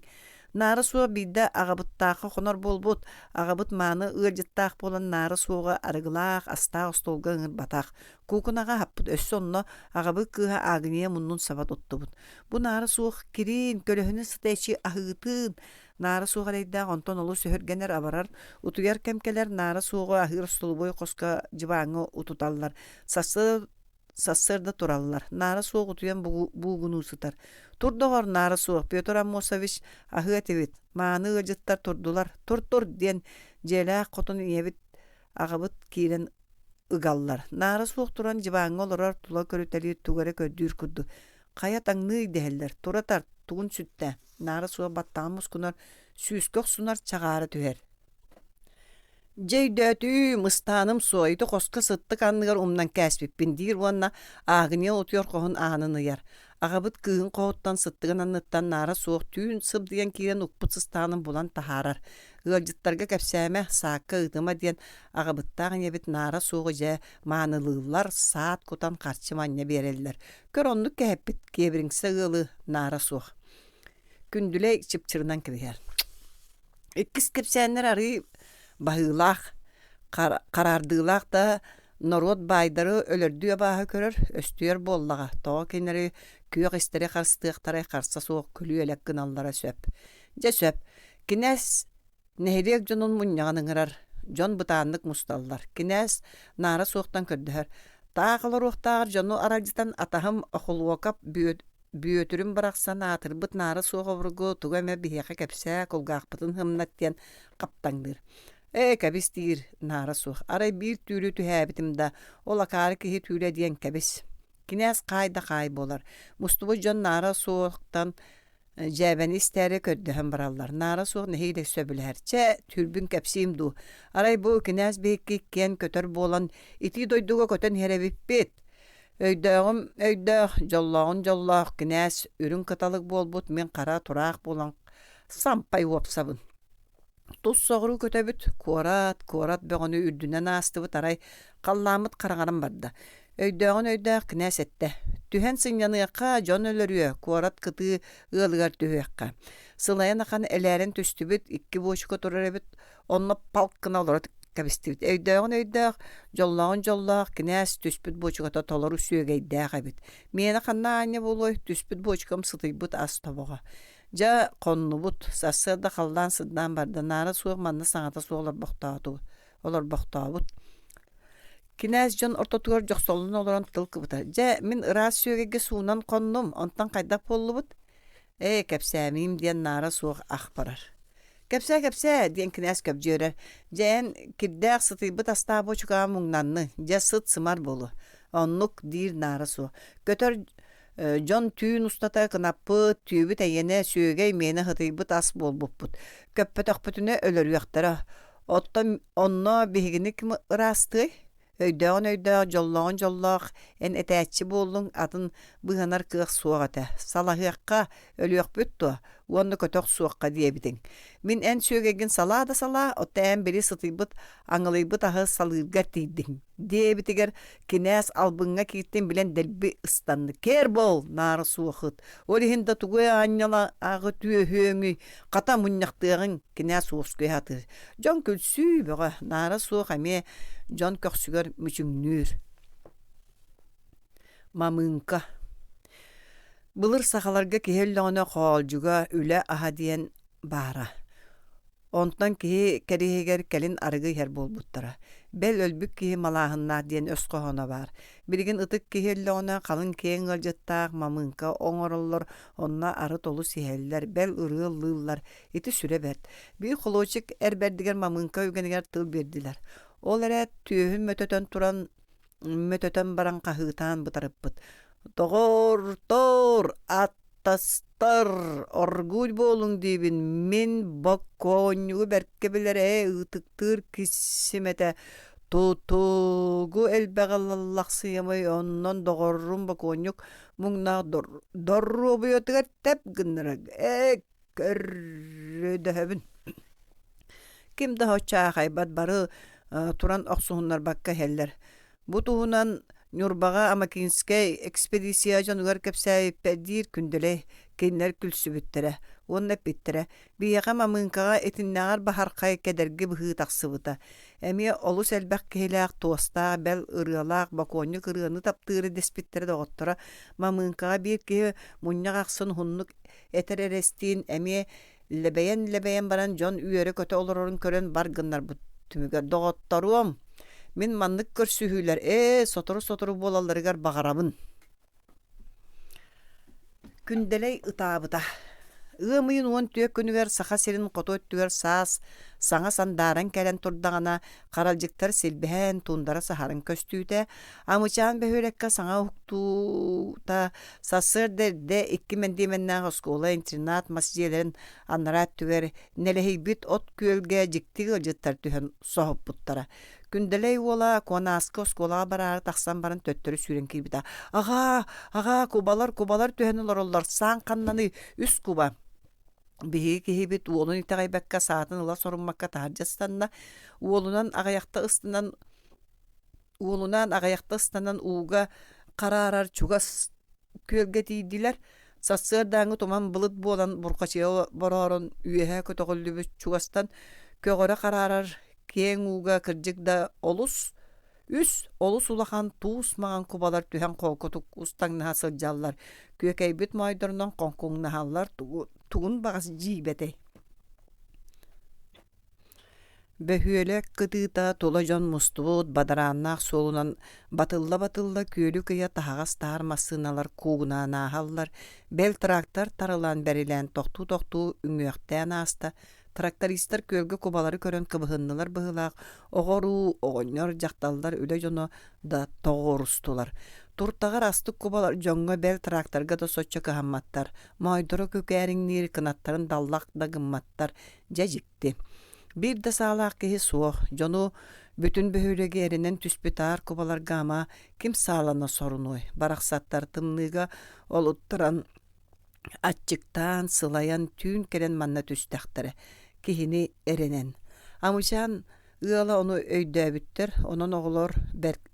Нары соғы бейді ағабыттақы қонар болбут. Ағабыт маны ұржыттақ болан нары соғы арығылақ астақ ұстолға ұңыр батақ. Кукунаға хаппыт өссі онына ағабыт кыға ағыния мұнның сабат оттыбыт. Бұ нары соғы кирин көліхінің сытайчы ағытын. Нары суға рейда онтон олу сөхіргенер абарар, утуяр кемкелер нары суға ахыр столбой қосқа жыбаңы утуталлар, сассырда тураллар. Нары суға утуян буғын усытар. Турдоғар нары суға, Петр Амосович ахы әтевет, мааны ғыржыттар турдулар, тур ден желі қотын ебет ағабыт кейлен ыгаллар. Нары суға туран жыбаңы оларар тула көрітелі туғары көддүйір күдді. Қая таңны идеһеллер, туратар, туғын сүтті. Нары суға баттағымыз күнар сүйіскөк сунар чағары түхер. Жейдөтү мыстаным суайты қосқы сытты қанныгар умнан кәспеппін дейір уанна ағыне отуер қоғын ағынын ұяр. Ағабыт күйін қоғыттан сыттығын анныттан нары суық түйін сып деген кейен ұқпытсыстанын бұлан тахарар. Ғылжыттарға кәпсәме сақы ұдыма ден ағабыттағын ебет нары суғы жә манылылар саат көтан қарчы манне берелілер. Көр онлық кәппет кебіріңсі ғылы нары суық. Күнділей чыпчырынан кібігер. Иккіс кепсәнер ары бағылақ, қарардылақ да народ байдары өлірді бағы көрір, өстүйер боллаға. Тоға кенері күйек істері қарыстықтары қарса соғы күлі әлек гыналлара сөп. Же сөп, кенәс нәхерек жонын мұняғаныңырар, жон бұтанлық мұсталлар. Кенәс нары соқтан көрдігер. Тағылыр оқтағыр жону арадитан атағым оқылуақап бүйөтүрүн барақсан атырбыт нары соға бұрғы туғаме бейеқі кәпсә қолғақпытын хымнаттен қаптаңдыр. Кәбіс дейір нары соқ. Арай бір түйрі түхәбітімді, ол ақары кеге түйрі дейін кәбіс. Кенәс қайда қай болар. Мұстыбы жон нары соқтан жәбәні істәрі көрдіғын баралар. Нары соқ нәхейлік сөбілер. Чә түрбін кәпсейім ду. Арай бұл кенәс бейкі кен көтір болан ити дойдуға көтен херебіп бет. Өйдәғым, жоллағын кінәс үрін кыталық болбут, мен қара тұрақ болан сампай опсабын. Тұс соғыру көтөбіт, корат бөғіні үрдінен астыбыт арай қалламыт қарағарым барды. Өйдәғын кінәс әтті. Түхен сыңяныққа жон өлірі, корат кыты ғылығар түхеққа. Сылайын ақан әләрін түстібіт, 2 бошықы тұрар әбіт, онны палқына оларат кәбістібіт. Өйдәғын, жоллағын, кінәс түспіт бочығата толару сүйегейдәғ әбіт. Мені қанна ане болой түспіт бочығым сытыйбыт ас табыға. Жа қонны бұт, сасырда қалдан сыддан барды, нары суық манны саңата суғылар бұқтауыт. Кінәс жон ортотуғар жоқсолын оларан тылқы бұта. Жа мен ырас сүйегеге суынан қонным, онтан қайдақ болы бұт. Кәпсәмейім ден нары суық ақ барар. Кәпсә ден кінәс көп жөрер. Жән кірдәқ сытыйбыт аста бочуға мұңнанны, жа сыт сымар болу. Онлық дейір нары суық. Көтір жон түйін ұстата қынаппы, түйбіт әйені сүйегей мені хытыйбыт ас болбуппыт. Көппет оқпытыны өлір уяқтара. Онно бігіні кім ырасты? Өйдәғын, жоллағын, ән әтәтші болың атын бұғанар қық суағата. Салағыққа өліяқ бүтту, онны көтөк суаққа дейбітің. Мен ән сүйегеген сала, отта ән бірі сытыйбыт, аңылайбыт ағы салығығар дейдің. Дейбітігер кенәс албыңға кейттен білен дәлбі ұстанды. Кер бол, нары суақыт. Олихында тұғай анняла ағы түйе хөңі, қата мұннақтығын кенәс уғыз атыр. Жон күлсүй бұға, нары суақ әме жон көксігер мүчіңнүр. Mamınka. Былыр сахаларга киһеллөҕөнө хоолдьуга үлэ аһа диэн баара. Онтон киһи кэриһигэр кэлин арыгы иһэр буолбуттара. Бэл өлбүк киһи малааһыннаах диэн өс коһоно баар. Билигин ытык киһеллөҕөнө калын киэҥ ылдьыттаах мамынка оҥороллор, онна ары толу сиһэллэр, бэл ырыал лыыллар, ити сүрэ бэрт. Бии холуочик эрбэрдигэр мамынка үгэнигэр тыл биэрдилэр. Ол эрэ түөһүн мөтөтөн баран каһыытаан бытарыппыт. Тоҕор аттастар оргуй болуң диибин мин боккоонньугу берке билэрэ ытыктыыр киссимэтэ тутугу элбэҕэллахсыйамай оннон доҕоррун боккоонньук муҥнаах дорруобуйотугар тэп гынныраг көррөдөһөбүн ким да хочаахайбат бары туран охсуһуннар бакка хэллэр бу туһунан Нюрбаға Амакинскай экспедиция жанугар кепсәй пәдир күнделе кеннер күлсүбүттәрә. Онна питтерә. Бияга мамынкага этиннәгәр бахаркай кедерге быһы таксыбыта. Әме олус әлбәк кеһләк тоста бел ырыалак баконны кырыны таптыры деспиттере доготтора. Мамынкага бир ке муннягаксын хуннук этеререстин әме лебәян баран жон үйөрө көтө олорорун көрөн баргыннар бу түмүгөр доготторуом. Мен маннык көрсүһүләр, сотору болаларыгар бағарабын. Күнделей ытаабыта. Ыымыйын уон түйек күнігер саха серин қото өттігер саас, саңа сандаран кәлен турдағана қаралжықтар селбіхән туындара сахарын көстүйті, амычаан бөхөрекка саңа ұқтута сасыр дәрде 2 мендеменнен оскола интернат масжиелерін анарат түгер нелехейбіт от көлге жіктігі жыттар түхен соғып бұттара. Күнделей ола конасқа осколаға барары тақсан барын төттөрі сүрен кейбіта. Аға, кубалар түхені лороллар сан қаннаны үс куба. Биһиги киһибит уолун итаҕайбакка саатын ыла соруммакка таһардьастанна уолунан аҕайахта ыстанан ууга караарар чугас күөлгэ тиидилэр сассыар дааҥы туман былыт буолан буркачыа бороорон үөһэ көтөҕөллүбүт чугастан көгөрө караарар киэҥ ууга кырдьык да олус улахан туус маған кубалар түһэн колкотук устаңнаһа сылдьаллар күөкэйбит майдорунан конкуңнаһаллар тугун багас жиибэтэй. Бөһүөлек кытыыта тула жон мустубут бадарааннаах суолунан батылла күөлү кыйа таһагас таар массыыналар куугунаанаахаллар бэл трактор тарылан бэрилэн тохтуу үҥүөхтээн ааста трактористтар күөлгө кубалары көрөн кыбыһыннылар быһылаах оҕоруу оҕонньор дьахталлар үлэ дьоно да тоҕорустулар. Туртагар астык кубалар жоңго бэл тракторга да соччо кыһамматтар, майдоро көкääриҥниир кынаттарын даллах да гымматтар дьэдьикти. Бир да саалаах киһи суох, дьону бүтүн бөһүлэги эринэн түспүтаар кубаларга ама ким саалана сорунуй. Барахсаттар тымныыга олуттаран атчыктаан сылаян түүн керен манна түстэхтэрэ киһини эренэн. Амычаан ыала ону өйдөөбүттер, онон оҕолор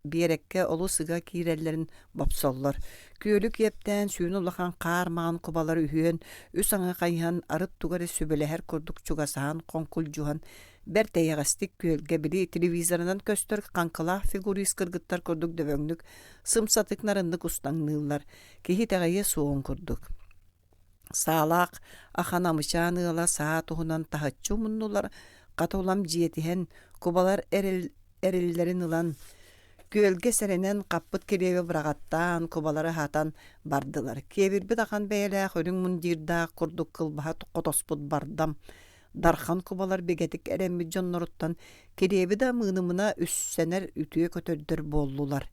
биэрекке олу сыга киирэллэрин бопсоллор. Күөлүк ептään сүүн улахан каар маан кубалар үһүөн, үс аңа кайыхан арыт тугары сүбэлэһэр курдук чугасаан конкулжухан бэр тэйэҕастик күөлгэ били телевизорунан көстөр канкылаах фигурист кыргыттар курдук дөбөҥнүк сымсатык нарыннык устаңныыллар киһи тэҕэйэ суон курдук. Саалаак аханамычаан ыала саа туһунан таһыччу муннулар катуулам жиэтиһэн кубалар эриллэрин ылан күөлгэ сэрэнэн каппыт кириэбэ бырагаттаан кубалары хатан бардылар. Киэбирбит ахан бэйэлээх өрүң мундиирдаах курдук кылбаһа котоспут бардам. Дархан кубалар бегетик эрэммит дьонноруттан кириэби да мыынымына үссэнэр үтүө көтөрдөр боллулар.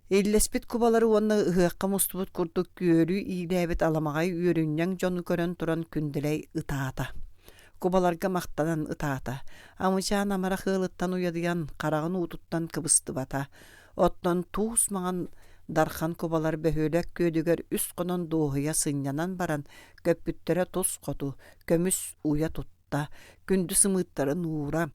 Иллеспит кубалары уонна ыһыакка мустубут курдук күөрү иилээбит аламагай үөрүнняң дьону көрөн туран күнделей ытаата. Кубаларга мактанан ытаата. Амычаан амара хыылыттан уядыян карагын уутуттан кыбыстыбата. Оттон туус маған дархан кубалар бөһүөлэк көөдүгөр үс конон дуоһуя сыннянан баран көппүттөрө тус коту көмүс уя тутта күндү сымыттарын уура.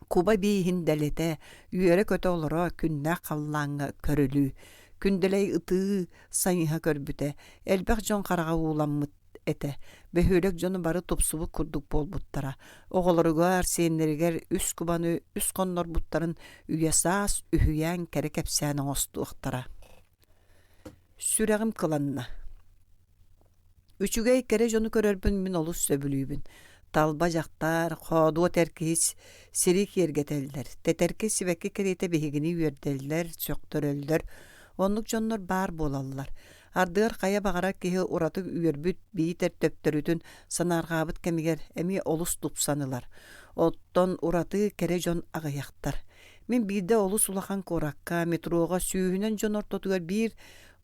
Куба бииһин дэлете үөрэ көтө олоро күннэ халлааңа көрөлүү. Күнделей ытыы сайыха көрбүтэ. Элбэх жон карага ууламмыт эте. Бөһүөлек жону бары тупсубу курдук болбуттара. Оголоругар сиэннеригер үс коннор буттарын үйесаас үһүйэн керекепсээн оңостуохтара. Сүрәгім кыланна. Үчүгэй кере жону көрөрбүн мин олус сөбүлүүбүн. Талба жактар, хоодуо теркис, сирик ергетелдер. Тетерки сибекки керете бихигини үйерделдер, сөктөрөлдер. Онлук жоннор бар болаллар. Ардыгар кая багара киһи ураты үйербүт биитер төптөрүтүн санаргаабыт кемигер эми олус тупсанылар. Оттон ураты кере жон агаяктар. Мен бирде олус улахан коракка метрога сүүһүнөн жон ортотугар бир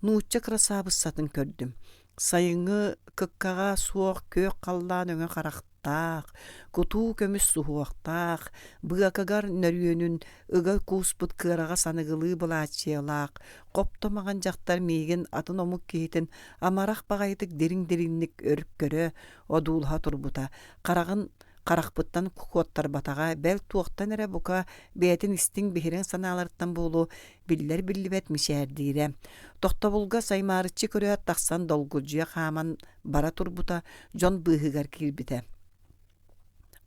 нуучча красабыссатын көрдүм. Сайыңы кыккага суох көк қаллан өңө қарақтақ, кутуу көміс суhuақтақ, бұғакагар нөрүөнүн ыга кууспут кыараға саныгылы былаачиялақ, коптомаған жақтар мейген атын омук кейтін амарақ бағайтык дерин-деринник өрүккөрө одуулха турбута, қарағын қарақпыттан кукуоттар батаға бәл туақтан әрі бұқа бәйтін істің бехерен саналарыттан болу биллер биллибет мишәрдейре. Тоқтабылға саймарычы көрі тақсан долгуджия қаман бара турбута жон бұғығар кирбіте.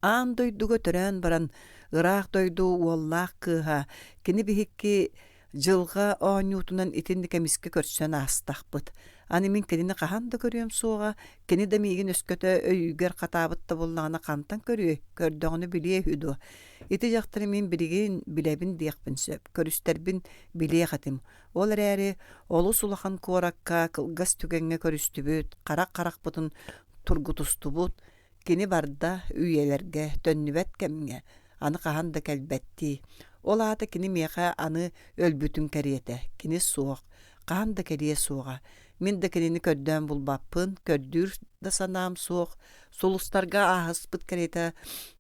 Аан дойдуға төрән баран ырақ дойду уоллақ кыға кені бігікке жылға оонютунан итинді кәміске көрсен астақпыт. Аны мен кенini қаханды көрüyorum суға, кені да мейгін өскөті өйгер қатабытты боллағына қантан көрдіғыны біле хүді. Ити жақтыры мен білеген білебін дейқпін сөп, көрістербін біле қатым. Ол әрі олу сулахан коракка кылгас түгенге көрістібіт, қарақ бұтын тургутустубут, кені барда үйелерге төннібет кәмге, аны қаханды кәлбәтті. Ол аты кені меға аны өлбүтін кәреті, кені суық, қаханды кәрие суға. Мен де кенini көддөн булбаппын, көддүр да санам суох, солустарга ахыспыт керете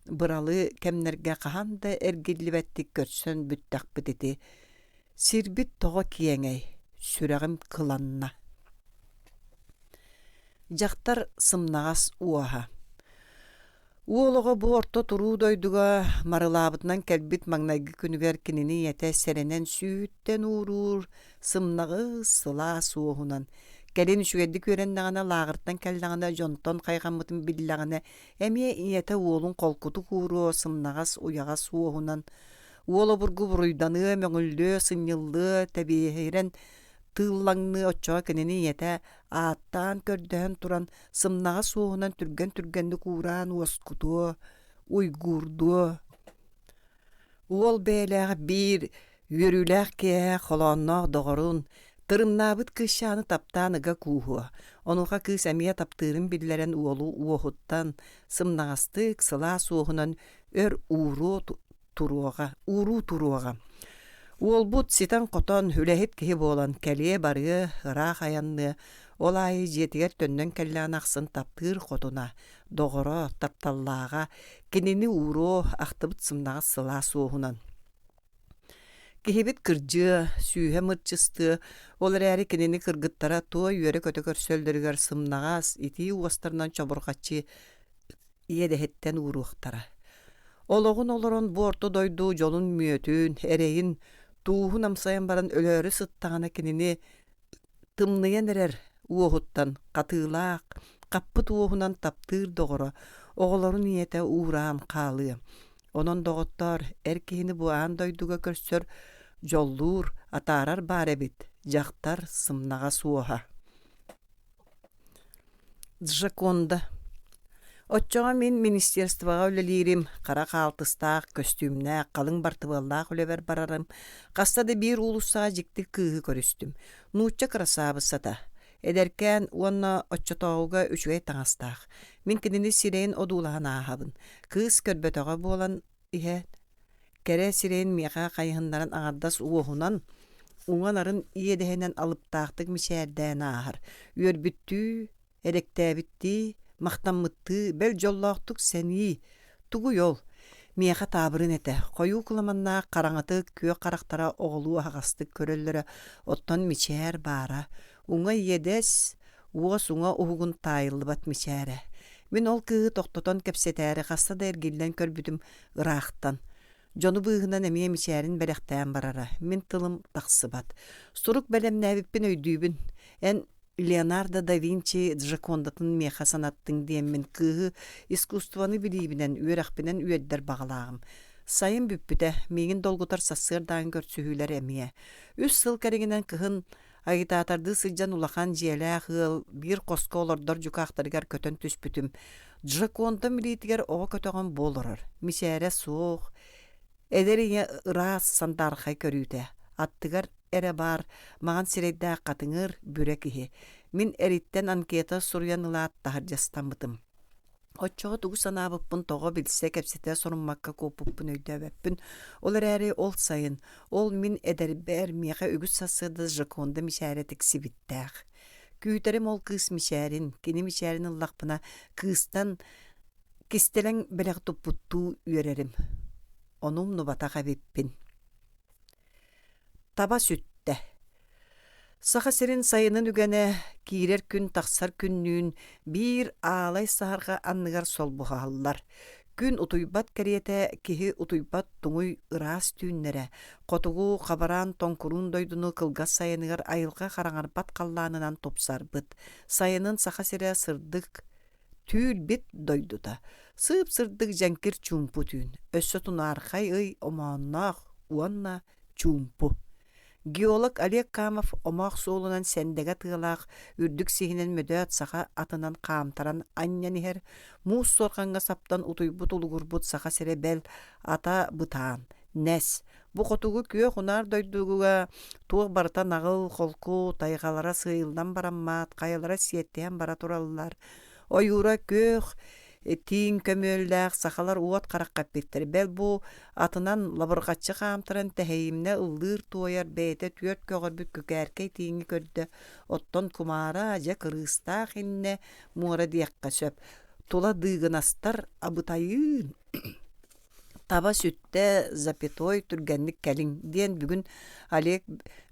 быралы кемнерге каханда эргилибеттик көрсөн бүттакпыт эти. Сирбит тоо киеңей, сүрәгим кыланна. Жактар сымнагас уаха. Уолого бу орто туруу дойдуга марылаабытынан келбит маңнайгы күнүгер кинини ете серенен сүүттен урур сымнагы сыла суохунан. Келин үшүгедди көреннагана лагырттан келлagana жонтон кайгаммытын биллагана эмие иете уолун колкуту куруу сымнагас уягас суохунан. Уоло бургу буруйданы мөңүлдөө сыньыллы табиһирен тыыллаңны оччоо кинини ете ааттан көрдөһөн туран сымнага суохунан түргенди кууран уоскутуо, уйгурдуо. Уол бээлээх бир үөрүлээх кээ холоонноох доҕорун тырымнаабыт кыышааны таптаан ыга куухуа. Онуха кыыс эмиэ таптыырын биллэрэн уолу уохуттан сымнагастык сыла суохунан өр ууруу туруога. Уолбут ситан котон хүлэхит киһи буолан кэлие барыа ыраах аянны олай жетигер төннөн кэллээн ахсын таптыыр котуна доҕоро тапталлаага кинини ууроо ахтыбыт сымнага сыла суохунан. Киһибит кырдьыа сүүһэ мырчысты олар эри кинини кыргыттара туо үөрэ көтө көрсөлдөрүгөр сымнагас ити уостарынан чобургаччы иэдэһиттэн uuruuxтара. Ологун олорон бу орто дойду жолун мүөтүн эрэйин туухун амсайан баран өлөөрү сыттагана кинини тымныйан эрер уохуттан катыылаак каппыт уохунан таптыыр доҕоро оҕолорун иэте ууран хаалыы. Онон доҕоттор эр киһини буаан дойдуга көрсөр жоллуур атаарар баар эбит жактар сымнага суоха. Джаконда Отчоға мен министерствоға өлелерім, қара қалтыстақ, көстүмнәк, қалың бартыбаллақ өлебер барарым. Қастады бір улысаға жікті күйі көрістім. Нуучча красабысата. Эдеркен уонна отчотоғуға үчігей таңастақ. Мен кенені сирейін одулаған ағабын. Кыз көрбетоға болан ihe. Кере сирейін меға қайығындарын ағардас уоғынан, уңанарын иедehenen алыптақтық мишәрдән ағар. Өрбітті, эректәбітті, мақтаммытты, бәл жоллақтық сәні, тугу йол. Меға табырын әті, қойу кыламанна қараңаты кө қарақтара оғылу ағастық көрелері оттан мишәр бара. Уңа едес, уғас уңа уғын тайылы бат мишәрі. Мен ол кығы тоқтотон кәпсетәрі қаста да әргелден көрбүдім ұрақтан. Жону бұғынан әмие мишәрін бәріқтән барара. Мен тылым тақсы бат. Сурук бәлем нәбіппен өйдүйбін. Ән Леонардо да Винчи Джакондатын меха санаттың деймен кығы искусствоны білейбінен үйрақпінен үйеддер бағалағым. Сайын бүппіті, меген долгутар сасырдан көрсүхілер әмие. Үс сыл кәрігінен кығын Агитатарды сылжан улахан жиэлэ хыл бир қоско олордор жукаахтарыгар көтөн түспүтүм. Джаконта милитигер оға көтөгөн болорор. Мисээрэ суох, эдерине ырас сандархай көрүүтэ. Аттыгар эре бар, маған сирейдэ қатыңыр бүрэ киһи. Мин эриттен анкета сурьян ылаат тахаржастамытым. Отчоға тугу санаабыппын тоға билсе кепсете соруммакка копуппун өйдөбөппүн. Олар әрі ол сайын. Ол мин эдербер меға үгіс сасыды жаконда мишәрі тіксибиттәқ. Күйтерім ол кыз мишәрін, кені мишәрін ыллақпына кызтан кистелен білег туппутту үйерерім. Онум нубатаға беппін. Таба сүтті. Саха серин сайынын үгәне киирер күн тақсар күннүүн бир аалай сахарға анныгар сол бұғалылар. Күн утуйбат кәриете кихи утуйбат туңуй ырас түйіннері. Қотугу қабаран тоңкурун дойдуну кылгас сайыныгар айылға қараңарбат қалланынан топсар бұд. Сайынын саха сере сырдық түйіл бит дойдута. Сып сырдық жәңкір чумпу түйін. Өссө тунархай ый оманнақ уанна чумпу. Геолог Олег Камов омақ соолунан сәндеге тыылақ үрдік сихинен мөдөт саха атынан қамтаран аннян ихер муус сорғанға саптан утуйбут улугурбут саха сере бәл ата бытаан. Нәс, бұ қотугу күйе құнар дойдугуға туық барытан ағыл қолку тайғалара сыйылдан бараммат, қайылара сиеттен бара туралылар. Ойура көк тиң көмөлләк сахалар уот қараққап беттер. Бәл бұ атынан лабырғатчы қамтырын тәхейімне ұлдыр туайар бәйті түйет көгір бүт көкәркей тиңі көрді. Оттон кумара ажа кырыстақ инне мұғыра дейаққа сөп. Тула дыгынастар абытайын. Таба сүтті запятой түргенлік кәлін. Ден бүгін Олег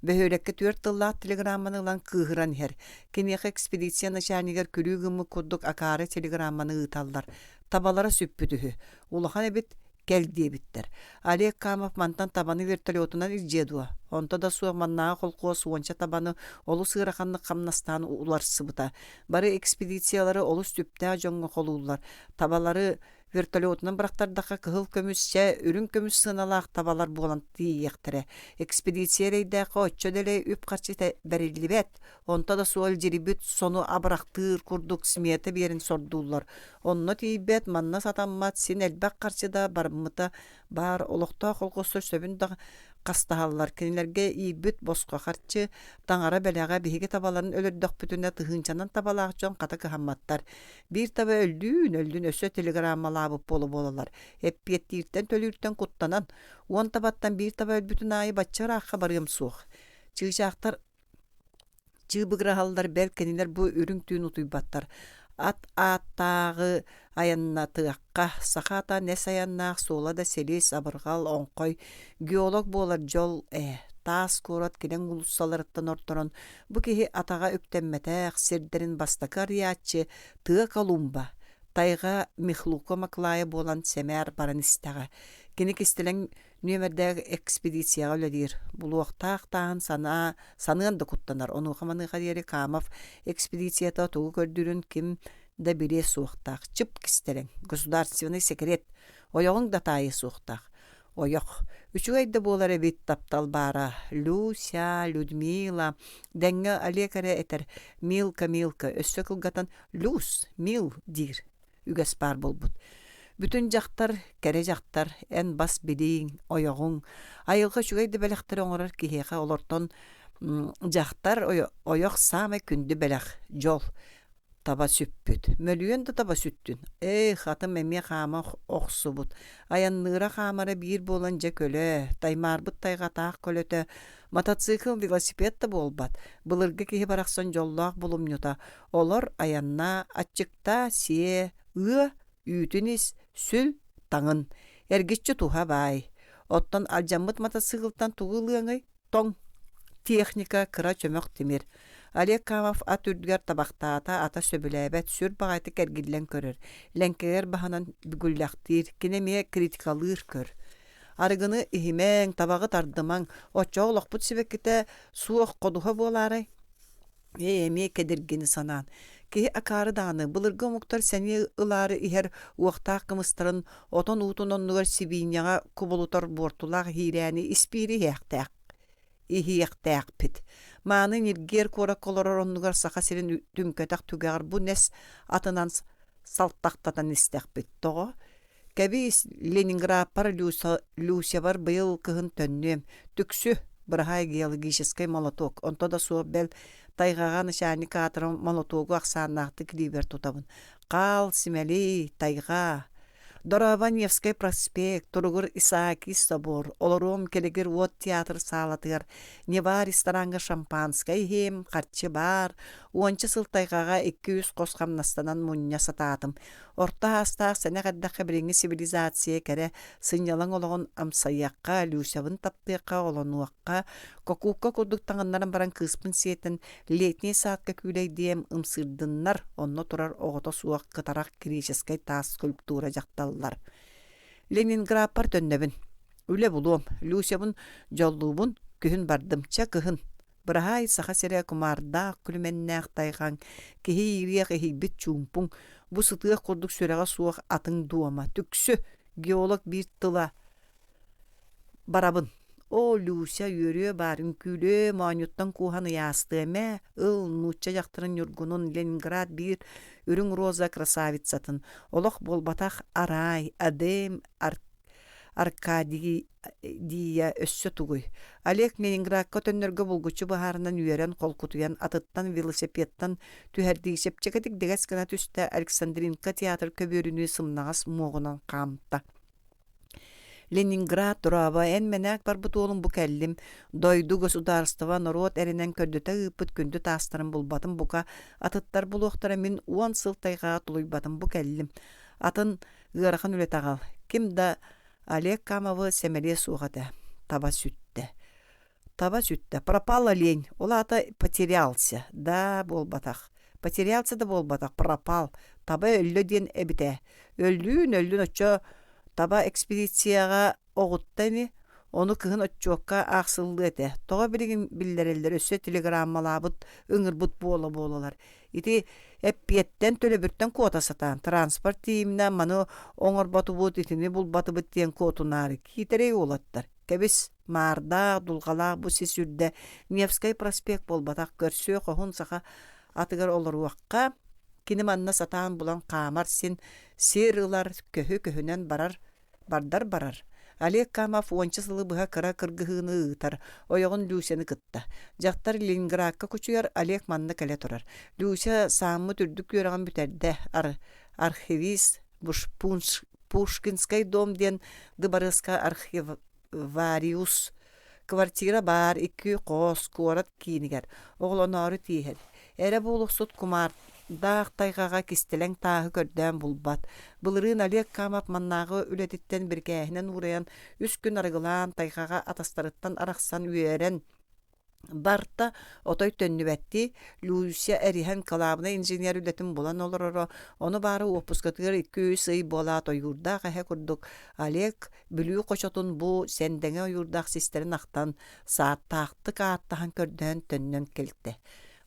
бөхөлекке 4 тыллақ телеграмманылан кығыран хер. Кенеқі экспедицияны жанигер күрігімі күрдік акары телеграмманы ұталдар. Табалара сүппүтіхі. Улахан әбет кәлдей біттер. Олег Камов мантан табаны вертолетунан изжедуа. Онта да суақ маннаға қолқуа суанча табаны олу сығырақанны қамнастан улар сыбыта. Бары экспедициялары олу сүпті жоңғы қолулар. Табалары вертолетунан бірақтардақа кығыл көмісше, үрін көміс сыналақ табалар болан тиектірі. Экспедициялайдақа отчо деле үп қарчы бәрілі бәт. Онта да суал жеребіт сону абырақтыр күрдік сметі берін сордулар. Онна тейбет манна сатаммат сен әлбәк қарчыда бармыта бар олықта қолқосыр сөбін қастағалар. Кенелерге ибіт босқа қарчы таңара бәләға бейге табаларын өлірдіқ бүтіне тұхынчанан табалақ жон қата көхамматтар. Bir таба өлдүн өсө телеграммалабып болалар. Эппеттиртен төлүртен куттанан, уон табаттан bir таба өлбүтүн айы батчара аққа барым суық. Чыгышақтар чыбыграхалдар бәлкенилер бу үрүң түйін утуйбаттар. Аттағы аянна тыаққа, сақата нәс аяннақ сола да селес абырғал оңқой. Геолог болар жол тас корот келен улуссаларыттан ортонон. Бу кеһи атаға өктенметәк сердерин бастакар ячы тыа Колумба. Тайға Михлуко Маклая болан сәмәр баранистаға. Кені кестелен нөмердәгі экспедицияға өледер. Бұл уақтақ тағын саныған да құттанар. Оны қаманы қадері Камов экспедицията тұғы көрдірін кім да біре суықтақ. Чып кестелен. Государственный секрет. Ойоғың да тайы суықтақ. Ойоқ. Үчі айда болар әбет таптал бара. Люся, Людмила. Дәңі алекаре әтер. Милка. Өссі қылғатан Люс, Мил дир. Үгәс бар болбут. Бүтін жақтар, кәрі жақтар, ән бас білейін, ойоғың. Айылға шүгейді бәліқтір оңырар кейеға олортон жақтар ойоқ самай күнді бәліқ жол таба сүппіт. Мөлүйен де таба сүттін. Хатым әме қама оқсы бұд. Аянныра қамары бір болан жа көлі, таймар бұд тайға тақ көліті. Мотоцикл, велосипед да болбат. Бұлырғы кейі барақсан жоллақ болым нюта. Олар аянна атчықта сие үйтініс сүл таңын. Әргетші туға бай. Оттан алжамыт мотоциклтан туғылыңай тоң. Техника кыра чөмөк темір. Олег Камов ат үрдігер табақтата ата сөбіләбәт сүр бағайты кәргілен көрір. Ләңкелер бағанан бүгілләқтір, кенеме критикалыр көр. Арығыны ихимәң, табағы тардымаң, отчоғы лоқпұт себеккеті суық қодуға болары. Эме кедергені санан. Ки акары даны былыргы муктар сәне ылары ихер уақтақ кымыстырын отон утуноннугар сибиняға кубулутар бортулақ хирәні испири хияқтақ. Ихияқтақ пит. Maаны ниргер кора колороннугар саха сирин түмкөтак түгәр бу нес атынан салттактатан истәкбит того. Кәби Ленинград пар Люся бар быйыл кыһын төннөм. Түксү бырахай геологический молоток. Онто да суо бел тайгага нышаны катрын молотогу аксааннаакты килибер тутабын. Кал симели тайга Дорованевский проспект, Туругур Исааки собор, Олором келегер вот театр салатыгар, Нева ресторанга шампанскай хем, харчы бар, уончы сылтайгаға 200 қосқамнастанан муння сататым. Орта астақ сәне қаддаққа біріңі цивилизация кәрі сынялан олығын амсаяққа, люсявын таптыққа, олануаққа, кокуққа күрдік таңынларын баран кыспын сетін, летний саатқа күлей дем ымсырдыннар, онны тұрар оғыта суақ қытарақ греческай тас скульптура жақталылар. Ленинград пар төннебін. Үле бұлуым, люсявын жоллуыбын күхін бардымча күхін. Бырахай саха сере кумарда күлменнәк тайған, кехи ириек эхибит чумпун, бу сытыах курдук сүрәға суақ атын дуама. Түксі геолог bir тыла барабын. О, Люся йөрө барын күлі, маанюттан куханы ястыме, ыл нучча жақтырын юргунун Ленинград bir үрің роза красавицатын. Олық болбатақ арай, адем, Аркадий дия өссө тугуй. Олег Ленинградка төннөргө булгучу бахарынан үйерен колкутуян атыттан велосипедтан түһәрдиисеп чекетик дегес гана түстә Александринка театр көбөрүнү сымнагас моғунан камта. Ленинград турава эн менәк бар бутулун бу кәллим дойду государство народ эренен көрдөтө ыпыт күндү тастырын булбатын бука атыттар булуктара мен 10 сылтайга тулуйбатын бу кәллим. Атын ырахан үле тагал. Ким да Олег Камовы семеле суғады. Таба сүтті. Пропал олень. Ол ата потерялся. Да, болбатақ. Потерялся да болбатақ. Пропал. Таба өлі ден әбіте. Өлін өтчо таба экспедицияға оғыттайны. Оны кыһын отчуокка ақсылды әті. Тоға білген білдерелдер өсі телеграммалабыт, ыңырбыт болалар. Ити эппиеттен төлі бүрттен кота сатан. Транспорт тиімінен маны оңыр баты бұд, итini бұл баты бүттен котунары. Кейтерей олаттар. Кәбіс марда, дулғала, бұ сесүрді. Невскай проспект бол батақ көрсө, қоғын сақа атығар олар уаққа. Кені манна сатан бұлан қамар сен серылар көхі-көхінен бардар. Олег Камов 10 сылы бұға кыра кыргыхыны ұйтар, ойығын Люсяны кытта. Жақтар Ленинградқа күчуяр Олег манны кәле тұрар. Люся самы түрдік көріған бүтерді. Архивист Пушкинскай дом ден Дыбарыска архивариус. Квартира бар 2 қос корат кейінігер. Оғыланары тейхер. Әрі болық сұт кумар. Дақ тайғаға кистелең тағы көрден бұлбат. Бұлырын Олег Камов маннағы үлетіттен бір кәхінен ұрайан 3 күн арғылан тайғаға атастарыттан арақсан үйерен. Барта отой төннүбәтти Люся әрихан калабына инженер үлетім болан олырыры. Оны бары опускатығыр 200 сый бола тойурдақ әхе күрдік. Олег бүлі қошотын бұ сәндеңе ойурдақ сестерін ақтан сааттақты қааттаған көрден төннен келді.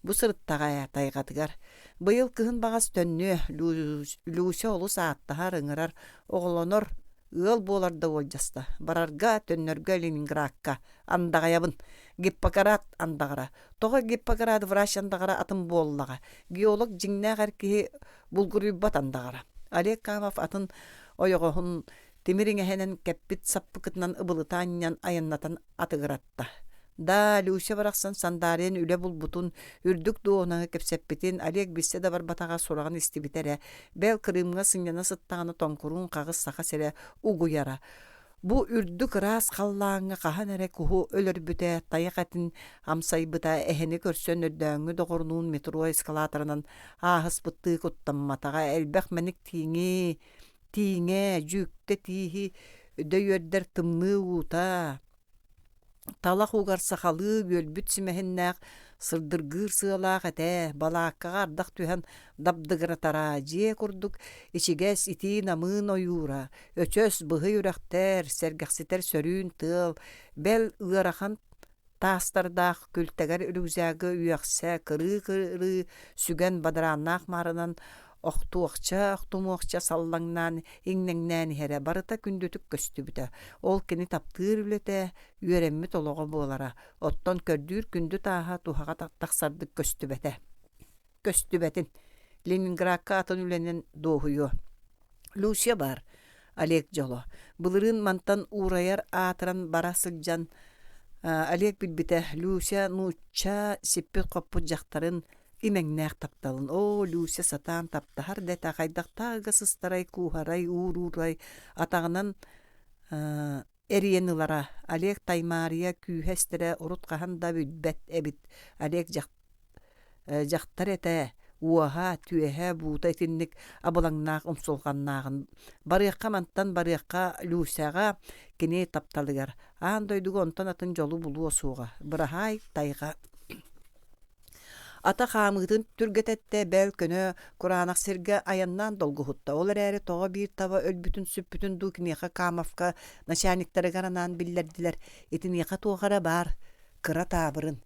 Бу сырыттаға тайғатыгар. Быйыл кыһын бағас төннө Люся олу сааттахар ыңырар оғылонор ыл боларда олжаста. Барарга төннөргө Ленинградка андағаябын. Гиппократ андағара. Тоға Гиппократ врач андағара атын боллаға. Геолог жиңнәғар кихи булгуруббат андағара. Олег Камов атын ойоғын темириңэхенен кәппит саппыкытынан ыбылытаннан аяннатан атыгыратта. Да, Люся барақсан сандарен үле бұлбутун, үрдік дуонаңы кепсеппетин, Олег біссе да бар батаға сұраған істебітере, бәл кырымға сыңяна сыттағаны тоңкурун қағыз сақа сере угуяра. Бу үрдік рас қаллаңы қахан әрі күху өлір бүте, тайық әтін амсай бұта әхені көрсен өрдөңі доғырнуын метро эскалаторынан ағыз бұтты құттамматаға әлбәқ мәнік тиіңе, жүкті тиихи, өді өрдер тымны ұта. Талақ уғар сақалы бөлбүт сімәхіннәқ сырдыргыр сығалақ әтә, балаққаға ардақ түйен дабдығыратара, же күрдік, ичігәс ити намын ойура, өчөс бұғы үрәқтер, сәргәқсетер сөрін тыл, бәл ұғарахан тастардақ күлтәгәр үрігзәгі үйәқсә, кыры-кыры сүгән бадыраннақ марынан охтумуакча саллаңнан иңнеңнән хере барыта күндүтүк көстүбүтэ. Ол кини таптыыр үлете үөреммит олого буолара. Оттон көрдүүр күндү тааха тухага тақсардык көстүбетин. Ленинградка атын үленен доохуйу. Люся бар. Олег жоло. Былырын мантан ураяр атыран бара сылжан. Олег билбите Люся нуча сиппет коппут жактарын имеңнәк тапталын. О, Люся сатан таптахар дәтә кайдактагы сыстарай кухарай урурай атагынан эриенилара. Олег таймария күйһәстере уруткахан да бүдбәт эбит. Олег жактар эте уаха түэһэ буута итинник абылаңнаах умсулганнаагын. Барыакка мантан барыакка Люсяга кини тапталыгар. Аан дойдугу онтон атын жолу булуо сууга. Бырахай тайга ата хаамыытын түргететте бәл көнө кураанах сирге аяннан долгухутта. Олар әрі тоға бир таба өлбүтүн сүппүтүн дукинеха Камовка начальниктары гаранан биллердилер. Итинеха туғара бар, кыра табырын.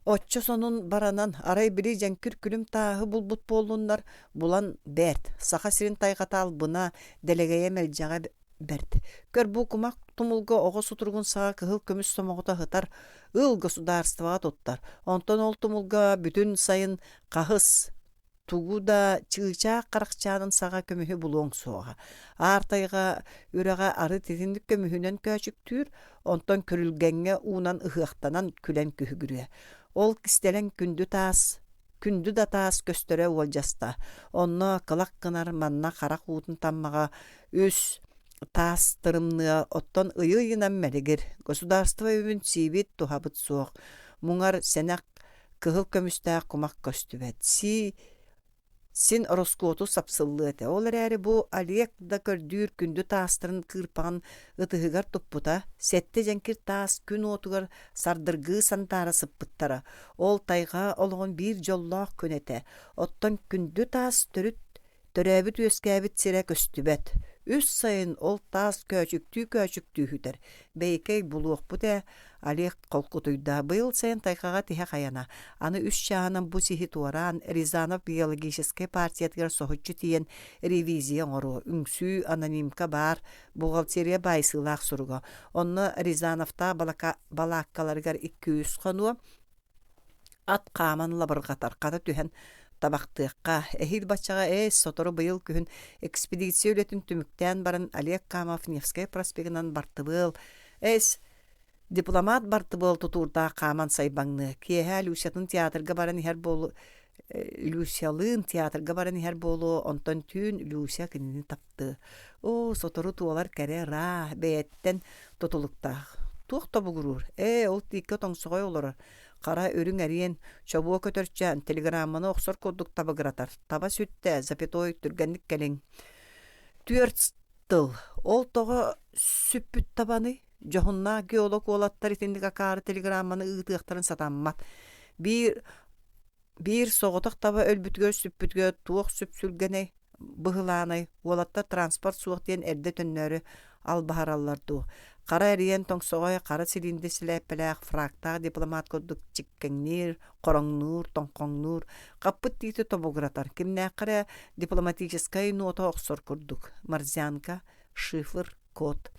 Отчо сонун баранан арай били жәнкүр күлім тағы булбут болуннар. Булан бәрт. Саха сирин тайғатал бына делегeye мелжаға бәрт. Көр бу кумак тумулга оғы сутургун саға кыхыл көміс сомоғыта хытар ыл государствоға тоттар. Онтон ол тумулга бүтүн сайын қағыс тугу да чыыча қарақчанын саға көміхі булуң соға. Артайға үрэға ары тетіндік көміхінен көчүктүр, онтон көрілгенге унан ыхықтанан күлен күхігірі. Ол кистелен күнді да таас көстөрө уолжаста. Онно кылак кынар манна қарақ уутын таммаға үс таас тырымныа оттон ыйынан мәрігір. Государство өбін сибит тухабыт соқ. Муңар сенақ кыхыл көмістәқ кумак көстүбет. Син роскоту сапсылы эте. Олар әрі бу Олег да көрдүүр күнді таастырын кырпаған ытыгыгар туппута. Сетте жәнкір таас күн отугар сардыргы сантары сыппыттара. Ол тайға олығын бир жоллақ көнете. Оттон күнді таас төрәбіт өскәбіт сире көстүбет. Үс сайын ол таас көчүктүү хүтер. Бейкей булуық бұте Олег қолқутуйда. Был сайын тайқаға тиhe қаяна. Аны үс шағынан бұ сихи туаран Рязанов биологический партиятығар соғытчы тиен ревизия ору. Үңсүү анонимка бар бухгалтерия байсылақ сұруға. Онны Рязановта балаққаларығар 200 қонуы ат қаман лабырғатар. Қата түхен табақтыққа. Эхил бачаға сотору быйыл күхін экспедиция өлетін түміктен барын Олег Камов Невскай проспегінан барты был. Дипломат барты был тутурда қаман сайбаңны. Кеха Люсялын театрға барын хер болу. Онтон түн Люся кінini тапты. О, сотору туалар кәрі ра, бәйеттен тутулықтақ. Туқ табы күрір. Ол тиікке тоңсығай олар. Қара өрің әрien чобуа көтөрчән телеграмманы оқсор коддук табыгыратар. Таба сүтті, запятой түргенлік кәлең. 4 тыл. Ол тоғы сүппіт табаны. Жохунна геолог олаттар итіндік акары телеграмманы ұйтықтарын сатаммат. Bir соғытық таба өлбүтгөр сүппүтгө туық сүпсүлгені бұғыланай. Олатта транспорт суық ден әрді түннөрі албахаралларду. Қара әрien тоңсоғай қара силинді сіләппіләқ фрактақ дипломат көддік чиккеннер, қороңнур, тоңқоңнур, қаппыт дейті тобугратар. Кімнәқірі дипломатическай нота оқсор күрдік. Марзянка, шифр, код.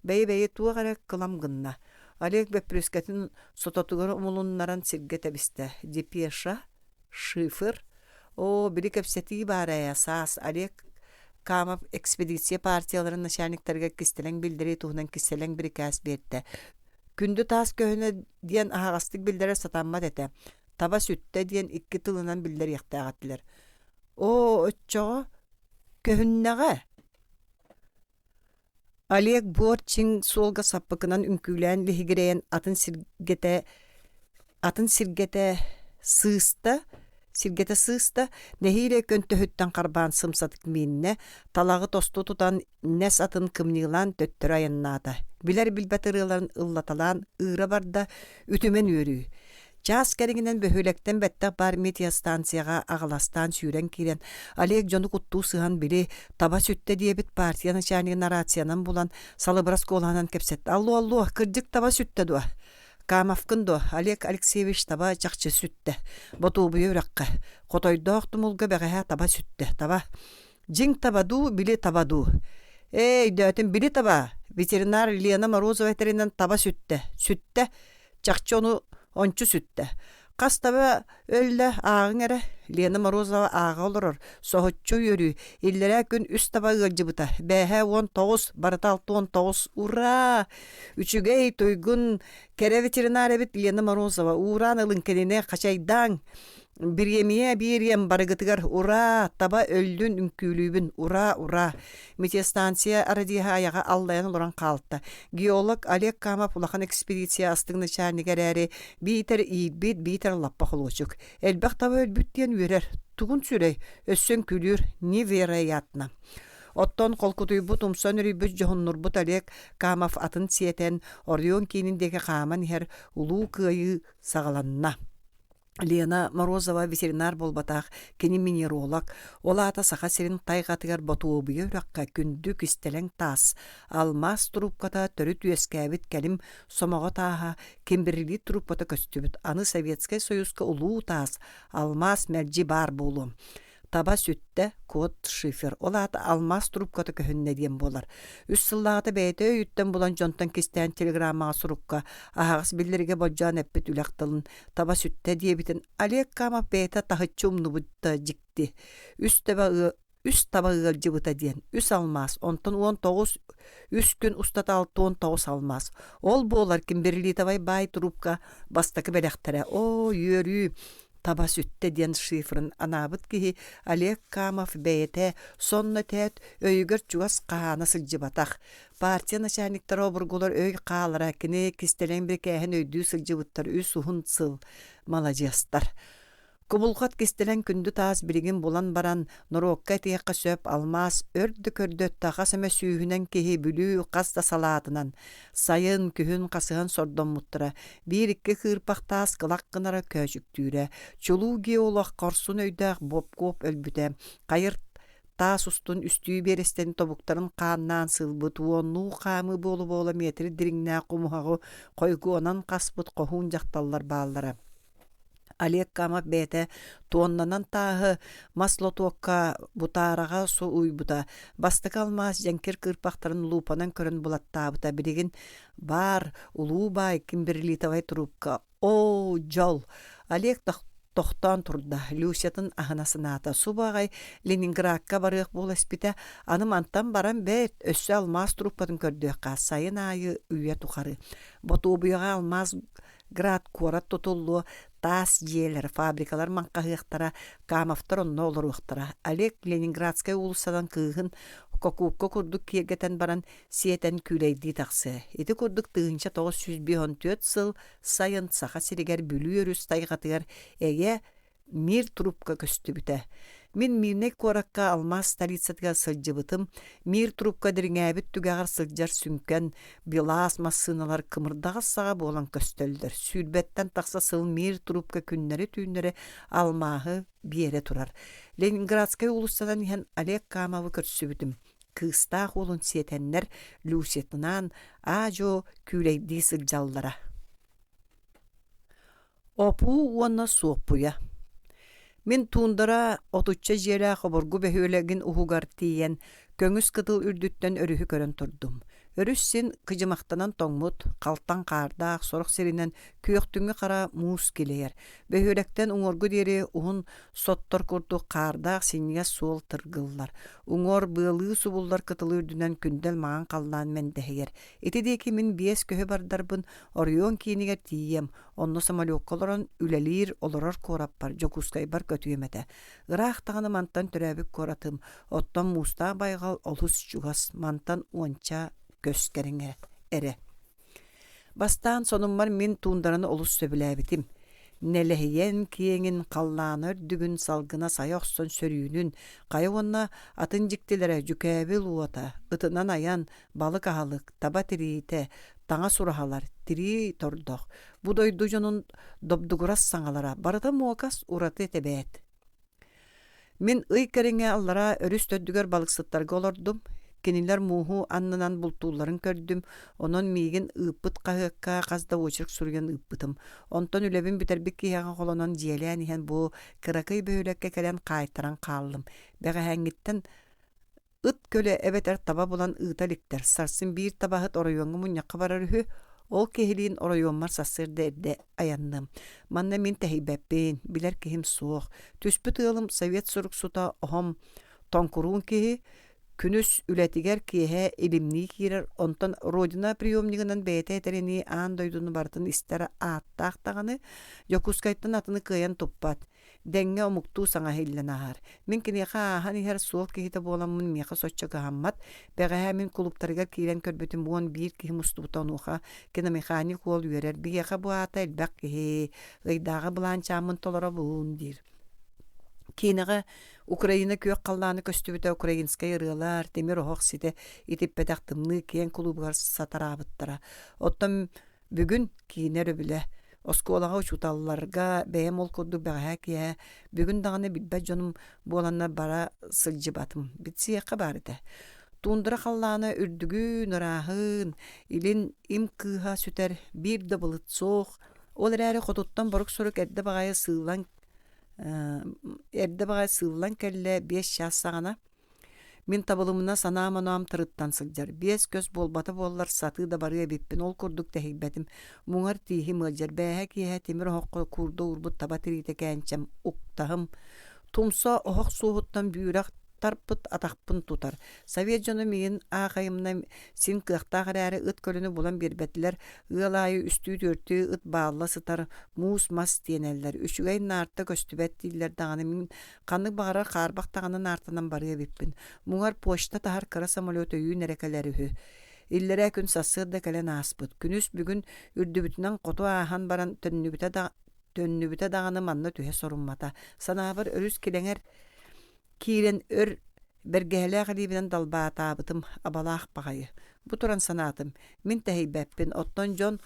Бәй-бәйі туағары қылам гынна. Олег бәпрескетін сотатығыр ұмылыннаран сирге тәбісті. Депеша, шифр. Білі көпсеті бар саас Олег Камов экспедиция партияларын начальниктарға кистелен білдірі туғынан кистелен бір кәс берді. Күнді тас көхіне дейін ағастық білдірі сатанмат әті. Таба сүтті дейін 2 тылынан білдір еқті ағаттылар. Өтчоға көхіннеға. Олег Борчин солға саппықынан үмкілән лихигірейін атын сыргете нехиле көнтөһүттен карбаан сымсатык минне талагы тосту тутан нес атын кымнылан төттөр аяннаата. Билер билбетырыларын ыллаталан ыыра барда үтүмен өрүү. Час кәрігінен бөхөлектен бәттәк бар метеостанцияға ағыластан сүйрен кирен Олег жону кутту сыған білі таба сүтті дебет партия начальник нарациянан булан салыбырас коланан кепсет. Алло, кырдык таба сүтті дуа. Камавкындо Олег Алексеевич таба чакчы сүтте. Ботубуй үракка. Котойдоохтумулга бэгэхэ таба сүтте. Таба. Жин табаду, били табаду. Эй, дөтін били таба. Ветеринар Лена Морозова этеринен таба сүтте. Сүтте. Чакчы ону ончу сүтте. Қас таба өлі ағын әрі. Лена Морозова аға олырыр. Соғытчу өрі. Иллері күн үст таба ғылжыбыта. Бәхә 19, барыта 6-19. Ура! Үчігей тойгун кәрі ветеринар әбіт Лена Морозова. Уран ылын кәніне қачайдан. Bir ем барыгытыгар. Ура! Таба өлдін үнкүлүбін. Ура! Ура! Метеостанция арадиха аяға аллайын олыран қалытта. Геолог Олег Камов улахан экспедиция астығыны чарнигер әрі бейтер ийтбет, бейтер лаппа қолуочук. Әлбәқ таба өлбүттен өрер. Туғын сүрей. Өссен күлір. Невероятно. Оттон қолкутуйбут умсон үрейбіт жоғыннурбут Олег Камов атын сиетен Орион кейніндегі қаман хер улуу кыйы сағаланна. Лена Морозова ветеринар болбатақ, кені минеролог, ола ата сақа серін тайғатығар ботуобыйы үраққа күнді күстелен тас. Алмаз трубката түрі түйескәбіт кәлім сомаға таға кембірлі трубката көстібіт. Аны Советскай Союзка улуу тас. Алмаз мәрджи бар болу. Таба сүтті код шифер. Ола ата алмаз трубката көхінне дем болар. Үс сыллағыта бәйті өйттен болан жонтан кестен телеграмма асырыққа ағас білдерге боджан әппет үләқтылын. Таба сүтті дебітін Олег Камов бәйті тағытчы умны бұдта жікті. Үс таба ғылжы ден. Үс алмаз. Онтан 19 үс күн ұстата 6-19 алмаз. Ол болар кімберлі табай бай трубка бастақы бәләқтірі. О, үйірі. Таба сүтте ден шифрын анабыт кихи Олег Камов бәйте сонна тәт өйгір чуас қағаны сылжыбатақ. Партия начальниктар обыргулар өй қағалара кіне кистелен бір кәхін өйді сылжыбыттар үс ұхын сыл малajestар. Кубулғат кестелен күнді таас бірігін болан баран нұрокка тияққа сөп алмаз өрді көрді таға сәмә сүйінен кехи бүлі қаста салатынан. Сайын күхін қасыған сордон мұттыра. Bir-iki қырпақ таас қылақ қынара көжіктүйрі. Чулу геолог қорсын өйдәқ боп-коп өлбіті. Қайыр таас ұстын үстүй берестен тобуқтарын қаннан сылбыт. Уонну қамы болу-болу метри диріңнә құмығағы қойғы онан қаспыт қоғын жақталлар баллары. Олег Камов бәйті туоннанан тағы маслотуокка бутараға су уйбута. Бастық алмаз жәнкер кырпақтарын лупанан көрін булаттабыта. Бірігін бар, улуу бай, кімбірлі тавай трубка. О, жол! Олег тоқтан тұрда. Люсятын ағынасыната. Субағай Ленинградқа барық бол әспіті. Аным антан баран бәйт өссі алмаз трубкатын көрдіққа. Сайын айы үйе тұқары. Ботубыйға алмаз град корат тотуллу тас жиелер, фабрикалар манқағықтара, Камовтар онна олыруқтара. Олег Ленинградскай улысадан кыығын кокукка күрдік кергетен баран сиетен күлейді тақсы. Еті күрдік тығынша 954 сыл сайын сақа сирегер бүлі өріс тайғатығар әге мир трубка көсті біті. Мен мирнек коракка алмаз столицатыга сылжыбытым, мир трубка диріңәбіт түгәғар сылжар сүнкен билас массыналар кымырдағы саға болан көстөлдір. Сүлбеттен тақса сыл мир трубка күннері түйіннері алмағы биере тұрар. Ленинградскай улыстадан ехен Олег Камовы көрсібітім. Кыстақ олын сетеннер люсетінан ажо күлейді сылжаллара. Опу уанна сопуя. Мен туындара отучча жері қобыргу бәхөлегін ұхуғар тиен көңіс қытыл үрдіттен өріхі көрін тұрдым. Өріссен кыжымақтанан тоңмут, қалтан қардақ, сорық серінен күйіқтіңі қара муыз келейер. Бәхөлектен ұңоргу дері ұғын соттар күрді қардақ сенге сол тұрғылар. Ұңор бұлы сұбылдар қытылы үрдінен күндел маған қалдан мен дәйер. Етедекі мен бес көхі бардарбын Орион кейінігер тием. Онны самолетқаларын үлелер оларар корап бар, жокускай бар көтүйеметі. Ғырақ тағаны мантан түрәбік коратым. Оттан муста байғал олыс жуғас мантан уанча көскеріңе әрі. Бастан соныммар мен туындараны олыс сөбіләбітім. Нелехиен киеңін қалланыр дүгін салғына сайоқсын сөрүйінін, қайуанна атын жіктелері жүкәбіл уата, ұтынан аян, балық ағалық, таба тірейті, таңа сұрағалар, тірей тордық. Бұдойду жонын добдуғырас саңалара, барыда муақас ұраты етебәет. Мен үй кәріңе аллара өріс төддігер балықсыттарға олардым. Keniler muhu annanan bultuğların kördüm. Onun migin ıppıt kahıkka qazda uçuruk surgen ıppıtım. Onton ülebin biterbik kiyağa kolonon jiyelen ihan bu kırakıy böğülekke kelen kaytaran kallım. Beğe hengitten ıt köle ebeter taba bulan ıtalikter. Sarsın bir tabahıt orayongu munyakka bararıhü. Ol kehiliğin orayonmar sassırda edde ayandım. Manna min tehibbeppin, biler kihim soğuk. Tüspüt ığılım Sovyet suruk suta ohom tonkurun kihi, Күнүс үлетигер киһэ илимнии киирер, онтон родина приемнигынан бэйэтэ этерини аан дойдуну бартын истер ааттаахтаҕаны, Жокускайттан атыны кыайан туппат. Дэнгэ омуктуу саҥа хиллэнаар. Мин киниэхэ ааһан иһэр суол киһитэ буоламмын миэхэ соччо каһаммат, бэҕэһэ мин кулуптарыгар киирэн көрбүтүм буон биир киһи мустубута онуха, кина механик уол үөрэр, биэхэ буаата элбэх киһи, ыйдааҕы былаан чааммын толоро буун диир. Кинеге Украина күйөк қалланы көстүбүтэ украинскай ырыалар, темир оһох сите итиппетактымны кен клубгар сатарабыттара. Оттон бүгүн кинер өбүлэ. Осколага учуталларга бэйэм ол курду бэҕэһэ киэ. Бүгүн даганы билбэ дьонум буоланна бара сылжыбатым. Битсиэхэ барыта. Тундыра қалланы үрдүгүн ыраахын, илин им кыыһа сүтэр биир да былыт соох. Ол эрээри хотуттан борук сурук эрдэ баҕайы сыылан кэллэ 5 час саҕана мин табылымына санааманоам тырыттан сылдьар. 5 көс болбата буоллар сатыы да барыа биппин ол курдук тэһиббэтим. Муҥар тииһи мылдьар бээһэ киэһэ темир оһокко курда урбут таба тириитэ кээнчэм уктаһым. Тумса оһох суоһуттан бүүрэх тарпыт атахпын тутар. Совет жону миин аахайымна син кыахтаах эрээри ыт көлүнү булан биэрбэтилэр ыалаайы үстүү төртүү ыт баалла сытар муус мас тиэнэллэр. Үчүгэй наарта көстүбэт дииллэр даҕаны мин ханнык баҕарар хаарбах таҕаны наартанан барыа биппин. Муҥар почта таһар кыра самолет өйүүн эрекэлэри үһү. Иллэрэ күн сассыырда кэлэн ааспыт. Күнүс бүгүн үрдүбүтүнэн хоту аахан баран төннүбүтэ даҕаны манна түһэ соруммата. Санаабыр өрүс килэҥэр киирен өр бэргэһэлээх алиибинэн далбаатаабытым абалаах баҕайы. Бу туран санаатым. Мин тэһийбэппин оттон дьон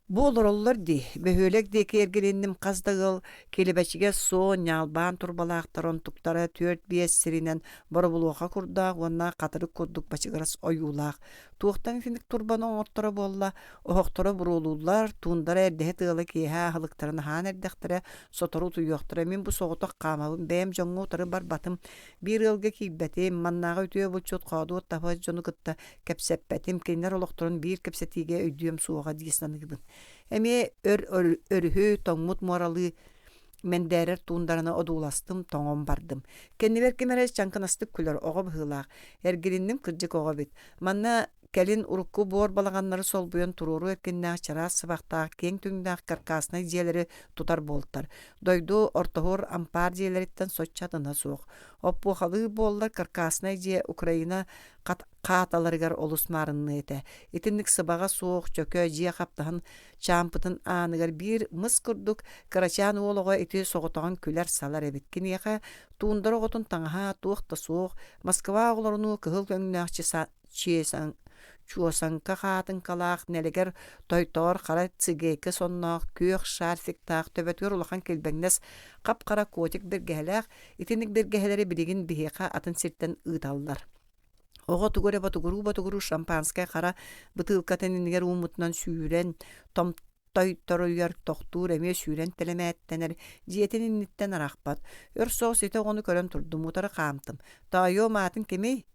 бу олороллор ди. Бөһүөлек диэки эргилинним хаздагыл келебэчигэ соон ньаалбаан турбалаахтарон туктара 4-5 сиринэн боробулуоха курдаах уонна катырык курдук бачыгарас оюулаах. Туохтан финик турбаны оҥорторо буолла, оһохторо буруулуулар, туundара эрдэһэ тыала киэһэ аһылыктарын хаан эрдэхтэрэ сотору туйуохтара. Мин бу соҕотох хаамабын бэйэм дьоҥҥуутары барбатым. Биир ылга киирбэтим, маннааҕа ütүө булчут хоодуот таба дьону кытта кэпсэппэтим, кинилэр олохторун биир кэпсэтиигэ өйдүөм суоҕа диэснаныгыбын. Эми өрүһү тоҥмут муоралы мендээрер туундарына одууластым, тоҥон бардым. Кеннибер кемерес чанканастык күлөр оҕо быһыылаах. Эргилинним кырдьык оҕо бит. Манна кэлин урукку буор балаганнары солбуйан туруру эккиннээх чараас сыбахтаах кең түҥнээх каркаасына дьиэлери тутар буолтар. Дойду ортоһур ампаар дьиэлериттэн соччатына суох. Оппуохалыы буоллар каркаасына дьиэ Украина хааталарыгар олус маарынны этэ. Итинник сыбаға суох чөкө дьиэ хаптаһын чаампытын aanыгар биир мыс курдук карачаан уолоҕо ити соҕотоҕун күлэр салар эбит. Киниэхэ туундар оҕотун таҥаһаа туохта суох Москва оҕолоруну кыһыл көҥнээх чуосанка хаатын калаах нелегер тойтоор хара цигейке сонноох күйөх шарфиктаах төбөтүгөр улахан келбеңнес кап-кара котик биргэһэлээх итинник биргэһэлери билигин биһиэхэ атын сиртэн ыыталлар. Оҕо тугуре батугуру шампанская хара бытыылкатын иннигер уумутунан сүүрэн тойторуйар тохтуур эмиэ сүүрэн телемээттэнер диэтин инниттэн арахпат. Өр соос ите оҕону көрөн турдумутары хаамтым. Таайоо маатын кеми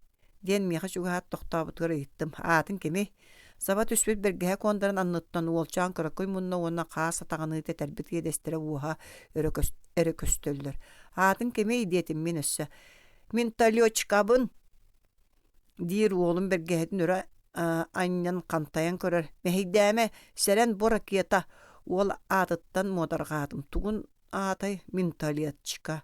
диэн миэхэ чугаат тохтообутугар ыйыттым. Аатын кеми саба түспүт бэргэһэ куондаран анныттан уолчаан кыраккой мунна уонна хааса таҕыныыта тэрбит иэдэстерэ уоһа өрө көстөллөр. Аатын кеми диэтим мин өссө. Мин талиочкабын диир уолум бэргэһэтин өрө анньан кантайан көрөр. Мэһийдээме сэрэн бора киэта уол аатыттан модаргаатым. Тугун аатай мин талиочка.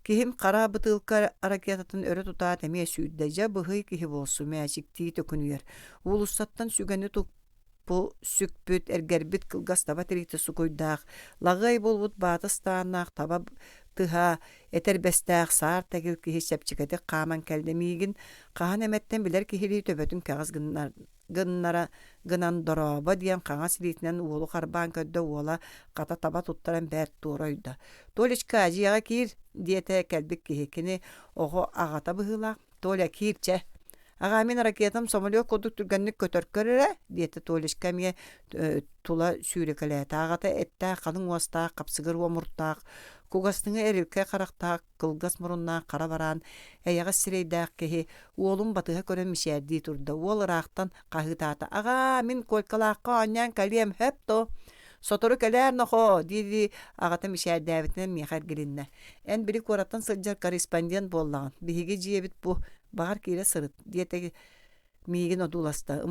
Кихим кара бытылка аракетатын өрө тутаат эмиэ сүүрдэжэ быһый киһи болсу мэчиктии төкүнүер. Улуссаттан сүгэни туппу сүкпүт эргербит кылгас таба тирите сукуйдаах. Лагай болбут батыстааннаах таба тыха этербестаах саар тагил киһи сепчикати хааман кэлдемиигин хаан эметтен билер киһилии төбөтүн кагас гынан дороба диэн хаҥа силиитинэн уолу харбаан көддө уола ката таба туттаран бээр туоройда. Толечка ажыяга киир диэте кэлбик киһи кини оҕо аҕата быһыылаах. Толя киирчэ Aga min raketam somolyo koduk turgannik kötörkörere diyete tolişka miye tula sürükele tağata ette kalın wasta kapsıgır omurtaq kugastını erike qaraqtaq kılgas murunna qara baran ayaga sireydaq kehi oğlum batıha körönmüşerdi turda ol raqtan qahıtata aga min kolkalaqqa anyan kaliyem hep to sotoru keler noho didi agata müşerdavitne mihar gelinne en biri koratan sıljar korrespondent bollan bihige jiyebit bu bağır kire sırıt diyete migin odulasta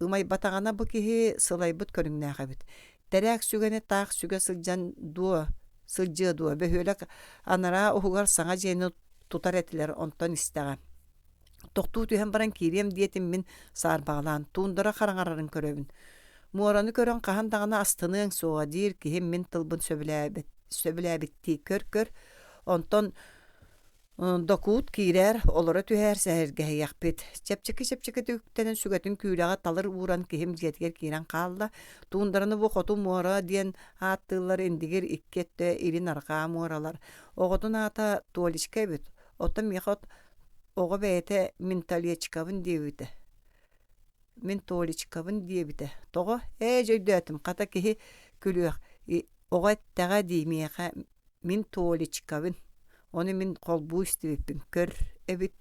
ımay batağana bu kihi sılaybıt körüngna qabit terek sügene taq süge sıljan duo sılcı duo behölek anara ohugar sana jeni tutar etiler onton istaga toqtu tühen baran kiriyem diyetim min sar bağlan tundara qarangararın köröbün muaranı körön qahan dağına astının soğa dir ki hem min tılbın söbülebitti kör onton dokut kirer olara tüher seherge yakpet çepçeki tüktenen sügetin külağa talır uğran kihim jetger kiran qalla tundarını bu qotu muara diyen attılar indigir ikkette ilin arqa muaralar oğotun ata tuolişke bit otam yahot oğa bete mentaliyetçikavın diyebite min tuolişkavın diyebite togo jöydötüm qata kihi külüyor oğa taga diymeyeqa min tuolişkavın onu min kolbu istibipim kör ebit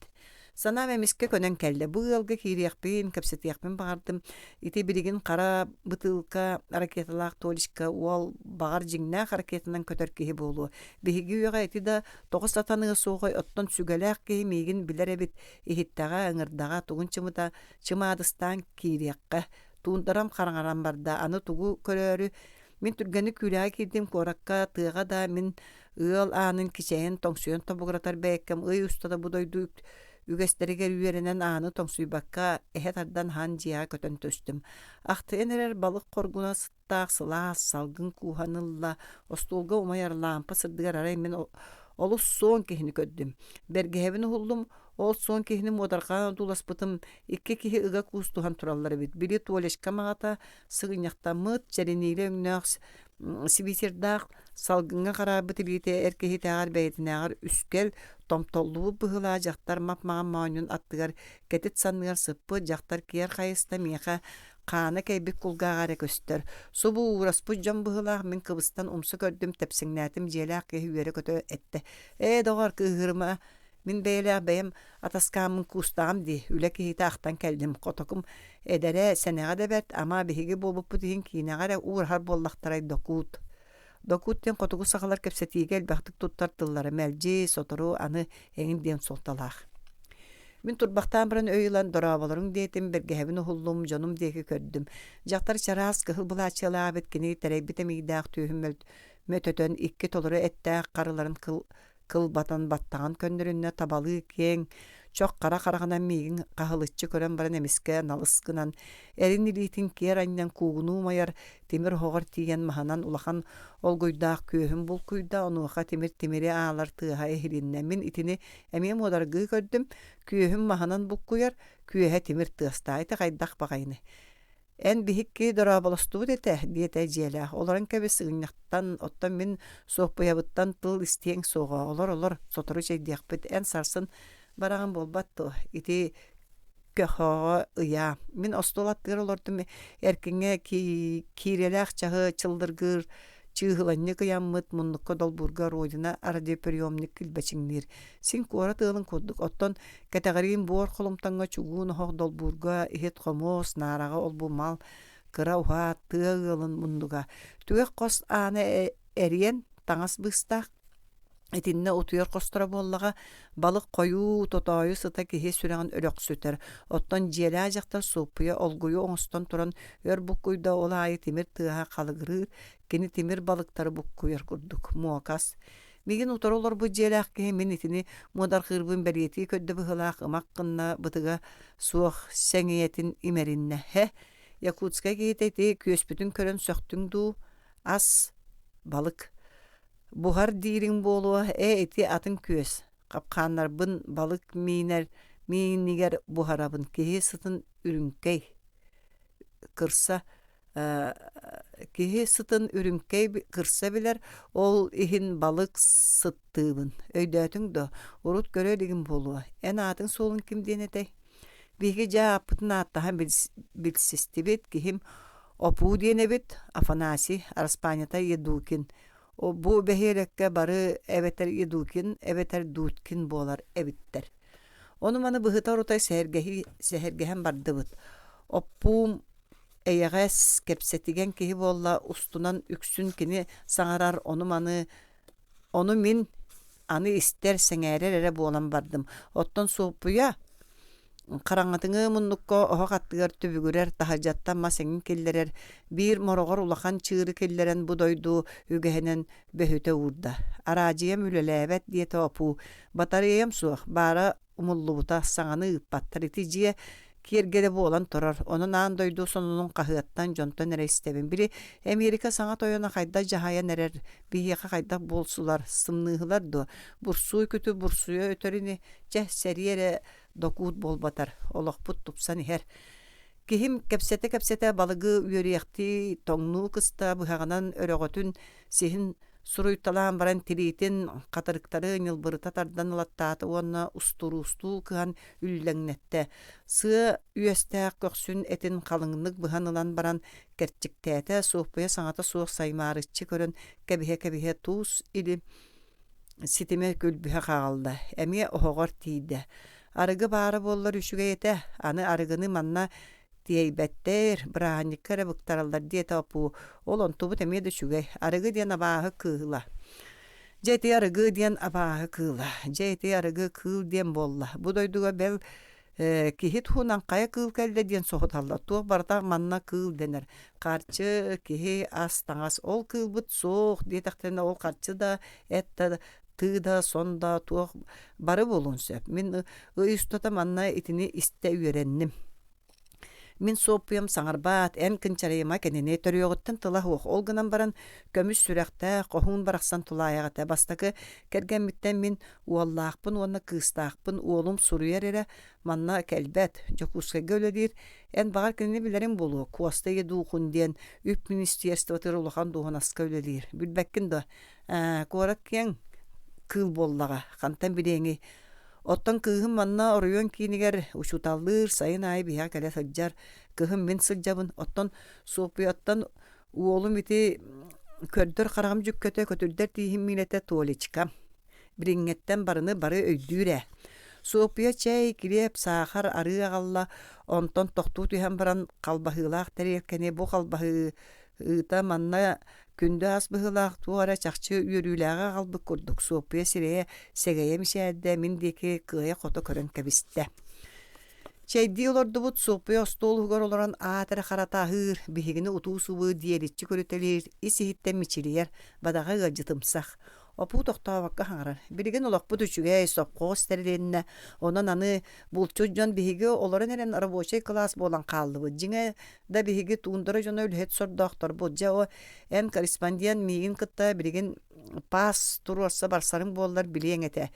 sana ve miske könen kelle bu yılgı kiriyakpin kapsatiyakpin bağırdım iti birigin qara bıtılka hareketlaq tolişka ol bağır jingna hareketinden kötör kihi bolu bihigi yoga iti da toğuz satanığı soğuy otton sügelak kihi migin biler ebit ihittaga ыңырdaga tugun çımıda çımadıstan kiriyakka tuğundaram qarangaram barda anı tugu körörü min türgeni külağa kirdim korakka tığga da min ıal anın kiçeğin tonksiyon topogratar bekkem ıy ustada budoydu ügesteriger üyerenen anı tonksuyubakka ehetardan han jiya kötön töstüm. Ahtı enerer balık korguna sıttaq sıla salgın kuhanılla ostolga umayar lampa sırdıgar aray min olus son kihini köddüm. Bergehevini hullum ol son kihini modarqan dulaspıtım iki kihi ıga kustuhan turalları bit. Biri tuoleşka mağata sığınyaqta mıt çeriniyle öngnağız Sibitirdaq salgınga qarabı tilite erkehi tağar beytinağır üskel tomtolluğu bıhıla jaqtar mapmağın maanyun attıgar ketit sanıgar sıppı jaqtar kiyer qayısta miyaqa qana keybik kulgağare köster. Subu uğraspı jam bıhıla min kıbıstan umsu gördüm tepsinnätim jelaq kehi üyere kötö ette. Doğar kıhırma min beylaq beyim ataskamın kustağım di. Üleki hita aqtan keldim qotokum edere seneğa da bert ama bihigi bolup dihin kinağa uğrahar bollaqtaray dokut. Dokutten qotugu saqalar kepsetigel baxtık tuttartılları melci sotoru anı engin den soltalaq. Min turbaqtan biran öylan dorabalarың deetim bergehevini hullum jonum deki kördüm. Jaqtar çaras kıhıl bulaçıla betkini tereybite migdaq tühüm mötötön ikki toluru ette qarıların kıl batan battağın köndürünne tabalı keng çok qara qarağanan migin qahılıççı kören baran emiske nalıskınan erin ilitin kiyer anyan kuğunu mayar timir hoğar tiyen mahanan ulahan olguydaq köhüm bul kuyda onuqa timiri ağlar tığha ehilinne min itini emiyem odargı kördüm köhüm mahanan bul kuyar köhe timir tığstaydı qaydaq bağayını. En bihikki dorabalıstu diyete jela. Olaran kebe sığınaqtan ottan min sohbayabıttan tıl isteyen soğa. Olar sotoru şey diyakbet en sarsın barağın bolbattu. Iti köhoğa ıya. Min ostolattır olurdum erkenge kirelaq çağı çıldırgır çığılanne kıyamıt munnukka dolburgar oyduna radioperyomnik kilbeçinlir. Sin kora tığılın kodduk. Ottan kategorin bor kolumtanga çuğun hoq dolburga ihet komos narağa olbu mal kıra uha tığılın munduga. Tüge qos anı eriyen taŋas bыстaq etinne otuyor kostora bollaga balık koyu totoyu sıta kihi süren ölök süter. Ottan jela jaqtar sopuya olguyu oňustan turan ör bukuyda olayı timir tığha qalıgırır. Kini timir balıkları bukkuyar kurduk. Muakas. Migin utarolor bu jelaq ki min itini modar kırbın beriyeti ködde bıhılaq ımaqqınna bıtıga suaq seŋiyetin imerinne. Yakutska giyeteti köspütün kören söktüngdu as balık. Buhar dirin bolu eti atın kös. Kapkanlar bın balık miniger buharabın kihi sıtın ürünkey. Kırsa kihi sıtın ürünkey kırsa biler ol ihin balık sıttığın. Öydötün de urut göreligin bolu. En atın solun kim denetey? Bihi jaapıtın attaha bilsistibit kihim opu diyenebit Afanasi Arspanyata yedukin. O bu behirekke barı eveter yedukin, eveter dutkin bolar evitter. Onu manı bıhıtar otay sehergehen bardıbıt. Opum eyeğes kepsetigen kihi bolla ustunan üksün kini sağarar onu manı onu min anı ister sengerere bolan bardım. Otton soğupuya Karaŋatyňy munnukka oha gattygar tübügürer tahajattan masengin kellerer bir morogor ulakan çığırı kelleren budoydu ügehenen behüte urda. Araciyem üleläbet diye topu batariyem suaq bara umullubuta saŋany ıppattar iticiye Kiergede bolan torar. Onun an doydu sonunun kahıyattan jonton nere istebin. Biri Amerika saŋa toyona kayda jahaya nerer. Bihiyaka kayda bolsular, sımnıhılar do. Bursuy kütü bursuya öterini ceh seriyere dokuut bol batar. Olakput tupsan her. Kihim kepsete balıgı üyeriyekti toŋnu kısta bıhaganan öregötün sihin suruytalan baran tiritin katırıktarı yılbırıta tardan ılattatı onna ustu kıhan üllengnette. Sığ üyestek köksün etin kalınlık bıhanılan baran kerçiktete sohbaya saŋata soğuk saymarıççı körün kebihe tuz ili sitime gülbühe kağalda. Emi ohoğor tiyde. Arıgı bağırı bollar üşügeyete. Anı arıgını manna diyebetter brahanikara buktarallar diye tapu olon tubu temede şugay arıgı diyen abahı kığla jeti arıgı diyen abahı kığla jeti arıgı kığıl diyen bolla bu doyduga bel kihit hunan kaya kığıl kelde diyen sohutalla tuğ barda manna kığıl dener karçı kihi as taŋas ol kığıl bıt soğuk diye taktene ol karçı da et da tığda sonda tuğ barı bolun söp min ıystota manna itini iste üyerennim. Min sopuyam saŋarbaat en kınçarayıma kenene törüyoğuttan tıla hoğ. Olgınan baran kömüs sürekte qohun baraksan tulayağıta. Bastaki kergenmitten min uallağpın, onna kıstağpın, oğlum suruyar ere manna kelbet. Jokuska göledir. En bağır kenene bilerin bolu. Kuasta yeduğun diyen üp ministerstvatır uluğan doğun aska öledir. Bilbekkin da korak ken kıl bollağa. Kantan bileğini Ottan kıhım manna oryon kiniger uşutalır sayın ay biha kale saccar kıhım min sıcabın ottan sopiyattan oğlum iti kördür karagam juk kötürdür tihim minete tuoli çıkam biringetten barını barı öydüre sopiya çay kirep sahar arı ağalla onton toktu tühem baran kalbahılaq tererkene bu kalbahı ıta manna Күндө ас быһылаах туара чахчы үөрүүлээҕэ халбык курдук суоппуя сирее сегейе мишээдде мин диэки кыайа хото көрөн кэбистэ. Чэйди олордубут суоппуя остуолугар олорон аатары харатааһыыр биһигини утуу субыы диэличчи көрүтэлиир исиһиттэн мичилиер бадаҕа ыалдьытымсах. Опу тохтообакка хаҥарар. Билигин олохпут үчүгэй сопхоос терилииннэ онон аны булчуджон биһиги олорон эрен рабочий класс болан хааллыбыт. Жиҥэ да биһиги туундара дьоно үлэһит сордоохтор булдьа о эн корреспондент миигин кытта билигин пас туруорса барсарың буоллар билиэҥ этэ.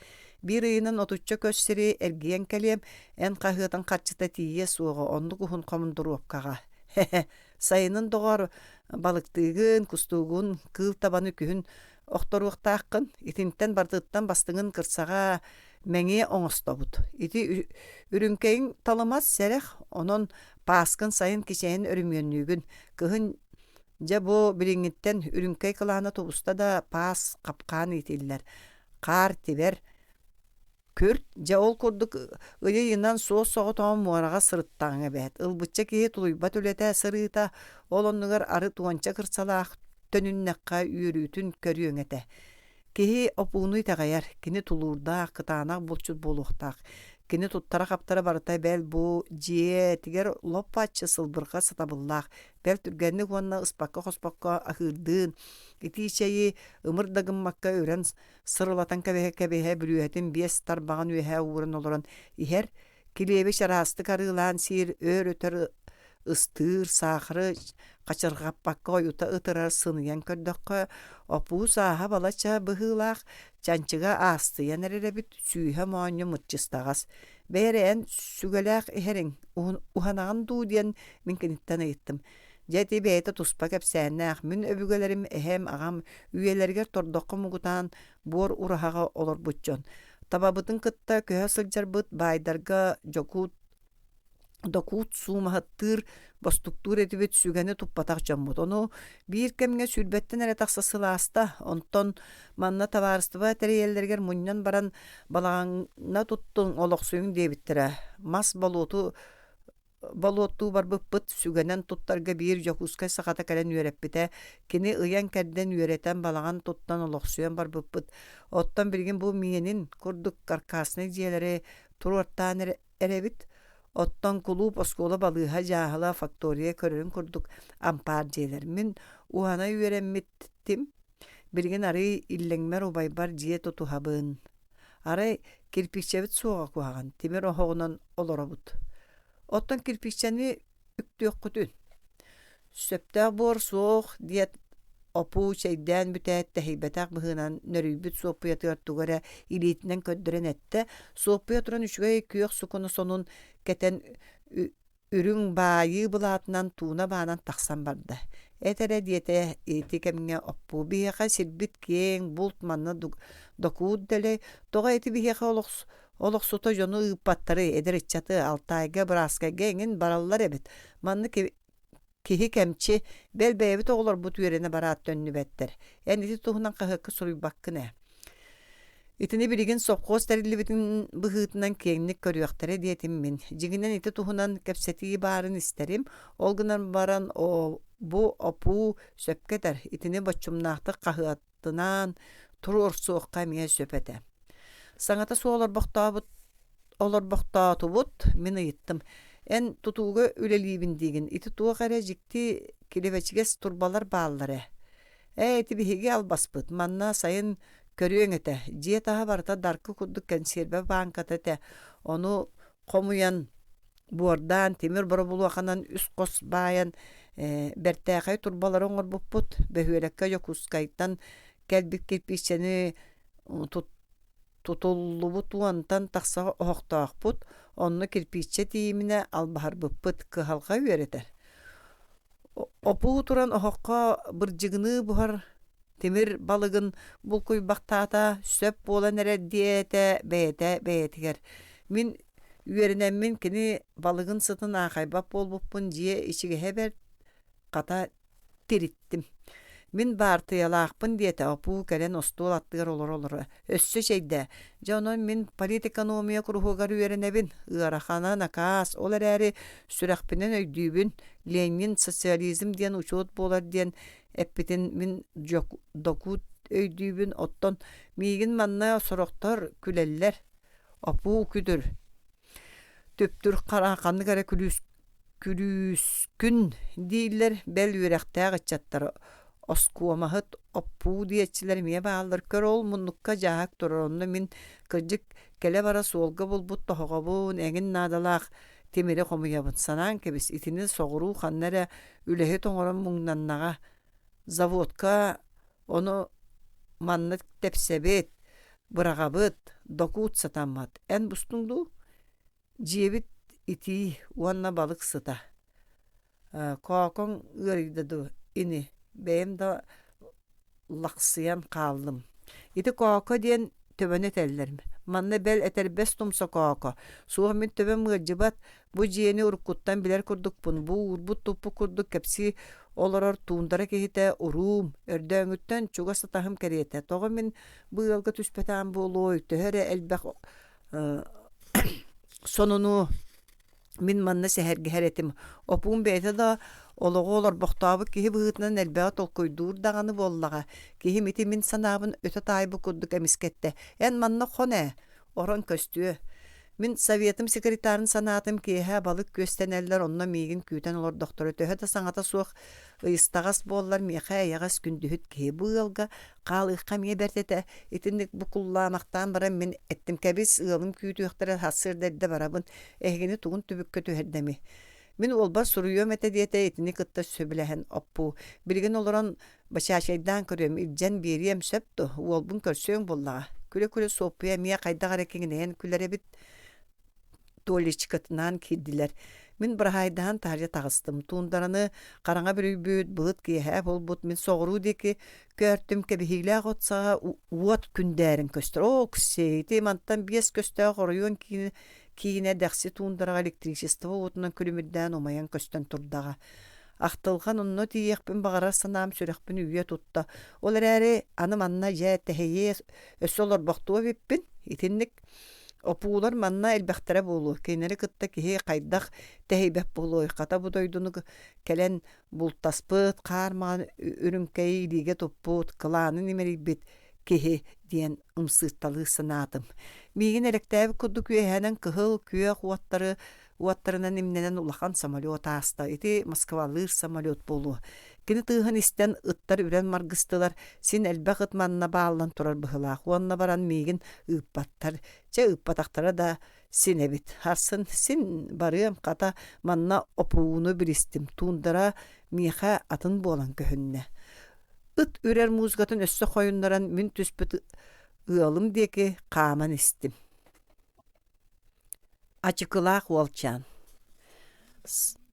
Бир ыйынан отучча көссири эргиэн кэлиэм эн хаһыатан харчыта тиийэ суоҕа оннук уһун комундуруопкаҕа. Сайынын доҕор балыктыыгын, кустуугун, кыыл табаны күһүн Охторуқтаққын, итинттен бардыттан бастыңын кырсаға мәңе оңыстобут. Ити үрүмкейін таламас сәрек, онон паскын сайын кишейін өрүмөннүгін. Кыхын жа бу билиңиттен үрүмкей кылаана тобуста да пас капкаан итиллер. Кар тибер күрт жа ол курдук ыйынан соос-соҕо тоон муарага сырыттааҥа бэт. Ылбытча киһи тулуйбат үлэтэ сырыыта, ол оннугар ары туонча кырсалаах төнүннэкка үөрүүтүн көрүөҥэтэ. Киһи опуунуй таҕайар, кини тулуурдаах, кытаанах булчут буолуохтаах. Кини туттара каптара барыта бэл бу дьиэ тигер лоппааччы сылбырга сатабыллаах. Бэл түргэнник уонна ыспакка хоспокко ахыырдыын. Ити ичэйи ымырдагыммакка өрен сырылатан кэбэһэ бүлүөтүн биэс тарбаҕан үөһэ ууран олорон иһэр килиэби чараастык арыылаан сиир өөр өтөр ыстыыр саахары качыргаппакка ойута ытырар сыныян көрдөккө опуу сааһа балача быһыылаах чанчыга аастыйан эреребит сүүһэ моонньу мытчыстагас бэйэрээн сүгэлээх иһэриң уханаган дуу диэн мин киниттэн ыйыттым. Дьэти бэйэтэ туспа кэпсээннээх мин өбүгэлэрим эһэм агам үөлэригэр тордокко мугутаан буор ураһаҕа олорбут дьон. Табабытын кытта көһө сылдьарбыт баайдарга жокуут Докут суумахаттыр бастуктур этибит сүгэни туппатах жаммут. Ону биир кемге сүрбеттен эре тахсасылааста, онтон манна табаарыстыба терейеллергер муннан баран балааңна туттун олохсуюң дебиттере. Мас болуоттуу барбыппыт сүгэнен туттарга биир жокускай сахата кэлен үөреппите, кини ыян кэрден үөретен балаган туттан олохсуян барбыппыт. Оттон билген бу миенин курдук каркасны диэлери туруаттаан эребит. Оттон клуб оскола балыха жаһала фактория көрөрүн курдук ампар диэлер. Мин уана үөреммиттим. Билген ары иллеңмер убайбар дие тутухабын. Ары кирпичебит суога куаган, тимер охогунан олоробут. Оттон кирпичени үктүөккүтүн. Сөптөг бор суох диет опу чейден бүтәт тәһибәтәк быһынан нөрүбүт сопуятыгара илитинен көддөрен этте. Сопуятыран үчгөй күйөк сукуну сонун кетен үрүң байы булатынан туна баанан таксан барды. Этере диете этикемге оппу бияка сирбит кең булт манна докуд деле тога эти бияка олоксуто жону ыппаттары эдериччаты алтайга браска геңин бараллар эбит. Манны кихи кемчи белбейбит оголор бут үерене бараат төннүбеттер. Энити тухунан кахыкка суруйбаккыне. Итини билигин сопкос терилибитин быһыытынан кеңник көрүөхтере диетим мин. Жигинен ити тухунан кепсетии баарын истерим. Олгунан баран бу опу сөпкетер. Итини бочумнаахты кахыаттынан турур суокка мие сөпете. Саңата су олорбохтаатубут мин ыйыттым. Эн тутууга үлелибин деген. Ити туа кара жикти килебечигес турбалар бааллары. Эти биһиги албаспыт. Манна сайын көрүөңете. Жие таha барта даркы куддук консерве банката ону комуян буордан темир боробулуаканан үс кос бааян бертээхай турбалар оңорбуппут. Бөһүөлекке жокускайттан келбик кирпичени тутуллубут уантан тахсага охтоохпут. Онны кирпиче тиимине албахарбыппыт кыхалга үеретер. Опуу туран охокка быржыгыны бухар темир балыгын булкуй бактаата сөп болан эре диете бээтигер. Мин үеренеммин кини балыгын сытын ахайбап болбуппун жие ичиге хебер ката тириттим. Мин бартыялаақпын диете опуу кэлен остуол аттыгар олор. Өссө чейде. Жонон мин политэкономия курухугар үеренебин. Ыарахана накаас олар әри сүрэхпинен өйдүүбүн. Ленин социализм диен учуот болар диен эппитин мин докут өйдүүбүн оттон мигин манна сороқтор күлеллер. Опуу күдүр. Төптүр караканны кара күлүүскүн дииллер бел үерехтәг ачаттар. Оскуамахыт оппуу диетчилер мие баалар көр ол муннукка жаак туронну мин кырдык келе бара суолга булбут тохогобун эңин наадалаах темире комуябын санаан кебис итини соғуруу ханнере үлэхи тоңорон муңнаннага заводка ону манны тепсебет бырагабыт докуут сатаммат эн бустуңду жиебит ити уанна балык сыта коокоң ырыйдаду ини бэйм да лақсыян қалдым. Ити коoko диен төбөне теллерми. Манны бел этербес тумса коoko. Суға мен төбөн мыжыбат бу жиени уркуттан билер курдукпун. Бу урбут тупу курдук кепси олорор туындара кехите урум. Өрдөңүттен чуга сатахым керете. Тоғы мен быылга түспетан болой. Төһөрө элбек сонуну мин манна сәһәрге хәретим. Опун бейте да ологолор бохтабы киһи быһытынан элбэҕэ толкуйдуур даҕаны буоллаҕа киһи мити мин санаабын өтө таайбы курдук эмискетте эн манна хоне орон көстүө мин советым секретарын санаатым киэһэ балык көстенеллер онно миигин күүтэн олор доктору төһө да саҥата суох ыйыстаҕас буоллар миэхэ эйэҕас күндүһүт киһи быылга хаалыахха мие бэртэтэ итинник букуллаамахтаан баран мин эттим кэбис ыалым күүтүөхтэрэ хассыырдэрдэ барабын эһигини тугун түбүккө түһэрдэми. Мин олбар суруйом эте диете итини кытта сөбілэһэн оппу. Билген олорон бачашайдан көрөм илжен бирием сөпту. Уолбун көрсөң боллаға. Күле сопуя мия кайдағар экеңінен күлері бит толичкатынан кирдилер. Мин бұрахайдан тария тағыстым. Туындараны қараңа бір үйбөт, бұлыт кейхә болбут. Мин соғыру деки көрттім кебихилә ғотсаға уот күндәрін көстір. О, күсейті мантан бес көстіға қорыйон киине дәхси туундарга электричество утунан күлүмүрдән умаян көстөн турдага. Ахтылған онно тиекпин бағарар санаам сүрекпин үйе тутта. Ол әрі аны манна жә тәхейе өссолор бақтуа беппин. Итинник опуулар манна элбәхтәрә болу. Кейнері кытта кихе қайдақ тәхейбәп болу. Қата бұдойдуны кәлен бұлтаспыт, қармаған үрінкәй лиге топпут, қыланы немері бет кихе диен ұмсырталы санатым. Меген әректәбі күрді күйәхәнен кығыл күйә қуаттары уаттарынан имненен улахан самолет аста. Ити Москвалыр самолет болу. Кені тыыхан истен ыттар үрен маргыстылар. Син әлбәқ ытманына бағалан турар бұхылақ. Уанна баран мейгін ыппаттар. Че ыппатақтара да син әбит. Харсын син барыам қата манна опуыны білістім. Туындара мейха атын болан көхінне. Ыт үрер музгатын өссі қойынларан мін түспіт ыалым деке қаман істім. Ачыкылақ уолчан.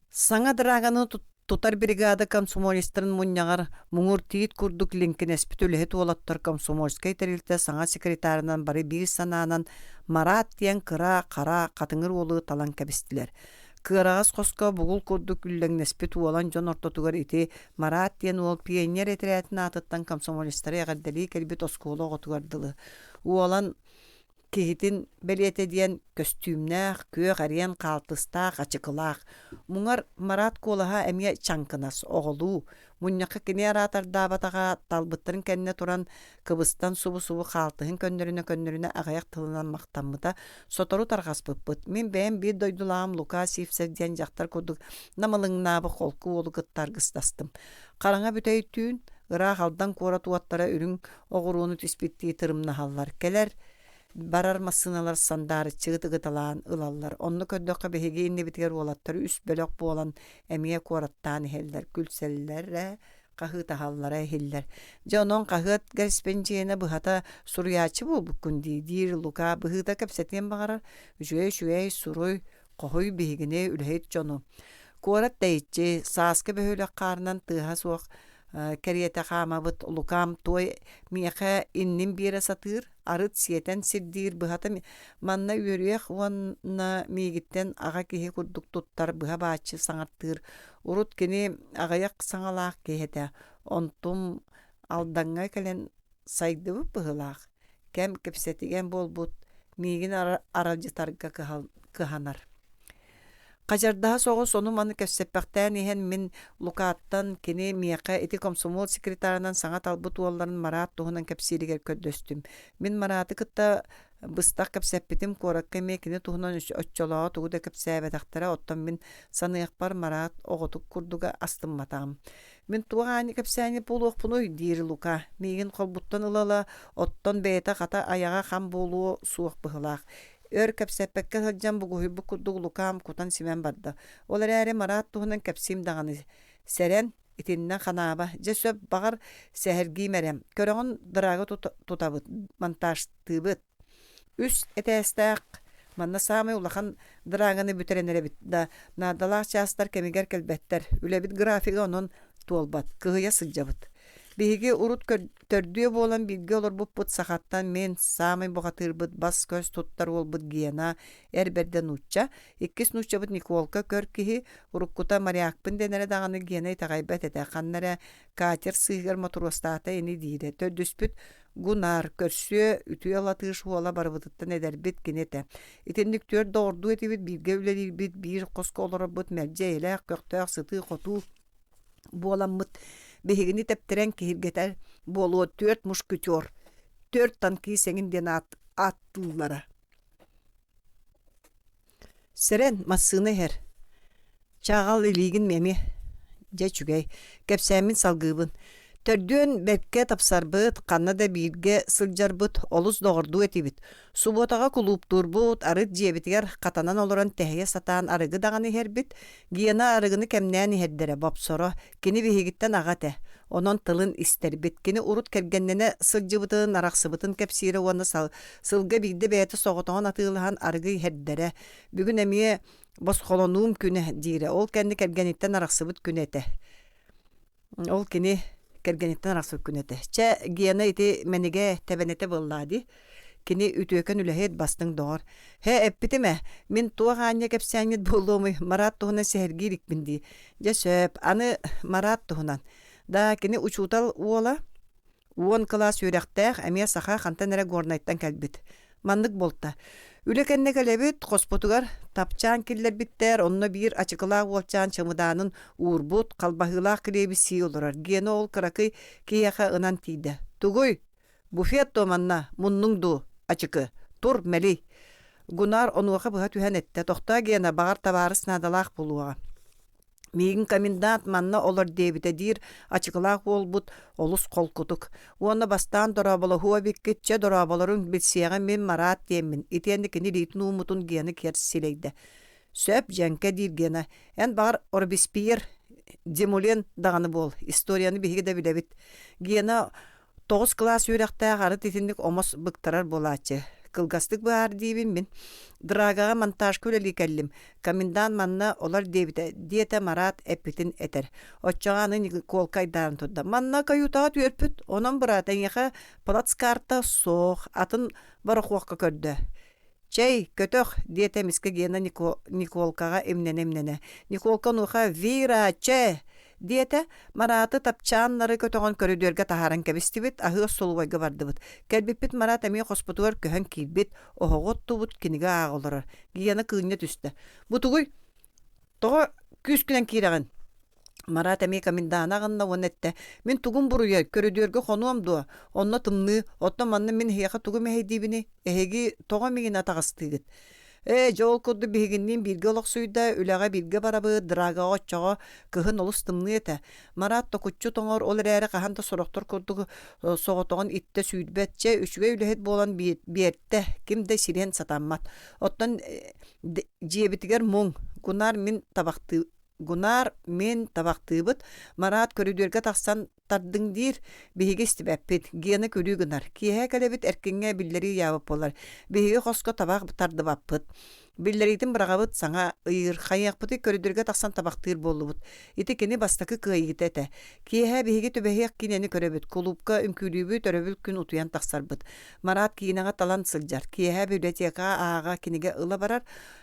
Саңа дырағаны тутар бригада комсомолистерін мұньяғар мұңыр тиит күрдік линкін әспітілігі туалаттар комсомольскай тәрілті саңа секретарынан бары бір сананан Марат тиян кыра қара қатыңыр олы талан кәбістілер. Кырағыз қосқа бұғыл күрдік үлләң әспіт уалан жон ортотуғар ити Марат тиян ол пионер етірәтін атыттан комсомолистері әғардалі кәлбет осколы ғотуғардылы. Уалан кехитин белете диен костюмнах, көк ариен қалтыстақ, ачықылақ. Мұңар Марат колаға әмия чанкынас, оғылу. Мұнняқы кене аратарда батаға талбыттырын кәнне туран кыбыстан субу-субу қалтығын көннеріне ағаяқ тылынан мақтамыда сотору тарғас бұппыт. Мен бәйім бір дойдулағым Лука Сивсерден жақтар көдік намалың набы қолқы олы ғыттар ғыстастым. Қараңа бүтәй түйін, ұрақ алдан қора туаттара үрін оғыруыны түспетті тырымны халлар. Келер барар масыналар сандары чыгытыгыталаан ылаллар. Онны көддөкка беһиги инне битгер уолаттары үс бөлөк болан эмие куораттаан эхеллер, күлселлер, кахытахаллара эхеллер. Жонон кахыт гарспенчиэне быхата сурьячы бул буккунди, дир Лука быхыта кепсетен багарар, жуэй суруй кохой беһигине үлэхет жону. Куорат дэйчи, сааска бөһөлөк каарынан тыыха суох кәрiyete қамабыт Лукам той меха иннин бире сатыр арыт сиетен сирдир быхата манна үрүех уанна мигиттен ага кихи курдук туттар быха баачы саңартыр урут кини агаяк саңалаах кехете онтум алдаңга келен сайдыбы быхылаах кем кепсетиген болбут мигин аралжытарга кыханар. Қажардаға соғы сону маны көссеппәқтән ехен мен Лукаттан кене мияқа эти комсомол секретарынан саңа талбыт уолларын Марат туғынан кәпсиригер көддөстім. Мен Мараты кытта быстақ кәпсеппетім коракка мекіне туғынан өтчолаға туғыда кәпсәбәдақтара оттан мен саныяқпар Марат оғытық күрдуға астым матағым. Мен туғаны кәпсәне болуық бұны дейір Лука. Меген қолбуттан ылала оттан бәйті қата аяға қам болуы суық бұғылақ. Өр кәпсәппәккә саджан бугуй бу курдук Лукам кутан симен барды. Олар әре Марат туһунан кәпсим даганы сәрән итиннән ханаба. Җәсәп багар сәһәрги мәрәм. Көрәгән дырагы тутабыт, монтаж тыбыт. Үс этәстәк манна самый улахан дыраганы бүтеренере бит. Да надалар частар кемигәр кәлбәттәр. Үләбит графига онон толбат. Кыгыя сыҗабыт. Биһиги урут төрдүө болан билге олор буппут сахаттан мен самый богатырбыт бас көз туттар олбут гиена эрберден учча. Иккис нуччабыт Николка көр кихи уруккута мариакпын денере дағаны гиена итағайбет эте. Қаннара катер сыйгар моторостата ени дейде. Төдүспүт гунар көрсүө үтүе алатыш уола барбытыттан эдербит кинете. Итинник төр доорду этибит билге үлелибит бир коско олоробут мәрже эле көктөк сыты коту боламмыт. Бехигини тептерен кихиргетер болуо 4 мушкетер, 4 танки сеңинден аттыллара. Сәрен масыны хер. Чағал илигин меми. Жечугей. Кепсәмин салгыбын. Төрдөн бәпке тапсарбыт, қанна да бирге сылжарбыт, олус доғырду этибит. Суботаға кулуп турбут, арыт жебитигер қатанан олоран тәхия сатан арыгы дағаны хербит, гиена арыгыны кәмнән хердері бапсоро, кені бігігіттен ағате. Онон тылын истербит, кені урут кәргеннене сылжыбытын, арақсыбытын кәпсире оны сылға бигді бәйті соғытуған атылыған арыгы хердері. Бүгін әмие босқолонуым күні дейірі, ол кәнді кәргениттен арақсыбыт күнеті. Ол кені кергениттен арақсып күнеті. Ча гена ити мәнеге тәбәнете боллады. kini ütüöken ülehet bastın doğar. He eppitime, min tuğa anya kepsänget bollumy Marat tuğuna sehergirik bindi. Ja söp, anı Marat tuğunan. Da kini uçutal uola, 10 klas yürektäk, ämiä saha xanta nere gornayttan kelbit. Mandık bolta. Ülekenne kelebit, hospotugar, tapçan killer bitter, onna bir açıkılaq olçan çamıdanın uğurbut, kalbahılaq kilebisi olurar. Gene ol kırakı kiyaqa ınan tiyde. Tuguy, bufet domanna, munnungdu, açıkı, tur meli. Gunar onuqa bıha tühen ette, toqta gene bağır tabarız nadalaq buluğa. Мигин комендант манна олар дебите дир açıkılaq olbut olus kolkutuk. Ona bastan dorabala huwa bikkitçe dorabaların bilsiyaga min Marat demin. Itendikini litin umutun geni kersileydi. Söp jenke dir gene. En bağır orbispir demulen dağını bol. Historiyanı bihigi de bilebit. Gene 9 klas yürekte garı titindik omos bıktarar bolaçı. Kılgastık bağır diyebin min. Dragaga montaj köleli kellim. Komendan manna olar debite diyete Marat epitin eter. Oçağanın kolkaydan tutda. Manna kayutağa tüörpüt. Onun bıraten yaha platskarta soğuk. Atın barıqoqqa kördü. Çey kötök diyete miske gena Nikolkaga emnene. Nikolka nuha vira çe. Diyete Marat'ı tapçanları kötüğün körüdörge taharan kebistibit, ahı soluvayga bardыбыт. Kelbipit Marat emi hospituar köhön kilbit, ohogot tubut kiniga ağolarar. Giyana kığınya tüstü. Butuguy, toğa küskünen kiragın. Marat emi komendana ağınna onette. Min tugun buruya körüdörge konuamdu. Onna tımlı, otna manna min hiyaqa tugu meheydibini, ehegi toğa migin atağıstıgıt. Жол koddu bihiginnin bilgi olaq suyda, ülağa bilgi barabı, draga oçağa, kıhın olus tımlı ete. Marat da kutçu toңor ol rəri qahan da soroktor koddu soğutoğun itte süydbetçe, üçüge ülehet bolan biyette, kim de siren satanmat. Ottan jebitiger mung, Gunar min tabaqtыбыт, Marat körüdörge taqsan tardın dir, bihigi istibäppit, giyana körü gınar. Kihe kelebit erkenge billeri yabıp olar. Bihigi qosko tabaq tardıbappıt. Billeritin bırağabıt sana ıyır, xayaqpıtı körüdörge taqsan tabaqtır bollubut. Iti kini bastakı kıyıgit ete. Kihe bihigi tübehiyaq kineni köröbüt, kulupka ünkülübü töröbül kün utuyan taqsarbıt. Marat kiyinağa talan sıljar. Kihe biblioteka ağa kinige ıla barar.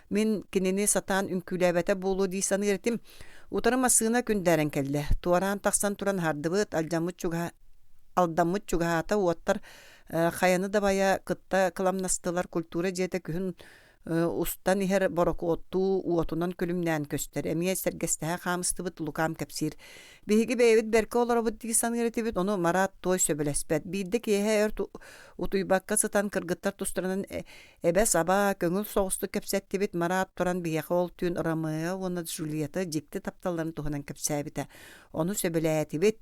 Min kinini satan ünkülebete bolu disanı eretim. Utarım asığına künderen kelle. Tuaran taqsan turan hardıbıt, aldamut çugahata uattar xayanı da baya kıtta kılamnastılar kultura jete kühün ustan iher boroku ottu uotunan külümnän köster. Emiye sergestehe xamıstıbıt lukam kepsir. Bihigi beyvit berke olarabıt disanı eretibit onu Marat toy söbelespet. Bidde kihe ört utuybakka sıtan kırgıttar tusturanın ebe saba köngül soğustu kepsettibit Marat turan biyağı ol tün aramaya ona Julieta jikti taptallarını tuhunan kepsebite. Onu söbeletibit.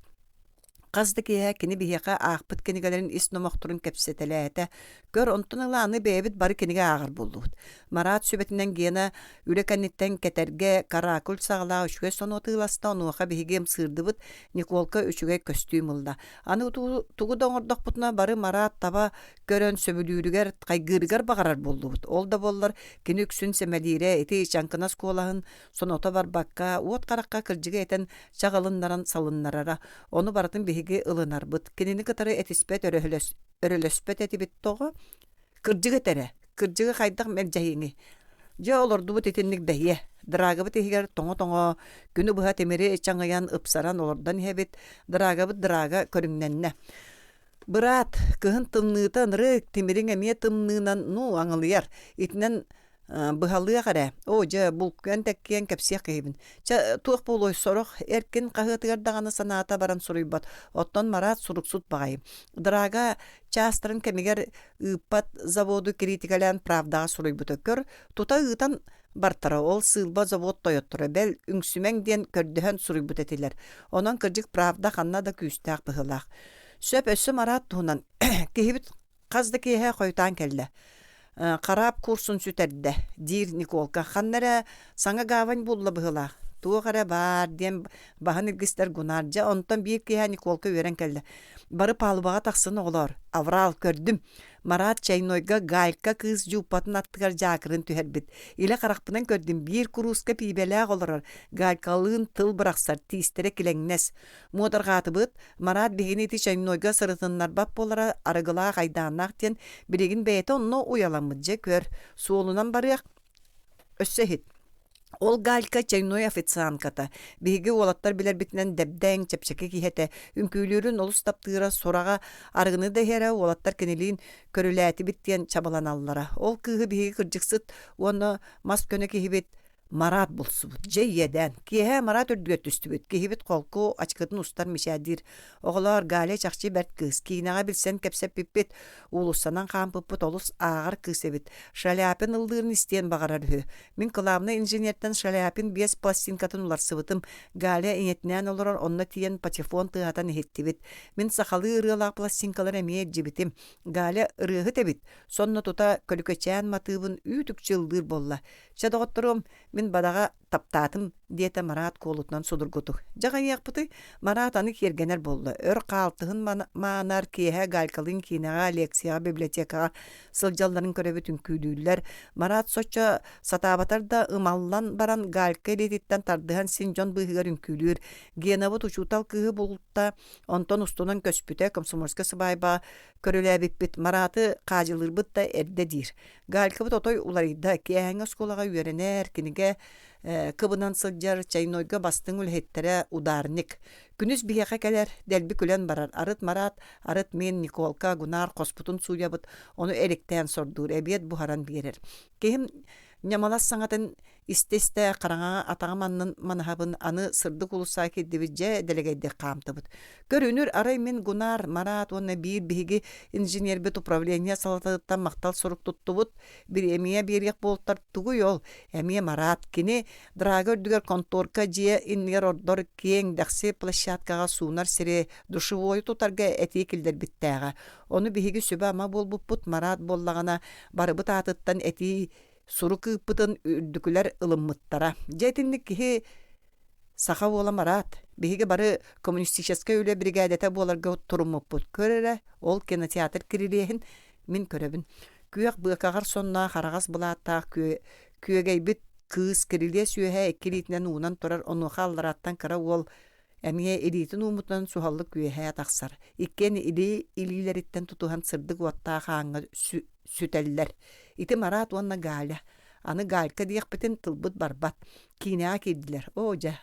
Qazdı kihe kini biyaqa ağpıt kinigalerin isnomoqturun kepsetelete. Gör ontun ılanı beyabit bari kiniga ağır bulluğut. Marat sübetinden giyana ülekannitten keterge karakul sağla üçüge son otığılasta onuaqa bihigem sırdıbıt Nikolka üçüge köstüğüm ılda. Anı tuğu doңordaq butuna bari Marat taba görön söbülürüger qaygırıgar bağarar bulluğut. Ol da bollar kini üksün semelire eti çankınas kolahın son ota bar bakka uot qarakka kırcıga eten çağalınlaran salınlarara. Onu baratın bihigi ılınar bıt. Kinini kıtarı etispet örölöspet etibit toğu. Kırcıgı tere. Kırcıgı qaydaq meljahini. Ja olordu bu tetinlik behye. Dragabı tehiger toңo günü buha temeri çangayan ıpsaran olordan hebit. Dragabı draga körüngнenne. Bırat kıhın tımnııtan rık temirin emiye tımnığından nu aŋılıyar. İtinden bıhalıya qara. O ja bulkyan tekkiyen kepsiya qeybin. Ja tuq boloy soroq erkin qahıtıgar dağını sanata baran suruybat. Ottan Marat suruksut bağayım. Draga çastırın kemiger ıpat zavodu kritikalan pravdağa suruybutu kör. Tuta ıtan bartara ol sılba zavod toyottura bel üngsümen diyen kördühen suruybut etiler. Onan kırcık pravda qanna da küstaq bıhılaq. Söp össü Marat tuğunan kehibit qazda kehe koytan kelle. Qarab kursun süterde dir Nikolka xannara sana gavan bulla bıhılaq. тугара бар дем бахан илгистер гунаржа онтон bir киһа Николка өрен келди. Бары палыбага таксын оголор. Аврал көрдүм. Марат чайнойга галька кыз жупатын аттыгар жакырын түһербит. Иле каракпынан көрдүм bir куруска пибелег олорор. Галькалын тыл быраксар тистере килеңнес. Модыргатыбыт Марат бегенети чайнойга сырытыннар бап болара арыгыла кайданак тен бирегин бейте онно уяламыджа көр. Суолунан барыак өссөһит. Ол галька чайной официантката. Биһиги уолаттар билер битинен дебдәң чепчеке киһете. Үңкүйлөрүн олус таптыра сорага аргыны да хере уолаттар кенелин көрүләти биттен чабаланаллара. Ол кыһы биһиги кырдьыксыт, уонна мас көнө киһибит Марат булсубут. Жейеден. Киһе Марат өрдүгө түстүбүт. Киһибит колку ачкытын устар мишадир. Оголор гале чакчы берт кыз. Кийнага билсен кепсеп пиппит. Улуссанан кампыппыт олус агар кысебит. Шаляпин ылдырын истен багарар хö. Мин кылабына инженерден шаляпин без пластинкатын уларсыбытым. Гале инетнен олорор онна тиен патефон тыгатан эхеттибит. Мин сахалы ырыалак пластинкалар эмиет жибитим. Гале ырыгы тебит. Сонно тута көлүкөчән матыбын үтүк жылдыр болла. Чадоготторум Мин бадага таптатым диете Марат колутунан судургутук. Жага яқпыты Марат аны кергенер болду. Өр калтыгын манар киһе галькалын кинага лекцияга библиотекага сылжалларын көрөбүт үңкүлүүлөр. Марат сочо сатабатарда ымаллан баран галька элетиттен тардыган синжон быһыгар үңкүлүүр. Генабыт учутал кыһы булутта онтон устунан көспүтө комсомольска сыбайба көрөлөбүппит. Мараты кажылырбыт да эрде дир. Галькабыт отой уларыйда киһэңе сколага үйренер киниге кыбынан сылжар чайнойга бастың үлхеттере ударник. Күнүс биһэхэ келер дэлби күлен барар. Арыт Марат, арыт мен Николка Гунар коспутун суябыт. Ону электен сордур. Эбиет бухаран берер. Кехим Нямалас саңатын истесте қараңа атағаманның манахабын аны сырдық улуса кеддебіже делегейде қамтыбыт. Көрінір арай мен Гунар, Марат, оны бір бігі инженер бет управления салатыттан мақтал сұрық тұттыбыт. Bir emeye bir yak boltar tugu yol. Emeye Марат kini draga ördüger kontorka jiye inler ordor kiyeng daqsi plashadkaga sunar sire duşuvoyu tutarga etikilder bittaga. Onu bihigi sübe ama bol buput Марат bollagana barыбıt atıttan eti Сурукы пытын үрдүкүлер ылыммыттара. Жетинник кихи саха бола Марат. Биһиге бары коммунистическая үле бригадета боларга туруммуппут. Көрөрө ол кинотеатр кирилиэхин мин көрөбүн. Күйек быакагар сонна харагас булааттаах күйегейбит кыз кирилие сүйэхэ эккилитинен уунан турар онуха аллараттан кыра ол эмие элитин уумутунан сухаллы күйэхэ тахсар. Иккени илилериттен тутухан сырдык уаттааха аңа сүтеллер. Ити Марат уанна галя. Аны галька диэхпитин тылбыт барбат. Кинеа кирдилер. Ожа.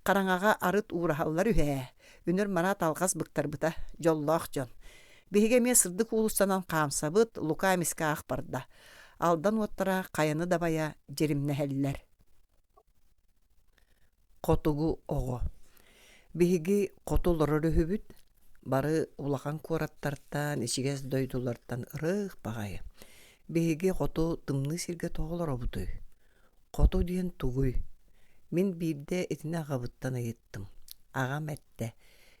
Караңага арыт уурахаллар үхэ. Үнөр Марат алгас быктарбыта. Жоллоох жон. Биһиге ме сырдык улустанан камсабыт Лука мискаах барда. Алдан уоттара каяны дабая жеримнехеллер. Котугу ого. Биһиги котулорор үһүбүт. Бары улахан кураттартан, ичигес дойдулартан ырык багайы. Биһиги коту тымны сирге тоголор обутуй. Коту диен тугуй. Мин бирде этине агабыттан айыттым. Агам этте.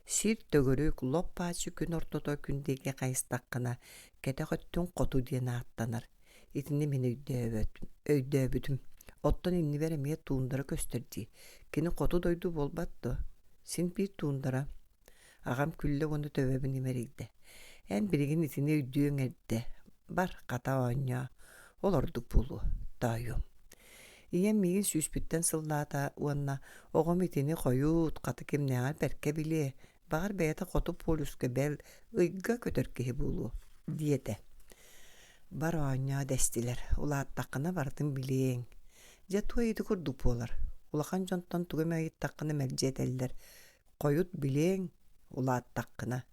Сир төгөрүк лоппачы күн ортото күндеге кайыстаккана кете көттүн коту диен аттанар. Этине мен өйдөбүтүм. Оттон инни береме туундара көстөрдү. Кини коту дойду болбаттı. Син бир туундара. Агам күлле оны төбөбүн имеригде. Эн биригин этине өйдөң эрде. Бар ката оня. Ол ордук булу. Дайым. Иен мигин сүспүттен сыллаата уанна огом этини коют каты кимнеа берке биле. Багар бейта коту полюскө бел ыйга көтөркеһи булу. Диете. Бар оня дестилер. Улааттакына бардым билең. Жатуа еди курдук болар. Улахан жонтон тугөмө иттакына мерджетеллер. Коют билең улааттакына.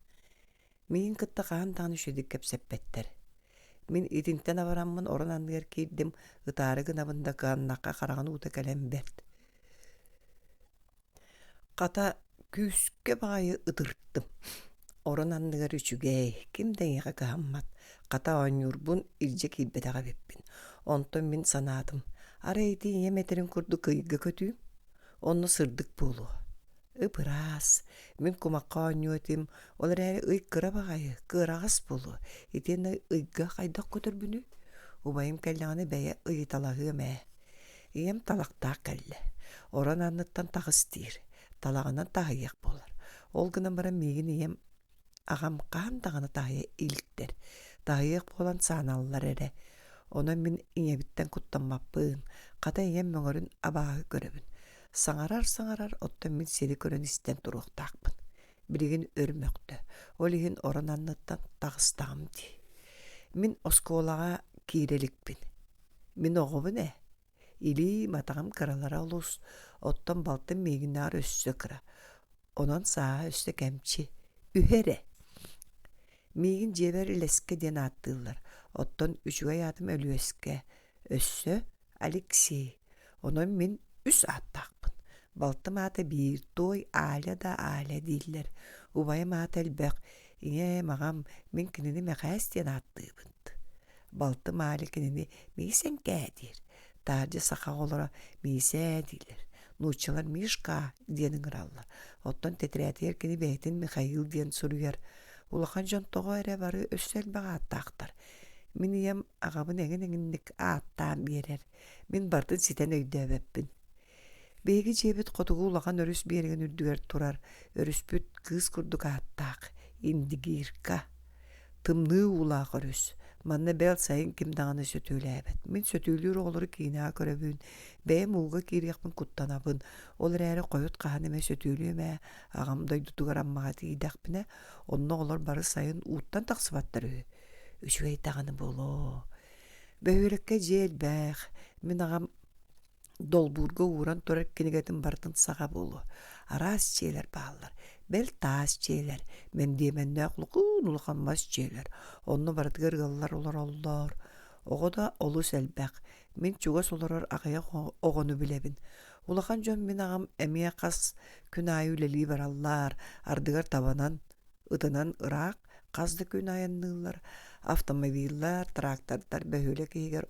Мин кыттакаан тааны шөдүк кепсеппеттер. Мин итинтен авараммын орон андыгар кейдим ытары гынабында ганнакка караган ута калем берт. Ката күскө багайы ыдырттым. Орон андыгар үчүгэй кимдеңеге кааммат. Ката оңюрбун илже кейбетага беппин. Онтон мин санаатым. Арайти еметерин курду кыйга көтүү. Онну сырдык болу. Ыпырас. Мин кумакка оңюотим. Олар әрі ыйк кыра багайы. Кырагас болу. Итен ыйга кайдак көтөрбүнү. Убайым кәлләңаны бәйе ыйталағы мә. Iem talaqtaa kelle. Oran anıttan tağıstir. Talağынан tağıyak bolar. Ol gına bara migin iem ağam qandağını tağıya ilikter. Tağıyak bolan sanallar ere. Ona min iňebitten kuttanmappın. Qata iem möňörün abağı göröbün. Saŋarar ottan min seni körön isten turuqtaqpın. Biligin örmöktü. Ol ihin oran anıttan tağıstağım di. Min oskolağa kirelikpin. Min oğubun ili matağım kıralara olus. Ottan baltın meginar össü kıra. Onan sağa össü kemçi. Ühere. Megin jeber ileske den attıllar. Ottan üçüge yadım ölüeske. Össü Alexey. Onan min üs attaqpın. Baltı mata bir toy ala da ala diller. Ubaya mata elbek. İne mağam min kinini meqas den attıbın. Baltı mali kinini meysen kädir. Tarca saqa olara meyse diler. Nuçalar mişka diyenin ırallar. Ottan tetriyatı erkini beytin Mikhail diyen suruyar. Ulaqan jon toğu ere barı össel bağa attaqtar. Min iyem ağabın egin-eginlik ağattan berer. Min bardın siten öydöböppün. Begi jebet qotugu ulaqan örüs bergen ürdüger turar. Örüspüt kız kurduk ağattaq. Indigirka. Tımnığı ulaq örüs. Manna bel sayın kim dağını sötüylebet. Min sötüylür oğluru kiyina köröbün. Beyem uğga kiriyakpın kuttanabın. Olur eri koyut qahanime sötüylüme. Ağam daydı tugarammağa tiyidakpine. Onna olur barı sayın uuttan taqsıbatları. Üçügey dağını bolo. Böhülekke jel bäx. Min ağam dolburga uğran torak kinigetin bardın sağa bolu. Aras çeyler bağlar. Bel taas çeyler. Men diyemenne aqlıqın ulaqanmaz çeyler. Onu bardıgar gallar olar. Oğu da olus elbaq. Min çugas olarar aqaya oğunu bilebin. Ulaqan jon min ağam emiye qas künayi üleli barallar. Ardıgar tabanan, ıtınan ıraq, qazdı künayanlılar. Avtomobillar, traktorlar, behöle kiger.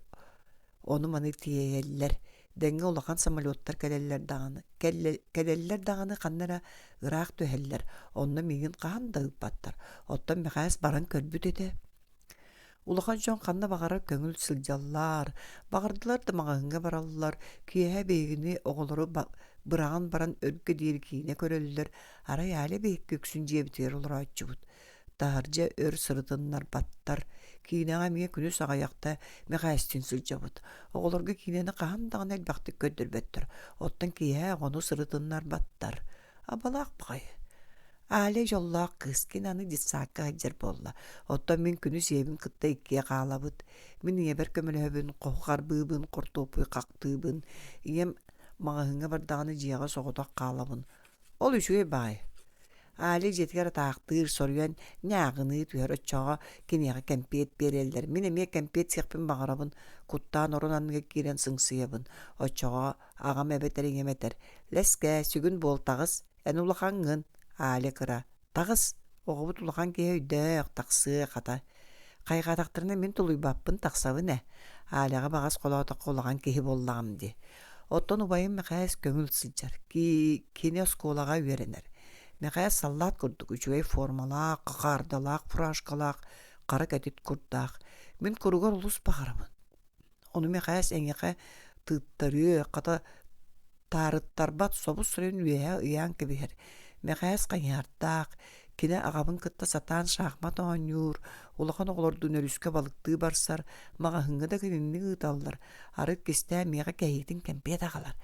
Onu mani tiyeyeller. Denge ulaqan samolyotlar keleller dağını qannara ıraq töheller. Onna migin qahan dağıp battar. Ottan meqas baran körbüt ede. Ulaqan jon qanna baqarar köngül sıljallar. Baqardılar da mağahınga barallar. Kiyehe beygini oğuluru bırağın baran örgü diri kiyine körölüler. Ara yale beyik göksün jebiter olur açıbıt. Daharca ör sırıdınlar battar. Kiyinağa miye günü sağayakta meqastin sılcabıt. Oğulurga kiyineni qahandağın elbaqti köddürbettir. Ottan kiyehe onu sırıdınlar battar. Abalaq baqay. Ale jollaq kız kinanı ditsaqqa hajar bolla. Ottan min günü sebin kıtta ikkiye qalabıt. Min yeber kömülöbün, qoqarbıbın, qortopuy qaqtıbın. Iyem mağahınga bardağını jiyağa soğudaq qalabın. Ol üçüge bay. Ali jetgar taqtır soruyan ñağını tüher öçağa kiniyağa kempet berelder. Min eme kempet siqpin bağırabın. Kuttan orananıga kiren sыңsıyabın. Öçağa ağam ebeterin emeter. Leske sügün bol tağız. En ulaqanğın. Ali kıra. Tağız. Oğubut ulaqan keye üydöq taqsı qata. Qayqa taqtırına min tuluy bappın taqsabı ne? Aliga bağız qolaqtaq ulaqan kehi bollağım di. Ottan ubayın meqas köngül sıljar. Kine skolağa verener. Meqas sallat kurduk. Üçügey formalaq, qaqardalaq, furaşkalaq, qara ketit kurdaq. Min kurugar ulus bağırabın. Onu meqas engeqe tıttarı, qata tarıttarbat sobus sürün üyeğe üyan kebiher. Meqas qanyardaq. Kine ağabın kıtta satan şahmat oğanyur. Ulaqan oğlordun örüske balıqtığı barsar. Mağahınga da kininni ıtallar. Arıt keste meqa kehitin kempet ağalar.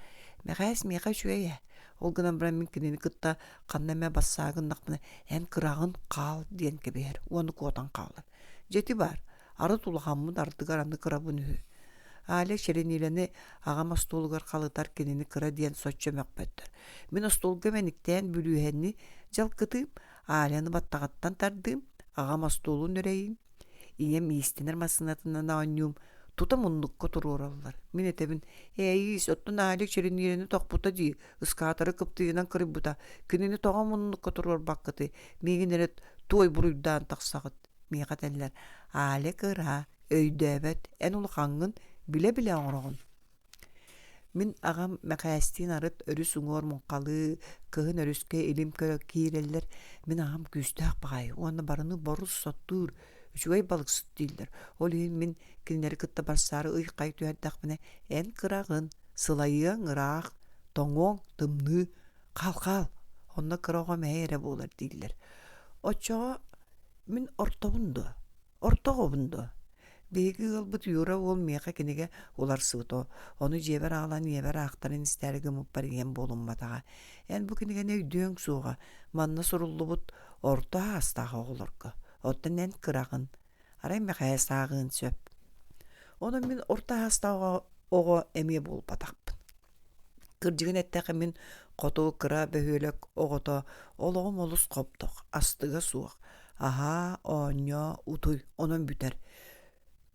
Meqas meqa şüeye. Olgınan bıran min kinini kıtta qanname bassagın naqmına en kırağın qal diyen kebiher. Onu kotan qalır. Jeti bar. Arıt ulaqanmın ardıgar anı kırabın ühü. Ale şerenileni ağam astolgar qalıtar kinini kıra diyen soçça möqbettir. Min astolga menikten bülühenni jalqıtım. Aleni battaqattan tardım. Ağam astolun öreyim. İyem istenir masınatından ağanyum. Tutam onnukka tururallar. Min etebin, ottun alek şerenileni toqputa di. Iskatarı kıptığından kırıbıta. Kinini toğam onnukka turur bakkıtı. Migin eret toy buruydan taqsaqıt. Miqat eller. Ale kıra, öydöbet, en ulaqanğın bile oğrağın. Min ağam meqastin arıt örüs uŋor munqalı, kıhın örüske elim kireller. Min ağam güstaq bağay. Onu barını borus sottur. Üçügey balık süt değiller. Ol min kinleri kıtta barsarı ıy qaytı haddaq mine en kırağın Sılayıyan ırak, toңоң, tımны, kal. Onda kıroğa meğere bolar diller. Oçağa min ortağı bundu. Begi ılbıt yura ol meğe kinege olar sıvıto. Onu jeber ağlan yeber ağtarın isteri gımıp barigen bolunmatağa. En bu kinege ne üdüğün suğa. Manna sorullu but orta hastağı olurku. Otten en kırağın. Aray meğe sağın söp. Onu min orta hastağı oğa eme bol batakpın. Kırcıgın etteği min kotu kıra behölek oğuta oloğum olus koptuk. Astıga suğuk. Aha, onya, utuy, onun büter.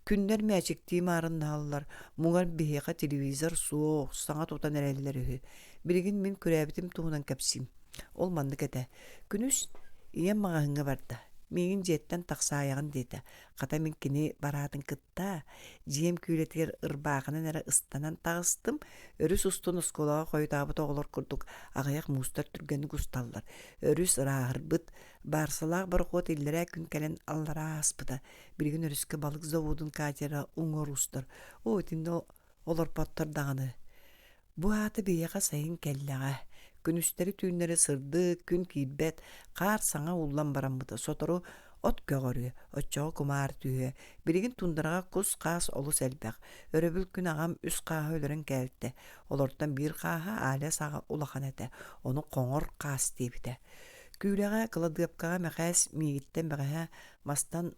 Günler mäçektiğim arındahalılar. Muğar biheqa televizor soğuk, sağa tutan erelleri. Birigin min küräbitim tuğunan kapsim. Olmandık ete. Günüs, iyem mağahınga barda. Migin jetten taqsayağın dedi. Qata min kini baratın kıtta. Jiem kületir ırbağının era ıstanan tağыстım. Örüs ustun uskolağa koytabı toğulur kurduk. Ağayak mustar türgeni gustallar. Örüs ırağırbıt. Barsalaq bir qot illere gün kelen allara aspıda. Bir gün örüske balık zavudun kajera uңor ustar. O etinde olor pattar dağını. Bu atı biyaqa sayın kelleğe. Günüsteri tüynleri sırdı, gün kilbet, qar sağa ullan baramıda. Sotoru ot göğörü, otçağı kumar tüye. Birigin tundarağa kus qas olus elbaq. Öröbül gün ağam üs qaha ölürün geldi. Olordan bir qaha ale sağa ulaqan ete. Onu qoңor qas deyibide. Küleğe kıladıpkağa meqas miyitten beğe mastan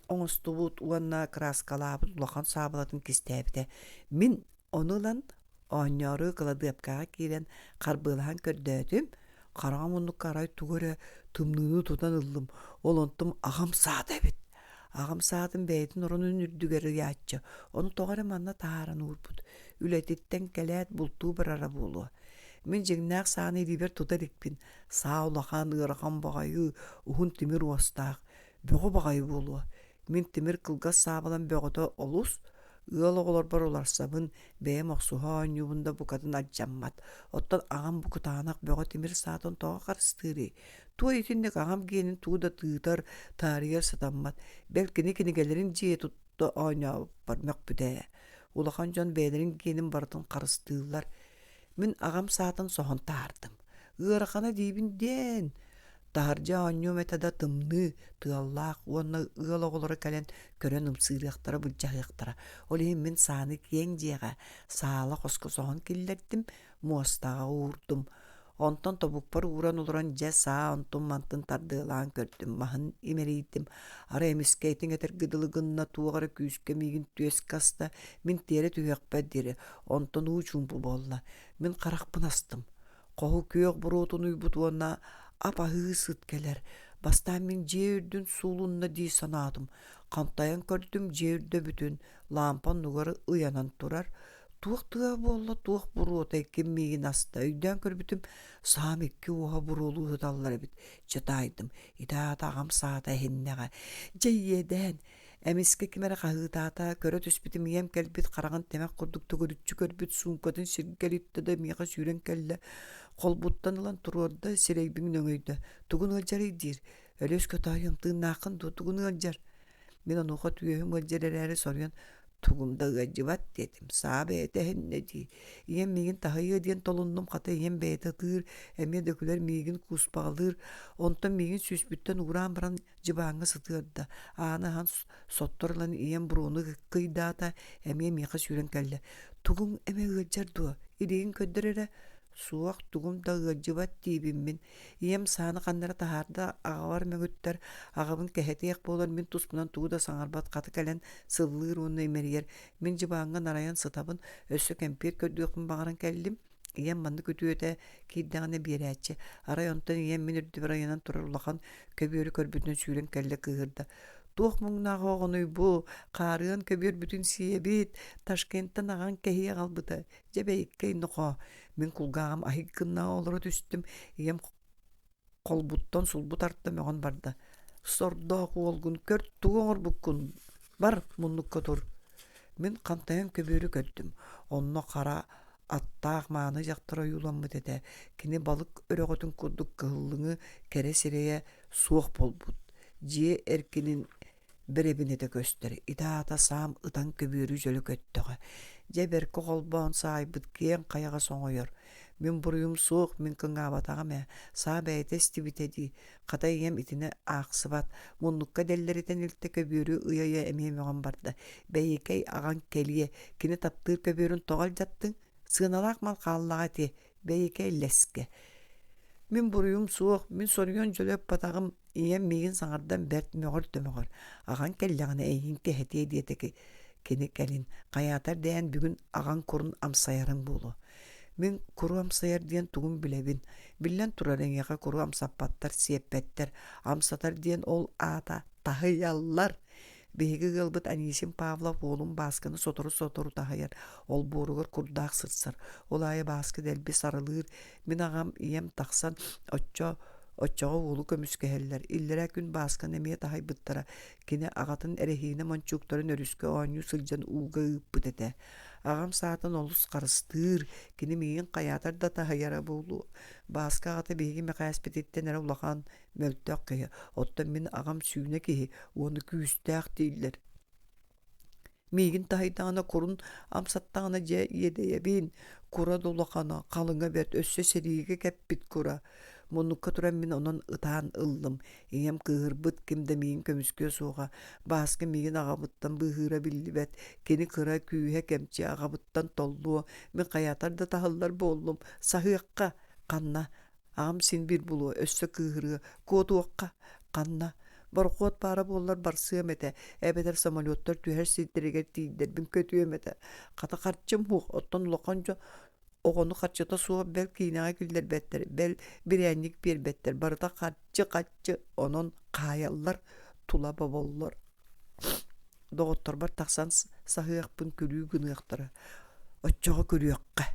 oňustubut uanna kraskalabut ulaqan sabalatın kistebide. Min onulan oňoru kıladıpkağa kiren qarbılahan kördödüm. Qaramunluk qaray tugore tımnını tutan ıllım. Olontum ağam saat ebit. Ağam saatin beydin oranın ürdügeri yatça. Onu toğarım anna taharan urbut. Ületitten kelät bultuğu bir ara bulu. Min jignaaq saani liber tutar ikpin. Saa ulaqan ırakan bağayı, uhun timir ostaq. Böğü bağayı bulu. Min timir kılgas saabalan böğüda olus. Iğalı olar bar olarsabın, beye maqsuha yubunda bu kadın ajjammat. Ottan ağam bu kutağanak böğü timir saatın toğa qarыстırı. Tuğa itindik ağam genin tuğda tığıtar, tarihar satammat. Belki kini gelirin jiye tuttu oyna barmak büdeye. Ulaqan jon beylerin genin bardın qarыстırlar. Min ağam saatın soğun tardım. Iğaraqana dibinden. Taharca anyo metada tımны, tığallaq, onna ığala olara kalen körön ımsırıqtara bulcaqıqtara. Olihim min saani kiyen jiyaga saala qosko soğun killerdim, muastağa uğurdum. Onton tobukpar uğran oluran je saa onton mantın tardığılan gördüm, mahın imeriydim. Ara emiskeytin eter gıdılığınna tuğara küyüske migin tüyes kasta, min tere tüyekpe diri, onton uçumpu bolla. Min qaraqpın astım. Qohu köyek burotun uybutuana, apa hıısıt keler. Bastan min jeerdün sulunna di sanadım. Kantayan kördüm jeerde bütün. Lampan nugarı uyanan turar. Tuğ bolla tuğ burota ekim migin asta. Üyden körbütüm. Sağım ekki oha burolu hıdalları bit. Jataydım. İdaat ağam saata henneğe. Jeyyeden. Emiske kimere qahıtata köre tüsbitim yem kelbit qarağın temek kurduk tugurutçu körbüt sunkadın sirgelitte de miqa süren kelle. Kolbuttan alan turorda sireybin öňüýde. Tugun aljar dir. Öles kötayın tığnaqın tugun aljar. Men onu qatüýüm aljarary soryan. Tugumda gajybat dedim. Sabe eten nedi. Yem migin tahyy diyen tolundum qata yem beyde tır. Emme döküler migin kuspalyr. Ondan migin süsbütten uğran baran jibaňa sıtyrda. Ana han sottorlan yem burunu kıydata emme miqa süren kelle. Tugum eme aljardy. İdiň ködderere suwak tugum da gajybat dibimmin. Yem sany qandara taharda ağavar mögütter. Ağabın kehetiyek bolan min tuspunan tuğda saňarbat qaty kelen sıllyr onu emeriyer. Min jibaňa narayan sıtabın össü kempir ködüqün bağıran kellim. Yem mandy kötüýete kiýdäňe beräçi. Ara ýontan yem min ürdü bir aýanan turar ulaqan köbüri körbütünden süýlen kelle kygyrda. Tuğ muňnaga oňuy bu qaryan köbür bütün siýebit Taşkentden agan kehiye galbyda. Jebeýke noqa min kulgağım ahikkinna olara düştüm. Yem kolbuttan sulbut arttım oğan barda. Sorda olgun kört tuğur bukun. Bar munnukka tur. Min kantayan köbürü köttüm. Onna qara attaq maany jaqtıra yulanmy dede. Kini balık öreğotun kurduk kıhıllığı kere sireye suoq bolbut. Jiye erkinin birebine de gösteri. İdaata sam ıdan köbürü jölü köttüğü. Жебер коголбон сайбыт кең каяга соңойор. Мен бурuyum суох мен кыңабатаға мә, саа бәйте стибитеди, ката ием итine аақсыбат, муннукка деллеритен илте көбүрү ыйая эмемеған барды. Бәйекей аған келие, кини таптыр көбүрүн тоғал жаттың, сыналақ мал қаллаға те, бәйекей леске. Мен бурuyum суох, мен соруйон жөлөп батағым, ием мейін саңардан бәрт мөғір дөмөғір. Аған келлағына әйін кехетей диетеки, кини кәлін, қаятар дәйін бүгін аған құрын амсаярын болу. Мен куру амсаяр диен тугун билебин. Билен турарыңяга куру амсаппаттар, сиеппеттер, амсатар диен ол ата тахыяллар. Беги гылбыт Анисим Павлов олун баскыны сотору тахыяр. Ол боругар курдак сырсыр. Ол айы баскы делби сарылыр. Мен агам ием тақсан Отчоға олу көміскәһелләр. Илләрә күн баскан әмие тахай бұттара. Кені ағатын әрехейіне манчуктарын өріске оңю сылжан уға үппіт әті. Ағам саатын олус қарыстыр. Кені мейін қаятар да тахаяра болу. Баска ағаты бейгі мәқәспететтен әрі улақан мөлттәк кеге. Оттан мен ағам сүйіне кеге. Оны күйістәк дейлер. Мейгін тахайдағына құрын амсаттағына жа едеябин. Кура долақана қалыңа бәрт өссө сериге кәппит кура. Моннукка туран мен онон ытаан ыллым. Ием кыырбыт кимде мейін көмүскө суға. Баскы мейін ағабыттан быхыра биллибет. Кені кыра күйе кемче ағабыттан толлуо. Мен қаятар да тахыллар боллум. Сахыаққа қанна. Ағам сен бір бұлуо. Өссө кыырыға. Котуаққа қанна. Барқот бара боллар барсыам эте. Эбетер самолеттар түһэр сиддерегер тииддер. Бин көтүөм эте. Қата қарчым хуқ. Оттан лоқан жо оғону қарчыта суға бәл кейнаға күлдер бәттер, бәл бірәнік бер бәттер, барыда қарчы, онын қаялар тула баболлар. Доғыттар бар тақсан сағыяқпын күлі күніяқтары. Отчоға күліяққа,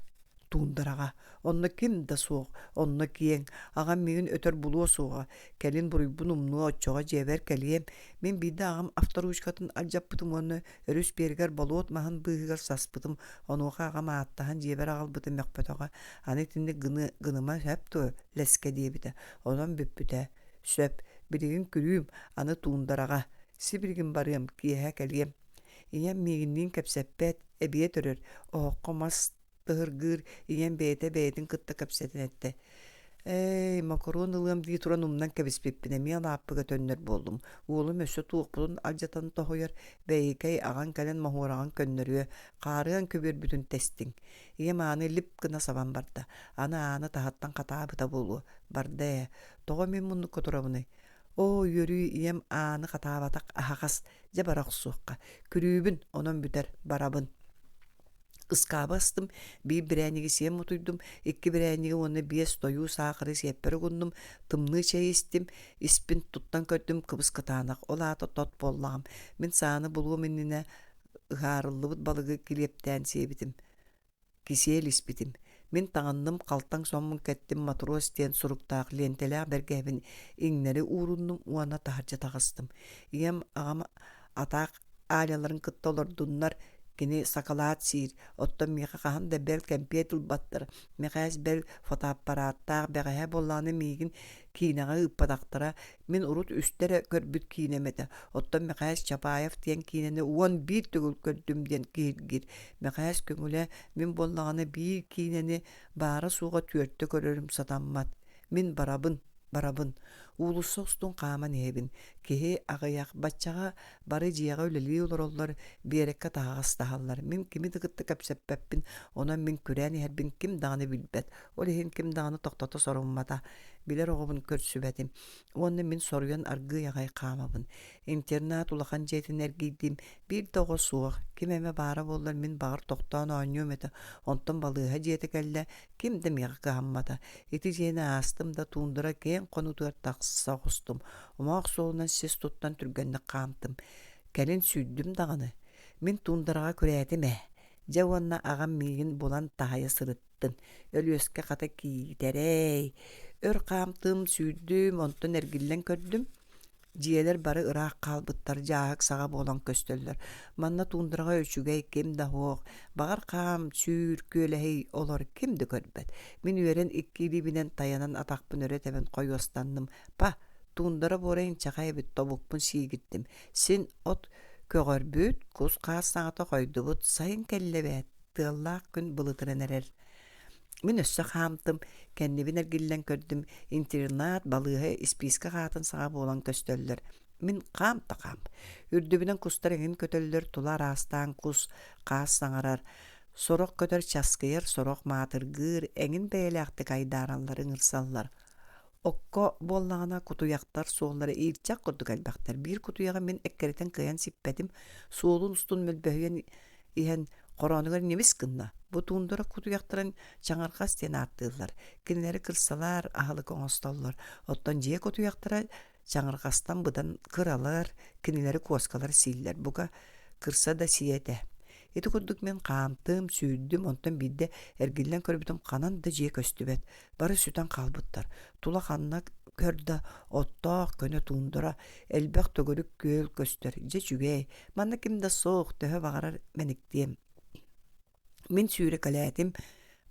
туындараға. Онна кем да суық, онна киен. Ағам мейін өтір бұлуа суға. Кәлін бұрыйбын умнуа отчоға жебер кәлием. Мен биді ағам авторучкатын алжап бұтым оны өріс бергер болуот мағын бұғығар саспытым. Онуға ағам аттаған жебер ағал бұтым мәқпетоға. Аны тінді гыныма сөпту ләске дейбіді. Онан бүппіті сөп. Білігін күлүйім аны туындараға. Сибіргін барым киеға кәлием. Ием мейіннен кәпсәппәт әбие төрір. Оққомас тығыргыр, иен бәйті кытта кәпсәтін әтті. Макарон ылым дей туран умнан кәбіспеппіне мен аппыға төннер болдым. Олым өсі туық бұлын алжатаны тоғыяр, бәйікәй аған кәлін махураған көннеріе, қарыған көбер бүтін тестің. Ием аны лип кына сабан барды. Аны тағаттан қатабыта болу. Барды, тоға мен мұнны көтірабыны. О, йөрі ием аны қатабатақ ағас, жабарақ суыққа. Күрүйбін, онын бүтер барабын. Ыска бастым, bir бірәнеге сен мұтуйдым, екі бірәнеге оны бес тойу сақыры сеппері күндім, тымны чай істім, іспін тұттан көрдім кыбыс кытанақ, ол аты тот боллағым. Мен саны бұлу меніне ғарылы бұд балығы келептен себітім, кесел іспітім. Мен тағанным қалтан сонмын кәттім матрос тен сұруқтақ лентелі бәргәбін, еңнері урынным уана тағарча тағыстым. Ем ағам атақ аляларын кытты олардуннар, Кені сакалаат сир, оттон миға қахан да бәл кәмпетіл баттыр. Миғаз бәл фотоаппараттақ бәғәе болланы миғін кейнаға ұппадақтыра. Мен ұрут үстері көрбіт кейнемеді. Оттон миғаз Чапаев тен кейнені 11 түгіл көрдімден кейгір. Миғаз көңілі мен боллағаны бір кейнені бары суға түртті көрірім сатаммат. Мен барабын. Улуссоқстың қаман ебін. Кеге ағаяқ батчаға бары жияға өлелі олар олар берекке тағас тағалар. Мен кемі дығытты кәпсәппәппін, онан мен көрәні әрбін кем дағаны білбәт. Ол ехен кем дағаны тоқтаты сорыммата. Білер оғыбын көрсүбәтім. Оны мен соруян арғы яғай қамабын. Интернат улақан жетін әргейдім. Bir тоғы суық. Кем әмі бары болар мен бағыр тоқтауын ойнуым еті. Онтын балыға жеті кәлі кем демеғі қаммата. Еті жені астым да туындыра кен қонутығар тақсыса құстым. Умақ солынан сес тұттан түргенді қамтым. Кәлін сүйдім дағаны. Мен туындыраға көрәдім Жауанна ағам мейін болан тағайы сырыттын. Өлөске қата кейдерей. Өр қамтым, сүйдім, онтын әргілен көрдім. Жиелер бары ырақ қалбыттар жағық саға болан көстөллер. Манна туындырға өчүгей кем да хоқ. Бағар қам, сүйір, көләхей олар кемді көрбәт. Мен үйерен иккейді бінен таянан атақпын өретебен қой останным. Па, туындыры борайын чақай біт тобықпын сигіттім. Сен от көгөр бүт, көз қас саңата қойды бұт, сайын кәлі бәт. tığallaq gün bılıtıran erer. Min össö hamtım, kennibin ergillen kördüm, internat balığı ispiska qatın sağa bolan köstöller. Min qam ta qam. Ürdübünen kustar engin kötöller tular astan kus, qas sangarar. Sorok kötör çaskıyır, sorok matırgır, engin beylekti kaydaranları ırsallar. Okko bollağına kutuyaktar soğulları eğircek kurduk elbaktar. Bir kutuyağa min ekkeriten kıyan sippedim. Soğulun ustun mülböhüyen ihan koronugар nemis kınna. Bu tuundura kutuyaktaran çangarkas diyen arttığılar. Kinleri kırsalar, ahılı koңостоллар. Ottan jiye kutuyaktara çangarkastan bıdan kıralar, kinileri koskalar siller. Buga kırsa da siyete. Eti kurduk men qaamtım, süydüm, ondan bidde ergillen körbütüm qanan da jiye köstübet. Bары süten kalbıttar. Tula qanna körda ottaq köne tuundura elbaq tögörük göl köster. Je çügey. Manna kimde soğuk töhö bağarar meniktiyem. Min süüre kalatim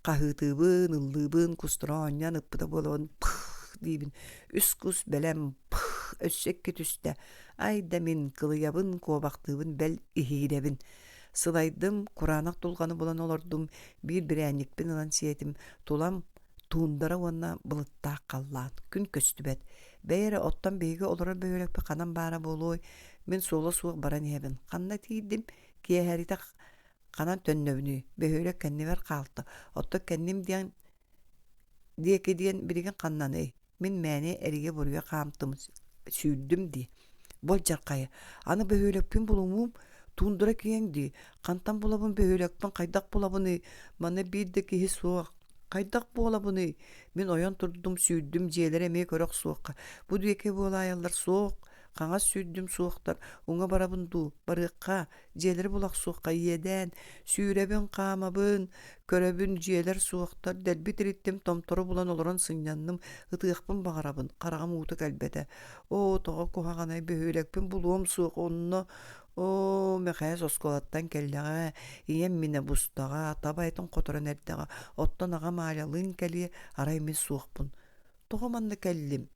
qahıtıbın, ıldыбын, kusturanyan ıppıda bolon pıh dibin. Üskus belem pıh össek kütüste. Ayda min kılıyabın, kovaqtıbın bel ihidebin. Sılaydım, Kur'anak tulganı bolan olordum. Bir biränlikpin ılan siyetim. Tulam tuundara onna bılıttaq qallan. Gün köstübet. Beyre ottan beyge olara böğrekpe kanan bara boloy. Min sola suaq baran hebin. Qanna tiydim, kiye herita kanan tönnöbünü. Böğrek kenniver qaldı. Otta kennim diyen diyeke diyen birigen qannanay. Min məni erige boruya qaamtım. Süydüm di. Bol jarqayı. Anı böğrekpin bulumum. Tuundura kiyen di. Qantan bulabın böğrekpin qaydak bulabını. Mana birdeki his soğuk. Qaydak bulabını. Min oyan turdum süydüm jeler emeye körök soğuk. Bu diyeke bu ayallar soğuk. Qaňa süydüm soğuktar. Oňa barabın du. Barıqqa. Jeleri bulak soğukka yeden. Süürebin qamabın. Köröbün jeler soğuktar. Delbit rittim tomtoru bulan oloran sınyandım. Itıqpın bağarabın. Qarağam uğutuk elbete. O toğa kohağanay böğülekpin buluğum soğuk. Onunla o mekayas oskolattan kelleğe, iyem mine bustağa, tabaytın kotoran erdeğe, ottan ağa malyalın kelliye, araymin soğukpun. Toğamanlı kellim.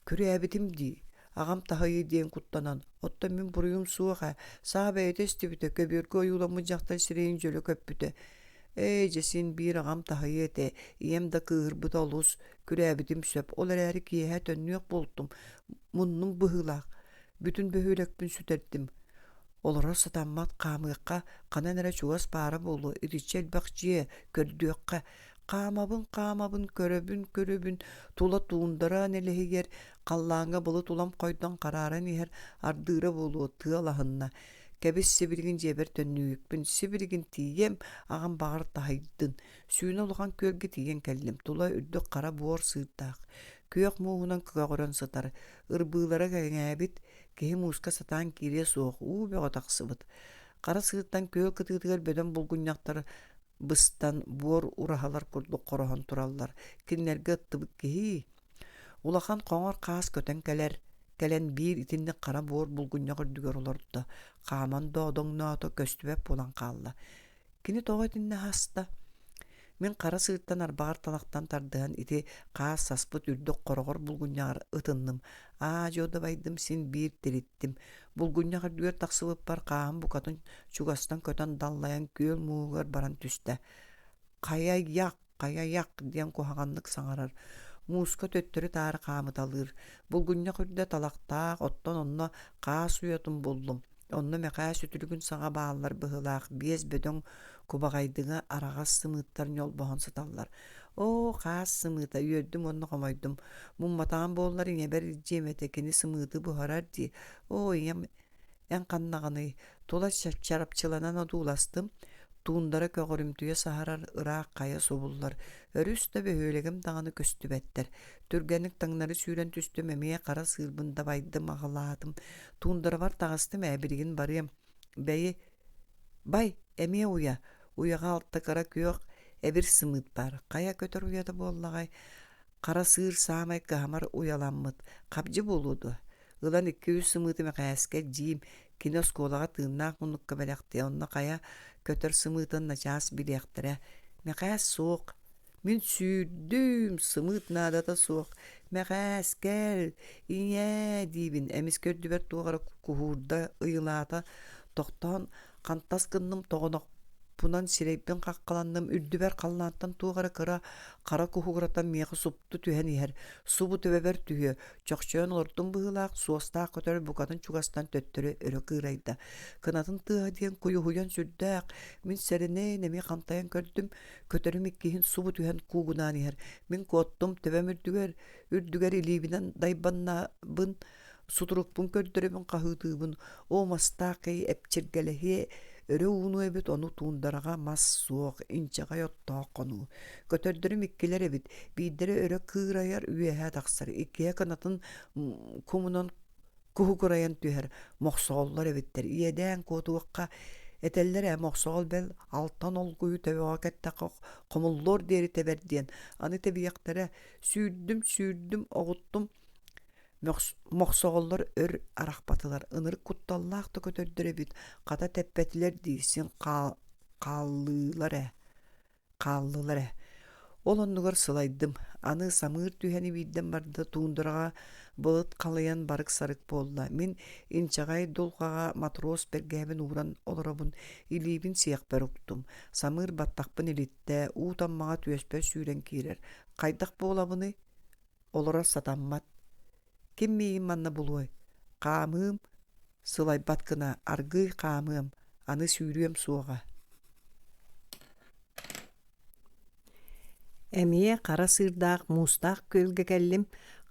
Kürebitim di. Ağam tahayı diyen kuttanan. Otta min buruyum soğuğa. Sahabe testibite köbürgü oyulamı jaktan sireyin jölü köppüte. Ecesin bir ağam tahayı ete. Iyem da kığır budalus. Kürebitim söp. Olar eri kiyehe tönlüyok boltum. Munnum bıhılak. Bütün böhülekpin süterdim. Olara satanmat qamıqqa qananara çugas bara bolu. İriçel bakçıya kördüyokqa. Qamabın köröbün tula tuundara nelehiger qallaanga bulu tulam koydan qararan iher ardıra bolu tığalahınna. Kebis sibirgin jeber tönnüyükpün sibirgin tiyem ağam bağır tahaydın. Suyun olğan kölge tiyen kellim. Tula üddü qara buor sığıttaq. Köyök muğunan kıgağıran satar. Irbığılara gäbit kehi muska satan kiriye soğuk. Be otaq sıvıt. Qara sığıttan köyök kıtıgıtıgar böden bulgunyaqtar bıstan buor urahalar kurduk qorohan turallar. Kinlerge ıttıbık kehi. Ulakan qoňar qas köten keler. Kelen bir itinde qara buor bulgunyaq düger olardı. Qaman dodoň nato köstübep bolan qalla. Kini toğa dinne hasta. Min qara sığıttan arbağar talaqtan tardıhan iti qas saspıt ürdük qorogor bulgunyar ıtındım. Joda baydım sin bir dirittim. Bulgunyar düger taqsıbıp bar qağım bukatın çugastan köten dallayan köl muğar baran tüste. Qaya yak diyen kohağanlık saŋarar. Muska töttörü tarı qağımı dalır. Bulgunyar ürde talaqtaq ottan onna qas uyatım buldum. Onna meqaya sütülügün sağa bağlar bıhılaq, bez bödön kubagaydığa arağa sımıttarın yol boğan satallar. O qas sımıta üyördüm onna qomaydum. Mummatağın bolların eber jemetekini sımıtı buharar di. O en qannağını tola çarapçılanan adı ulastım. Tuundara kögürümtüye saharar ırak kaya sobullar. Örüste böhölegim dağını köstübetler. Türgenlik taňnary süüren tüstüm emeye qara sığırbında baydım ağıladım. Tuundara var tağыстım äbirigin barıyam. Bay emeye uya. Uyağa altta kara köyök ebir sımıt bar. Kaya kötör uyada bollagay. Qara sığır samay gamar uyalanmıt. Qabjı boludu. Ilan 200 sımıtı meqayaske jim. Kinos kolağa tığınnaaq munukka belekti. Onna kaya kötör sımıtın najas bilektire. Meqayas soğuk. Min sürdüm sımıt nadata soğuk. Meqayas gel. İye dibin. Emis kördüber tuğara kuhurda ıyılata. Toqtan kantas kındım toğunak Суппунан сирейппен каккаланным үрдүбер каллааттан тугара кара кухугурatan миэхи супту түһэн иһэр субу төбөбөр түһү чохчоон олордун быһылаах суостаах көтөр букатын чугастан төттөрү өрө кыырайда кынатын тыа диэн куйуһуйан сүрдээх мин сэринэй неми хантайан көрдүм көтөрүм иккиһин субу түһэн куугунаан иһэр мин куоттум төбөм үрдүгэр илиибинэн дайбаннаабын сутурукпун көрдөрөбүн каһыытыыбын оомастаакый эпчиргэлэһи өрө ууну эбит ону туундарага мас суох инчагай оттоох конуу көтөрдөрүм иккилер эбит бииддери өрө кыырайар үөһэ тахсар иккиэ кынатын кумунан куһугурайан түһэр мохсооллор эбиттер иэдээн куотуакка этеллер мохсоол бел алтан олгуйу төбөҕө кэттэ хомуллор диэри тебердиэн аны тебиэхтерэ сүүрдүм оҕуттум мохсоголлор өр арахпатылар ыныр кутталлаахты көтөрдөрөбүт ката теппетилер диирсин кааллылар ол оннугар сылайдым аны самыыр түһэни биидден барда туундарага быыт калыян барык сарык буолла мин инчагай дулхага матрос бергээбин ууран олоробун илиибин сиэхпэр уктум самыыр баттахпын илиттэ уу таммаҕа түөспө сүүрэн киирэр хайдах буолабыны олора сатаммат ким миигин манна булуой хаамыым сылайбат гына аргый хаамыым аны сүүрүөм суоҕа эмиэ кара сыырдаах муустаах күөлгэ кэллим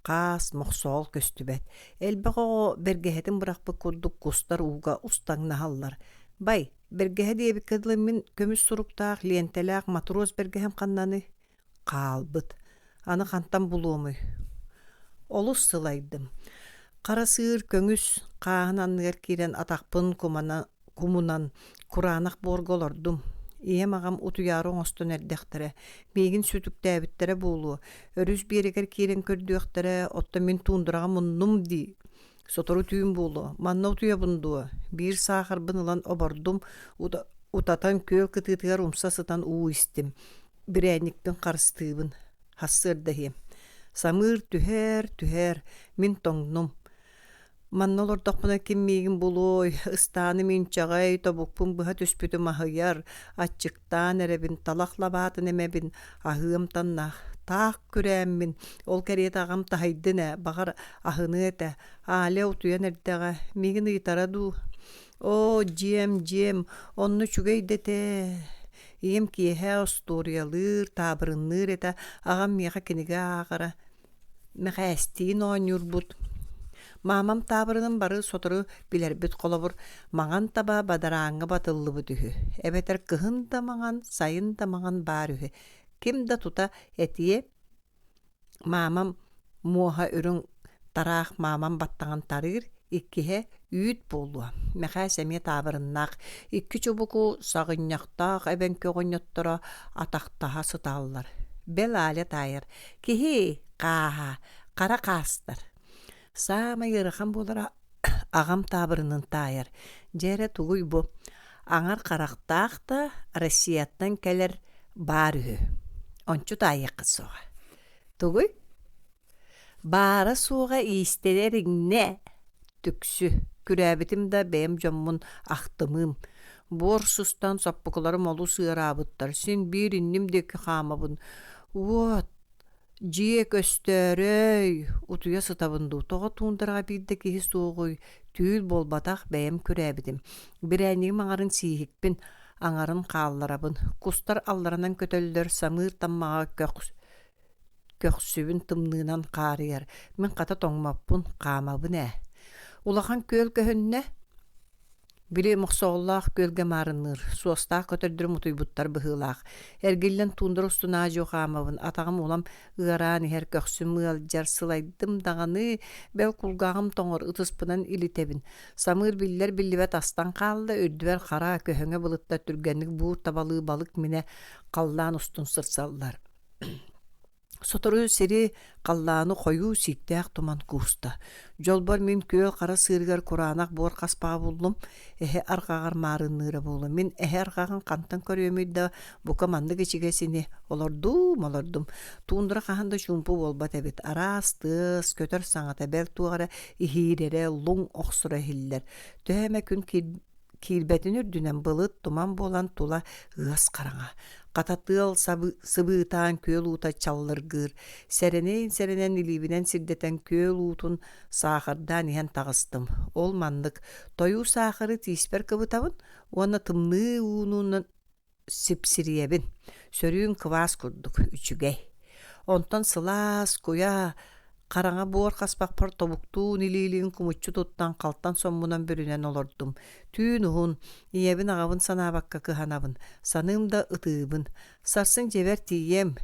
каас мохсоол көстүбэт элбэҕоҕо бэргэһэтин бырахпыт курдук кустар ууга устаҥнаһаллар бай бэргэһэ диэбик кыдылыммин көмүс суруктаах лиэнтэлээх матрос бэргэһэм ханнаны хаалбыт аны хантан булуомуй олус сылайдым кара сыыр көңүс кааһынанныгар киирэн атахпын кумунан кураанах буорголордум иэм агам утуйары оҥостон эрдэхтерэ миигин сүтүктээбиттерэ буолуо өрүс биэригэр киирэн көрдүөхтерэ отто мин туундурага муннум дии сотору түүн буолуо манна утуйабын дуо биир саахарбын ылан обордум утатан көөл кытыытыгар умса сытан уу истим бирээникпин харыстыыбын хассыырдаһиэм самыыр түһэр мин тоҥнум манна олордохпуна ким миигин булуой ыстааны минчагай тобукпун быһа түспүтүм аһыйар аччыктаан эребин талахлабаатын эмебин аһыам таннах таах күрээммин ол кэриэт агам таһайдын багар аһыны этэ аале утуйан эрдэҕэ миигин ыйтара дуу о дьиэм онну чугайдэтэ ием киэһэ осториалыыр таабырынныыр этэ агам миэхэ кинигэ аагара мэхээстиин оонньурбут маамам таабырынын бары сотору билэрбит холобур маҥан таба бадарааҥҥа батыллыбыт үһү эбэтэр кыһын да маҥан сайын да маҥан баар үһү ким да тута этие маамам муоһа үрүҥ тараах маамам баттаҕан тарыыр иккиһэ үүт буолуа мэхээ сэмиэ таабырыннаах икки чубуку саҕынньахтаах эбэн көҕөнньотторо атахтаһа сытааллар бэл аале таайар киһи кааһа кара каастар саама йырыхан буолара агам таабырынын таайар дьээрэ тугуй бу аңар карахтаах да Россияттан келер баар үһү ончу таайыкка суоҕа тугуй баара суоҕа иистелериҥне түксү күрээбитим да бэйэм дьоммун ахтымыым буор сустан соппукуларым олу сыараабыттар син биир инним диэки хаамабын уот дьиэ көстөөрөй утуйа сытабын дуу тоҕо туундарга биирде киһи суоҕуй түүл буолбатах бэйэм күрээбитим бирээниги маҥарын сииһикпин аҥарын хаалларабын кустар алларанан көтөллөр самыыр таммаҕа көхсүбүн тымныынан хаарыйар мин хата тоҥмаппун хаамабын улахан көөл көһүннэ били мохсооллаах көөлгэ маарынныыр суостаах көтөрдүрүм утуйбуттар быһыылаах эргиллэн туундар устунаа жуохаамабын атаҕым улам ыараан иһэр көхсүм ыалдьар сылайдым даҕаны бэл кулгааҕым тоҥор ытыспынан илитэбин самыыр биллэр биллибэт астан хаалла үрдүбэр хара көһөҥө былытта түргэнник буур табалыы балык минэ халлаан устун сырсаллар сотору сери қаллааны хойуу сииктээх туман кууста. Жолбор мин көөл кара сыыргар кураанах буор хаспаа буллум, эхе аргагар маарынныыра булу. Мин эхе аргаган кантан көрөмүйда бука манны кечигесини олордум. Туundura каханда чумпу болбат эбит. Арас, тыс, көтөр саңата бел тугара ихирере луң оксура хиллер. Төһөмө күн Киирбетин үрдүнен былыт туман болан тула ыас караңа. Кататыл сыбыытаан көөл uuта чаллыргыр. Сәренен илибинен сирдетен көөл уутун саахардан иһэн тагыстым. Ол маннык тойуу саахары тииспер кыбытабын, уонна тымныы уунуунан сипсириэбин. Сөрүүн квас курдук үчүгэй. Онтон сылаас куя караңа буор хаспакпар тобуктуун илиилиин кумуччу туттан калтан соммунан бүрүнен олордум. Түүн уһун иэбин агабын санаабакка кыһанабын. Саныым да ытыыбын. Сарсын жебер тием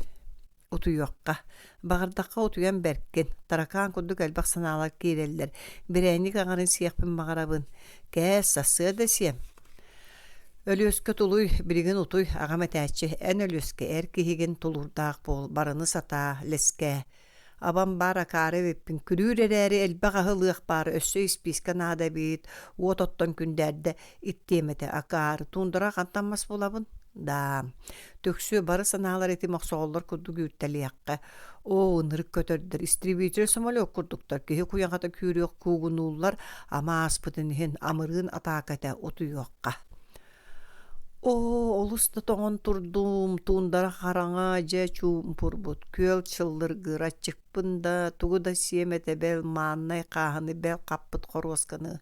утуйуокка. Багардакка утуян беркен. Таракаан курдук элбак санаалар кииреллер. Бирээник аңарын сиэхпин магарабын. Кээс сасыа да сиэм. Өлүөскө тулуй бириген утуй агам этээччи эн өлүөскө эр киһиген тулурдаах бол барыны сатаа леске. Абам бара кары веппин күрүүрэрээри элбэх аһылыах бары өссө исписка наада биит уототтон күндэрдэ иттиэмете акаар тундара кантаммас булабын. Да, төксү бары санаалар эти мақсоғоллар курдук үттэлиякка. О, нырык көтөрдір. Истрибьютер самолет курдуктар. Кихи куяңата күүрүөк куугунуулар ама аспытын амырын атааката утуйуокка. О, олуста тоғын турдум, туындара қараңа жа чуумпурбут, көл чыллыргыр ачықпында, тугуда сиемете бел мааннай қағыны бел қаппыт қорғасканы.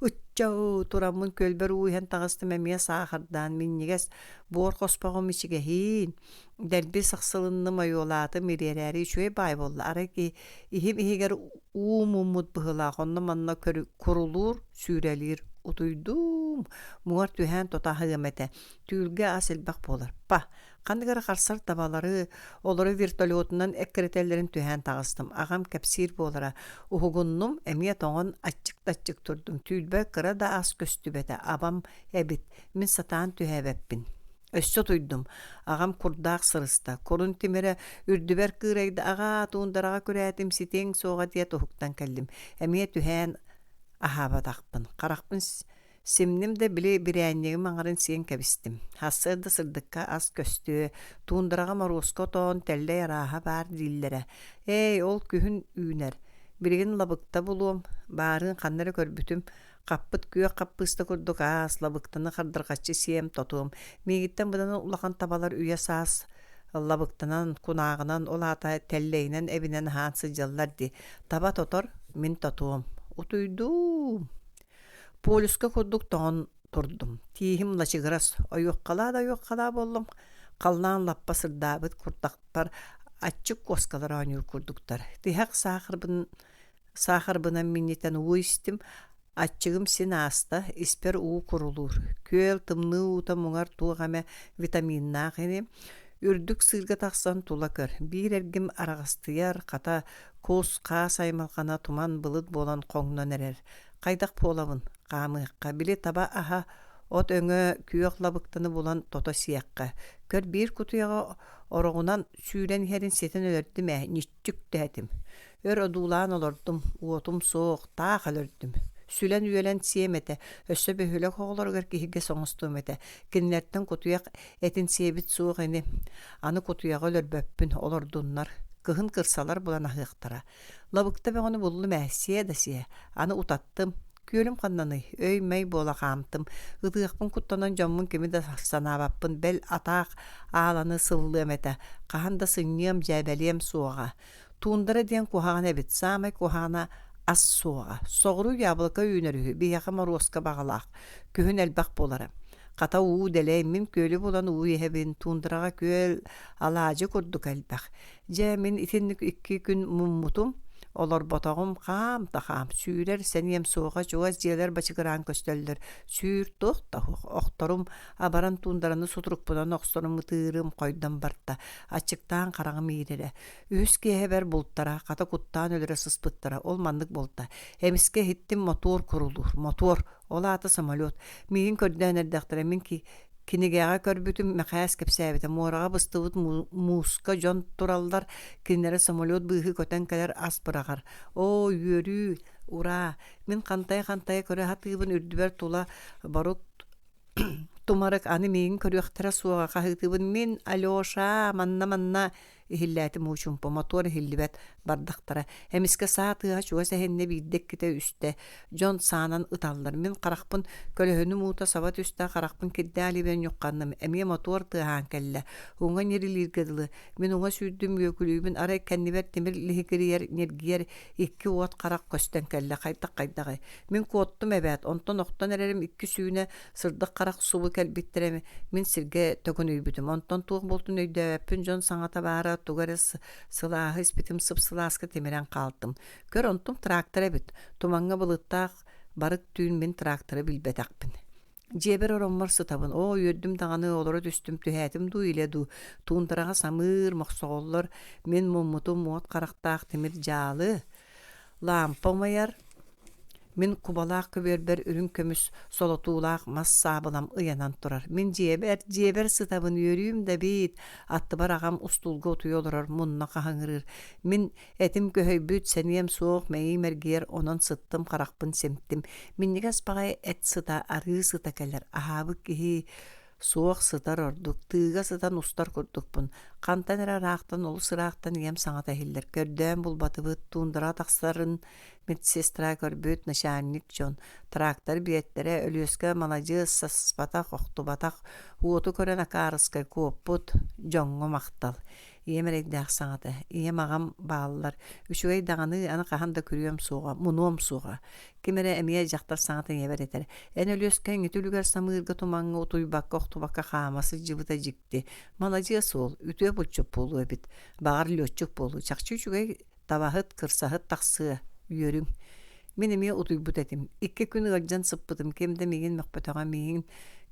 Үтчау, турамын көлбер уйхан тағысты мәмия сағырдан, миннегес бор қоспағым ичіге хейін. Дәлбі сақсылынны майолаты мерерәрі шуай бай болы. Араки ихим ихигер уумуммут бұғыла, қонны манна kurulur, sürəlir. Utuydum. Muğar tühän tota hıgımete. Tülge asilbaq bolar. Kandıgara qarsar tabaları, oları virtolyotundan ekretellerin tühän tağыстım. Ağam kapsir bolara. Uhugunnum, emiye toğun açık turdum. Tülbe kıra da az köstübete. Abam ebit. Min satan tühebeppin. Össö tuydum. Ağam kurdaq sırısta. Korun timere ürdüber kıraydı. Ağa tuğundarağa kürätim siteң soğa diye tohuktan keldim. Emiye tühän ahaba taqpın. Qaraqpın simnim de bile birәннеги маңарын сиен кәбістім. Хасырды сырдыққа аз көстü. Туындыраға маруска тоон тәлле яраға бар диллere. Эй, ол күхін үйнер. Бірген лабықта болуым. Барын қаннары көрбүтім. Қаппыт күйе қаппысты күрдік аз. Лабықтаны қардырғачы сием тотуым. Мегіттен бұдан улақан табалар үйе саас. Лабықтанан, кунағынан, ол ата тәллейінен, әбінен хансы жыллар ди. Таба тотор, мен тотуым. Утуйдум. Полюска курдук тоон турдум. Тиихим лачыгырас. Ойуққала боллум. Қалнан лаппа сырдабыт курдақтар. Ачык коскалар анюр курдуктар. Тихақ сахарбынан миннетен уйстим. Ачыгым сен аста, испер уу курулур. Көел тымны ута муңар туғаме витаминна ғене. Үрдік сырға тақсан тула көр. Бір әргім арағастыяр, қата кос қа саймалғана туман бұлыд болан қоңнан әрер. Қайдақ полабын, қамыққа, біле таба аха, от өңі күйек лабықтаны болан тота сияққа. Көр бір күтуяға орығынан сүйрен херін сетін өлірдім ниччік дәдім. Өр одулан олырдым, уотым соқ, тақ өлірдім. Сүлен үйелен сиемете, өссө бөхілік оғыларғыр кихиге соңыстуым ете. Кенлерттен күтуяқ әтін сиебіт соқ ені. Аны күтуяға өлірбөппін олырдуннар. Кыһын кырсалар булан ахыктара. Лабыкта бәгоны буллы мәсие да сие. Аны утаттым. Көлüm каннаны өй мәй бола камтым. Ыдыгпын куттанан жоммун кеми да санабаппын бел атак ааланы сыллым эте. Каханда сыннем жабелем суга. Тундара ден кухагана бит самай кухана ас суга. Согру ябылка үйнөрү бияка мароска багалак. Көһүн элбак болары. Ката уу делеймин көлі болан уу ехебин тундыраға көл алаажы көрдік әлбәқ. Жа мен итенник 2 күн муммутум, олар ботағым қам тахам сүйрер сәнем соға жоғаз жиелер бачығыран көстелдер. Сүйр тоқта оқтарым абаран тундыраны сутрук бұдан оқсырым ұтырым қойдан барта. Ачықтан қараңым ерері. Өске хебер болттара, ката куттан өлірі сыспыттара, ол мандық болта. Еміске хиттім мотор құрылыр. Мотор, ол аты самолет. Мейін көрден әрдіқтірі мен кинигега көрбүтүм мәкәс кепсәбите морага быстыбыт муска жон туралдар кинере самолет быһы көтен калар аспырагар. О, йөрү, ура. Мен кантай көрө хатыбын үрдүбер тула барут тумарык аны мен көрөктөрө суга кахытыбын мен Алёша манна ihillati muçumpo motor ihillibet bardaktara. Hemiske saatı çuğa sehenne biddek kite üste. Jon saanan ıtallar. Min qarakpın kölöhünü muta sabat üste qarakpın kiddali ben yuqqannım. Emiye motor tığan kelle. Hunga nerilir gıdılı. Min hunga sürdüm gökülübün aray kenniber temir lihikiriyer nergiyer iki uat qarak kösten kelle qayda. Min kuottum ebet. Onton oktan ererim iki suyuna sırdık qarak subu kelbittiremi. Min sirge tökün üybütüm. Onton tuğ boltun öydü. Jon saňata bara tugares sılahı ispitim sıp sılaskı temiren kaldım. Kör ontum traktora bit. Tumaňa bılıttaq barık tüün min traktora bilbetakpin. Jeber oromar sıtabın. O yördüm dağını olara düştüm tühätim du ile du. Tuundaraga samır maqsoğollar. Min mummutum muat qaraktaq temir jalı. Lampamayar. Min kubalaq köberber ürün kömüs solotuulaq mas sabalam ıyanan turar. Min jeber sıtabın yörüyüm de bit. Attıbar ağam ustulga otuyolorar munna qahaňırır. Min etim köhöybüt seniyem soğuk meyi mergiyer onan sıttım qarakpın semttim. Min nigas bagay et sıta arı sıta keller. Ahabık kihi soğuk sıtar orduk. Tığga sıtan ustar kurdukpun. Kantan era raqtan olu sıraqtan yem saňa tahiller. Kördüm bulbatıbıt tuundara taqsarın medsestra görbüt nişanlik Jon. Traktor biyetlere ölüske malacı sasbatak oqtubatak uotu kören akarıska koput Jonga maqtal. Yemerek saňata. Iyem ağam bağlılar. Üçügey dağını ana qahanda körüyem soğa, munuam soğa. Kimere emiye jaqtar saňata yeber eter. En ölüsken ütülüger samırga tumaňa otuybakka oqtubakka qaması jibıta jikti. Malacı sol, ütüye bulçup bolu ebit. Bağır löççük bolu. Çaqçı üçügey tabahıt kırsahıt taqsı yörüm. Menime otuybut etim. 2 gün ılcan sıppıdım. Kemde megen maqbatağa megen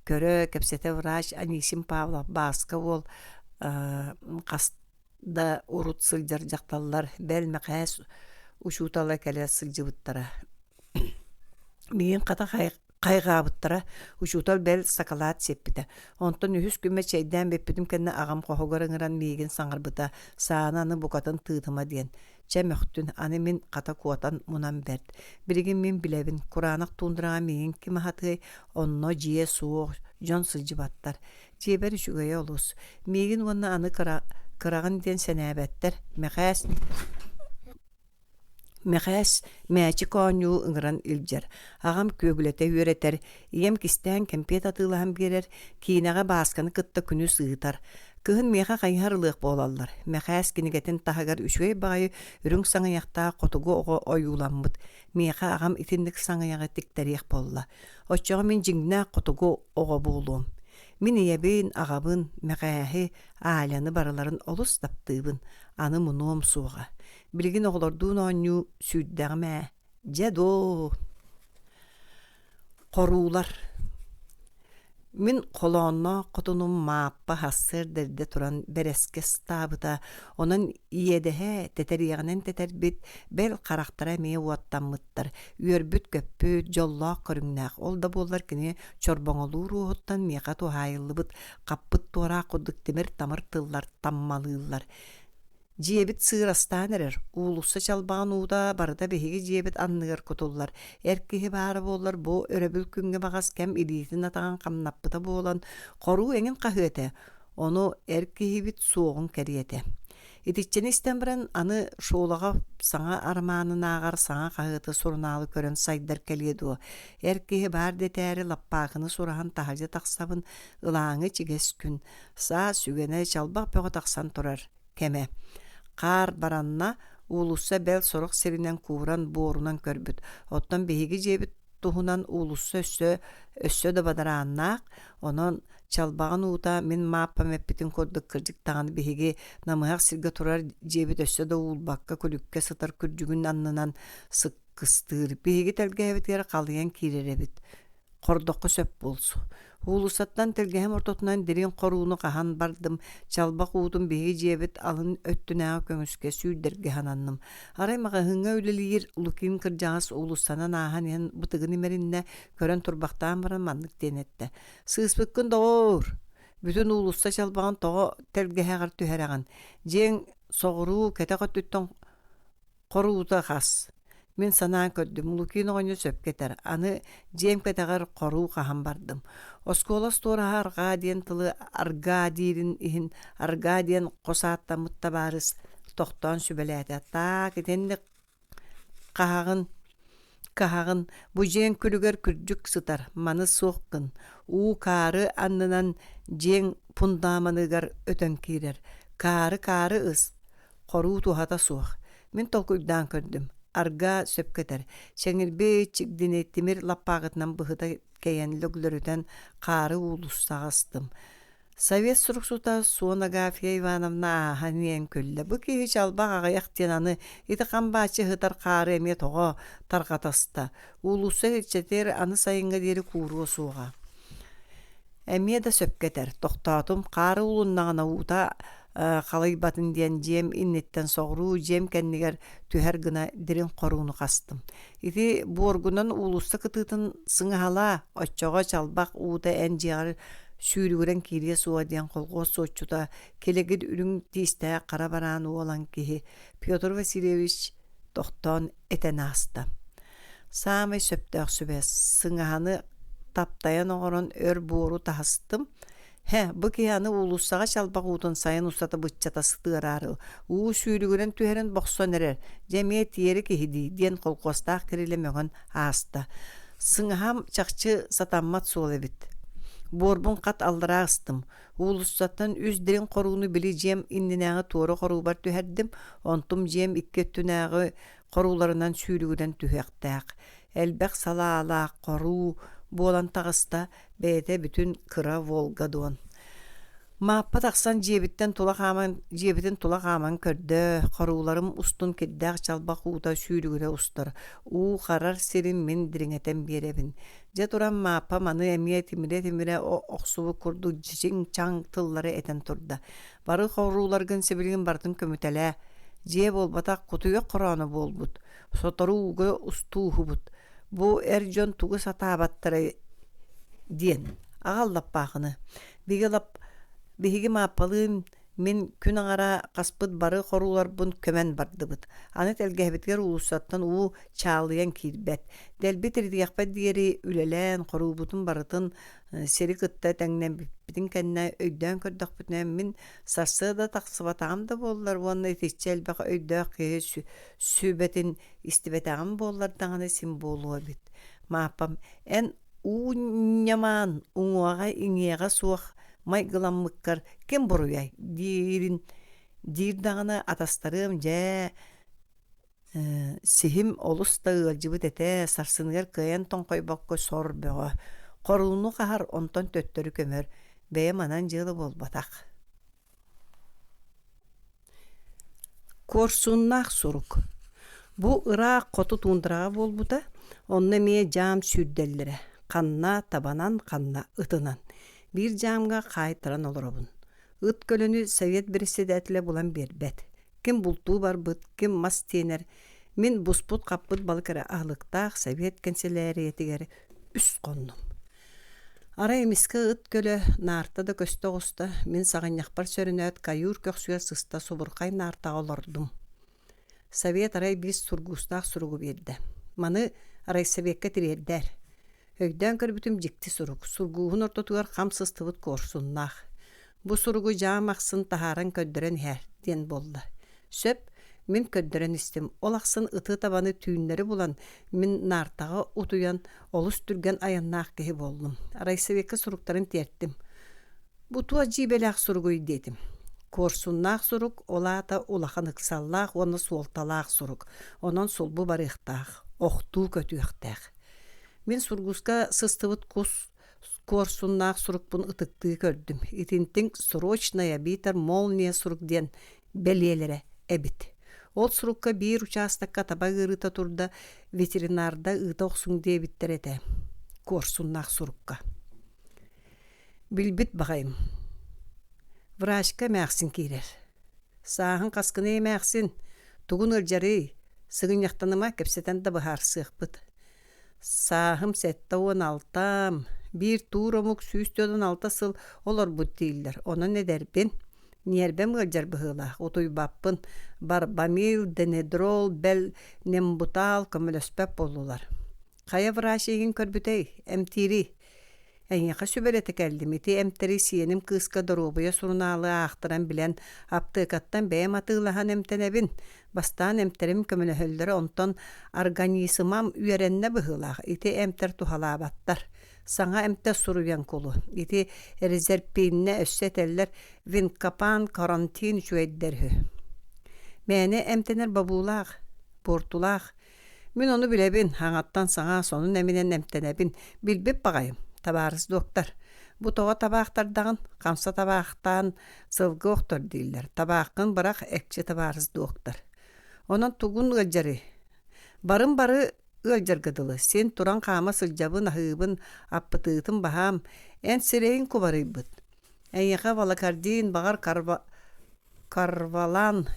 körö kepsete vraş Anisim Pavla baska ol qasda urut sıljar jaqtallar bel maqas uşutala kele sıljıbıttara. Megen qata qaygaabıttara uşutal bel sakalat seppite. Onton ühüs gümme çeyden beppidim kenne ağam qohogorangıran megen saňarbyta saanany bukatan tığdıma diyen. Çemöktün ani min qata kuatan munan bert. Birigin min bilebin Kur'anak tundurağa megen kim hatı onno jiye soğuk Jon sılcıbattar. Jeber üçügeye olus. Megen onna anı kırağın den senäbetler. Meqas mäçi konyu ıngıran iljar. Ağam kögülete üreter. Iyem kisten kempet atılahan berer. Kinaga baskany kıtta günü sığıtar. Kıhın meqa qayharlıq bolallar. Meqas kinigetin tahagar üçügey bagay ürün saňayaqta qotugu ogo oyulanmıt. Meqa ağam itindik saňayaga tikteriyek bolla. Oçoğa min jingna qotugu ogo bolum. Min yebin ağabın meqahi alanı baraların olus taptыбын. Anı munum suğa. Bilgin oğlarduğun onyu süddäme. Jedo. Qorular. Min kolonna qotunum mappa hassır derde turan bereske stabıda onun iyedehe teteriyanen teterbit bel karaktara meye uattanmıttar. Üyerbüt köppüt jolla körüngnak. Ol da bollar kini çorbaňalı ruhuttan meqa tuhayıllıbıt qappıt tora quduk demir tamır tıllar tammalıylar. Jebit sığırastan erer. Ulussa çalbağın uda barada behigi jebit anныгар kutullar. Erkehi bari bollar bu örebül künge bagas kem ilitin atağın kamnappıda bolan qoru engin qahıete. Onu erkehi bit soğun keriyete. Ititçeni istembiren anı şoğlağa saňa armanın ağar saňa qahıtı surnalı kören saydar keliyedi o. Erkehi bar deteri lappağını surahan tahaja taqsabın ılaňy çiges gün. Sa sügene çalbaq pöge taqsan turar. Keme. Qar baranna ulussa bel soruk serinen kuuran borunan körbüt. Ottan behigi jebit tuhunan ulussa össö da badarannak. Onon çalbağın uta min mappa meppitin kodduk kırcık tağını behigi namıhaq sirge turar jebit össö da ulbakka kulükke sıtar kürcügün annınan sık kıstır. Behigi telgehebit yer qalıyan kirerebit. Qordokku söp bolsu. Ulusattan telgehem ortotunan derin qoruunu qahan bardım. Çalbaq uudum behi jebit alın öttünäge köňüske süýderge hanannym. Araymaga hıňa ölelir lukin kırjağız ulusana nahan yen bıtıgın imerinne kören turbaqtan baran manlyk denetde. Sığıspıkkın doğur. Bütün ulusta çalbağın toğa telgehe tüheregan. Jeň soğuru kete qotuttan qoruuda qas. Мен санаан көрдüm, Лукин оғыны сөпкетер. Аны жем кетегер қору қахан бардым. Осколас тора аргадиен тылы аргадиерин ихин аргадиен қосаатта мұттабарыз тоқтан сүбеләті. Та кетенді қағағын бұ жен күлігер күрджік сытар, маны соққын. У кары аннынан жен пундаманыгар өтөн кирер. Кары ыз. Қору тухата суық. Мен толкуйдан көрдім. Арга сөпкетер. Шеңірбе чигдинеттимир лаппағытынан бұхыта кейен лөглөрүтен кары улустағыстым. Совет суруксута Сонагафия Ивановна ханен көлле. Бу кихи чалбақ ағаяқ тенаны ити қамбачы хытар кары эме тоға тарқатаста. Улуса хетчетер аны сайынға дері куру суға. Әме да сөпкетер. Тоқтатым кары улуннағына ута қалай батын диен жем иннеттен соғру жем кәннігер түхер гына дерин қоруыны қастым. Ити боргунан улуста кытытын сыңғала отчоға чалбақ уыта ән жиғар сүйрігірен кирия суа диен қолғы сочута келегід үрің тиісті қара баран уолан кихи Петр Васильевич тоқтан этен аста. Самай сөптәқ сүбәс сыңғаны таптаян оғырын өр бору тахыстым. Бұ кияны улуссаға чалбақ ұтын сайын ұстаты бұтчата сытырары. Уу сүйрігірен түхерін боқсон әрер. Жәмие тиері кехиди, ден қолқостақ кірілемеғін аста. Сыңғам чақчы сатаммат сол әбіт. Борбун қат алдыра астым. Улуссаттан үздерін қоруыны білі жем инненәңі торы қору бар түхердім. Онтым жем икке түнәңі қоруларынан сүйрігірен түхектәқ. Әлбәқ сала ала қору болан тағыста бәйті бүтін кыра Волга дуан. Маппа тақсан жебіттен тула қаман көрді. Қаруларым ұстын кеддәқ чалбақ ұта сүйрігіре ұстар. У қарар серін мен діріңетен беребін. Же туран маппа маны әмие тиміре оқсуы күрді жың чаң тыллары әтен тұрды. Бары қаруларғын себілген бартын көмітәлі. Же болбатақ құтуя құраны болбұд. Сотару ұғы ұстуғы бұд. Бу әржон туғы сатабаттары ден. Ағаллап бақыны. Бігігі мапалым мен күн аңара қаспыд бары қорулар бұн көмен барды бұд. Аны тәлгәбеткер улуссаттан уу чалыян кирбет. Дәлбет ердіяқпәд дегері үлелән қору бұтын барытын сері кытта тәңнен бітін кәнне өйден көрдіқ бүтінен мен сарсы да тақсыбатағым да болылар. Оны етекчі әлбәқ өйдіқ кеге сөбетін істібетағым болылар даңаны сен болуға бет. Мапам ән уу няман уңуаға иңеға суақ май гыламмыккар кем боруяй дирдағына атастарым жә сихим олуста ылжыбыт әтә сарсыныгар кыян тоңқойбаққа сор бөға қоруыны қағар онтон төттөрі көмөр бәе манан жылы болбатақ. Корсуннақ сурук. Бу ыра қоту туындыраға болбута, онна мие жам сүрделлері. Қанна табанан, қанна ытынан. Bir jamga qaytaran olurabın. Ыт көлөнү совет председателе булан бербет. Ким бултуу бар быт, ким мас тенер. Мен буспут каппыт балыкара аглыктак совет канцеляриятигер үс кондум. Ара эмиске ыт көлө нарта да көстөгүста мен саганьякпар сөрүнөт каюр көксүгө сыста субуркай нарта олордум. Совет арай биз сургустак суругу берди. Маны арай советке тирердер. Өйден көрбүтүм жикти сурук. Сургуғын ортотугар қамсыстыбыт корсуннақ. Бу суругу жамақсын тахаран көддөрен хәр, ден болды. Сөп, мен көддөрен істім. Олақсын ыты табаны түйінлері булан, мен нартаға утуян, олыс түрген аяннақ кеhi болдым. Арайсавекке суруктарын терттім. Бу туа жибелақ суругуй дедім. Корсуннақ сурук, олата улахан ықсаллақ, оны суолталақ сурук. Онан солбу барықтақ, оқту көтüектақ. Мен сургуска сыстыбыт корсуннақ сурукпун ытыкты көрдім. Итинтин срочная битер молния сурук ден белелері әбіт. Ол сурукка бір участакка таба ырыта турда ветеринарда ыта оқсун дебиттер эте. Корсуннақ сурукка. Билбит бағайым. Врачка мәқсін керер. Сағын қасқыны мәқсін. Тугун ыржары. Сығын яқтаныма кепсетен да бұхар сықпыт. Сағым сәтті 16, бір турамук сүйістөден 6 сыл олар бұт дейілдер. Оны недербен Нербем гылжар быһыла, утуй баппын, барбамил, денедрол, бел, нембутал, көмөлөспөп болулар. Кая врачигин көрбүтей, эмтири. Эйняқа сүбелеті кәлдіміті әмтері сиенім кыска дорубыя сурнаалы ақтыран білен аптықаттан бәйім атылахан әмтенебін. Бастан әмтерім көмінөхілдері онтон организмам үйеренне бұғылақ. Ити әмтер тухалабаттар. Саңа әмтер суруян колу. Ити резерпинне өссетелер винкапан карантин чуэддерхі. Мәне әмтенер бабулақ, портулақ. Мен оны білебін, хаңаттан саңа сонun әмінен әмтенебін. Білбеп бағайым. Табарыз доктор. Бу тоға табақтардағын, қамса табақтан сылғы оқтыр дейлер. Табақын бірақ әкче табарыз доктор. Онан туғын ғылжары. Барын бары ғылжар ғыдылы. Сен туран қама сылжабын, ахыбын, аппытыытын бағам. Ән сірейін көбары бұд. Әйеға валакардин бағар карвалан,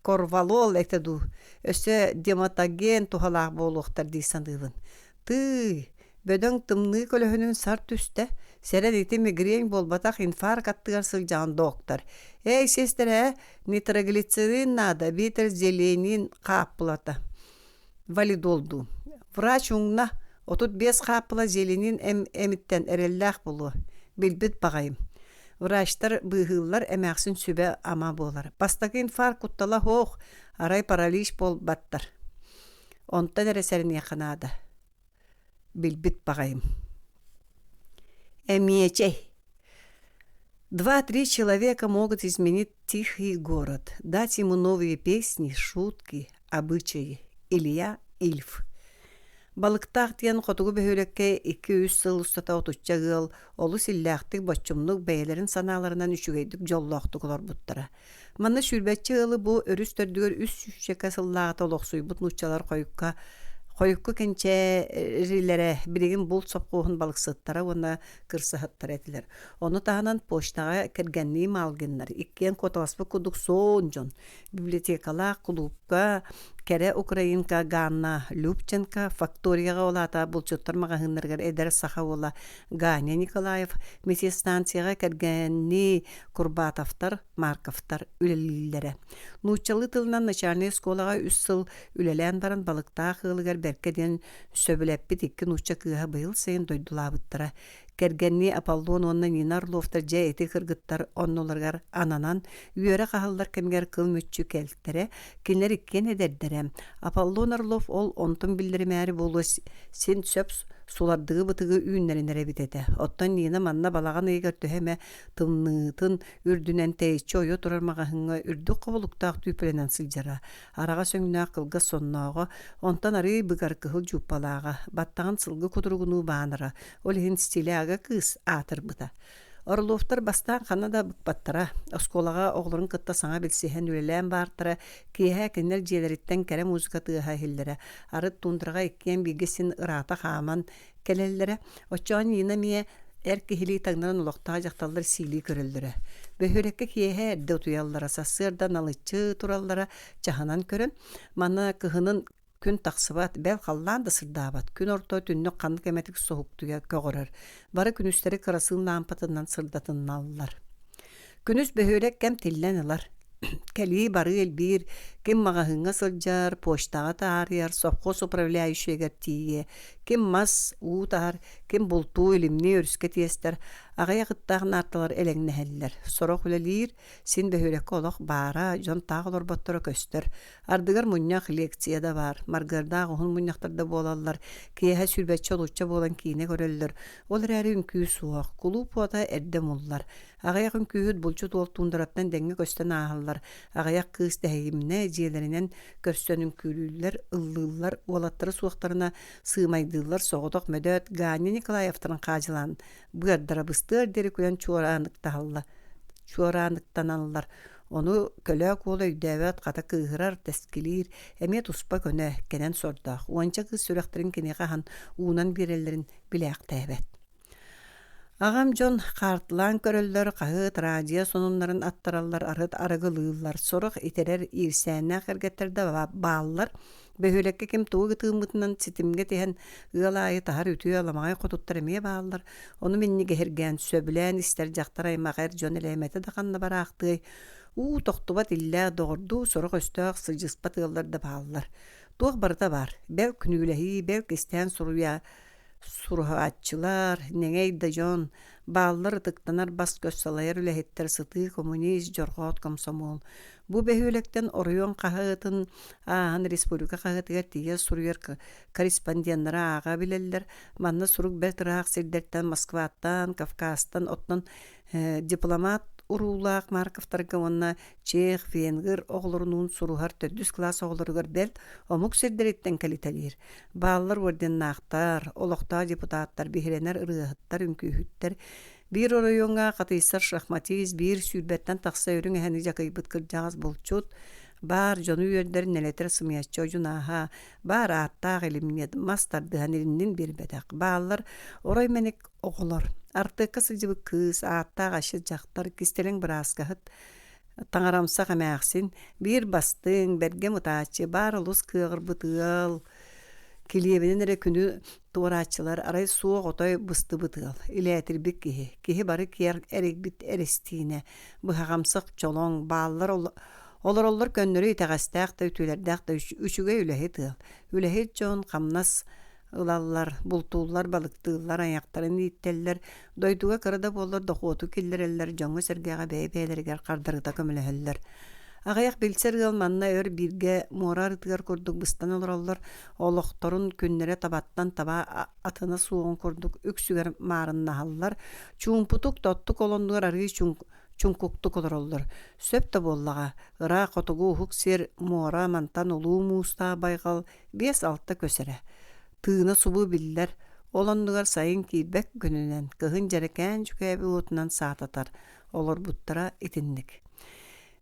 корвалол әктеду. Өсі дематоген тухалақ болуқтар дейсандығын. Ты бөдөң тымны көлөһүнүн сар түсте, сәрән ити мигрень болбатақ инфаркт аттыгар сылжаған доктор. Эй, сестере, нитроглицерин надо, битер зеленин қаппылата. Валидолду. Врач уңна, отут 5 қаппыла зеленин әміттен әрелләқ болу. Билбит бағайым. Врачтар бұғылар әмәқсін сүбе ама болар. Бастағы инфаркт құттала хоқ, арай паралич бол баттар. Онтан әресәрін яқынады. Билбит бағайым. Эмечей. 2-3 человека могут изменить тихий город, дать ему новые песни, шутки, обычаи. Илья Ильф. Балықтақ тиян қотуғы бөхөлекке 200 сыл ұстата отучча ғыл, олу силләқтік боччумлық бәйлерін саналарынан үшігейдік жоллақты қолар бұттыра. Манна шүрбәтчі ғылы бұ өріс төрдігер үс шүшчеке сыллағыта олықсуй бұт нұчалар Қойыққы кәнчәрілері бірегін бұл сопқуғын балықсыттара, оны кырсығыттар әтілер. Оны тағынан поштаға кіргенні малгынлар. Иккен коталаспы күдік соң жон. Библиотекала, клубка, кәрі Украинка, Ганна, Любченко, факторияға олата бұлчыттармаға ғынырғар әдір сақа ола Ганя Николаев, метестанцияға кіргенні Курбатовтар, Марковтар үлелілері. Нучалы тылынан начальный сколаға 3 сыл үлелән барын балықта қылығар бәркеден сөбіләппет 2 нуча кыға бұйыл сайын дойдулабыттыра. Кергенни Аполлон онна Нинар лофтар жа эти кыргыттар онноларгар ананан үйөрі қағылдар кемгер кыл мүтчү кәлттері кенлер иккен эдердері. Аполлон Орлов ол онтын білдері мәри болу сен сөп сулардығы бұтығы үйінлерінері бітеді. Оттан Нина манна балаған егер төхеме тымнытын үрдінен тәйчі ойы тұрармағағыңа үрді қобылықтақ түйпіленен сылжара. Араға сөңіне қылға соннауға, онтан ары бұғар кығыл жуппалаға, баттаған сылғы құдырғыну бағаныра, ол хин стилі ага кыз атыр бұта. Орловтар бастан қанада бұқпаттара, осколаға оғлырын қытта саңа білсейхен үлелән бартыра, кейхә кеннер желеріттен кәрі музыка тыға хилдері, арыт тундырға еккен бігесін ұрата қаман келелері, очуан ена мие әркехили таңнарын ұлықтаға жақталдар сили көрілдері. Бөхөрекке кейхә әрді ұтуяллара, сасырдан алычы тураллара жаханан көрін, мана кығының күн тақсыбат, бәл қаллан да сырдабат. Күн орто түнні қанды кәметік соғықтуя көғырыр. Бары күністері қырасың лампатынан сырдатын алылар. Күніс бөхөрек кәм тілленілар. Кәли бары елбір, кем мағahыңа сылжар, поштаға таарияр, совхоз управляющийгер тие, кем мас уутар, кем болту илимни өріске тиестер, ағай ағыттағын артылар әлеңнәхәлілер. Сорок үлелер, сен бөхөрекке олық бара, жон тағылыр боттыры көстер. Ардығар мұннақ лекцияда бар, маргарда ғұн мұннақтарда болалар, кейхә сүрбәтші олуча болан кейіне көрелер. Ол әрі үнкүй суақ, құлу пуата әрдем олар. Ағаяқ үнкүйіт бұлчу тол тундыраттан дәңгі көстен ағалар. Ағаяқ қыз дәйіміне жиелерінен көрстенін күлілер, ыллылар, олаттары суақтарына сыймайдылар, соғыдық мөдөт Ганя Николаевтарын қажылан. Бұғардара бұстыр дері көлен чуаранықтан алылар. Оны көлөк олы үйдәвәт қата кығырар, тәскілер, әмет ұспа көне кенен сордақ. Уанча қыз сүрәқтерін кенеға хан уынан берелерін біләқ тәйбәт. Агам Джон картылан көрөллөр кахыт радио сонунларын аттараллар арыт арыгылыылар сорох итерер ирсәнә кергеттерде бааллар бөһүлекке ким тугы тыымытынан ситимге тиһен ыалаайы тахар үтүө аламагай котуттар эмие бааллар ону минниге херген сөбүлән истер жактар аймагар Джон элемете да канна бараакты тохтубат иллә догорду сорох өстөк сыжыспат ыллар да бааллар туох барыта бар бел күнүлэһи бел кистен суруя сурхаатчылар неңей да жон бааллар тыктанар бас көссалайыр үлэһиттер сыты коммунист жоргоот комсомол бу бэһүүлэктен оруйон кахыытын ааһын республика кахыытыгар тиийэ суруйар корреспонденттара аага билэллэр манна сурук бэл тыраах сирдерттен Москваттан Кавказтан оттон дипломат урулаах Марковтарга онна чех, венгер оҕолорунун суруһар төрдүс класс оҕолоругар бел омук сирдериттен калиталиир. Бааллар орденнаахтар, олохтаа депутаттар, биһиренер ырыахыттар, үңкүүһүттер, бир оройоңа катыйсар шахматиз, бир сүүрбэттен тахса өрүң эһэни жакыйбыт кырдьаҕас болчут, бар жону үөрдер нелетер сымыяччо жунааха, бар ааттаах элимнет мастардыһан ириннин бирбэтэх. Бааллар орой менек оҕолор. Артыкка сылжыбы кыз, ааттаах ашы жактар, кистелең бырааскаһыт, таңарамса хамаахсин, бир бастың, берге мутаачы, бар улус кыагырбытыал, килиебинен эре күнү туораачылар, арай суох отой быстыбытыал, илээтербик киһи бары киэр эригбит эрестиине, быһагамсык чолоң, бааллар олороллор көннөрү итаҕастаах да үтүлэрдээх да үчүгэй үлэһи тыал. Үлэһи дьон хамнас ылаллар, бултууллар, балыктыыллар, аяктарын ииттеллер, дойдуга кырада боллар дохуоту киллереллер, жоңго сэргэҕэ бэйбээлэригэр кардырыта көмөлөһөллөр. Агаяк билсер ыл манна өр бирге муора ырытыгар курдук быстан олороллор, олохторун күннере табаттан таба атына суоҕун курдук үксүгэр маарыннаһаллар, чуумпутук тоттук олондугар арыы чуңкуктук олороллор. Сөп да боллаға, ыра котугу хук сер муора мантан улуу муустаа байгал 5-6 көсөрэ. Тыына субу биллер, олондугар сайын киирбек күнүнен, кыһын жарекән жүкәбі отунан саататар, олор буттара итинник.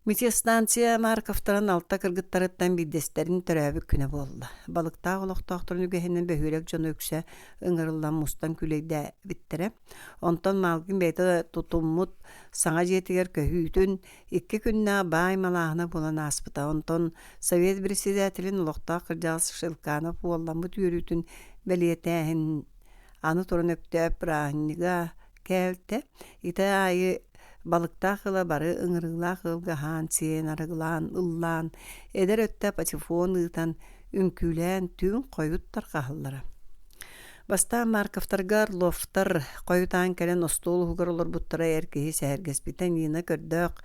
Метеостанция Марковтаран алта кыргыттарыттан биддестерин төрөбүк күнө болду. Балыктаа олохтоохторун үгэһинен бөһүрек жону үксө ыҥырыллан мустан күлейдэ биттере. Онтон малгын бейте тутуммут саңа жетигер көһүүтүн 2 күннэ баай малаахына болан аспыта. Онтон Совет председателин олохтаа Кырдьаҕас Шылканов уолламмыт үөрүүтүн белиэтээһин аны турун өптөөп рааннига кээлте. Ите айы балыктаахыла бары ыҥырыылаах ылгаһаан, сиэн, арыгылаан, ыллаан, эдер өттө патефон ыытан үҥкүүлээн түүн койуттар хаһыллара. Бастаан Марковтарга Орловтар койутаан кэлэн остуол уһугар олорбуттара эркиһи сэһэргэспитэн иина көрдөөх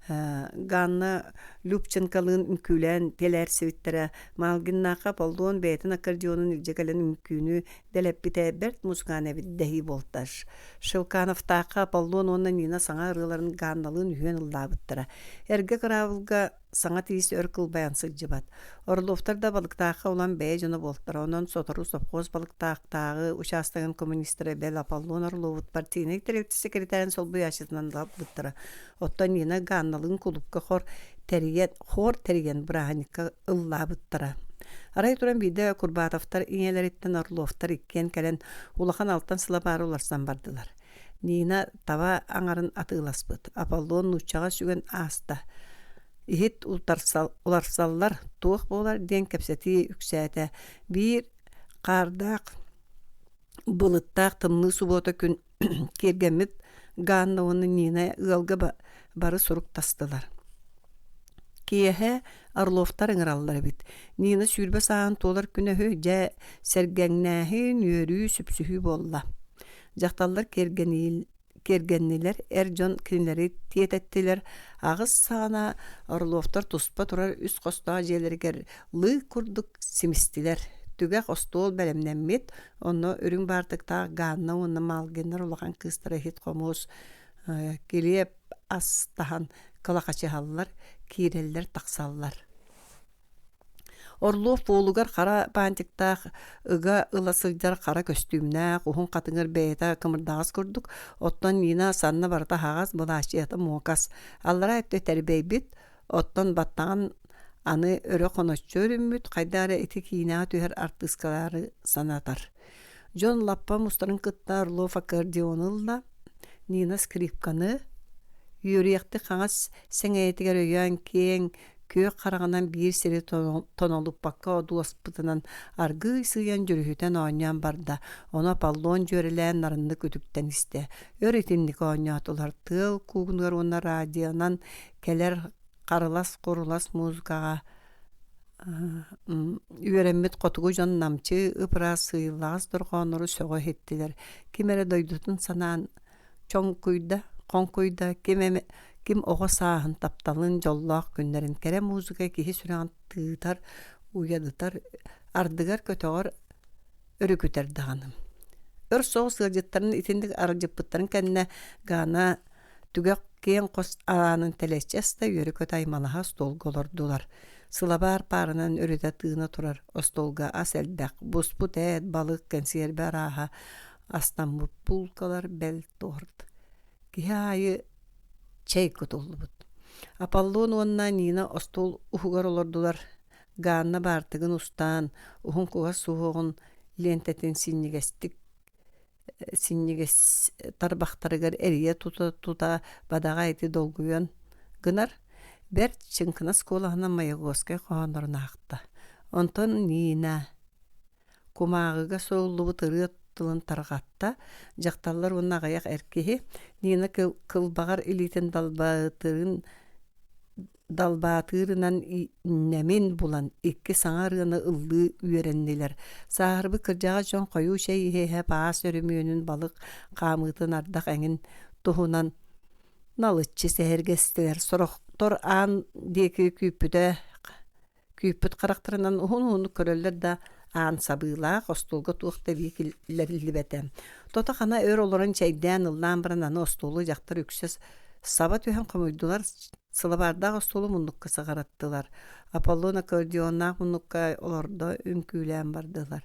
Ганна Любченкалыын үңкүүлээн телээрсибиттерэ малгиннаахха полдуон бээтин аккордеонун илдьекэлэн үңкүүнү дэлэппитэ берт музыкаана биддэһи болташ. Шылкановтаахха полдуон онна нина саҥа ырыыларын Ганналыын үһүөн ыллаабыттара. Эргэ кыраабылга саҥа тиис өр кылбайан сылдьыбат. Орловтар да балыктаахха улан бэйэ дьоно болтара. Онон сотору совхоз балыктаахтааҕы участагын коммунисттары бэл Аполлон Орловут партийный телевизия секретарин солбуй ачытынан лабыттара. Оттон нина Ганналыын кулупка хор терген браһаникка ыллаабыттара. Арай туран биде Курбатовтар иңелериттен Орловтар иккен кэлэн улахан алтан сыла бары уларсан бардылар. Нина таба аңарын атыыласпыт. Аполлон нуччаға сүген аста. Ихит уларсаллар туох болар ден кепсети үксәтә. Бир қардақ былыттақ тымны субота күн кергемит Ганна оны Нина ылга бары сурук тастылар. Киэһэ Орловтар ыңыраллар бит. Нина сүүрбэ саан толар күнөһү жа сэргәңнәһин үөрүү сүпсүһү болла. Жакталлар кергеннилер жон кинлери тиететтилер. Агыс саана Орловтар туспа турар үс костаа жээлергер лый курдук симистилер. Түгәк остол бәлемнәммит, онно үрүң бардыктаа Ганна онна малгеннер улахан кыстара хит комус келиеп астахан калакачыһаллар, кииреллер тақсаллар. Орлов болугар қара бантиктах ыга ыласылдар қара костюмнах, ухун қатыңыр бейта кымырдағыз көрдік. Оттан Нина санна барда хағаз бұлашияты муакас. Аллара әтті тәрбей бит, оттан баттаған аны өрі қоноччу өрімміт, қайдары эти киина түхер артыскалары санатар. Жон лаппа мустарын кытта Орлов аккордеонылла, Нина скрипканы юриякты қаңас сәңәйтігер өйен кең көк қарағынан бір сері тонолып баққа одуас бұтынан арғы сыян жүрүхүтен ойнян барда. Она паллон жөрелән нарынды көтүктен исте. Өретинник ойнятылар тыл кугунгар онна радионан келер қарылас құрылас музыкаға үйеренмет қотугу жон намчы ыпыра сыйлағыз дұрғаныры сөғы хеттілер. Кемері дойдутын санаан чоң күйді, қон күйді, ким оға сааһын тапталын жоллоох күннерин кере музыка киһи сүрэҕин тыытар, уйадытар, ардыгар көтөҕөр өрүкүтер даҕаны. Өр соҕус сыалдьыттарын итиндик арыжыппыттарын кэннэ гаана түгөк киэн қос аанын телесчеста үйөрүкөт аймалаха столга олордулар. Сылабар парынан өрүтэ тыына турар остолга ас элбэх, буспут эт, балык, кэнсиэрбэ арааха, астамбут пулкалар бэл туорд. Киһи айы чей кутуллубут. Апаллон онна Нина остол ухугар олордулар. Гаанна бартыгын устаан, ухун куга суһуғын лентетин синнигес тарбахтарыгар эрие тута бадаға айты долгуян гынар, бер чынкына сколағына Маягоскай қоғанырын ақта. Онтон Нина кумағыга соулубут ырыат тылын тарғатта, жақталар онна ағаяқ әркеһи, Нина кылбағар илитин далбаатырынан нәмен булан, икки саңарыны ыллы үйереннелер. Сағырбы кыржаға жон қойу шей хе паас өрімүйінің балық қамытын ардақ әңін тұхунан налытчы сәхергестілер. Сұрықтор аан декі күйпіт қарақтырынан ұхын көрелер да аан сабыйлақ остолға туықта бейкілерлі бәтем. Тота қана өр оларын чәйден ыллан бірін аны остолы жақтар үксес саба түйен қымойдулар. Сылабардақ остолы мұндыққа сағараттылар. Аполлон аккордеоннақ мұндыққа оларда үнкүйлән бардылар.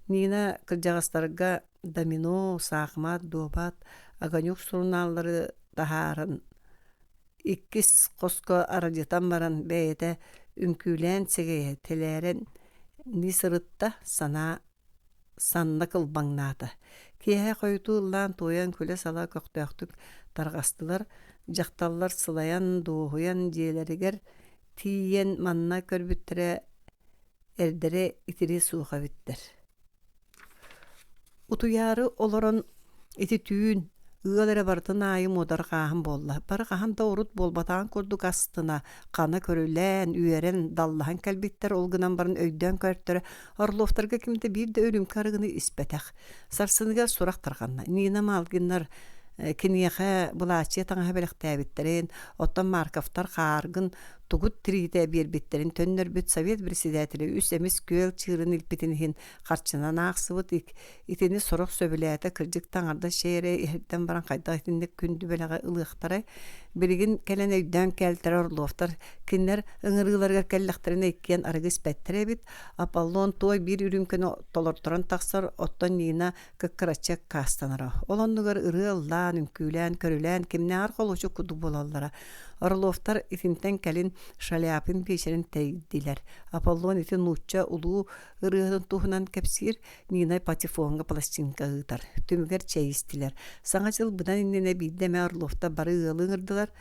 Нина кыржағастарға домино, сақмат, добат, аганюк сурналары тахарын. Иккис қосқа арадетан баран бәйеті үнкүйлән сегeye телерен нисырытта санна кылбаңнаты. Кеһе қойты ыллан тоян күле сала көқтөқтік тарғастылар. Жақталлар сылаян доғуян диелерігер тиен манна көрбіттірі әрдері итiri суға біттір. Утуяры оларын ити түйін ығалары бартын айым одар қағын болла. Бары қағын даурут болбатаған көрдік астына қаны көрілән, үйерен, даллахан кәлбеттер олғынан барын өйден көрттірі. Орлофтарға кімді бір де өлім қарығыны іспәтәқ. Сарсыныға сұрақ тарғанна. Нина малгыннар кинияха булачы таңа белектәбиттерин, оттан маркафтар харгын тугут трите бербиттерин төннөр бүт совет председателе үс эмес көл чырын илпитинин харчынан аксыбыт итини сорок сөбүләтә кырҗык таңарда шере эрдән баран кайда итинде күндү беләгә ылыктары бирген келен өйдән келтер орлофтар киннер ыңырыларга келләхтерне иккен аргыс пәттере бит Аполлон той бир үрүмкөн толорторан таксар оттан Нина кыкрачак кастанара олоннугар ырыллан үнкүлән көрүлән кимне аркылычы куду болаллара Орлофтар итинтен келин шаляпин пешерин тейдилер. Аполлон итин нучча улуу ырыгын тухунан кепсир Нина патефонга пластинка ыйтар. Түмгер чейистилер. Саңа жыл бұдан иннене биддеме Орлофта бары ылыңырдылар.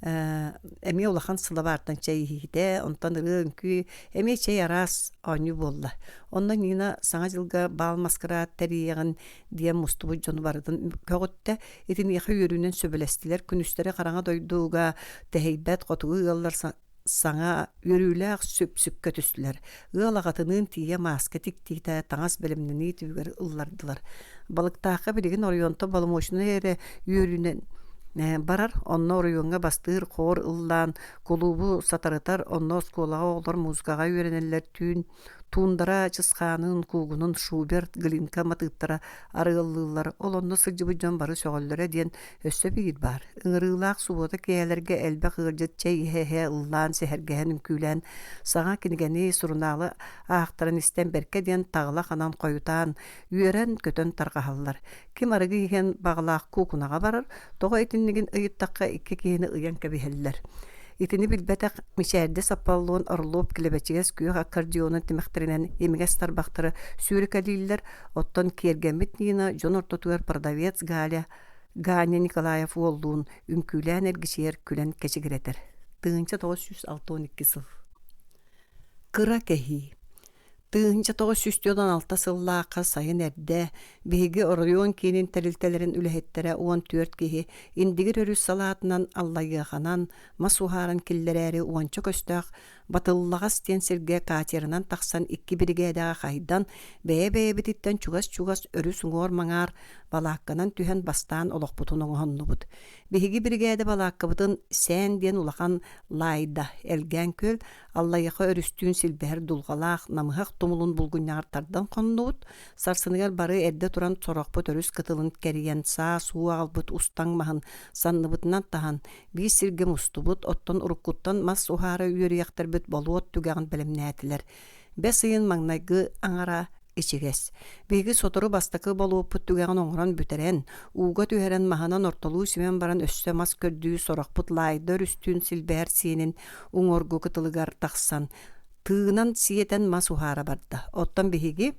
Эми улахан сылабартан чейхите, онтан ырыгын күй, эми чей арас аню болла. Ондан Нина саңа жылга бал маскара тәрияғын диен мустубу жону бардын көгітті, итин еқі үйірінен сөбілестілер, күністері қараңа дойдуға тәхейбәт қотуғы ұғалар саңа үйіріләқ сөп-сөпкі түстілер. Ұғалағатының тие маска тик-тикті таңас білімнені түйгер ұллардылар. Балықтақы білеген орионты балымошыны әрі үйірінен барар, онно орыйонга бастыр, қор, ыллан, колубу сатарытар, онно сколаға олар музыкаға үйренелер туындара чысқанын, кугунун, Шуберт, Глинка матыптара арығылылар, ол онно сылжыбы жон бары сөғаллары ден өссө бейір бар. Үңірілақ субота кейелерге әлбәқ ғыржет чай хе-хе ыллан, сехергән үмкүлән, саңа кенігені сұрыналы ақтарын істен берке ден тағыла қанан қойутан, үйерен көтен тарғағалар. Кем арығы еген бағылақ кукунаға барар, тоға етіннеген ұйыттаққа икі кейіні ұян кәбихелілер. Итини билбетек мишәрде Аполлон Орлов килебечигес күйөк аккордеонын тимектеринен емегес тарбақтары сүйрекалилер оттон кергемит Нина жон ортотугар продавец Галя Ганя Николаев оллуун үңкүлээн эргишиэр күлэн кечигиретер. Тыынча 962 сыл. Кыра кэхи. Тыынча 916 сыллааққа сайын әрді, биһиги Орион киинин тәрилтелерин үлэһеттерэ 14 киһи, индигир өрүс салаатынан аллайыаханан, масухааран киллерээри уонча көстөөх, батыллағас тен сиргэ катерынан тахсан 2 бригадага хайдан, бэйэ бититтен чугас өрүс уңор маңаар, балаакканан түһэн бастаан олохпутун оҥоһоннубут. Биһиги бригада балааккабытын сәэн диэн улахан лайда, элгэн көл, аллайыха өрүстүүн силбэһэр дулҕалаах, намыһах тумулун булгуннаартардан хоннубут, сарсыныгар бары эрдэ туран сорохпут өрүс кытылын кэриэн саа суу агалбыт устаң маһын санныбытынан таһан, биис сиргэ мустубут, оттон уруккуттан мас ухаара үөрүяхтарбыт болуот түгәгын белемнәтилер. Бес ыйын маңнайгы аңара ичигес. Биги сотору бастакы болууппут түгәгін оңыран бүтерен, уға түһәрен маханан ортолуу симен баран өссө мас көрдүү сорохпут лайдыр үстүүн силбәр сиенин уңоргу кытылыгар тахсан. Тыынан сиетен мас ухара барда. Оттан биги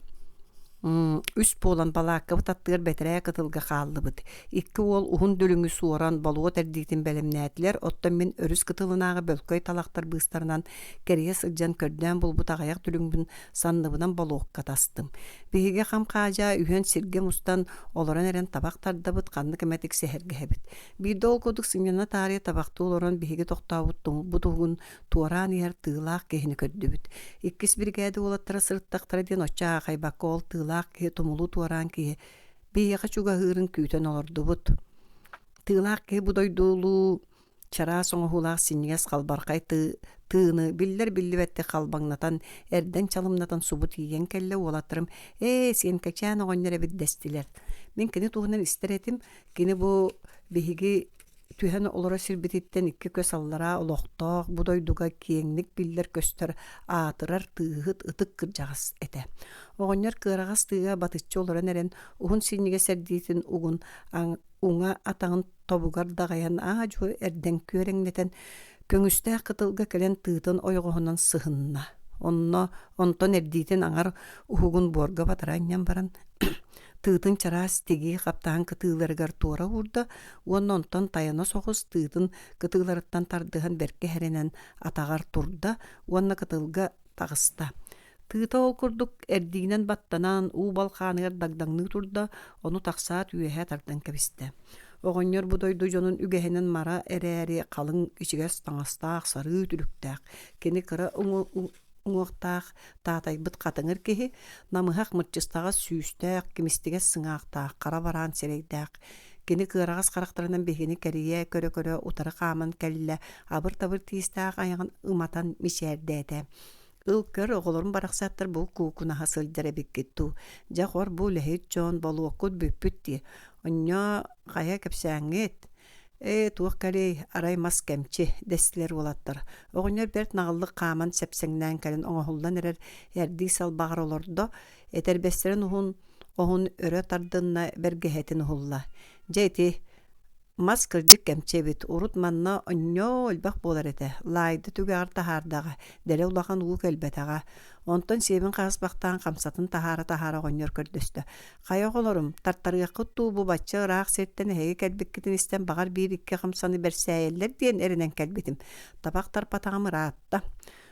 үс болан балааккабы таттыгар бәтерәе кытылга хааллыбыт. Икки ол ухун дөлүңү суоран болуот эрдиитин белемнәтилер. Оттан мен өрүс кытылынаагы бөлкөй талактар быстарынан керие сылжан көрдөн булбут агаяк дөлүңбүн санныбынан болуокка тастым. Биһиге хам кажа үйөн сирге мустан олоран эрен табактардабыт канны кеметик сехергебит. Бирде ол кодук сыңына тария табакты олоран биһиге токтаабыт бутугун туаран ер тыылаак кехини көрдөбүт. Иккис бригада олаттара сырыттактара ден оча хайбакка ол тыылаак ке тумулу туаран ке бияка чуга хырын күтен олордубут. Тыылаак ке будойдуулу чара соңохулаак синнигес калбаркай тыыны биллер билливетте калбаңнатан эрден чалымнатан субут ийен келле олатырым. Сен качан оҕоннере биддестилер. Мен кини туһунан истеретим, кини бу биһиги түһэн олора сирбититтен икки көс аллара олохтоох будойдуга киэҥник биллер көстөр аатырар тыыһыт ытык кырдьаҕас эте. Оҕонньор кыарагас тыыга батыччы олоран эрен уһун синниге сэрдиитин угун уҥа атаҕын тобугар даҕайан жу эрден күөрэҥнэтен көҥүстээх кытылга келен тыытын ойоҕоһунан сыһынна. Онтон эрдиитин аҥар уһугун буорга батараанньан баран тыытын чарас тиги каптаан кытыыларыгар туора урда, онтон таяна соҕус тыытын кытыыларыттан тардыһан берке херенен атагар турда, уонна кытылга тагыста. Тыыта ол курдук эрдиинен баттанан уубал хааныгар дагдаңны турда, ону таксаат үөһэ тардан кэбисте. Оҕонньор будойду дьонун үгэһинен мара эрээри калың ичигес таҥастаах сарыы түлүктээх, кини кыра уҥуохтаах таатайбыт катыҥыр киһи намыһах мырчыстаҕас сүүстээх, кимистигес сыҥаахтаах, кара бараан сирэйдээх. Кини кыарагас харахтарынан биһини кэрийэ көрө утары хааман кэллэ абыр-табыр тиистээх аяҕын ыматан мичээрдээте. Ыл көр оҕолорун барахсаттар бу куукунаһа сылдьара биккитту. Жахор бу лэһит дьон болуоккут бүппүт дии. Онньо хая кэпсээҥҥит. Туох кэлей арай мас кэмчи дестилер болаттар. Оҕонньор берт наҕаллык хааман сэпсэҥнээн кэлэн оҥоһуллан эрэр эрдии салбаҕар олордо этербэстерин оһун өрө тардынна бэргэһэтин уһулла. Дьэйти мас кырдьык кэмчебит урут манна онньо өлбэх буолар эте. Лайды түгәр таһаардаҕа, дэлэ улахан уу кэлбэтэҕэ. Онтон сиэбин хаасбахтаан хамсатын таһаара оҕонньор көрдөстө. Хая оҕолорум, тартарыаххыт туубу бачча ыраах сирттен эһиги кэлбиккитин истэн баҕар биир икки хамсаны берсээйэллэр диэн эринэн кэлбитим. Табак тарпатаҕам ыраатта.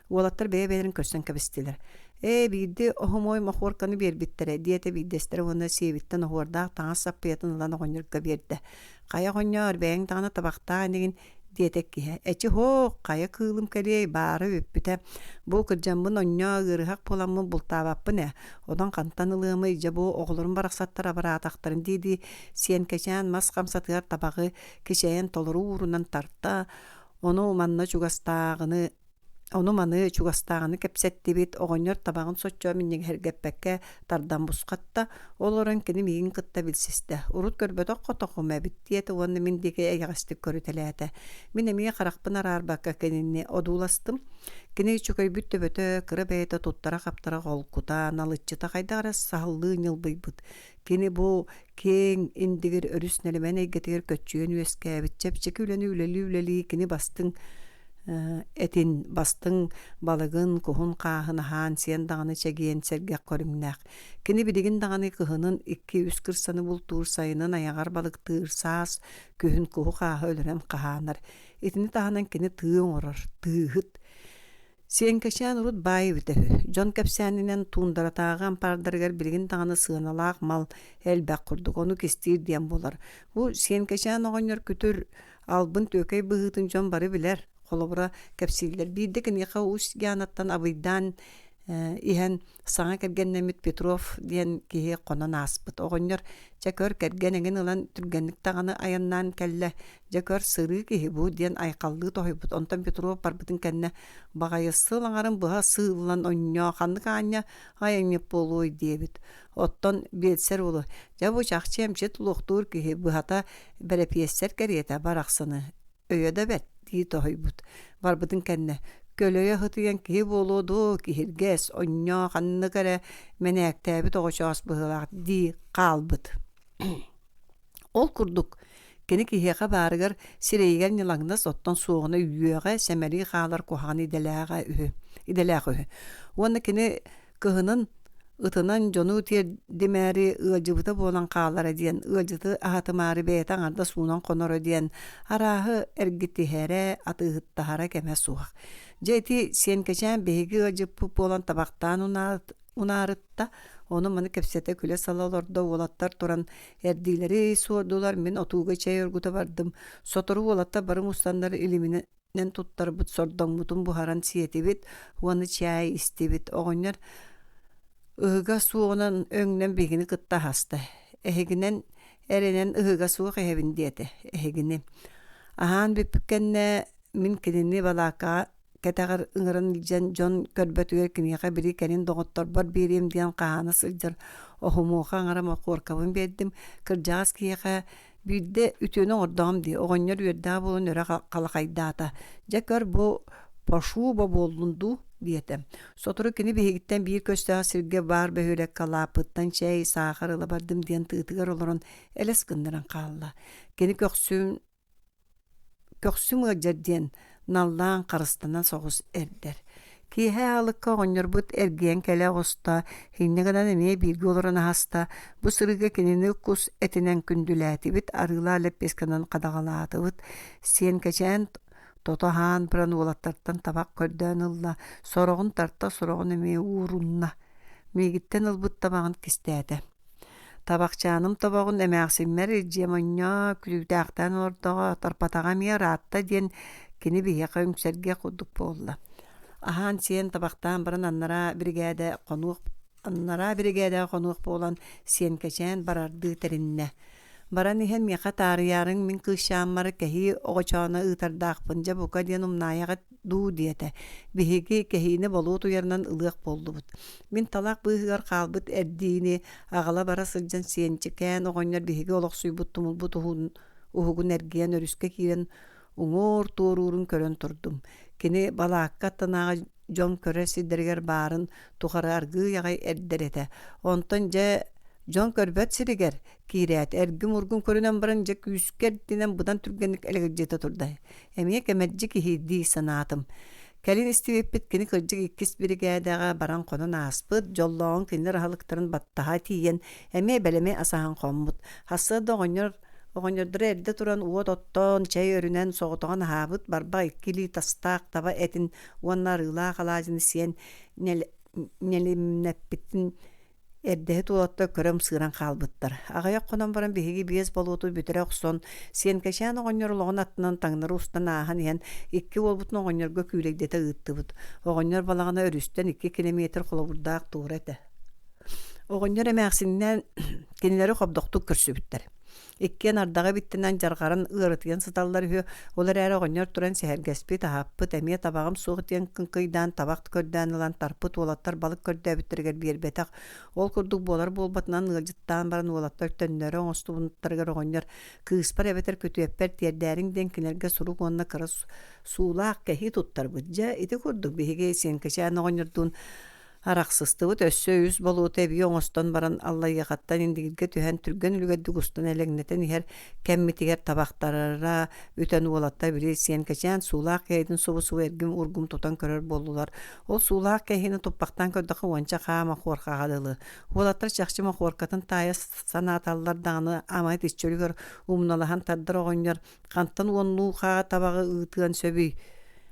Уолаттар бэйэ-бэйэрин көрсөн кэбистилэр. Биирди оһумой мохуорканы биэрбиттерэ, диэте биирдестэрэ уонна сиэбиттэн оһуордаах таҥас саппыйатын ылан оҕонньорга биэрдэ. Хая оҕонньор бэйэҥ таҕына табахтаа энигин диэтек киһэ. Эчи хоох, хая кыылым кэлиэй баары үппүтэ. Бу кырдьаммын онньо ыарыһак буоламмын бултаабаппын Одан хантан ылыамы ija бу оҕолорун барахсаттар абараатахтарын дииди сиэн кэчээн мас хамсатыгар табагы кичэйэн толору уурунан тарта. Ону маны чугастааганы кэпсэттибит оҕонньор табагын соччоо минниг хергеппекке тардан бусхатта олорон кини мигин кытта билсисте. Урут көрбөтөк котохум эбит диэте уонна мин диге эйагастык көрүтэлээте. Мин эмиге харахпын араарбакка кенинни одууластым. Кини чукай бүттөбөтө кыра бэйте туттара каптара голкута налыччыта хайдагара сааллыы ньылбыйбыт. Кини бу кең индигир өрүс нелемен эйгетигер көччүөн үескээбит чепчеки үлени үлели кини бастың etin bastın balığın kuhun qahın han sen dağını çegiyen serge qorumnaq. Kini bidigin dağını kıhının 240 sanı bultur sayının ayagar balıktır sas köhün kuhu qahı ölürem qahanar. Etini tahanan kini tığın orur, tığıt. Sen keşen urut bayı bitehü. John Kapsani'nen tundaratağın pardargar bilgin dağını sığınalaq mal elbaq kurduk. Onu kestir diyen bolar. Bu sen keşen oğanyor kütür albın tökey bıhıtın John barı biler. Kolobura kapsiller. Bir de kini yaqa us yanattan abıydan ihan sana kergen Nemit Petrov diyen kihe konan aspıt. Oğanyor jakör kergenengin ulan türgenlik tağını ayannan kelle jakör sırı kihe bu diyen ayqallığı tohybut. Ondan Petrov barbıtın kenne bağayısı langarın bıha sığılan onyo kanlık anya ayanyep boluy diyebit. Ottan betser olu. Ja bu çakçı emçet luqtur kihe bıhata bere piyesser keriyete baraqsını. Öyöde bet diye tohybut. Barbıtın kenne Kölöye hıtıyan kihi boludu, kihirges, onyo, kanını kere menektebi toğuşas bıhılaq di qalbıt. Ol kurduk. Kini kihiyaqa barıgar sireygen yılangnas ottan soğuna üyüge semeri qağlar kuhani idelağa ühü. Onu kini kıhının ıtınan jonu tiyer demeri ılcıbıta bolan qağlar diyen, ılcıtı ahatımari beytan arda suunan konor diyen, arahı ergiti here atıhıtta hara keme suğaq. Jeti sen keçen behigi acıpı bolan tabaktan unarıtta onu manı kepsete küle salalarda olattar turan erdileri sordular men otuga çay örgüte bardım. Sotoru olatta barım ustanları iliminen tuttar but sordon mutun buharan siyetibit onu çay istibit oğunlar ıhıga suğunan öngnen begini kıtta hasta. Eheginen erenen ıhıga suğu ehevin diyete ehegini. Ahan bipkenne min kinini balaka Ketagar ıngırın ilgen John körbetüger kiniyaqa biri kenin doğuttor bar birim diyen qahana sıldır. Ohumuqa ıngırama korkabın beddim. Kırjağız kiyaqa büyde ütüne ordam diye. Oğanlar üyedda bolun öre qalaqaydata. Jakar bu paşu bolundu diyetem. Soturu kini bihigitten bir köstağı sirge bar behölek kalapıttan çay sağır ıla bardım diyen tığıtıgar olurun eles gındıran qalla. Kini köksüm öcer diyen nallan qarıstanan soğuz erder. Kihe alıkka oğanyor but ergen kele osta, hinne gadan emeye bilgi olurana hasta, bu sırıga kinini kus etinen kündüläti bit arıla leppeskanan qadağalatı bit, sen keçen totohan pıran olattartan tabak kördön ılla, soroğun tartta soroğun emeye uğrunna, migitten ılbıt tabağın kistede. Tabakçanım tabağın emeğsinmer ecemanya külüktağtan ordağa tarpatağa miye rahatta diyen kini biheqa öňserge kuduk bolla. Ahan sen tabaktan baran annara brigada qonuq bolan sen keçen barardı terinne. Baran ihan miqa tariyarın min kışamar kehi oğaçana ıtardaqpınca buka diyen umnayağa du diyete. Bihegi kehini bolu tuyarnan ılıq boldu bud. Min talaq bıhıgar qalbıt erdini ağala bara sılcan sen çiken oğanyar bihegi oloq suybut tumul but uhugun ergiyen örüske kiren Uŋur tuğrurun körön turdum. Kini balakka tanağa John köresi derger barın tuğara argı yağay erderete. Ondan ja John körbet siriger kiret ergim urgun körünen baran ja küsker dinen budan türgenlik elegejete turda. Emiye kemerci ki sanatım. Kelin istivipit kini kırcık ikkis brigadaga baran konan aspıt jolloğun kinler halıktarın battaha tiyen emiye beleme asahan kommut. Hassa da Oğanyordur erde turan uot otton çay örünen soğutuğan habıt barba ikkili tastaq taba etin uanlar ıla qalajını siyen nelimneppitin erdehe tuotta körüm sığıran qalbıttar. Ağayak konan baran bihigi bies bolutu bütere oqson siyen keşen oğanyor loğun atынан taŋnары ustan ahan yen ikki olbutun oğanyorga külegdete ıttıbıt. Oğanyor balağına örüsten 2 kilometr koloburdaq tuğra ete. Oğanyor emeğsinden kenileri qobdoqtu kürsübütter. Ikkien ardaga bittinden jargaran ıırıtgen sıtallar hü olar ära oğanyor turan sehergespi tahappıt emiye tabağım soğutyen kınkıydan tabakt körden ılan tarpıt olattar balık körde bittirger bir betaq. Ol kurduk bolar bolbatынан ılcıttan baran olattar tönleri oğustu bunuttargar oğanyor kıspar ebeter kötü epper tiyerderin denkinerge suruk onna kara suulaq kehi tuttar bıdja iti kurduk bihige sen keşen oğanyordun Арақсыстыбыт өссө үз болуут эби оңостон баран аллайыгаттан индигирге түһэн түргөн үлгәдди густун элеңнетен ихер кәммитигер табақтарара үтен уолатта бiri сиен кечен суулаак кейдин субу эргим ургум тутан көрөр болулар. Ол суулаак кейхини туппактан көрдөкө уонча хаама хуоркагадылы. Уолаттар чахчыма хуоркатын тая санааталлар даганы амайт иччөлүгөр умналахан тардар оҕонньор кантан уоннуу хаа табагы ыытыан сөбүй.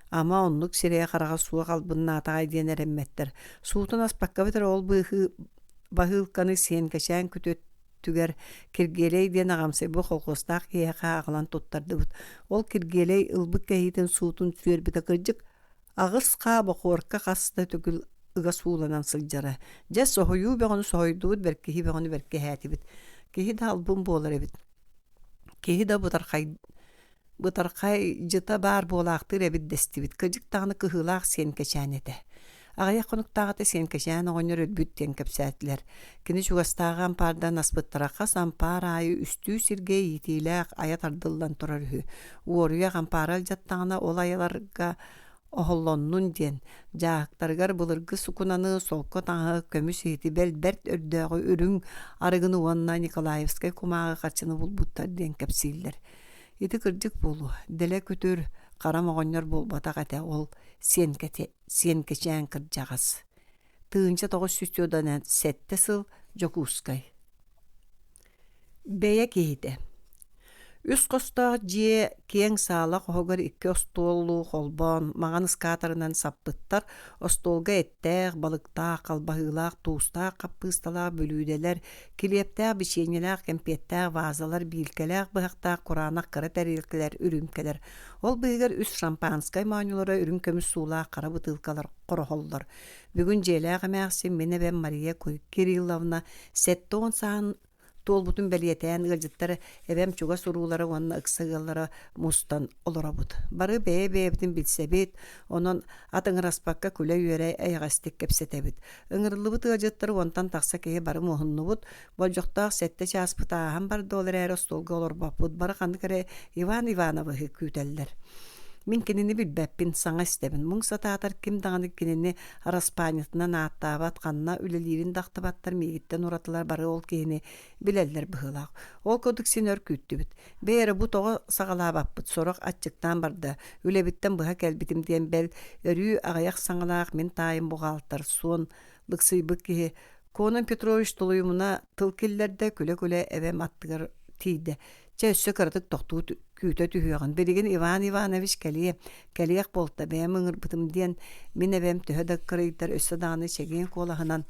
Ама оннук сирее қараға суға қалбыннаатаға диен эремметтер. Суутун аспакка бітер ол бағылқаны сен кәшән күтөт түгер киргелей диен ағамсай бұ қолқостақ кияқа ағылан туттарды бұд. Ол киргелей ылбык кәйітін суутун сүйер біті кыржык ағыс қабы қорқа қасты түгіл ыға сууланан сылжара. Жас соғыю бәғыны соғыйду бұд, бәркеhi бәғыны бәрке хәті бұд. Кехи да албын болар ebit. Кехи да Бұтарқай жыта бар болақтыр әбіт дестібіт. Кыжық тағыны кыхылақ сен кәчән еті. Ағая қонуқтағыты сен кәчән оғыныр өтбүттен көпсәтілер. Кені чуғастаған пардан аспыттараққа сампар айы үстүү сірге етейләқ аят ардылдан тұрар үхі. Уоруя қампарал жаттағына ол аяларға оғылоннун ден. Жағақтарғар бұлырғы сукунаны солқы таңы көміс еті бәл бәрт өрдөғі үрің арығыны уанна Николаевскай кумағы қачыны бұлбұттар ден көпсейлер. Ити кырдык болу, деле күтүр карам оҕонньор болбатак эте ол сен кечен кырдьагас. Тыынча тоҕус сүстүөдөн сетте сыл жокускай. Бэйэ киһите. Үс костаах жие кең саалак оһогор икки остуоллуу холбон маҕан ыскаатарынан саппыттар остуолга эттээх, балыктаах, калбаһыылаах, туустаах, каппыысталаах, бөлүүделер, килиэптаах, бичиэнньэлээх, кемпиэттаах, ваазалар, биилкэлээх, быһактаах, кураанах, кыра тәрилкелер, үрүмкелер. Ол быыгар үс шампанскай мааньулара үрүм көмүс суулаах, кара бытыылкалар, корохоллор. Бүгүн желээх эмээхсин мен эбен Мария Кирилловна сеттоон саан толбутун бәлиетән ылжыттар эбем чуга сурулары онна ыксыгылары мустан олорабут. Бары бәйбәйтин билсебит, онон атыңыраспакка күле үйәрәй айгастик кепсетебит. Ыҥырлыбыт ылжыттар онтан тақса кеге бары мохуннубут, болжоқтаақ сетте часпытаахан бар долар әрі столга олорбаппут. Бары қандыкаре Иван Ивановы күтәлләр. Мин кинини билбәппин саңа истебин. Муң сатаатар ким дағаны кинини распанитынан аттаабат қанна үлелерин дақтыбаттар мегиттен уратылар бары ол кейini билеллер быһылаах. Ол кодексин өр күттүбүт. Бәйәрі бұ тоғы сағалаабаппыт. Сорок атчыктан барды. Үлебиттен быһа кәлбитим диен бәл өрүү ағаяқ саңалаақ мен тайым бұғалтар. Суон лықсыйбык кеhe. Конан Петрович толуйумуна тылкиллерде күле-күле эвем аттыгар тиде. Чәүссө кырдык тоқтуут күтө түһүөгөн. Береген Иван Иванович кәлиек болта бәм ыҥырбытым диен мен эбем төһөдө кырыйдар өссө дааны чеген куолаһынан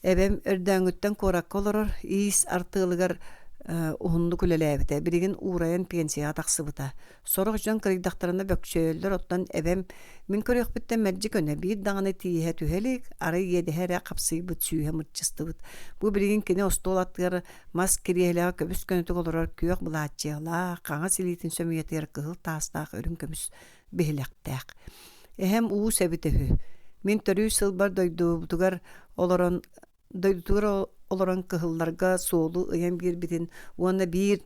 эбем өрдөңүттен коракка олорор иис артыылыгар уһунну күлелээбите. Береген уурайан пенсия тахсыбыта. Сорох жон кырыйдактарына бөкчөөллөр оттон эбем мен көрөкбүттен мәржик өнө биит даганы тииһэ түһэлик ары иедиһэрэ капсыйбыт сүүһэ мырчыстыбыт. Бу береген кини остуолаттыгар мас кириэлэгэ көбүс көнөтүк олорор күөх булааччыалаа каҥа силиитин сөмүйэтигэр кыһыл таастаах өрүн көмүс биһилэхтээх. Эһэм уу сэбитэһү. Мен төрүү сылбар дойдуубутугар олорон кыһылларга соолу ыйан биирбитин уонна биир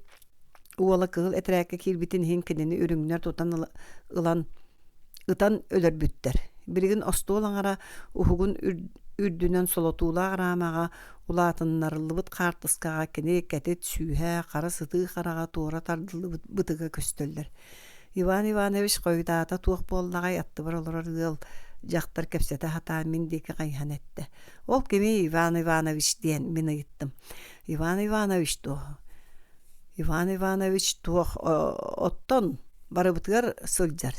уола кыһыл этирээкке киирбитин хин кинини үрүҥнөр тутан ытан өлөрбүттер. Биригин остуолаҥара уһугун үрдүнөн солотуулаа араамага улаатыннарыллыбыт хаартыскага кини кэтит сүүһэ кара сытыы харага туора тардыллыбыт бытыга көстөллөр. Иван Иванович койдаата туох буоллагай аттыбар олорор ыал жақтар кепсете хатаа мен деки кайхан этте. Ол кеми Иван Иванович диен мен ыйыттым. Иван Иванович туох оттон барыбытыгар сылжар.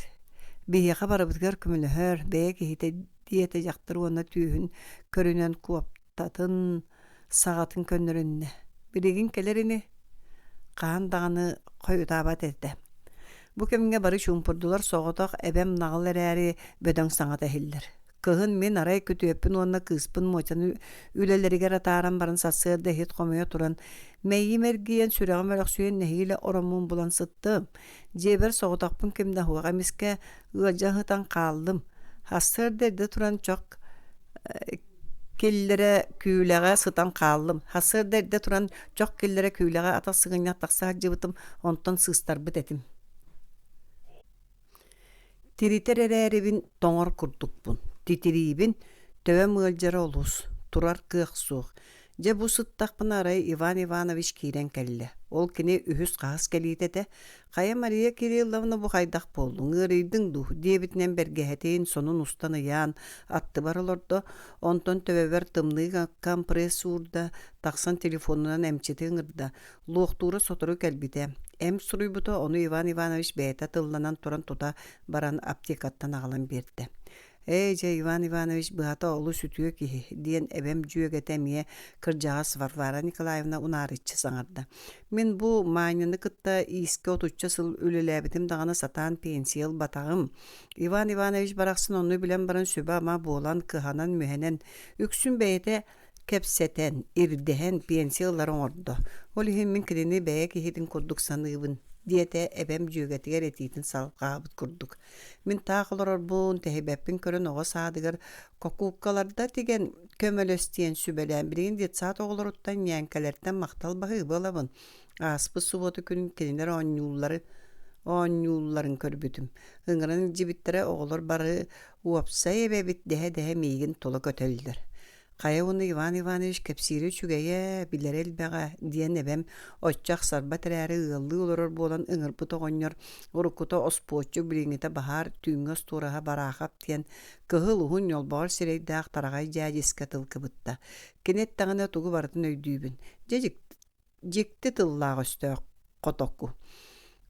Бейеға барыбытыгар күміліхөр, бейе кехите диете жақтыр уонна түйін көрінен куаптатын сағатын көннөрүнне. Билигин келерини каан даганы койутаабат этте. Бу кемге бары чумпурдулар соҕотох эбем нагыл эрээри бөдөң саҥата эһиллер. Кыһын мен арай күтүөппүн уонна кыыспын мочаны үлэлэригэр атааран барын сассыарда эһит хомуйа туран мэйи мэргийэн сүрэҕим өлөхсүйэн нэһиилэ ороммун булан сыттым. Дьиэбэр соҕотохпун кемде хуаҕа миске ыалдьаһытан хааллым. Хассыардэрдэ туран чок келлере күүлэҕэ сытан хааллым. Хассыардэрдэ туран чок келлере күүлэҕэ ата сыгынньах тахсаах дьыбытым, онтон сыыстарбыт этим. Тиритер эрээрибин тоҥор курдукпун. Титириибин Төбе мылжара олус, турар кыах суох. Же бу сыттақпын арай Иван Иванович киирен келле. Ол кини үхүс қағыс келитете, Кая Мария Кирилловна бу хайдақ болду, ыңырыйдың ду, диебитнен бергехетейін сонун устаны ян атты барылордо, онтон төбебер тымны компресс урда, тақсан телефонунан эмчети ыңырда, луохтура сотору келбите. Эм суруйбуто ону Иван Иванович бэйта тылланан туран тута баран аптекаттан ағалан берді. Же Иван Иванович быхата олу сүтüе киһи диэн эбем жүйөгете мие кыржаҕас Варвара Николаевна унаарыччы саҥарда. Мен бу мааньыны кытта ииске отучча сыл үлелээбитим даҕаны сатаан пенсиел батаҕым. Иван Иванович барахсын онну билен баран сүбэ ама буолан кыһанан мүһэнен үксүн бэйэте кепсетен, ирдеһен пенсиелларын ордо. Ол иһин мин кирини бэйэ киһитин курдук саныыбын. Диете эбем жүйөгетигер этиитин салгаабыт курдук. Мин таахылорор буун тэһибэппин көрөн оҕо саадыгар кокууккаларда тиген көмөлөстиэн сүбэлээн билигин детсаат оҕолоруттан ньяэнкэлэртэн мактал баһыыбы олабын. Ааспы суботу күн кинилер оонньуулларын көрбүтүм. Ыҥыран жибиттере оҕолор бары уопса эбэбит дэһэ миигин тола көтөллөр. Кая уны Иван Иванович кепсири чүгэйэ билэрэл бэҕэ диэн эбэм оччах сарба тэрээри ыаллыы олорор буолан ыҥырбыт оҕонньор уруккута оспуоччук билиҥҥите баһаар түүҥҥөс туораһа бараахап диэн кыһыл уһун ньолбоҕор сирэйдээх тараҕай дьээдьиска тылкыбытта. Кинет таҥына тугу бартын өйдүүбүн. Дьикти тыллаах өстөөх хотокку.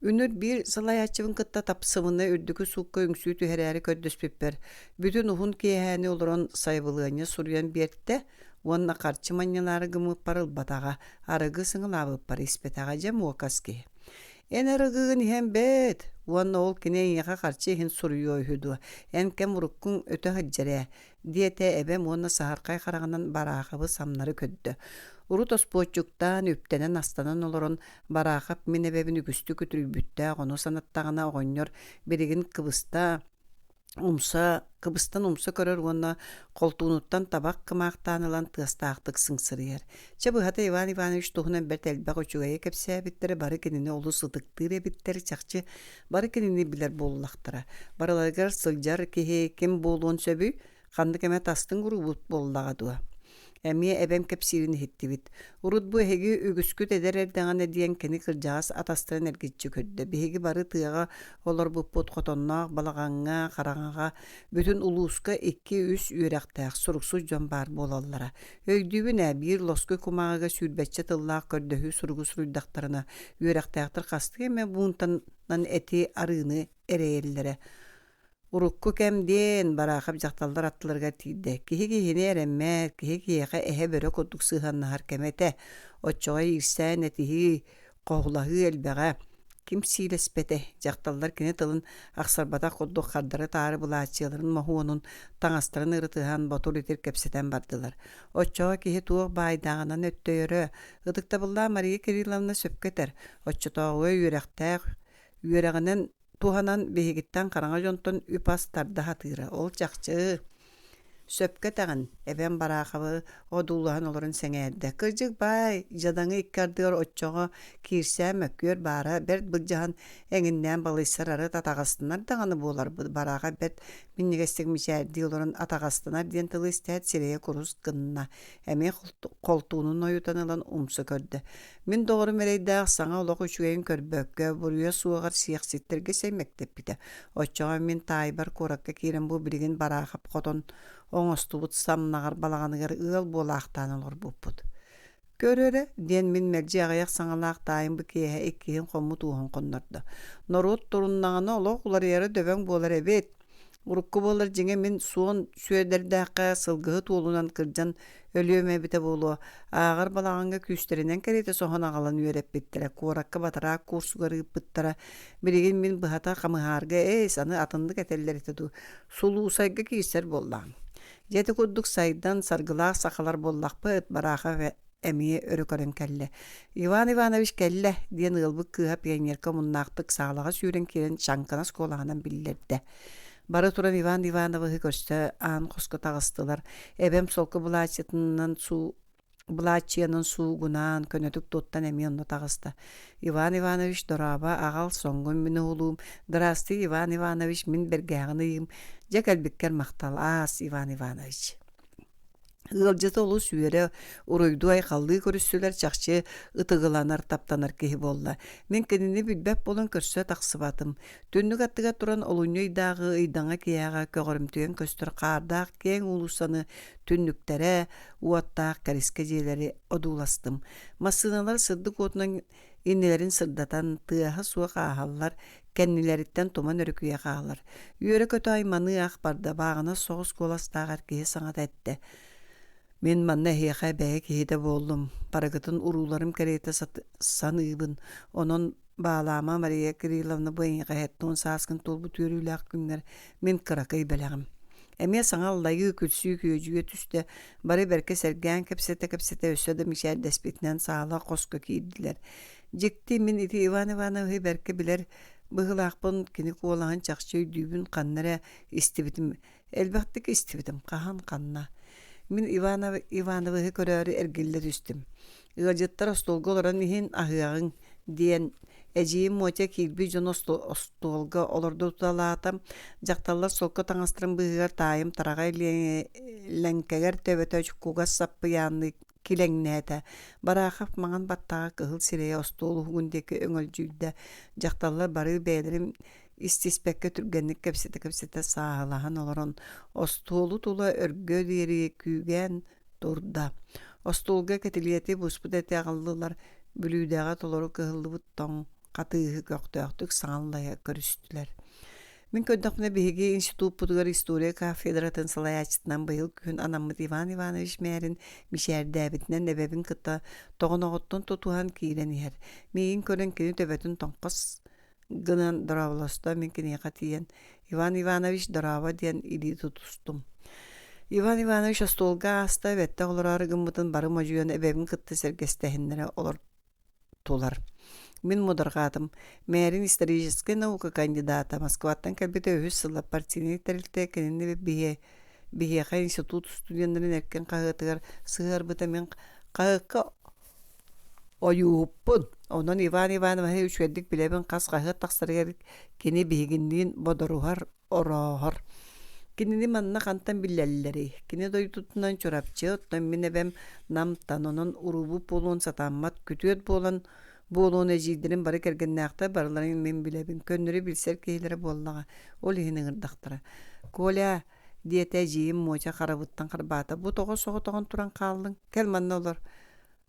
Үнүр бир салайачыбын кытта тапсымыны үрдүкү суукка үҥсүү түһэрээри көрдөспүппер. Бүтүн уһун киэһээни олорон сайбылыаньа суруян биэртэ, уонна харчы манньалаары гымыппар ылбатаҕа, арыгы сыҥылаабыппар испэтэҕэ дьэ муокас киһи. Эн арыгыгын иһэн бэт, уонна ол кини ийэхэ харчы иһин суруйуо үһүдүө, эн кэм уруккун өтө хаджарэ, диэтэ эбэм уонна саһархай хараҕынан бараахабы самнары көддө. Урут оспуоччуктаан үптэнэн астанан олорон бараахап мин эбэбин үгүстү күтүрүйбүттэ ону санаттаҕына оҕонньор биригин кыбыстан умса көрөр уонна холтуунуттан табак кымаактаанылан тыастаахтык сыңсырыйар. Че быһата Иван Иванович туһунан бэрт элбэх учугайа кэпсээбиттэр бары кинини олу сытыктыыр эбиттэр чахчы бары кинини билэр буоллахтара. Барылагар сылдьар киһи ким буолуон сөбүй ханнык эмэ тастын гурубут буоллаҕа дуа. Эмие эбем кепсирин хиттибит. Урут бу эһиги үгүскүт эдерердэҕинэ диэн кини кырдьаҕас атастыран эргиччи көрдө. Биһиги бары тыаҕа олор буппут хотонноох балаҕаҥҥа, хараҥаҕа, бүтүн улууска 2-3 үөрэхтээх суруксус дьон баар буолаллара. Өйдүүбүн биир лоску кумааҕыга сүүрбэччэ тыллаах көрдөһүү суругу суруйдахтарына үөрэхтээх хастык эме буунтанан эти арыыны эрэйэллэре. Урукку кэмден бараахап жакталлар аттыларга тиидде. Киһи киһини эрэммээр, киһи киэхэ эһэ бөрө курдук сыыһаннаһар кэмэтэ. Оччоҕо иирсээн этиһи коһулаһыы элбэҕэ. Ким сиилэспэтэ, жакталлар кини тылын ахсарбатах курдук хардары таары булаачыаларын моһуонун таҥастарын ырытыһан ботур итир кэпсэтэн бардылар. Оччоҕо киһи туох баайдааҕынан өттөйөрө. Ыдыктабыллаа Мария Кирилловна сөпкетер. Оччотооҕуо үөрэхтээх үөрэҕинэн туһанан биһигиттэн хараҥа дьонтон үп ас тардаһа тыыра. Ол чахчы сөпкө тагын эбен бараахабы одуулаһан олорун сэҥээрдэ. Кырдьык баай жадаҥы иккардыгар оччоҕо киирсээ мөккүөр баара берт былдьаһан эҥиннээн балыйсар ары атаҕастынар даҕаны буолар барааға берт миннигестик мичээрдии олорун атаҕастынар диэн тылыыстаат сирэйэ курус гынна. Эми холтуунун ойутан ылан умса көрдө. Мин доҕорум эрейдээх саҥа олох үчүгэйин көрбөккө буруйа суоҕар сиэхситтерге сэймэктеппитэ. Оччоҕо мин таайбар куоракка киирэн бу билигин бараахап хотон оҥостубут самнаҕар балаҕаныгар ыал буолаахтаан олор буппут. Көрөрө диэн мин мэлдьи аҕыйах саҥалаах таайымбы киэһэ иккиһин хоммут уоһун коннордо. Норуут туруннаҕына олох уларыйары дөбөҥ буолар эбит. Урукку буолар дьиҥэ мин суон сүөдэрдэххэ сылгыһы туолунан кырдьан өлүөмэбитэ буолуо. Ааҕар балаҕаҥҥа күүстэринэн кэрийэтэ соһон аҕалан үөрэппиттэрэ, куоракка батараак курсугарыыппыттара. Билигин мин быһата хамыһаарга саны атыннык этэллэритэ ду. Сулуусайга киирсэр буоллаҕым. Дьэти курдук сайдан саргылаах сахалар буоллахпыт барааха эмие өрөкөрөн кэллэ. Иван Иванович кэллэ диэн ылбык кыыһа пионерка муннаахтык саалаҕа сүүрэн киирэн чаңкана скуолаһынан биллэрдэ. Бары туран Иван Ивановы көрсө аан хоско таҕыстылар. Эбем солку булаачыянын суугунаан көнөтүк туттан эми онно таҕыста. Иван Иванович дораба аҕал соҥгун мини улуум. Здравствуй, Иван Иванович, мин бэргээҕин ыйым. Дьэ кэлбиккэр махтал аас Иван Иванович. Ылжыты олу сүйері уройду айқаллыы көрүссүлер чакчы ытыгыланар таптанар кеһи болла. Мен кенини билбеп болон көрсө тақсыбатым. Түннүк аттыга туран олуñой дагы ыйдаңа кияга көгөрүмтүгөн көстөр каардак кең улусаны түннүктәре уаттаак кәриске жээлери одууластым. Массыналар сырдык отунан иннелерин сырдатан тыаһа суа кааһаллар, кэннилериттен туман өрүкүйе каалар. Үөрө көтө айманы ах барда багына соҕус коластаагар киһи саҥата этте. Мен манна хейха бәе киһиде болдум. Парагытын уруларым кәрейте саныыбын. Онон баалаама Мария Кирилловна бойынға хэттуын сааскын толбу төрүлээх күннер мен кыракай бэлэғым. Әме саңа лайы күлсүү күйөжүгө түсті. Бары бәрке сәргән кәпсете өссөді мишәр дәспетінен саала қосқы кейділер. Жекті мен ити Иван Ивановы бәрке білер бұғылақпын кені қуалаған чақчой дүйбін қаннара истибитим. Әлбәқтік истибитим қахан қанна. Мен Ивановы көрөрі әргеллер үстім. Ыгажеттар остолга оларан ихин ахыағын диен әжейім моте келбі жон остолга оларды уталаатам. Жақталар солқа таңастырын бұғығар тайым тарағай ләңкәгер төбеті чүккуға саппы яны килеңнәті. Барақып маған баттаға кығыл сирее остолу хүгіндекі өңіл жүйді. Жақталар бары бәйлерім истиспекке түргенник кепсете сағалахан оларын остолу тула өргө дери күйген турда. Остолга кетилиети буспут эти ағаллылар бүлүйдәға толору кығылы бұттан қатығы көқтөқтік саңаллая көрістілер. Мен көндіқміне бейге институт бұдығар история кафедратын салаячытынан бұйыл күн анамыд Иван Иванович мәрін мишер дәбітінен нәбәбін кытта тоғын оғыттын тұтуған кейлен ер. Мейін көрін кені төбетін тоңқыс гынан дыравласта мен кенеға тиен Иван Иванович дырава ден или тұтыстым. Иван Иванович остолга аста бәтті оларары гымбытын бары мажуян әбәбін кытты сәргестәхінлері олар толар. Мен модырғатым. Мәрін исторический наука кандидата. Москваттан кәлбеті өз сылы партийный тәрілті кенені бігеға институт студентлерін әркен қағытығар сығар бұта мен қағыққа ойуыппын. Онан Иван Иванович үшвәдік білебін қас қағыт тақсарығар кені бігіндейін бодыруғар орағар. Кенені манна қантан білелері. Кені дой тұтынан чорапчы, оттан мен әбәм намтан онын урубу болуын сатаммат күтует болуын әжейдерін бары кәргеннәқта барларын мен білебін. Көннері білсер кейлері болуға. Ол ехінің ұрдақтыра. Коля диет әжейім моча қарабыттан қарбата. Бұ тоғы соғы тоғын тұран қалдың. Кәл манна олар.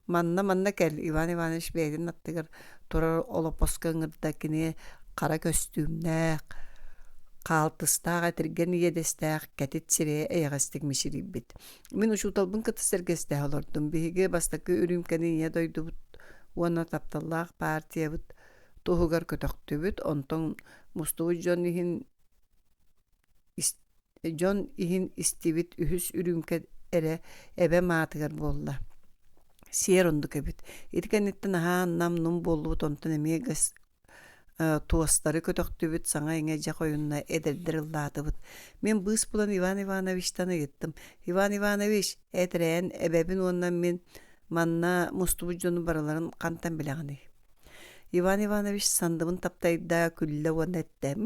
Манна кәл. Иван Иванович бәйден аттығыр. Тұрар олапосқың ұрда кені қара көстүмнәқ. Қалтыстаға тірген едестәқ кәтет сірее әйғастық мешіріп бет. Мен ұшуталбын кыты сәргестәқ олардым. Бейге бастақы үрімкәні не дойды бұд. Уана тапталлақ партия бұд. Тұғығар көтөқтü бұд. Онтон мұстығы жон ихин істебіт үхіс үрімке әрі әбә маатығар болла. Сер онды көбіт. Еткәнеттен аға нам нұм болу бұд. Онтон әмегіз туастары көтөктү бүт саңа эңе жак оюнна эдердер ыллааты бүт. Мен быс булан Иван Ивановичтан еттім. Иван Иванович әтірән әбәбін оннан мен манна мустубу жону бараларын қантан біләғаны. Иван Иванович сандымын таптайда күлі он әтті.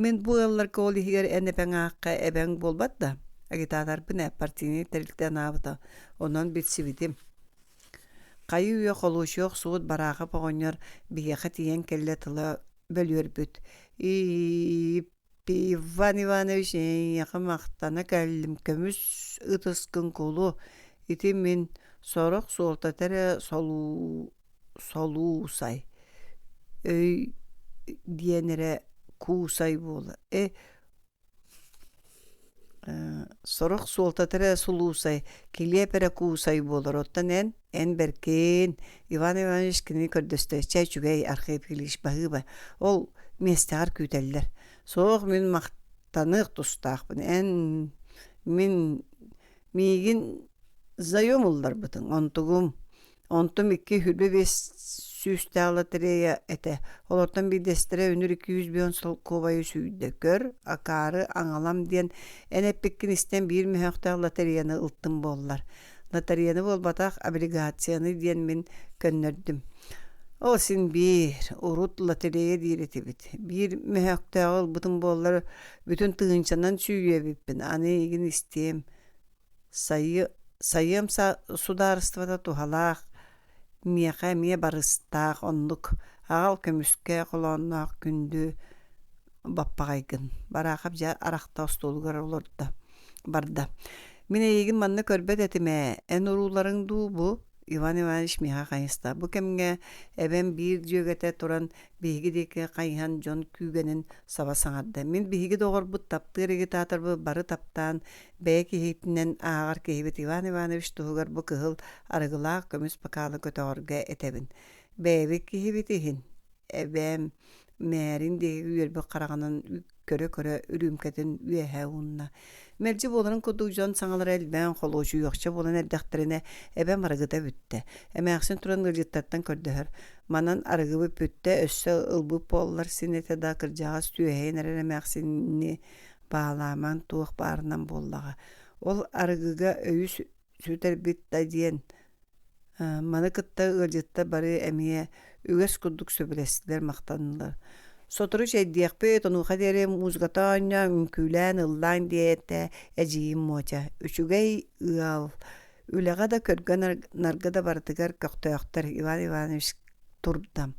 Мен бұл аллар кол егер әнепәң аққа әбәң болбат да. Агитатар біне партийны тәрілттен абыта. Онан бітсі бітім. Қайы үйе қолушық суыт барағы пағонер бігеқі тиен кәлі тылы бөлер бүт. Иван Иванович яқы мақтаны кәлім көміс ұтысқын қолу. Ити мен сорақ солтатары солу сай. Өй диенері кусай болы. Сорақ солтатары солусай. Келепері кусай болыр. Оттан ән бәркен Иван Иванович кені көрдісті. Чай чүгей архив келеш бағы ба. Ол местағар күйтәлілер. Соқ мен мақтанық тұстақпын. Ән мен мейгін зайом ұлдар бұтын. Онтым 205 сүйістәғылы тірея әті. Олардан бейдестірі өнір 200 бейон сол ковайы сүйді көр. Акары аңалам ден әнәппеккен істен бір мөхіқтәғылы тірейені ұлттым болылар. Нотарияны болбатақ облигацияны ден мен көннердім. Ол сен бір урут лотерея дейреті біт. Bir мөхіқтәғыл бұтын болылар бүтін тығыншанан сүйе біппін. Аны егін істейм. Сайым сударствада тухалаах мие барыстаах оннук агал көмүскэ холонноох күндү баппагайгын бараахап жа арахта остуулгар олорда барда. Мен эйигин манна көрбөт этиме эн уруларың бу Иван Иванович миха кайыста. Бу кемге эбен бир жөгете туран биһиги деке кайхан жон күүгенин саба саңарда. Мен биһиги догорбут таптырыгы татырбы бары таптан бэки хейтинен аагар кehibit Иван Иванович тугар бу кыһыл арыгылаах көмүс бакалы көтөгөргө этебин. Бэби кehibit иһин. Эбем мээрин деги үйөрбө караганын көрө үрүмкетин үөһэ уунна. Мерджи боларын кудук жон саңалар элбен холуучу юокча болан эрдахтарына эбем арыгыта бүтте. Эмээхсин туран ылжыттаттан көрдөһөр. Манан арыгыбы бүтте өссө ылбып боллар синете да кыржагас түйэйин эрер эмээхсинни бааламан туох баарынан боллага. Ол арыгыга өйүс сүтер битта диен. Маны кытта ылжытта бары эмие үгес кудук сөбүлестилер мактанылар. Сотору шейдиякпе тонуха дере музгатаanya үмкүлэн ыллаан диэте эжиим моча. Үчүгэй ыал. Үлэга да көргөн нарга да бартыгар көктөөхтөр Иван Иванович турдам.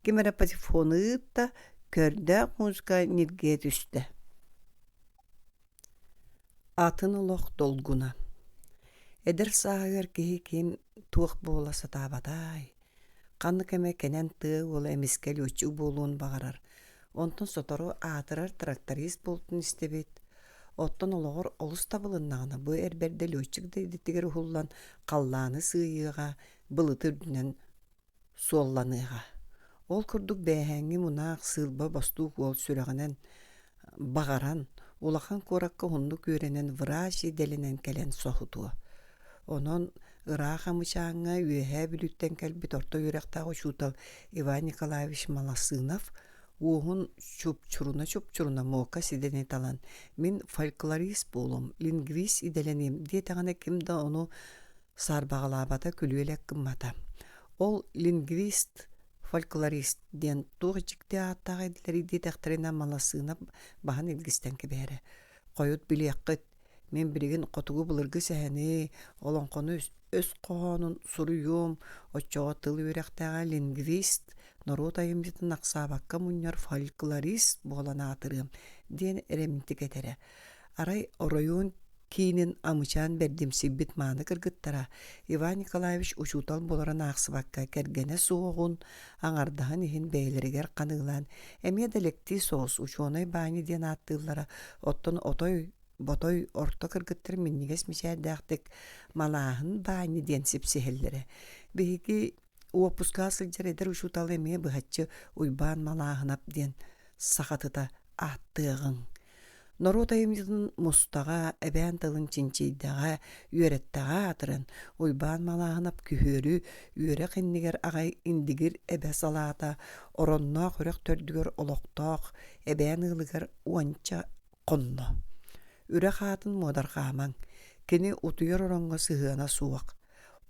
Кимере патефоныытта көрдө музыка нирге түстө. Атын олох долгуна. Эдер саагыр кихи ким туох боола сатабатай. Канны кеме кенен тыы ол эмискел үчү болуун багарар. Онтон сотору атырар тракторист болтун истебит. Оттон ологор олус табылыннагына бу эрберде лөчүк дейдитигер ухуллан каллааны сыйыга былытырдүнен суолланыга. Ол курдук бэхэнги мунаак сылба бастуук ол сүрэгэнен багаран улахан коракка хунду көренен врачи делинен келен сохутуа. Онон ыраха мычааңа үөһэ бүлүттен келбит орто үректагы шутал Иван Николаевич Маласынов уһун чупчуруна мока сидене талан. Мен фольклорист болум, лингвист иделенем. Детагана кимда ону сарбагалабата күлүелек кыммата. Ол лингвист, фольклорист ден тугчикте аттагы дилери детекторина Маласынов бахан илгистен кебере. Койут билияккыт мен билеген котугу булыргы сэхэни олонкону өс коонун суруюм оччоо тыл үректага лингвист Норот айымжытын аксабакка муньор фольклорист болан атырым ден эреминтик этере. Арай ороюн кийинин амычаан бердимсиббит мааны кыргыттара. Иван Николаевич учутал боларан аксыбакка кергене суогун аңардахан ихин бейлеригер каныылан. Эмие делекти соос учуонай баани ден аттыыллара оттон ботой орто кыргыттыр миннигес мичээдээхтик малааһын баани ден сипсиһэллэре. Биһиги уопуска сылдьар эдер учутал эмие быһаччы уйбаан малааһынап диэн сахатыта ааттыагын. Норот айымжытын мустага эбээн тылын чинчийдага үөрэттага атырын уйбаан малааһынап күһүөрү үөрэ хиннигер агай индигир эбэ салаата оронноох үрэх төрдүгөр олохтоох эбээн ыылыгар уанча конно. Үрэ хаатын модархаамаң кини утуйор оронго сыһыана суак.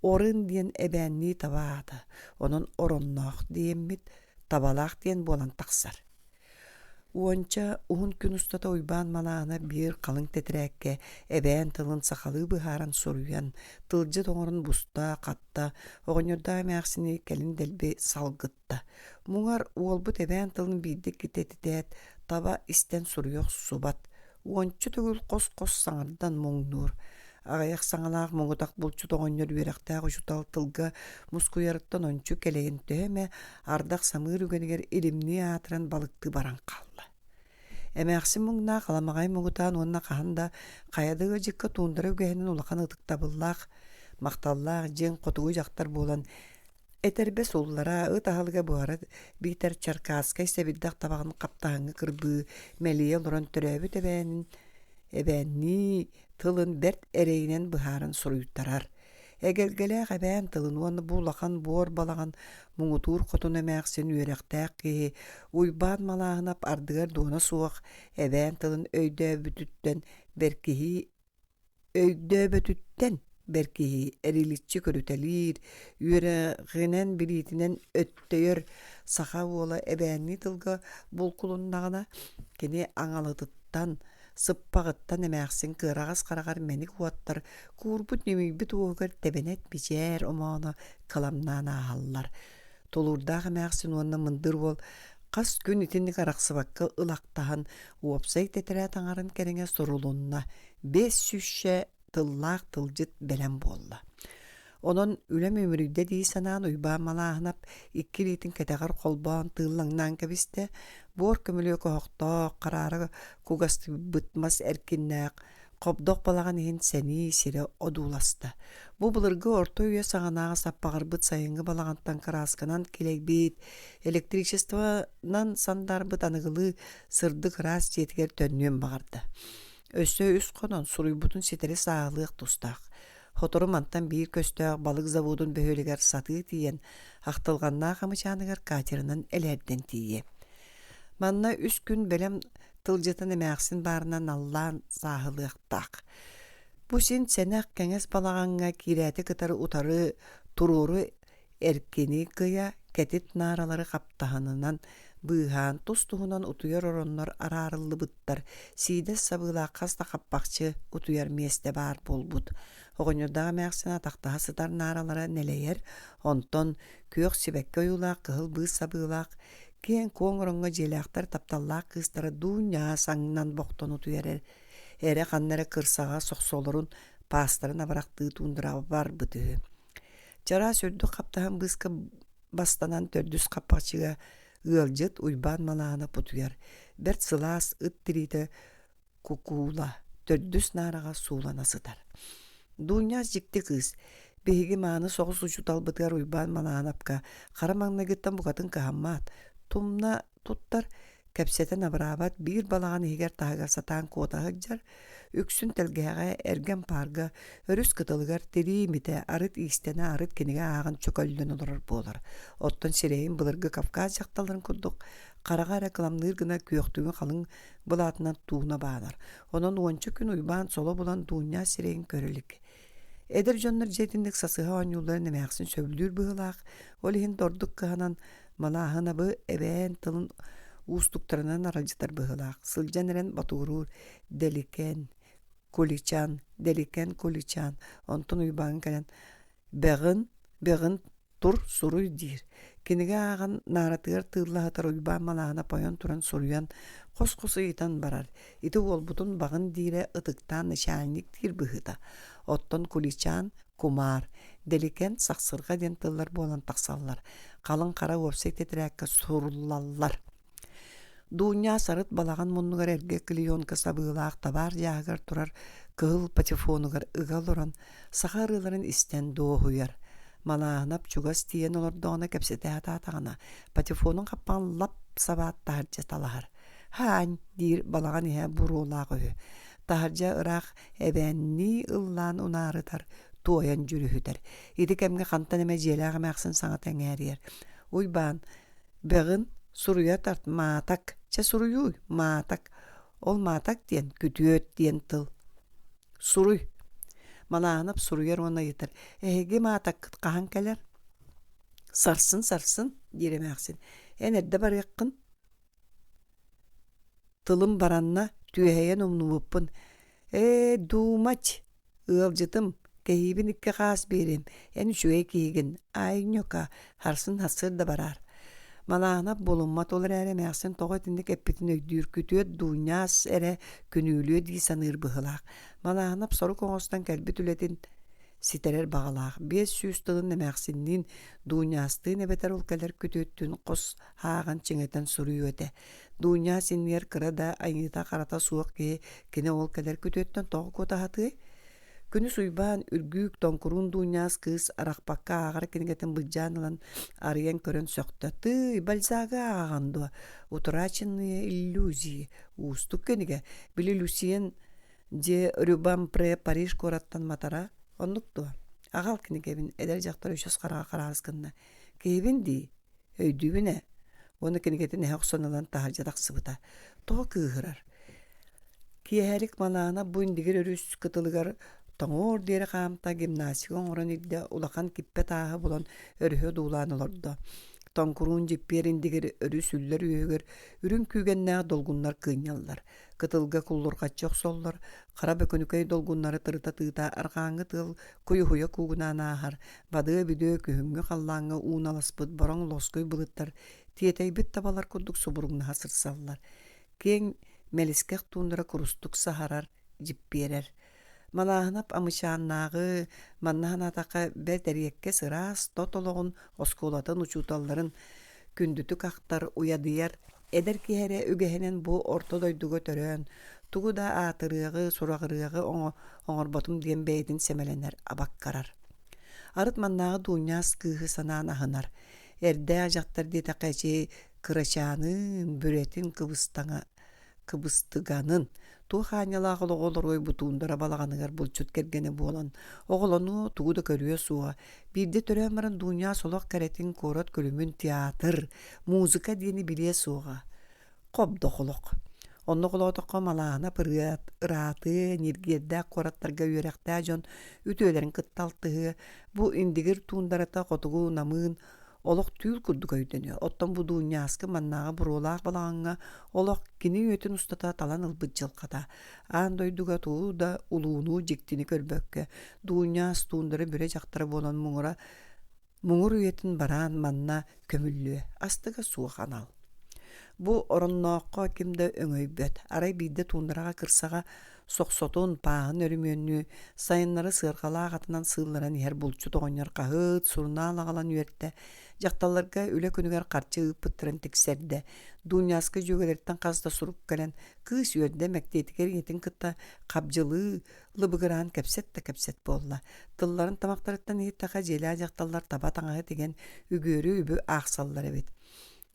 Орын диэн эбээнни табаата, онон оронноох диэммит табалаах диэн болан тахсар. Уонча уһун күн устата уйбаан малаана биир калың тетирээкке эбээн тылын сахалыы быһааран суруян, тылжы тоҥорун буста, катта, оҕоньордаа эмээхсини келин дэлби салгытта. Муҥар уолбут эбээн тылын биирдик китетитээт таба истэн суруйох субат. Уончу төгүл кос-кос саңардан моңнуур. Агаяк саңалаах моңутак булчу тоҕонньор үөрэхтээх учутал тылга мускуярыттан ончу келеген төһөмэ ардах самыыр үгэнигэр илимни аатыран балыкты баран қалла. Эмээхсин муҥнаа халамагай моңутаан уонна хаһанда хайадыга дьикка туундара үгэһинин улахан ытыктабыллаах, макталлаах дьиэҥ хотугу дьахтар буолан этербе суллара ытаһалга буара биитер Черкасскай сэбиддах табагын каптаһыҥҥы кырбыы мэлие олорон төрөөбүт эбээнни тылын берт эрэйинэн быһааран суруйуттарар. Эгелгелээх эбээн тылын уонна буулахан буор балаган муҥутуур хотун эмээхсин үөрэхтээх киһи уйбаан малааһынап ардыгар дуона суох эбээн тылын өйдөөбөтүттэн беркиһи эриличчи көрүтэлиир үөрэҕинэн билиитинэн өттөйөр саха уола эбээнни тылга булкулуннагына кини аҥалытыттан Sıppağıttan emäksin kırağız qaraqar meni kuattар, kurbut nemibit uğgar tebenet bicer omağına kalamnan ahallar. Tolurdağı emäksin onna mındır ol, qas gün itinlik araqsıbakka ılaqtahan uopsayt etere tangarın kerenge sorulunna 500 tılлаах tılcıt belen bolla. Onun ülem ömürüde diyi sanan uyba malahınap iki litin ketegar kolban tığlannan kebiste bor kömülüyor kohokta kararı kugastı bıtmaz erkinnak Qobdoq balağın ehin seni sire odulasta. Bu bulırgı orta üye sağanağa sappağır bıt sayıngı balağanttan karaskanan kelek bit, elektrичество'nan sandar bıt anıgılı sırdı kıras jetiger tönüyen bağırdı. Össö üst konan suruy butun siteri sağlıq tustaq. Hotoru mantan bir köstөg balık zavudun böhöliger satı tiyen, aqtılganna qamıçanıgar katerinan elerden tiye. Manna 3 gün belem tılcıtan emäksin barынан Allah'ın sahılıq Bu sen senek kenges balağanga kireti kıtarı utarı tururu erkeni kıya ketit naraları kaptahanından bıhan tustuğundan utuyar oronlar ararıllı bıttar. Sides sabıla kasta kappakçı utuyar meste bar bolbut. Oğunyurdağı emäksin ataqtaha sıdar naralara neleyer. Onton kök sibekke yulaq, kıhıl bız sabılaq. Ken koңоронга jelaqtar taptallaq kыстara dunya sаңынан boqton utuyarer. Ere qannara kırsağa soqsolorun pastарын abaraqtığı tundura var bıtığı. Jara sördü qaptahan bıska bastanan tördüs qappaqçıga ıalcıt uyban malağına putuyar. Bert sılas ıt diride kukula tördüs narağa suulana sıdar. Dunya jikti kız. Behigi mağını soğus ucu talbıtıgar uyban malağınapka. Qaramağına gittan buqatın kahammat. Tumna tuttar kapseten abrabat bir balağın higer tahagar satan kota hıccar, üksün telgeğe ergen parga, örüs kıtalıgar terimite arıt istene arıt kenige ağın çökölden olur bolar. Ottan sireyin bılırgı Kafkaz jaktaların kurduk, qarağa reklamlıyır gına köktüğün qalın bulatından tuğuna bağlar. Onun 10 gün uyban solo bulan dünya sireyin körülük. Eder jonlar jetindik sasıha onyulların emäksin söbülür bığılaq, olihin dorduk kıhanan malahına bu eben tılın ustuklarından aracıtar bığılaq. Sılcan eren baturur, deliken kuliçan, ontun uyban kalen beğin tur suruy dir. Kinige ağan naratığır tığırla hatar uyban malahına payon turan suruyan qos-qosu itan barar. İti olbutun bağın dire ıtıktan nişanlik dir bığıda. Otton kuliçan, kumar, deliken saksırga den tıllar bolan taqsallar. Qalın qara website tetirakka surullallar. Dunya sarıt balağan munnugar erge kliyonka sabığılaq tabar yağar turar kığıl patifonugar ıgal oran saharıların isten doğuyar. Malağınap çugas tiyen olur doğuna kepsete hatatağına patifonun kappan lap sabat taharca talahar. Haň dir balağan ihe burulağı. Taharca ıraq ebenni ıllan unarıtar. Tuoyan jürühüter. İdi kemge qantan eme jelağı maqsın saňatan yer. Uyban, beğin suruya tart matak. Çe suruyu matak. Ol matak diyen, kütüöt diyen tıl. Suruy. Malağınap suruyar ona yeter. Ehege matak qahan keler. Sarsın diremeksin. Enerde bar yakkın. Tılım baranna tüheyen umnumuppun. Dumaç. Iğalcıtım. Kehibin ikke qas berim. En şüye kehigin. Ay nyoka. Harsın hasır da barar. Malağına bulunmat olur ere meyaksin toğa tindik epitin öydür kütüet dunyas ere künülüye di sanır bıhılaq. Malağına soru koğustan kelbi tületin siterer bağılaq. 500 tılın emeksinnin dunyastığın ebeter ülkeler kütüettün qos hağın çiŋeten suruyu öde. Dunya sinyer kırada ayıta qarata suaq ki kine ülkeler kütüetten toğa kota hatı. Күнү суйбаан үргүүк тонкурун дуняас кыыс арахпакка аагар кинигетин былжаанылан арыян көрөн сөктө тый бальзага аагандуа утраченные иллюзии устук кениге били люсиен же рюбампре Париж кораттан матара оннуктуа агал кинигебин эдер жактар өшөс карага карааскынна кебин ди өйдүбүне оны кинигетин эхоксонылан тахаржадаксыбыта тоо кыыгырар киэхерик малаана буиндигер өрүс кытылыгар Тоңор дері қамта гимнастикон орын илді улақан киппе тағы болан өрхө дулан олорды. Тоңкурун жипперин дигер өрүсүллөр үөгөр үрүн күйгеннää долгуннар кыыньаллар. Кытылга куллурга чоксоллор, кара бөкөнүкөй долгуннары тырыта тыыта аргааңы тыл куюхуя куугунаанаахар, бадыы бүдөө күһүҥҥү халлааҥҥа ууналаспыт бороҥ лоскуй былыттар, тиэтэйбит табалар курдук субуруҥнаһа сырсаллар. Кең мелискех тууннара курустук саһарар жиппиэрэр. Малаһынап амычааннаагы маннаһынатака бэтэриэкке сыраас тотологун оскуолатын учууталларын күндүтүк ахтар уядыяр эдер киһэрэ үгэһинэн бу орто дойдуга төрөөн тугу да аатырыагы сурагырыагы оҥорботум диэн бэйэтин сэмэлэнэр абаккарар. Арыт маннааҕы дууньаас кыыһы санаан аһынар. Эрдэ ажахтар диэтэкэчи кырачаанын бүрэтин кыбыстыганын туу хаанялаах олоҕолорой бутуундара балаҕаныгар булчут кэргэни буолан оҕолону тугу да көрүө суоҕа биирде төрөөн баран дууньаа солох кэрэтин куорат көлүмүн театр, музыка диэни билиэ суоҕа. Хобдохолох. Онно холоотоххо малаана ырааты ниргиэрдээх куораттарга үөрэхтээ дьон үтүөлэрин кытталтыһы бу индигир туундарата хотугу намыын олох түүл курдук өйдөнү. Оттон бу дууньааскы маннааҕа буруулаах балаҕаҥҥа олох кини үөтүн устата талан ылбыт дьылхата. Аан дойдуга туу да улуунуу дьиктини көрбөккө дууньаас туундары бүре дьахтара буолан муҥур үөтүн бараан манна көмүллүө астыга суох анал. Бу ороннооххо кимде өҥөйбөт. Арай биирде туундарага кырсаға сохсотун пааһын өрүмүөннүү сайыннары сыархалаах атынан сыылларан иһэр булчут оҕонньор хаһыыт сурнаалагалан үөртэ дьахталларга үлэ күнүгэр харчы ыыппыттарын тиксэрдэ дууньааскы дьүөгэлэртэн хаста сурук кэлэн кыыс үөрдэ мэктиэтигэр иэтин кытта хабдьылыы лыбыгыраан кэпсэт буолла. Тылларын тамактарыттан иһиттаха дьиэлээ дьахталлар таба таҥаһы тиген үгүөрү үбү аахсаллар эбит.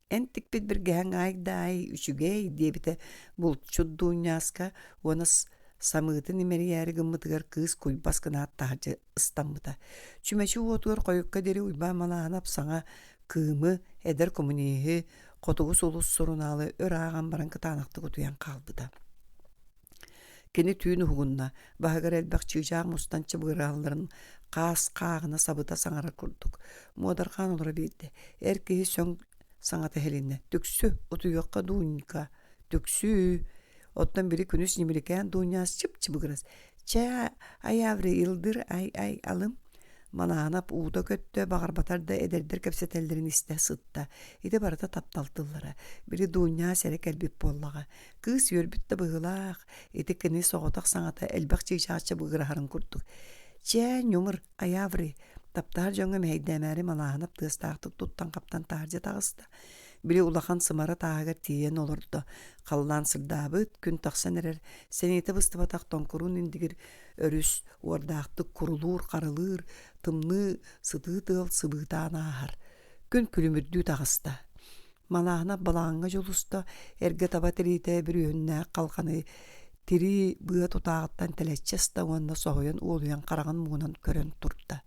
Эн тикпит биргэһэҥ айдаай үчүгэй диэбитэ булчут дууньааска уонас самыытын имэриээри гыммытыгар кыыс куйбас гынаат таһырдьа ыстаммыта. Чүмэчи уотугар хойукка дери уйбаа малаанап саҥа кыымы эдер коммунииһи хотугус улус сурунаалы өр ааган баран кытаанахтык утуян хаалбыта. Кини түүн уһугунна баһыгар элбэх чыыжаах мустанчы быыраалларын каас каагына сабыта саҥарар курдук. Муодархан олора биирде эр киһи сөҥ саҥата хелинне түксү утуйуокка дуунька түксү оттон бири күнүс нимирикээн дууньаас чып-чыбыгырас. Чаа аявры илдыр ай алым. Малаанап уута көттө багарбатарда эдердер кэпсэтэллэрин истэ сытта. Ити барата тапталтыллара. Бири дууньаа сэрэ кэлбип буоллаҕа. Кыыс үөрбүт да быһылаах. Ити кини соҕотах саҥата элбэх чыычаачча быгыраһарын курдук. Чаа ньумыр аявры таптаар дьоҥҥа мэйдэмээри малаанап тыастаахтык туттан каптан таардьа таҕыста. Били улахан сымара тааһыгар тиийэн олордо. Халлаан сырдаабыт күн тахсан эрэр сэниэтэ быстыбатах тоңкурун индигир өрүс уордаахтык курулуур карылыыр тымны сытыы тыал сыбыытаан аахар. Күн күлүмүрдүү таҕыста. Малаана балааҥҥа жолусто эргэ таба тириитэ бир үөннээх халханы тири быа тутааҕыттан тэлэччэста уонна соһуйан уолуян хараҕын муунан көрөн турда.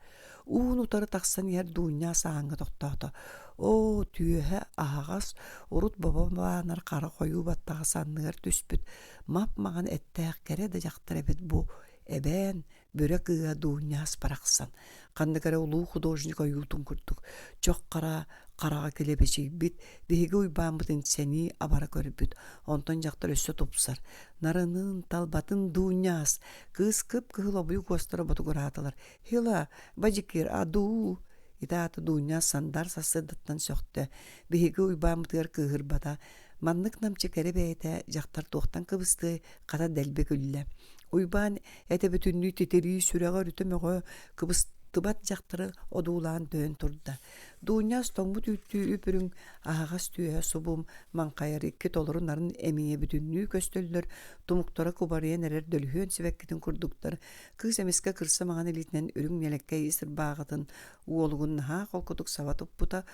Уун утары тахсан иһэр дууньаа сааҥҥа тохтоото. О түйэһэ аһаҕас урут баба-баанар хара хойуу баттаҕа санныгар түспүт. Мап маҕан эттээх кэрэ да дьахтар эбит бу эбээн бүрэ кыыа дууньаас барахсан. Ханныгара улуу художник ойуутун курдук. Чох хараҕа килебэчийбит биһиги уйбааммытын сэни абара көрбүт. Онтон дьахтар өссө тупсар. Нарынын талбатын дууньаас кыыс кып кыһылобуй куостара ботугурааталар. Хила бадьикир адуу итааты дууньаа сандар сассырдаттан сөхтө. Биһиги уйбааммытыгар кыыһырбата. Маннык намчы кэри бэйэтэ дьахтар туохтан кыбысты хата дэлби күллэ. Уйбаан эте бүтүннүү титирии сүрэҕэ өрүтөмөҕө кыбыстыбат дьахтары одуулаан дөөн турда. Дууньаас тоҥмут үүттүү үпүрүҥ аһаҕас түйэһэ субум маҥхайар икки толору нарын эмиэ бүтүннүү көстөллөр тумуктара кубарыйан эрэр дөлүһүөн сибэккитин курдуктар кыыс эмискэ кырса маҕан илитинэн үрүҥ ньэлеккэй исырбааҕытын уолугун наһаа холкутук саба туппута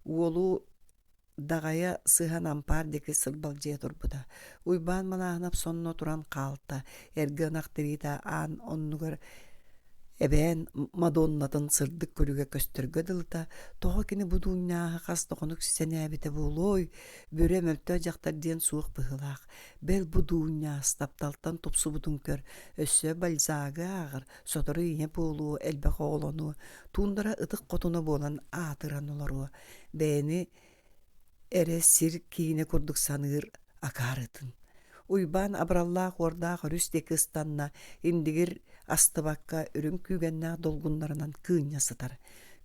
уолу дагая сыһан ампаар диэки сырбалдьыйа турбута. Уйбаан малааһынап сонно туран хаалта. Эргэ ынах тириитэ аан оннугар Эбен Мадоннатын сырдык көрүгө көстөргө дылыта, тоҕо кини бу дуньяаһа хас тоҕонук сисэнээбите буолой, бүрэ мөлтөө дьахтар диэн суох быһылаах. Бэл бу дуньяа стапталтан тупсубутун көр, өссө Бальзагы аагыр, сотору ине буолуу, элбэх оҕолону, тундара ытык хотуна буолан аатыран олоруо. Бэни эре сир киине курдук саныыр акаарытын. Уйбан абраллаах уордаах өрүс деки ыстанна, индигир астыбакка үрүн күүгэннээх долгуннарынан кыыньа сытар.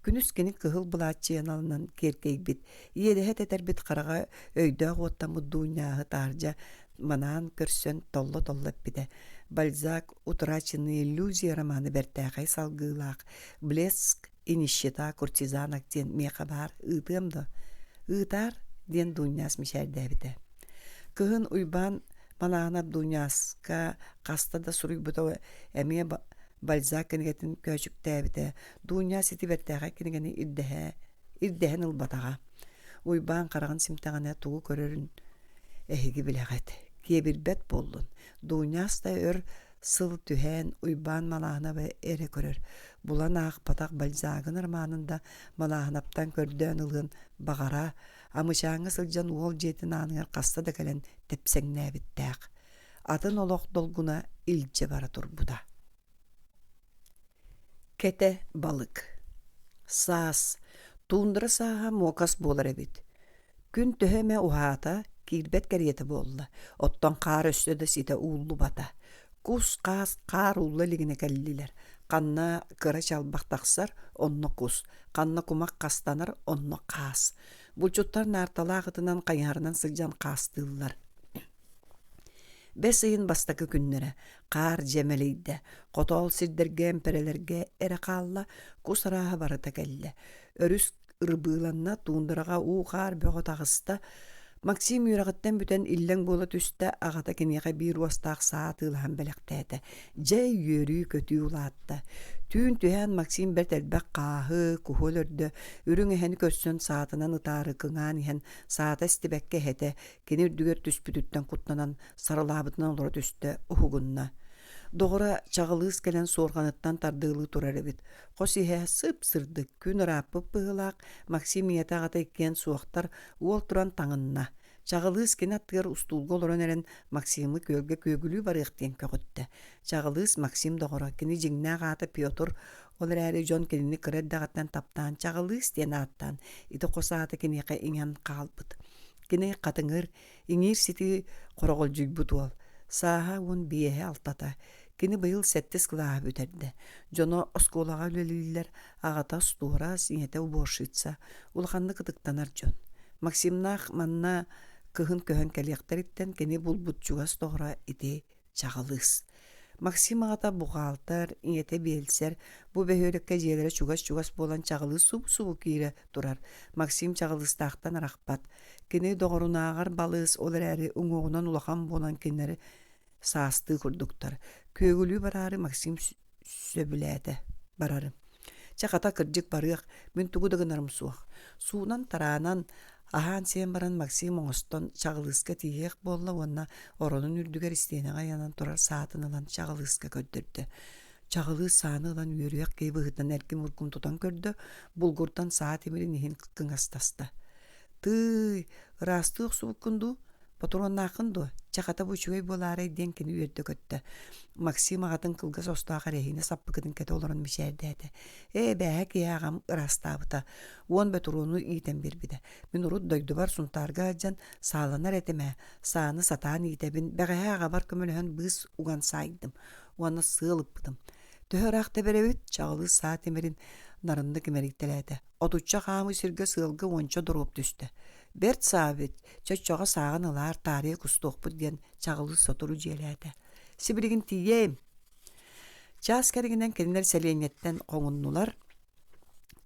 Күнүс кини кыһыл булааччыяналынан киэркейбит, иэдэһэ тэтэрбит харага өйдөөх уоттаммыт дууñааһы таардьа манаан көрсөн толло эппитэ. Бальзак утраченные иллюзии романы бэртээхэй салгыылаах, блеск и нищета куртизанок диэн миэхэ баар ыытыамдо. Ыытаар диэн дууñаас мишээрдээбитэ. Кыһын уйбан манаанап дуньяаска каста да суруйбута эмиэ Бальзак кенигетин көчүктээбите, дунья сити бертээхэ кенигени ирдэһэн ылбатаҕа. Уйбаан харагын симтаҕына тугу көрөрүн эһиги билэҕэт, киэбирбэт буоллун. Дуньяаста өр сыл түһэн уйбаан малаанабы эре көрөр. Булан аахпатах Бальзагын романында малаанаптан көрдөөн ылын багара, амычааҥҥа сылдьан уол дьиэтин ааныгар хаста да кэлэн тэпсэҥнээбиттээх. Атын олох долгуна илдьэ бара турбута. Кете балык. Саас. Тундра сааһа муокас буолар эбит. Күн төһөмэ уһаата киирбэт кэриэтэ буолла. Оттон хаар өссө да сите ууллу бата. Кус хаас хаар уулла лигине кэллилэр. Ханна кыра чалбахтахсар онно кус. Ханна кумак хастанар онно хаас. Булчуттар наарталаагытынан кайаарынан сылдьан хаастыыллар. Бес ыйын бастакы күннэрэ хаар жемелейдэ. Хотоол сирдерген перелерге эре хаалла кус арааһа барыта кэллэ. Өрүс ырбыыланна туундарага уу хаар бөҕө тагыста Максим юрагыттан бүтэн иллэң буола түстэ аҕата киниэхэ биир уостаах саатыылаһан бэлэхтээтэ. Дьэй үөрүү көтүү улаатта. Түүн түһэн Максим бэрт элбэх хааһы, куһул өрдө, үрүҥ эһэн көрсөн саатынан ытаары кыҥаан иһэн саата истибэкке эһэтэ, кини үрдүгэр түспүтүттэн куттанан сарылаабытынан олоро түстэ уһугунна. Доҕура чаҕылыыс кэлэн суорҕаныттан тардыылыы турар эбит. Хос иһэ сып-сырдык күн ырааппыт быһылаах Максим ийэтэ аҕата иккиэн суохтар уол туран таҥынна. Чаҕылыыс кини аттыгар устуулга олорон эрен Максимы күөлгэ күөгүлүү барыахтыен көҕүттэ. Чаҕылыыс Максим доҕура кини дьиҥнээх аата Пётр ол эрээри дьон кинини кыраддаҕаттан таптаан чаҕылыыс диэн ааттаан ити хосаата киниэхэ иҥэн хаалбыт. Кини хатыҥыр иҥиир сити хороҕолдьуйбут уол. Сааһа уон биэһэ алтата. Кини быйыл 7 кылааһа бүтэрдэ. Дьоно оскуолаҕа үлэлииллэр аҕата стуора сиҥэтэ убуоршыытса, улаханны кытыктанар дьон. Максимнаах манна кыһын көһөн кэлиэхтэриттэн кини булбутчугас тоҕура ити чаҕылыыс. Максим аҕата буҕаалтар, иҥэтэ биэлсэр, бу бөһүөрэккэ дьиэлэрэ чугас буолан чаҕылыыс субу киирэ турар. Максим чаҕылыыстаахтан арахпат. Кини доҕорунааҕар балыыс ол эрээри уҥуоҕунан улахан буолан кинилэри саастыы курдуктар. Күөгүлүү бараары Максим сөбүлээтэ барары. Чахата кырдьык барыах, мин тугу дагынарым суох. Суунан тараанан аһаан сиэн баран Максим оҥостон чаҕылыыска тииэх буолла уонна оронун үрдүгэр истиэнэҕэ янан турар саатын ылан чаҕылыыска көддөрдө. Чаҕылыыс сааны ылан үөрүөх кей быһытан эркин уркун тутан көрдө, булгурдан саат имирин иһин кыҥастаста. Тый, ырастыах субуккунду, патуроннаахын ду, чахата бучугай буолаарай диэн кини үөрдө көттө. Максим аҕатын кылгас остаахар эһине саппыкытын кэте олорон мишээрдээте. Бээһэ киэҕам ырастаабыта, уон бэтуруну иитэн бирбитэ. Мин урут дойдубар сунтаарга адьан сааланар этимэ, сааны сатаан иитэбин, бэҕэһэ аҕабар көмөлөһөн быыс уган саайдым, уонна сыалыппытым. Төһөраах тэбэрэбит, чаҕылыыс саат имирин нарынны кимэриктэлээтэ. Отучча хаамы сиргэ сыалга уонча доруоп түстэ. Берт саабит, чоччоҕа саагын ылаар таарыа кустуохпут диэн чаҕылыыс сотуру дьиэлээтэ. Сибиригин тиейэм. Чаас кэригинэн кинилэр сэлиэҥэттэн хоҥуннулар.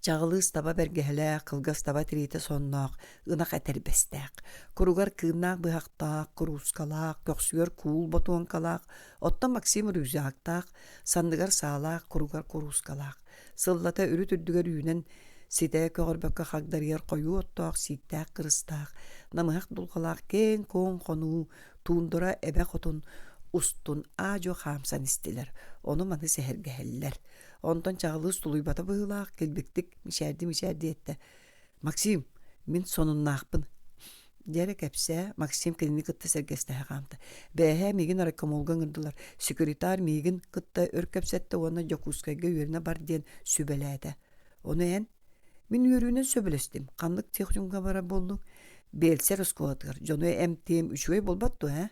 Чаҕылыыс таба бэргэһэлээх, кылгас таба тириитэ сонноох, ынах этэрбэстээк. Куругар кыыннаах быһахтаах, куруускалаах, көхсүгөр куул ботуон калаах, оттон Максим рүүзяактаах, санныгар саалаах, куругар куруускалаах. Сыллата үрүт үрдүгэр үүнэн ситэ көгөрбөккө хагдарыйар хойуу оттоох сииттээк кырыстаах, намыһак дулҕалаах кээн коон хонуу, туундура эбэ хотун устун аадьо хаамсан истилэр, ону маны сэһэргэһэллэр. Ondan çağılız tuluybatı bıhılaq, kelbektik, mişerdi ette. Maksim, min sonun naqpın. Derek hepse Maksim klinik kıtta sergeste haqamdı. Behe migin arakam olgan ırdılar. Sekretar migin kıtta örkepsette ona Jakuskayga yörüne bar diyen sübelede. Onu en min yörüne söbelestim. Kanlık tehcunga bara boldum. Belser uskuladıgar. Jonu emtiyem üçüge bolbattu ha.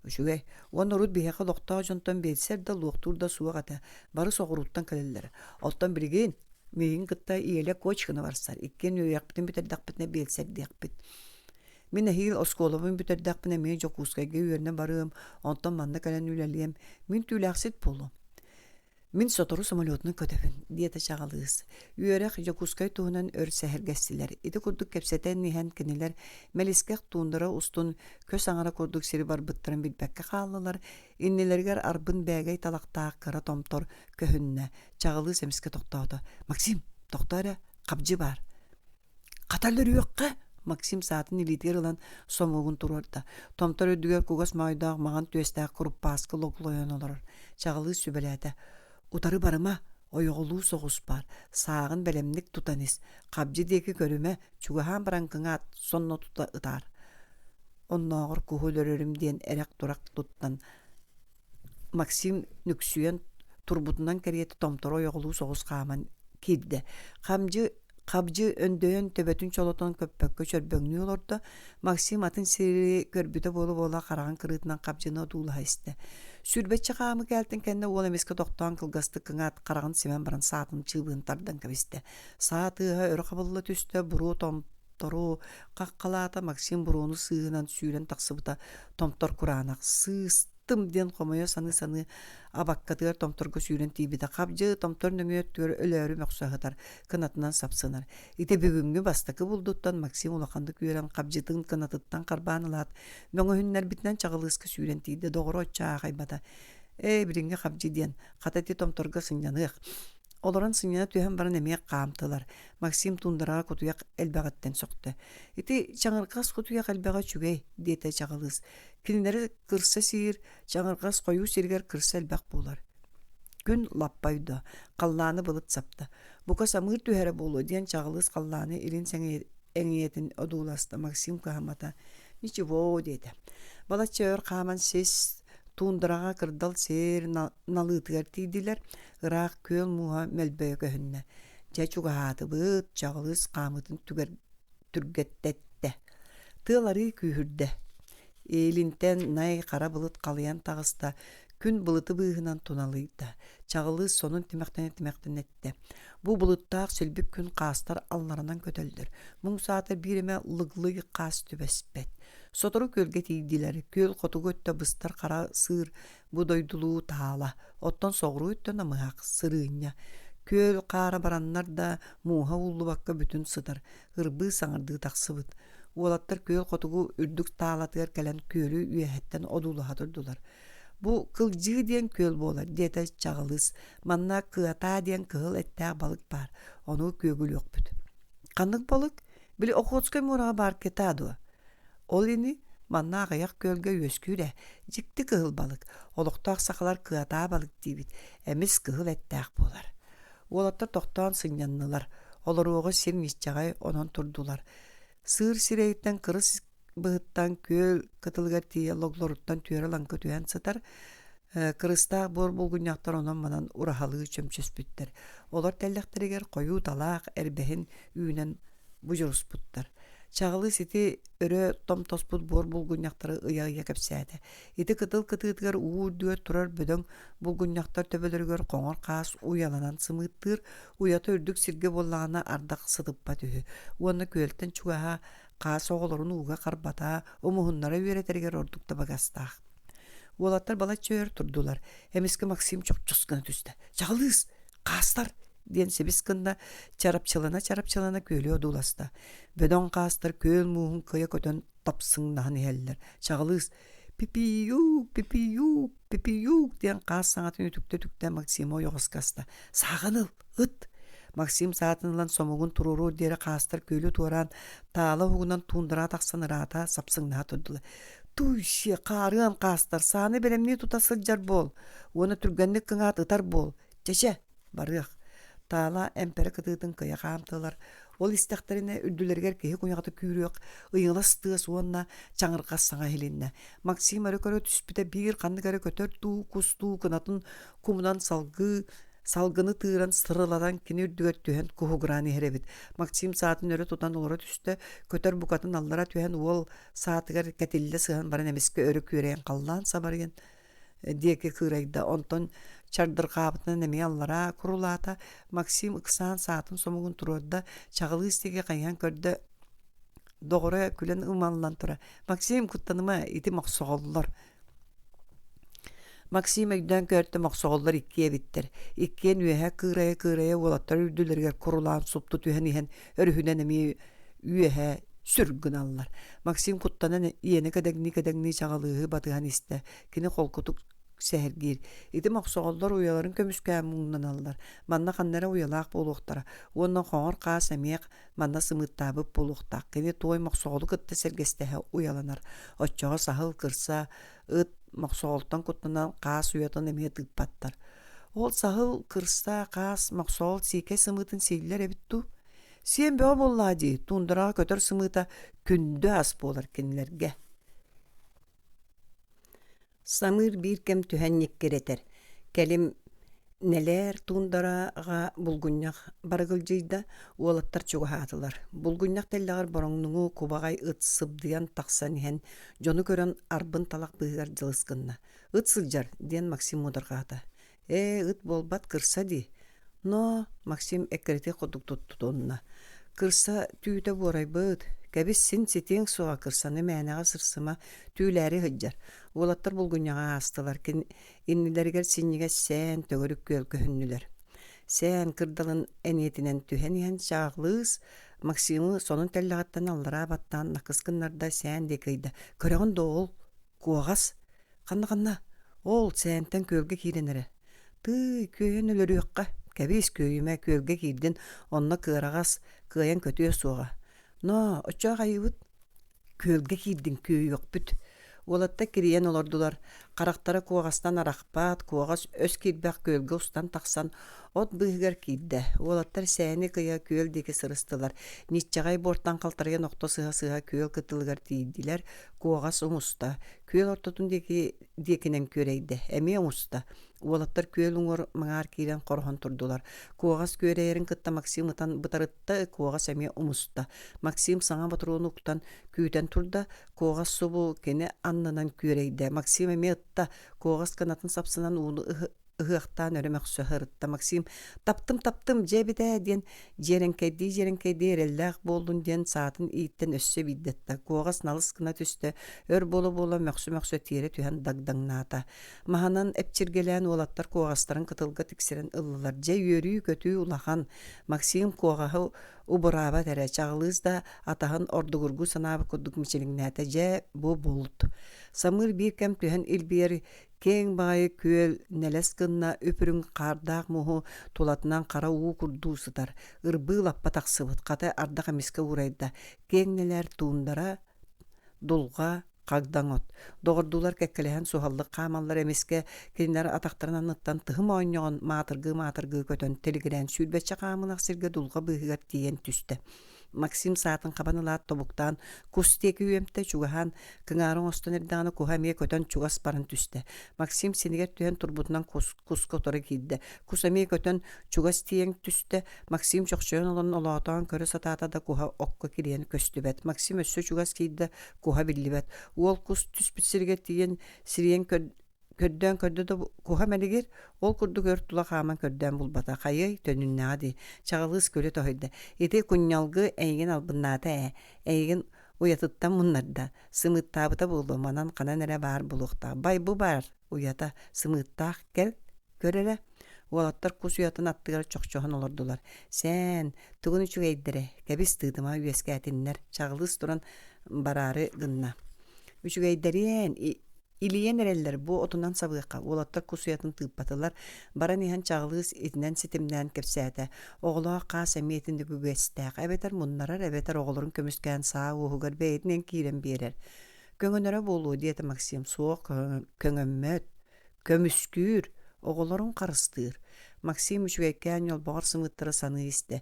Üçüge. Onu rud biheqa lokta jontan belser da loktur da suğa gata. Barı soğuruttan kalelleri. Ottan birigin migin kıtta iyele koçkını varsar. İkken yöyakbitin biter daqbitne belser diyakbit. Min hil oskolamun büterdaq bine men Jakuskayga yörüne barım. Ondan manda kalen ülerliyem. Min tüylaksit bolum. Min sotoru samolyotunu kötefin, diyete çağalığız. Üyerek Jakuskay tuğunan ör seher gestiler. İdi kurduk kepseten nihen kiniler, meliskek tuğundara ustun kös ağara kurduk siri bar bıttırın bilbekke kallılar. İnnilerger arbın bägey talaqtağı kara tomtor köhünne. Çağalığız emiske toktağıda. Maksim, toktağıra, kapcı bar. Katarları yok ki. Maksim saatin iliter olan somuğun turarda. Tomtor ödüger kugas maydağ mağan tüestağ kurup baskı lokloyan olur. Çağalığız sübelede. Utarı barıma, oyoğulu soğus bar. Sağın belemlik tutanis. Kabcı deki körüme, çugahan barankına at, sonuna tuta ıtar. Onnağır kuhulörürüm diyen erek durak tuttan. Maksim nüksüyen turbutundan keriyeti tomtor oyoğulu soğus kaman kirdi. Kabcı öndöyen töbetün çolotan köppek köçör böngni olurdu. Maksim atın siri körbüde bolu bola karağın kırıtından kabcına duğula iste. Sürbetçi qamı geltin kende oğul emeske doktan kılgastı kıngat karağın simen baran saatın çığbığın tardan kaviste. Saatı örü qabılla tüste buru tomtoru qaqqalata Maksim burunu sığınan suyulen taqsıbıta tomtor kurağına sığыстым diyen qomoya sanı abakkatıgar tomtorga suyulen tibide qabcı tomtor nöngöt tör ölörü möksahıtar kınatından sapsınar. Ite bugünkü bastakı bulduttan Maksim ulaqandık yören qabcıtın kınatıttan qarbanılat. Möngö hünner bitnen çağılığıska suyulen tibide doğru otçağa qaybada. Biringe qabcı diyen qatati tomtorga sınyanıq. Olaran sınyanı tühen baran emeğe qamtılar. Maksim tundarağa kutuyak elbağatten soqtu. Iti çağırqas kutuyak elbağa çügey diyete çağılız. Kinileri kırsa sir, çağırqas koyu sirger kırsa elbaq bolar. Gün lapbaydı, qallanı bılıt saptı. Buka samır tühere bolu diyen çağılız qallanı ilin sen eniyetin oduğulasta Maksim kahamata. Niçivo dedi. Bala çağır qaman ses tundarağa kırdal ser nalıtıgar tiydiler. Irak köl muha melbeye köhünne. Çeçugahatı bıt çağılız qamıtın türgettette. Tığları kühürde. Elinten nay qara bılıt qalayan tağısta. Gün bılıtı bığınan tunalıydı. Çağılız sonun timekten etti. Bu bılıttağ sülbük gün qastar allarından kötöldür. Mung saatı birime lıglı qas tübespet. Sotoru kölge tiydiler. Köl qotu götte bıstar qara sığır budoyduluğu tağala. Ottan soğru ötten amıhaq sırığınya. Köl qara baranlar da muha ullu bakka bütün sıdır. Hırbı sanırdığı taqsıbıt. Olattar köl qotugu ürdük tağalatıgar gelen kölü üyehetten odulu hatırdılar. Bu kılcığı diyen köl bolar. Diyete çağılız. Manna kıata diyen kıl ettağ balık bar. Onu kögül yok büt. Kanlık balık? Bili okutskay mura bar ketadı. Ol ini manna ağayak kölge yösküyle. Cikti kıhıl balık. Oluqtaq saqalar kıata balık dibit. Emis kıhıl ettağ bolar. Olattar toqtan sınyanlılar. Olar oğu sirmişçağay onan turdular. Sığır sireyitten kırıs bıhıttan köl kıtılgar tiye logloruttan tüyere lankı tüyen sıtar. Kırısta bor bulgunyaktar onan manan urahalığı çömçös bütter. Olar tellekteriger koyu talaq erbehin üyünen bucurus buttar. Çağılı siti örö tom tosput bor bulgunyaktarı ıya kepsäde. Iti kıtıl kıtıtgar uğur düğer turar bödön bulgunyaktar töbelörgör qoңor qas uyalanan sımıttır. Uyata ördük sirge bollağına ardaq sıtıppa tühü. Uanna költen çugaha qas oğulorun uğa qarbata omuhunlara üyereterger ordukta bagastaq. Ualattar bala çöğür turdular. Hemiski Maksim çok çuskana tüste. Çağılız, qastar diyen sebiskında çarapçalana kölüyor dolasta. Bedon qastar köl muhun kaya kötön tapsındahan heller. Çağılız, pipiyuk diyen qas sanatın ütükte Maksimo yoğuskasta. Sağınıl, ıt. Maksim saatınılan somugun tururu deri qastar kölü turan tağla huğundan tundura taqsan rata sapsındaha turdular. Tuyşi, qarıan qastar, sani belemni tutasılcar bol. Onu türgenlik kınat ıtar bol. Çeşe, барыах. Таала эмпере кытыытын кыя хаамтылар. Ол истэхтерине үрдүлергер кеһи куняғаты күүрүөк, ыйылас тыас уонна чаҥыргас саҥа хилинне. Максим өрө түспүтэ биир ханныгары көтөр туу, кустуу кынатын кумунан салгыны тыыран сырыладан кини үрдүгөр түһэн куһугурааны херебит. Максим саатын өрө тутан олоро түстө көтөр букатын аллара түһэн уол саатыгар кэтилле сыһан баран эмиске өрө күөрэйэн қаллаан сабарыгын диэки кыырайда. Онтон чардыргаабытынан эми аллара курулаата Максим ыксаан саатын сомугун туруорда чаҕылыыс теге хайыан көрдө доҕоро күлэн ымаллан тура. Максим куттаныма ити мохсоҕоллор. Максим өйдөн көртө мохсоҕоллор иккие биттер. Иккиен үөһэ кыырая уолаттар үрдүлэригэр курулаан супту түһэн иһэн өрүһүнэн эми үөһэ сүргүн аллар. Максим куттанан иэни кэдэгни чаҕалыыһы батыһан истэ. Кини холкутук сэһэргиир. Ити мохсоҕоллор уяларын көмүскээн муҥнан аллар. Манна ханнара уялаах буолуохтара. Уонна хоҥор хаас эмиэх манна сымыттаабыт буолуохтаах. Кини туой мохсоҕолу кытта сэргэстэһэ уяланар. Оччоҕо саһыл кырса ыт мохсоҕолтон куттанан хаас уятын эмиэ тыыппаттар. Ол саһыл кырса хаас мохсоҕол сиикэ сымытын сииллэр эбитту. Сиэн бөҕө буллаа дии. Туундараҕа көтөр сымыта күндө ас буолар кинилэргэ. Самыр биир кем түһэнник керетер. Келим нелер туундараға булгуннах барыгылжыйда уолаттар чугаһаатылар. Булгуннах теллэгэр бороҥнуҥу кубагай ыт сыбдыан тахсан иһэн дьону көрөн арбын талах быыгар дьылыскынна. Ыт сылдьар диэн Максим мударгаата. Ыт болбат кырса ди. Но Максим эккерити ходуктуттунна. Кырса түүтэ буорайбыт. Кэбис син ситиэң суға кырсаны мээнэҕэ сырсыма түүлээри хыдьар. Уолаттар булгунняҕа астылар. Иннилэригэр синнигэ сään төгөрүк күөлкөһүннүлэр. Сään кырдалын эниэтинэн түһэн иһэн чааҕлыыс Максимы сонун теллэҕаттан аллара баттаан накыскыннарда сään декыйда. Көрөҕүн доол куоҕас. Ханна ол сääntэн күөлгэ кииренере. Тый күөйөн өлөрүөкка. Кэбис күөйүмэ күөлгэ киирдин онно кыараҕас кыайан көтүө суоҕа. Но очоох айыбыт күөлгэ киирдин күөйөкпүт. Уолатта кириен олордулар. Карактары куоҕастан арахпаат, куоҕас өс киирбэх күөлгэ устан тахсан от быыгар киирдэ. Уолаттар сээни кыя күөл диэки сырыстылар. Ниччаҕай бортан калтарыйан охто сыһа күөл кытылыгар тиирдилэр. Куоҕас уҥуста. Күөл ортотун диэкинен күөрэйдэ. Эми уҥуста. Уолаттар күөл уҥор маҥаар киирен хорхон турдулар. Куоҕас күөрэйэрин кытта Максим ытан бытарытта куоҕас эми умуста. Максим саҥа батыруон уктан күүтэн турда куоҕас субу кини аннынан күөрэйдэ. Максим эми ытта куоҕас канатын сапсынан ууну ыһыахтаан өрөмөхсө хырытта. Максим таптым жебитэ диэн жеренкейди эрэллээх буоллун диэн саатын ииттен өссө биддетта. Куоҕас налыс кына түстө өр боло мөхсө тиэре түһэн дагдаңнаата. Маһанан эпчиргэлээн уолаттар куоҕастарын кытылга тиксирен ыллылар. Же үөрүү көтүү улахан. Максим куоҕаһы убураабат эрэ чаҕылыыс да атаһын ордугургу санаабы курдук мичилиҥнээте же бу булт. Самыр биир кэм түһэн илбиэр кең баайы күөл нэлэс кынна үпүрүн хардаах муһу тулатынан хара уу курдуусутар. Ырбыы лаппа тахсыбыт хата ардах эмиске урайда. Кең нэлэр туундара дулга хагдаҥот. Доҕордуулар кэккэлэһэн суһаллык хаамаллар эмиске кинилэр атахтарынан ыттан тыһым оонньоҕун маатыргыы көтөн телигирээн сүүрбэччэ хаамылах сиргэ дулга быыһыгар тиийэн түстэ. Максим саатын хабанылаат тобуктаан кустеки үемте чугаһан кыңаарың остон эрдэҕаны куһа эмиэ көтөн чугас баран түстэ. Максим синигэр түһэн турбутунан кус которо киирдэ. Кус эмиэ көтөн чугас тиэң түстэ. Максим чохчойон олон олоотоон көрө сатаата да куһа окко кириэн көстүбэт. Максим өссө чугас киирдэ куһа биллибэт. Уол кус түспүт сиргэ тиийэн сириэн көрдө да куһа мэлигир ол курдук өр тула хааман көрдөөн булбата хайый төнүннаади чаҕылыыс көлө тоһойда ити кунньалгы эйигин албыннаата эйигин уятыттан муннарда сымыттаабыта буолу манан канан эрэ баар булуохтаа бай бу баар уята сымыттаах кел көрөрэ уолаттар кус уятын аттыгар чохчоһон олордулар. Сään тугун үчүгэйдере кэбис тыытыма үөскээтиннэр чаҕылыыс туран бараары гынна үчүгэйдериэн илиен эреллер бу отунан сабыакка уолаттар кусуятын тыыппатылар баран иһэн чаҕылыыс итинэн ситимнээн кэпсээте оҕолоҕа хаас эмиэтинди күгүэстээк эбетер муннарар эбетер оҕолорун көмүскээн саа уоһугар бэйэтинэн киирэн биэрэр көҥөнөрө буолуу диэте Максим суох көҥөммөт көмүскүүр оҕолорун харыстыыр Максим үчүгэйкään yolboğar sımıttırı sanı iste.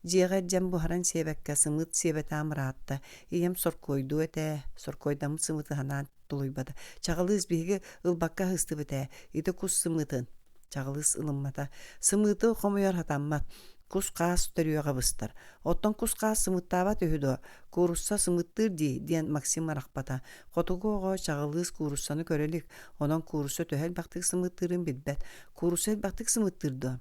Жеға жан бұхаран себәкке сымыт себәті амыратта. Ием соркойду әтә, соркойдамы сымыты ханан тулуйбада. Чағылыз беге ылбаққа хысты бітә. Иді кус сымытын. Чағылыз ылыммата. Сымыты қомойар хатаммат. Кус қаас төрüөҕө быстар. Оттон кус қаас сымыттаабат өһүдө. Курусса сымыттыр диэн Максим арахпата. Хотугоого чағылыз куруссаны көрелик. Онон курусса төһэл бактык сымыттырын билбет. Курусса бактык сымыттырды.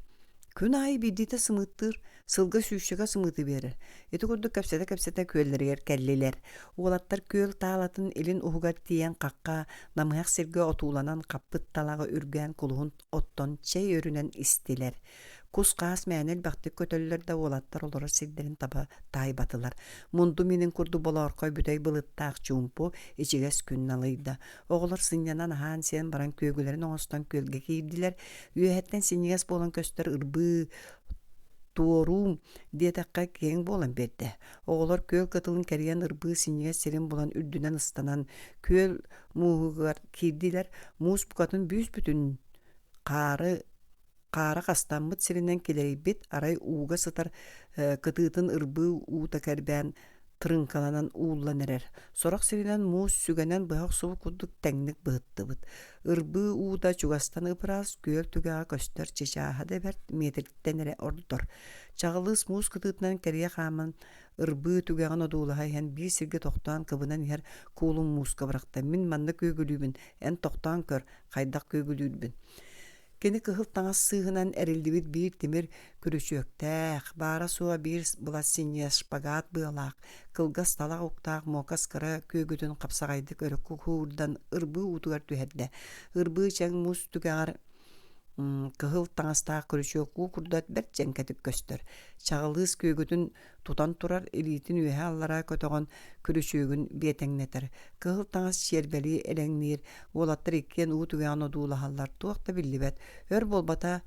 Күн айы бидите сымыттыр, сылга сүйшіға сымыты берер. Эти күрді көпсеті көллерер, кәллелер. Олаттар көл таалатын илин уһугар тиен қаққа, намыяқ серге отууланан қаппыт талағы үрген кулуғын оттон чей өрінен истилер. Кус қаас мәнел бақтық көтөллерді олаттар олары сирдерін таба тайбатылар. Мұнду менің күрді бола орқой бүдей бұлыттақ чумпу ичигес күн алыйда. Оғылар сынянан ахан сен баран көгілерін оңыстан көлге кейділер. Үйәттен сенегес болан көстер ырбы туорум диетаққа кең болан берді. Оғылар көл кытылын кәрген ырбы сенегес серен болан үрдінен ыстанан көл муғығар кейділер. Муыз бұқатын бүйіз бүтін Қара қастаммыт сиринен келейбет арай уға сытар кытыытын ырбы uuта кәрбән тырынкаланан уулан эрер. Сорақ сиринен муус сүгенен бұхақ суы күддік тәңнік бұғыттыбыт. Ырбы uuта чугастан ыпырас көл түгәға көстер чечаға дәбәрт метрден эре ордор. Чағылыс муус кытыытынан кәрия қамын ырбы түгәғын одуулаға ен бей сирге тоқтуан кыбынан ер куулун мууска бырақта. Мин манны көйгілүйбін, ән тоқтуан көр, қайдақ көйгілүйбін. Кені кыхыл таңас сыгынан әрілдібіт бір темір күрүчөктәк, бара суға бір бұласыне шпагат бұлақ, кылгас талақ уқтақ мокас кыра көйгүтін қапсағайды көрі күхурдан ырбы утугар түхәрді. Ырбы чәң мұз түгәғар кыхыл таңастағы күрүчөк күрдат бәт жән кәтіп көстір. Чағылыз көйгүтін тутан турар элитин үйе аллара көтоғын күрүчөгүн бетеңнетер. Кыхыл таңас шербели элеңнер, олаттыр еккен уутуган одуулахаллар туақта биллибет. Өр болбата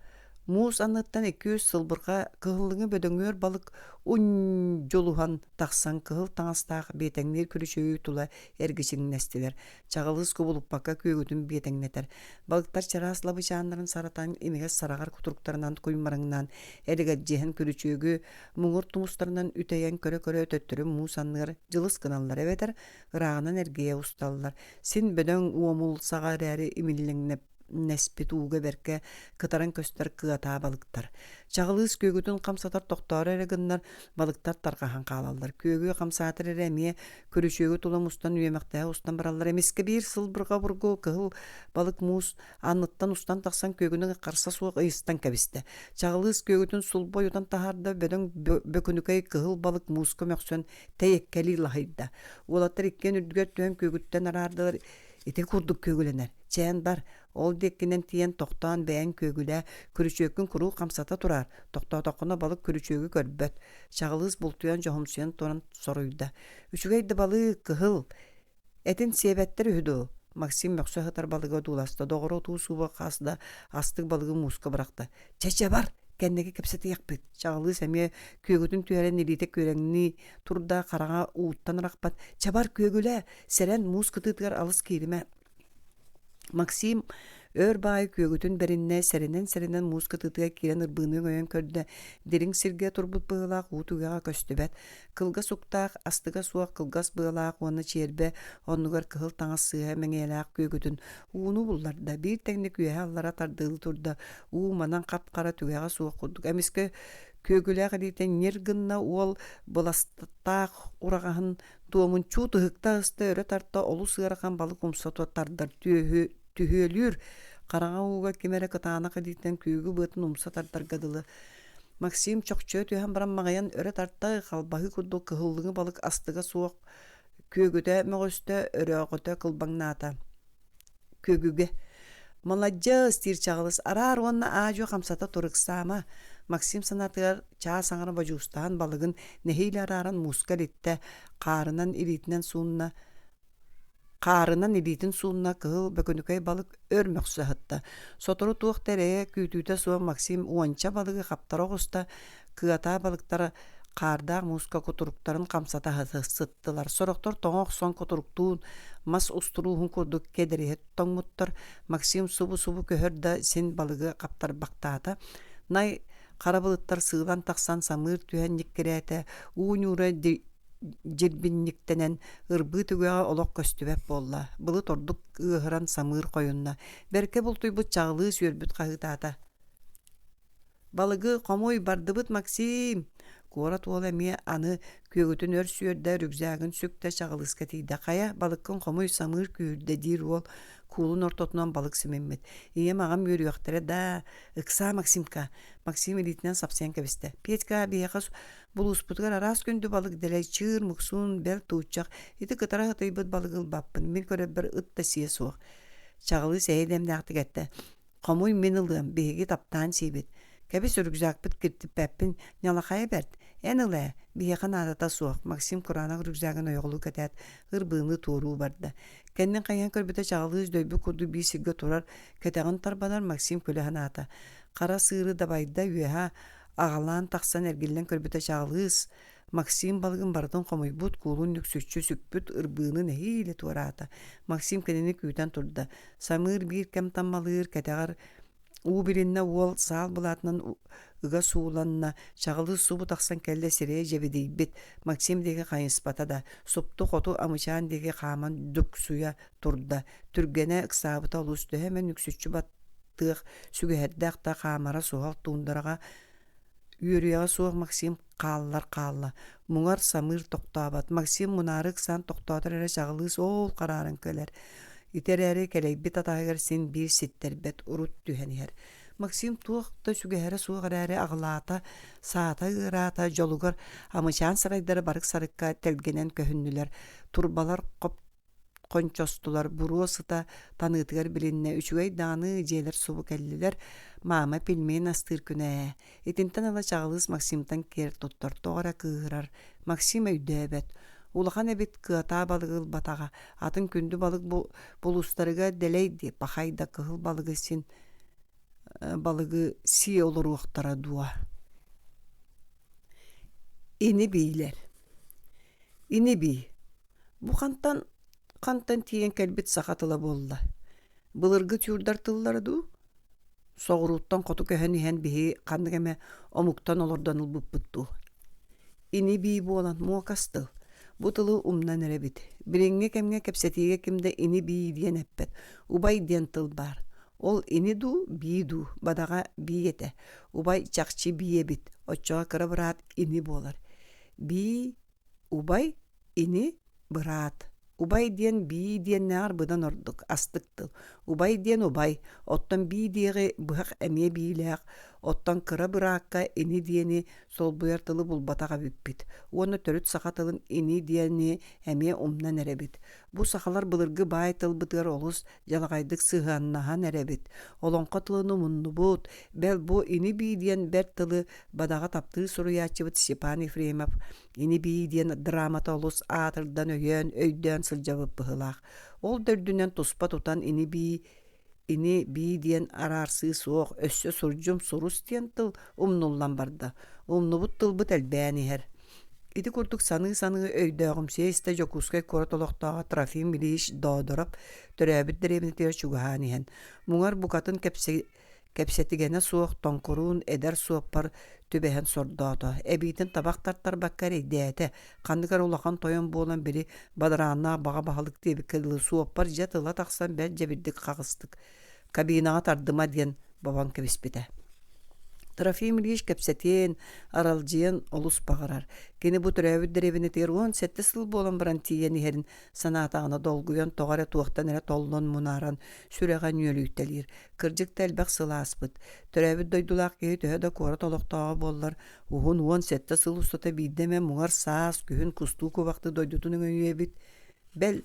муус анныттан 200 сылбырға кыхылыңы бөдөңөр балык ун жолухан тақсан кыхыл таңастағы бетеңнер күрүчөгү тула эргичин нестилер. Чағылыз көбулуппакка көйгүтүн бетеңнетер. Балыктар чараслабы жанларын саратан имегес сарағар кутуруктарынан куймарыңнан элеге жehen күрүчөгү муңур тумустарынан үтәйен көрө өтөттөрү муус анныр жылыс кыналлар эбетер, ырағынан эргее усталлар. Син бөдөң уомул сағар әрі имиллеңнеп неспит уға берке кытаран көстер кыата балыктар. Чағылыз көгүтін қамсатар тоқтары әрігіннар балыктар тарқахан қалалар. Көгі қамсатыр әрәме көрішөгі тұлым ұстан үйемектәі ұстан баралар. Емеске бір сыл бұрға бұрғы кығыл балық мұз анныттан ұстан тақсан көгінің қарса суық ұйыстан кәбісті. Чағылыз көгүтін сұл бойудан тахарда бөдің бөкінікай кығыл балық мұз көмөксен тәйеккәлі лахайда. Олаттар еккен үрдігер түйен көгіттен арардылар. Ете күрдік көгіленер. Чән бар, ол деккенен тиен тоқтан бәйін көгілі күрүчөкін күру қамсата тұрар. Тоқтау-тоқына балық күрүчөгі көрбөт. Шағылыз бұлтуян жоғымсуян торын соруйда. Үшігейді балы кығыл. Әтін себәттер үхіду. Максим мөксө хытар балыға дуласты. Доғыру туу суға қасыда астық балығы муска бырақты. Чәчә бар! Кәннеге кепсеті яқпет. Чағылыз әме көгітін түйәрен елейті көрәңні тұрда қараға уыттан рақпат. Чабар көгілі сәрән муз кытытығар алыс кейліме. Максим өр бай көгітін бәрінне сәрінен муз кытытыға керен ұрбының өйен көрді. Дерің сірге тұрбыт бұғылақ уытуғаға көстібәт. Кылға суқтақ, астыға суақ кылғас бұғылақ, оны чербе, онығар кығыл таңас сыға мәңеләқ көгітін. Уыны бұлларда бір тәңні күйе аллара тардығы тұрда. Уыманан қап-қара түгәға суақ құдық. Әмеске көгіләқ әдейтен нергінна ол бұластақ ұрағағын туамын чу тұхықта ұсты өрі тартта олу сығараған балық ұмсатуа тардар түйелер. Қараға уға кемәрі кытағына қадейтен күйгі бұтын ұмса тардар ғадылы. Максим чоқчö түйен баран мағаян өрі тартта қалбағы күрді кығылығы балық астыға суақ көгіде мәғөсті өрі оғыты қылбаңната. Көгіге. Маладжас тир чағылыс. Арар онна ажу қамсата тұрықсама. Максим санатығар чаа саңары бажуыстан балығын нехейлі араран мускал етті қарынан илитін суынна кығыл бөкінікай балық өрмөксі хытта. Сотору туық тәрәе күйтүйті суын Максим уанча балығы қаптар оғыста кыата балықтары қардақ муска көтіруктарын қамсата сыттылар. Сорықтар тоңоқ сон көтіруктуын мас ұстыруғын көрдік кедірі тоңмұттар. Максим субу көхірді сен балығы қаптар бақтаты. Най қарабылыттар сыылан тақсан самыр түһэн никкерээте уунюра жирбинниктенен ырбыы түгөҕө олох көстүбэп болла. Былыт ордук ыһыран самыр койунна. Берке бултуйбут чаглыы сүөрбүт хаһыытаата. Балыгы комой бардыбыт Максим. Куора туола мие аны күөгүтүн өр сүөрдэ рюкзагын сүкте чагалыска тиийде. Кая балыккын комой самыр күүрдэ диир уол куулун ортотунан балык симеммит. Ие магам үөрүөхтере да ыкса Максимка. Максим илитинен сапсыян кебисте. Петька биэхас булуспутугар араас күндү балык делей чыыр муксуун бел туучак. Ити кытара хытыйбыт балыгыл баппын. Мен көрөббер ытта сие суох. Чагалыы сэйдемнэхтигетте. Комой мен ылыам биһиги таптаан сиибит. Кәбис рюкзакпыт киртиппәппин нялахая бәрт. Эн ылая биэхан атата суох. Максим куранах рюкзагын ойоғлу кәтәт ырбыыны туоруу барда. Кәннен қайан көрбіті чағылыз дөйбі курду бисиге турар кәтәғын тарбанар Максим көліхан ата. Қара сыыры дабайда үйеха ағалан тақсан әргелден көрбіті чағылыз. Максим балығын бардын қомойбут кулун нүксүтчү сүкпүт ырбыыны нәхейлі туарата. Максим кәнені күйтен турда. Самыр бир кәм таммалыр кәтәғар убиринна уол саал булатынан ыга сууланна чагылы субу тахсан келле сирее жебидейбит. Максим деге кайынспата да супту хоту амычаан деге хааман дүк суя турда. Түргене ыксабыта олусту hemen нүксүтчү баттык сүгэһэрдэхта хаамара сугал туундарага үөрүяга суох Максим каалла. Муңар самыр токтообат. Максим мунарык сан токтоотор эре чагылыс ол карарын көлер. Итерәре кәләйбит атайгар сен бир ситтербет урут түһәнер. Максим туақта сүгәһәре суғарары ағлата, саата ырата жолугар амычан сарайдары барык сарыкка телгенен көһүннүләр. Турбалар коп кончостулар буруосыта таныытыгар билинне үчүгәй даны жээлер субу келлилер. Мама пилмен астыр күнә. Итинтен ала чагылыс Максимтан кер туттар тоғара кыырар. Максим өйдөбет. Улахан эбит кыата балыгыл батага. Атын күндү балык булустарыга делейди. Бахайда кыгыл балыгы син балыгы сие олоруактара дуа. Ини бийлер. Ини бий. Бу кантан тиен келбит сахатыла болла. Былыргы тюрдар тыллары ду. Соғыруттан коту көһәнихен биһи кандыгеме омуктан олордан ылбыппытту. Ини бий болан муакастыл. Бу тылы умнан эребит. Биреңге кемге кепсетиге кимде ини бий диен эппет. Убай диен тыл бар. Ол ини ду, бий ду. Бадага бий ете. Убай чакчы бие бит. Очоға кыры бырат ини болар. Бий, убай, ини, бырат. Убай диен бий диен нәғар бұдан ордық, астықтыл. Убай диен убай. Оттан бий диеғи бұхақ әме бийләқ. Оттан кыра быраққа ини диени сол бұйартылы бұл батаға бүппит. Оны төрүт сақатылын ини диени әме умнан әребит. Бу сақалар былыргы бай тылбытыр олыс жалағайдық сығаннахан әребит. Олонқа тылыны мұнны бұд. Бәл бу ини бий диен бәр тылы бадаға таптыр сұруячыбыт Степан Ефремов. Ини бий диен драмата олыс атырдан өйден сылжабып бұғылақ. Ол дөрдүнен туспа тутан ини бий диен арарсы соқ, өссө суржум сурус диен тыл умнуллан барда. Умнубут тылбыт әлбәнихер. Ити курдук саны өйдәғым сейсті жокускай корот олықтаға Трофим Ильич доодорап, төрәбіт дәребінетер чуғанихен. Муңар букатын кепсетигене соқ тонкуруун эдер суоппар түбәһен сордоото. Эбитин табақтартар баккар идәте. Кандыгар улахан тойон болан бери бадаранна бага бахалык деби кылы суоппар жетыла тақсан бәл жебирдик қағыстык. Кабинаға тардыма диен бабан кебиспите. Трофим Ильич кепсетен, аралжиен олус бағарар. Кені бұ түрәвіт дәребіні теруан сәтті сыл болан баран тиен ихерін санатағына долгуян тоғары туақтан әрі толлон мұнаран сүрәған үйеліктелер. Кыржық тәлбәқ сыла аспыт. Түрәвіт дойдулақ кейі төһеді кора толықтаға боллар. Уғын уан сәтті сыл ұстата бейдеме мұңар саас күйін күсту көбақты дойдутының өйебіт. Бәл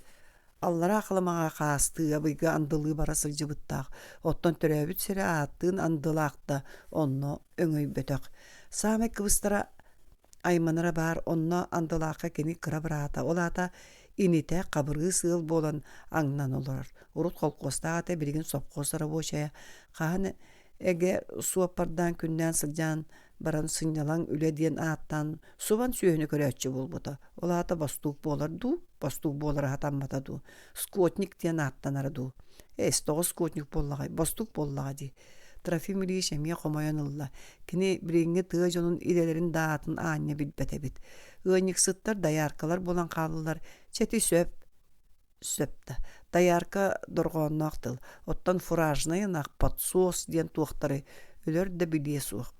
Аллара ақылымаға қасты, абыйға андылы барасыл жыбыттақ. Оттан түрәбіт сәрі аттын андылақта, онно өңөй бөтөк. Саме кыбыстара айманара бар, онно андылаққа кені кыра барата. Олата ините қабырғы сыл болан аңнан олар. Урут қолқоста аты бірген сопқосара бошая. Қағаны әге суаппардан күннен сылжан баран сынялан үле диен аттан субан сүйені көрәтші болбыта. Олата бастук болар ду, бастук болар атанмата ду. Скотник диен аттанары ду. Эстоғы скотник боллағай, бастук боллаға ди. Trofim Iliç emie komoyanılla. Kini biringe tığ jonun idelerin dağıtın anya bilbetebit. Önyik sıttar dayarkalar bolan kalılar. Çeti söpta. Dayarka dorgoonnaqtıl. Ottan furajna yanak patsos diyen tuoqtары өлөр да билие суох.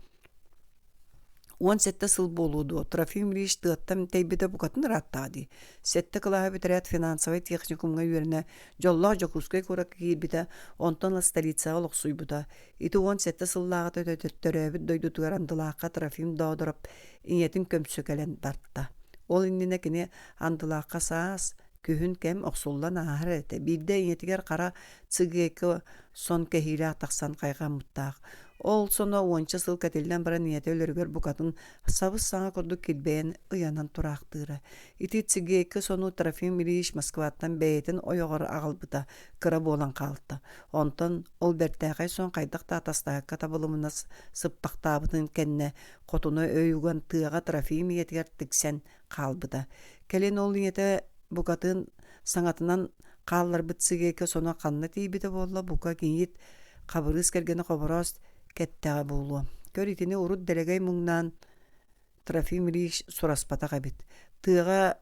17 сыл болуду. Трофим Ильич тыаттам тейбите букатын раттади. Сетте кылаха битерят финансовый техникумга юрне жоллах жокускай курак кирбите онтон ла столица олоксуйбута. Ити 17 сыллага төтөрөбүт дойдутугар андылаакка Трофим доодороп иниетин көмсөкелен тартта. Ол иннине кини андылаакка саас күһүн кем оксуллан ахар эте. Бирде иниетигер кара цыгеке сон кехиле таксан кайга муттаак. Ол соно 10 сыл кателден бара ниете өлөргөр букатын сабыс саңа курдук килбейен ыянан турактыра. Ити цыгеке сону Трофим Ильич Москваттан бэйетин ойогор агалбыта кыра болан калытта. Онтон ол бертәгай сон кайдакта атастаакка табылымына сыппактаабытын кенне котуну өйүгөн тыага Трофим иетигер тиксен калбыта. Келен ол ниете букатын саңатынан каллар бытсыгеке соно канна тийбите болла бука кийит кабырыс кергени коборост кеттәгә булу. Көритини урут делегей муңнан Трофим Ильич сураспатага бит. Тыга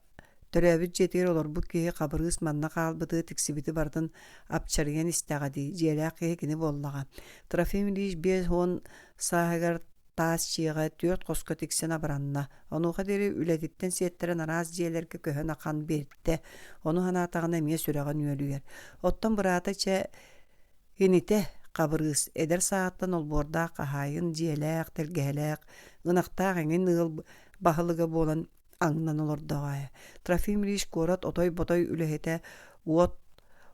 төрәбит жетер олар бу ки кабырыс манна калбыты тиксибити бардын апчарыган истәгәди. Җеләк кини боллага. Трофим Ильич бес хон сагар тас чига 4 коска тиксен абранна. Ону хадери үләдиттен сеттерен араз җеләргә көһән акан бертте. Ону хана тагына ме сүрәгән үелүер. Оттан бурата че ините Кабырыс эдер сааттан ол борда кахайын жиелек, телгелек, ынактаак эңин ыл бахылыга болан аңнан олордогай. Трофим Ильич корот отой-ботой үлехете уот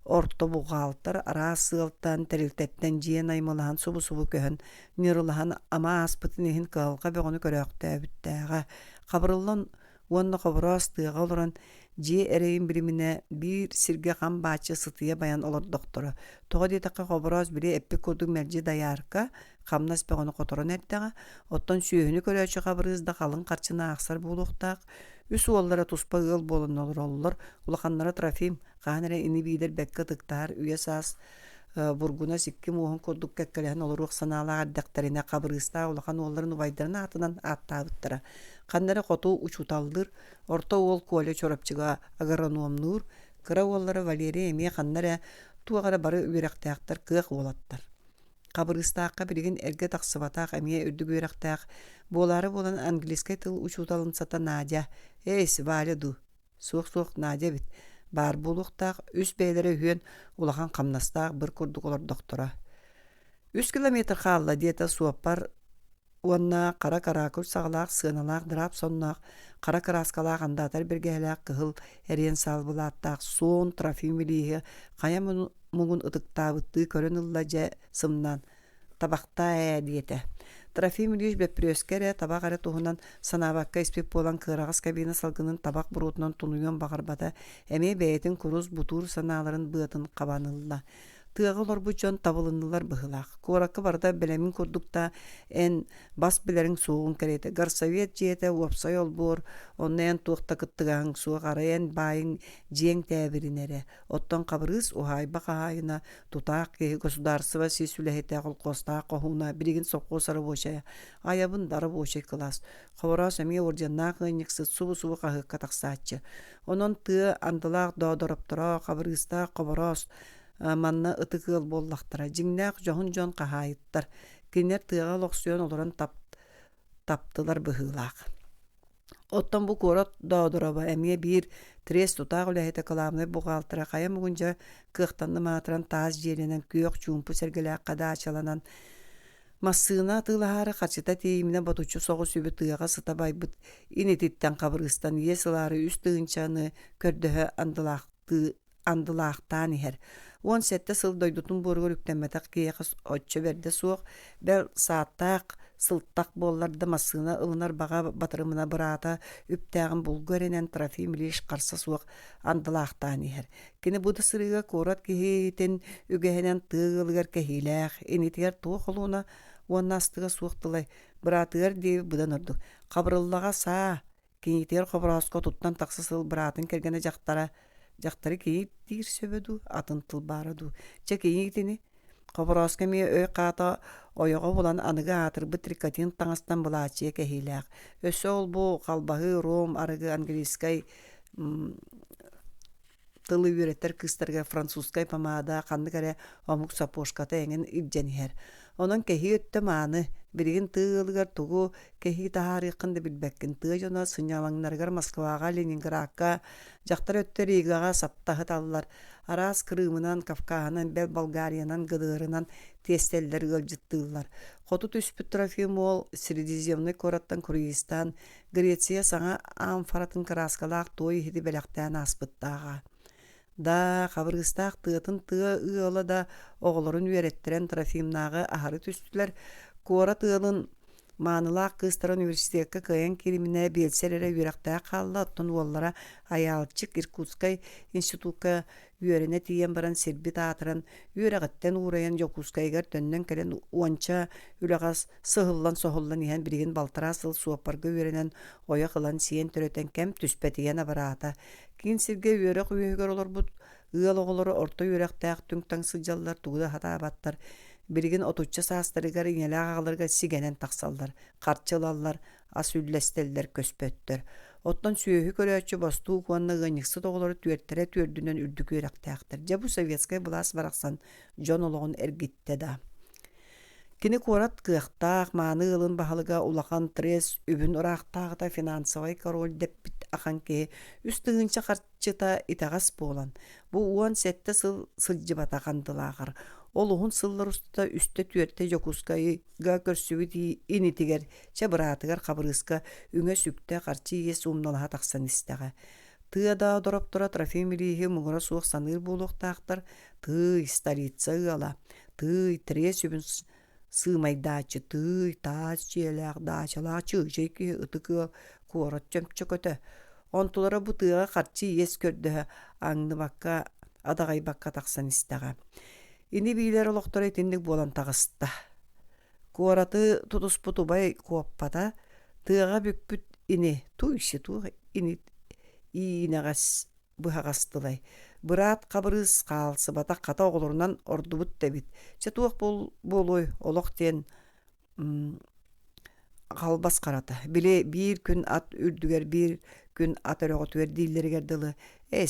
орто бугалтар ара сылтан терилтеттен жиен аймылахан субу-субу көһөн нирылахан ама аспытын ихин кылга бөгөнү көрөктө бүттәгә. Кабырыллан уонна коброс тыга олоран жи эрейин биримине бир сирге кам бачы сытыя баян олор доктору. Тога детакка коброс бири эппи курдук мерджи даярка камнас бөгөнү которон эрттега. Оттон сүйөнү көрөчү кабырызда калын карчына аксар булуктак. Үс уоллара туспа ыл болон олор. Улаканнара Трофим канере ини бидер бекке тыктар үесас бургуна сикки муһун курдук кеккелен олорук санаалаа дактерине кабырыста улахан олларын убайдарына атынан аттаабыттара. Каннары коту учуталдыр, орто ол колледж чорапчыга агрономнур, кыра оллары Валерия эме каннары туагара бары үберактаактар кыак болаттар. Кабырыстаакка билген эрге таксыбатаак эме үрдүк үберактаак болары болан английский тыл учуталын сата Надя. Эйс валеду. Сук Надя бит. Бар булуктаак үс бейлери үйөн улахан камнастаак бір курдук олар доктора. 3 километр халла диета суаппар уанна кара каракур сагалаак сыналаак драп соннаак кара караскалаак андатар бергелаак кыһыл эрен салбылааттаак сон Трофим Ильич кая мугун ытыктаабытты көрөн ылла же сымнан табакта диете. Трофим Ильич бепрёскере табакары туһунан санабакка испеп болан кырагас кабина салгынын табак бурутунан тунуйон багарбата эме бэйетин куруз бутур санааларын быатын кабанылла. Тыагылар бу жон табылынылар быһылаак. Коракка барда белемин курдукта эн бас билерин сугун керете. Гарсовет жете уапсай олбор, оннен туакта кыттыгаң суга карайын байын жең тәбиринере. Оттон кабырыс ухай бакайына тутаак государство сисүлехете колкоста кохуна биригин соккосары бошая. Аябын дары бошай класс. Хаварас эми орденна кыйныксы субу кахы катаксачы. Онон ты андылаак доодороптора кабырыста кабарас манна ытыгыл боллактара жиңнак жон кахайыттар кинер тыга локсион олоран таптылар быһылаак. Оттон бу корот доодороба эмие бир трес тутаак үлэхете каламны бугалтыра кая мугунжа кыктанны матран таз жеренен күйөк чумпу сергелаак кадаачаланан массыына тылаары качыта тийимине ботучу согус үбү тыага сытабайбыт инетиттен кабырыстан есылары үс тыгынчаны көрдөһө андылаактан ихер. 17 сыл дойдутун бургур үктемметак киякас отчо берде суок бер сааттак сылттак болларда массыына ылынар бага батырымына бырата үптәгын булгөренен Трофим Ильич карса суок андылаактан ихер. Кини буда сырыга корат кихитен үгehenen тыгылгар кехилэх инитер туохолуна уоннастыга суоктылай быратыгар диби будан орду. Кабырыллага саа кинитер кобраско туттан таксысыл быратын кергене жактары кийит тир сөбөдү атын тылбараду. Чекейитини Қоборосками өй қата ойоға болан аныга атырбы трикотин таңастан бұлачия кәхиләк. Өсі ол бұл қалбағы ром арығы английскай тылы үйреттер кыстарға французскай помада қанды кәрі омук сапошката әңін ирженихер. Онын кәхи өтті маны бірігін тылығар тұғу кәхи тахарыққынды білбәккін тығы жона сынялаңнарғар Москваға, Ленинградқа, жақтар өттер Ригаға саптағы талылар. Арас Крымынан, Кавкаһынан, бәл Болгариядан, Гыдырынан тестеллер ылжыттылар. Хоту түспіт Трофим ол Средиземный кораттан Кургистан, Греция саңа амфаратын краскалақ той хеди бәләқтән аспыттаға. Да, қабырғыстақ тыытын тыа ыалы да оғылырын үйреттірен Трофимнағы ахары түстілер кора тыалын Манылақ Кыстар университетке кыйын келіміне белселері үйрақтаға қалды оттын оллара аялчык Иркутскай институтка үйеріне тиен баран сербит атыран үйрағыттен урайан Жокускайгар төннен кәлен уанча үліғас сығыллан соғыллан иен бірігін балтыра сыл суаппарға үйерінен оя қылан сиен түретен кәм түспәтіген абарата. Кейін сирге үйерек үйегер олар бұд ыал оғылары орта үйрақтақ түңтаң сылжалар туғыда хата абаттар. Бірігін отучча састырыгар иңелі ағаларға сигенен тақсалдар, қарчылалар, ас үллестелдер көспөттір. Оттан сүйөһү көрөчү бастуу куанна гыныксы тоголору түөрттере түөрдүнөн үрдүк үйрактаактыр. Жабу советская булас бараксан жонологон эргитте да. Кини корат кыактаак мааны ылын бахалыга улахан трес үбүн урактаагыта финансовый король деппит аханке үстүгүнчө карчыта итагас болан. Бу уан сетте сылжыбата кандылагар. Олуғын сыллар ұстыда үсті түөрте Жокускайга көрсүбіті инитигер, чабыратыгар қабырғысқа үңе сүкті қарчы ес умналаға тақсан істіға. Тыада дұрап тұра Трофим илиһи мұғыра суық саныр болуқтақтар, тый столица ыала, тый трес үбін сымайдачы, тый таз желяқ дачалақ чыжеки ұтықы қорат чөмчі көті. Онтулары бұ тыға қарчы ес көрді аңны баққа, адағай баққа тақсан істіға. Ини бийлер олоқтор етіндік болан тағысты. Куараты тұтыспы бай куаппата, тыға бүкпүт ини, туйши туға ини инағас бұхағастылай. Бұрат қабырыз қалсы бата қата оғылырынан орды бұт дәбит. Чатуақ болой олоқтен қалбас қарата. Біле бір күн ат үрдігер, бір күн ат өріғі түер дейлергер дылы.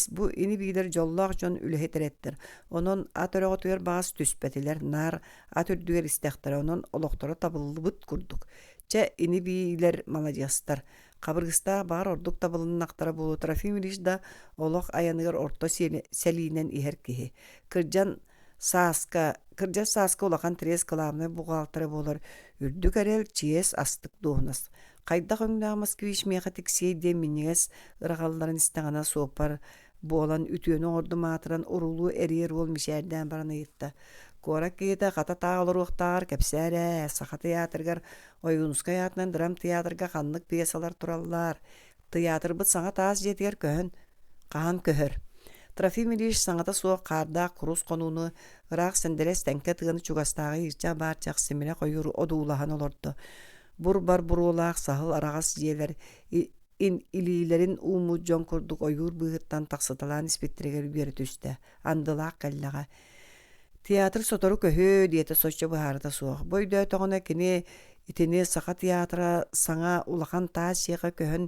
Бу ини бийлер жоллақ жон үліхетереттір. Онын ат өріғі түер бағас түспәтілер, нар ат үрдігер істәқтір. Онын олықтары табылы бұт күрдік. Ча ини бийлер маладиястар. Қабырғыста бағар ордық табылының ақтара болу. Трофим Ильич да олық аянығыр орто сәлейінен ихер кеге. Кыржан саска улақан трес кыламны бұғалтыры болыр. Үрдік әрел чиес астық доғынас. Қайдақ өңдағы Москвич меға тексейде менегес ырғалларын істіғана соқпар болан үтіені орды матыран ұрулу әрер ол мешәрден бараны етті. Кора кейді қата тағылыр оқтағар кәпсәрі, сақа театргар, ойынысқа ятынан драм театрға қанлық пьесалар тұралылар. Театр бұд саңа таз жетігер көхін, қаған көхір. Трофим Ильич саңата суық қарда құрус қонуыны ұрақ сәндерес тәңкі тығыны чугастағы ирча бар чақсыміне қойыр одулаған олырды. Бұр бар бұрулақ сағыл арағас жиелер илилерин уму жон курдук ойур бұғыттан тақсыталан испеттерегер бері түсті. Андылақ кәлліға. Театр сотору көхі дейті сочы бұхарда суық. Бойды өтіғына кені итіне сақа театра саңа улақан таз шеға көхін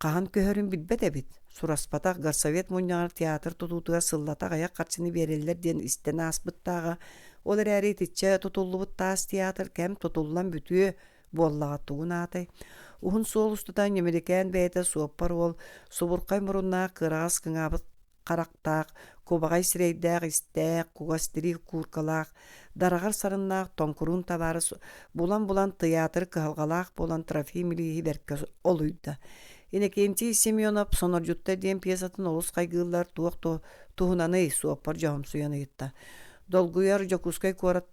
қаған көхірін білбет әбіт. Сураспатақ Гарсовет мұняғар театр тұтутыға сыллатақ аяқ қарчыны берелер ден істен аспыттаға. Олар әрі тетче тұтулы бұт таз театр кәм тұтулан бүтіе боллаға туғын атай. Ухын сол ұстыдан емелікен бәйті суаппар ол субұрқай мұрынна қырағыз кыңабыт қарақтақ, кобағай сірейдәқ, істәқ, куғастырі куркалақ, дарағар сарыннақ, тонкурун табары булан театр кығалғалақ болан Трофим Ильичи бәркі олуйды. Инекенти Семенов сонор jutта ден пьесатын олыс қайгылар туық туғынаны суаппар жағым суяны етті. Долгуяр Жокускай корат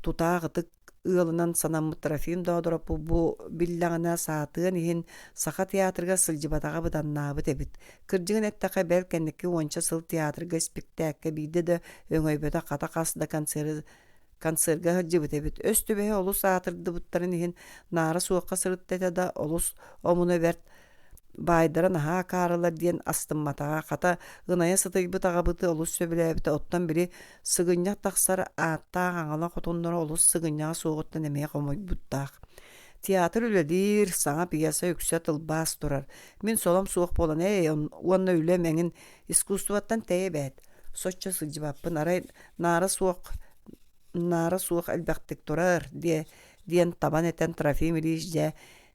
тутағытық ылынан санамы Трофим даудрапы бұ биллағына саатығын ехін сақа театрға сылжыбатаға бұданнабы дебіт. Кыржығын әттіға бәл кәндікі онша сыл театрға спектәкке бейді де өңайбөті қата қасыда концертға жыбыт дебіт. Өстүбәе олыс атырды бұттарын ехін нары суыққа сырыттайды да олыс омыны бәрт Байдара наһаа каарылар диэн астымматаға хата ынайа сытыйбыт агабыты олус сөбүлээбите оттон бири сыгынньах тахсар ааттаах аҥала хотуннара олус сыгынньаҕа суоҕуттан эмиэ хомойбуттаах. Театр үлэлиир саҥа пьеса үксэ тылбаас турар. Мин солом суох болан уонна үлэм эҥин искусстваттан тэйэбэт. Соччо сылдьыбаппын арай наара суох элбэхтик турар диэн табан этен Трофим Ильич дьэ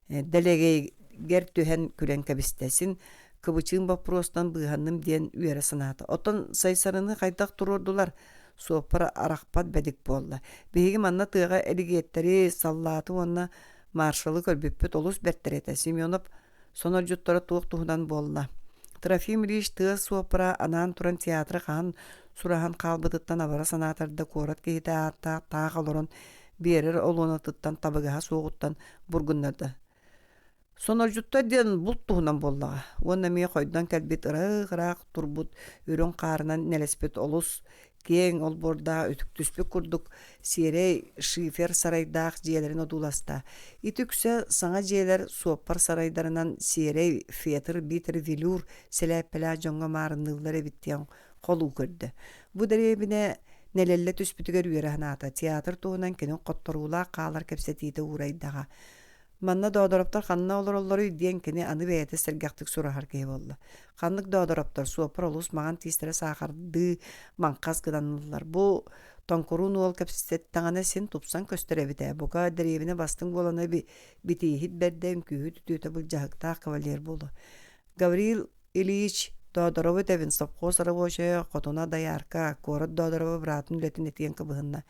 дэлэгейгэр түһэн күлэн кэбистэсин кыбычыын вопростан быыһанным диэн үөрэ санаата. Отон сайсарыны хайдах турурдулар. Суоппара арахпат бэдик буолла. Биһиги манна тыаға элигиэттери саллааты уонна маршалы көлбүппүт олус бэрттерете. Семенов соноржуттара туох туһунан буолла. Трофим Ильич тыа суоппара анаан туран театры хаан сурахан каалбытыттан абара санаатарда куорат киһите таах олорон биэрер олуонатыттан табыгаһа суоҕуттан бургуннарда. Соноржутта диэн булт туһунан буоллаҕа. Уонна мие хойдон кэлбит ырыах турбут үрүн каарынан нэлеспит олус кең олборда өтүктүспүк курдук сиэрэй шифер сарайдаах дьиэлэрин одууласта. Итүксэ саҥа дьиэлэр суоппар сарайдарынан сиэрэй фетр битер велюр сэлээппэлээ дьоҥҥо маарынныллар эбиттиэн холуу көрдө. Бу дэриэбине нэлэллэ түспүтүгэр үөрэхнаата театр туһунан кинин хотторуулаах каалар кэпсэтиитэ уурайдаҕа. Манна доодороптор ханна олороллору диэн кини аны бэйэтэ сэргэхтик сурахар киһи болла. Ханнык доодороптор суоппар олус маҕан тиистерэ саахарды маңхас гыданныллар. Бу тонкурун уол кэпсэттаҕына син тупсан көстөрөбүтэ. Буга дэриэбине бастың буолана битиихит бэрдэ үҥкүүһү түтүүтэ былдьаһыктаах кавалер болу. Гавриил Ильич доодоробут эбин совхоз рабочая хотуна даярка корот доодоробу быраатын үлэтин этиэн кыбыһынна.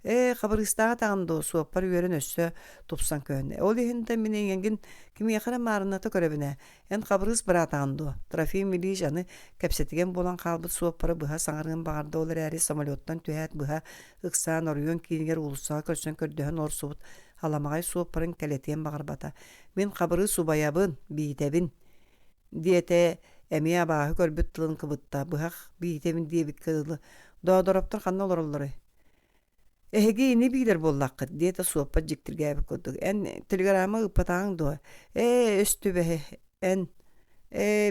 Хабырыстаға тағынды суоппар үйерін өссө тупсан көнне. Ол ихинді менен енгін кимияқара марынаты көребіне. Эн хабырыс бұра тағынды. Трофим Ильич аны кәпсетіген болан қалбыт суоппары бұға саңарғын бағарды олар әрі самолеттан түйәт бұға ықсан орыйон кейінгер улысаға көрсөн көрдөһін орсуыт. Халамағай суоппарын кәлетен бағарбата. Мен хабыры субаябын, бейітебін. Диете әмия бағы көрбіт тылын кыбытта. Бұғақ бейітебін дейбік кыдылы. Доодороптар қанна олар. Эһиги ини биилэр буоллааххыт диэта суоппа дьиктиргээбик курдук. Эн телеграмма ыппатааҥ дуо. Өстүбэһи эн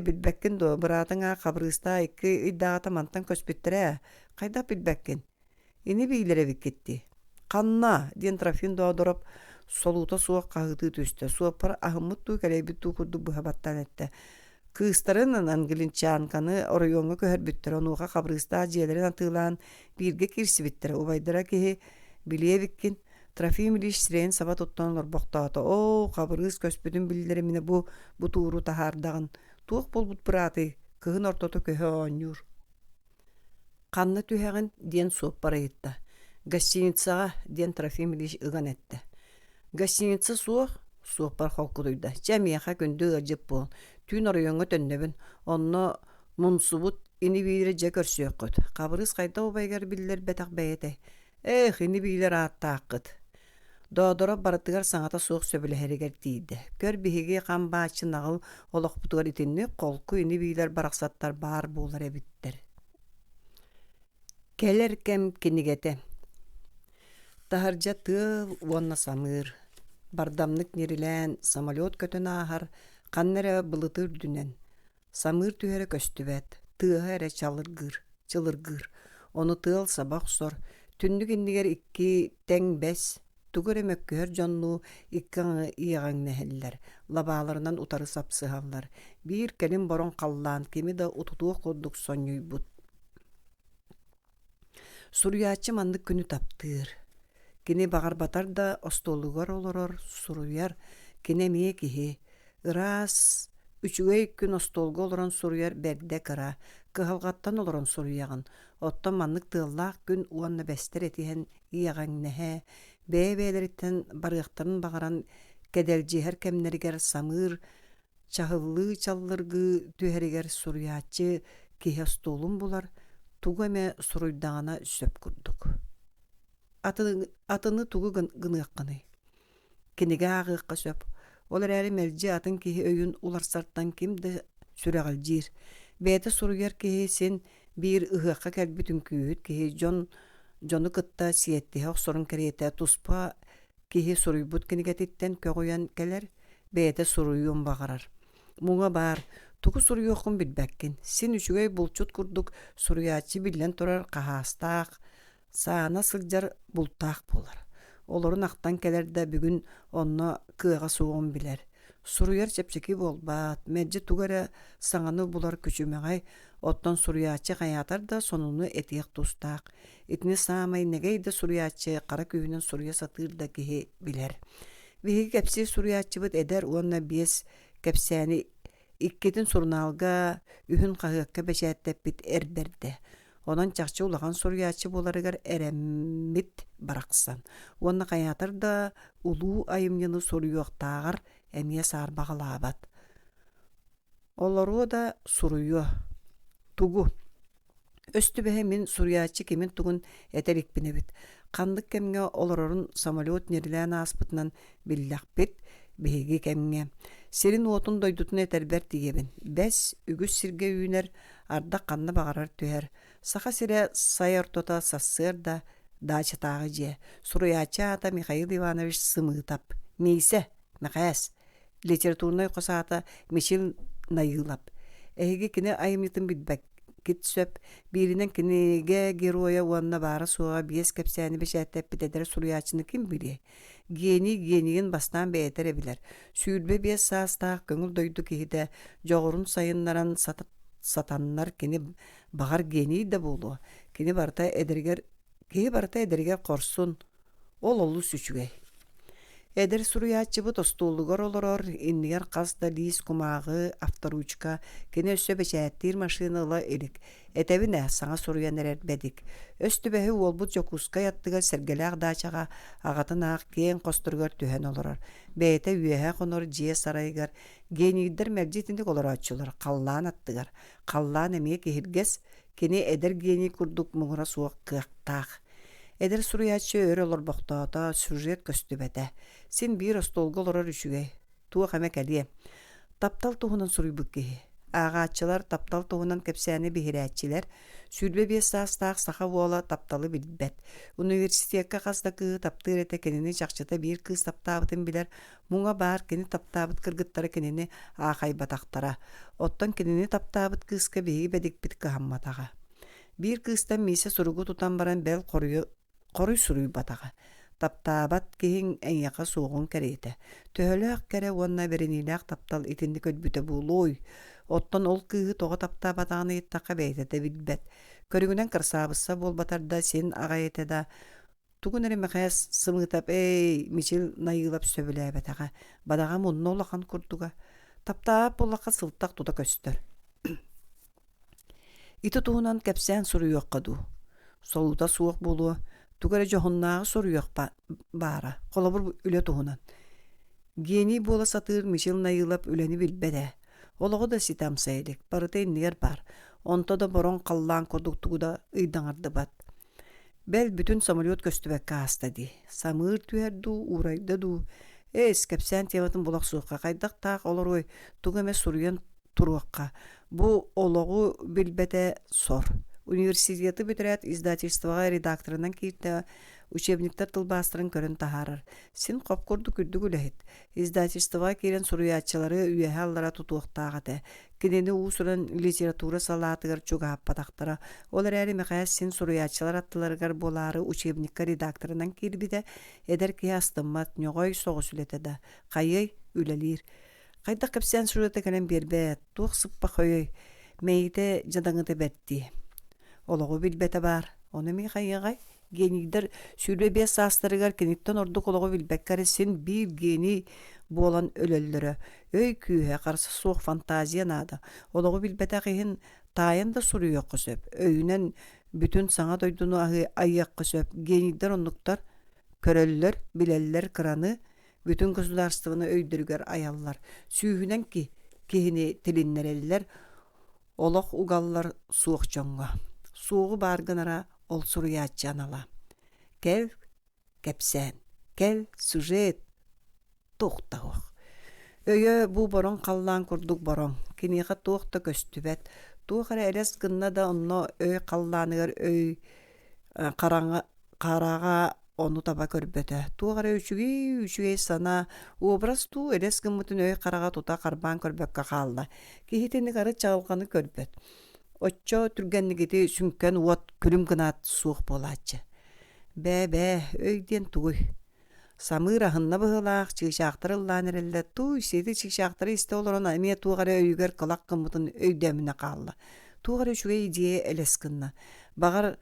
билбэккин дуо. Быраатыҥаа хабырыыстаа икки ыйдааҕата мантан көспүттэрэ. Хайдах билбэккин. Ини биилэрэбик китти. Ханна диэн Трофим доодороп солуута суох хаһыытыы түстэ. Суоппар аһыммыттуу кэлэйбиттүү курдук быһа баттан этте. Кыыстарын ангылинчаанканы оройоңга көһөрбүттэр онууга хабырыыстаа дьиэлэрин атыылаан бииргэ кирсибиттэр. Убайдара киһи билиэбиккин Трофим Ильич сирэйин саба туттан олорбохтоото. Хабырыыс көспүтүн биллеримине бу тууру таһаардагын. Туох болбут бырааты кыһын ортото көһө оонньуур. Ханна түһэҕин диэн суоппар ыйытта. Гостиницаға диэн Трофим Ильич ыган этте. Гостиница суоппар холкудуйда. Чэмиэхэ күндү ыджып буол. Түүн оройоңго төннөбүн. Онно мунсубут ини биилэр дьэ көрсүөккөт. Хабырыыс хайда убайгар биллэр бэтах бэйэтэ. Ини биилэр ааттааккыт. Доодоро барытыгар саҥата суох сөбүлэһэригэр тиийдэ. Көр биһиги хамбаачы нагыл олохпутугар итинни колку ини биилэр барахсаттар баар буолар эбиттэр. Келер кем кинигете. Тахаржа тыал уонна самыыр. Бардамнык нерилэн самолет көтөн аахар каннere былытыр дүнен. Самыр түһәрі көстүбәт. Тыаһа әрі чылыргыр. Оны тыал сабақ сор. Түндік иннигер 2-5. Тугар эмөккөр жонну 2 ияган нәһелләр. Лабаларынан утары сапсыһаллар. Бир келин борон қаллан кеми да утутуох курдук соньюйбут. Суруячы мандык күнү таптыр. Кини багар батар да остолугар олорор суруяр. Кине мие кихи. Ырас үчүгэй күн остолго олорон суруяр берде кара. Кыһалгаттан олорон суруягын. Оттон маннык тыыллаах күн уанна бестер этиһэн ияган нэһэ. Бэбэлэриттен барыахтарын багаран кэдэлжиһэр кэмнэригэр самыр чахыллыы чаллыргы түһэригэр суруячы киһи остолун булар. Тугаме суруйдағана сөп курдук. Атыны тугу гыныаққаны. Кенеге ағыққа сөп. Олар әрі мәрджи атын кеһи өйін уларсарттан кемді сүрәғал жир. Бәйті суруяр кеһи сен бір ұғыққа кәлбітін күйіт кеһи жоны кытта сиетті оқсорын кәрейті туспа кеһи суруйбут кенегететтен көғуян кәлер бәйті суруйуын бағарар. Muňa bar. Tugu suruyoqun bilbekkin. Sin üçügey bulçut kurduk suruyaçı billen turar qahastaq. Saana sıljar bultaq bolar. Olorun aqtan kelerde бүгүн onna kıaga soğun biler. Suruyar çepçeki bolbat. Mecce tugara saŋany bular küçümeğay. Ottan suruyaçı qayatar da sonunu etiyak tustaq. Itini saamay negeyde suruyaçı qara köyünün suruya satır da kihi biler. Bihi kepsi suruyaçı bit eder onna bies kepsani ikketin surnalga ühün qahıqqa beşettep bit erberde. Ondan çaqçı ulağan suruyaçı bolarıgar eremmit baraqsan. Onna qayatar da ulu ayımyını suruyuqtağır emiye sarbağalabat. Olaru da suruyu. Tugu. Östübehe min suruyaçı kimin tugun eterik binebit. Qandık kemge olororun samolot nerilen aspıtnan billak bit. Bihigi kemge. Serin otun doydutun eterber digebin. Bes, ügüs sirge üyüner, arda qanna bağarar tüher. Saqa sire sayar tota sassır da daçı tağı je. Suruyaçı ata Mikhail Ivanovich sımıtap. Meyse, Mikhail. Literaturna qosata Michil nayılap. Ehigi kine ayımyıtın bitbek. Git söp, birinin kinige geroya wanna bara soğa bies kepsani beşettep biteder suruyaçını kim bili? Geniyin bastan beyetere biler. Sülbe bies saastaq köngül doydu kihide joğurun sayınlaran satanlar kini bağar geni de bolu. Kini barta ederger korsun. Olu süçügey. Eder suruyaçı bu dostulugar oloror, inniger qasda lis kumağı, aftaruçka, kene össe beçettir maşinalı elik. Etebine sana suruyan eretbedik. Östübehi olbut jokuska yattıga sergeleğ daçağa, ağatın ağ gen kosturgar tühen oloror. Beyte üyehe konor jiye saraygar, geniydir mevcitindik olor açılır, qallan attıgar. Qallan emeye kehirges, kene eder geni kurduk muğra soğuk kıqtaq. Eder suruyaçı öre olor boqtata, sürjet köstübete. Sin bir ostolga olorar üçüge. Tuğa qamek aliye. Taptal tuğunan surubuk kehi. Ağaççılar taptal tuğunan kepsani bihiräççiler. Sülbe bir saastaq saqa vola taptalı bilbet. Universitetka qazdakı taptır ete kenini çaqçata bir kız taptabıtın biler. Muňa bar keni taptabıt kırgıttara kenini ağay bataqtara. Ottan kenini taptabıt kızka behi bedik bit qahammatağa. Bir kızdan mise surugu tutan baran bel koruy suruy batağa. Taptabat kehin en yaka soğun kereyte. Töhölök kere onna berenileq taptal itindi ködbüte buluy. Ottan ol kıhı toğa taptabatağını ittaqa beytete bilbet. Körügünen kırsabıssa bol batarda sen ağayete da. Tugun eri meqayas sımıtap Michil nayılap söbülebetağa. Badağa munna olaqan kurduga. Taptap olaqa sıltaq tuda köstör. Iti tuğunan kepsen suruyuq qadu. Soluta suuq bulu. Tugara johunnağı suruyuq bara. Qolabur üle tuğunan. Geni bola satır Michil nayılap üleni bilbede. Ologu da sitam saylik. Barıta inniger bar. Onta da boron qallan kurduk tuğuda ıydanardı bat. Bel bütün samolyot köstübekka hasta di. Samır tüherdu, urayda du. Kepsen tiyavatın bulaq suuqqa qaydaq taq olur oy. Tuğame suruyan turuqqa. Bu ologu bilbete sor. Üniversiteti bitiret izdательствоға редакторынан кейтті учебниктер тылбастырын көрін тахарыр. Син қоп көрді күрді күләхет. Издательствоға керен суруячылары үйәһе аллара тутуқтағыды. Кенені усуран литература салатығыр чуға аппатақтыра. Олар әрі меқайас син суруячылар аттыларғар болары учебникка редакторынан кербіде әдер кей астыммат нёғой соғы сүлетеді. Қайый үлелер. Қайда кепсен сүрөтө кенен бербет, туох сыппа қойой, мейте жадаңыты бетти. Олоғу билбете бар, оны мен қайығай, генигдер сүрбе бес састырыгар кенеттен ордук олоғу билбеккары сен бир гени болан өлөллөрө. Өй күйе қарсы соқ фантазия нады. Олоғу билбете қиын тайын да сұруй оқы сөп. Өйінен бүтін саңа дойдуну айяқы сөп. Генигдер онлуктар, көрөллөр, билеллер кыраны, bütün gosударствоны өйдүргөр аяллар. Сүйүнен ки кихини тилиннереллер, олох угаллар суық жоңға. Суығы баргынара ол суруячанала. Кел, кепсен, кел, сюжет, тоқтауық. Өйі бұ борон қаллан күрдік борон. Кинеға тоқта көстүбет. Туғара әлес гынна да онно өй қалланыгар өй қараға onu taba körбөтө. Тугара үчүгей сана образ ту элес гыммытын өй карага тута карбан көрбөккө калла. Кихитини кары чагылганы көрбөт. Оччо түргеннигити сүнкен уот күрүм гынаат суох болаачы. Бэ, өйден тугуй. Самыра хынна быһылаах чыгшаактырыллаан эрелле туу сети чыгшаактыры исте олорон эмие тугара өйгөр кылак кыммытын өйдэмине калла. Тугара үчүгей идея элес гынна. Багар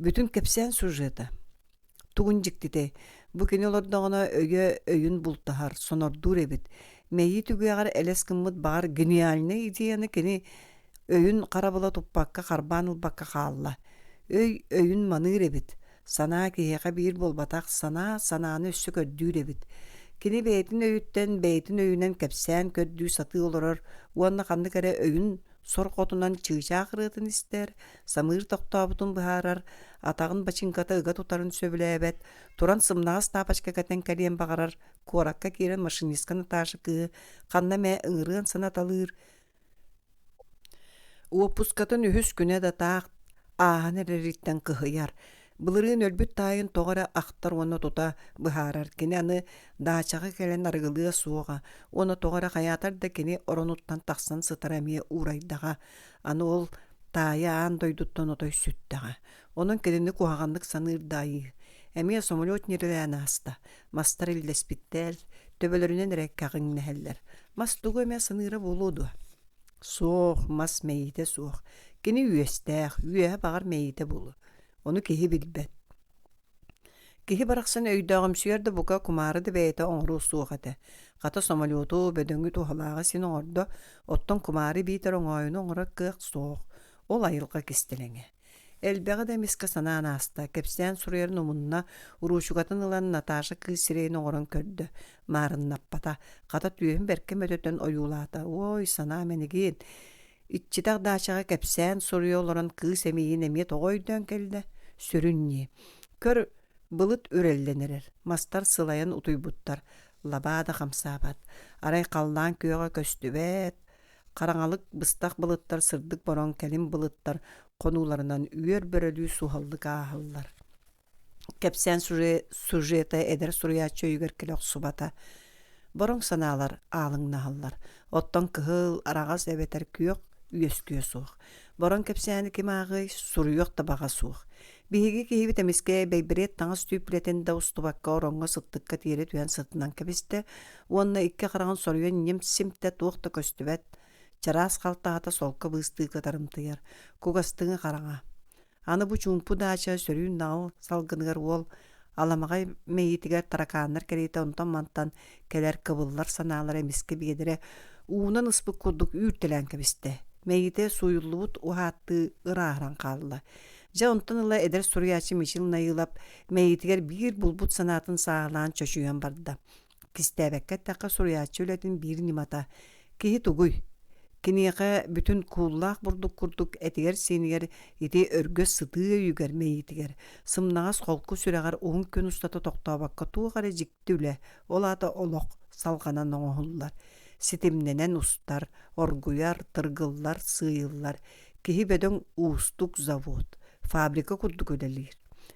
бүтүн кепсен сюжета. Тугун жиктите. Бу кини олордоғына өйүн бултахар, сонордур эбит. Мейи түгüягар элес кыммыт багар гениальный идеяны кини өйүн карабыла туппакка карбан ылбакка каалла. Өйүн маныр эбит. Сана киһиэхэ биир болбатах санааны өссө көрдүүр эбит. Кини бэйэтин өйүттен бэйэтин өйүнэн кепсээн көрдүү сатыы олорор, уонна ханны кэрэ өйүн сор хотунан чыгычаах ырыытын истер, самыыр токтообутун быһаарар, атагын бачинката ыга тутарын сөбүлээбэт, туран сымнаас таапачка кэтен кэлиэн багарар, куоракка киирен машинистканы таашы кыы, ханна мэ ыҥырыан санаталыыр. Уоппускатын үһүс күнэ да таах ааһан эрэриттэн кыһыйар. Былырыын өлбүт таайын тоҕара ахтар уонна тута быһаарар. Кини аны даачаҕы кэлэн арыгылыа суоҕа. Уонна тоҕара хаятар да кини оронуттан тахсан сытар эмиэ уурайдаҕа. Аны ол таайа аан дойдуттан отой сүттэҕэ. Онон кэлини куһаҕаннык саныырдаайы. Эмиэ сомолет нирэлээн ааста. Мастар иллеспиттэл, төбөлөрүнэн эрэккэҕиҥ нэһэллэр. Мас тугу эмиэ саныыра буолуоду. Суох, мас мэйите суох. Кини үөстээх, үөһэ багар мэйите булу. Onu kihi bilbet. Kihi baraqsan öydağım süyerde buka kumarı da beyte oңru suğate. Kata somalyotu bedöngü tuğalağı sin oңorda otton kumarı biter oңoyunu oңra kıq soğuk. Ol ayılqa kistilenge. Elbeğe de miska sana anasta. Kepsten sureyerin umunna uruşugatın ılan Natasha kısireyin oңoran kördü. Marın nappata. Kata tüyün berkem ödöten oyulata. Oy sana menigin. İççitaq daçağa kepsen soruyor olan kız emeğin emeye toğoydan geldi. Sürünni. Kör bılıt ürellenerer. Mastar sılayan utuybuttar. Labada kamsabat. Aray kallan köye köstübet. Karangalık bıstak bılıttar sırdık boron kelim bılıttar. Konularından üyer börölü suhallık ahıllar. Kepsen sujeta eder suruya çöyger kelok subata. Boron sanalar alın nahallar. Ottan kıhıl arağaz ebeter köyok. Üyesküye soğuk. Boron kepseni kimağıy suruyok da bağa soğuk. Bihigi kihibi temiske beybiret taňas tüpleten da ustubakka oronga sıttıkka tiyere tüyen sıtından kebiste, onna ikke qarağın soruyon nem simte tuğta köstübet, çaras qaltaata solka bıstığı tarımtıyar, kugastığını qarağa. Anı bu çumpu daça sörüyün nağıl salgınıgar ol, alamagay meyitigar tarakanlar kereyte ondan mantan keler kıvıllar sanalar emiske bigedere, uğunan ıspık kurduk üyürtelen kebiste. Meyite suyullubut uhattı ırağıran qallı. Ja ondan ıla eder suriyaçı mişil nayılap, meyitiger bir bulbut sanatın sağlan çöşüyen barda. Kistebekke taqa suriyaçı öletin bir nimata. Kihi tuguy. Kiniyaqa bütün kullaq burduk kurduk etiger seniger eti örgöz sıtığı yüger meyitiger. Sımnağız kolku süreğar oğun kön ustata toqtabakka tuğarı jikti üle. Olata oloq salganan oğullar. Sitimnenen ustar, orguyar, tırgıllar, sıyıllar. Kihi bedön uustuk zavod. Fabrika kurduk ödelir.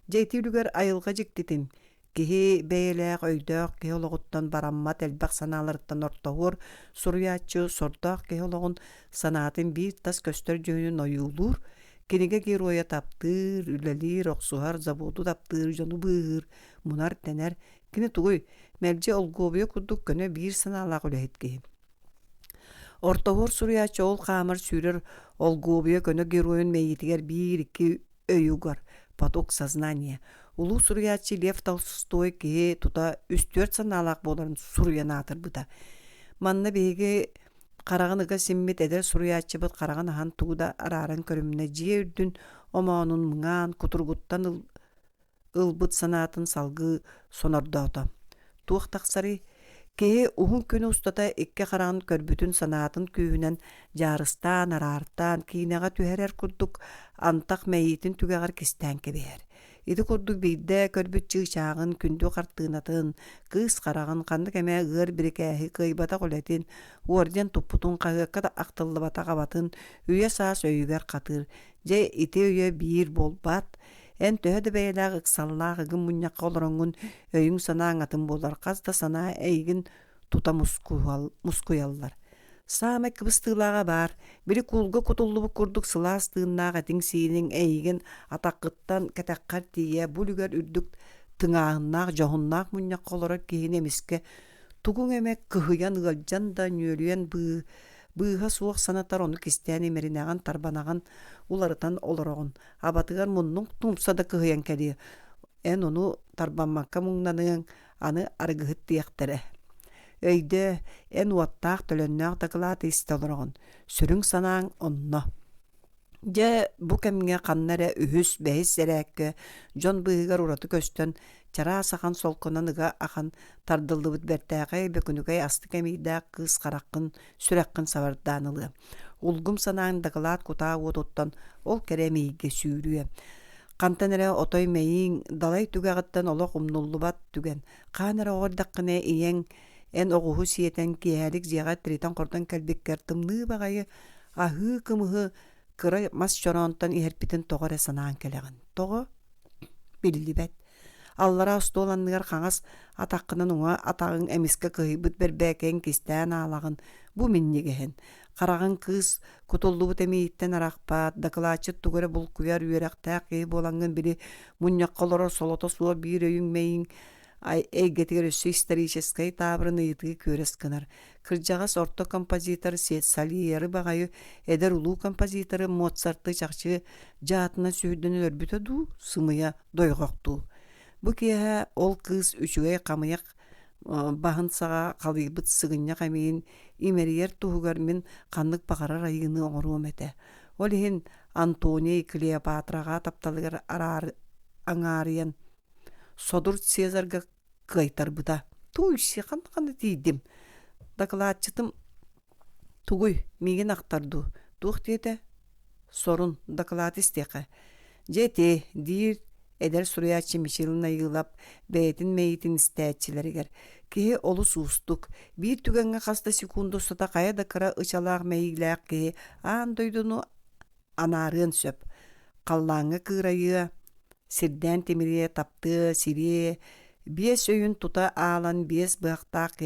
Jeytiülüger ayılga jiktitin. Kihi beyleğ öydöq, kihi oloğuttan barammat elbaq sanalarıttan ortahur, suruyatçı, sordaq kihi oloğun sanatın bir tas köstör jönün oyulur. Kinige giroya taptır, ülelir, oqsuhar, zavodu taptır, jonu bığır, munar tener. Kini tuğuy, melce olgobuya kurduk köne bir sanalaq ülehit kihi. Ortahur suruyatçı ol qamar sürür, olgobuya köne giroyun meyitiger bir iki öyügar, patok saznaniya. Ulu suruyatçı Lev Tolstoy ki tuta 3-4 sanalaq boların suruyan atır buda. Manna begi qarağınıga simmit eder suruyatçı bıt qarağın ahan tuğda araran körümüne jiye ürdün omanun mıngан kuturguttan ılbıt sanatın salgı sonarda otam. Tuğ taqsari ki uhun könü ustata ikke qarağın körbütün sanatın köyünen jarıstan arartan kinaga tüherer kurduk antaq meyitin tügeğar kisten kebeher. İdi kurduk beyde körbüt çığçağın kündü qartığınatın kız qarağın kandık eme gır birikehi kıybata qoletin uordian tupputun qağıqqa da aqtıllı bata qabatın üye saas öyüger qatır. Je iti üye bir bolbat En töhö de beylaq ıksallaaq ıgın munyaqqa olorongun öyün sanaaň atın bolar. Qazda sanaa eygin tuta muskuyallar. Saame kıbıstığılağa bar. Biri kulga kutullu bu kurduk sılastığınnağa etin siinin eygin ataqqıttan kataqqar diye bulüger ürdük tıngağınnaaq johunnaaq munyaqqa olarak kihin emiske tugun emek kıhıyan ıgalcan da nölüyen bıha suaq sanatar onu kistiyani merinağın tarbanağın ularıtan oloroğun. Abatıgar munnun tumsa da kıhıyan keliyor. En onu tarbanmakka munnanığın anı argıhıt diyektere. Öyde en uattaq tölönnaaq takılaat istaloroğun. Sürün sanağın onna. Je bu kemge qannere ühüs behis eräkke John bıhıgar uratı köstön çara sahan solkonanıga ahan tardıldıbıt bertäge bekünügey astı kemide kız qaraqqın süreqqin savardanılı. Ulgum sanağın takılaat kuta otottan ol keremeyge sürüye. Qantanere otoy meyin dalay tügägitden oloq umnullubat tügen. Qanere ordaqqine iyen en oğuhu siyeten kiyalik ziyagat tritan kordan kelbekker tımlı bagayı ahı kımıhı kıra mas çorontan iherpitin toğare sanağın keleğin. Toğu billibet. Allara ustu olanlıgar qangas ataqqının uğa atağın emiske kıhıbıt berbeken kistän ağlağın bu minnigehen. Qarağın kız kutullubu temeyitten araqpat, dakılaçıt tugere bulkuyar üyereqtaq keyip olangın biri munyaqqalara solota suwa bir öyün meyin eygetiger üssü исторической табырын ыйытыгы көрес кынар. Кыржагас орто композитор Сальери багайы эдер улуу композиторы Моцартты чакчы жаатына сүйдүнү өрбүтө ду, сымыя дойгокту. Бу кие ол кыз үчүгэй камыяк бахын сага калыйбыт сыгыння камейин имериер туһугар мен каннык багарар айыны оңоруум эте. Ол хин Антоний Клеопатрага тапталыгар арар аңаарыян Соdur Цезарга кайтарбыта. Туйси кандай тийдим. Докладчытым тугуй миген актарду. Тух дете сорун доклад истеке. Жете дир эдер суруячы мишилина йылап бетин мейтин истәчилергер. Ки олус устук. Bir түгенге каста секундусата каяда кыра ычалак мейлак ки ан дойдуну анарын сөп. Каллаңы кырайы Сирден темире тапты, сире, биес өйін тута алан биес бұқтақ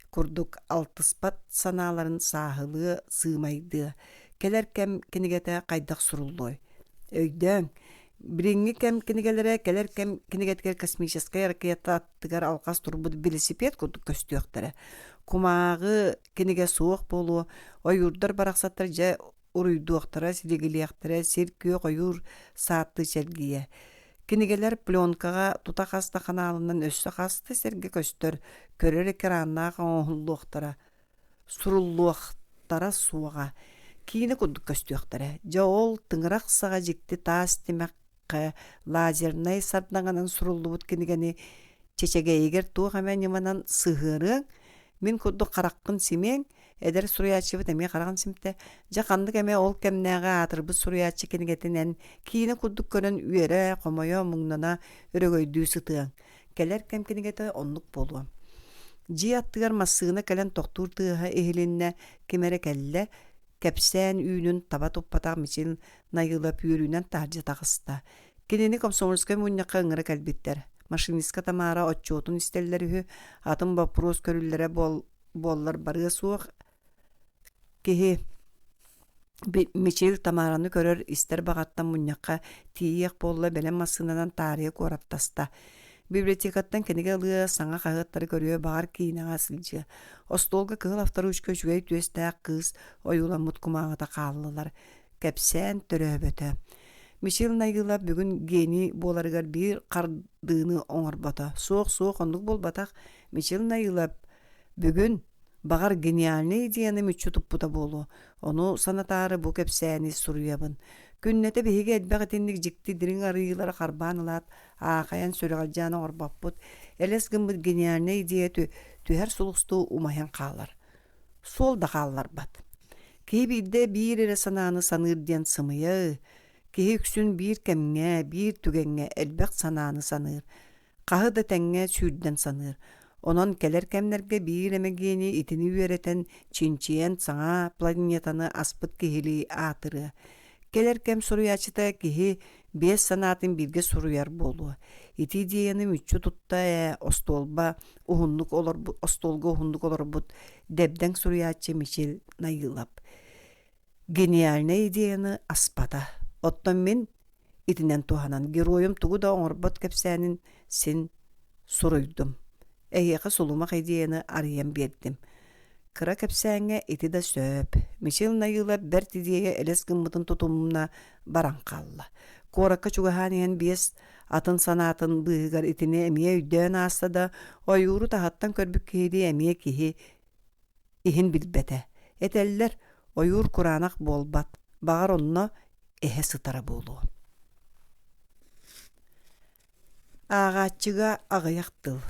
күрдік алтыспат саналарын сағылы сыймайды. Келер кем кенегеті қайдақ сұрулой. Өйден, біріңі кем кенегелері, келер кем кенегеткер космическая ракета аттығар алқас турбуд велосипед күрдік көстіяқтары. Кумағы кенеге суық болу, ойырдар барақсаттар жа уруйдуақтара, силегелияқтара, серкіе қойыр саатты сәргейе. Кенегелер пленкаға тута қаста қаналынан өссі қасты серге көстір, көрер экраннаға оңылуақтара, сурулуақтара суға. Кейіні күдік көстіяқтара. Жа ол тыңырақ саға жекті тас демаққа лазернай сардаңанан сурулуыт кенегені чечеге егер туғамен еманан сығырың, мен күдік қараққын семең, эдер суруячыбыт эме караган симте жакандык эме ол кемнеге атырбыт суруячы кенегетинен кийини курдук көрөн үйере комойо муңнана өрөгөйдүү сытыаң келер кем кенегете оннук болуам жи аттыгар массыына келен токтур тыыха эхилинне кемере келле кепсен үйүнүн таба топпатак мичил найылап үйөрүүнен таржа тагыста кенени комсомольская муньякка ыңыра келбиттер машинистка тамара отчетун истеллери атын вопрос көрүллере боллар бары суох кеһи Мичил тамараны көрөр истер багаттан муньякка тиек болла белем массынанан тарыйы кораптаста. Библиотекаттан кенеге лыя саңа қағыттары көріө бағар кейінеға сылжы. Остолга кығыл автары үшкө жүгей түестәк кыз ойуламыт кумағыда қалылар. Кәпсән төрөбөті. Мичил найгыла бүгін гени боларыгар бір қардыны оңырбата. Соқ ондық бол батақ Мичил найгыла бүгін бағар гениальный идеяны мүтчі тұппыта болу. Оны санатары бұл кәпсәні сұруябын. Күннеті бейге әдбәғетіндік жікті дірін арыйлары қарбанылат, ақаян сөріғалжаны орбаппыт, әлес гымбыт гениальный идея түхер сұлықсты умаян қалар. Сол да қалар бат. Кей бейді бір әрі сананы санырден сымыя, кей үксін бір кәмге, бір түгенге әлбәқ сананы саныр. Қағы да тәңге сүйден саныр. Онон келер кемнерге bir emegeni itini üretен чинчиен саңа планетаны аспыт кехили атыры. Келер кем суруячыта кехи Бес санатын бирге суруяр болу. Ити диэни мүччү тутта остолба ухуннук олар остолга ухуннук олар бут дебден суруячы Мишель Найылап. Гениальная идеяны аспата. Оттон мен итинен туханан героем тугу да оңорбот кепсәнин сен суруйдум. Эйеқі сулумақ идеяны арыян бердим. Кыра кепсәңе ити да сөп. Мишель Найылап бәрт идея элес гыммытын тутумна баран қалла. Коракка чугаханиян бес атын санатын быгар итine эмие үйдөн астада ойуру тахаттан көрбүк киһиди эмие киһи иһин билбете. Этеллер ойур куранак болбат. Багар онно эһе сытара болу. Агачыга агаяктыл.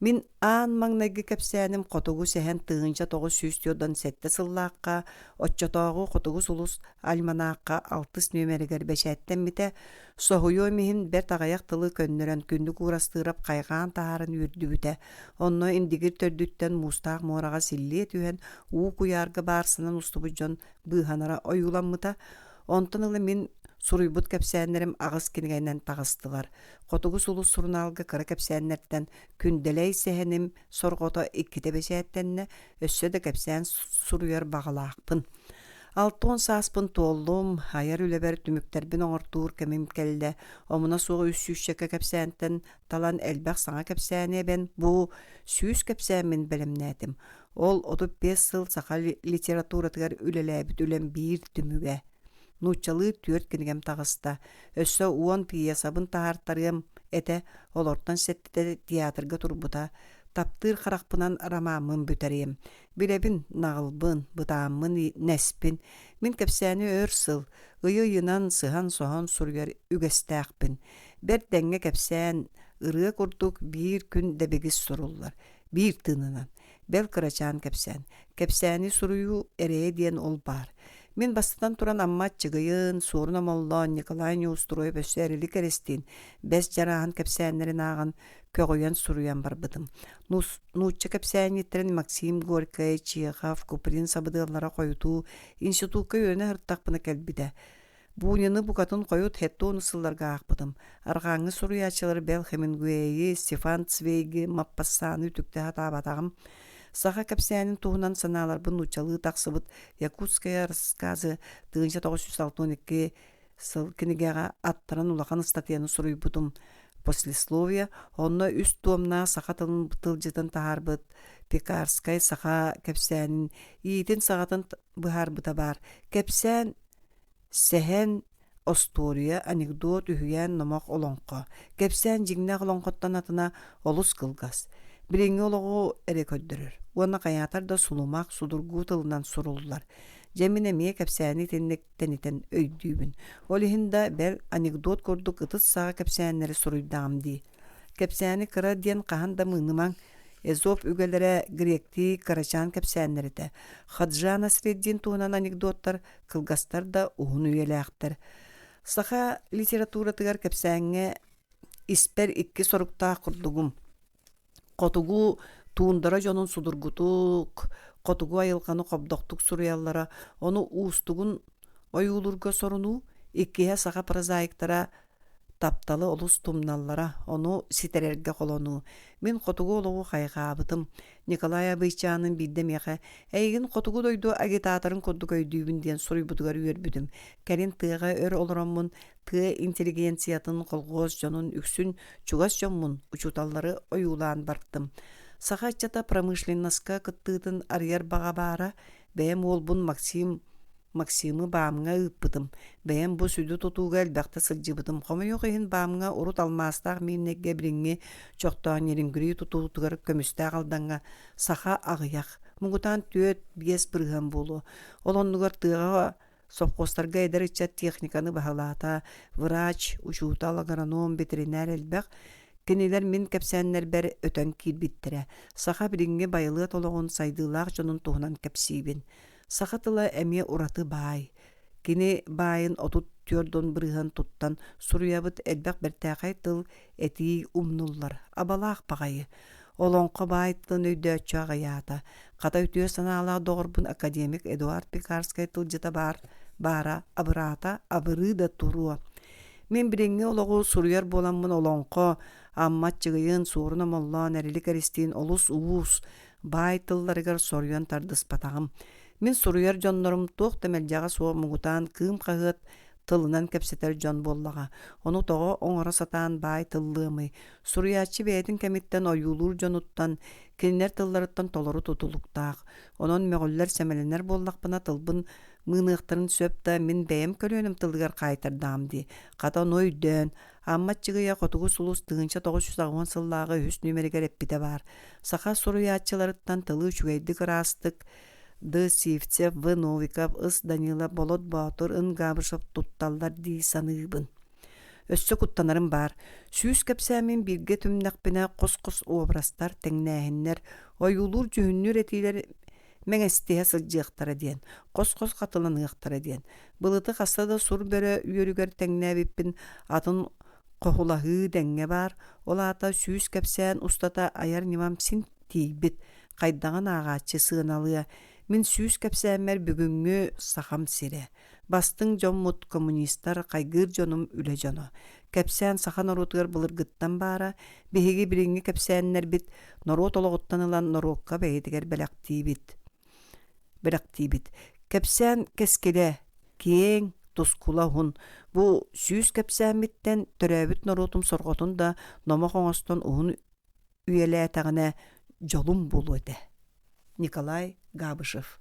Мин аан маңнаги кепсәним котугу сәһән тыгынча 900-дан 7 сыллааққа, отчотоогу котугу сулус альманааққа 6 нөмеригер бәшәттен мите, соһуйо миһин бер тагаяктылы көннөрөн күндү курастырып кайгаан таарын үрдүбүтэ. Онно индигир төрдүттен мустаак морага силлие түһен уу куярга барсынан устубуджон быһанара оюламмыта. Онтонылы мин суруйбут кепсәннерим агыс кинигайнан тагыстылар. Котугу сулус сурналга кыра кепсәннерден күнделей сәһеним соргото 2 бәшәттенне өссө да кепсән суруяр багалаакпын. 6 сааспын толлум, хайар үлебер түмүктербин оңортуур кемим келде. Омуна сугу үссүшчекке кепсәнтен талан элбәк саңа кепсәне бен бу сүүс кепсәмин белемнәтим. Ол 35 сыл саха литературатыгар үлеләбит үлем бир түмүгә. Нучалы 4 кинигем тагыста. Өссө 10 пьесабын тахартарым эте олортан сеттете театрга турбута. Таптыр харакпынан рамамын бүтерем. Билебин нагылбын, бытаамын неспин. Мин кепсәни өр сыл. Ыйынан сыхан сохан сургар үгестәкпин. Бер дәңге кепсән ырыга курдук бир күн дебегис суруллар. Бир тынынан. Бел кырачан кепсән. Кепсәни суруйу эрее диен ол бар. Мен бастан туран аммат чыгыйын, сорuna моллон Николай Неустроев өссәрілі керестин, бәс жарахан кәпсәнлерін ағын көғойен суруян барбыдым. Нучча кәпсәнеттерін Максим Горький, Чехов, Куприн сабыдылара қойуту, институтка өне хырттақпына кәлбіді. Буыны бұқатын қойут хетто нысылларға ақпыдым. Арғаңы суруячылар Бел Хемингуэйі, Стефан Цвейгі, Маппассаны үтікті хатабатағым. Саха кепсәнин туһунан саналарбын учалы тақсыбыт Якутская рассказы 1962 сыл кинигега аттаран улахан статьяны суруйбутум. Послесловие, онно үст томна саха тылын бытылжытын тахарбыт. Пекарскай саха кепсәнин иитин сағатын быхарбыта бар. Кепсән сәһән остория, анекдот үхүйән номақ олонқо. Кепсән жигнәк олонқоттан атына олус кылгас. Билеңе олоғу әрек өддірір. Оны қаятар да сулумақ судургу тылынан суруллар. Жеміне мие кәпсәні теннектенітен өйдүйбін. Олихында бәл анекдот көрдік ытыс саға кәпсәнлері суруйдағымди. Кәпсәні кыра ден қағанда мыңымаң Эзоп үгелері гректи карачан кәпсәнлері де. Хаджан Асреддин туғынан анекдоттар, кылгастар да уғын үйеләқтір. Саға литература тығар кәпсәңе испер 2 соруқта құрдығым. Котугу туындара жонун судургутук, котугу айылғаны қобдоқтук суруяллара, оны уустугун ойулурга соруну, иккея саға прозаиктара тапталы олус тумналлара, оны ситерерге қолону. Мен котугу олугу қайғабытым. Николай Абайчанын биддем яқа, әйгін котугу дойду агитаторын koddu көйдүйбін ден суруйбутугар үйербүдім. Кәрін тыға өр олырамын, тыға интеллигенциятын қолғоз жонун үксүн чугас жонмун, учуталлары ойулаан барттым. Сахачата промышленностка кыттыытын арьер баға бара, бәйім олбун Максимы баамга ыппытым. Бәйім бұ сүді тұтуға әлбәқті сылжыбытым. Қомы yok ең баамга урут алмастақ мейнеге біріңе чоқтан ерингүрей тұтуғыр көмісті қалданға саха ағыяқ. Мұғытан төт бес бірген болу. Олоннығар тыға совхозтарға эдеричат техниканы бағалата, врач, учутал, агроном, ветеринар әлбәқ. Кенелер мен кәпсәнлер бәрі өтен кирбиттірі. Саха біріңе байылы толығын сайдылақ жонын туғынан кәпсейбін. Сахатыла әме ураты бай. Кені байын отут түрдон бірген туттан суруябыт әлбәк бәртәғай тыл әтей умнуллар. Абалақ бағайы. Олонқы байыттын өйді өтчі ағаята. Қата өтіе саналақ доғырбын академик Эдуард Пекарскай тыл жыта бара абырата абыры да туруа. Мен біреңе олығы суруяр боламмын олонқо, аммат жығыйын суырына моллан әрілі кәрістейін олус уус, бай тылларыгар соруян тардыс батағым. Мен суруяр жоннорым тоқ тәмәлжаға суа мұғытан кым қағыт тылынан кәпсетер жон боллаға. Оны тоғы оңыра сатан бай тыллымы. Суруячы бәйтін кәметтен ойулур жонуттан, келінер тылларыттан толору тутулуқтақ. Онын мәғіллер сәмәленер боллақпына тылбын мыңықтарын сөпті мен бәйім көлөнім тылғар қайтырдамды. Қатын ойден, аммат жығыя қотығы сұлыс тығынша 990 сыллағы үс нөмерігер әппіде бар. Сақа суруячыларыттан тылы үшуәйді қырастық, Д. Сивцев, В. Новиков, Ис. Данила, Болот Батыр, Ын Габышев тутталдар дей санығыбын. Өссі құттанарым бар. Сүйіс кәпсәмен бірге түмнәқпіне қос-қос обрастар тәңнәхіннер, ойулур жүхіннер етейлер мәңестеге сылжықтары ден, қос-қос қатыланықтары ден. Бұлыты қасада сұр бәрі үйерігер тәңнәбіппін атын қоғылағы дәңге бар. Ол ата сүйіс кәпсән ұстата аяр немам син тейбіт, қайдаған ағатшы сығыналыя. Мен сүйіс кәпсәмәр бүгінгі сақам сире. Бастың жоммут коммунистар қайгыр жоным үлі жоны. Кәпсән сақан орутығыр бұлыргыттан бара, бейге біріңгі кәпсәннер бит, норот олығыттан ылан норокка бәйдігер бәләқтейбіт. Кәпсән кәскеле, кең, тускула hun. Бу сүйіс кәпсәміттен түрәбіт норотым сорғотын да нома қоңыстан уын үйелі әтағына жолым болу еді. Николай Габышев.